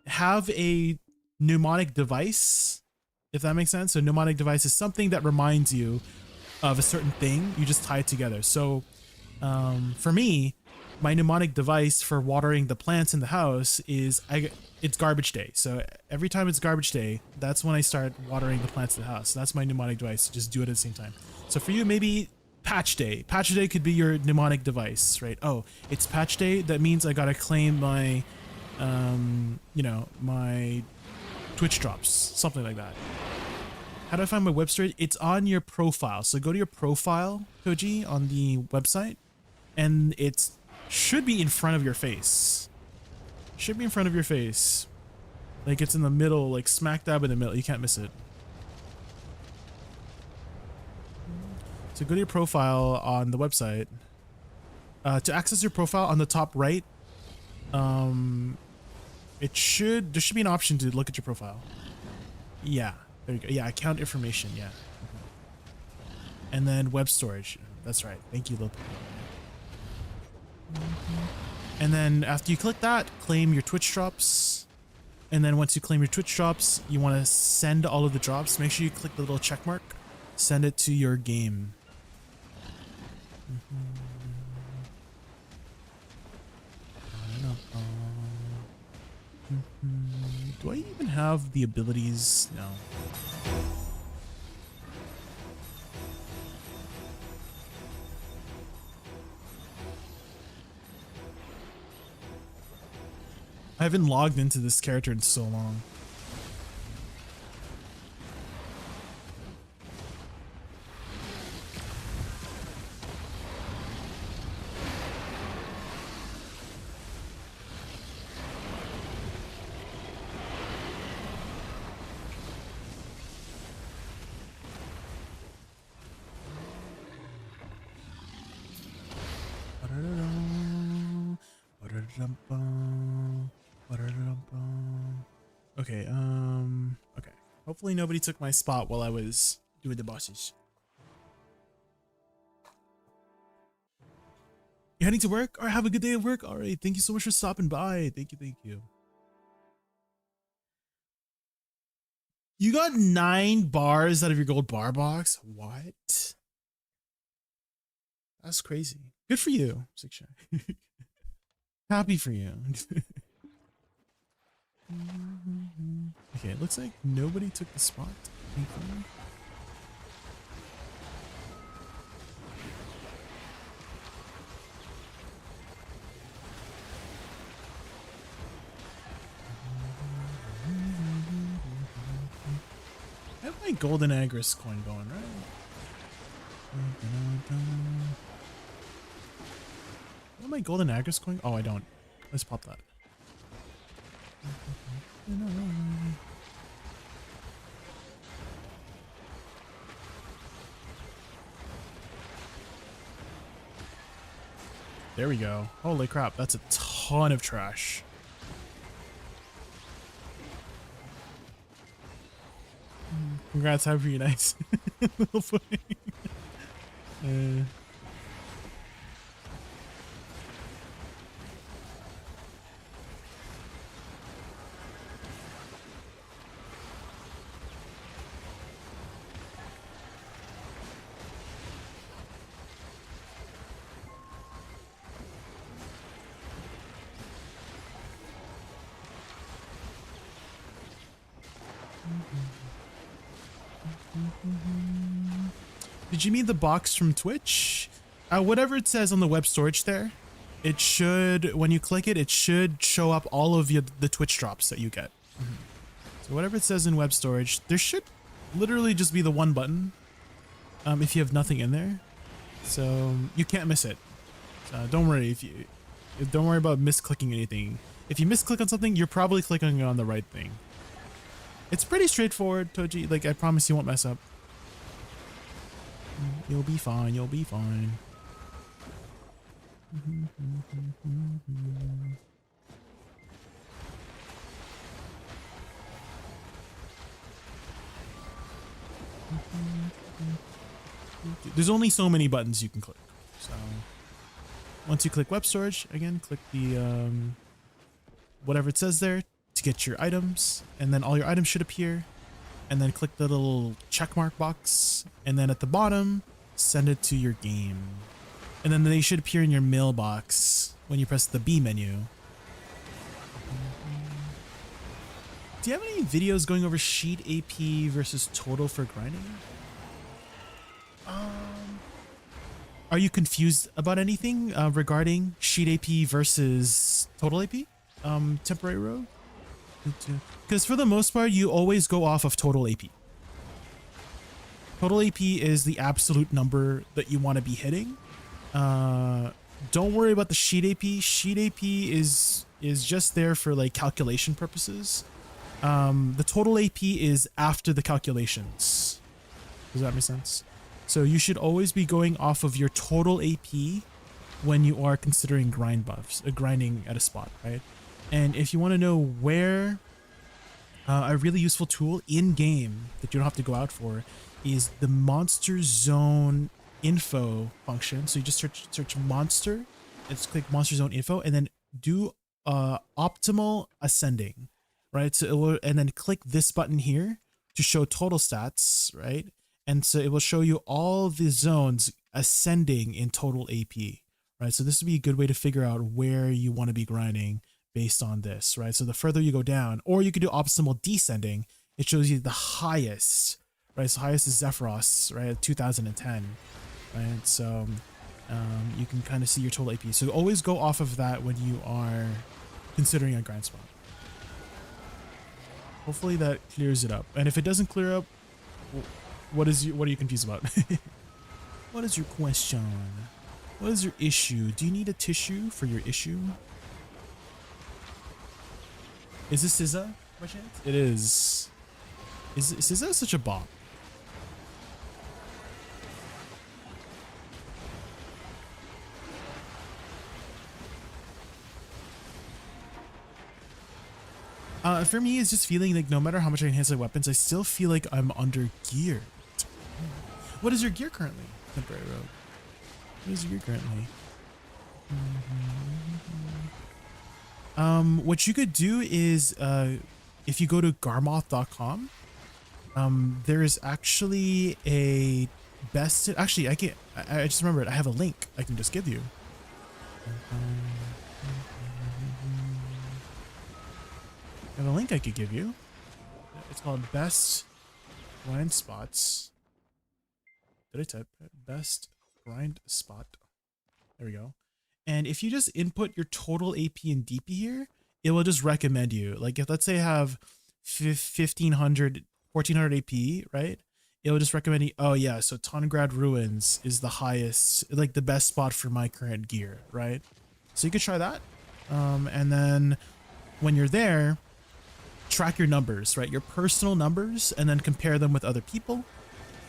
A: have a mnemonic device, if that makes sense. So mnemonic device is something that reminds you of a certain thing. You just tie it together. So for me, my mnemonic device for watering the plants in the house is it's garbage day. So every time it's garbage day, that's when I start watering the plants in the house. So that's my mnemonic device. Just do it at the same time. So for you, maybe patch day. Patch day could be your mnemonic device, right? Oh, it's patch day. That means I gotta claim my, you know, my Twitch drops, something like that. How do I find my web storage? It's on your profile. So go to your profile, Koji, on the website, and it should be in front of your face. Should be in front of your face. Like it's in the middle, like smack dab in the middle. You can't miss it. So go to your profile on the website. To access your profile on the top right, there should be an option to look at your profile. Yeah, there you go. Yeah, account information. Yeah, and then web storage. That's right. Thank you, Lil. And then after you click that, claim your Twitch drops. And then once you claim your Twitch drops, you want to send all of the drops. Make sure you click the little check mark. Send it to your game. Do I even have the abilities? No. I haven't logged into this character in so long. Okay, okay. Hopefully nobody took my spot while I was doing the bosses. You heading to work? Alright, have a good day at work. Alright, thank you so much for stopping by. Thank you, thank you. You got 9 bars out of your gold bar box? What? That's crazy. Good for you, Six Shy. Happy for you. Okay, it looks like nobody took the spot. Thankfully. I have my golden Agris coin going, right? What my golden Agris coin? Oh, I don't. Let's pop that. There we go. Holy crap, that's a ton of trash. Congrats, happy for you, nice. Little funny. Did you mean the box from Twitch? Whatever it says on the web storage there, it should, when you click it, it should show up all of the Twitch drops that you get. So whatever it says in web storage, there should literally just be the one button if you have nothing in there. So you can't miss it. So don't worry don't worry about misclicking anything. If you misclick on something, you're probably clicking on the right thing. It's pretty straightforward, Toji. Like, I promise you won't mess up. You'll be fine. You'll be fine. There's only so many buttons you can click. So once you click web storage, again, click the whatever it says there to get your items, and then all your items should appear. And then click the little checkmark box, and then at the bottom, send it to your game. And then they should appear in your mailbox when you press the B menu. Do you have any videos going over sheet AP versus total for grinding? Are you confused about anything regarding sheet AP versus total AP? Temporary rogue? Because for the most part, you always go off of total AP. Total AP is the absolute number that you want to be hitting. Don't worry about the sheet AP. Sheet AP is just there for like calculation purposes. The total AP is after the calculations. Does that make sense? So you should always be going off of your total AP when you are considering grind buffs, grinding at a spot, right? And if you want to know where a really useful tool in game that you don't have to go out for is the monster zone info function. So you just search monster, and just click monster zone info, and then do optimal ascending, right? So it will, and then click this button here to show total stats, right? And so it will show you all the zones ascending in total AP, right? So this would be a good way to figure out where you want to be grinding based on this, right? So the further you go down, or you could do optimal descending, it shows you the highest, right? So highest is Zephyros, right? 2010, right? So you can kind of see your total AP. So always go off of that when you are considering a grind spot. Hopefully that clears it up. And if it doesn't clear up, what are you confused about? What is your question? What is your issue? Do you need a tissue for your issue? Is this SZA by chance? It is. Is SZA such a bop? For me, it's just feeling like no matter how much I enhance my weapons, I still feel like I'm under geared. What is your gear currently? Temporary rogue. What is your gear currently? What you could do is, if you go to garmoth.com, there is actually a best. Actually, I just remembered. I have a link I can just give you. I have a link I could give you. It's called Best Grind Spots. Did I type it? Best Grind Spot? There we go. And if you just input your total AP and DP here, it will just recommend you. Like if let's say I have 1400 AP, right? It will just recommend you, oh yeah, so Tongrad Ruins is the highest, like the best spot for my current gear, right? So you could try that. And then when you're there, track your numbers, right? Your personal numbers, and then compare them with other people,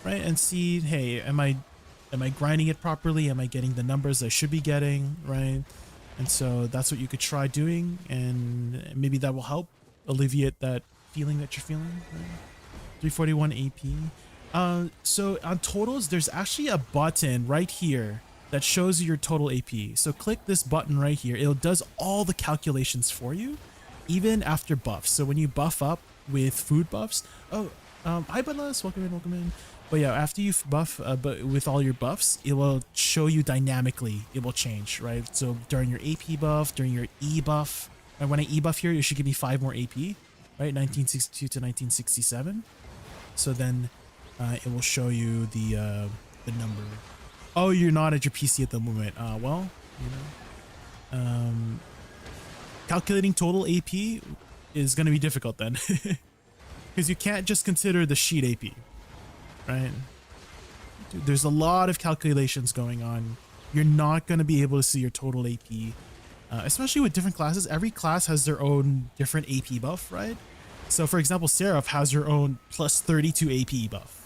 A: right? And see, hey, am I grinding it properly? Am I getting the numbers I should be getting, right? And so that's what you could try doing, and maybe that will help alleviate that feeling that you're feeling, right? 341 AP. So on totals, there's actually a button right here that shows you your total AP. So click this button right here. It does all the calculations for you, even after buffs. So when you buff up with food buffs, hi Budless, welcome in. But yeah, after you buff, but with all your buffs, it will show you dynamically. It will change, right? So during your AP buff, during your E buff, and when I E buff here, it should give me 5 more AP, right? 1962 to 1967. So then it will show you the number. Oh, you're not at your PC at the moment. Well, you know, calculating total AP is going to be difficult then, because you can't just consider the sheet AP. Right? Dude, there's a lot of calculations going on. You're not going to be able to see your total AP, especially with different classes. Every class has their own different AP buff, right? So for example, Seraph has her own plus 32 AP buff,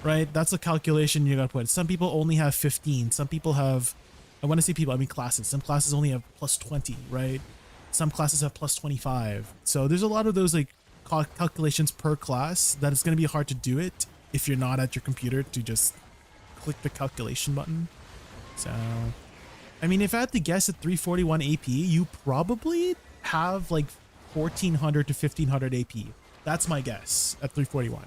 A: right? That's a calculation you got to put. Some people only have 15. Some people have, I want to say people, I mean classes. Some classes only have plus 20, right? Some classes have plus 25. So there's a lot of those like calculations per class that it's going to be hard to do it if you're not at your computer to just click the calculation button. So, I mean, if I had to guess at 341 AP, you probably have like 1400 to 1500 AP. That's my guess at 341.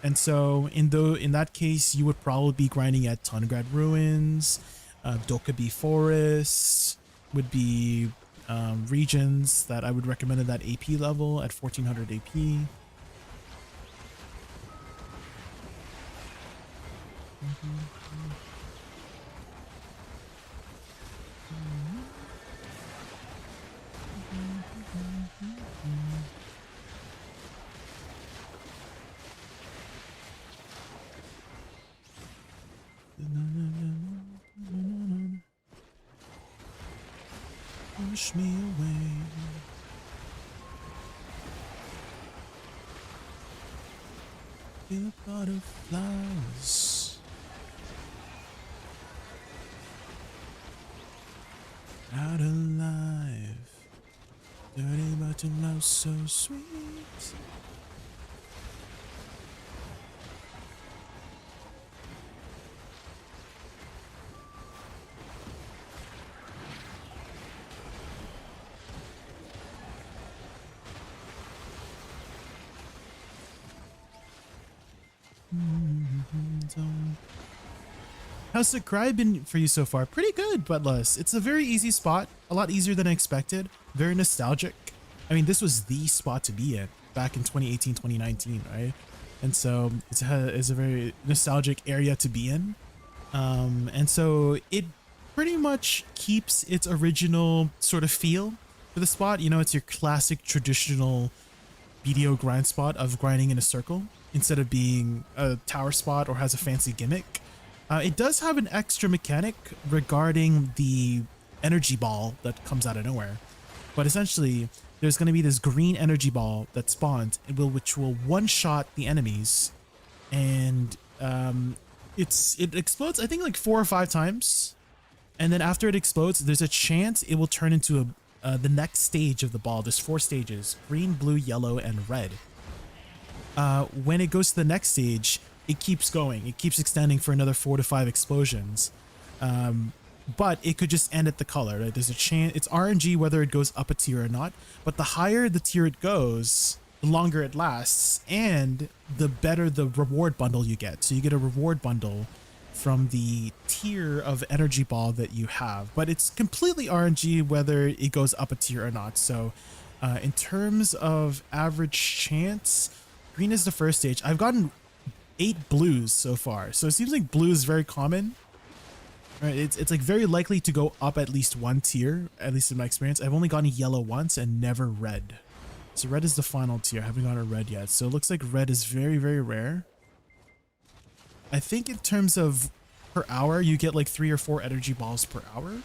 A: And so in that case, you would probably be grinding at Tungrad Ruins, Dokkaebi Forest would be regions that I would recommend at that AP level at 1400 AP. Push me away. Feel butterflies. Out alive. Dirty but your love so sweet. How's SYCRAIA been for you so far? Pretty good, Buttless. It's a very easy spot, a lot easier than I expected, very nostalgic. I mean, this was the spot to be in back in 2018, 2019, right? And so it's a very nostalgic area to be in. And so it pretty much keeps its original sort of feel for the spot. You know, it's your classic traditional BDO grind spot of grinding in a circle instead of being a tower spot or has a fancy gimmick. It does have an extra mechanic regarding the energy ball that comes out of nowhere. But essentially, there's going to be this green energy ball that spawns, which will one-shot the enemies. And it explodes, I think, like 4 or 5 times. And then after it explodes, there's a chance it will turn into the next stage of the ball. There's 4 stages: green, blue, yellow, and red. When it goes to the next stage, it keeps going. It keeps extending for another 4 to 5 explosions. But it could just end at the color. Right? There's a chance. It's RNG whether it goes up a tier or not. But the higher the tier it goes, the longer it lasts, and the better the reward bundle you get. So you get a reward bundle from the tier of energy ball that you have. But it's completely RNG whether it goes up a tier or not. So in terms of average chance, green is the first stage. I've gotten 8 blues so far, so it seems like blue is very common. Right, it's like very likely to go up at least 1 tier, at least in my experience. I've only gotten yellow once and never red. So red is the final tier. I haven't gotten a red yet, so it looks like red is very, very rare. I think in terms of per hour, you get like 3 or 4 energy balls per hour.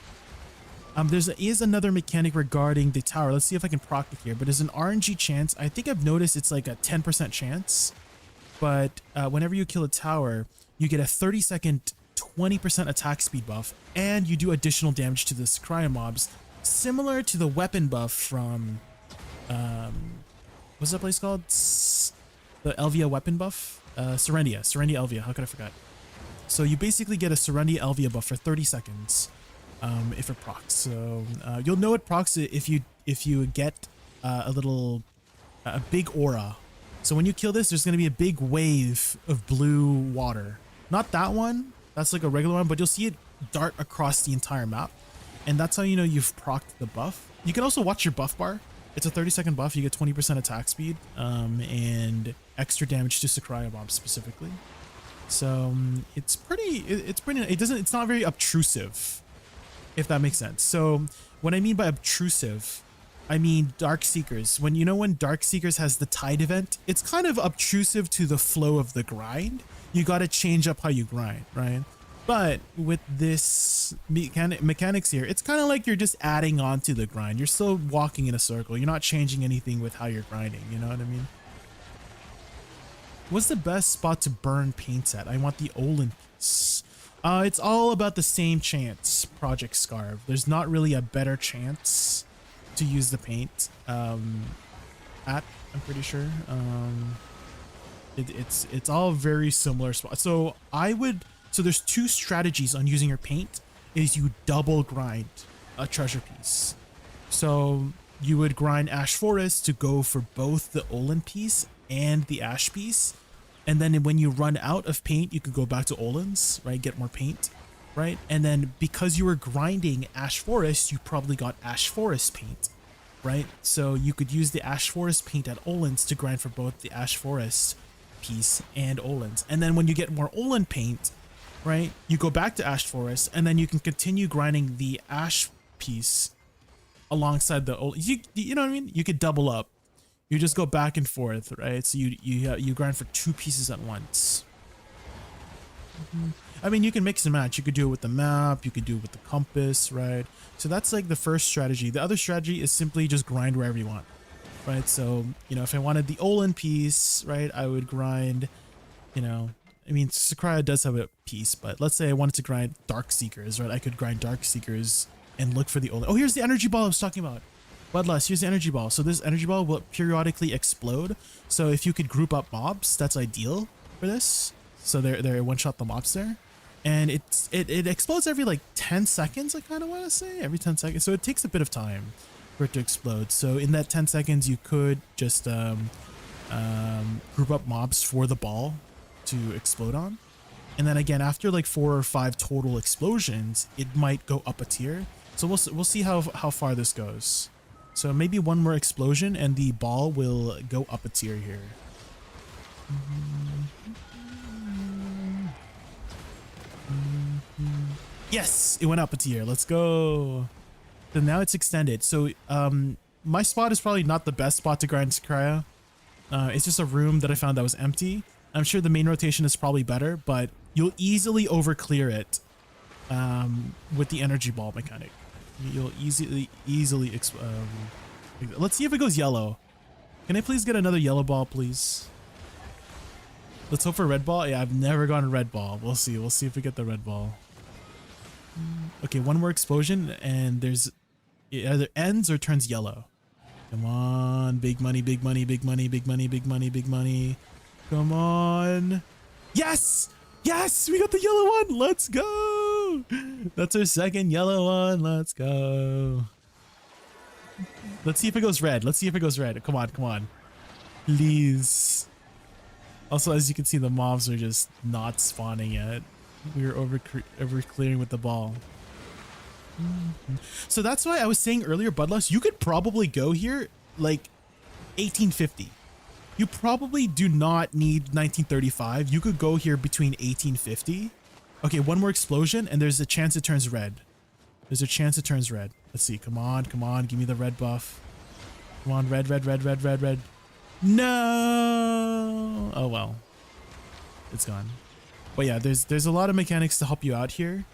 A: There is another mechanic regarding the tower. Let's see if I can proc it here, but there's an RNG chance. I think I've noticed it's like a 10% chance. But whenever you kill a tower, you get a 30-second 20% attack speed buff, and you do additional damage to the SYCRAIA mobs, similar to the weapon buff from, what's that place called? The Elvia weapon buff? Serendia Elvia, how could I forget? So you basically get a Serendia Elvia buff for 30 seconds if it procs. So you'll know it procs if you get a big aura. So when you kill this, there's going to be a big wave of blue water. Not that one. That's like a regular one, but you'll see it dart across the entire map. And that's how you know you've procced the buff. You can also watch your buff bar. It's a 30-second buff. You get 20% attack speed and extra damage to SYCRAIA mobs specifically. So it's pretty, it's not very obtrusive, if that makes sense. So what I mean by obtrusive, I mean Dark Seekers. When Dark Seekers has the tide event, it's kind of obtrusive to the flow of the grind. You got to change up how you grind, right? But with this mechanics here, it's kind of like you're just adding on to the grind. You're still walking in a circle. You're not changing anything with how you're grinding. You know what I mean? What's the best spot to burn paints at? I want the Olin piece. It's all about the same chance, Project Scarve. There's not really a better chance to use the paint I'm pretty sure. It's all very similar spots. So I would So there's two strategies on using your paint. Is you double grind a treasure piece. So you would grind Ash Forest to go for both the Olin piece and the Ash piece. And then when you run out of paint, you could go back to Olin's, right? Get more paint, right? And then because you were grinding Ash Forest, you probably got Ash Forest paint, right? So you could use the Ash Forest paint at Olin's to grind for both the Ash Forest piece and Olin's. And then when you get more Olin paint, right, you go back to Ash Forest, and then you can continue grinding the Ash piece alongside the Olin. You know what I mean? You could double up. You just go back and forth, right? So you grind for two pieces at once. I mean, you can mix and match. You could do it with the map. You could do it with the compass, right? So that's like the first strategy. The other strategy is simply just grind wherever you want, right? So, you know, if I wanted the Olin piece, right, I would grind, you know, I mean, SYCRAIA does have a piece, but let's say I wanted to grind Dark Seekers, right? I could grind Dark Seekers and look for the Olin. Oh, here's the energy ball I was talking about. Bloodlust, here's the energy ball. So this energy ball will periodically explode. So if you could group up mobs, that's ideal for this. So they're one-shot the mobs there. And it explodes every like 10 seconds, I kind of want to say. Every 10 seconds. So it takes a bit of time for it to explode. So in that 10 seconds, you could just group up mobs for the ball to explode on. And then again, after like 4 or 5 total explosions, it might go up a tier. So we'll see how far this goes. So maybe one more explosion and the ball will go up a tier here. Yes, it went up a tier. Let's go. So now it's extended. So my spot is probably not the best spot to grind SYCRAIA. It's just a room that I found that was empty. I'm sure the main rotation is probably better, but you'll easily overclear it with the energy ball mechanic. You'll easily let's see if it goes yellow. Can I please get another yellow ball, please? Let's hope for red ball. Yeah, I've never gotten a red ball. We'll see if we get the red ball. Okay, one more explosion and it either ends or turns yellow. Come on, big money, big money, big money, big money, big money, big money. Come on. Yes! Yes! We got the yellow one! Let's go! That's our second yellow one. Let's go. Let's see if it goes red. Let's see if it goes red. Come on, come on. Please. Also, as you can see, the mobs are just not spawning yet. We're over clearing with the ball. So that's why I was saying earlier, Budlust, you could probably go here like 1850. You probably do not need 1935. You could go here between 1850. Okay, one more explosion and there's a chance it turns red. There's a chance it turns red. Let's see. Come on, come on. Give me the red buff. Come on, red, red, red, red, red, red. No! Oh, well. It's gone. But yeah, there's a lot of mechanics to help you out here.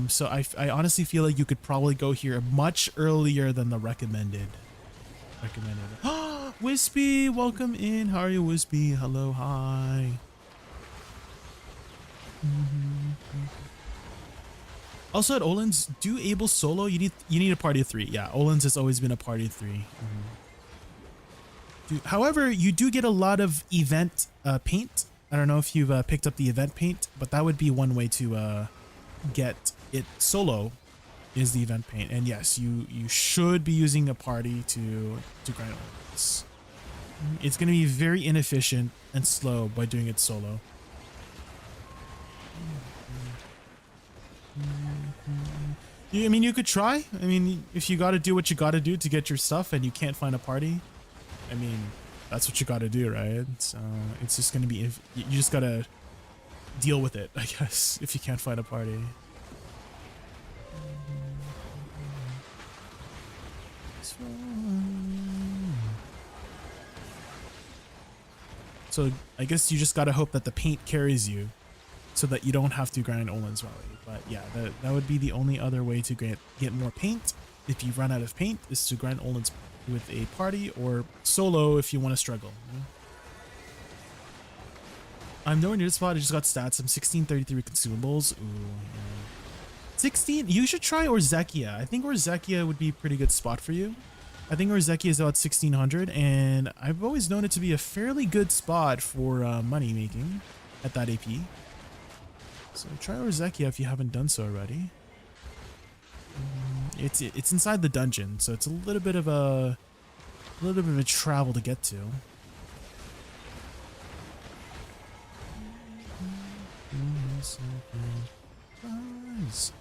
A: So I honestly feel like you could probably go here much earlier than the recommended. Wispy, welcome in. How are you, Wispy? Hello, hi. Also at Olin's, do Able solo? You need a party of 3. Yeah, Olin's has always been a party of 3. However, you do get a lot of event paint. I don't know if you've picked up the event paint, but that would be one way to get it solo, is the event paint. And yes, you should be using a party to grind Olin's. It's going to be very inefficient and slow by doing it solo. I mean, you could try. I mean, if you got to do what you got to do to get your stuff and you can't find a party, I mean, that's what you got to do, right? So it's just going to be, you just got to deal with it, I guess, if you can't find a party. So I guess you just got to hope that the paint carries you so that you don't have to grind Olin's Rally. But yeah, that would be the only other way to get more paint if you run out of paint, is to grind Olin's with a party, or solo if you want to struggle. You know? I'm nowhere near the spot. I just got stats. I'm 1633 consumables. Ooh, yeah. 16? You should try Orzekia. I think Orzekia would be a pretty good spot for you. I think Orzekia is about 1600, and I've always known it to be a fairly good spot for money making at that AP. So try Orzekia if you haven't done so already. It's inside the dungeon, so it's a little bit of a travel to get to. Rise, rise.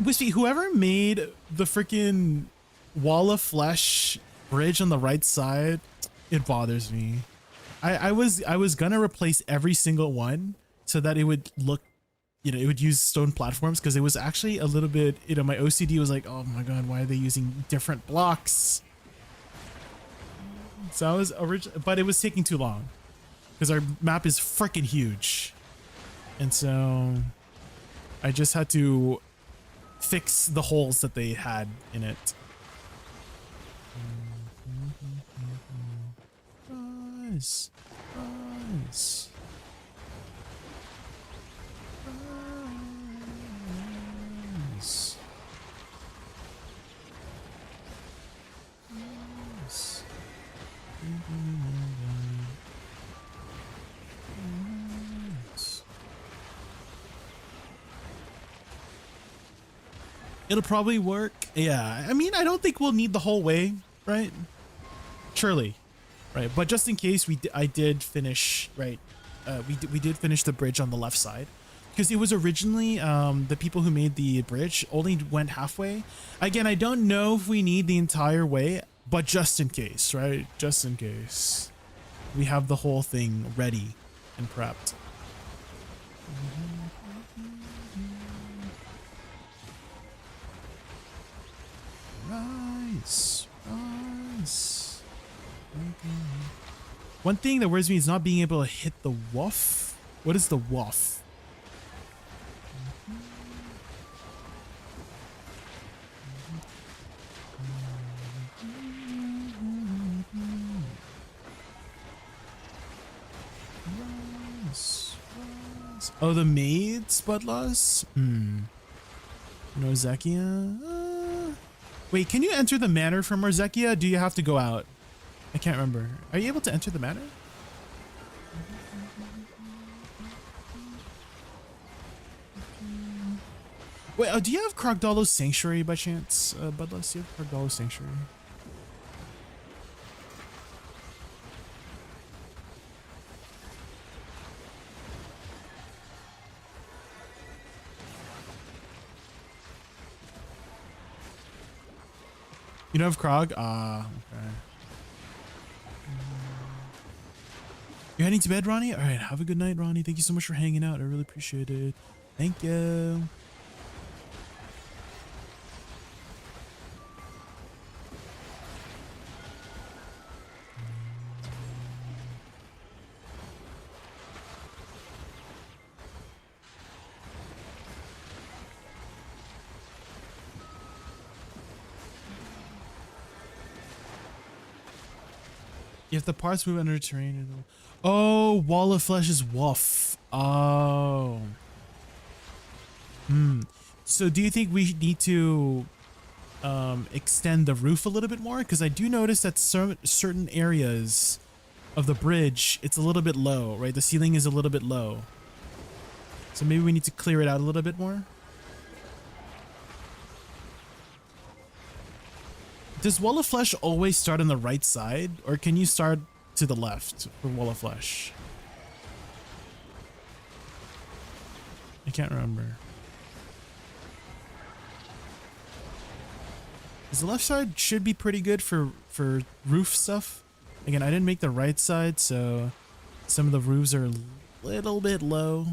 A: Wispy, whoever made the freaking wall of flesh bridge on the right side, it bothers me. I was gonna replace every single one so that it would look, you know, it would use stone platforms, because it was actually a little bit, you know, my OCD was like, oh my god, why are they using different blocks? So I was but it was taking too long because our map is freaking huge, and so I just had to fix the holes that they had in it. Rise, rise, rise, rise. It'll probably work. Yeah, I mean, I don't think we'll need the whole way, right? Surely, right? But just in case, I did finish, right? We did finish the bridge on the left side, because it was originally the people who made the bridge only went halfway. Again, I don't know if we need the entire way, but just in case, right? Just in case, we have the whole thing ready and prepped. Rise, rise. One thing that worries me is not being able to hit the woof. What is the woof? Oh, the maids, Budlaws? No Zekia? Wait, can you enter the manor from Orzekia? Do you have to go out? I can't remember. Are you able to enter the manor? Wait, do you have Krogdalo's Sanctuary by chance? Budlaws, do you have Krogdalo's Sanctuary? You don't have Krog? Ah, okay. You're heading to bed, Ronnie? All right, have a good night, Ronnie. Thank you so much for hanging out. I really appreciate it. Thank you. If the parts move under terrain, it'll... Oh, wall of flesh is woof. Oh. So do you think we need to extend the roof a little bit more? Because I do notice that certain areas of the bridge, it's a little bit low, right? The ceiling is a little bit low. So maybe we need to clear it out a little bit more. Does Wall of Flesh always start on the right side, or can you start to the left for Wall of Flesh? I can't remember. Because the left side should be pretty good for roof stuff. Again, I didn't make the right side, so some of the roofs are a little bit low.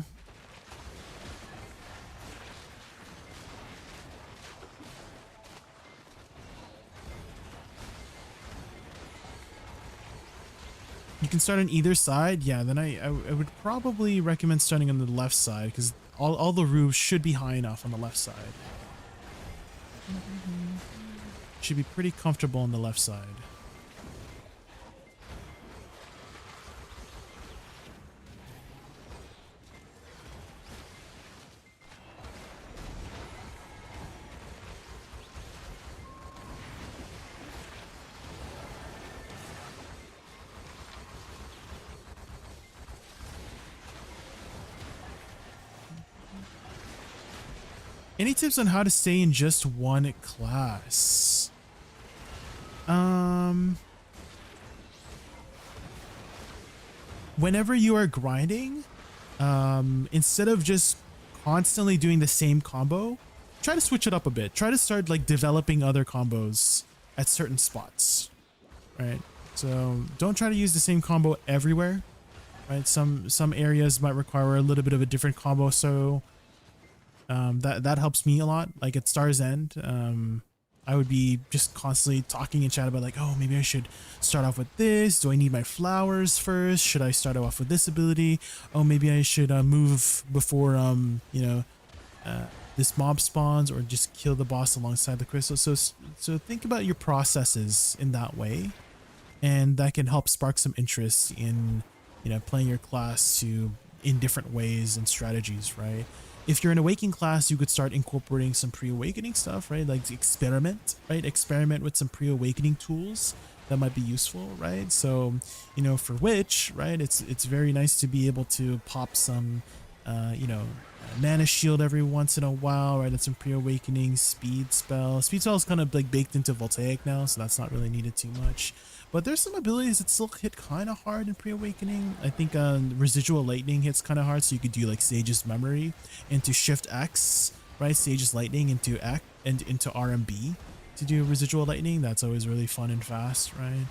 A: You can start on either side. Yeah, then I would probably recommend starting on the left side, because all the roofs should be high enough on the left side. Should be pretty comfortable on the left side. Any tips on how to stay in just one class? Whenever you are grinding, instead of just constantly doing the same combo, try to switch it up a bit. Try to start like developing other combos at certain spots, right? So don't try to use the same combo everywhere, right? Some areas might require a little bit of a different combo, so that helps me a lot. Like at Star's End, I would be just constantly talking in chat about like, oh, maybe I should start off with this. Do I need my flowers first? Should I start off with this ability? Oh, maybe I should move before you know, this mob spawns, or just kill the boss alongside the crystal. So think about your processes in that way, and that can help spark some interest in, you know, playing your class in different ways and strategies, right? If you're in Awakening class, you could start incorporating some pre-awakening stuff, right? Like experiment, right? Experiment with some pre-awakening tools that might be useful, right? So, you know, for Witch, right, it's very nice to be able to pop some, you know, mana shield every once in a while, right? And some pre-awakening speed spell. Speed spell is kind of like baked into Voltaic now, so that's not really needed too much. But there's some abilities that still hit kind of hard in pre-awakening. I think residual lightning hits kind of hard, so you could do like Sage's Memory into Shift X, right? Sage's Lightning into X and into RMB to do residual lightning. That's always really fun and fast, right?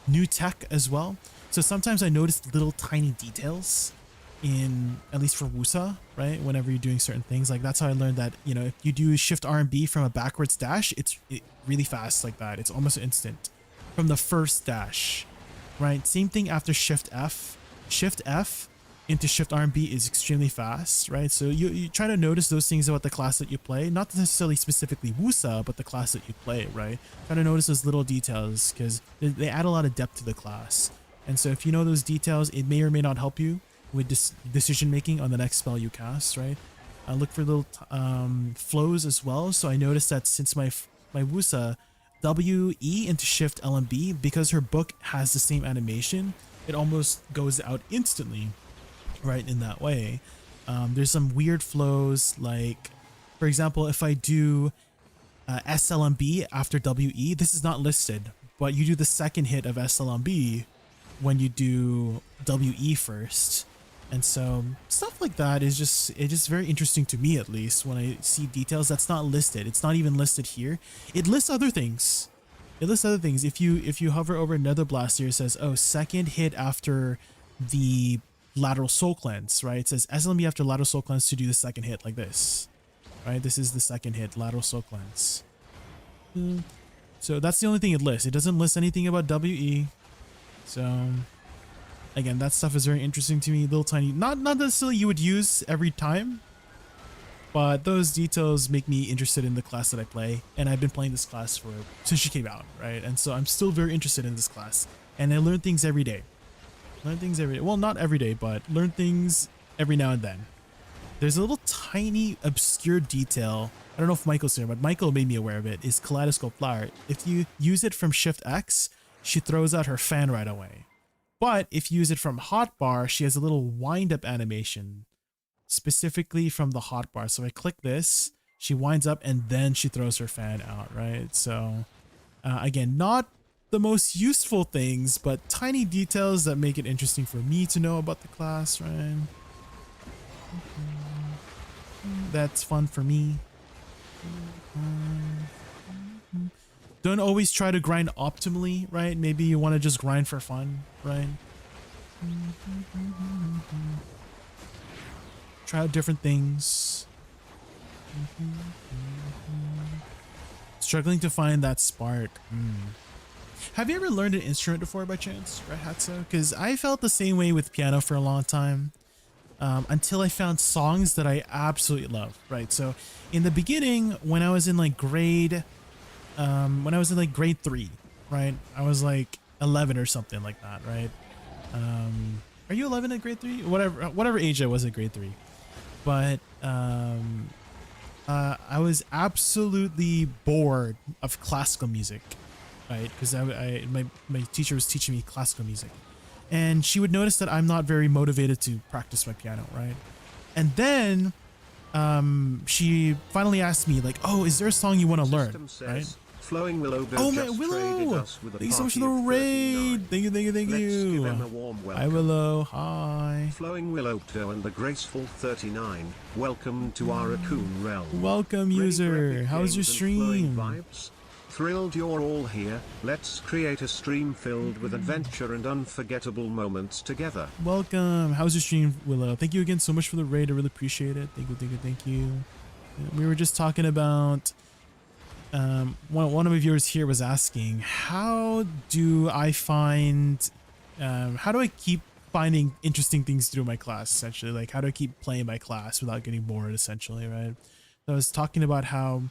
A: New tech as well. So sometimes I notice little tiny details in, at least for Woosa, right? Whenever you're doing certain things, like that's how I learned that, you know, if you do Shift RMB from a backwards dash, it's really fast like that. It's almost instant from the first dash, right? Same thing after Shift F. Shift F into Shift RMB is extremely fast, right? So you try to notice those things about the class that you play, not necessarily specifically Woosa, but the class that you play, right? Try to notice those little details because they add a lot of depth to the class. And so if you know those details, it may or may not help you with decision making on the next spell you cast, right? Look for little flows as well. So I noticed that since my Woosa WE into Shift LMB, because her book has the same animation, it almost goes out instantly, right? In that way, there's some weird flows, like for example, if I do SLMB after WE, this is not listed, but you do the second hit of SLMB when you do WE first. And so stuff like that is just very interesting to me, at least when I see details that's not listed. It's not even listed here. It lists other things. It lists other things. If you hover over Nether Blaster, it says, oh, second hit after the lateral soul cleanse, right? It says SLMB after lateral soul cleanse to do the second hit like this, right? This is the second hit, lateral soul cleanse. So that's the only thing it lists. It doesn't list anything about WE. So again, that stuff is very interesting to me. Little tiny, not necessarily you would use every time, but those details make me interested in the class that I play. And I've been playing this class since she came out, right? And so I'm still very interested in this class, and I learn things every day. Learn things every day. Well, not every day, but learn things every now and then. There's a little tiny obscure detail. I don't know if Michael's here, but Michael made me aware of it. Is Kaleidoscope Flower. If you use it from Shift X, she throws out her fan right away. But if you use it from hotbar, she has a little wind-up animation specifically from the hotbar. So I click this, she winds up, and then she throws her fan out, right? So again, not the most useful things, but tiny details that make it interesting for me to know about the class, right? That's fun for me. Don't always try to grind optimally, right? Maybe you want to just grind for fun, right? Try out different things. Struggling to find that spark. Have you ever learned an instrument before by chance, right, Hatso? Because I felt the same way with piano for a long time, until I found songs that I absolutely love, right? So in the beginning, when I was in like grade 3, right? I was like 11 or something like that, right? Are you 11 at grade 3? Whatever age I was at grade 3. But I was absolutely bored of classical music, right? Because my teacher was teaching me classical music, and she would notice that I'm not very motivated to practice my piano, right? And then she finally asked me like, oh, is there a song you want to learn,
C: System says,
A: right?
C: Flowing Willow
A: Oh
C: just
A: my
C: traded
A: Willow!
C: us with a
A: Thank you so much for
C: party
A: the
C: of
A: raid.
C: 39.
A: Thank you, thank you, thank
C: Let's give them a
A: you.
C: warm
A: Hi
C: welcome.
A: Willow. Hi.
C: Flowing Willow and the graceful 39. Welcome to our raccoon realm.
A: Welcome,
C: Ready for
A: user.
C: epic
A: How's your
C: games and flowing
A: stream?
C: vibes? Thrilled you're all here. Let's create a stream filled with adventure and unforgettable moments together.
A: Welcome. How's your stream, Willow? Thank you again so much for the raid. I really appreciate it. Thank you, thank you, thank you. We were just talking about one of my viewers here was asking, how do I find how do I keep finding interesting things to do in my class, essentially? Like, how do I keep playing my class without getting bored, essentially, right? So I was talking about how,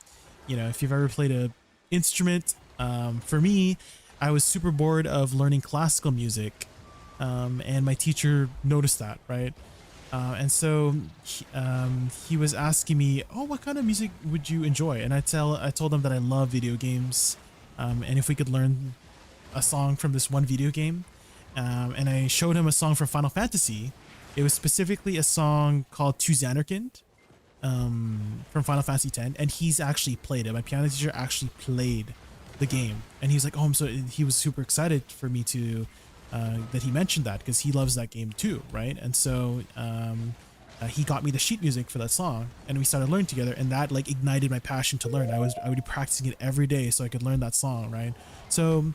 A: you know, if you've ever played a instrument, for me, I was super bored of learning classical music, and my teacher noticed that, right? And so he was asking me, oh, what kind of music would you enjoy? And I told him that I love video games, and if we could learn a song from this one video game, and I showed him a song from Final Fantasy. It was specifically a song called To Zanarkand, from Final Fantasy X, and he's actually played it. My piano teacher actually played the game, and he's like, oh, he was super excited for me to that he mentioned that, because he loves that game too, right? And so he got me the sheet music for that song, and we started learning together, and that like ignited my passion to learn. I would be practicing it every day so I could learn that song, right? So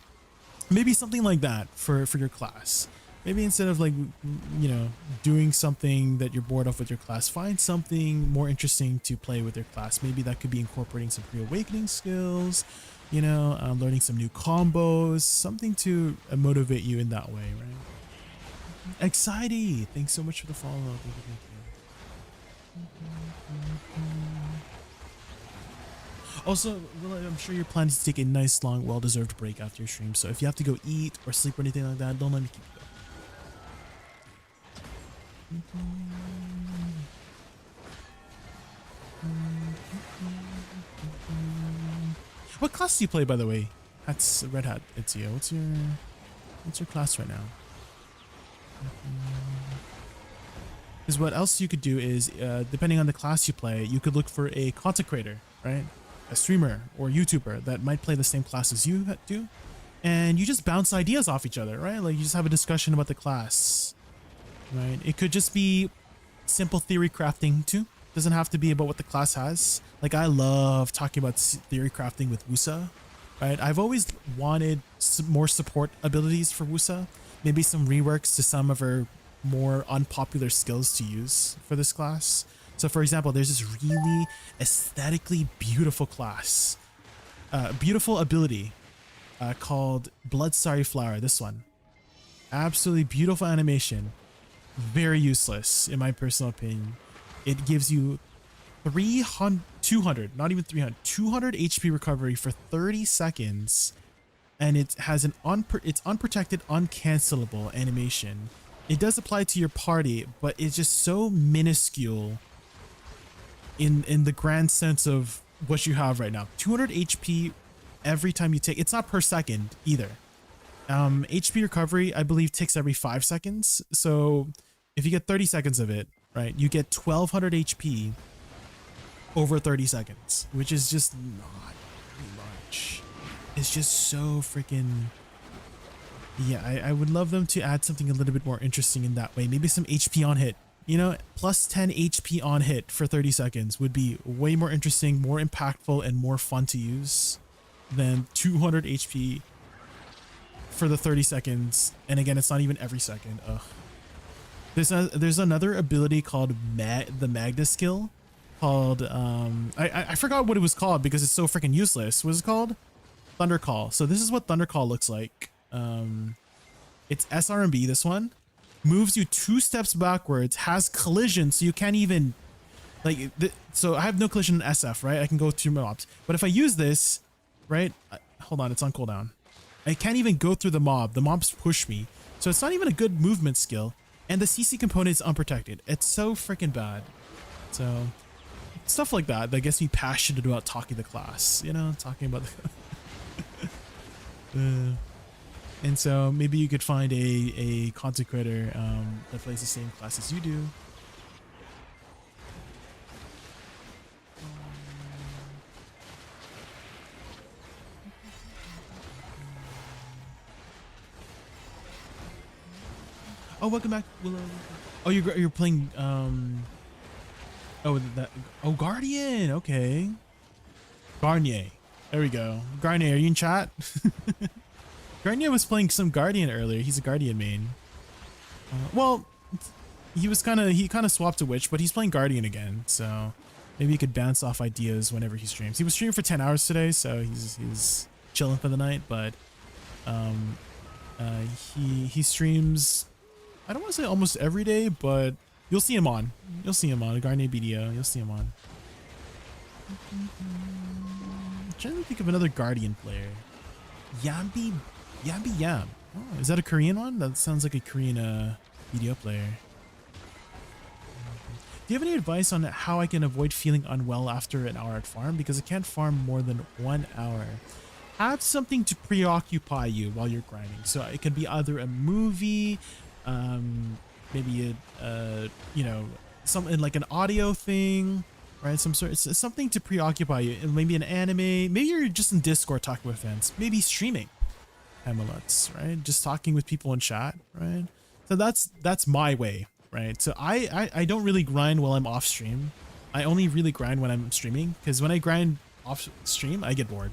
A: maybe something like that for your class. Maybe instead of like, you know, doing something that you're bored of with your class, find something more interesting to play with your class. Maybe that could be incorporating some pre-awakening skills, you know, learning some new combos, something to motivate you in that way, right? Exciting! Thanks so much for the follow. Thank you, thank you. Also, I'm sure you're planning to take a nice, long, well-deserved break after your stream. So if you have to go eat or sleep or anything like that, don't let me keep you going. What class do you play, by the way? That's Red Hat. It's you. What's your class right now? Because what else you could do is, depending on the class you play, you could look for a content creator, right? A streamer or YouTuber that might play the same class as you do, and you just bounce ideas off each other, right? Like you just have a discussion about the class, right? It could just be simple theory crafting too. Doesn't have to be about what the class has. Like I love talking about theory crafting with Woosa, right? I've always wanted some more support abilities for Woosa, maybe some reworks to some of her more unpopular skills to use for this class. So for example, there's this really aesthetically beautiful class, beautiful ability called Blood Sorry Flower. This one, absolutely beautiful animation, very useless in my personal opinion. It gives you 200, not even 300, 200 HP recovery for 30 seconds, and it has an it's unprotected, uncancelable animation. It does apply to your party, but it's just so minuscule in the grand sense of what you have right now. 200 HP every time you take. It's not per second either. HP recovery, I believe, takes every 5 seconds. So if you get 30 seconds of it, right, you get 1200 HP over 30 seconds, which is just not very much. It's just so freaking... Yeah, I would love them to add something a little bit more interesting in that way. Maybe some HP on hit. You know, plus 10 HP on hit for 30 seconds would be way more interesting, more impactful, and more fun to use than 200 HP for the 30 seconds. And again, it's not even every second. Ugh. There's another ability called the Magda skill called I forgot what it was called because it's so freaking useless. What is it called? Thunder Call. So this is what Thunder Call looks like. It's SRMB, this one. Moves you 2 steps backwards, has collision, so you can't even like so I have no collision in SF, right? I can go through mobs, but if I use this, right, hold on, it's on cooldown. I can't even go through the mobs push me, so it's not even a good movement skill, and the CC component is unprotected. It's so freaking bad. So stuff like that gets me passionate about talking the class, you know, talking about the and so maybe you could find a content creator that plays the same class as you do. Oh, welcome back, Willow. Oh, you're playing oh, Guardian. Okay. Garnier. There we go. Garnier, are you in chat? Garnier was playing some Guardian earlier. He's a Guardian main. Well, he kind of swapped to Witch, but he's playing Guardian again. So maybe he could bounce off ideas whenever he streams. He was streaming for 10 hours today, so he's chilling for the night. But he streams. I don't want to say almost every day, but you'll see him on. You'll see him on a Garnier BDO. You'll see him on. I'm trying to think of another Guardian player. Yam. Oh, is that a Korean one? That sounds like a Korean BDO player. Do you have any advice on how I can avoid feeling unwell after an hour at farm? Because I can't farm more than 1 hour. Have something to preoccupy you while you're grinding. So it can be either a movie, maybe you know, something like an audio thing, right? It's something to preoccupy you. Maybe an anime. Maybe you're just in Discord talking with friends. Maybe streaming MLOts, right? Just talking with people in chat, right? So that's my way, right? So I don't really grind while I'm off stream. I only really grind when I'm streaming, because when I grind off stream, I get bored.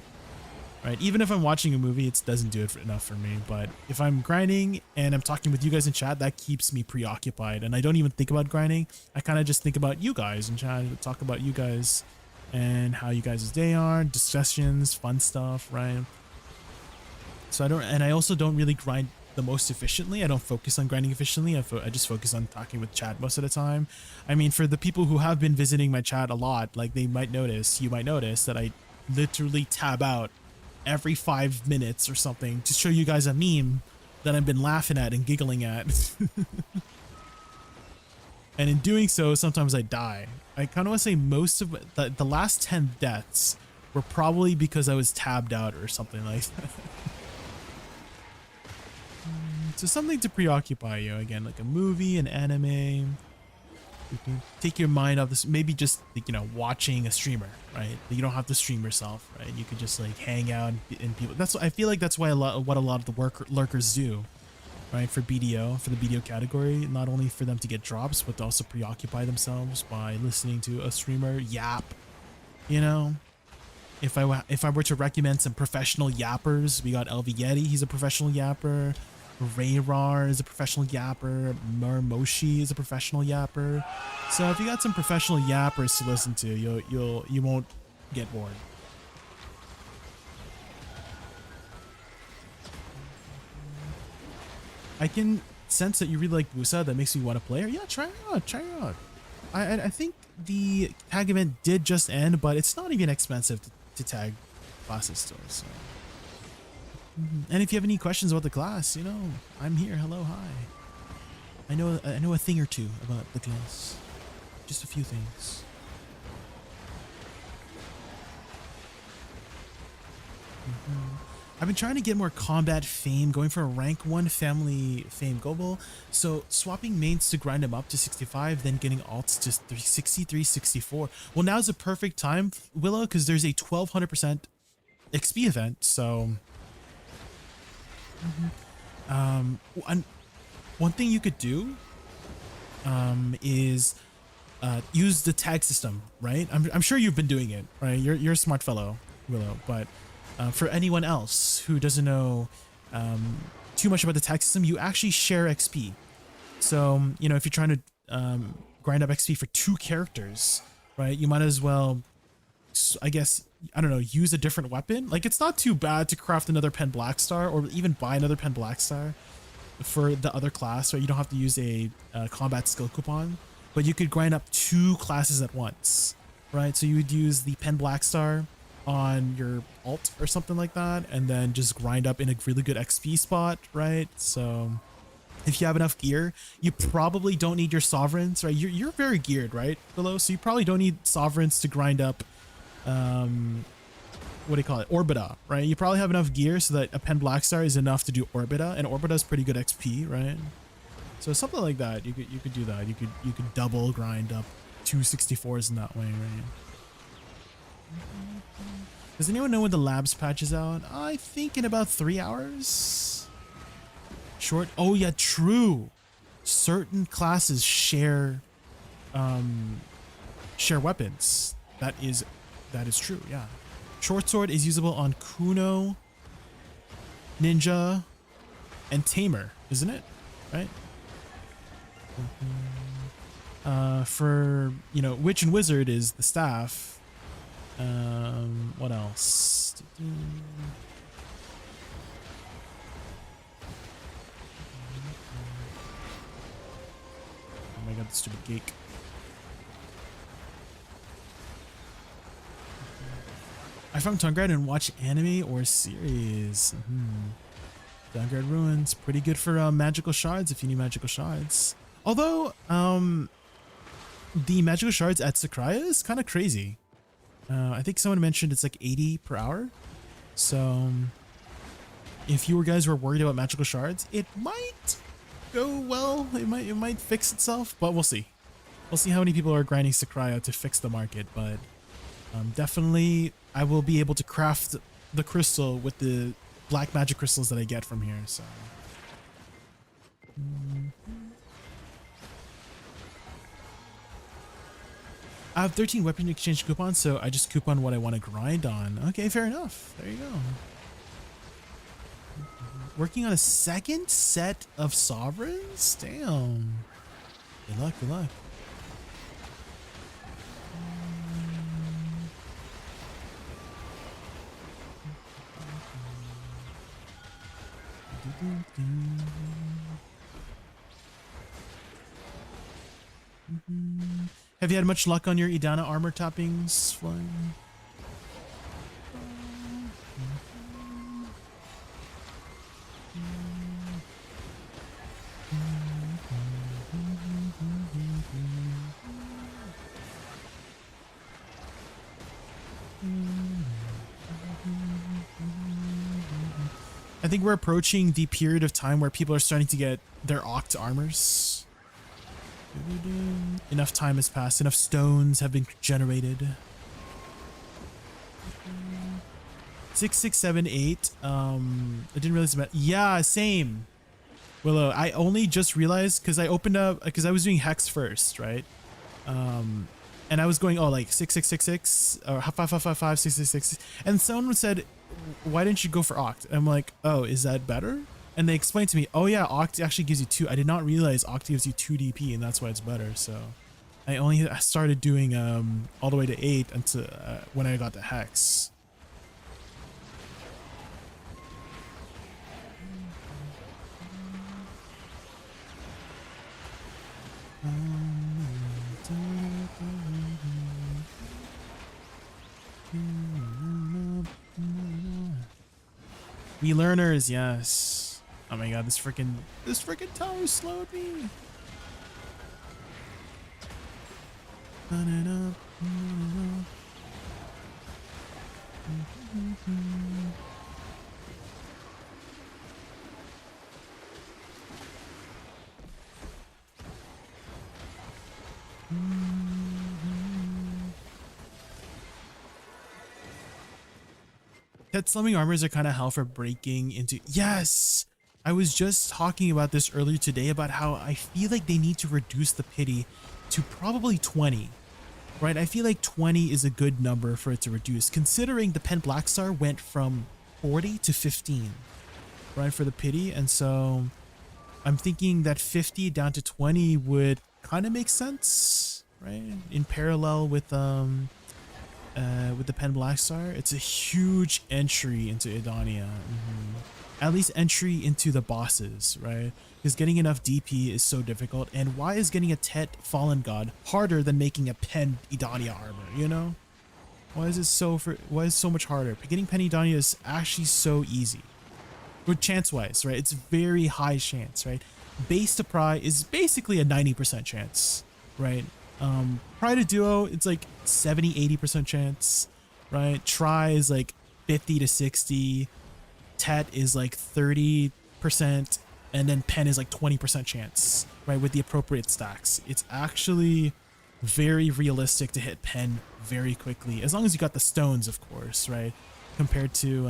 A: Right? Even if I'm watching a movie, it doesn't do it enough for me. But if I'm grinding and I'm talking with you guys in chat, that keeps me preoccupied. And I don't even think about grinding. I kind of just think about you guys in chat, talk about you guys and how you guys' day are, discussions, fun stuff, right? So I also don't really grind the most efficiently. I don't focus on grinding efficiently. I just focus on talking with chat most of the time. I mean, for the people who have been visiting my chat a lot, like you might notice that I literally tab out every 5 minutes or something to show you guys a meme that I've been laughing at and giggling at. And in doing so, sometimes I die. I kind of want to say most of the last 10 deaths were probably because I was tabbed out or something like that. So something to preoccupy you, again, like a movie, an anime. You can take your mind off this, maybe just like, you know, watching a streamer, right? You don't have to stream yourself, right? You could just like hang out and people. I feel like that's why what a lot of the lurkers do, right? For BDO, for the BDO category, not only for them to get drops, but to also preoccupy themselves by listening to a streamer yap. You know, if I were to recommend some professional yappers, we got ADVgg. He's a professional yapper. Rayrar is a professional yapper. Mermoshi is a professional yapper. So if you got some professional yappers to listen to, you won't get bored. I can sense that you really like Woosa. That makes me want to play her. Yeah, try it out. I think the tag event did just end, but it's not even expensive to tag classes still. So. And if you have any questions about the class, you know, I'm here. Hello, hi. I know a thing or two about the class. Just a few things. I've been trying to get more combat fame, going for a rank 1 family fame global. So swapping mains to grind them up to 65, then getting alts to 360, 364. Well, now's the perfect time, Willow, because there's a 1200% XP event. So one thing you could do is use the tag system, right? I'm sure you've been doing it, right? You're a smart fellow, Willow, but for anyone else who doesn't know too much about the tag system, you actually share XP. So, you know, if you're trying to grind up XP for 2 characters, right, you might as well, I guess, I don't know, use a different weapon. Like, it's not too bad to craft another Pen Black Star or even buy another Pen Black Star for the other class, right? You don't have to use a combat skill coupon, but you could grind up 2 classes at once, right? So you would use the Pen Black Star on your alt or something like that, and then just grind up in a really good XP spot, right? So if you have enough gear, you probably don't need your sovereigns, right? You're very geared, right, Below? So you probably don't need sovereigns to grind up what do you call it, Orbita, right? You probably have enough gear so that a Pen Black Star is enough to do Orbita, and Orbita is pretty good XP, right? So something like that, you could do that. You could double grind up 264s in that way, right? Does anyone know when the labs patch is out? I think in about 3 hours. Short. Oh yeah, true. certain classes share weapons. That is true. Yeah, short sword is usable on Kuno, Ninja, and Tamer, isn't it? Right. For Witch and Wizard is the staff. What else? Oh my god, the stupid geek. I found Tungrad and watch anime or series. Tungrad Ruins, pretty good for magical shards if you need magical shards. Although, the magical shards at Sycraia is kind of crazy. I think someone mentioned it's like 80 per hour. So, if you guys were worried about magical shards, it might go well. It might fix itself, but we'll see. We'll see how many people are grinding Sycraia to fix the market, but definitely I will be able to craft the crystal with the black magic crystals that I get from here, so. I have 13 weapon exchange coupons, so I just coupon what I want to grind on. Okay, fair enough. There you go. Working on a second set of sovereigns? Damn. Good luck, good luck. Have you had much luck on your Idana armor toppings flying? I think we're approaching the period of time where people are starting to get their Oct armors. Enough time has passed. Enough stones have been generated. 6678. I didn't realize about. Yeah, same. Willow, I only just realized because I opened up because I was doing hex first, right? And I was going like 6666 or 5555 666, and someone said, "Why didn't you go for Oct?" I'm like, "Oh, is that better?" And they explained to me, "Oh yeah, Oct actually gives you 2. I did not realize Oct gives you 2 DP, and that's why it's better." So I started doing all the way to 8 until when I got to hex. We learners, yes. Oh my god, this freaking tower slowed me. Pet slumming armors are kind of hell for breaking into. Yes, I was just talking about this earlier today about how I feel like they need to reduce the pity to probably 20, right? I feel like 20 is a good number for it to reduce, considering the Pen Black Star went from 40 to 15, right, for the pity. And so I'm thinking that 50 down to 20 would kind of make sense, right? In parallel with the Pen Black Star. It's a huge entry into Idania. At least entry into the bosses, right? Because getting enough DP is so difficult. And why is getting a Tet Fallen God harder than making a Pen Idania armor, you know? Why is so much harder? Getting Pen Idania is actually so easy. But chance-wise, right? It's very high chance, right? Base to Pry is basically a 90% chance, right? Pry to Duo, it's like 70-80% chance, right? Try is like 50 to 60. Tet is like 30%, and then Pen is like 20% chance, right? With the appropriate stacks. It's actually very realistic to hit Pen very quickly, as long as you got the stones, of course, right? Compared to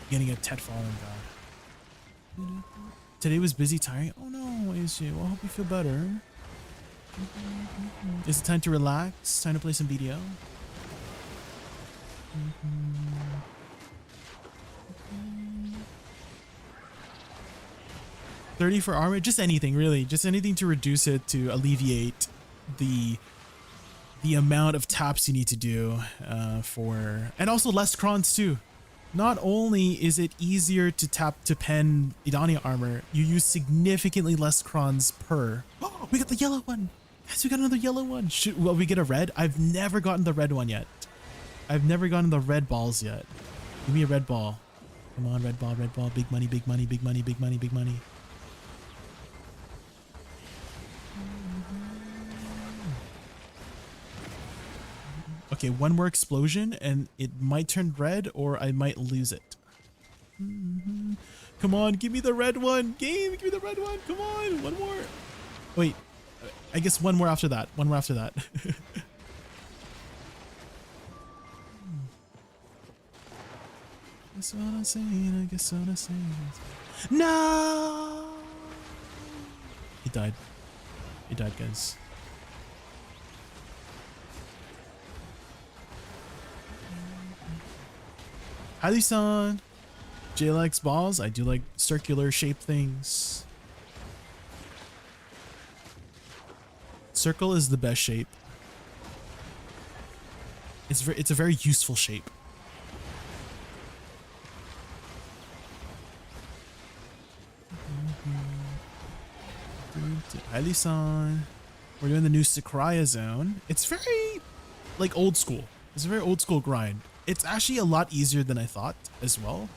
A: getting a Tet Fallen God. Today was busy, tiring. Oh no, ways, Jay. Well, I hope you feel better. Is it time to relax? Time to play some video? 30 for armor? Just anything, really. Just anything to reduce it, to alleviate the amount of taps you need to do for... And also less crons, too. Not only is it easier to tap to pen Idania armor, you use significantly less crons per... Oh, we got the yellow one! Yes, we got another yellow one! Will we get a red? I've never gotten the red one yet. I've never gotten the red balls yet. Give me a red ball. Come on, red ball, red ball. Big money, big money, big money, big money, big money. Okay, one more explosion and it might turn red or I might lose it. Come on, give me the red one. Game, give me the red one. Come on, one more. Wait, I guess one more after that. One more after that. Guess what I'm saying, I guess what I'm saying. No! He died. He died, guys. Hi-san! Jay likes balls. I do like circular shaped things. Circle is the best shape. It's a very useful shape. Hi-san. We're doing the new Sycraia zone. It's very like old school. It's a very old school grind. It's actually a lot easier than I thought as well.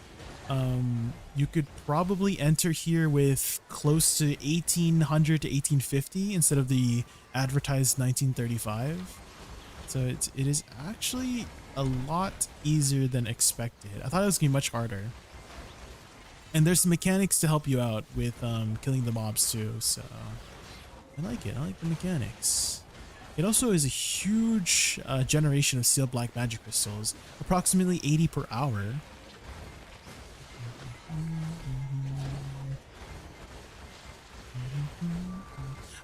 A: You could probably enter here with close to 1800 to 1850 instead of the advertised 1935. So it is actually a lot easier than expected. I thought it was gonna be much harder. And there's some mechanics to help you out with killing the mobs too. So I like it. I like the mechanics. It also is a huge generation of sealed black magic crystals, approximately 80 per hour.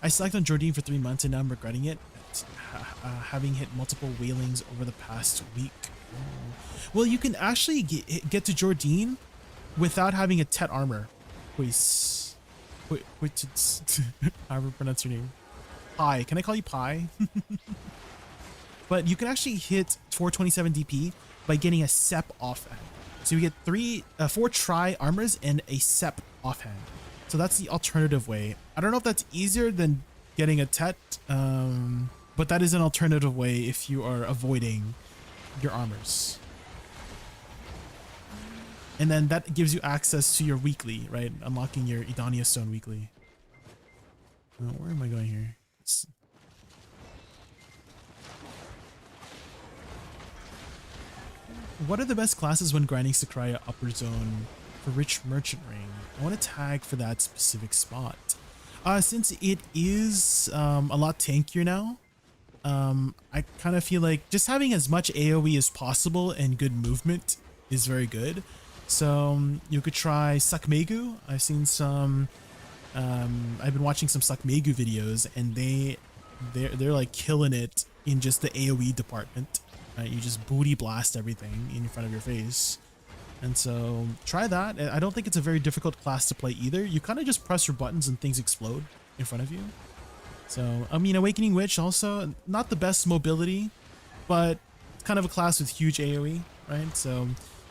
A: I slacked on Jordine for 3 months and now I'm regretting it, having hit multiple whalings over the past week. Well, you can actually get to Jordine without having a Tet armor. Wait, however pronounce your name. Pi. Can I call you Pi? But you can actually hit 427 DP by getting a Sep offhand. So you get 4 Tri armors and a Sep offhand. So that's the alternative way. I don't know if that's easier than getting a Tet, but that is an alternative way if you are avoiding your armors. And then that gives you access to your weekly, right? Unlocking your Idania Stone weekly. Where am I going here? What are the best classes when grinding Sycraia Upper Zone for Rich Merchant Ring? I want to tag for that specific spot. Since it is a lot tankier now, I kind of feel like just having as much AoE as possible and good movement is very good. So you could try Sakmegu. I've seen some I've been watching some Sakmegu videos and they're like killing it in just the AoE department. You just booty blast everything in front of your face. And so try that. I don't think it's a very difficult class to play either. You kind of just press your buttons and things explode in front of you. So, I mean, Awakening Witch also not the best mobility, but it's kind of a class with huge AoE, right? So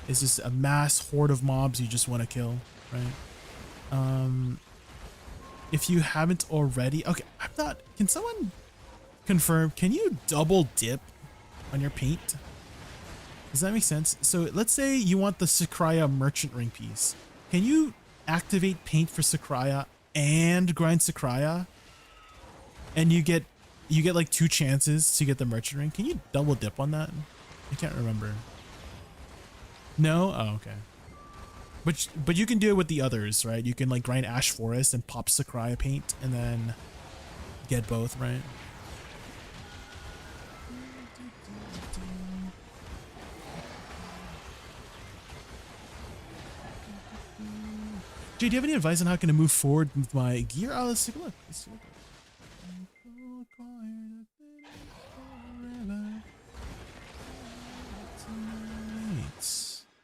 A: it's just a mass horde of mobs you just want to kill, right? If you haven't already, okay, I'm not, can someone confirm, can you double dip on your paint? Does that make sense? So let's say you want the Sycraia Merchant Ring piece. Can you activate paint for Sycraia and grind Sycraia? And you get like 2 chances to get the Merchant Ring. Can you double dip on that? I can't remember. No? Oh, okay. But you can do it with the others, right? You can like grind Ash Forest and pop Sycraia paint and then get both, right? Jay, do you have any advice on how can I move forward with my gear? Oh, let's take a look. Let's take a look.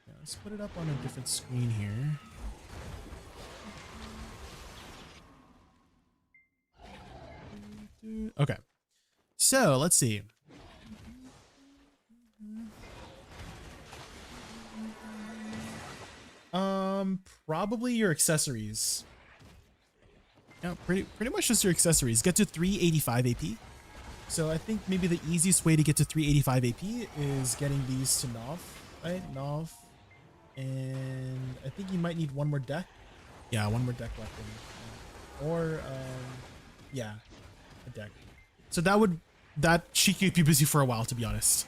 A: Yeah, let's put it up on a different screen here. Okay, so let's see. Probably your accessories. Yeah, pretty much just your accessories. Get to 385 AP. So I think maybe the easiest way to get to 385 AP is getting these to Nov, right? Nov. And I think you might need one more deck. Yeah, one more deck weapon. Or, yeah, a deck. So that should keep you busy for a while, to be honest.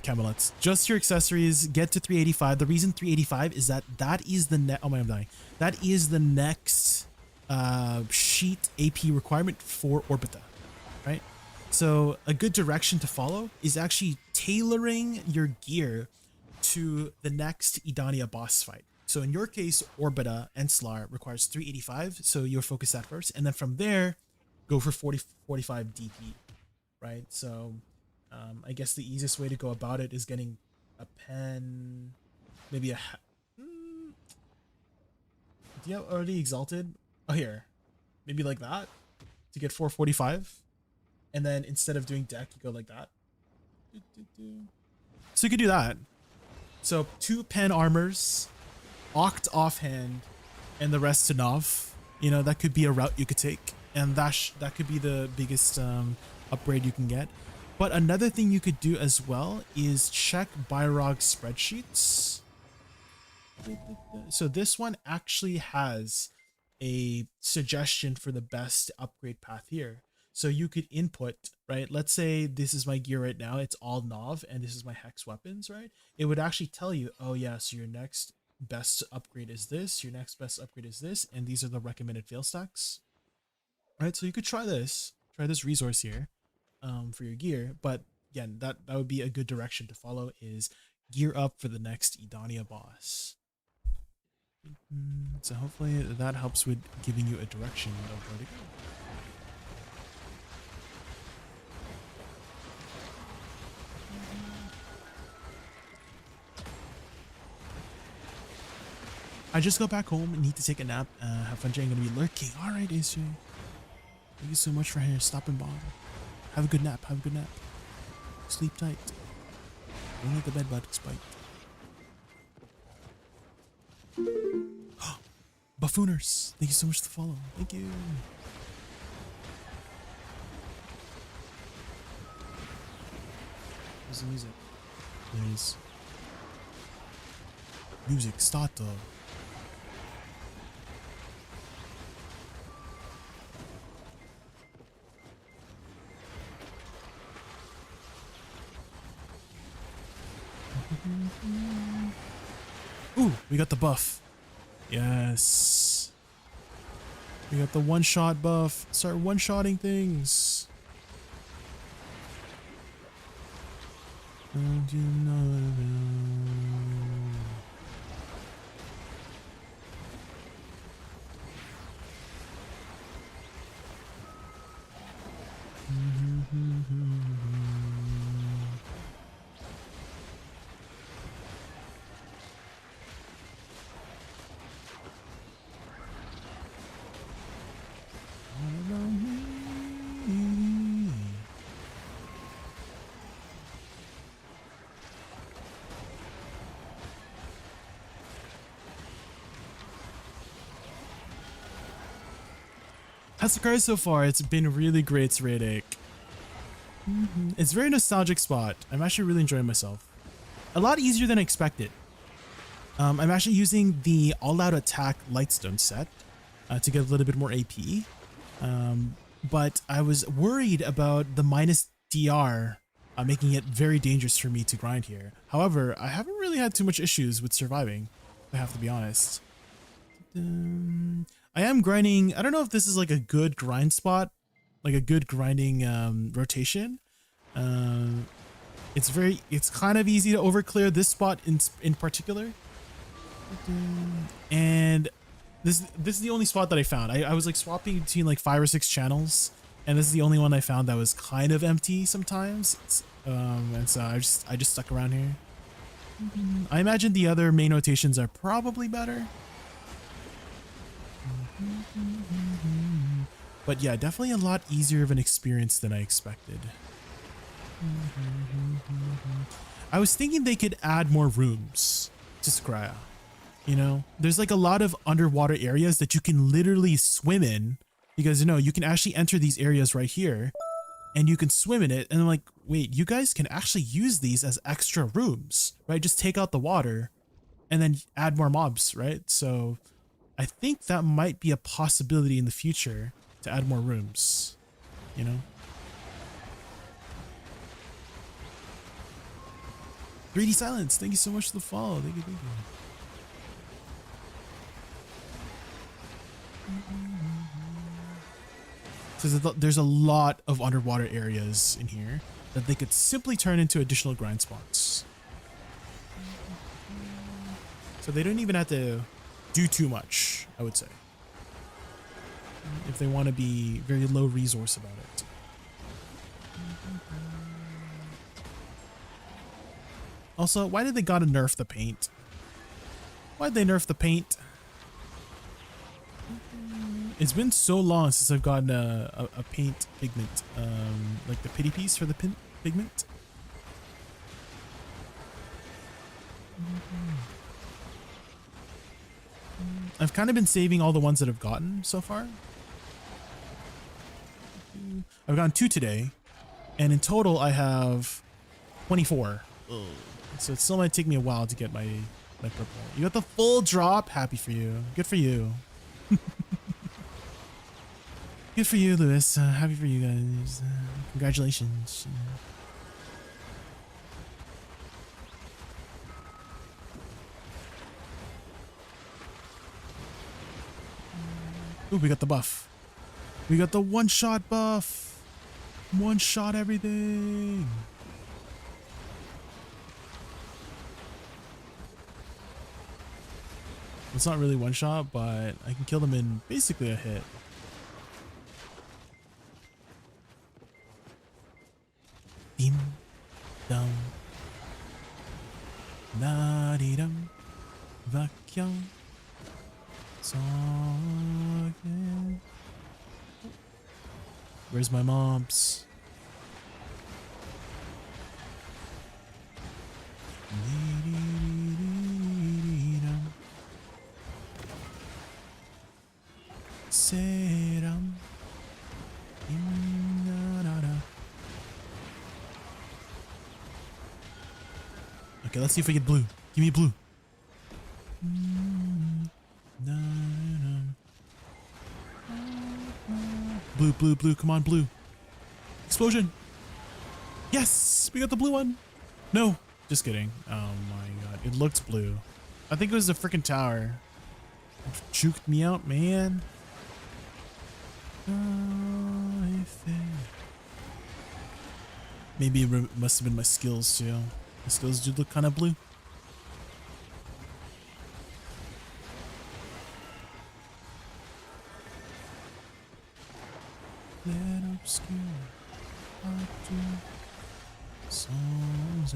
A: Camelets. Just your accessories, get to 385. The reason 385 is that is the oh my, I'm dying. That is the next sheet AP requirement for Orbita, right? So a good direction to follow is actually tailoring your gear to the next Idania boss fight. So in your case, Orbita and Slar requires 385, so you'll focus that first, and then from there, go for 45 DP, right? So I guess the easiest way to go about it is getting a pen, maybe a... do you have already exalted? Oh, here. Maybe like that to get 445. And then instead of doing deck, you go like that. So you could do that. So 2 pen armors, Oct offhand, and the rest to Nov. You know, that could be a route you could take. And that could be the biggest upgrade you can get. But another thing you could do as well is check Byrog spreadsheets. So this one actually has a suggestion for the best upgrade path here. So you could input, right? Let's say this is my gear right now. It's all Nov and this is my Hex weapons, right? It would actually tell you, oh yeah, so your next best upgrade is this, your next best upgrade is this, and these are the recommended fail stacks. Right? So you could try this resource here. For your gear, but again, that would be a good direction to follow, is gear up for the next Idania boss. So hopefully that helps with giving you a direction of where to go. I just got back home and need to take a nap. Have fun, Jay. I'm gonna be lurking. All right, AJ. Thank you so much for stopping by. Have a good nap. Have a good nap. Sleep tight. Don't let the bed bugs bite. Buffooners, thank you so much for the follow. Thank you. Where's the music? There it is. Music starter. Ooh, we got the buff. Yes. We got the one-shot buff. Start one-shotting things. Don't you know? How's the card so far? It's been really great, Radic. It's a very nostalgic spot. I'm actually really enjoying myself. A lot easier than I expected. I'm actually using the all-out attack Lightstone set to get a little bit more AP. But I was worried about the minus DR making it very dangerous for me to grind here. However, I haven't really had too much issues with surviving, I have to be honest. I am grinding. I don't know if this is like a good grind spot, like a good grinding rotation. It's kind of easy to overclear this spot in particular. And this is the only spot that I found. I was like swapping between like 5 or 6 channels, and this is the only one I found that was kind of empty sometimes. And so I just stuck around here. I imagine the other main rotations are probably better. But yeah, definitely a lot easier of an experience than I expected. I was thinking they could add more rooms to Sycraia. You know, there's like a lot of underwater areas that you can literally swim in, because you know, you can actually enter these areas right here and you can swim in it. And I'm like, wait, you guys can actually use these as extra rooms, right? Just take out the water and then add more mobs, right? So I think that might be a possibility in the future to add more rooms, you know? 3D Silence, thank you so much for the follow. Thank you, thank you. So there's a lot of underwater areas in here that they could simply turn into additional grind spots. So they don't even have to do too much, I would say, if they want to be very low resource about it. Also, why did they gotta nerf the paint? Why'd they nerf the paint? It's been so long since I've gotten a paint pigment, like the pity piece for the pigment. I've kind of been saving all the ones that I've gotten so far. I've gotten 2 today, and in total I have 24. So it still might take me a while to get my purple. You got the full drop. Happy for you. Good for you. Good for you, Lewis. Happy for you guys. Congratulations. Ooh, we got the buff. We got the one-shot buff. One-shot everything. It's not really one-shot, but I can kill them in basically a hit. Dim dum da di dum vacuum song. Where's my mobs? Serum. Okay, let's see if we get blue. Give me blue. Blue, blue, blue. Come on, blue. Explosion. Yes, we got the blue one. No, just kidding. Oh my god, it looked blue. I think it was the freaking tower. It juked me out, man. Maybe it must have been my skills too. My skills do look kind of blue. Let obscure songs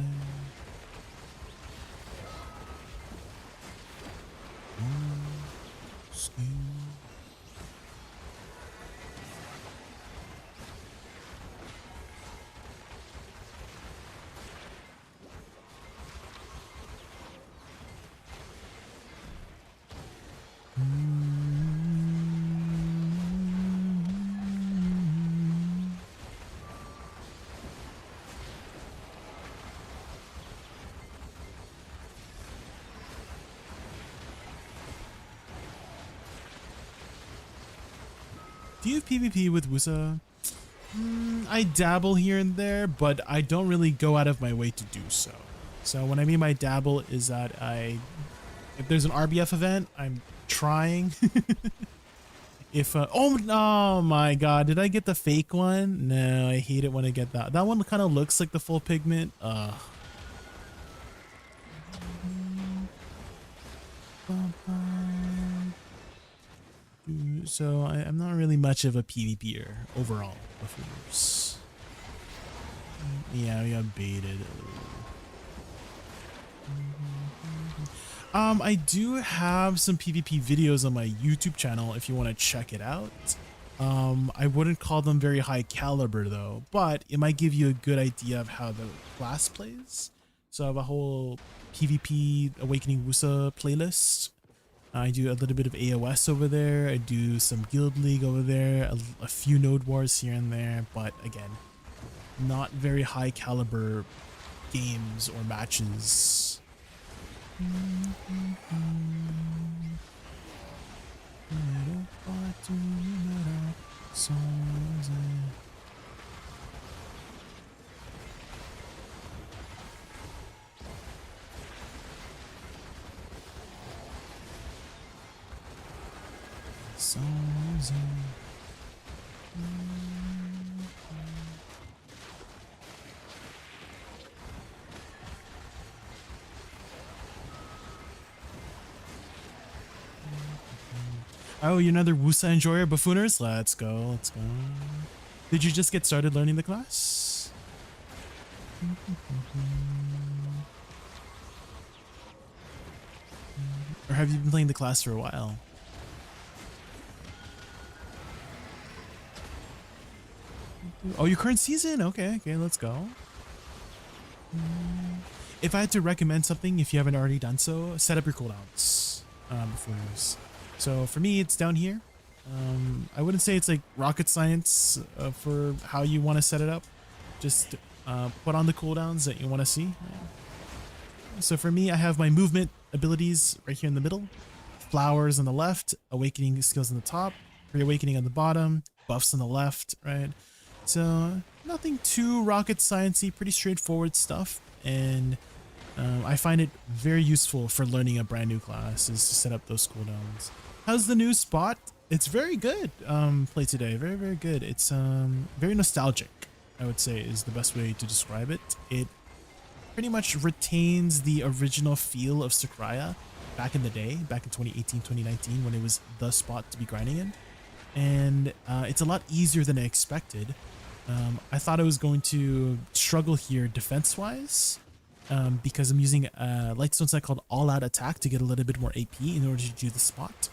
A: Do you have PvP with Woosa? I dabble here and there, but I don't really go out of my way to do so. So when I mean by dabble is that if there's an RBF event, I'm trying. If oh my god, did I get the fake one? No, I hate it when I get that. That one kind of looks like the full pigment. So I'm not really much of a PvPer overall. Buffers. Yeah, we got baited. I do have some PvP videos on my YouTube channel if you want to check it out. I wouldn't call them very high caliber though, but it might give you a good idea of how the class plays. So I have a whole PvP Awakening Woosa playlist. I do a little bit of AOS over there. I do some Guild League over there, a few Node Wars here and there, but again, not very high caliber games or matches. Oh, you're another Woosa Enjoyer buffooners? Let's go, let's go. Did you just get started learning the class? Or have you been playing the class for a while? Oh, your current season? Okay, okay, let's go. If I had to recommend something, if you haven't already done so, set up your cooldowns before. So for me, it's down here. I wouldn't say it's like rocket science for how you want to set it up. Just put on the cooldowns that you want to see. So for me, I have my movement abilities right here in the middle. Flowers on the left, awakening skills on the top, reawakening on the bottom, buffs on the left, right? So nothing too rocket sciencey, pretty straightforward stuff. And I find it very useful for learning a brand new class is to set up those cooldowns. How's the new spot? It's very good. Play today, very, very good. It's very nostalgic, I would say is the best way to describe it. It pretty much retains the original feel of SYCRAIA back in the day, back in 2018, 2019, when it was the spot to be grinding in. And it's a lot easier than I expected. I thought I was going to struggle here defense-wise because I'm using a Lightstone set called All Out Attack to get a little bit more AP in order to do the spot.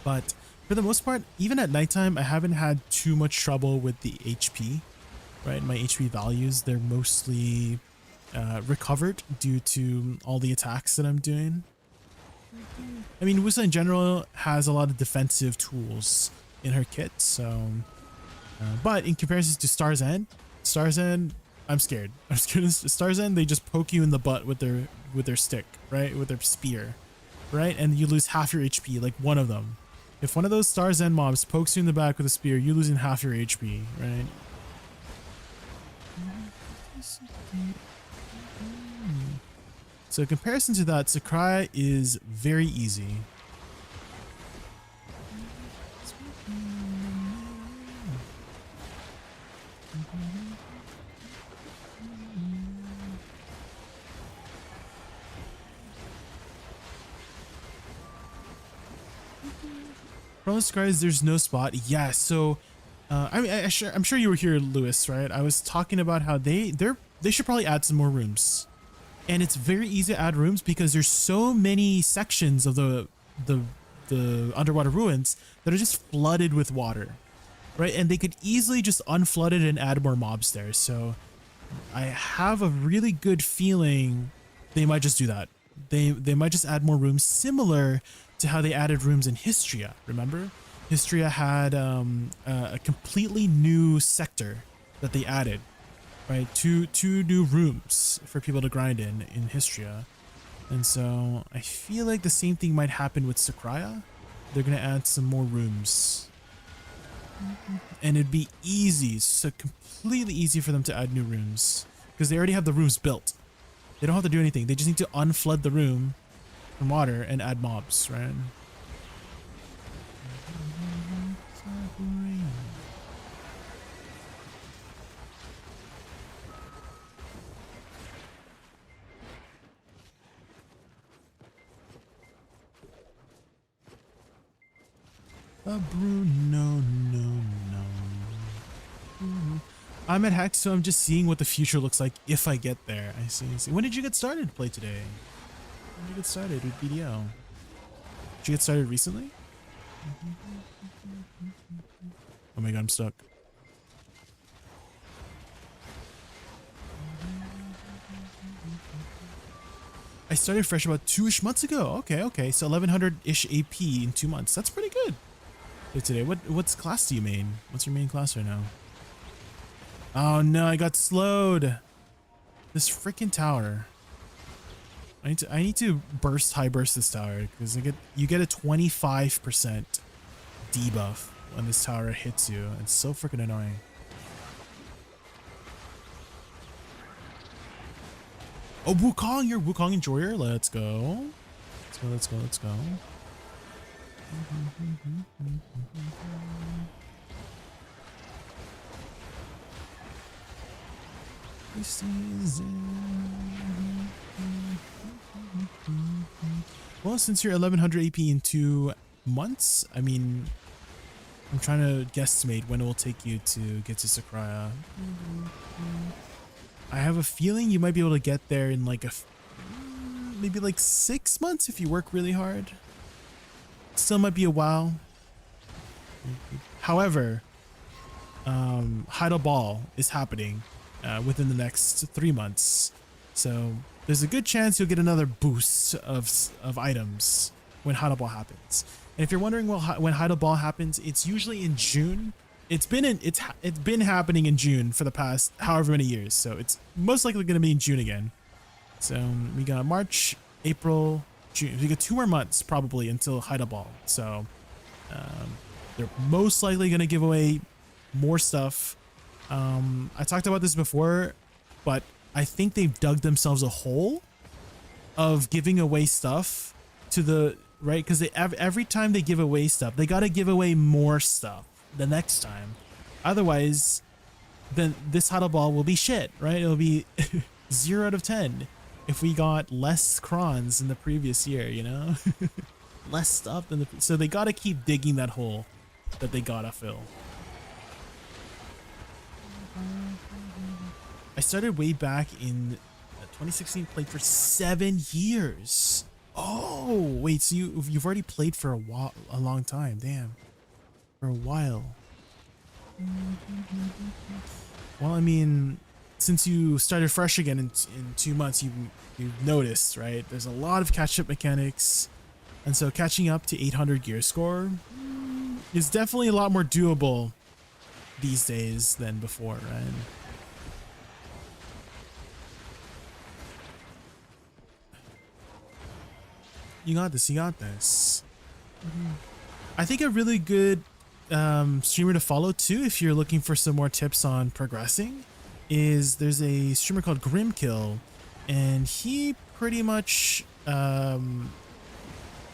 A: But for the most part, even at nighttime, I haven't had too much trouble with the HP, right? My HP values, they're mostly recovered due to all the attacks that I'm doing. I mean, Woosa in general has a lot of defensive tools in her kit, so... but in comparison to Star's End, I'm scared. I'm scared of Star's End. They just poke you in the butt with their stick, right? With their spear, right? And you lose half your HP, like one of them. If one of those Star's End mobs pokes you in the back with a spear, you're losing half your HP, right? So in comparison to that, SYCRAIA is very easy. Problem SYCRAIA, there's no spot. Yeah, so I mean, I'm sure you were here, Lewis, right? I was talking about how they should probably add some more rooms. And it's very easy to add rooms because there's so many sections of the underwater ruins that are just flooded with water, right? And they could easily just unflood it and add more mobs there. So I have a really good feeling they might just do that. They might just add more rooms, similar to how they added rooms in Histria. Remember, Histria had a completely new sector that they added. Right, two new rooms for people to grind in Histria. And so I feel like the same thing might happen with SYCRAIA. They're gonna add some more rooms. And it'd be easy, so completely easy for them to add new rooms. Because they already have the rooms built. They don't have to do anything. They just need to unflood the room from water and add mobs, right? Bruno, no. I'm at Hex, so I'm just seeing what the future looks like if I get there. I see. When did you get started to play today? When did you get started with BDO? Did you get started recently? Oh my god, I'm stuck. I started fresh about 2-ish months ago. Okay. So 1100-ish AP in 2 months. That's pretty good. So today, what's class do you main? What's your main class right now? Oh no, I got slowed. This freaking tower. I need to high burst this tower because you get a 25% debuff when this tower hits you. It's so freaking annoying. Oh, Wukong, you're Wukong Enjoyer. Let's go. Let's go. Well, since you're 1100 AP in 2 months, I mean, I'm trying to guesstimate when it will take you to get to Sycraia. I have a feeling you might be able to get there in like maybe like 6 months if you work really hard. Still might be a while. However, Heidel Ball is happening within the next 3 months, so there's a good chance you'll get another boost of items when Heidel Ball happens. And if you're wondering when Heidel Ball happens, it's usually in June. It's been happening in June for the past however many years, so it's most likely going to be in June again. So we got March, April, June. We got 2 more months probably until Heidel Ball. So they're most likely going to give away more stuff. I talked about this before, but I think they've dug themselves a hole of giving away stuff to the right, because every time they give away stuff, they got to give away more stuff the next time. Otherwise, then this Heidel Ball will be shit, right? It'll be 0 out of 10 if we got less crons than the previous year, you know? Less stuff than so they got to keep digging that hole that they gotta fill. I started way back in 2016, played for 7 years. Oh, wait, so you've already played for a long time, damn. For a while. Well, I mean, since you started fresh again in 2 months, you've noticed, right? There's a lot of catch-up mechanics, and so catching up to 800 gear score is definitely a lot more doable these days than before, right? You got this. You got this. I think a really good streamer to follow too, if you're looking for some more tips on progressing, is there's a streamer called Grimkill, and he pretty much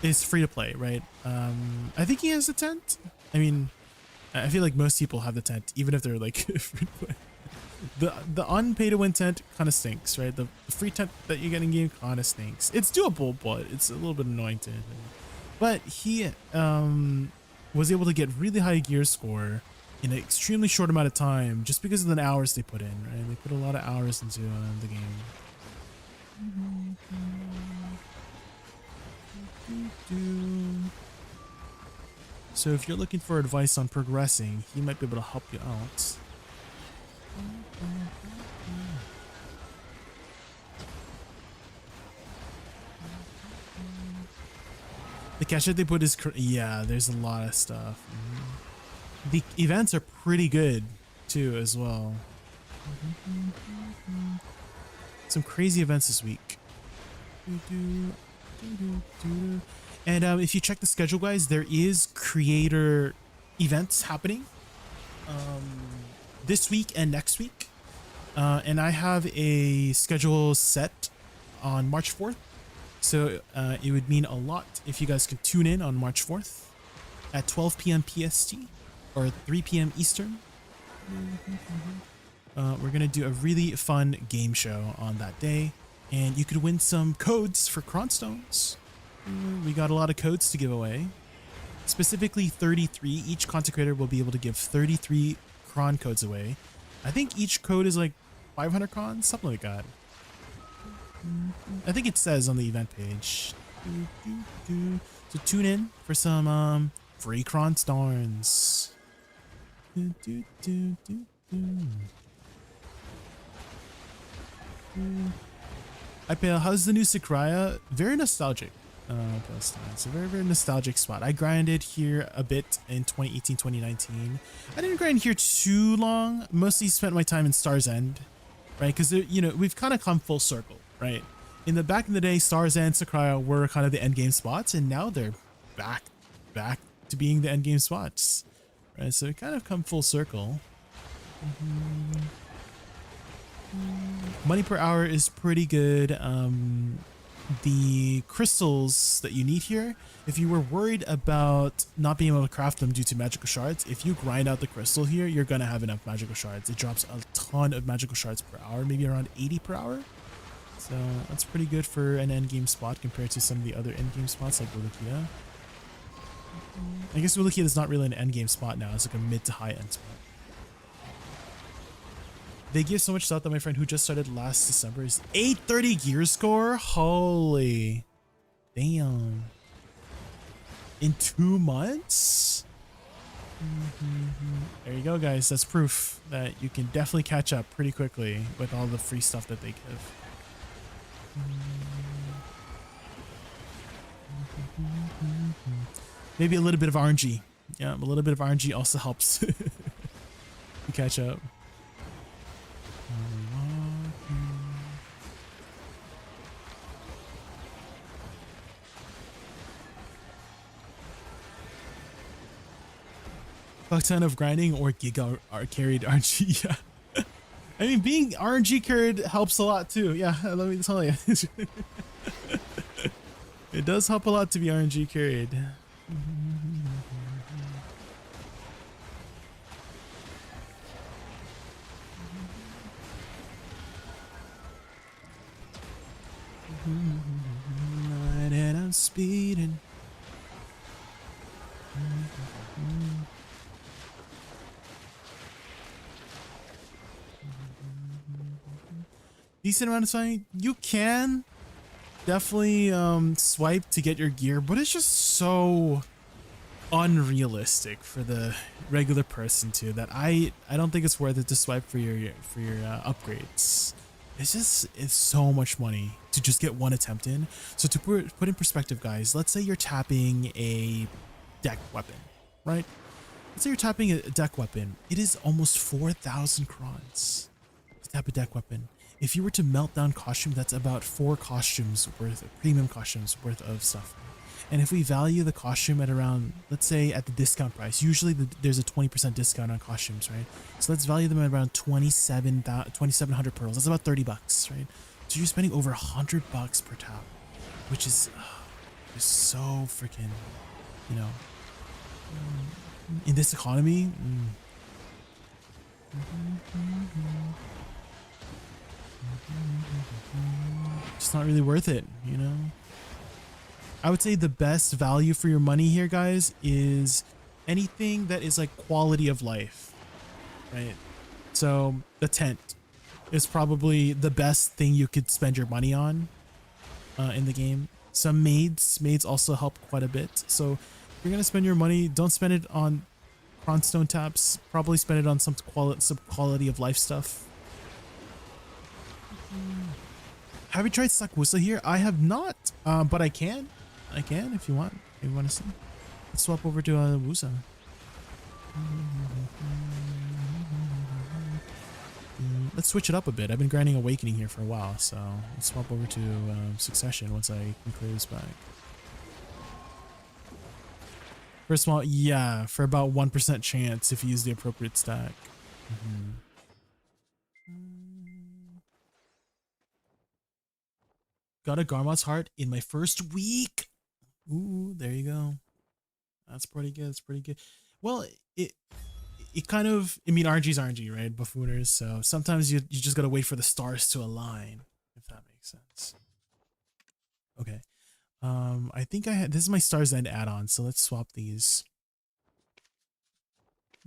A: is free to play, right? I think he has a tent. I mean, I feel like most people have the tent, even if they're like free to play. The unpay to win tent kind of stinks, right? The free tent that you get in game kind of stinks. It's doable, but it's a little bit annoying to. But he was able to get really high gear score in an extremely short amount of time, just because of the hours they put in, right? They put a lot of hours into the game. So if you're looking for advice on progressing, he might be able to help you out. The catch that they put is, yeah, there's a lot of stuff. The events are pretty good too as well. Some crazy events this week. And if you check the schedule, guys, there is creator events happening this week and next week. And I have a schedule set on March 4th. So it would mean a lot if you guys could tune in on March 4th at 12 p.m. PST or 3 p.m. Eastern. We're going to do a really fun game show on that day. And you could win some codes for Cronstones. We got a lot of codes to give away. specifically 33. Each content creator will be able to give 33 cron codes away. I think each code is like 500 crons, something like that. I think it says on the event page. So tune in for some free cron stars. Hi Pale, how's the new Sycraia? Very nostalgic. It's a very, very nostalgic spot. I grinded here a bit in 2018, 2019. I didn't grind here too long. Mostly spent my time in Star's End, right? Because, you know, we've kind of come full circle, right? Back in the day, Star's End, Sycraia were kind of the end game spots, and now they're back to being the end game spots, right? So it kind of come full circle. Money per hour is pretty good. The crystals that you need here, if you were worried about not being able to craft them due to magical shards, if you grind out the crystal here, you're gonna have enough magical shards. It drops a ton of magical shards per hour, maybe around 80 per hour. So that's pretty good for an end game spot compared to some of the other end game spots like Woosa. I guess Woosa is not really an end game spot now. It's like a mid to high end spot. They give so much thought that my friend who just started last December is 830 gear score. Holy damn. In 2 months? There you go, guys. That's proof that you can definitely catch up pretty quickly with all the free stuff that they give. Maybe a little bit of RNG. Yeah, a little bit of RNG also helps to catch up. Fuck ton of grinding or gig carried RNG. Yeah. I mean, being RNG carried helps a lot too. Yeah, let me tell you. It does help a lot to be RNG carried. And I'm speeding. Decent amount of swiping. You can definitely swipe to get your gear, but it's just so unrealistic for the regular person too that I don't think it's worth it to swipe for your upgrades. It's so much money to just get one attempt in. So to put in perspective, guys, let's say you're tapping a deck weapon, right? Let's say you're tapping a deck weapon. It is almost 4,000 crons to tap a deck weapon. If you were to melt down costume, that's about 4 costumes worth, premium costumes worth of stuff. And if we value the costume at around, let's say at the discount price, usually there's a 20% discount on costumes, right? So let's value them at around 2,700 pearls. That's about 30 bucks, right? So you're spending over 100 bucks per tap, which is so freaking, you know, in this economy. It's not really worth it, you know? I would say the best value for your money here, guys, is anything that is like quality of life, right? So the tent is probably the best thing you could spend your money on in the game. Some maids also help quite a bit. So if you're gonna spend your money, don't spend it on cronstone taps. Probably spend it on some quality of life stuff. Have you tried Woosa here? I have not, but I can if you want. If you want to see, let's swap over to Woosa. Let's switch it up a bit. I've been grinding Awakening here for a while, so let's swap over to Succession once I can clear this back. For a small, yeah, for about 1% chance if you use the appropriate stack. Got a Garmot's heart in my first week. Ooh, there you go. That's pretty good. That's pretty good. Well, it kind of, I mean, RNG's RNG, right? Buffooners. So sometimes you just gotta wait for the stars to align, if that makes sense. Okay. I think I had, this is my Stars End add-on, so let's swap these.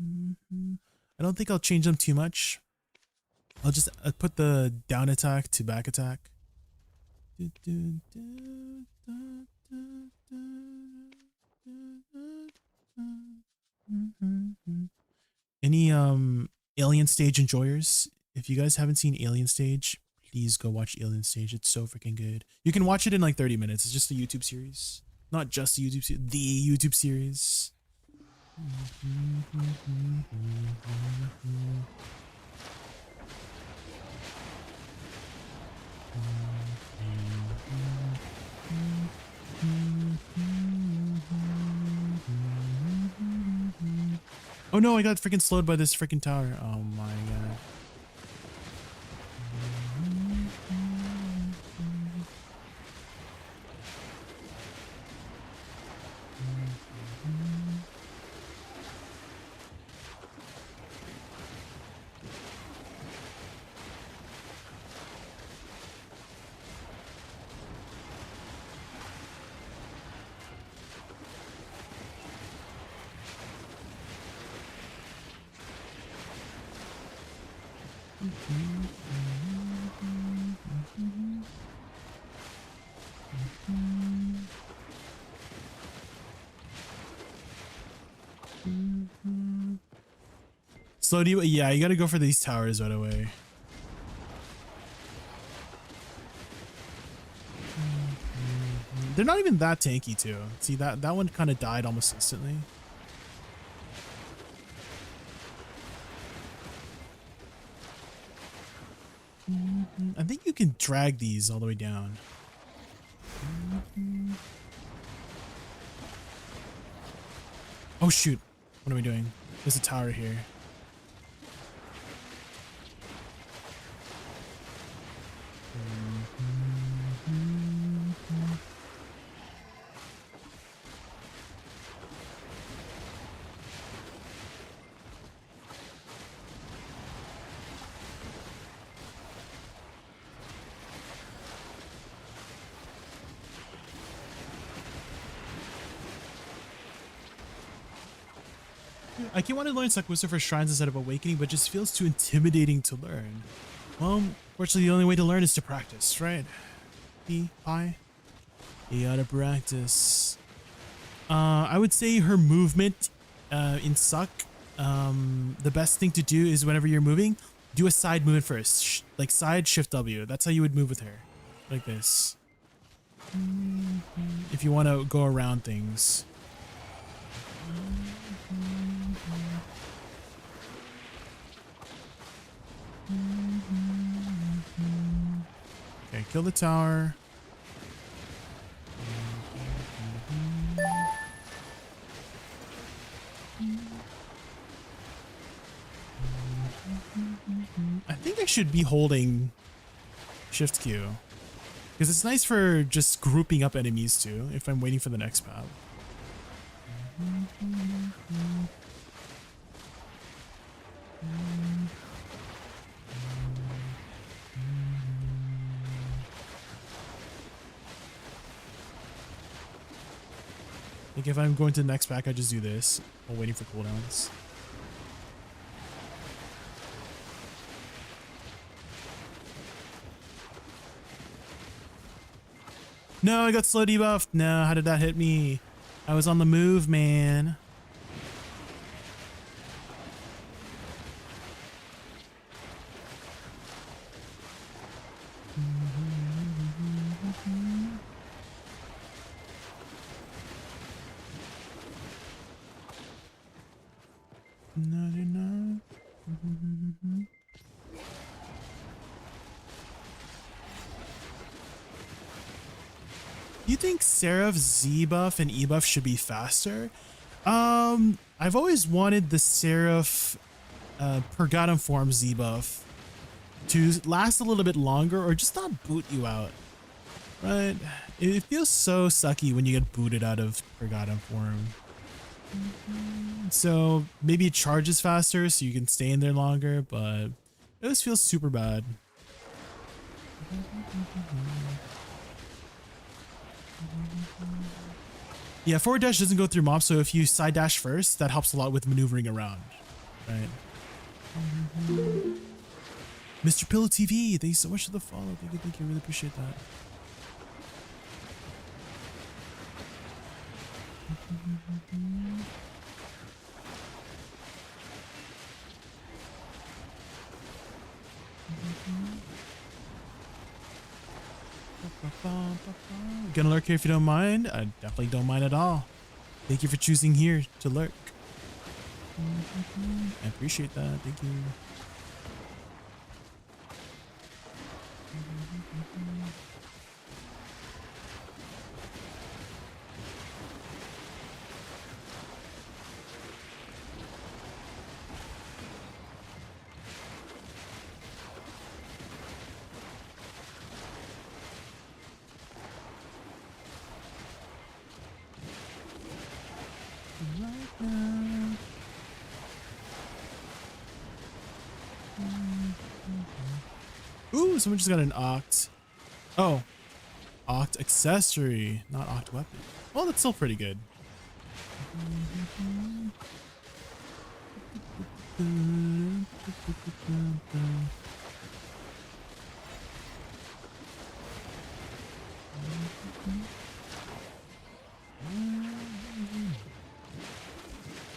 A: I don't think I'll change them too much. I'll just put the down attack to back attack. Any Alien Stage enjoyers? If you guys haven't seen Alien Stage, please go watch Alien Stage. It's so freaking good. You can watch it in like 30 minutes. It's just a YouTube series. Not just a YouTube series, the YouTube series. Oh no, I got freaking slowed by this freaking tower. Oh my god. Slow D, yeah, you gotta go for these towers right away. They're not even that tanky too. See, that one kind of died almost instantly. I think you can drag these all the way down. Oh shoot, what are we doing? There's a tower here. I keep wanting to learn Woosa for shrines instead of awakening, but it just feels too intimidating to learn. Well, fortunately, the only way to learn is to practice, right? Pie. You gotta practice. I would say her movement in Suck, the best thing to do is whenever you're moving, do a side movement first. Like side shift W. That's how you would move with her. Like this. If you want to go around things. Okay, kill the tower. I think I should be holding Shift Q because it's nice for just grouping up enemies too if I'm waiting for the next path. Like if I'm going to the next pack, I just do this while waiting for cooldowns. No, I got slow debuffed. No, how did that hit me? I was on the move, man. No, they're not. You think Seraph Z buff and E buff should be faster? I've always wanted the Seraph Pergatum form Z buff to last a little bit longer or just not boot you out. Right? It feels so sucky when you get booted out of Pergatum form. So maybe it charges faster so you can stay in there longer, but it just feels super bad. Yeah, forward dash doesn't go through mobs, so if you side dash first, that helps a lot with maneuvering around, right? Mr. Pillow TV, thank you so much for the follow. Thank you, I really appreciate that. Gonna lurk here if you don't mind. I definitely don't mind at all. Thank you for choosing here to lurk. I appreciate that. Thank you. Ooh, someone just got an Oct. Oh, Oct accessory, not Oct weapon. Well, that's still pretty good.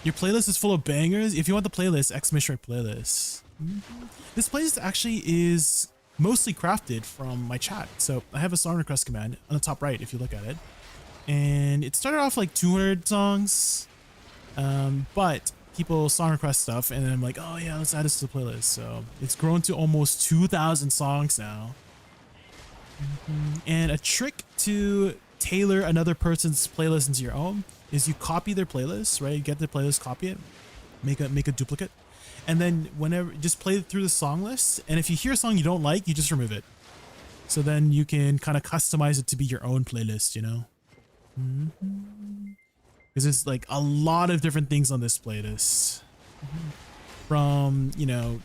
A: Your playlist is full of bangers. If you want the playlist, exclamation playlist. This playlist actually is mostly crafted from my chat. So I have a song request command on the top right if you look at it. And it started off like 200 songs, but people song request stuff and then I'm like, oh yeah, let's add this to the playlist. So it's grown to almost 2,000 songs now. And a trick to tailor another person's playlist into your own is you copy their playlist, right? You get their playlist, copy it, make a duplicate, and then whenever just play it through the song list. And if you hear a song you don't like, you just remove it. So then you can kind of customize it to be your own playlist, you know? Because there's like a lot of different things on this playlist, from, you know,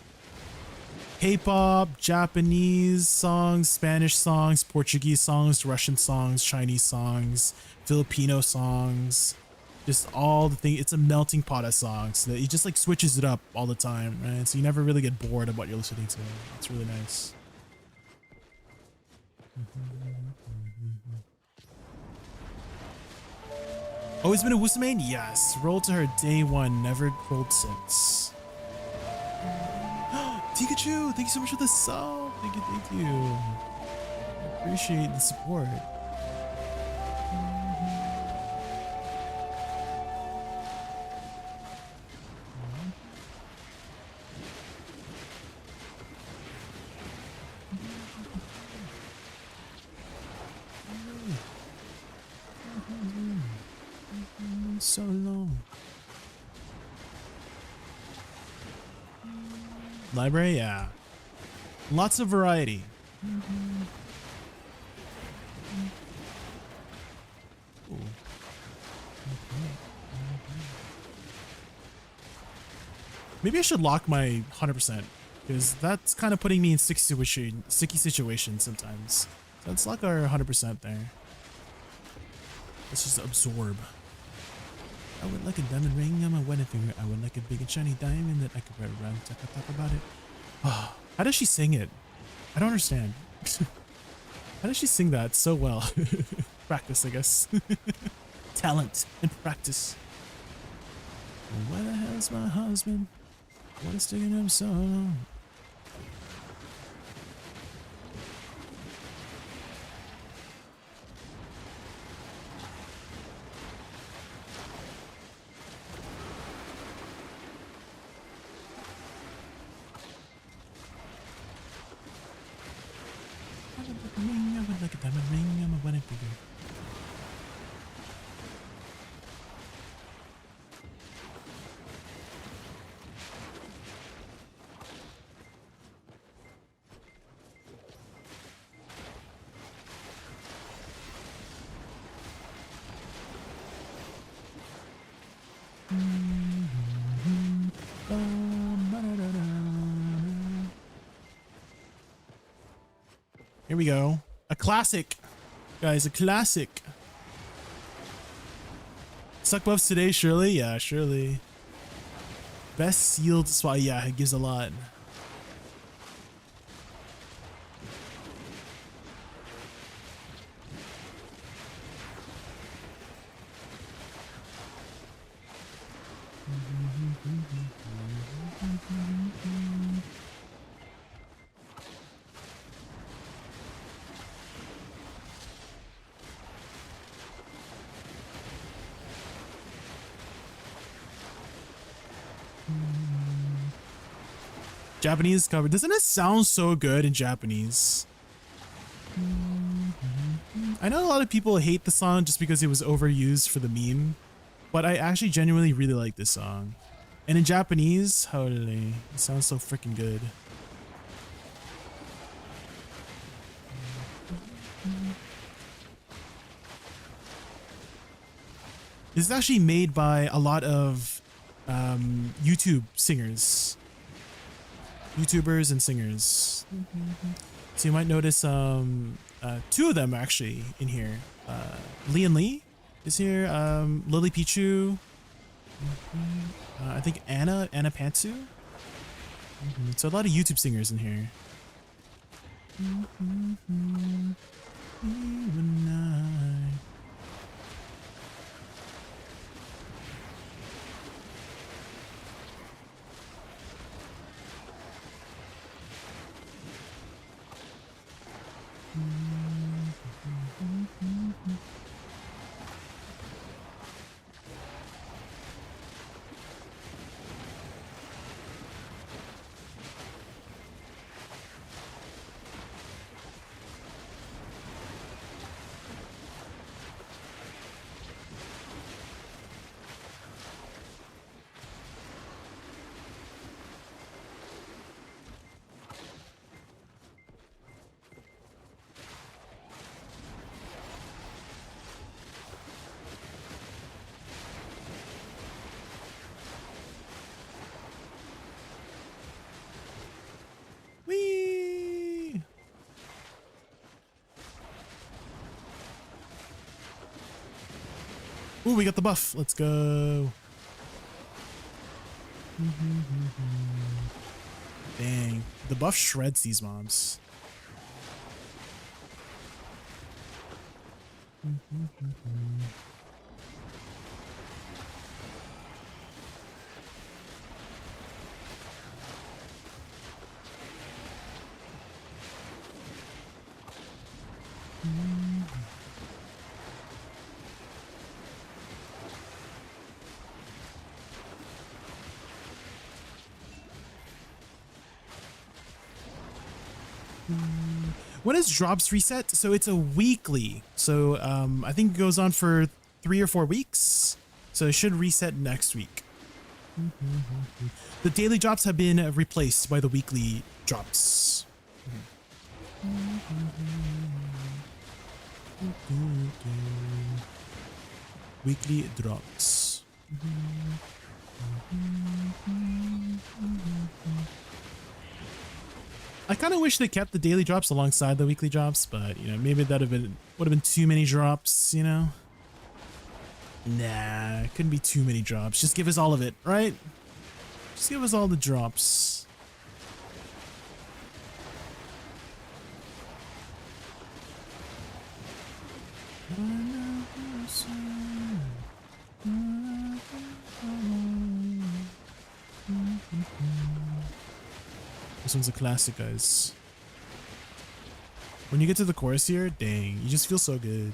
A: K-pop, Japanese songs, Spanish songs, Portuguese songs, Russian songs, Chinese songs, Filipino songs, just all the things. It's a melting pot of songs that it just like switches it up all the time, right? So you never really get bored of what you're listening to. It's really nice. Always been a Woosa main? Yes. Rolled to her day one, never rolled since. Pikachu, thank you so much for the sub. Thank you, thank you. I appreciate the support. So long. Library, yeah. Lots of variety. Ooh. Maybe I should lock my 100% because that's kind of putting me in sticky situations sometimes. So let's lock our 100% there. Let's just absorb. I would like a diamond ring on my wedding finger. I would like a big and shiny diamond that I could wear around. Talk about it. Oh, how does she sing it? I don't understand. How does she sing that so well? Practice, I guess. Talent and practice. Where the hell's my husband? What is taking him so long? I would like a diamond ring on my wedding finger. Here we go. A classic, guys, a classic. Suck buffs today, surely? Yeah, surely. Best sealed spot. Yeah, it gives a lot. Japanese cover. Doesn't it sound so good in Japanese? I know a lot of people hate the song just because it was overused for the meme, but I actually genuinely really like this song. And in Japanese, holy, it sounds so freaking good. This is actually made by a lot of YouTube singers. YouTubers and singers. So you might notice two of them actually in here. Lian Lee is here. Lily Pichu. I think Anna Pantsu. So a lot of YouTube singers in here. Whee! Ooh, we got the buff. Let's go. Dang. The buff shreds these mobs. When is drops reset? So it's a weekly. So I think it goes on for 3 or 4 weeks. So it should reset next week. The daily drops have been replaced by the weekly drops. Weekly drops. I kind of wish they kept the daily drops alongside the weekly drops, but you know, maybe would have been too many drops, you know? Nah, it couldn't be too many drops. Just give us all of it, right? Just give us all the drops. This one's a classic, guys. When you get to the chorus here, dang, you just feel so good.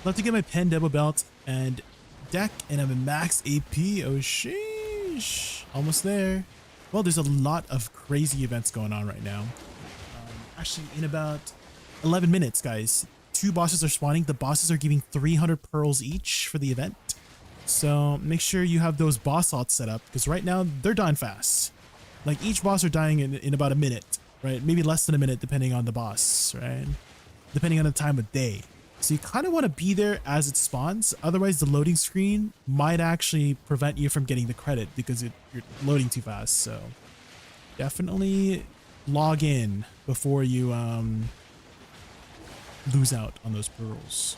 A: Love to get my pen double belt and deck, and I'm a max AP. Oh sheesh, almost there. Well, there's a lot of crazy events going on right now. Actually, in about 11 minutes, guys, 2 bosses are spawning. The bosses are giving 300 pearls each for the event. So make sure you have those boss alts set up, because right now they're dying fast. Like each boss are dying in about a minute, right? Maybe less than a minute depending on the boss, right? Depending on the time of day. So you kind of want to be there as it spawns. Otherwise, the loading screen might actually prevent you from getting the credit because you're loading too fast. So definitely log in before you lose out on those pearls.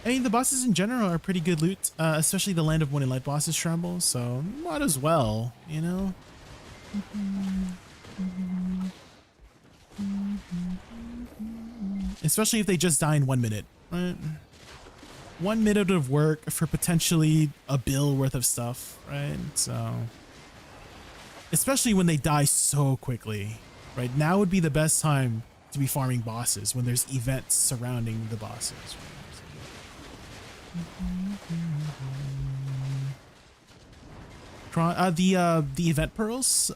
A: I mean, the bosses in general are pretty good loot, especially the Land of Moon and Light bosses tremble, so might as well, you know? Especially if they just die in 1 minute, right? 1 minute of work for potentially a bill worth of stuff, right? So, especially when they die so quickly, right? Now would be the best time to be farming bosses when there's events surrounding the bosses, right? The event pearls,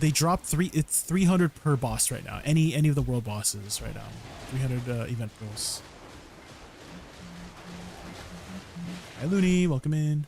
A: they drop it's 300 per boss right now. Any of the world bosses right now, 300 event pearls. Hi Looney, welcome in.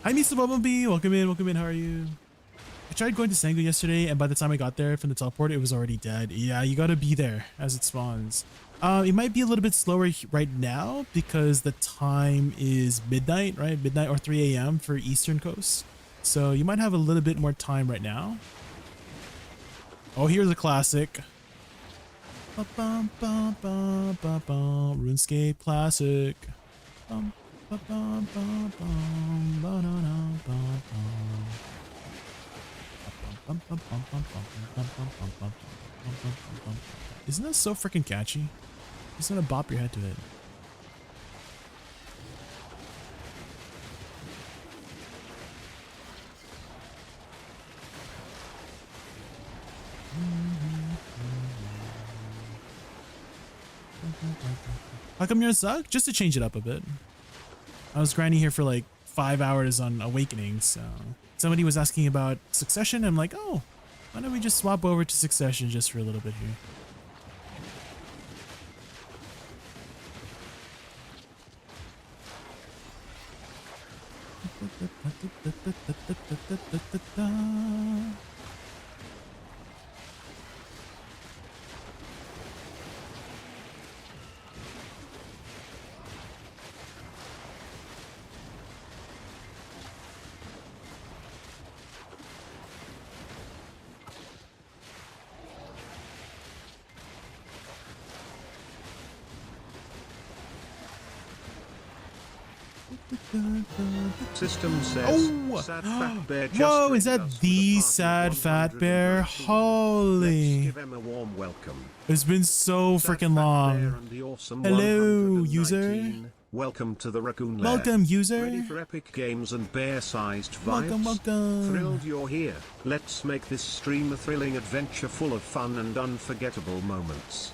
A: Hi Mr. Bumblebee, welcome in, how are you? I tried going to Sango yesterday, and by the time I got there from the teleport, it was already dead. Yeah, you gotta be there as it spawns. It might be a little bit slower right now because the time is midnight, right? Midnight or 3 a.m. for Eastern Coast. So you might have a little bit more time right now. Oh, here's a classic. RuneScape classic. Isn't that so freaking catchy? You just want to bop your head to it. How come yours suck? Just to change it up a bit. I was grinding here for like 5 hours on Awakening, so somebody was asking about Succession. I'm like, oh, why don't we just swap over to Succession just for a little bit here?
C: System says,
A: Oh!
C: Sad Fat Bear just
A: Whoa, is
C: rated
A: that
C: us with
A: the
C: a party
A: Sad
C: of
A: Fat Bear?
C: 119.
A: Holy.
C: Let's give him a warm welcome.
A: It's been so
C: Sad
A: freaking
C: Fat
A: long.
C: Bear and the awesome
A: Hello,
C: 119.
A: user.
C: Welcome to the Raccoon Lair.
A: Welcome, user.
C: Ready for epic games and bear-sized vibes?
A: Welcome, welcome.
C: Thrilled you're here. Let's make this stream a thrilling adventure full of fun and unforgettable moments.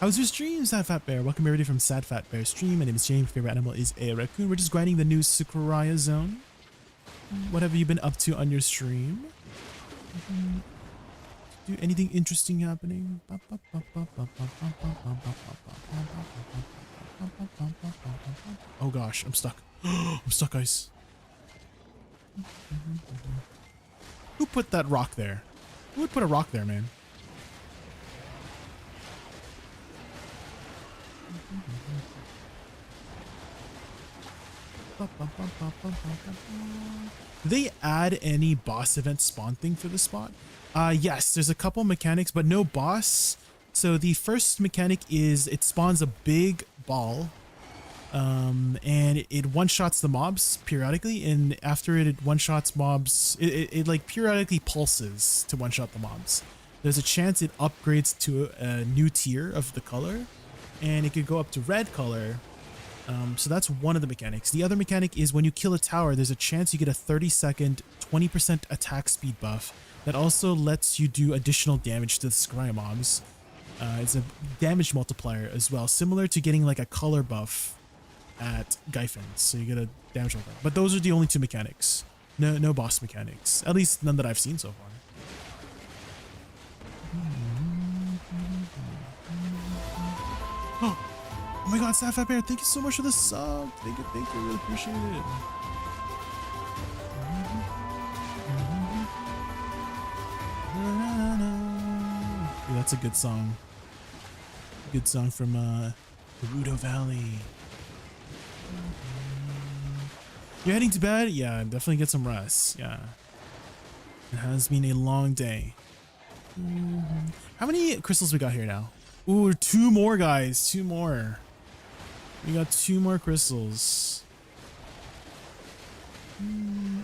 A: How's your stream, Sad Fat Bear? Welcome everybody from Sad Fat Bear stream. My name is James. My favorite animal is a raccoon. We're just grinding the new SYCRAIA zone. What have you been up to on your stream? Do anything interesting happening? Oh gosh, I'm stuck. I'm stuck, guys. Who put that rock there? Who would put a rock there, man? Do they add any boss event spawn thing for the spot? Yes, there's a couple mechanics, but no boss. So the first mechanic is it spawns a big ball, and it one-shots the mobs periodically, and after it one-shots mobs, it like periodically pulses to one-shot the mobs. There's a chance it upgrades to a new tier of the color, and it could go up to red color. So that's one of the mechanics. The other mechanic is when you kill a tower, there's a chance you get a 30-second 20% attack speed buff that also lets you do additional damage to the Scrya mobs. It's a damage multiplier as well, similar to getting like a color buff at Gyfins. So you get a damage multiplier. But those are the only two mechanics. No boss mechanics. At least none that I've seen so far. Oh my god, Sapphire Bear, thank you so much for the sub. Thank you, really appreciate it. Yeah, that's a good song. Good song from Gerudo Valley. You're heading to bed? Yeah, definitely get some rest. Yeah. It has been a long day. How many crystals we got here now? Ooh, 2 more, guys. 2 more. We got 2 more crystals.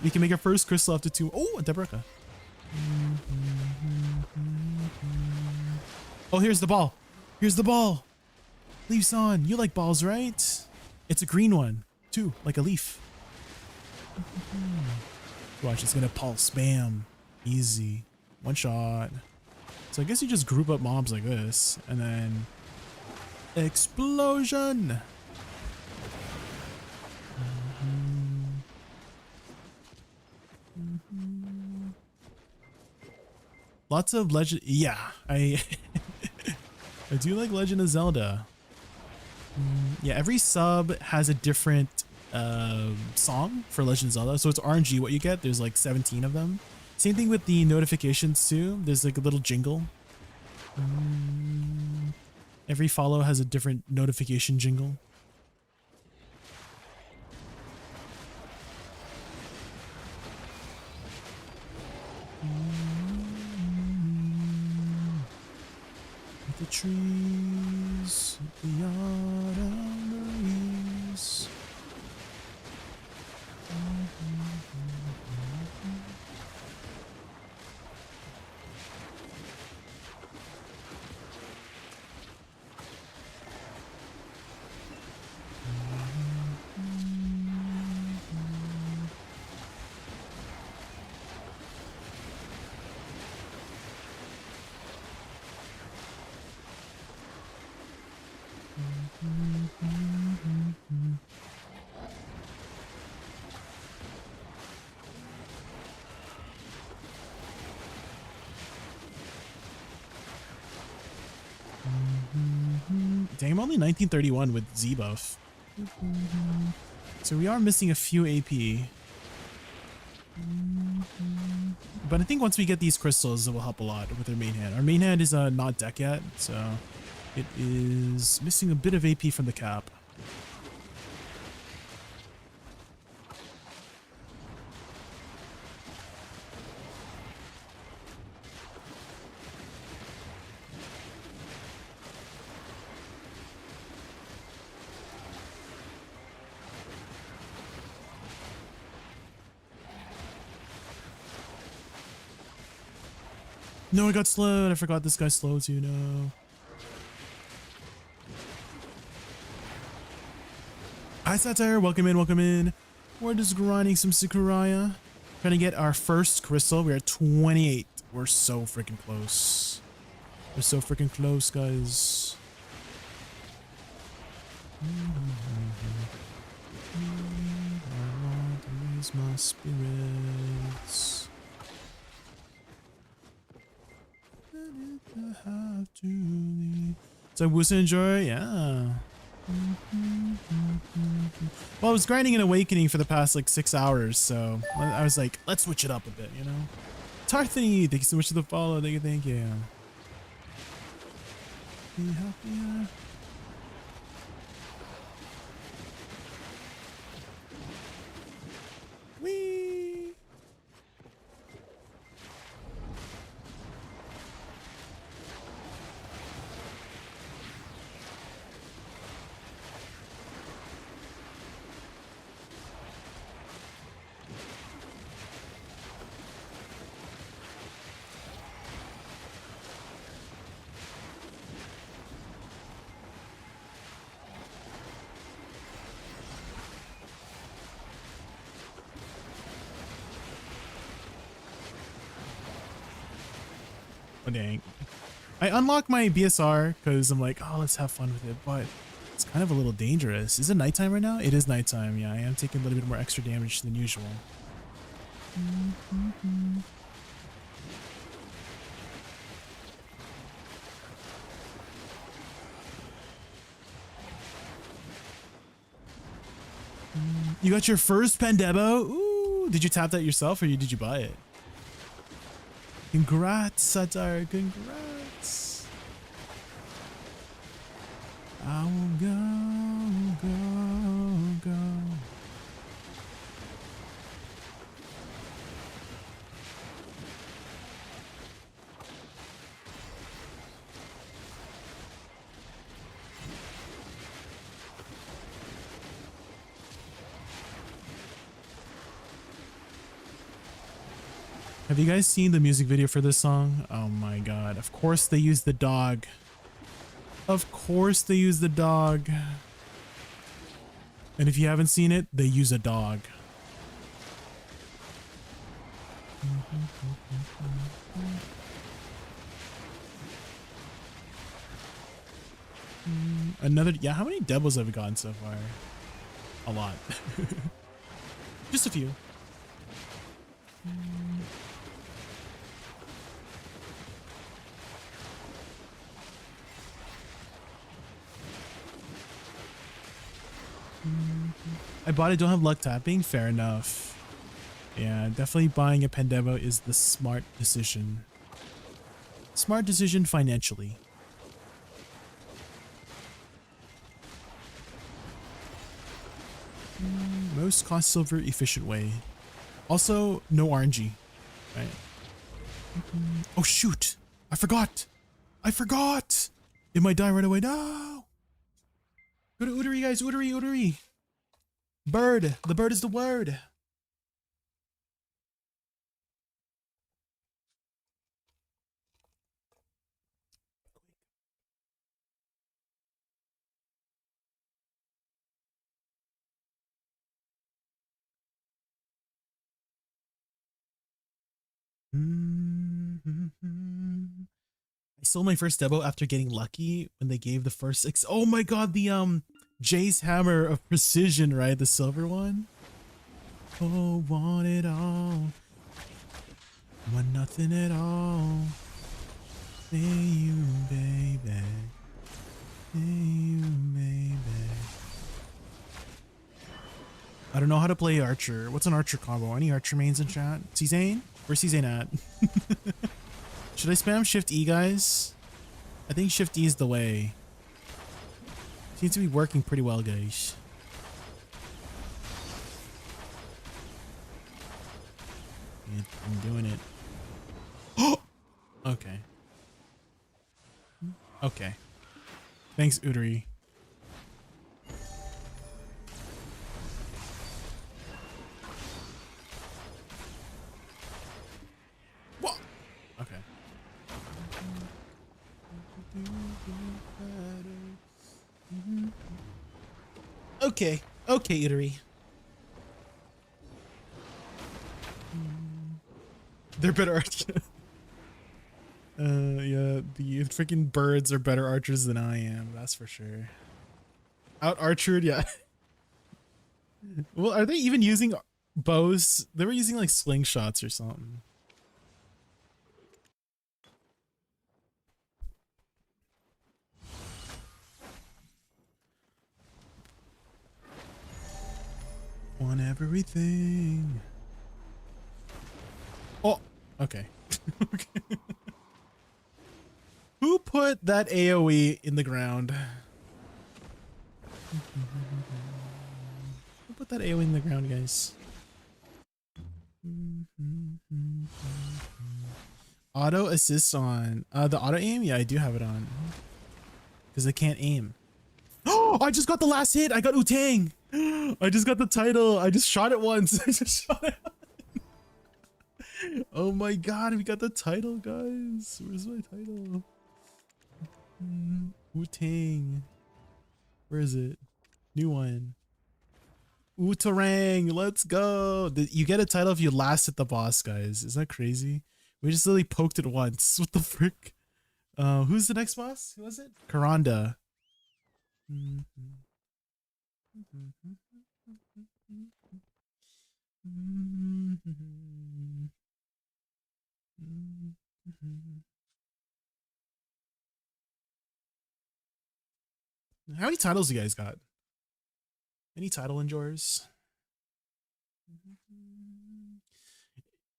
A: We can make our first crystal after 2. Oh, a Debreka. Oh, here's the ball. Here's the ball. Leaves on. You like balls, right? It's a green one, too, like a leaf. Watch, it's gonna pulse. Bam. Easy. One shot. So I guess you just group up mobs like this, and then explosion. Lots of legend. Yeah, I I do like Legend of Zelda. Yeah, every sub has a different song for Legend of Zelda, so it's RNG what you get. There's like 17 of them. Same thing with the notifications too. There's like a little jingle. Every follow has a different notification jingle. The trees, the autumn breeze. Dang, I'm only 1931 with Z buff. So we are missing a few AP. But I think once we get these crystals, it will help a lot with our main hand. Our main hand is not deck yet, so it is missing a bit of AP from the cap. No, I got slowed. I forgot this guy's slow too. No. Hi, Satire. Welcome in. Welcome in. We're just grinding some Sycraia. Trying to get our first crystal. We're at 28. We're so freaking close. We're so freaking close, guys. I want to raise my spirits. So Woosa Enjoyer, yeah. Well, I was grinding an Awakening for the past like 6 hours, so I was like, let's switch it up a bit, you know? Tarthany, thank you so much for the follow. Thank you, thank you. Yeah. Whee! Oh, dang. I unlocked my BSR because I'm like, oh, let's have fun with it, but it's kind of a little dangerous. Is it nighttime right now? It is nighttime, yeah. I am taking a little bit more extra damage than usual. You got your first Pandebo? Ooh, did you tap that yourself or did you buy it? Congrats, Satar, congrats. I will go. Have you guys seen the music video for this song? Oh my god. Of course they use the dog. Of course they use the dog. And if you haven't seen it, they use a dog. Another, yeah, how many Devils have we gotten so far? A lot. Just a few. I bought it, don't have luck tapping? Fair enough. Yeah, definitely buying a Pandebo is the smart decision. Smart decision financially. Most cost silver efficient way. Also, no RNG. Right? Oh shoot! I forgot! It might die right away. No! Go to Udary, guys. Udary. Bird. The bird is the word. I sold my first Debo after getting lucky when they gave the first six. Oh my god, the Jay's hammer of precision, right? The silver one. Oh, want it all. Want nothing at all. Say you, baby. Say you, baby. I don't know how to play Archer. What's an Archer combo? Any Archer mains in chat? C-Zane? Where's C-Zane at? Should I spam Shift E, guys? I think Shift E is the way. Seems to be working pretty well, guys. Yeah, I'm doing it. Oh! Okay. Okay. Thanks, Udary. What? Okay. Okay, Udary. They're better archers. Yeah, the freaking birds are better archers than I am, that's for sure. Out archered, yeah. Well, are they even using bows? They were using like slingshots or something. Want everything. Oh, okay. Okay. Who put that AoE in the ground? Who put that AoE in the ground, guys? Auto assist on. The auto aim? Yeah, I do have it on. Because I can't aim. Oh, I just got the last hit. I got Wu-Tang. I just got the title. I just shot it once. I just shot it. Oh my god, we got the title, guys. Where's my title? Wu-Tang. Where is it? New one. Wu-Tarang. Let's go. You get a title if you last hit the boss, guys. Isn't that crazy? We just literally poked it once. What the frick? Who's the next boss? Who was it? Karanda. How many titles you guys got? Any title enjoyers?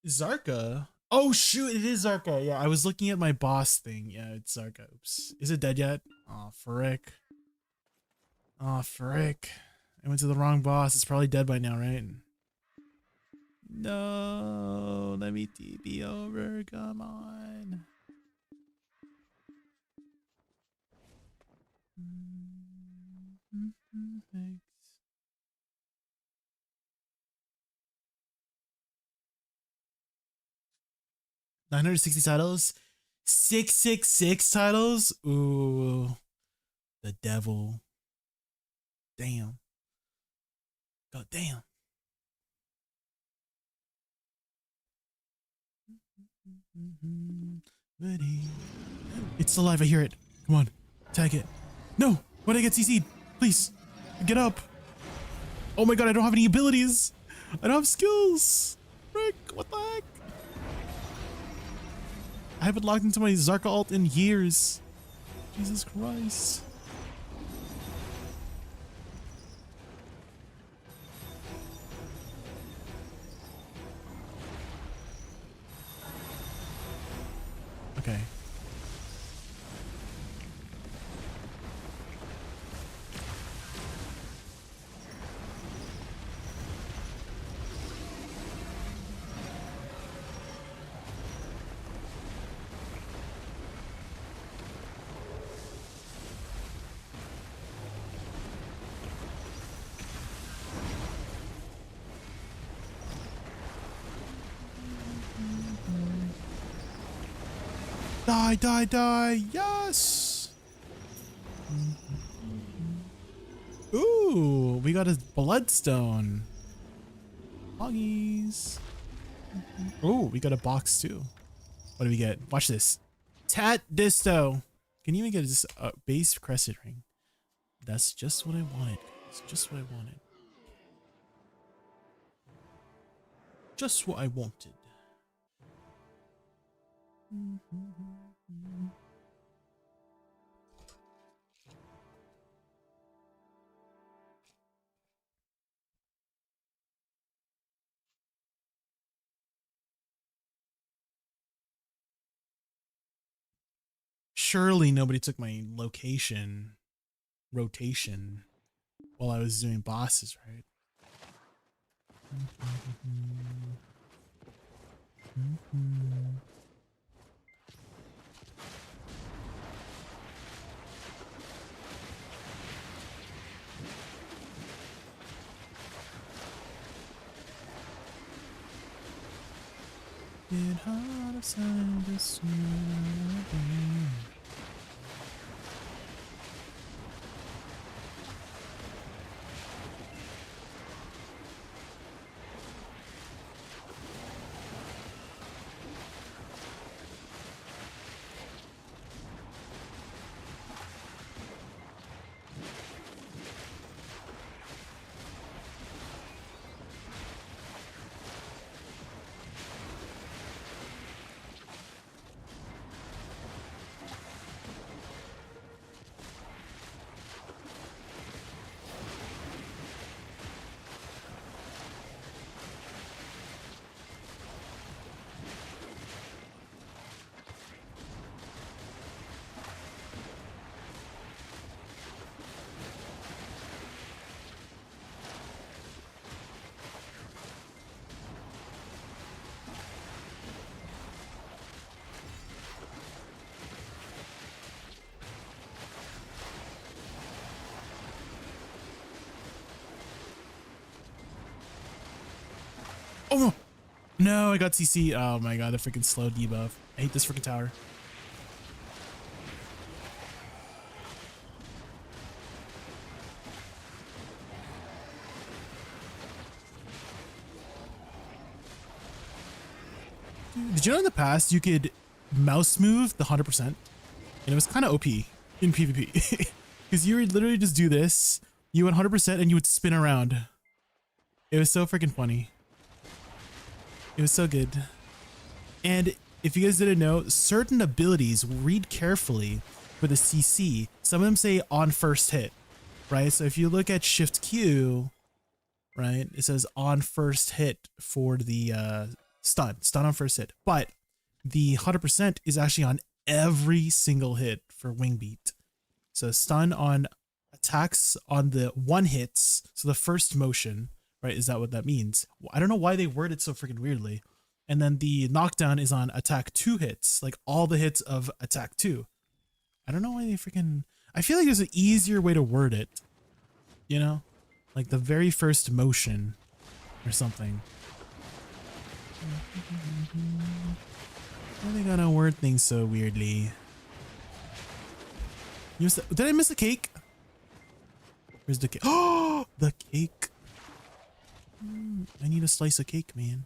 A: Zarka? Oh shoot, it is Zarka. Yeah, I was looking at my boss thing. Yeah, it's Zarka. Oops. Is it dead yet? Oh, frick. Oh, frick. I went to the wrong boss. It's probably dead by now, right? No, let me TP over. Come on. Thanks. 960 titles? 666 titles? Ooh. The devil. Damn. God damn. Ready. It's alive. I hear it. Come on. Tag it. No. Why'd I get CC'd? Please. Get up. Oh my god, I don't have any abilities. I don't have skills. Frick. What the heck? I haven't logged into my Zarka ult in years. Jesus Christ. Okay. Die, die, die. Yes. Ooh, we got a bloodstone. Hoggies. Ooh, we got a box too. What do we get? Watch this. Tat Disto. Can you even get this base crescent ring? That's just what I wanted. It's just what I wanted. Just what I wanted. Surely nobody took my rotation while I was doing bosses, right? Get hard outside the snow. Oh no, I got CC. Oh my god, the freaking slow debuff. I hate this freaking tower. Did you know in the past you could mouse move the 100%? And it was kind of OP in PvP. Because you would literally just do this, you went 100% and you would spin around. It was so freaking funny. It was so good. And if you guys didn't know, certain abilities, read carefully for the CC. Some of them say on first hit, right? So if you look at Shift Q, right, it says on first hit for the stun on first hit. But the 100% is actually on every single hit for wing beat. So stun on attacks on the one hits. So the first motion, right? Is that what that means? I don't know why they word it so freaking weirdly. And then the knockdown is on attack 2 hits, like all the hits of attack 2. I don't know why they freaking, I feel like there's an easier way to word it, you know, like the very first motion or something. Why are they gonna word things so weirdly? Did I miss a cake? Where's the cake? Oh, the cake. I need a slice of cake, man.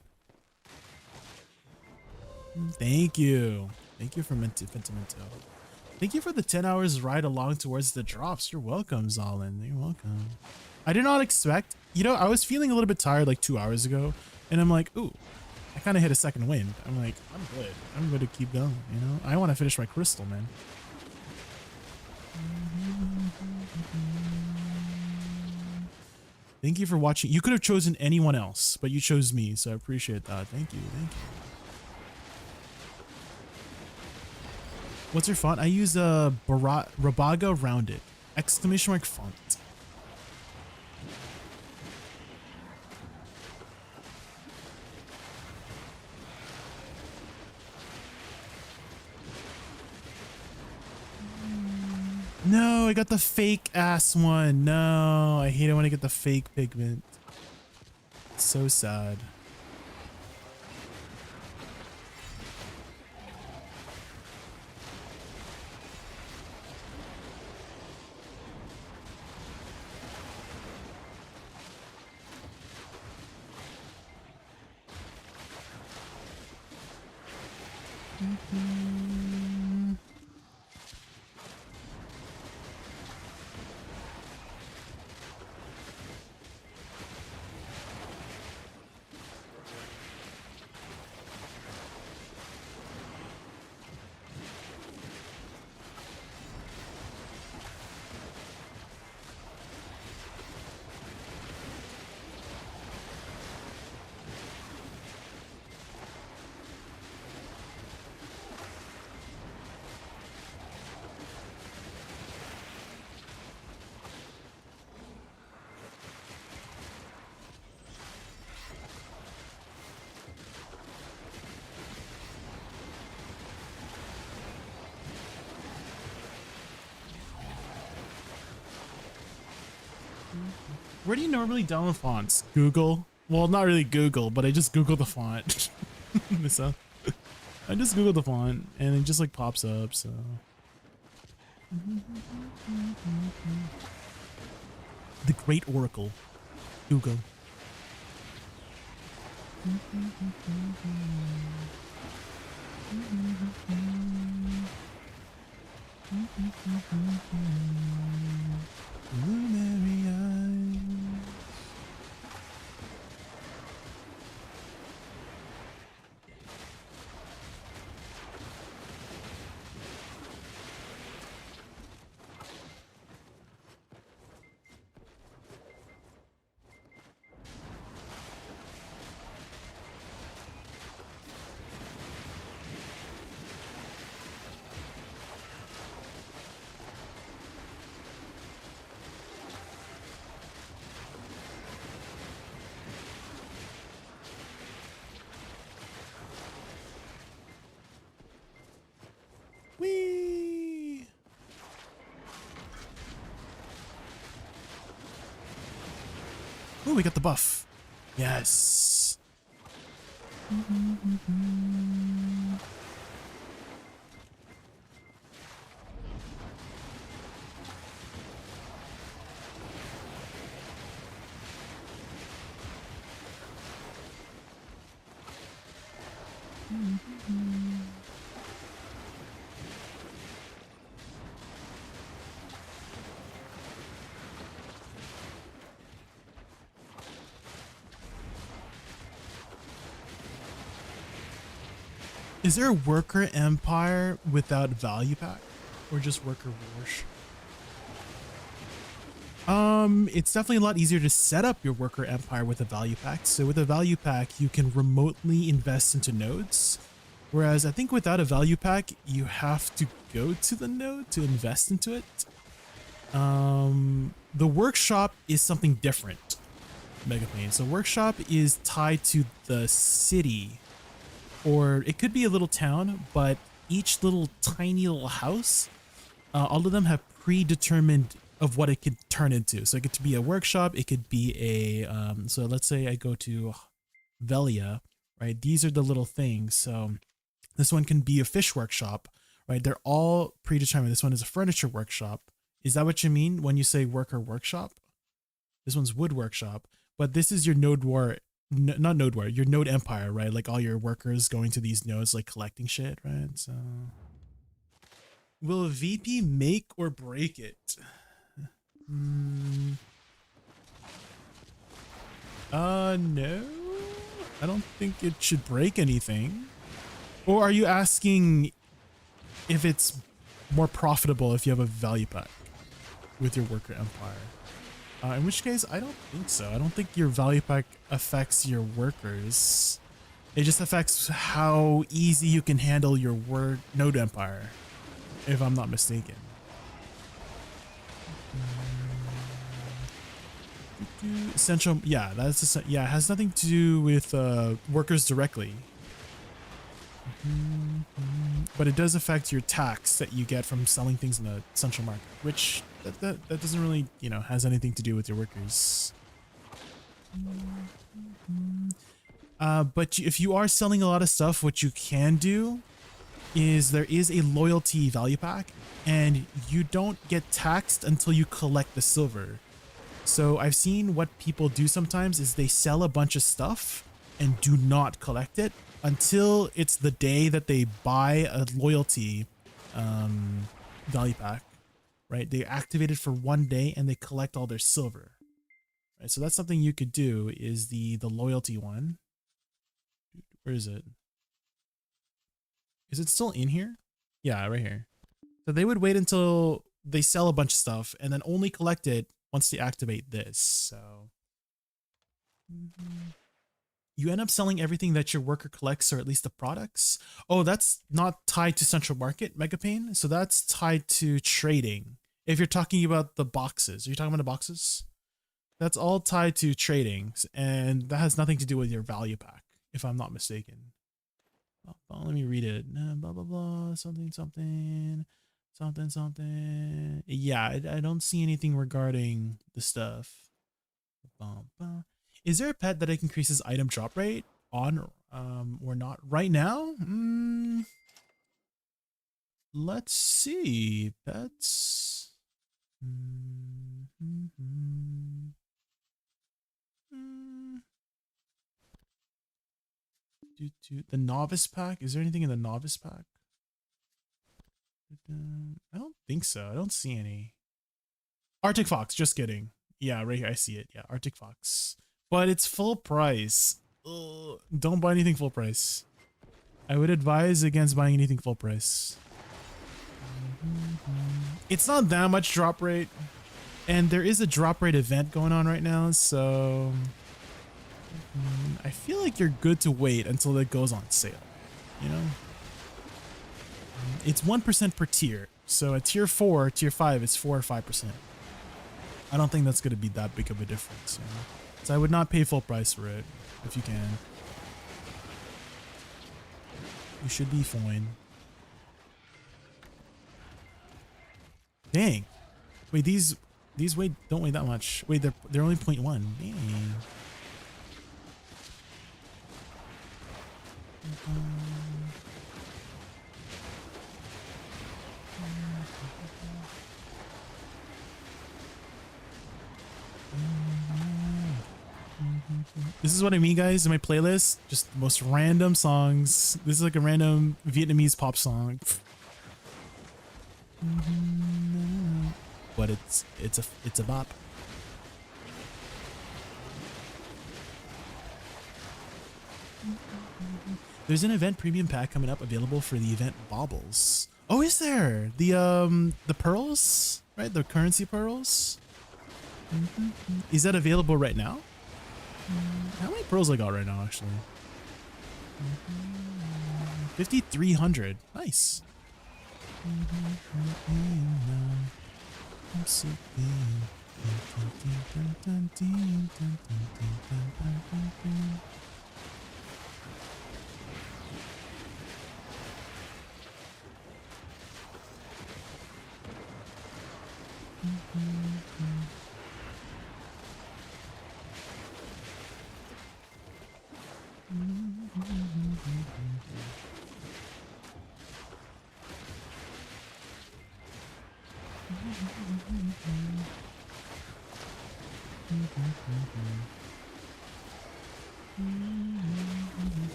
A: Thank you. Thank you for Pentimento. Thank you for the 10 hours ride along towards the drops. You're welcome, Zalin. You're welcome. I did not expect, you know, I was feeling a little bit tired like 2 hours ago, and I'm like, ooh, I kind of hit a second wind. I'm like, I'm good. I'm going to keep going, you know? I want to finish my crystal, man. Thank you for watching. You could have chosen anyone else, but you chose me, so I appreciate that. Thank you. Thank you. What's your font? I use a Rabaga Rounded! Exclamation mark font. No, I got the fake ass one. No, I hate it when I get the fake pigment. It's so sad. Where do you normally download fonts? Google? Well, not really Google, but I just Google the font. So, I just Google the font and it just like pops up, so. The Great Oracle. Google. Blueberry eyes. Whee! Oh, we got the buff. Yes. Is there a worker empire without value pack, or just worker wars? It's definitely a lot easier to set up your worker empire with a value pack. So with a value pack, you can remotely invest into nodes. Whereas I think without a value pack, you have to go to the node to invest into it. The workshop is something different, Megaplane. So workshop is tied to the city, or it could be a little town, but each little tiny little house, all of them have predetermined of what it could turn into. So it could be a workshop, it could be a, so let's say I go to Velia, right? These are the little things. So this one can be a fish workshop, right? They're all predetermined. This one is a furniture workshop. Is that what you mean when you say worker workshop? This one's wood workshop, but this is your node war. Not node war, your node empire, right? Like all your workers going to these nodes, like collecting shit, right? So will a VP make or break it? No, I don't think it should break anything. Or are you asking if it's more profitable if you have a value pack with your worker empire? In which case, I don't think so. I don't think your value pack affects your workers. It just affects how easy you can handle your node empire, if I'm not mistaken. Essential, yeah, that's yeah. It has nothing to do with workers directly, but it does affect your tax that you get from selling things in the central market, which that doesn't really, you know, has anything to do with your workers. But if you are selling a lot of stuff, what you can do is there is a loyalty value pack, and you don't get taxed until you collect the silver. So I've seen what people do sometimes is they sell a bunch of stuff and do not collect it until it's the day that they buy a loyalty value pack, right? They activate it for one day and they collect all their silver, right? So that's something you could do, is the loyalty one. Where is it? Is it still in here? Yeah, right here. So they would wait until they sell a bunch of stuff and then only collect it once they activate this. So you end up selling everything that your worker collects, or at least the products. Oh, that's not tied to central market, Megapane. So that's tied to trading. If you're talking about the boxes, are you talking about the boxes? That's all tied to trading, and that has nothing to do with your value pack, if I'm not mistaken. Let me read it. Blah, blah, blah, something, something. Something, something. Yeah, I don't see anything regarding the stuff. Is there a pet that increases item drop rate on or not right now? Let's see. Pets. The novice pack. Is there anything in the novice pack? I don't think so. I don't see any. Arctic Fox, just kidding. Yeah, right here, I see it. Yeah, Arctic Fox. But it's full price. Ugh, don't buy anything full price. I would advise against buying anything full price. It's not that much drop rate. And there is a drop rate event going on right now, so I feel like you're good to wait until it goes on sale, you know? It's 1% per tier. So at tier 4, tier 5, it's 4 or 5%. I don't think that's going to be that big of a difference. You know? So I would not pay full price for it if you can. You should be fine. Dang. Wait, these don't weigh that much. Wait, they're only 0.1. Dang. This is what I mean, guys, in my playlist. Just the most random songs. This is like a random Vietnamese pop song. But it's a bop. There's an event premium pack coming up available for the event baubles. Oh, is there? The pearls? Right? The currency pearls? Is that available right now? How many pearls I got right now, actually? 5,300. Nice.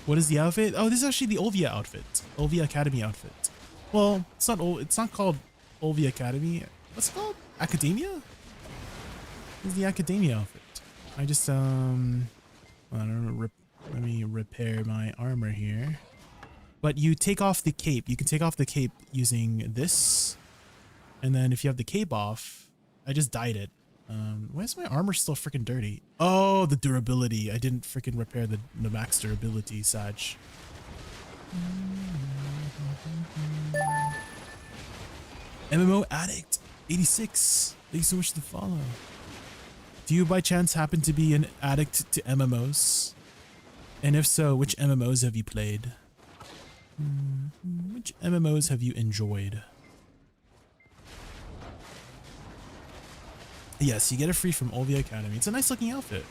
A: What is the outfit? Oh, this is actually the Olvia outfit. Olvia Academy outfit. Well, it's not called Olvia Academy. What's it called? Academia? This is the Academia outfit. I just I don't know, let me repair my armor here. But you take off the cape. You can take off the cape using this. And then if you have the cape off, I just dyed it. Why is my armor still freaking dirty? Oh, the durability. I didn't freaking repair the max durability, Sag. MMO Addict 86. Thank you so much for the follow. Do you by chance happen to be an addict to MMOs? And if so, which MMOs have you played? Which MMOs have you enjoyed? Yes, you get it free from Olvia Academy. It's a nice looking outfit.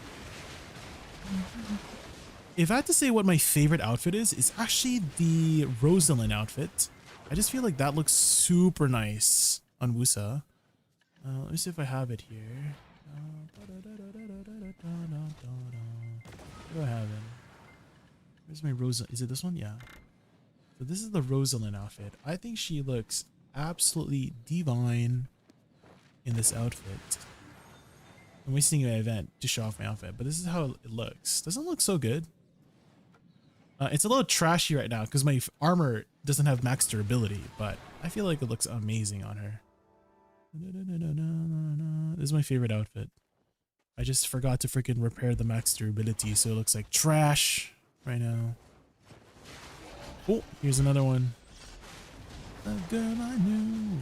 A: If I had to say what my favorite outfit is, it's actually the Rosalind outfit. I just feel like that looks super nice on Woosa. Let me see if I have it here. Do I have it? Where's my Rosalind? Is it this one? Yeah. So this is the Rosalind outfit. I think she looks absolutely divine in this outfit. I'm wasting my event to show off my outfit, but this is how it looks. Doesn't look so good. It's a little trashy right now because my armor doesn't have max durability, but I feel like it looks amazing on her. This is my favorite outfit. I just forgot to freaking repair the max durability, so it looks like trash right now. Oh, here's another one. The girl I knew.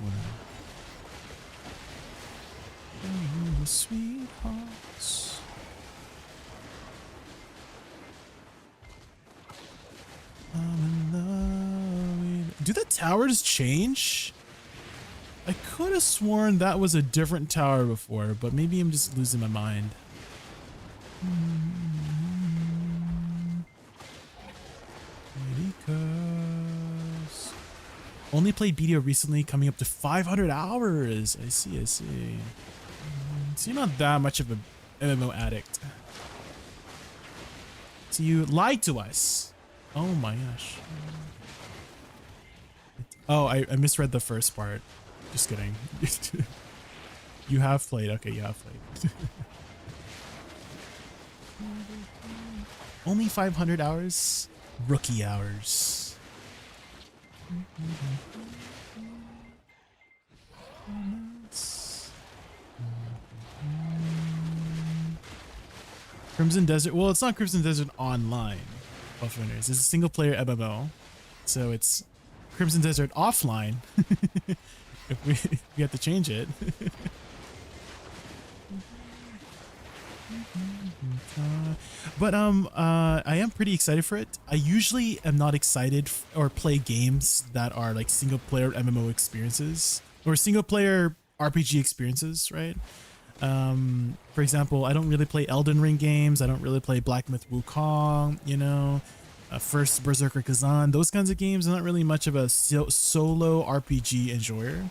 A: The sweethearts. I'm in love with... Do the towers change? I could have sworn that was a different tower before, but maybe I'm just losing my mind. Because... Only played BDO recently, coming up to 500 hours. I see, I see. So you're not that much of a MMO addict. So you lied to us. Oh my gosh. Oh, I misread the first part. Just kidding. You have played. Okay, you have played. Only 500 hours? Rookie hours. Crimson Desert. Well, it's not Crimson Desert Online. Bufferners. It's a single player MMO. So it's Crimson Desert Offline. if we have to change it. But I am pretty excited for it. I usually am not excited or play games that are like single player MMO experiences or single player RPG experiences, right? For example, I don't really play Elden Ring games. I don't really play Black Myth Wukong, you know, First Berserker Kazan. Those kinds of games. I'm not really much of a solo RPG enjoyer.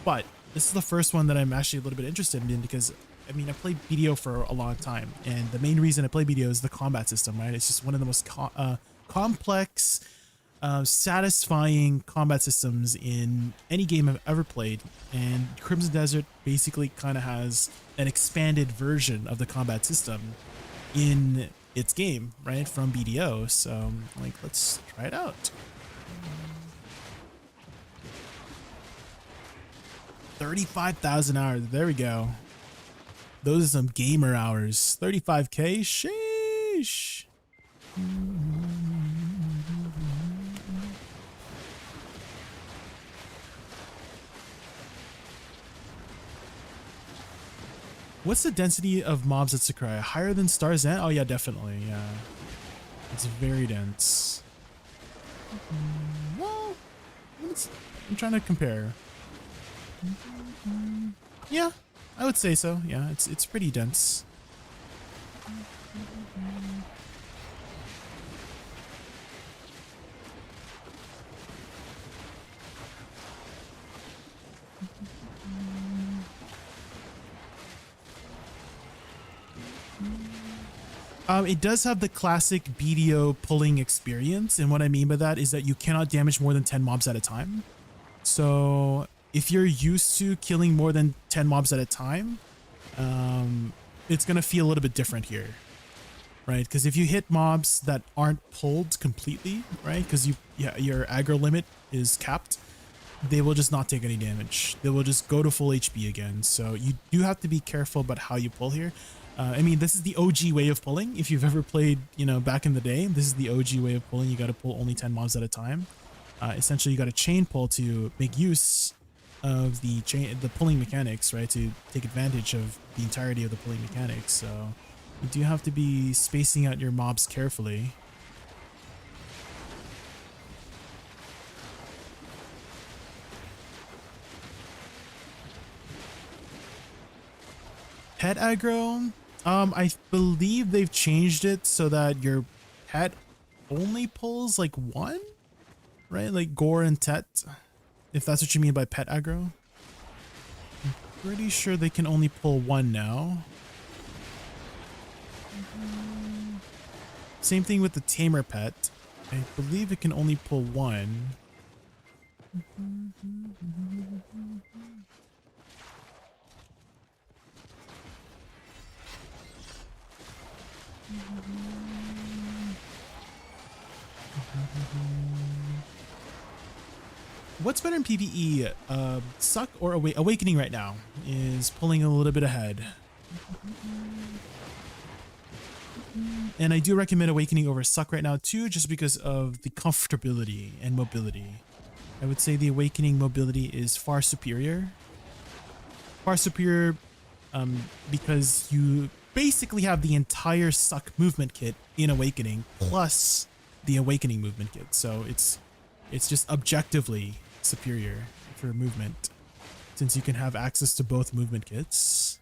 A: But this is the first one that I'm actually a little bit interested in because, I mean, I played BDO for a long time. And the main reason I play BDO is the combat system, right? It's just one of the most complex, satisfying combat systems in any game I've ever played. And Crimson Desert basically kind of has an expanded version of the combat system in its game, right, from BDO. So, like, let's try it out. 35,000 hours. There we go. Those are some gamer hours. 35K. Sheesh. What's the density of mobs at Sycraia? Higher than Star's End? Oh yeah, definitely. Yeah, it's very dense. Well, I'm trying to compare. Yeah, I would say so. Yeah, it's pretty dense. It does have the classic BDO pulling experience, and what I mean by that is that you cannot damage more than 10 mobs at a time. So if you're used to killing more than 10 mobs at a time, it's gonna feel a little bit different here, right? Because if you hit mobs that aren't pulled completely, right? Because your aggro limit is capped, they will just not take any damage. They will just go to full HP again. So you do have to be careful about how you pull here. I mean, this is the OG way of pulling. If you've ever played, you know, back in the day, this is the OG way of pulling. You got to pull only 10 mobs at a time. Essentially, you got to chain pull to make use of the pulling mechanics, right? To take advantage of the entirety of the pulling mechanics. So you do have to be spacing out your mobs carefully. Pet aggro, I believe they've changed it so that your pet only pulls like one, right? Like Gore and Tet, if that's what you mean by pet aggro. I'm pretty sure they can only pull one now. Same thing with the Tamer pet. I believe it can only pull one. What's better in PvE? Suck or Awakening right now is pulling a little bit ahead. And I do recommend Awakening over Suck right now too, just because of the comfortability and mobility. I would say the Awakening mobility is far superior. Far superior because you basically have the entire Suck movement kit in Awakening plus the Awakening movement kit. So it's just objectively superior for movement since you can have access to both movement kits.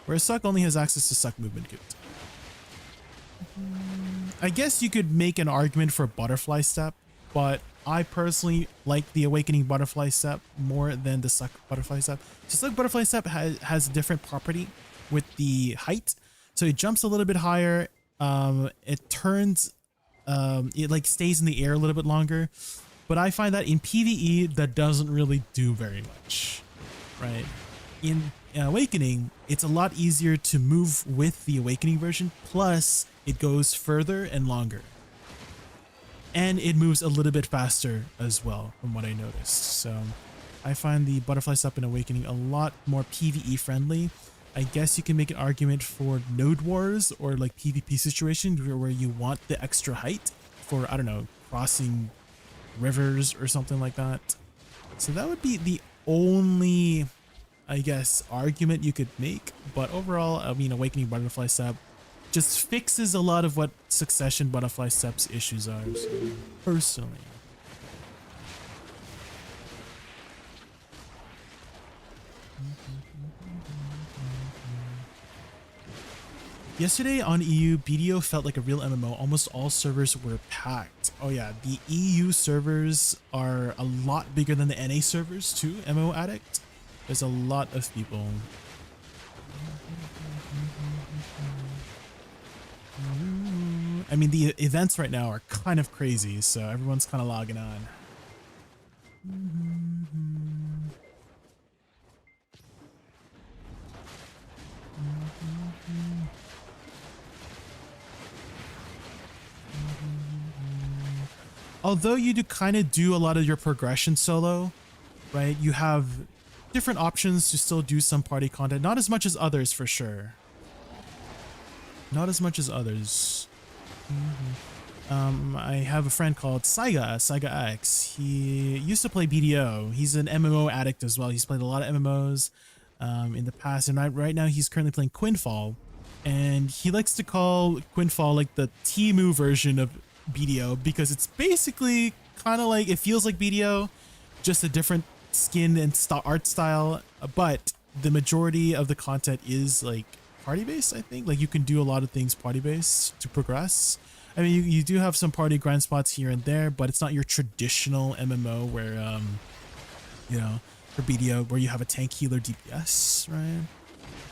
A: Whereas Suck only has access to Suck movement kit. I guess you could make an argument for Butterfly Step, but I personally like the Awakening Butterfly Step more than the Suck Butterfly Step. So Suck Butterfly Step has a different property with the height. So it jumps a little bit higher. It turns, it like stays in the air a little bit longer. But I find that in PvE, that doesn't really do very much, right? In Awakening, it's a lot easier to move with the Awakening version. Plus, it goes further and longer. And it moves a little bit faster as well, from what I noticed. So I find the Butterfly Step in Awakening a lot more PvE friendly. I guess you can make an argument for Node Wars or like PvP situations where you want the extra height for, I don't know, crossing rivers or something like that. So that would be the only, I guess, argument you could make. But overall, I mean, Awakening Butterfly Step just fixes a lot of what Succession Butterfly Step's issues are, so, personally. Yesterday on EU, BDO felt like a real MMO. Almost all servers were packed. Oh yeah, the EU servers are a lot bigger than the NA servers too, MMO Addict. There's a lot of people. I mean, the events right now are kind of crazy, so everyone's kind of logging on. Although you do kind of do a lot of your progression solo, right? You have different options to still do some party content. Not as much as others, for sure. Not as much as others. I have a friend called Saiga X. He used to play BDO. He's an MMO addict as well. He's played a lot of MMOs in the past, and right now he's currently playing Quinfall. And he likes to call Quinfall like the Temu version of BDO because it's basically kind of like, it feels like BDO, just a different skin and art style, but the majority of the content is like party based. I think like you can do a lot of things party based to progress. I mean, you do have some party grind spots here and there, but it's not your traditional MMO where you know, for BDO where you have a tank healer DPS, right?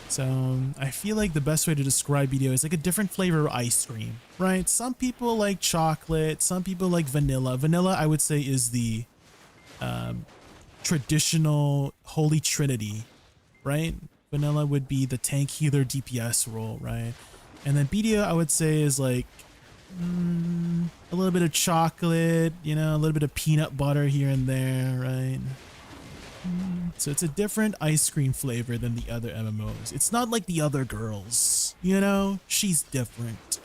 A: So I feel like the best way to describe BDO is like a different flavor of ice cream, right? Some people like chocolate, some people like vanilla. Vanilla, I would say, is the traditional holy trinity, right? Vanilla would be the tank healer DPS role, right? And then BDO, I would say, is like a little bit of chocolate, you know, a little bit of peanut butter here and there, right? So it's a different ice cream flavor than the other MMOs. It's not like the other girls, you know? She's different.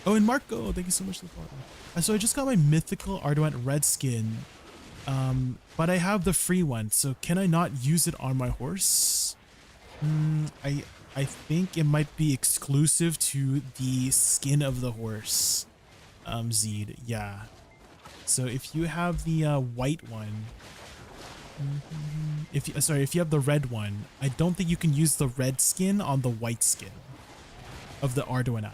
A: Oh, and Marco, thank you so much for the follow. So I just got my mythical Arduent red skin, but I have the free one, so can I not use it on my horse? I think it might be exclusive to the skin of the horse, Zed, yeah. So if you have the white one, if you have the red one, I don't think you can use the red skin on the white skin of the Arduino,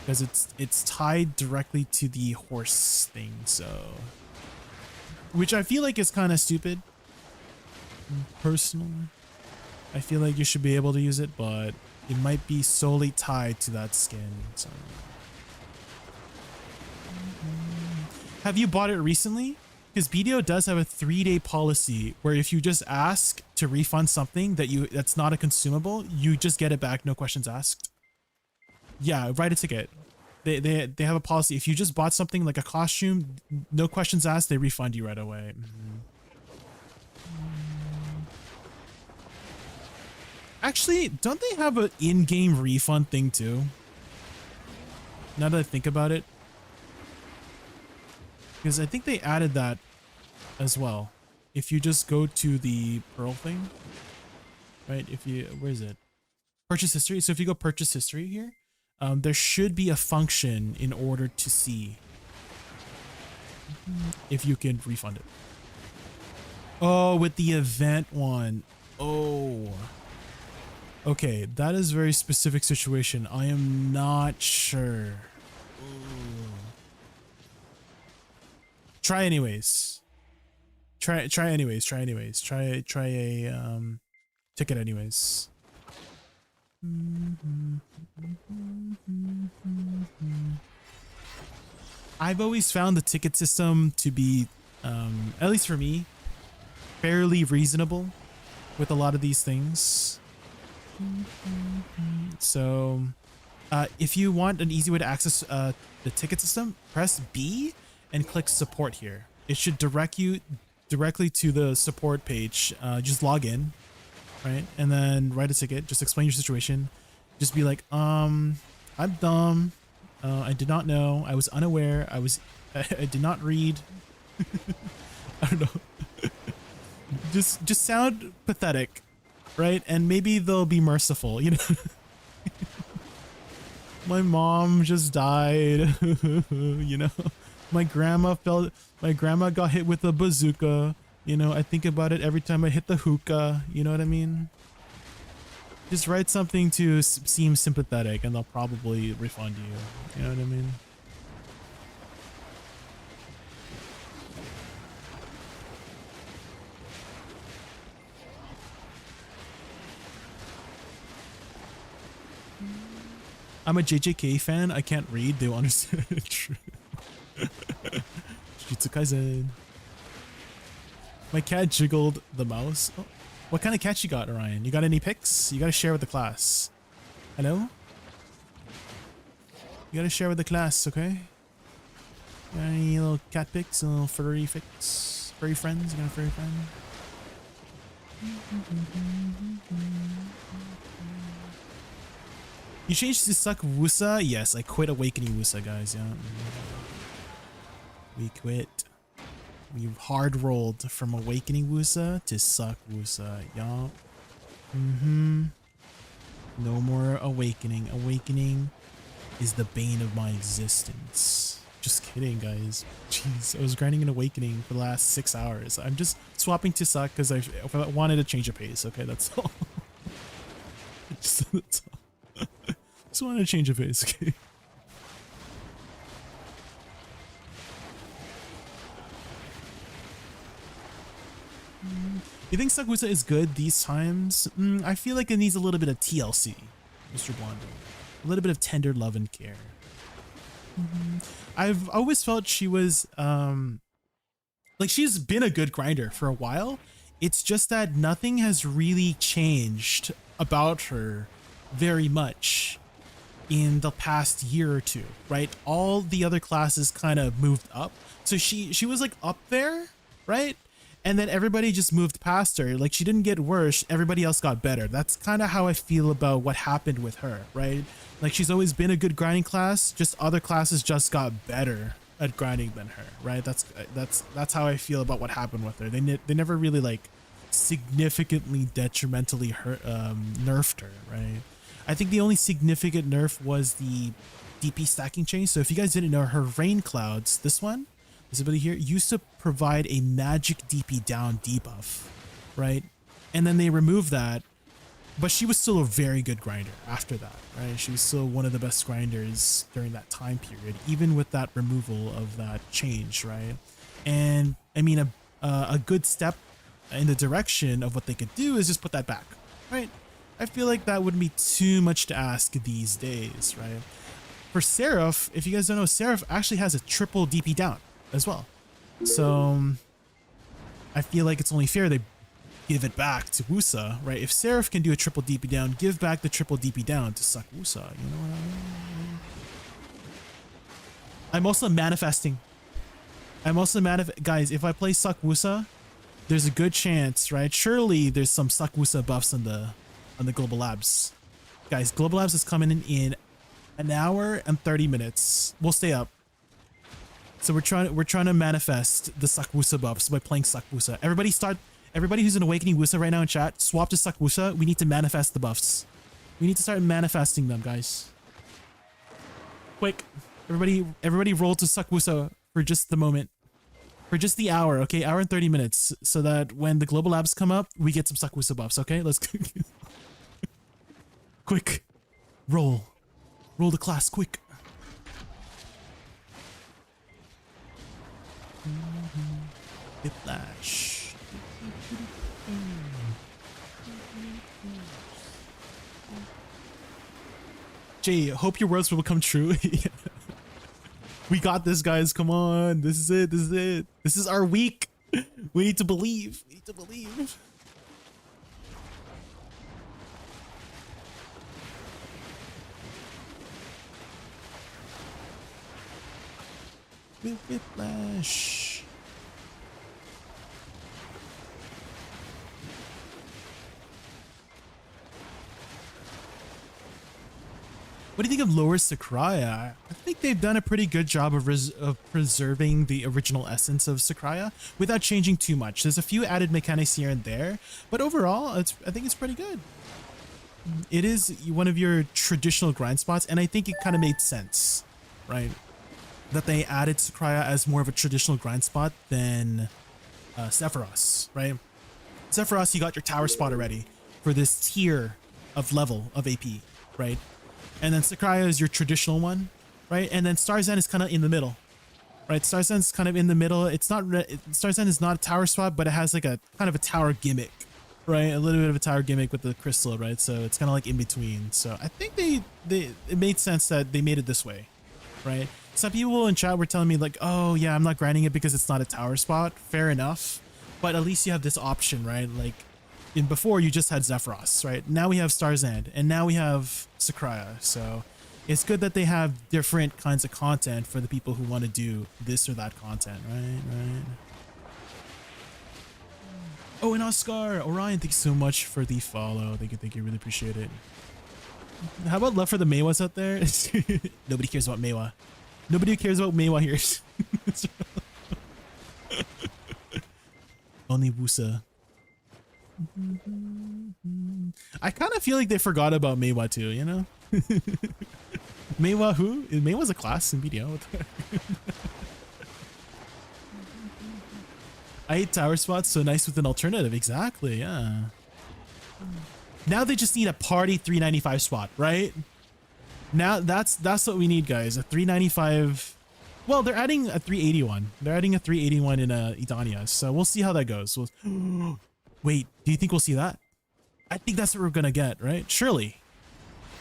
A: because it's tied directly to the horse thing. So, which I feel like is kind of stupid. Personally, I feel like you should be able to use it, but it might be solely tied to that skin. So. Have you bought it recently? Because BDO does have a 3-day policy where if you just ask to refund something that's not a consumable, you just get it back, no questions asked. Yeah, write a ticket. They have a policy. If you just bought something like a costume, no questions asked, they refund you right away. Actually, don't they have an in-game refund thing too? Now that I think about it. Because I think they added that as well. If you just go to the Pearl thing, right? Where is it? Purchase history. So if you go purchase history here, there should be a function in order to see if you can refund it. Oh, with the event one. Oh. Okay, that is a very specific situation. I am not sure. Ooh. Try anyways. Try anyways. Try a ticket anyways. I've always found the ticket system to be, at least for me, fairly reasonable with a lot of these things. So, if you want an easy way to access the ticket system, press B and click support here. It should direct you directly to the support page. Just log in, right? And then write a ticket. Just explain your situation. Just be like, I'm dumb. I did not know. I was unaware. I did not read. I don't know. just sound pathetic, right? And maybe they'll be merciful, you know? My mom just died, you know? My grandma got hit with a bazooka. You know, I think about it every time I hit the hookah. You know what I mean? Just write something to seem sympathetic and they'll probably refund you. You know what I mean? I'm a JJK fan. I can't read. They will understand it. True. Jujutsu Kaisen. My cat jiggled the mouse. Oh, what kind of cat you got, Orion? You got any pics? You gotta share with the class. Hello? You gotta share with the class, okay? Got any little cat pics? Little furry pics? Furry friends? You got a furry friend? You changed to suck Woosa? Yes, I quit Awakening Woosa, guys. Yeah. We quit. We hard rolled from Awakening Woosa to suck Woosa. Yeah. No more Awakening. Awakening is the bane of my existence. Just kidding, guys. Jeez, I was grinding an Awakening for the last 6 hours. I'm just swapping to suck because I wanted to change a pace. Okay, that's all. That's all. Just wanted to change a pace, okay? You think Sakusa is good these times? I feel like it needs a little bit of TLC, Mr. Blondo. A little bit of tender love and care. I've always felt she was, like she's been a good grinder for a while. It's just that nothing has really changed about her very much in the past year or two, right? All the other classes kind of moved up. So she was like up there, right? And then everybody just moved past her. Like she didn't get worse, everybody else got better. That's kind of how I feel about what happened with her, right? Like she's always been a good grinding class, just other classes just got better at grinding than her, right? That's how I feel about what happened with her. They never really like significantly detrimentally nerfed her, right? I think the only significant nerf was the DP stacking change. So if you guys didn't know, her rain clouds, this ability here, used to provide a magic DP down debuff, right? And then they removed that, but she was still a very good grinder after that, right? She was still one of the best grinders during that time period, even with that removal of that change, right? And I mean, a good step in the direction of what they could do is just put that back, right? I feel like that wouldn't be too much to ask these days, right? For Seraph, if you guys don't know, Seraph actually has a triple DP down as well. So I feel like it's only fair they give it back to Woosa, right? If Seraph can do a triple DP down, give back the triple DP down to suck Woosa. You know what I mean? I'm also manifesting. Guys, if I play suck Woosa, there's a good chance, right? Surely there's some suck Woosa buffs on the Global Labs. Guys, Global Labs is coming in an hour and 30 minutes. We'll stay up. So we're trying to manifest the suck Woosa buffs by playing suck Woosa. Everybody who's in Awakening Woosa right now in chat, swap to suck Woosa. We need to manifest the buffs. We need to start manifesting them, guys. Quick. Everybody roll to suck Woosa for just the moment. For just the hour, okay? Hour and 30 minutes. So that when the Global Labs come up, we get some suck Woosa buffs, okay? Let's go. Quick. Roll. Roll the class, quick. Whiplash. Jay, hope your words will come true. We got this, guys. Come on. This is it. This is it. This is our week. We need to believe. We need to believe. Whiplash. What do you think of Lower Sycraia? I think they've done a pretty good job of preserving the original essence of Sycraia without changing too much. There's a few added mechanics here and there, but overall, I think it's pretty good. It is one of your traditional grind spots, and I think it kind of made sense, right? That they added Sycraia as more of a traditional grind spot than Sephiroth, right? Sephiroth, you got your tower spot already for this tier of level of AP, right? And then Sycraia is your traditional one, right? And then Starzen is kind of in the middle, right? Starzen is kind of in the middle. It's not Starzen is not a tower spot, but it has like a kind of a tower gimmick, right? A little bit of a tower gimmick with the crystal, right? So it's kind of like in between. So I think it made sense that they made it this way, right? Some people in chat were telling me like, oh yeah, I'm not grinding it because it's not a tower spot. Fair enough, but at least you have this option, right? Like in before you just had Zephyros, right? Now we have Starzen, and now we have Sycraia. So it's good that they have different kinds of content for the people who want to do this or that content, right? Oh, and Oscar, Orion, thank you so much for the follow. Thank you, really appreciate it. How about love for the Meiwas out there? Nobody cares about Meiwa. Nobody cares about Meiwa here. Only Woosa. I kind of feel like they forgot about Meiwa too, you know? Meiwa who? Meiwa's a class in BDO. I hate tower spots, so nice with an alternative. Exactly, yeah. Now they just need a party 395 spot, right? Now that's what we need, guys. A 395. Well, they're adding a 381. They're adding a 381 in Idania, so we'll see how that goes. Wait, do you think we'll see that? I think that's what we're gonna get, right? Surely,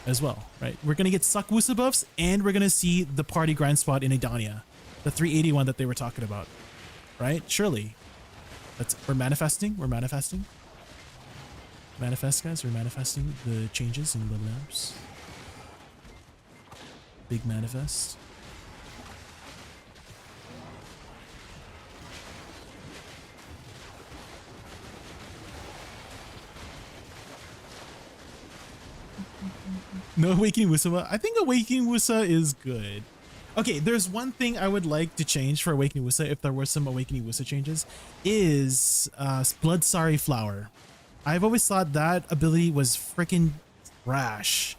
A: as well, right? We're gonna get Suck Woosa buffs, and we're gonna see the party grind spot in Idania, the 381 that they were talking about, right? Surely. We're manifesting. We're manifesting. Manifest, guys. We're manifesting the changes in the labs. Big manifest. No Awakening Woosa. I think Awakening Woosa is good. Okay, there's one thing I would like to change for Awakening Woosa, if there were some Awakening Woosa changes, is Blood Sorry Flower. I've always thought that ability was freaking trash.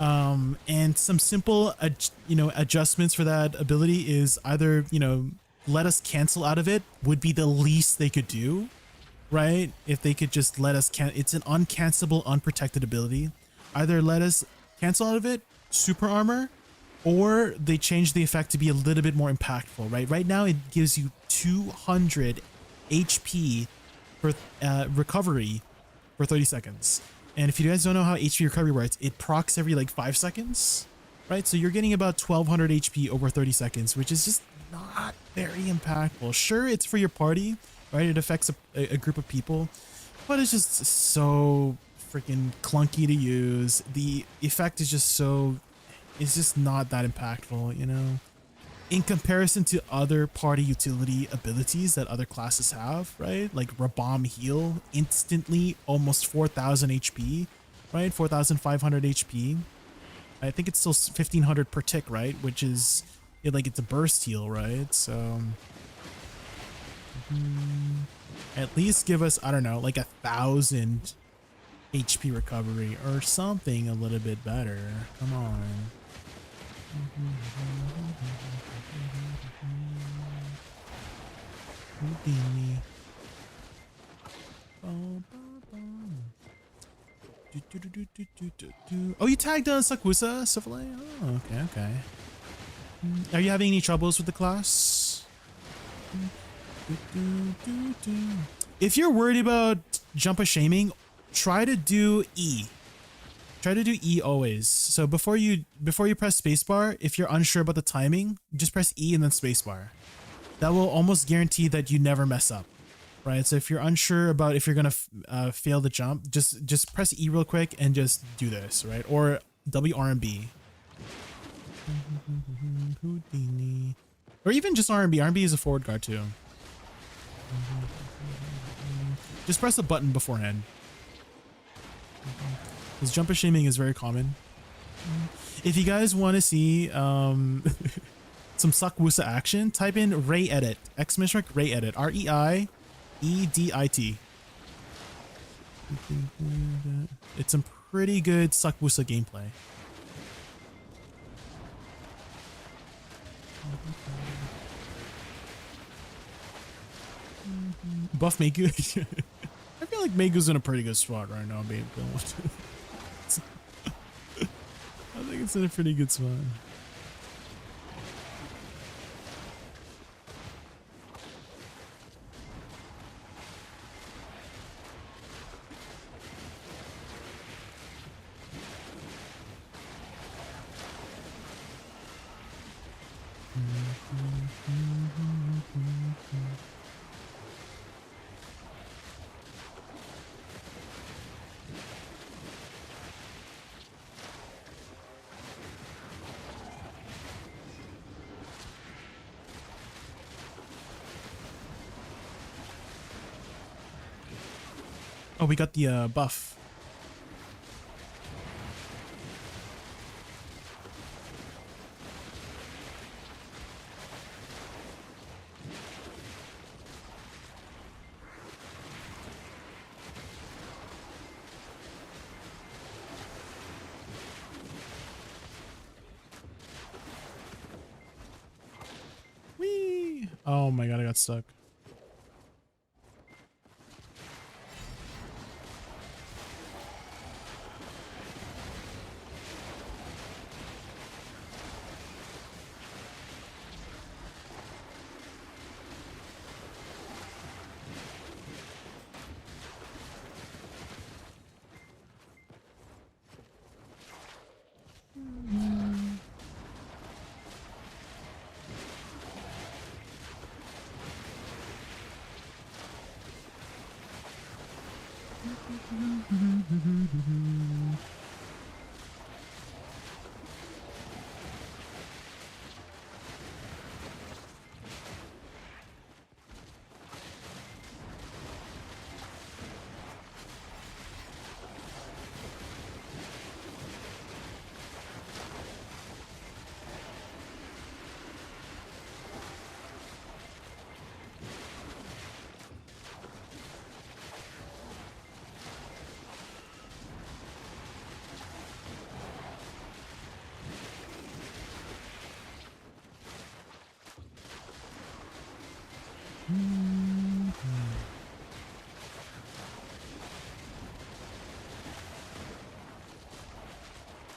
A: And some simple, adjustments for that ability is either, let us cancel out of it would be the least they could do, right? If they could just let us it's an uncancelable, unprotected ability. Either let us cancel out of it, super armor, or they change the effect to be a little bit more impactful, right? Right now it gives you 200 HP for recovery for 30 seconds. And if you guys don't know how HP recovery works, it procs every like 5 seconds, right? So you're getting about 1200 HP over 30 seconds, which is just not very impactful. Sure, it's for your party, right? It affects a group of people, but it's just so freaking clunky to use. The effect is just it's just not that impactful, in comparison to other party utility abilities that other classes have, right? Like Rabam heal instantly, almost 4000 HP, right? 4500 HP. I think it's still 1500 per tick, right? Which is it's a burst heal, right? So at least give us, I don't know, like 1000 HP recovery or something a little bit better. Come on. Houdini. Oh, you tagged Sakusa, Syphilis? Oh, okay. Are you having any troubles with the class? If you're worried about jump of shaming, try to do E. Try to do E always. So before you press spacebar, if you're unsure about the timing, just press E and then spacebar. That will almost guarantee that you never mess up, right? So if you're unsure about if you're gonna fail the jump, just press E real quick and just do this, right? Or WRMB. Or even just RMB. RMB is a forward guard too. Just press the button beforehand. Because jump of shaming is very common. If you guys want to see some Suck Woosa action, type in Ray Edit. ! Ray Edit. REIEDIT. It's some pretty good Suck Woosa gameplay. Buff Megu. I feel like Megu's in a pretty good spot right now, babe. I think it's in a pretty good spot. Oh, we got the buff. Whee! Oh my god, I got stuck.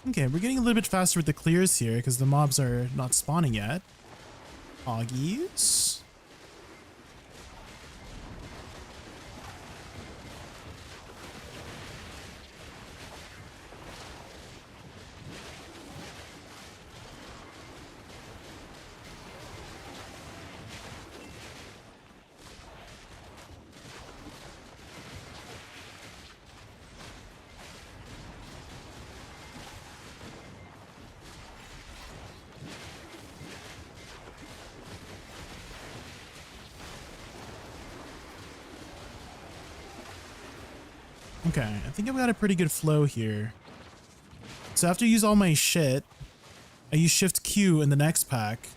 A: Okay, we're getting a little bit faster with the clears here because the mobs are not spawning yet. Augies. Okay, I think I've got a pretty good flow here. So after I use all my shit, I use Shift Q in the next pack,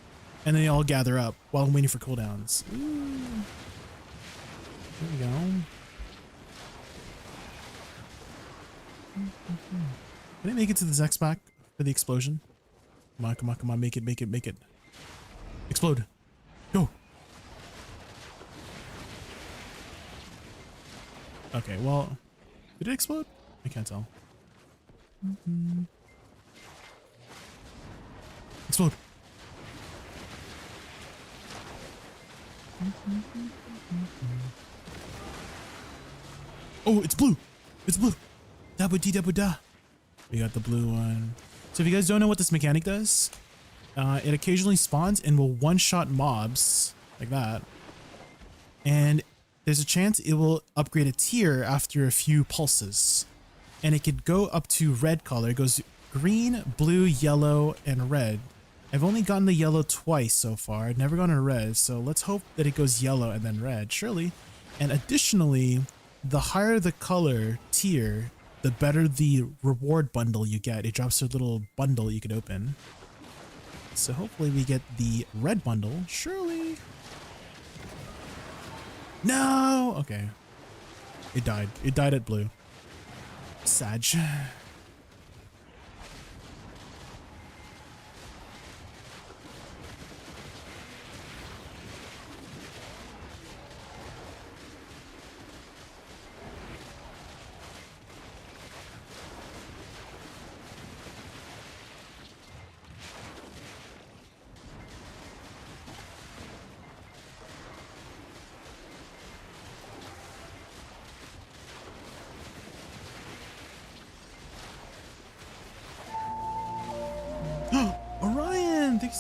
A: and then they all gather up while I'm waiting for cooldowns. Ooh. There we go. Can I make it to this next pack for the explosion? Come on, come on, come on, make it, make it, make it. Explode. Go. Okay, well... Did it explode? I can't tell. Explode. Oh, it's blue. It's blue. Dabba dee dabba da. We got the blue one. So if you guys don't know what this mechanic does, it occasionally spawns and will one-shot mobs like that. And there's a chance it will upgrade a tier after a few pulses. And it could go up to red color. It goes green, blue, yellow, and red. I've only gotten the yellow twice so far. I've never gotten a red, so let's hope that it goes yellow and then red, surely. And additionally, the higher the color tier, the better the reward bundle you get. It drops a little bundle you can open. So hopefully we get the red bundle, surely. No! Okay. It died. It died at blue. Sag.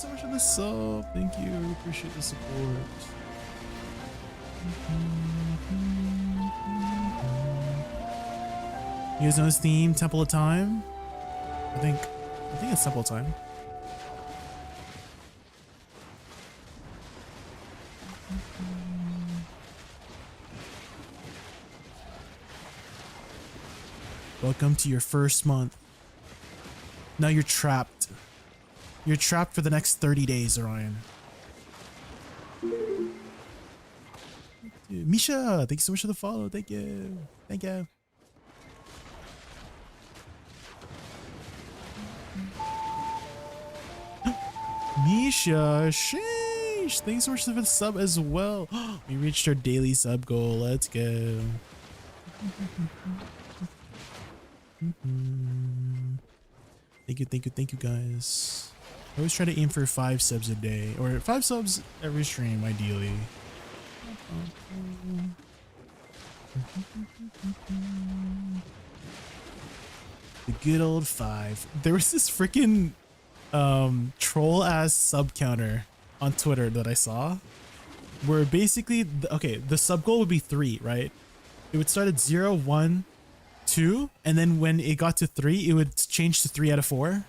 A: so much for the sub. Thank you. I appreciate the support. You guys know his theme, Temple of Time? I think it's Temple of Time. Welcome to your first month. Now you're trapped. You're trapped for the next 30 days, Orion. Dude, Misha, thank you so much for the follow. Thank you. Thank you. Misha, sheesh. Thanks so much for the sub as well. We reached our daily sub goal. Let's go. Thank you guys. I always try to aim for 5 subs a day, or 5 subs every stream ideally. The good old 5. There was this freaking troll ass sub counter on Twitter that I saw, where basically the sub goal would be 3, right? It would start at 0, 1, 2, and then when it got to 3, it would change to 3 out of 4.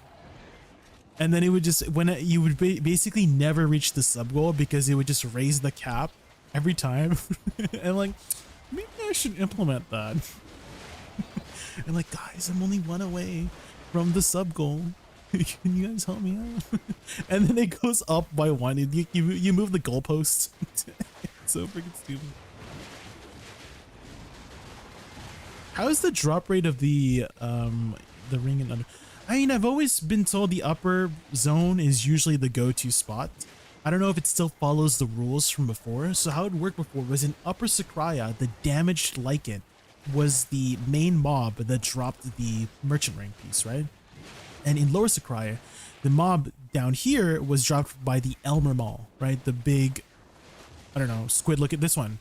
A: And then it would just, you would basically never reach the sub goal because it would just raise the cap every time. And like, maybe I should implement that. And like, guys, I'm only 1 away from the sub goal. Can you guys help me out? And then it goes up by 1. You move the goalposts. It's so freaking stupid. How is the drop rate of the ring and under? I mean, I've always been told the upper zone is usually the go-to spot. I don't know if it still follows the rules from before. So how it worked before was in Upper Sycraia, the damaged Lycan was the main mob that dropped the merchant rank piece, right? And in Lower Sycraia, the mob down here was dropped by the Elmer Maul, right? The big, I don't know, squid looking, this one.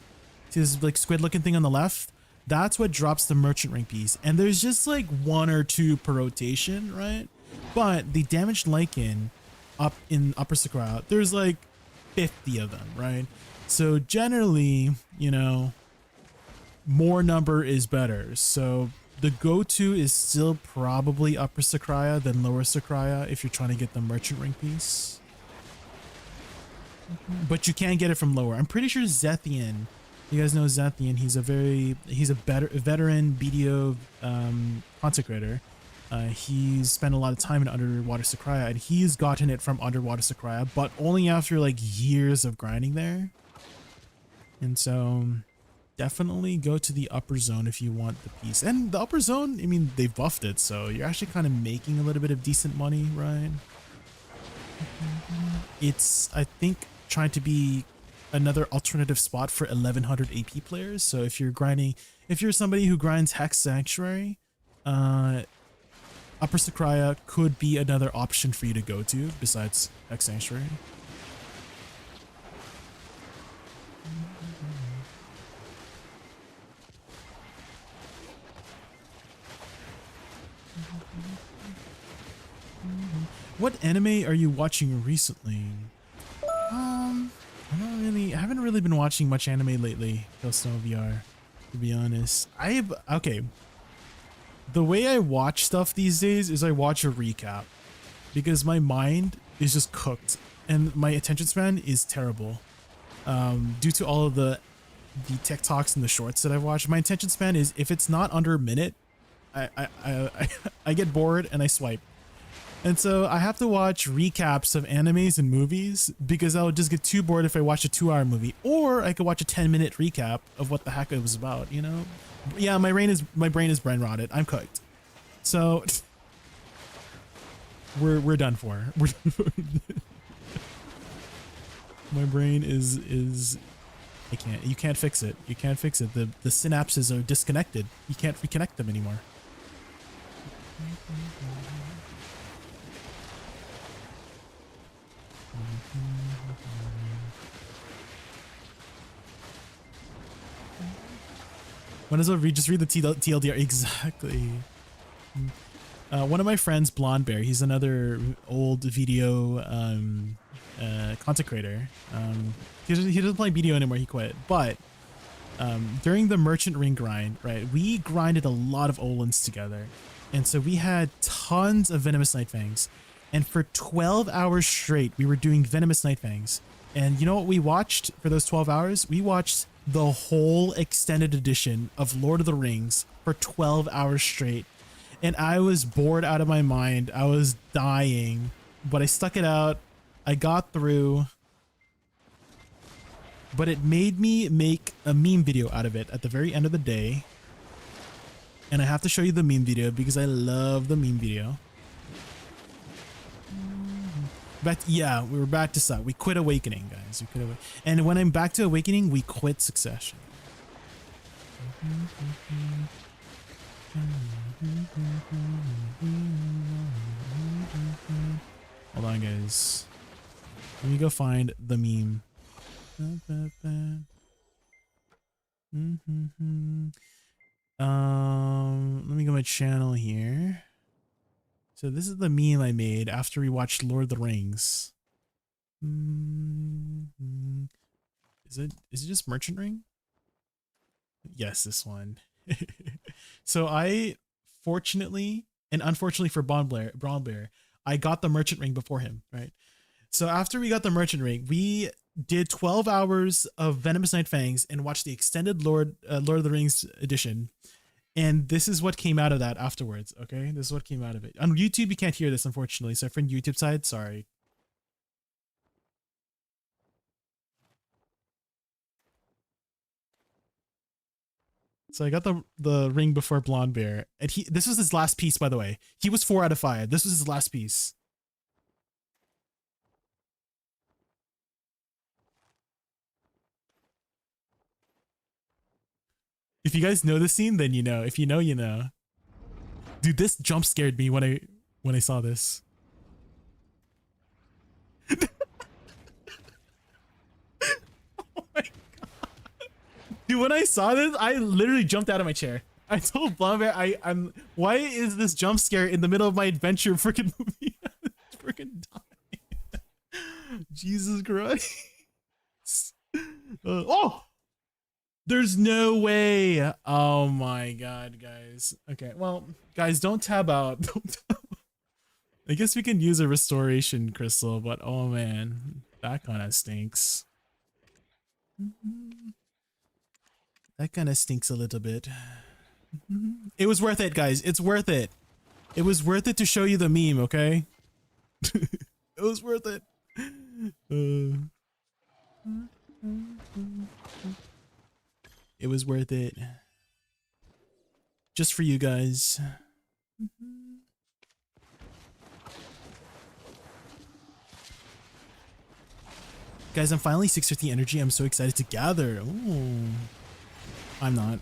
A: See this like squid looking thing on the left? That's what drops the merchant rank piece. And there's just like 1 or 2 per rotation, right? But the damaged Lycan up in Upper Sycraia, there's like 50 of them, right? So generally, you know, more number is better. So the go-to is still probably Upper Sycraia than Lower Sycraia if you're trying to get the merchant rank piece. But you can't get it from lower. I'm pretty sure Zethian, you guys know Zethian, he's a veteran BDO consecrator. He's spent a lot of time in Underwater Sycraia, and he's gotten it from Underwater Sycraia, but only after like years of grinding there. And so definitely go to the upper zone if you want the piece. And the upper zone, I mean, they've buffed it, so you're actually kind of making a little bit of decent money, right? It's, I think, trying to be another alternative spot for 1100 AP players. So if you're grinding, if you're somebody who grinds Hex Sanctuary, Upper Sycraia could be another option for you to go to besides Hex Sanctuary. What anime are you watching recently? I haven't really been watching much anime lately, Snow VR, to be honest. Okay. The way I watch stuff these days is I watch a recap because my mind is just cooked and my attention span is terrible. Due to all of the TikToks and the shorts that I've watched, my attention span is, if it's not under a minute, I get bored and I swipe. And so I have to watch recaps of animes and movies because I'll just get too bored if I watch a 2-hour movie, or I could watch a 10-minute recap of what the heck it was about, you know? Yeah, my brain is brain rotted. I'm cooked. So we're done for. My brain is you can't fix it. You can't fix it. The synapses are disconnected. You can't reconnect them anymore. When is it? Just read the TLDR. Exactly. One of my friends, Blonde Bear, he's another old video content creator. He doesn't play video anymore, he quit. But during the merchant ring grind, right, we grinded a lot of Olins together. And so we had tons of Venomous Night Fangs. And for 12 hours straight, we were doing Venomous Night Fangs. And you know what we watched for those 12 hours? We watched the whole extended edition of Lord of the Rings for 12 hours straight. And I was bored out of my mind. I was dying, but I stuck it out. I got through, but it made me make a meme video out of it at the very end of the day. And I have to show you the meme video because I love the meme video. But yeah, we were back to suck. We quit Awakening, guys. We quit and when I'm back to Awakening, we quit Succession. Hold on, guys. Let me go find the meme. Let me go to my channel here. So this is the meme I made after we watched Lord of the Rings. Is it just Merchant Ring? Yes, this one. So I, fortunately and unfortunately for Brown Bear, I got the Merchant Ring before him, right? So after we got the Merchant Ring, we did 12 hours of Venomous Night Fangs and watched the extended Lord of the Rings edition. And this is what came out of that afterwards, okay? This is what came out of it. On YouTube, you can't hear this, unfortunately. So from YouTube side, sorry. So I got the ring before Blonde Bear. And this was his last piece, by the way. He was 4 out of 5. This was his last piece. If you guys know the scene, then you know. If you know, you know. Dude, this jump scared me when I saw this. Oh my god. Dude, when I saw this, I literally jumped out of my chair. I told Blonde Bear, I'm why is this jump scare in the middle of my adventure freaking movie? Freaking dying. Jesus Christ. Oh! There's no way. Oh my god, guys. Okay, well, guys, don't tab out. I guess we can use a restoration crystal, but oh man, that kind of stinks. That kind of stinks a little bit. It was worth it, guys. It's worth it. It was worth it to show you the meme, okay? It was worth it. It was worth it. Just for you guys. Guys, I'm finally 650 energy. I'm so excited to gather. Ooh. I'm not.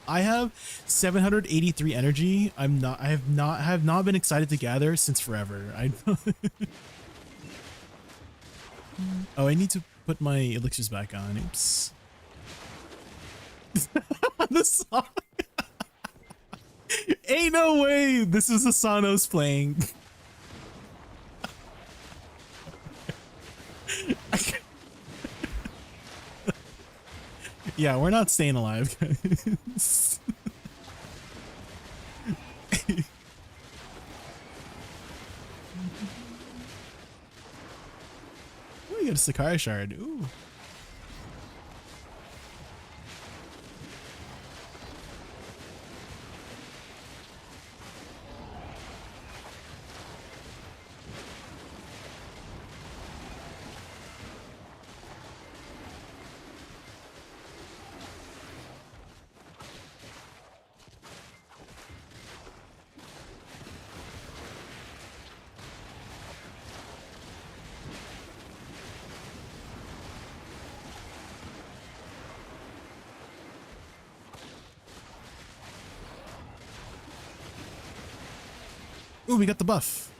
A: I have 783 energy. I have not been excited to gather since forever. Oh, I need to put my elixirs back on. Oops. The song. Ain't no way this is the song I was playing. Yeah, we're not staying alive, guys. Oh, you got a Sycraia shard. Ooh. Ooh, we got the buff.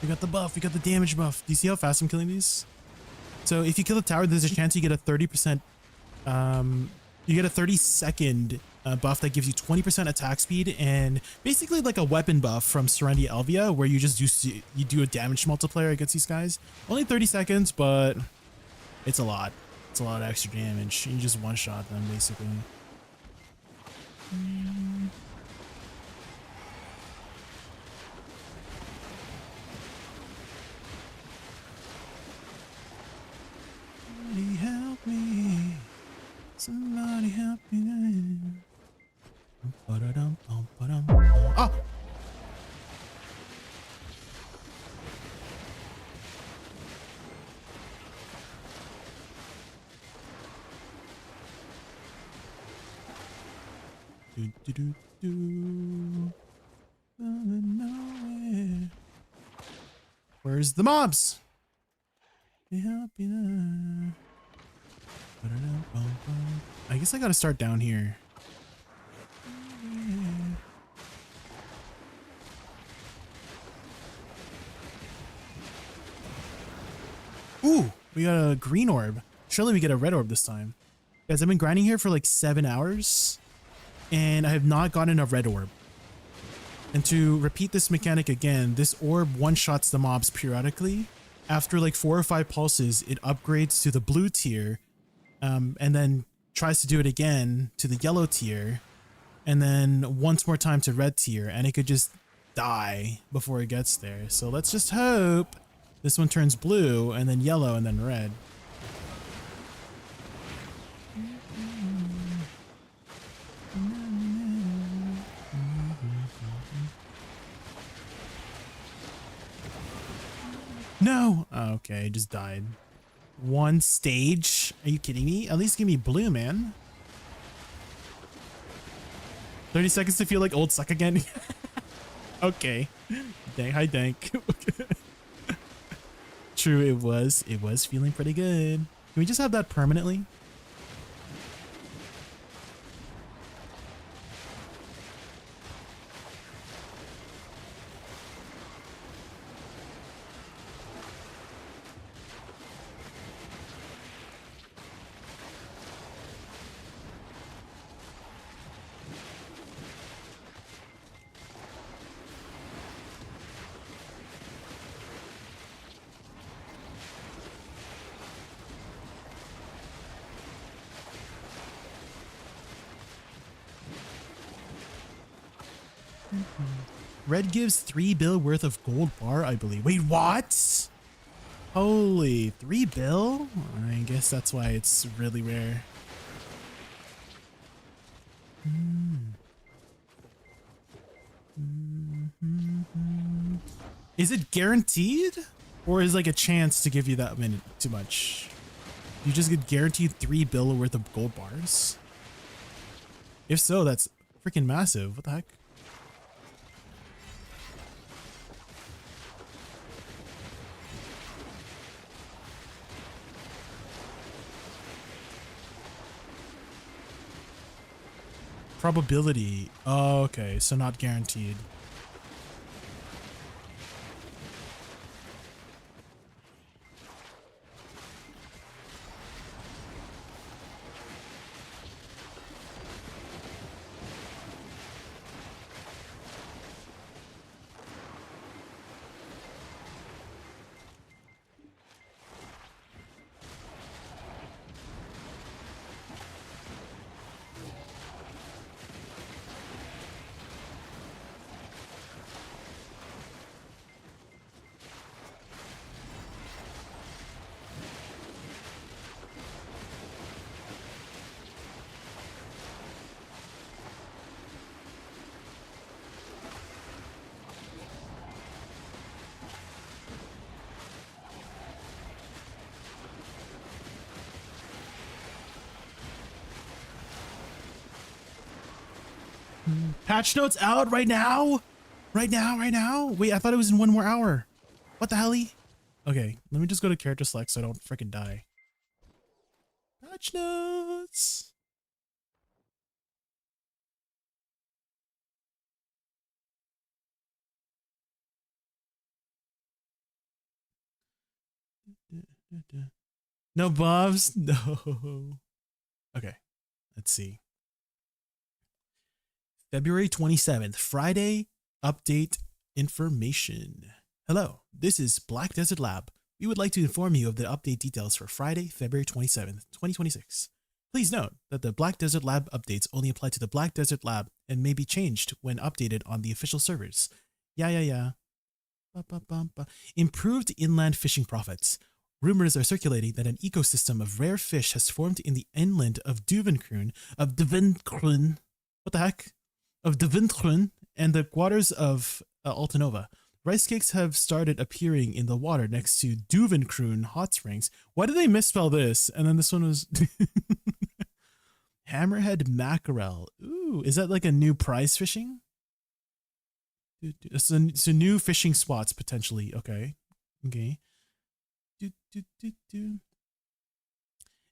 A: We got the buff. We got the damage buff. Do you see how fast I'm killing these? So if you kill the tower, there's a chance you get a 30%, you get a 30-second buff that gives you 20% attack speed and basically like a weapon buff from Serenity Elvia, where you just do a damage multiplier against these guys. Only 30 seconds, but it's a lot. It's a lot of extra damage. You just one-shot them basically. Somebody help me. Somebody help me. Ah! Do, do, do, do. Going nowhere. Where's the mobs? Help me now. I guess I gotta start down here. Ooh, we got a green orb. Surely we get a red orb this time. Guys, I've been grinding here for like 7 hours and I have not gotten a red orb. And to repeat this mechanic again, this orb one-shots the mobs periodically. After like 4 or 5 pulses, it upgrades to the blue tier, and then tries to do it again to the yellow tier, and then once more time to red tier, and it could just die before it gets there. So let's just hope this one turns blue, and then yellow, and then red. No! Oh, okay, just died. 1 stage? Are you kidding me? At least give me blue, man. 30 seconds to feel like old suck again. Okay. Dang, hi Dank. True, it was feeling pretty good. Can we just have that permanently? Red gives 3 bill worth of gold bar, I believe. Wait, what? Holy, 3 bill? I guess that's why it's really rare. Is it guaranteed? Or is like a chance to give you that minute too much? You just get guaranteed 3 bill worth of gold bars? If so, that's freaking massive. What the heck? Probability. Oh, okay. So not guaranteed. Patch notes out right now? Right now? Wait, I thought it was in 1 more hour. What the hell? Okay, let me just go to character select so I don't freaking die. Patch notes. No bobs? No. Okay, let's see. February 27th, Friday, update information. Hello, this is Black Desert Lab. We would like to inform you of the update details for Friday, February 27th, 2026. Please note that the Black Desert Lab updates only apply to the Black Desert Lab and may be changed when updated on the official servers. Yeah. Improved inland fishing profits. Rumors are circulating that an ecosystem of rare fish has formed in the inland of Duvenkroon, what the heck? Of Duvenkroon and the waters of Altanova. Rice cakes have started appearing in the water next to Duvenkroon hot springs. Why did they misspell this? And then this one was Hammerhead mackerel. Ooh, is that like a new prize fishing? So new fishing spots potentially. Okay.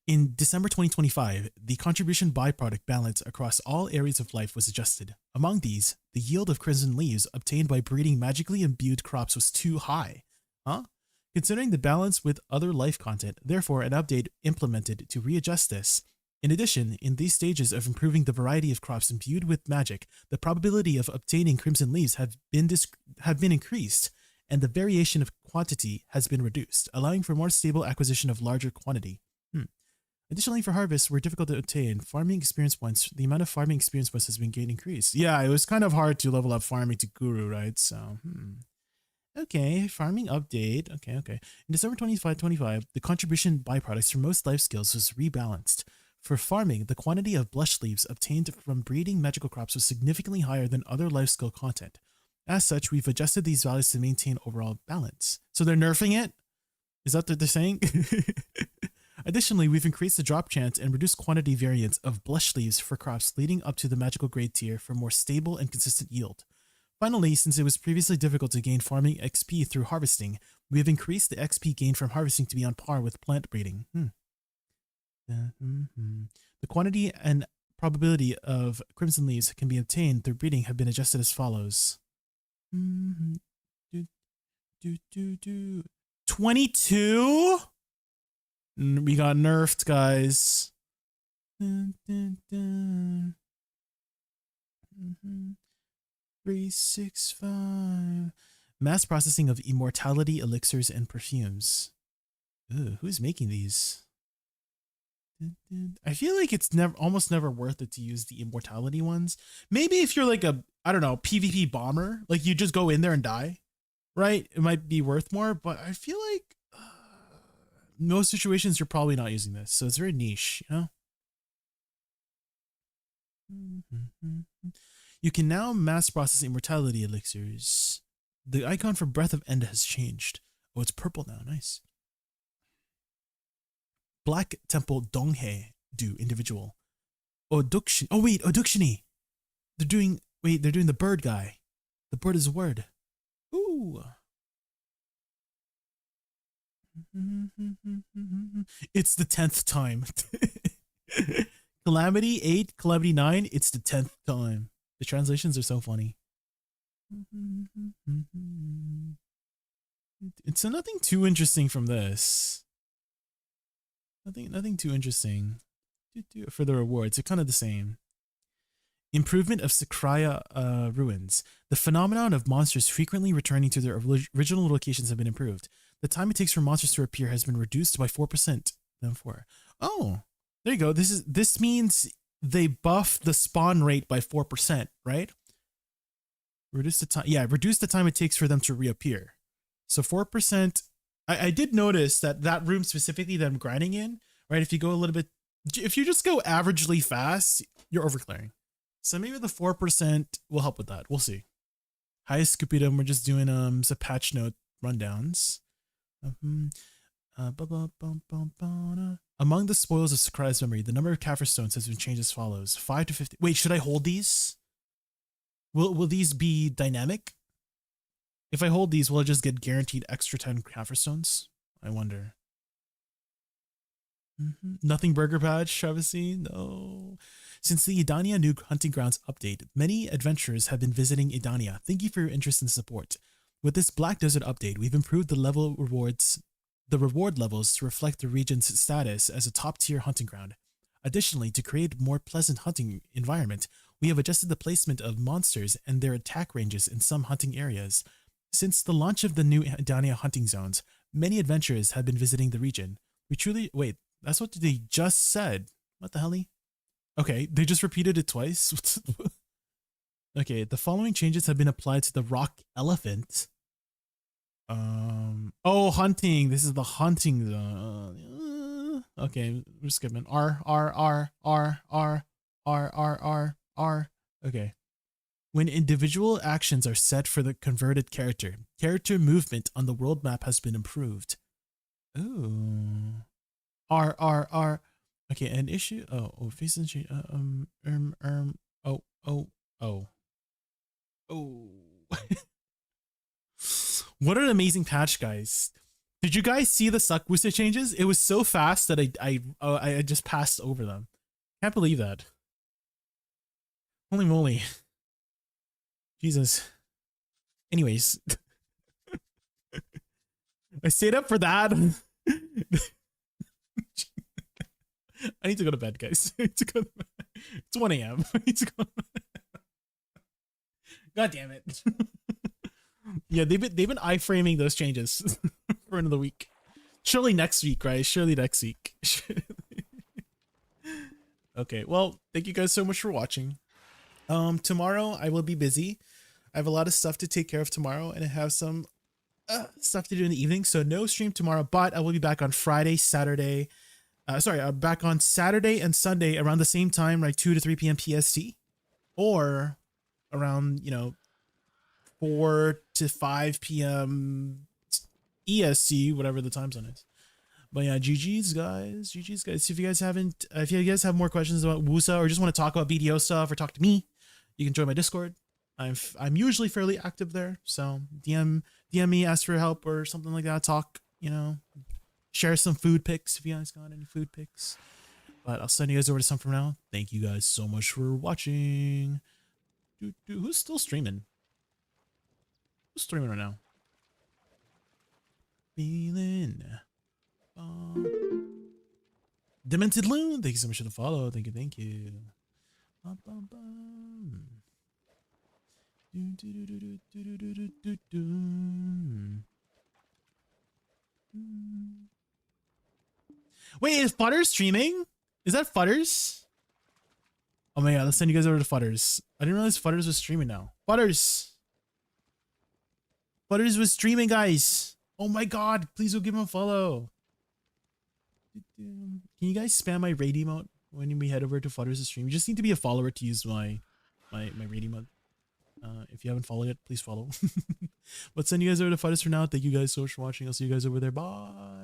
A: In December 2025, the contribution byproduct balance across all areas of life was adjusted. Among these, the yield of crimson leaves obtained by breeding magically imbued crops was too high. Considering the balance with other life content, therefore an update implemented to readjust this. In addition, in these stages of improving the variety of crops imbued with magic, the probability of obtaining crimson leaves have been increased, and the variation of quantity has been reduced, allowing for more stable acquisition of larger quantity. Additionally, for harvests were difficult to obtain. Farming experience points. The amount of farming experience points has been increased. Yeah, it was kind of hard to level up farming to Guru, right? So, Okay, farming update. Okay. In December 2025, the contribution byproducts for most life skills was rebalanced. For farming, the quantity of blush leaves obtained from breeding magical crops was significantly higher than other life skill content. As such, we've adjusted these values to maintain overall balance. So they're nerfing it? Is that what they're saying? Additionally, we've increased the drop chance and reduced quantity variance of blush leaves for crops leading up to the magical grade tier for more stable and consistent yield. Finally, since it was previously difficult to gain farming XP through harvesting, we have increased the XP gained from harvesting to be on par with plant breeding. The quantity and probability of crimson leaves can be obtained through breeding have been adjusted as follows. 22? We got nerfed, guys. 365. Mass processing of immortality elixirs and perfumes. Ooh, who's making these? I feel like it's almost never worth it to use the immortality ones. Maybe if you're like a, I don't know, PvP bomber, like you just go in there and die, right? It might be worth more, but I feel like most situations you're probably not using this, so it's very niche, you know? You can now mass process immortality elixirs. The icon for Breath of End has changed. Oh, it's purple now. Nice. Black Temple Donghae do individual. Oduction. Oh wait, Oductiony. They're doing the bird guy. The bird is a word. Ooh. It's the 10th time. Calamity 8, Calamity 9, it's the 10th time. The translations are so funny. It's nothing too interesting from this. Nothing too interesting. For the rewards, they're kind of the same. Improvement of Sycraia ruins. The phenomenon of monsters frequently returning to their original locations have been improved. The time it takes for monsters to appear has been reduced by 4%. Oh, there you go. This means they buff the spawn rate by 4%, right? Reduce the time. Yeah, reduce the time it takes for them to reappear. So 4%. I did notice that room specifically that I'm grinding in, right? If you go a little bit, if you just go averagely fast, you're overclearing. So maybe the 4% will help with that. We'll see. Hi, Scoopidum. We're just doing some patch note rundowns. Among the spoils of Sycraia's memory, the number of Kaffir stones has been changed as follows: 5 to 50. Wait, should I hold these? Will these be dynamic? If I hold these, will I just get guaranteed extra 10 Kaffir stones? I wonder. Nothing Burger Patch, Travesty? No. Since the Edania New Hunting Grounds update, many adventurers have been visiting Edania. Thank you for your interest and support. With this Black Desert update, we've improved the level rewards the reward levels to reflect the region's status as a top-tier hunting ground. Additionally, to create a more pleasant hunting environment, we have adjusted the placement of monsters and their attack ranges in some hunting areas. Since the launch of the new Dania hunting zones, many adventurers have been visiting the region. We truly... Wait, that's what they just said. What the hell? Okay, they just repeated it twice. Okay, the following changes have been applied to the rock elephant. Oh, hunting. This is the hunting zone. Okay, we're skipping. R. Okay. When individual actions are set for the converted character, character movement on the world map has been improved. Ooh. R. Okay, an issue. Oh, face and change. Oh. What an amazing patch, guys. Did you guys see the Woosa changes? It was so fast that I just passed over them. Can't believe that. Holy moly. Jesus. Anyways. I stayed up for that. I need to go to bed, guys. I need to go to bed. It's 1 a.m. I need to go to bed. God damn it. Yeah, they've been iframing those changes for another week. Surely next week, right? Surely next week. Okay, well, thank you guys so much for watching. Tomorrow I will be busy. I have a lot of stuff to take care of tomorrow, and I have some stuff to do in the evening, so no stream tomorrow, but I will be back on Friday, Saturday. Back on Saturday and Sunday around the same time, like 2 to 3 p.m. PST, or around, 4 to 5 p.m. ESC, whatever the time zone is. But yeah, GG's guys. If you guys have more questions about Woosa or just want to talk about BDO stuff or talk to me, you can join my Discord. I'm usually fairly active there, so DM me, ask for help or something like that. Talk, share some food pics if you guys got any food pics. But I'll send you guys over to some from now. Thank you guys so much for watching. Who's still streaming? Who's streaming right now? Feeling. Demented Loon, thank you so much for the follow. Thank you. Wait, is Futters streaming? Is that Futters? Oh my god, let's send you guys over to Futters. I didn't realize Futters was streaming now. Futters was streaming, guys. Oh my god, please go give him a follow. Can you guys spam my raid emote when we head over to Futters' stream? You just need to be a follower to use my raid emote. If you haven't followed it, please follow. But send you guys over to Futters for now. Thank you guys so much for watching. I'll see you guys over there. Bye.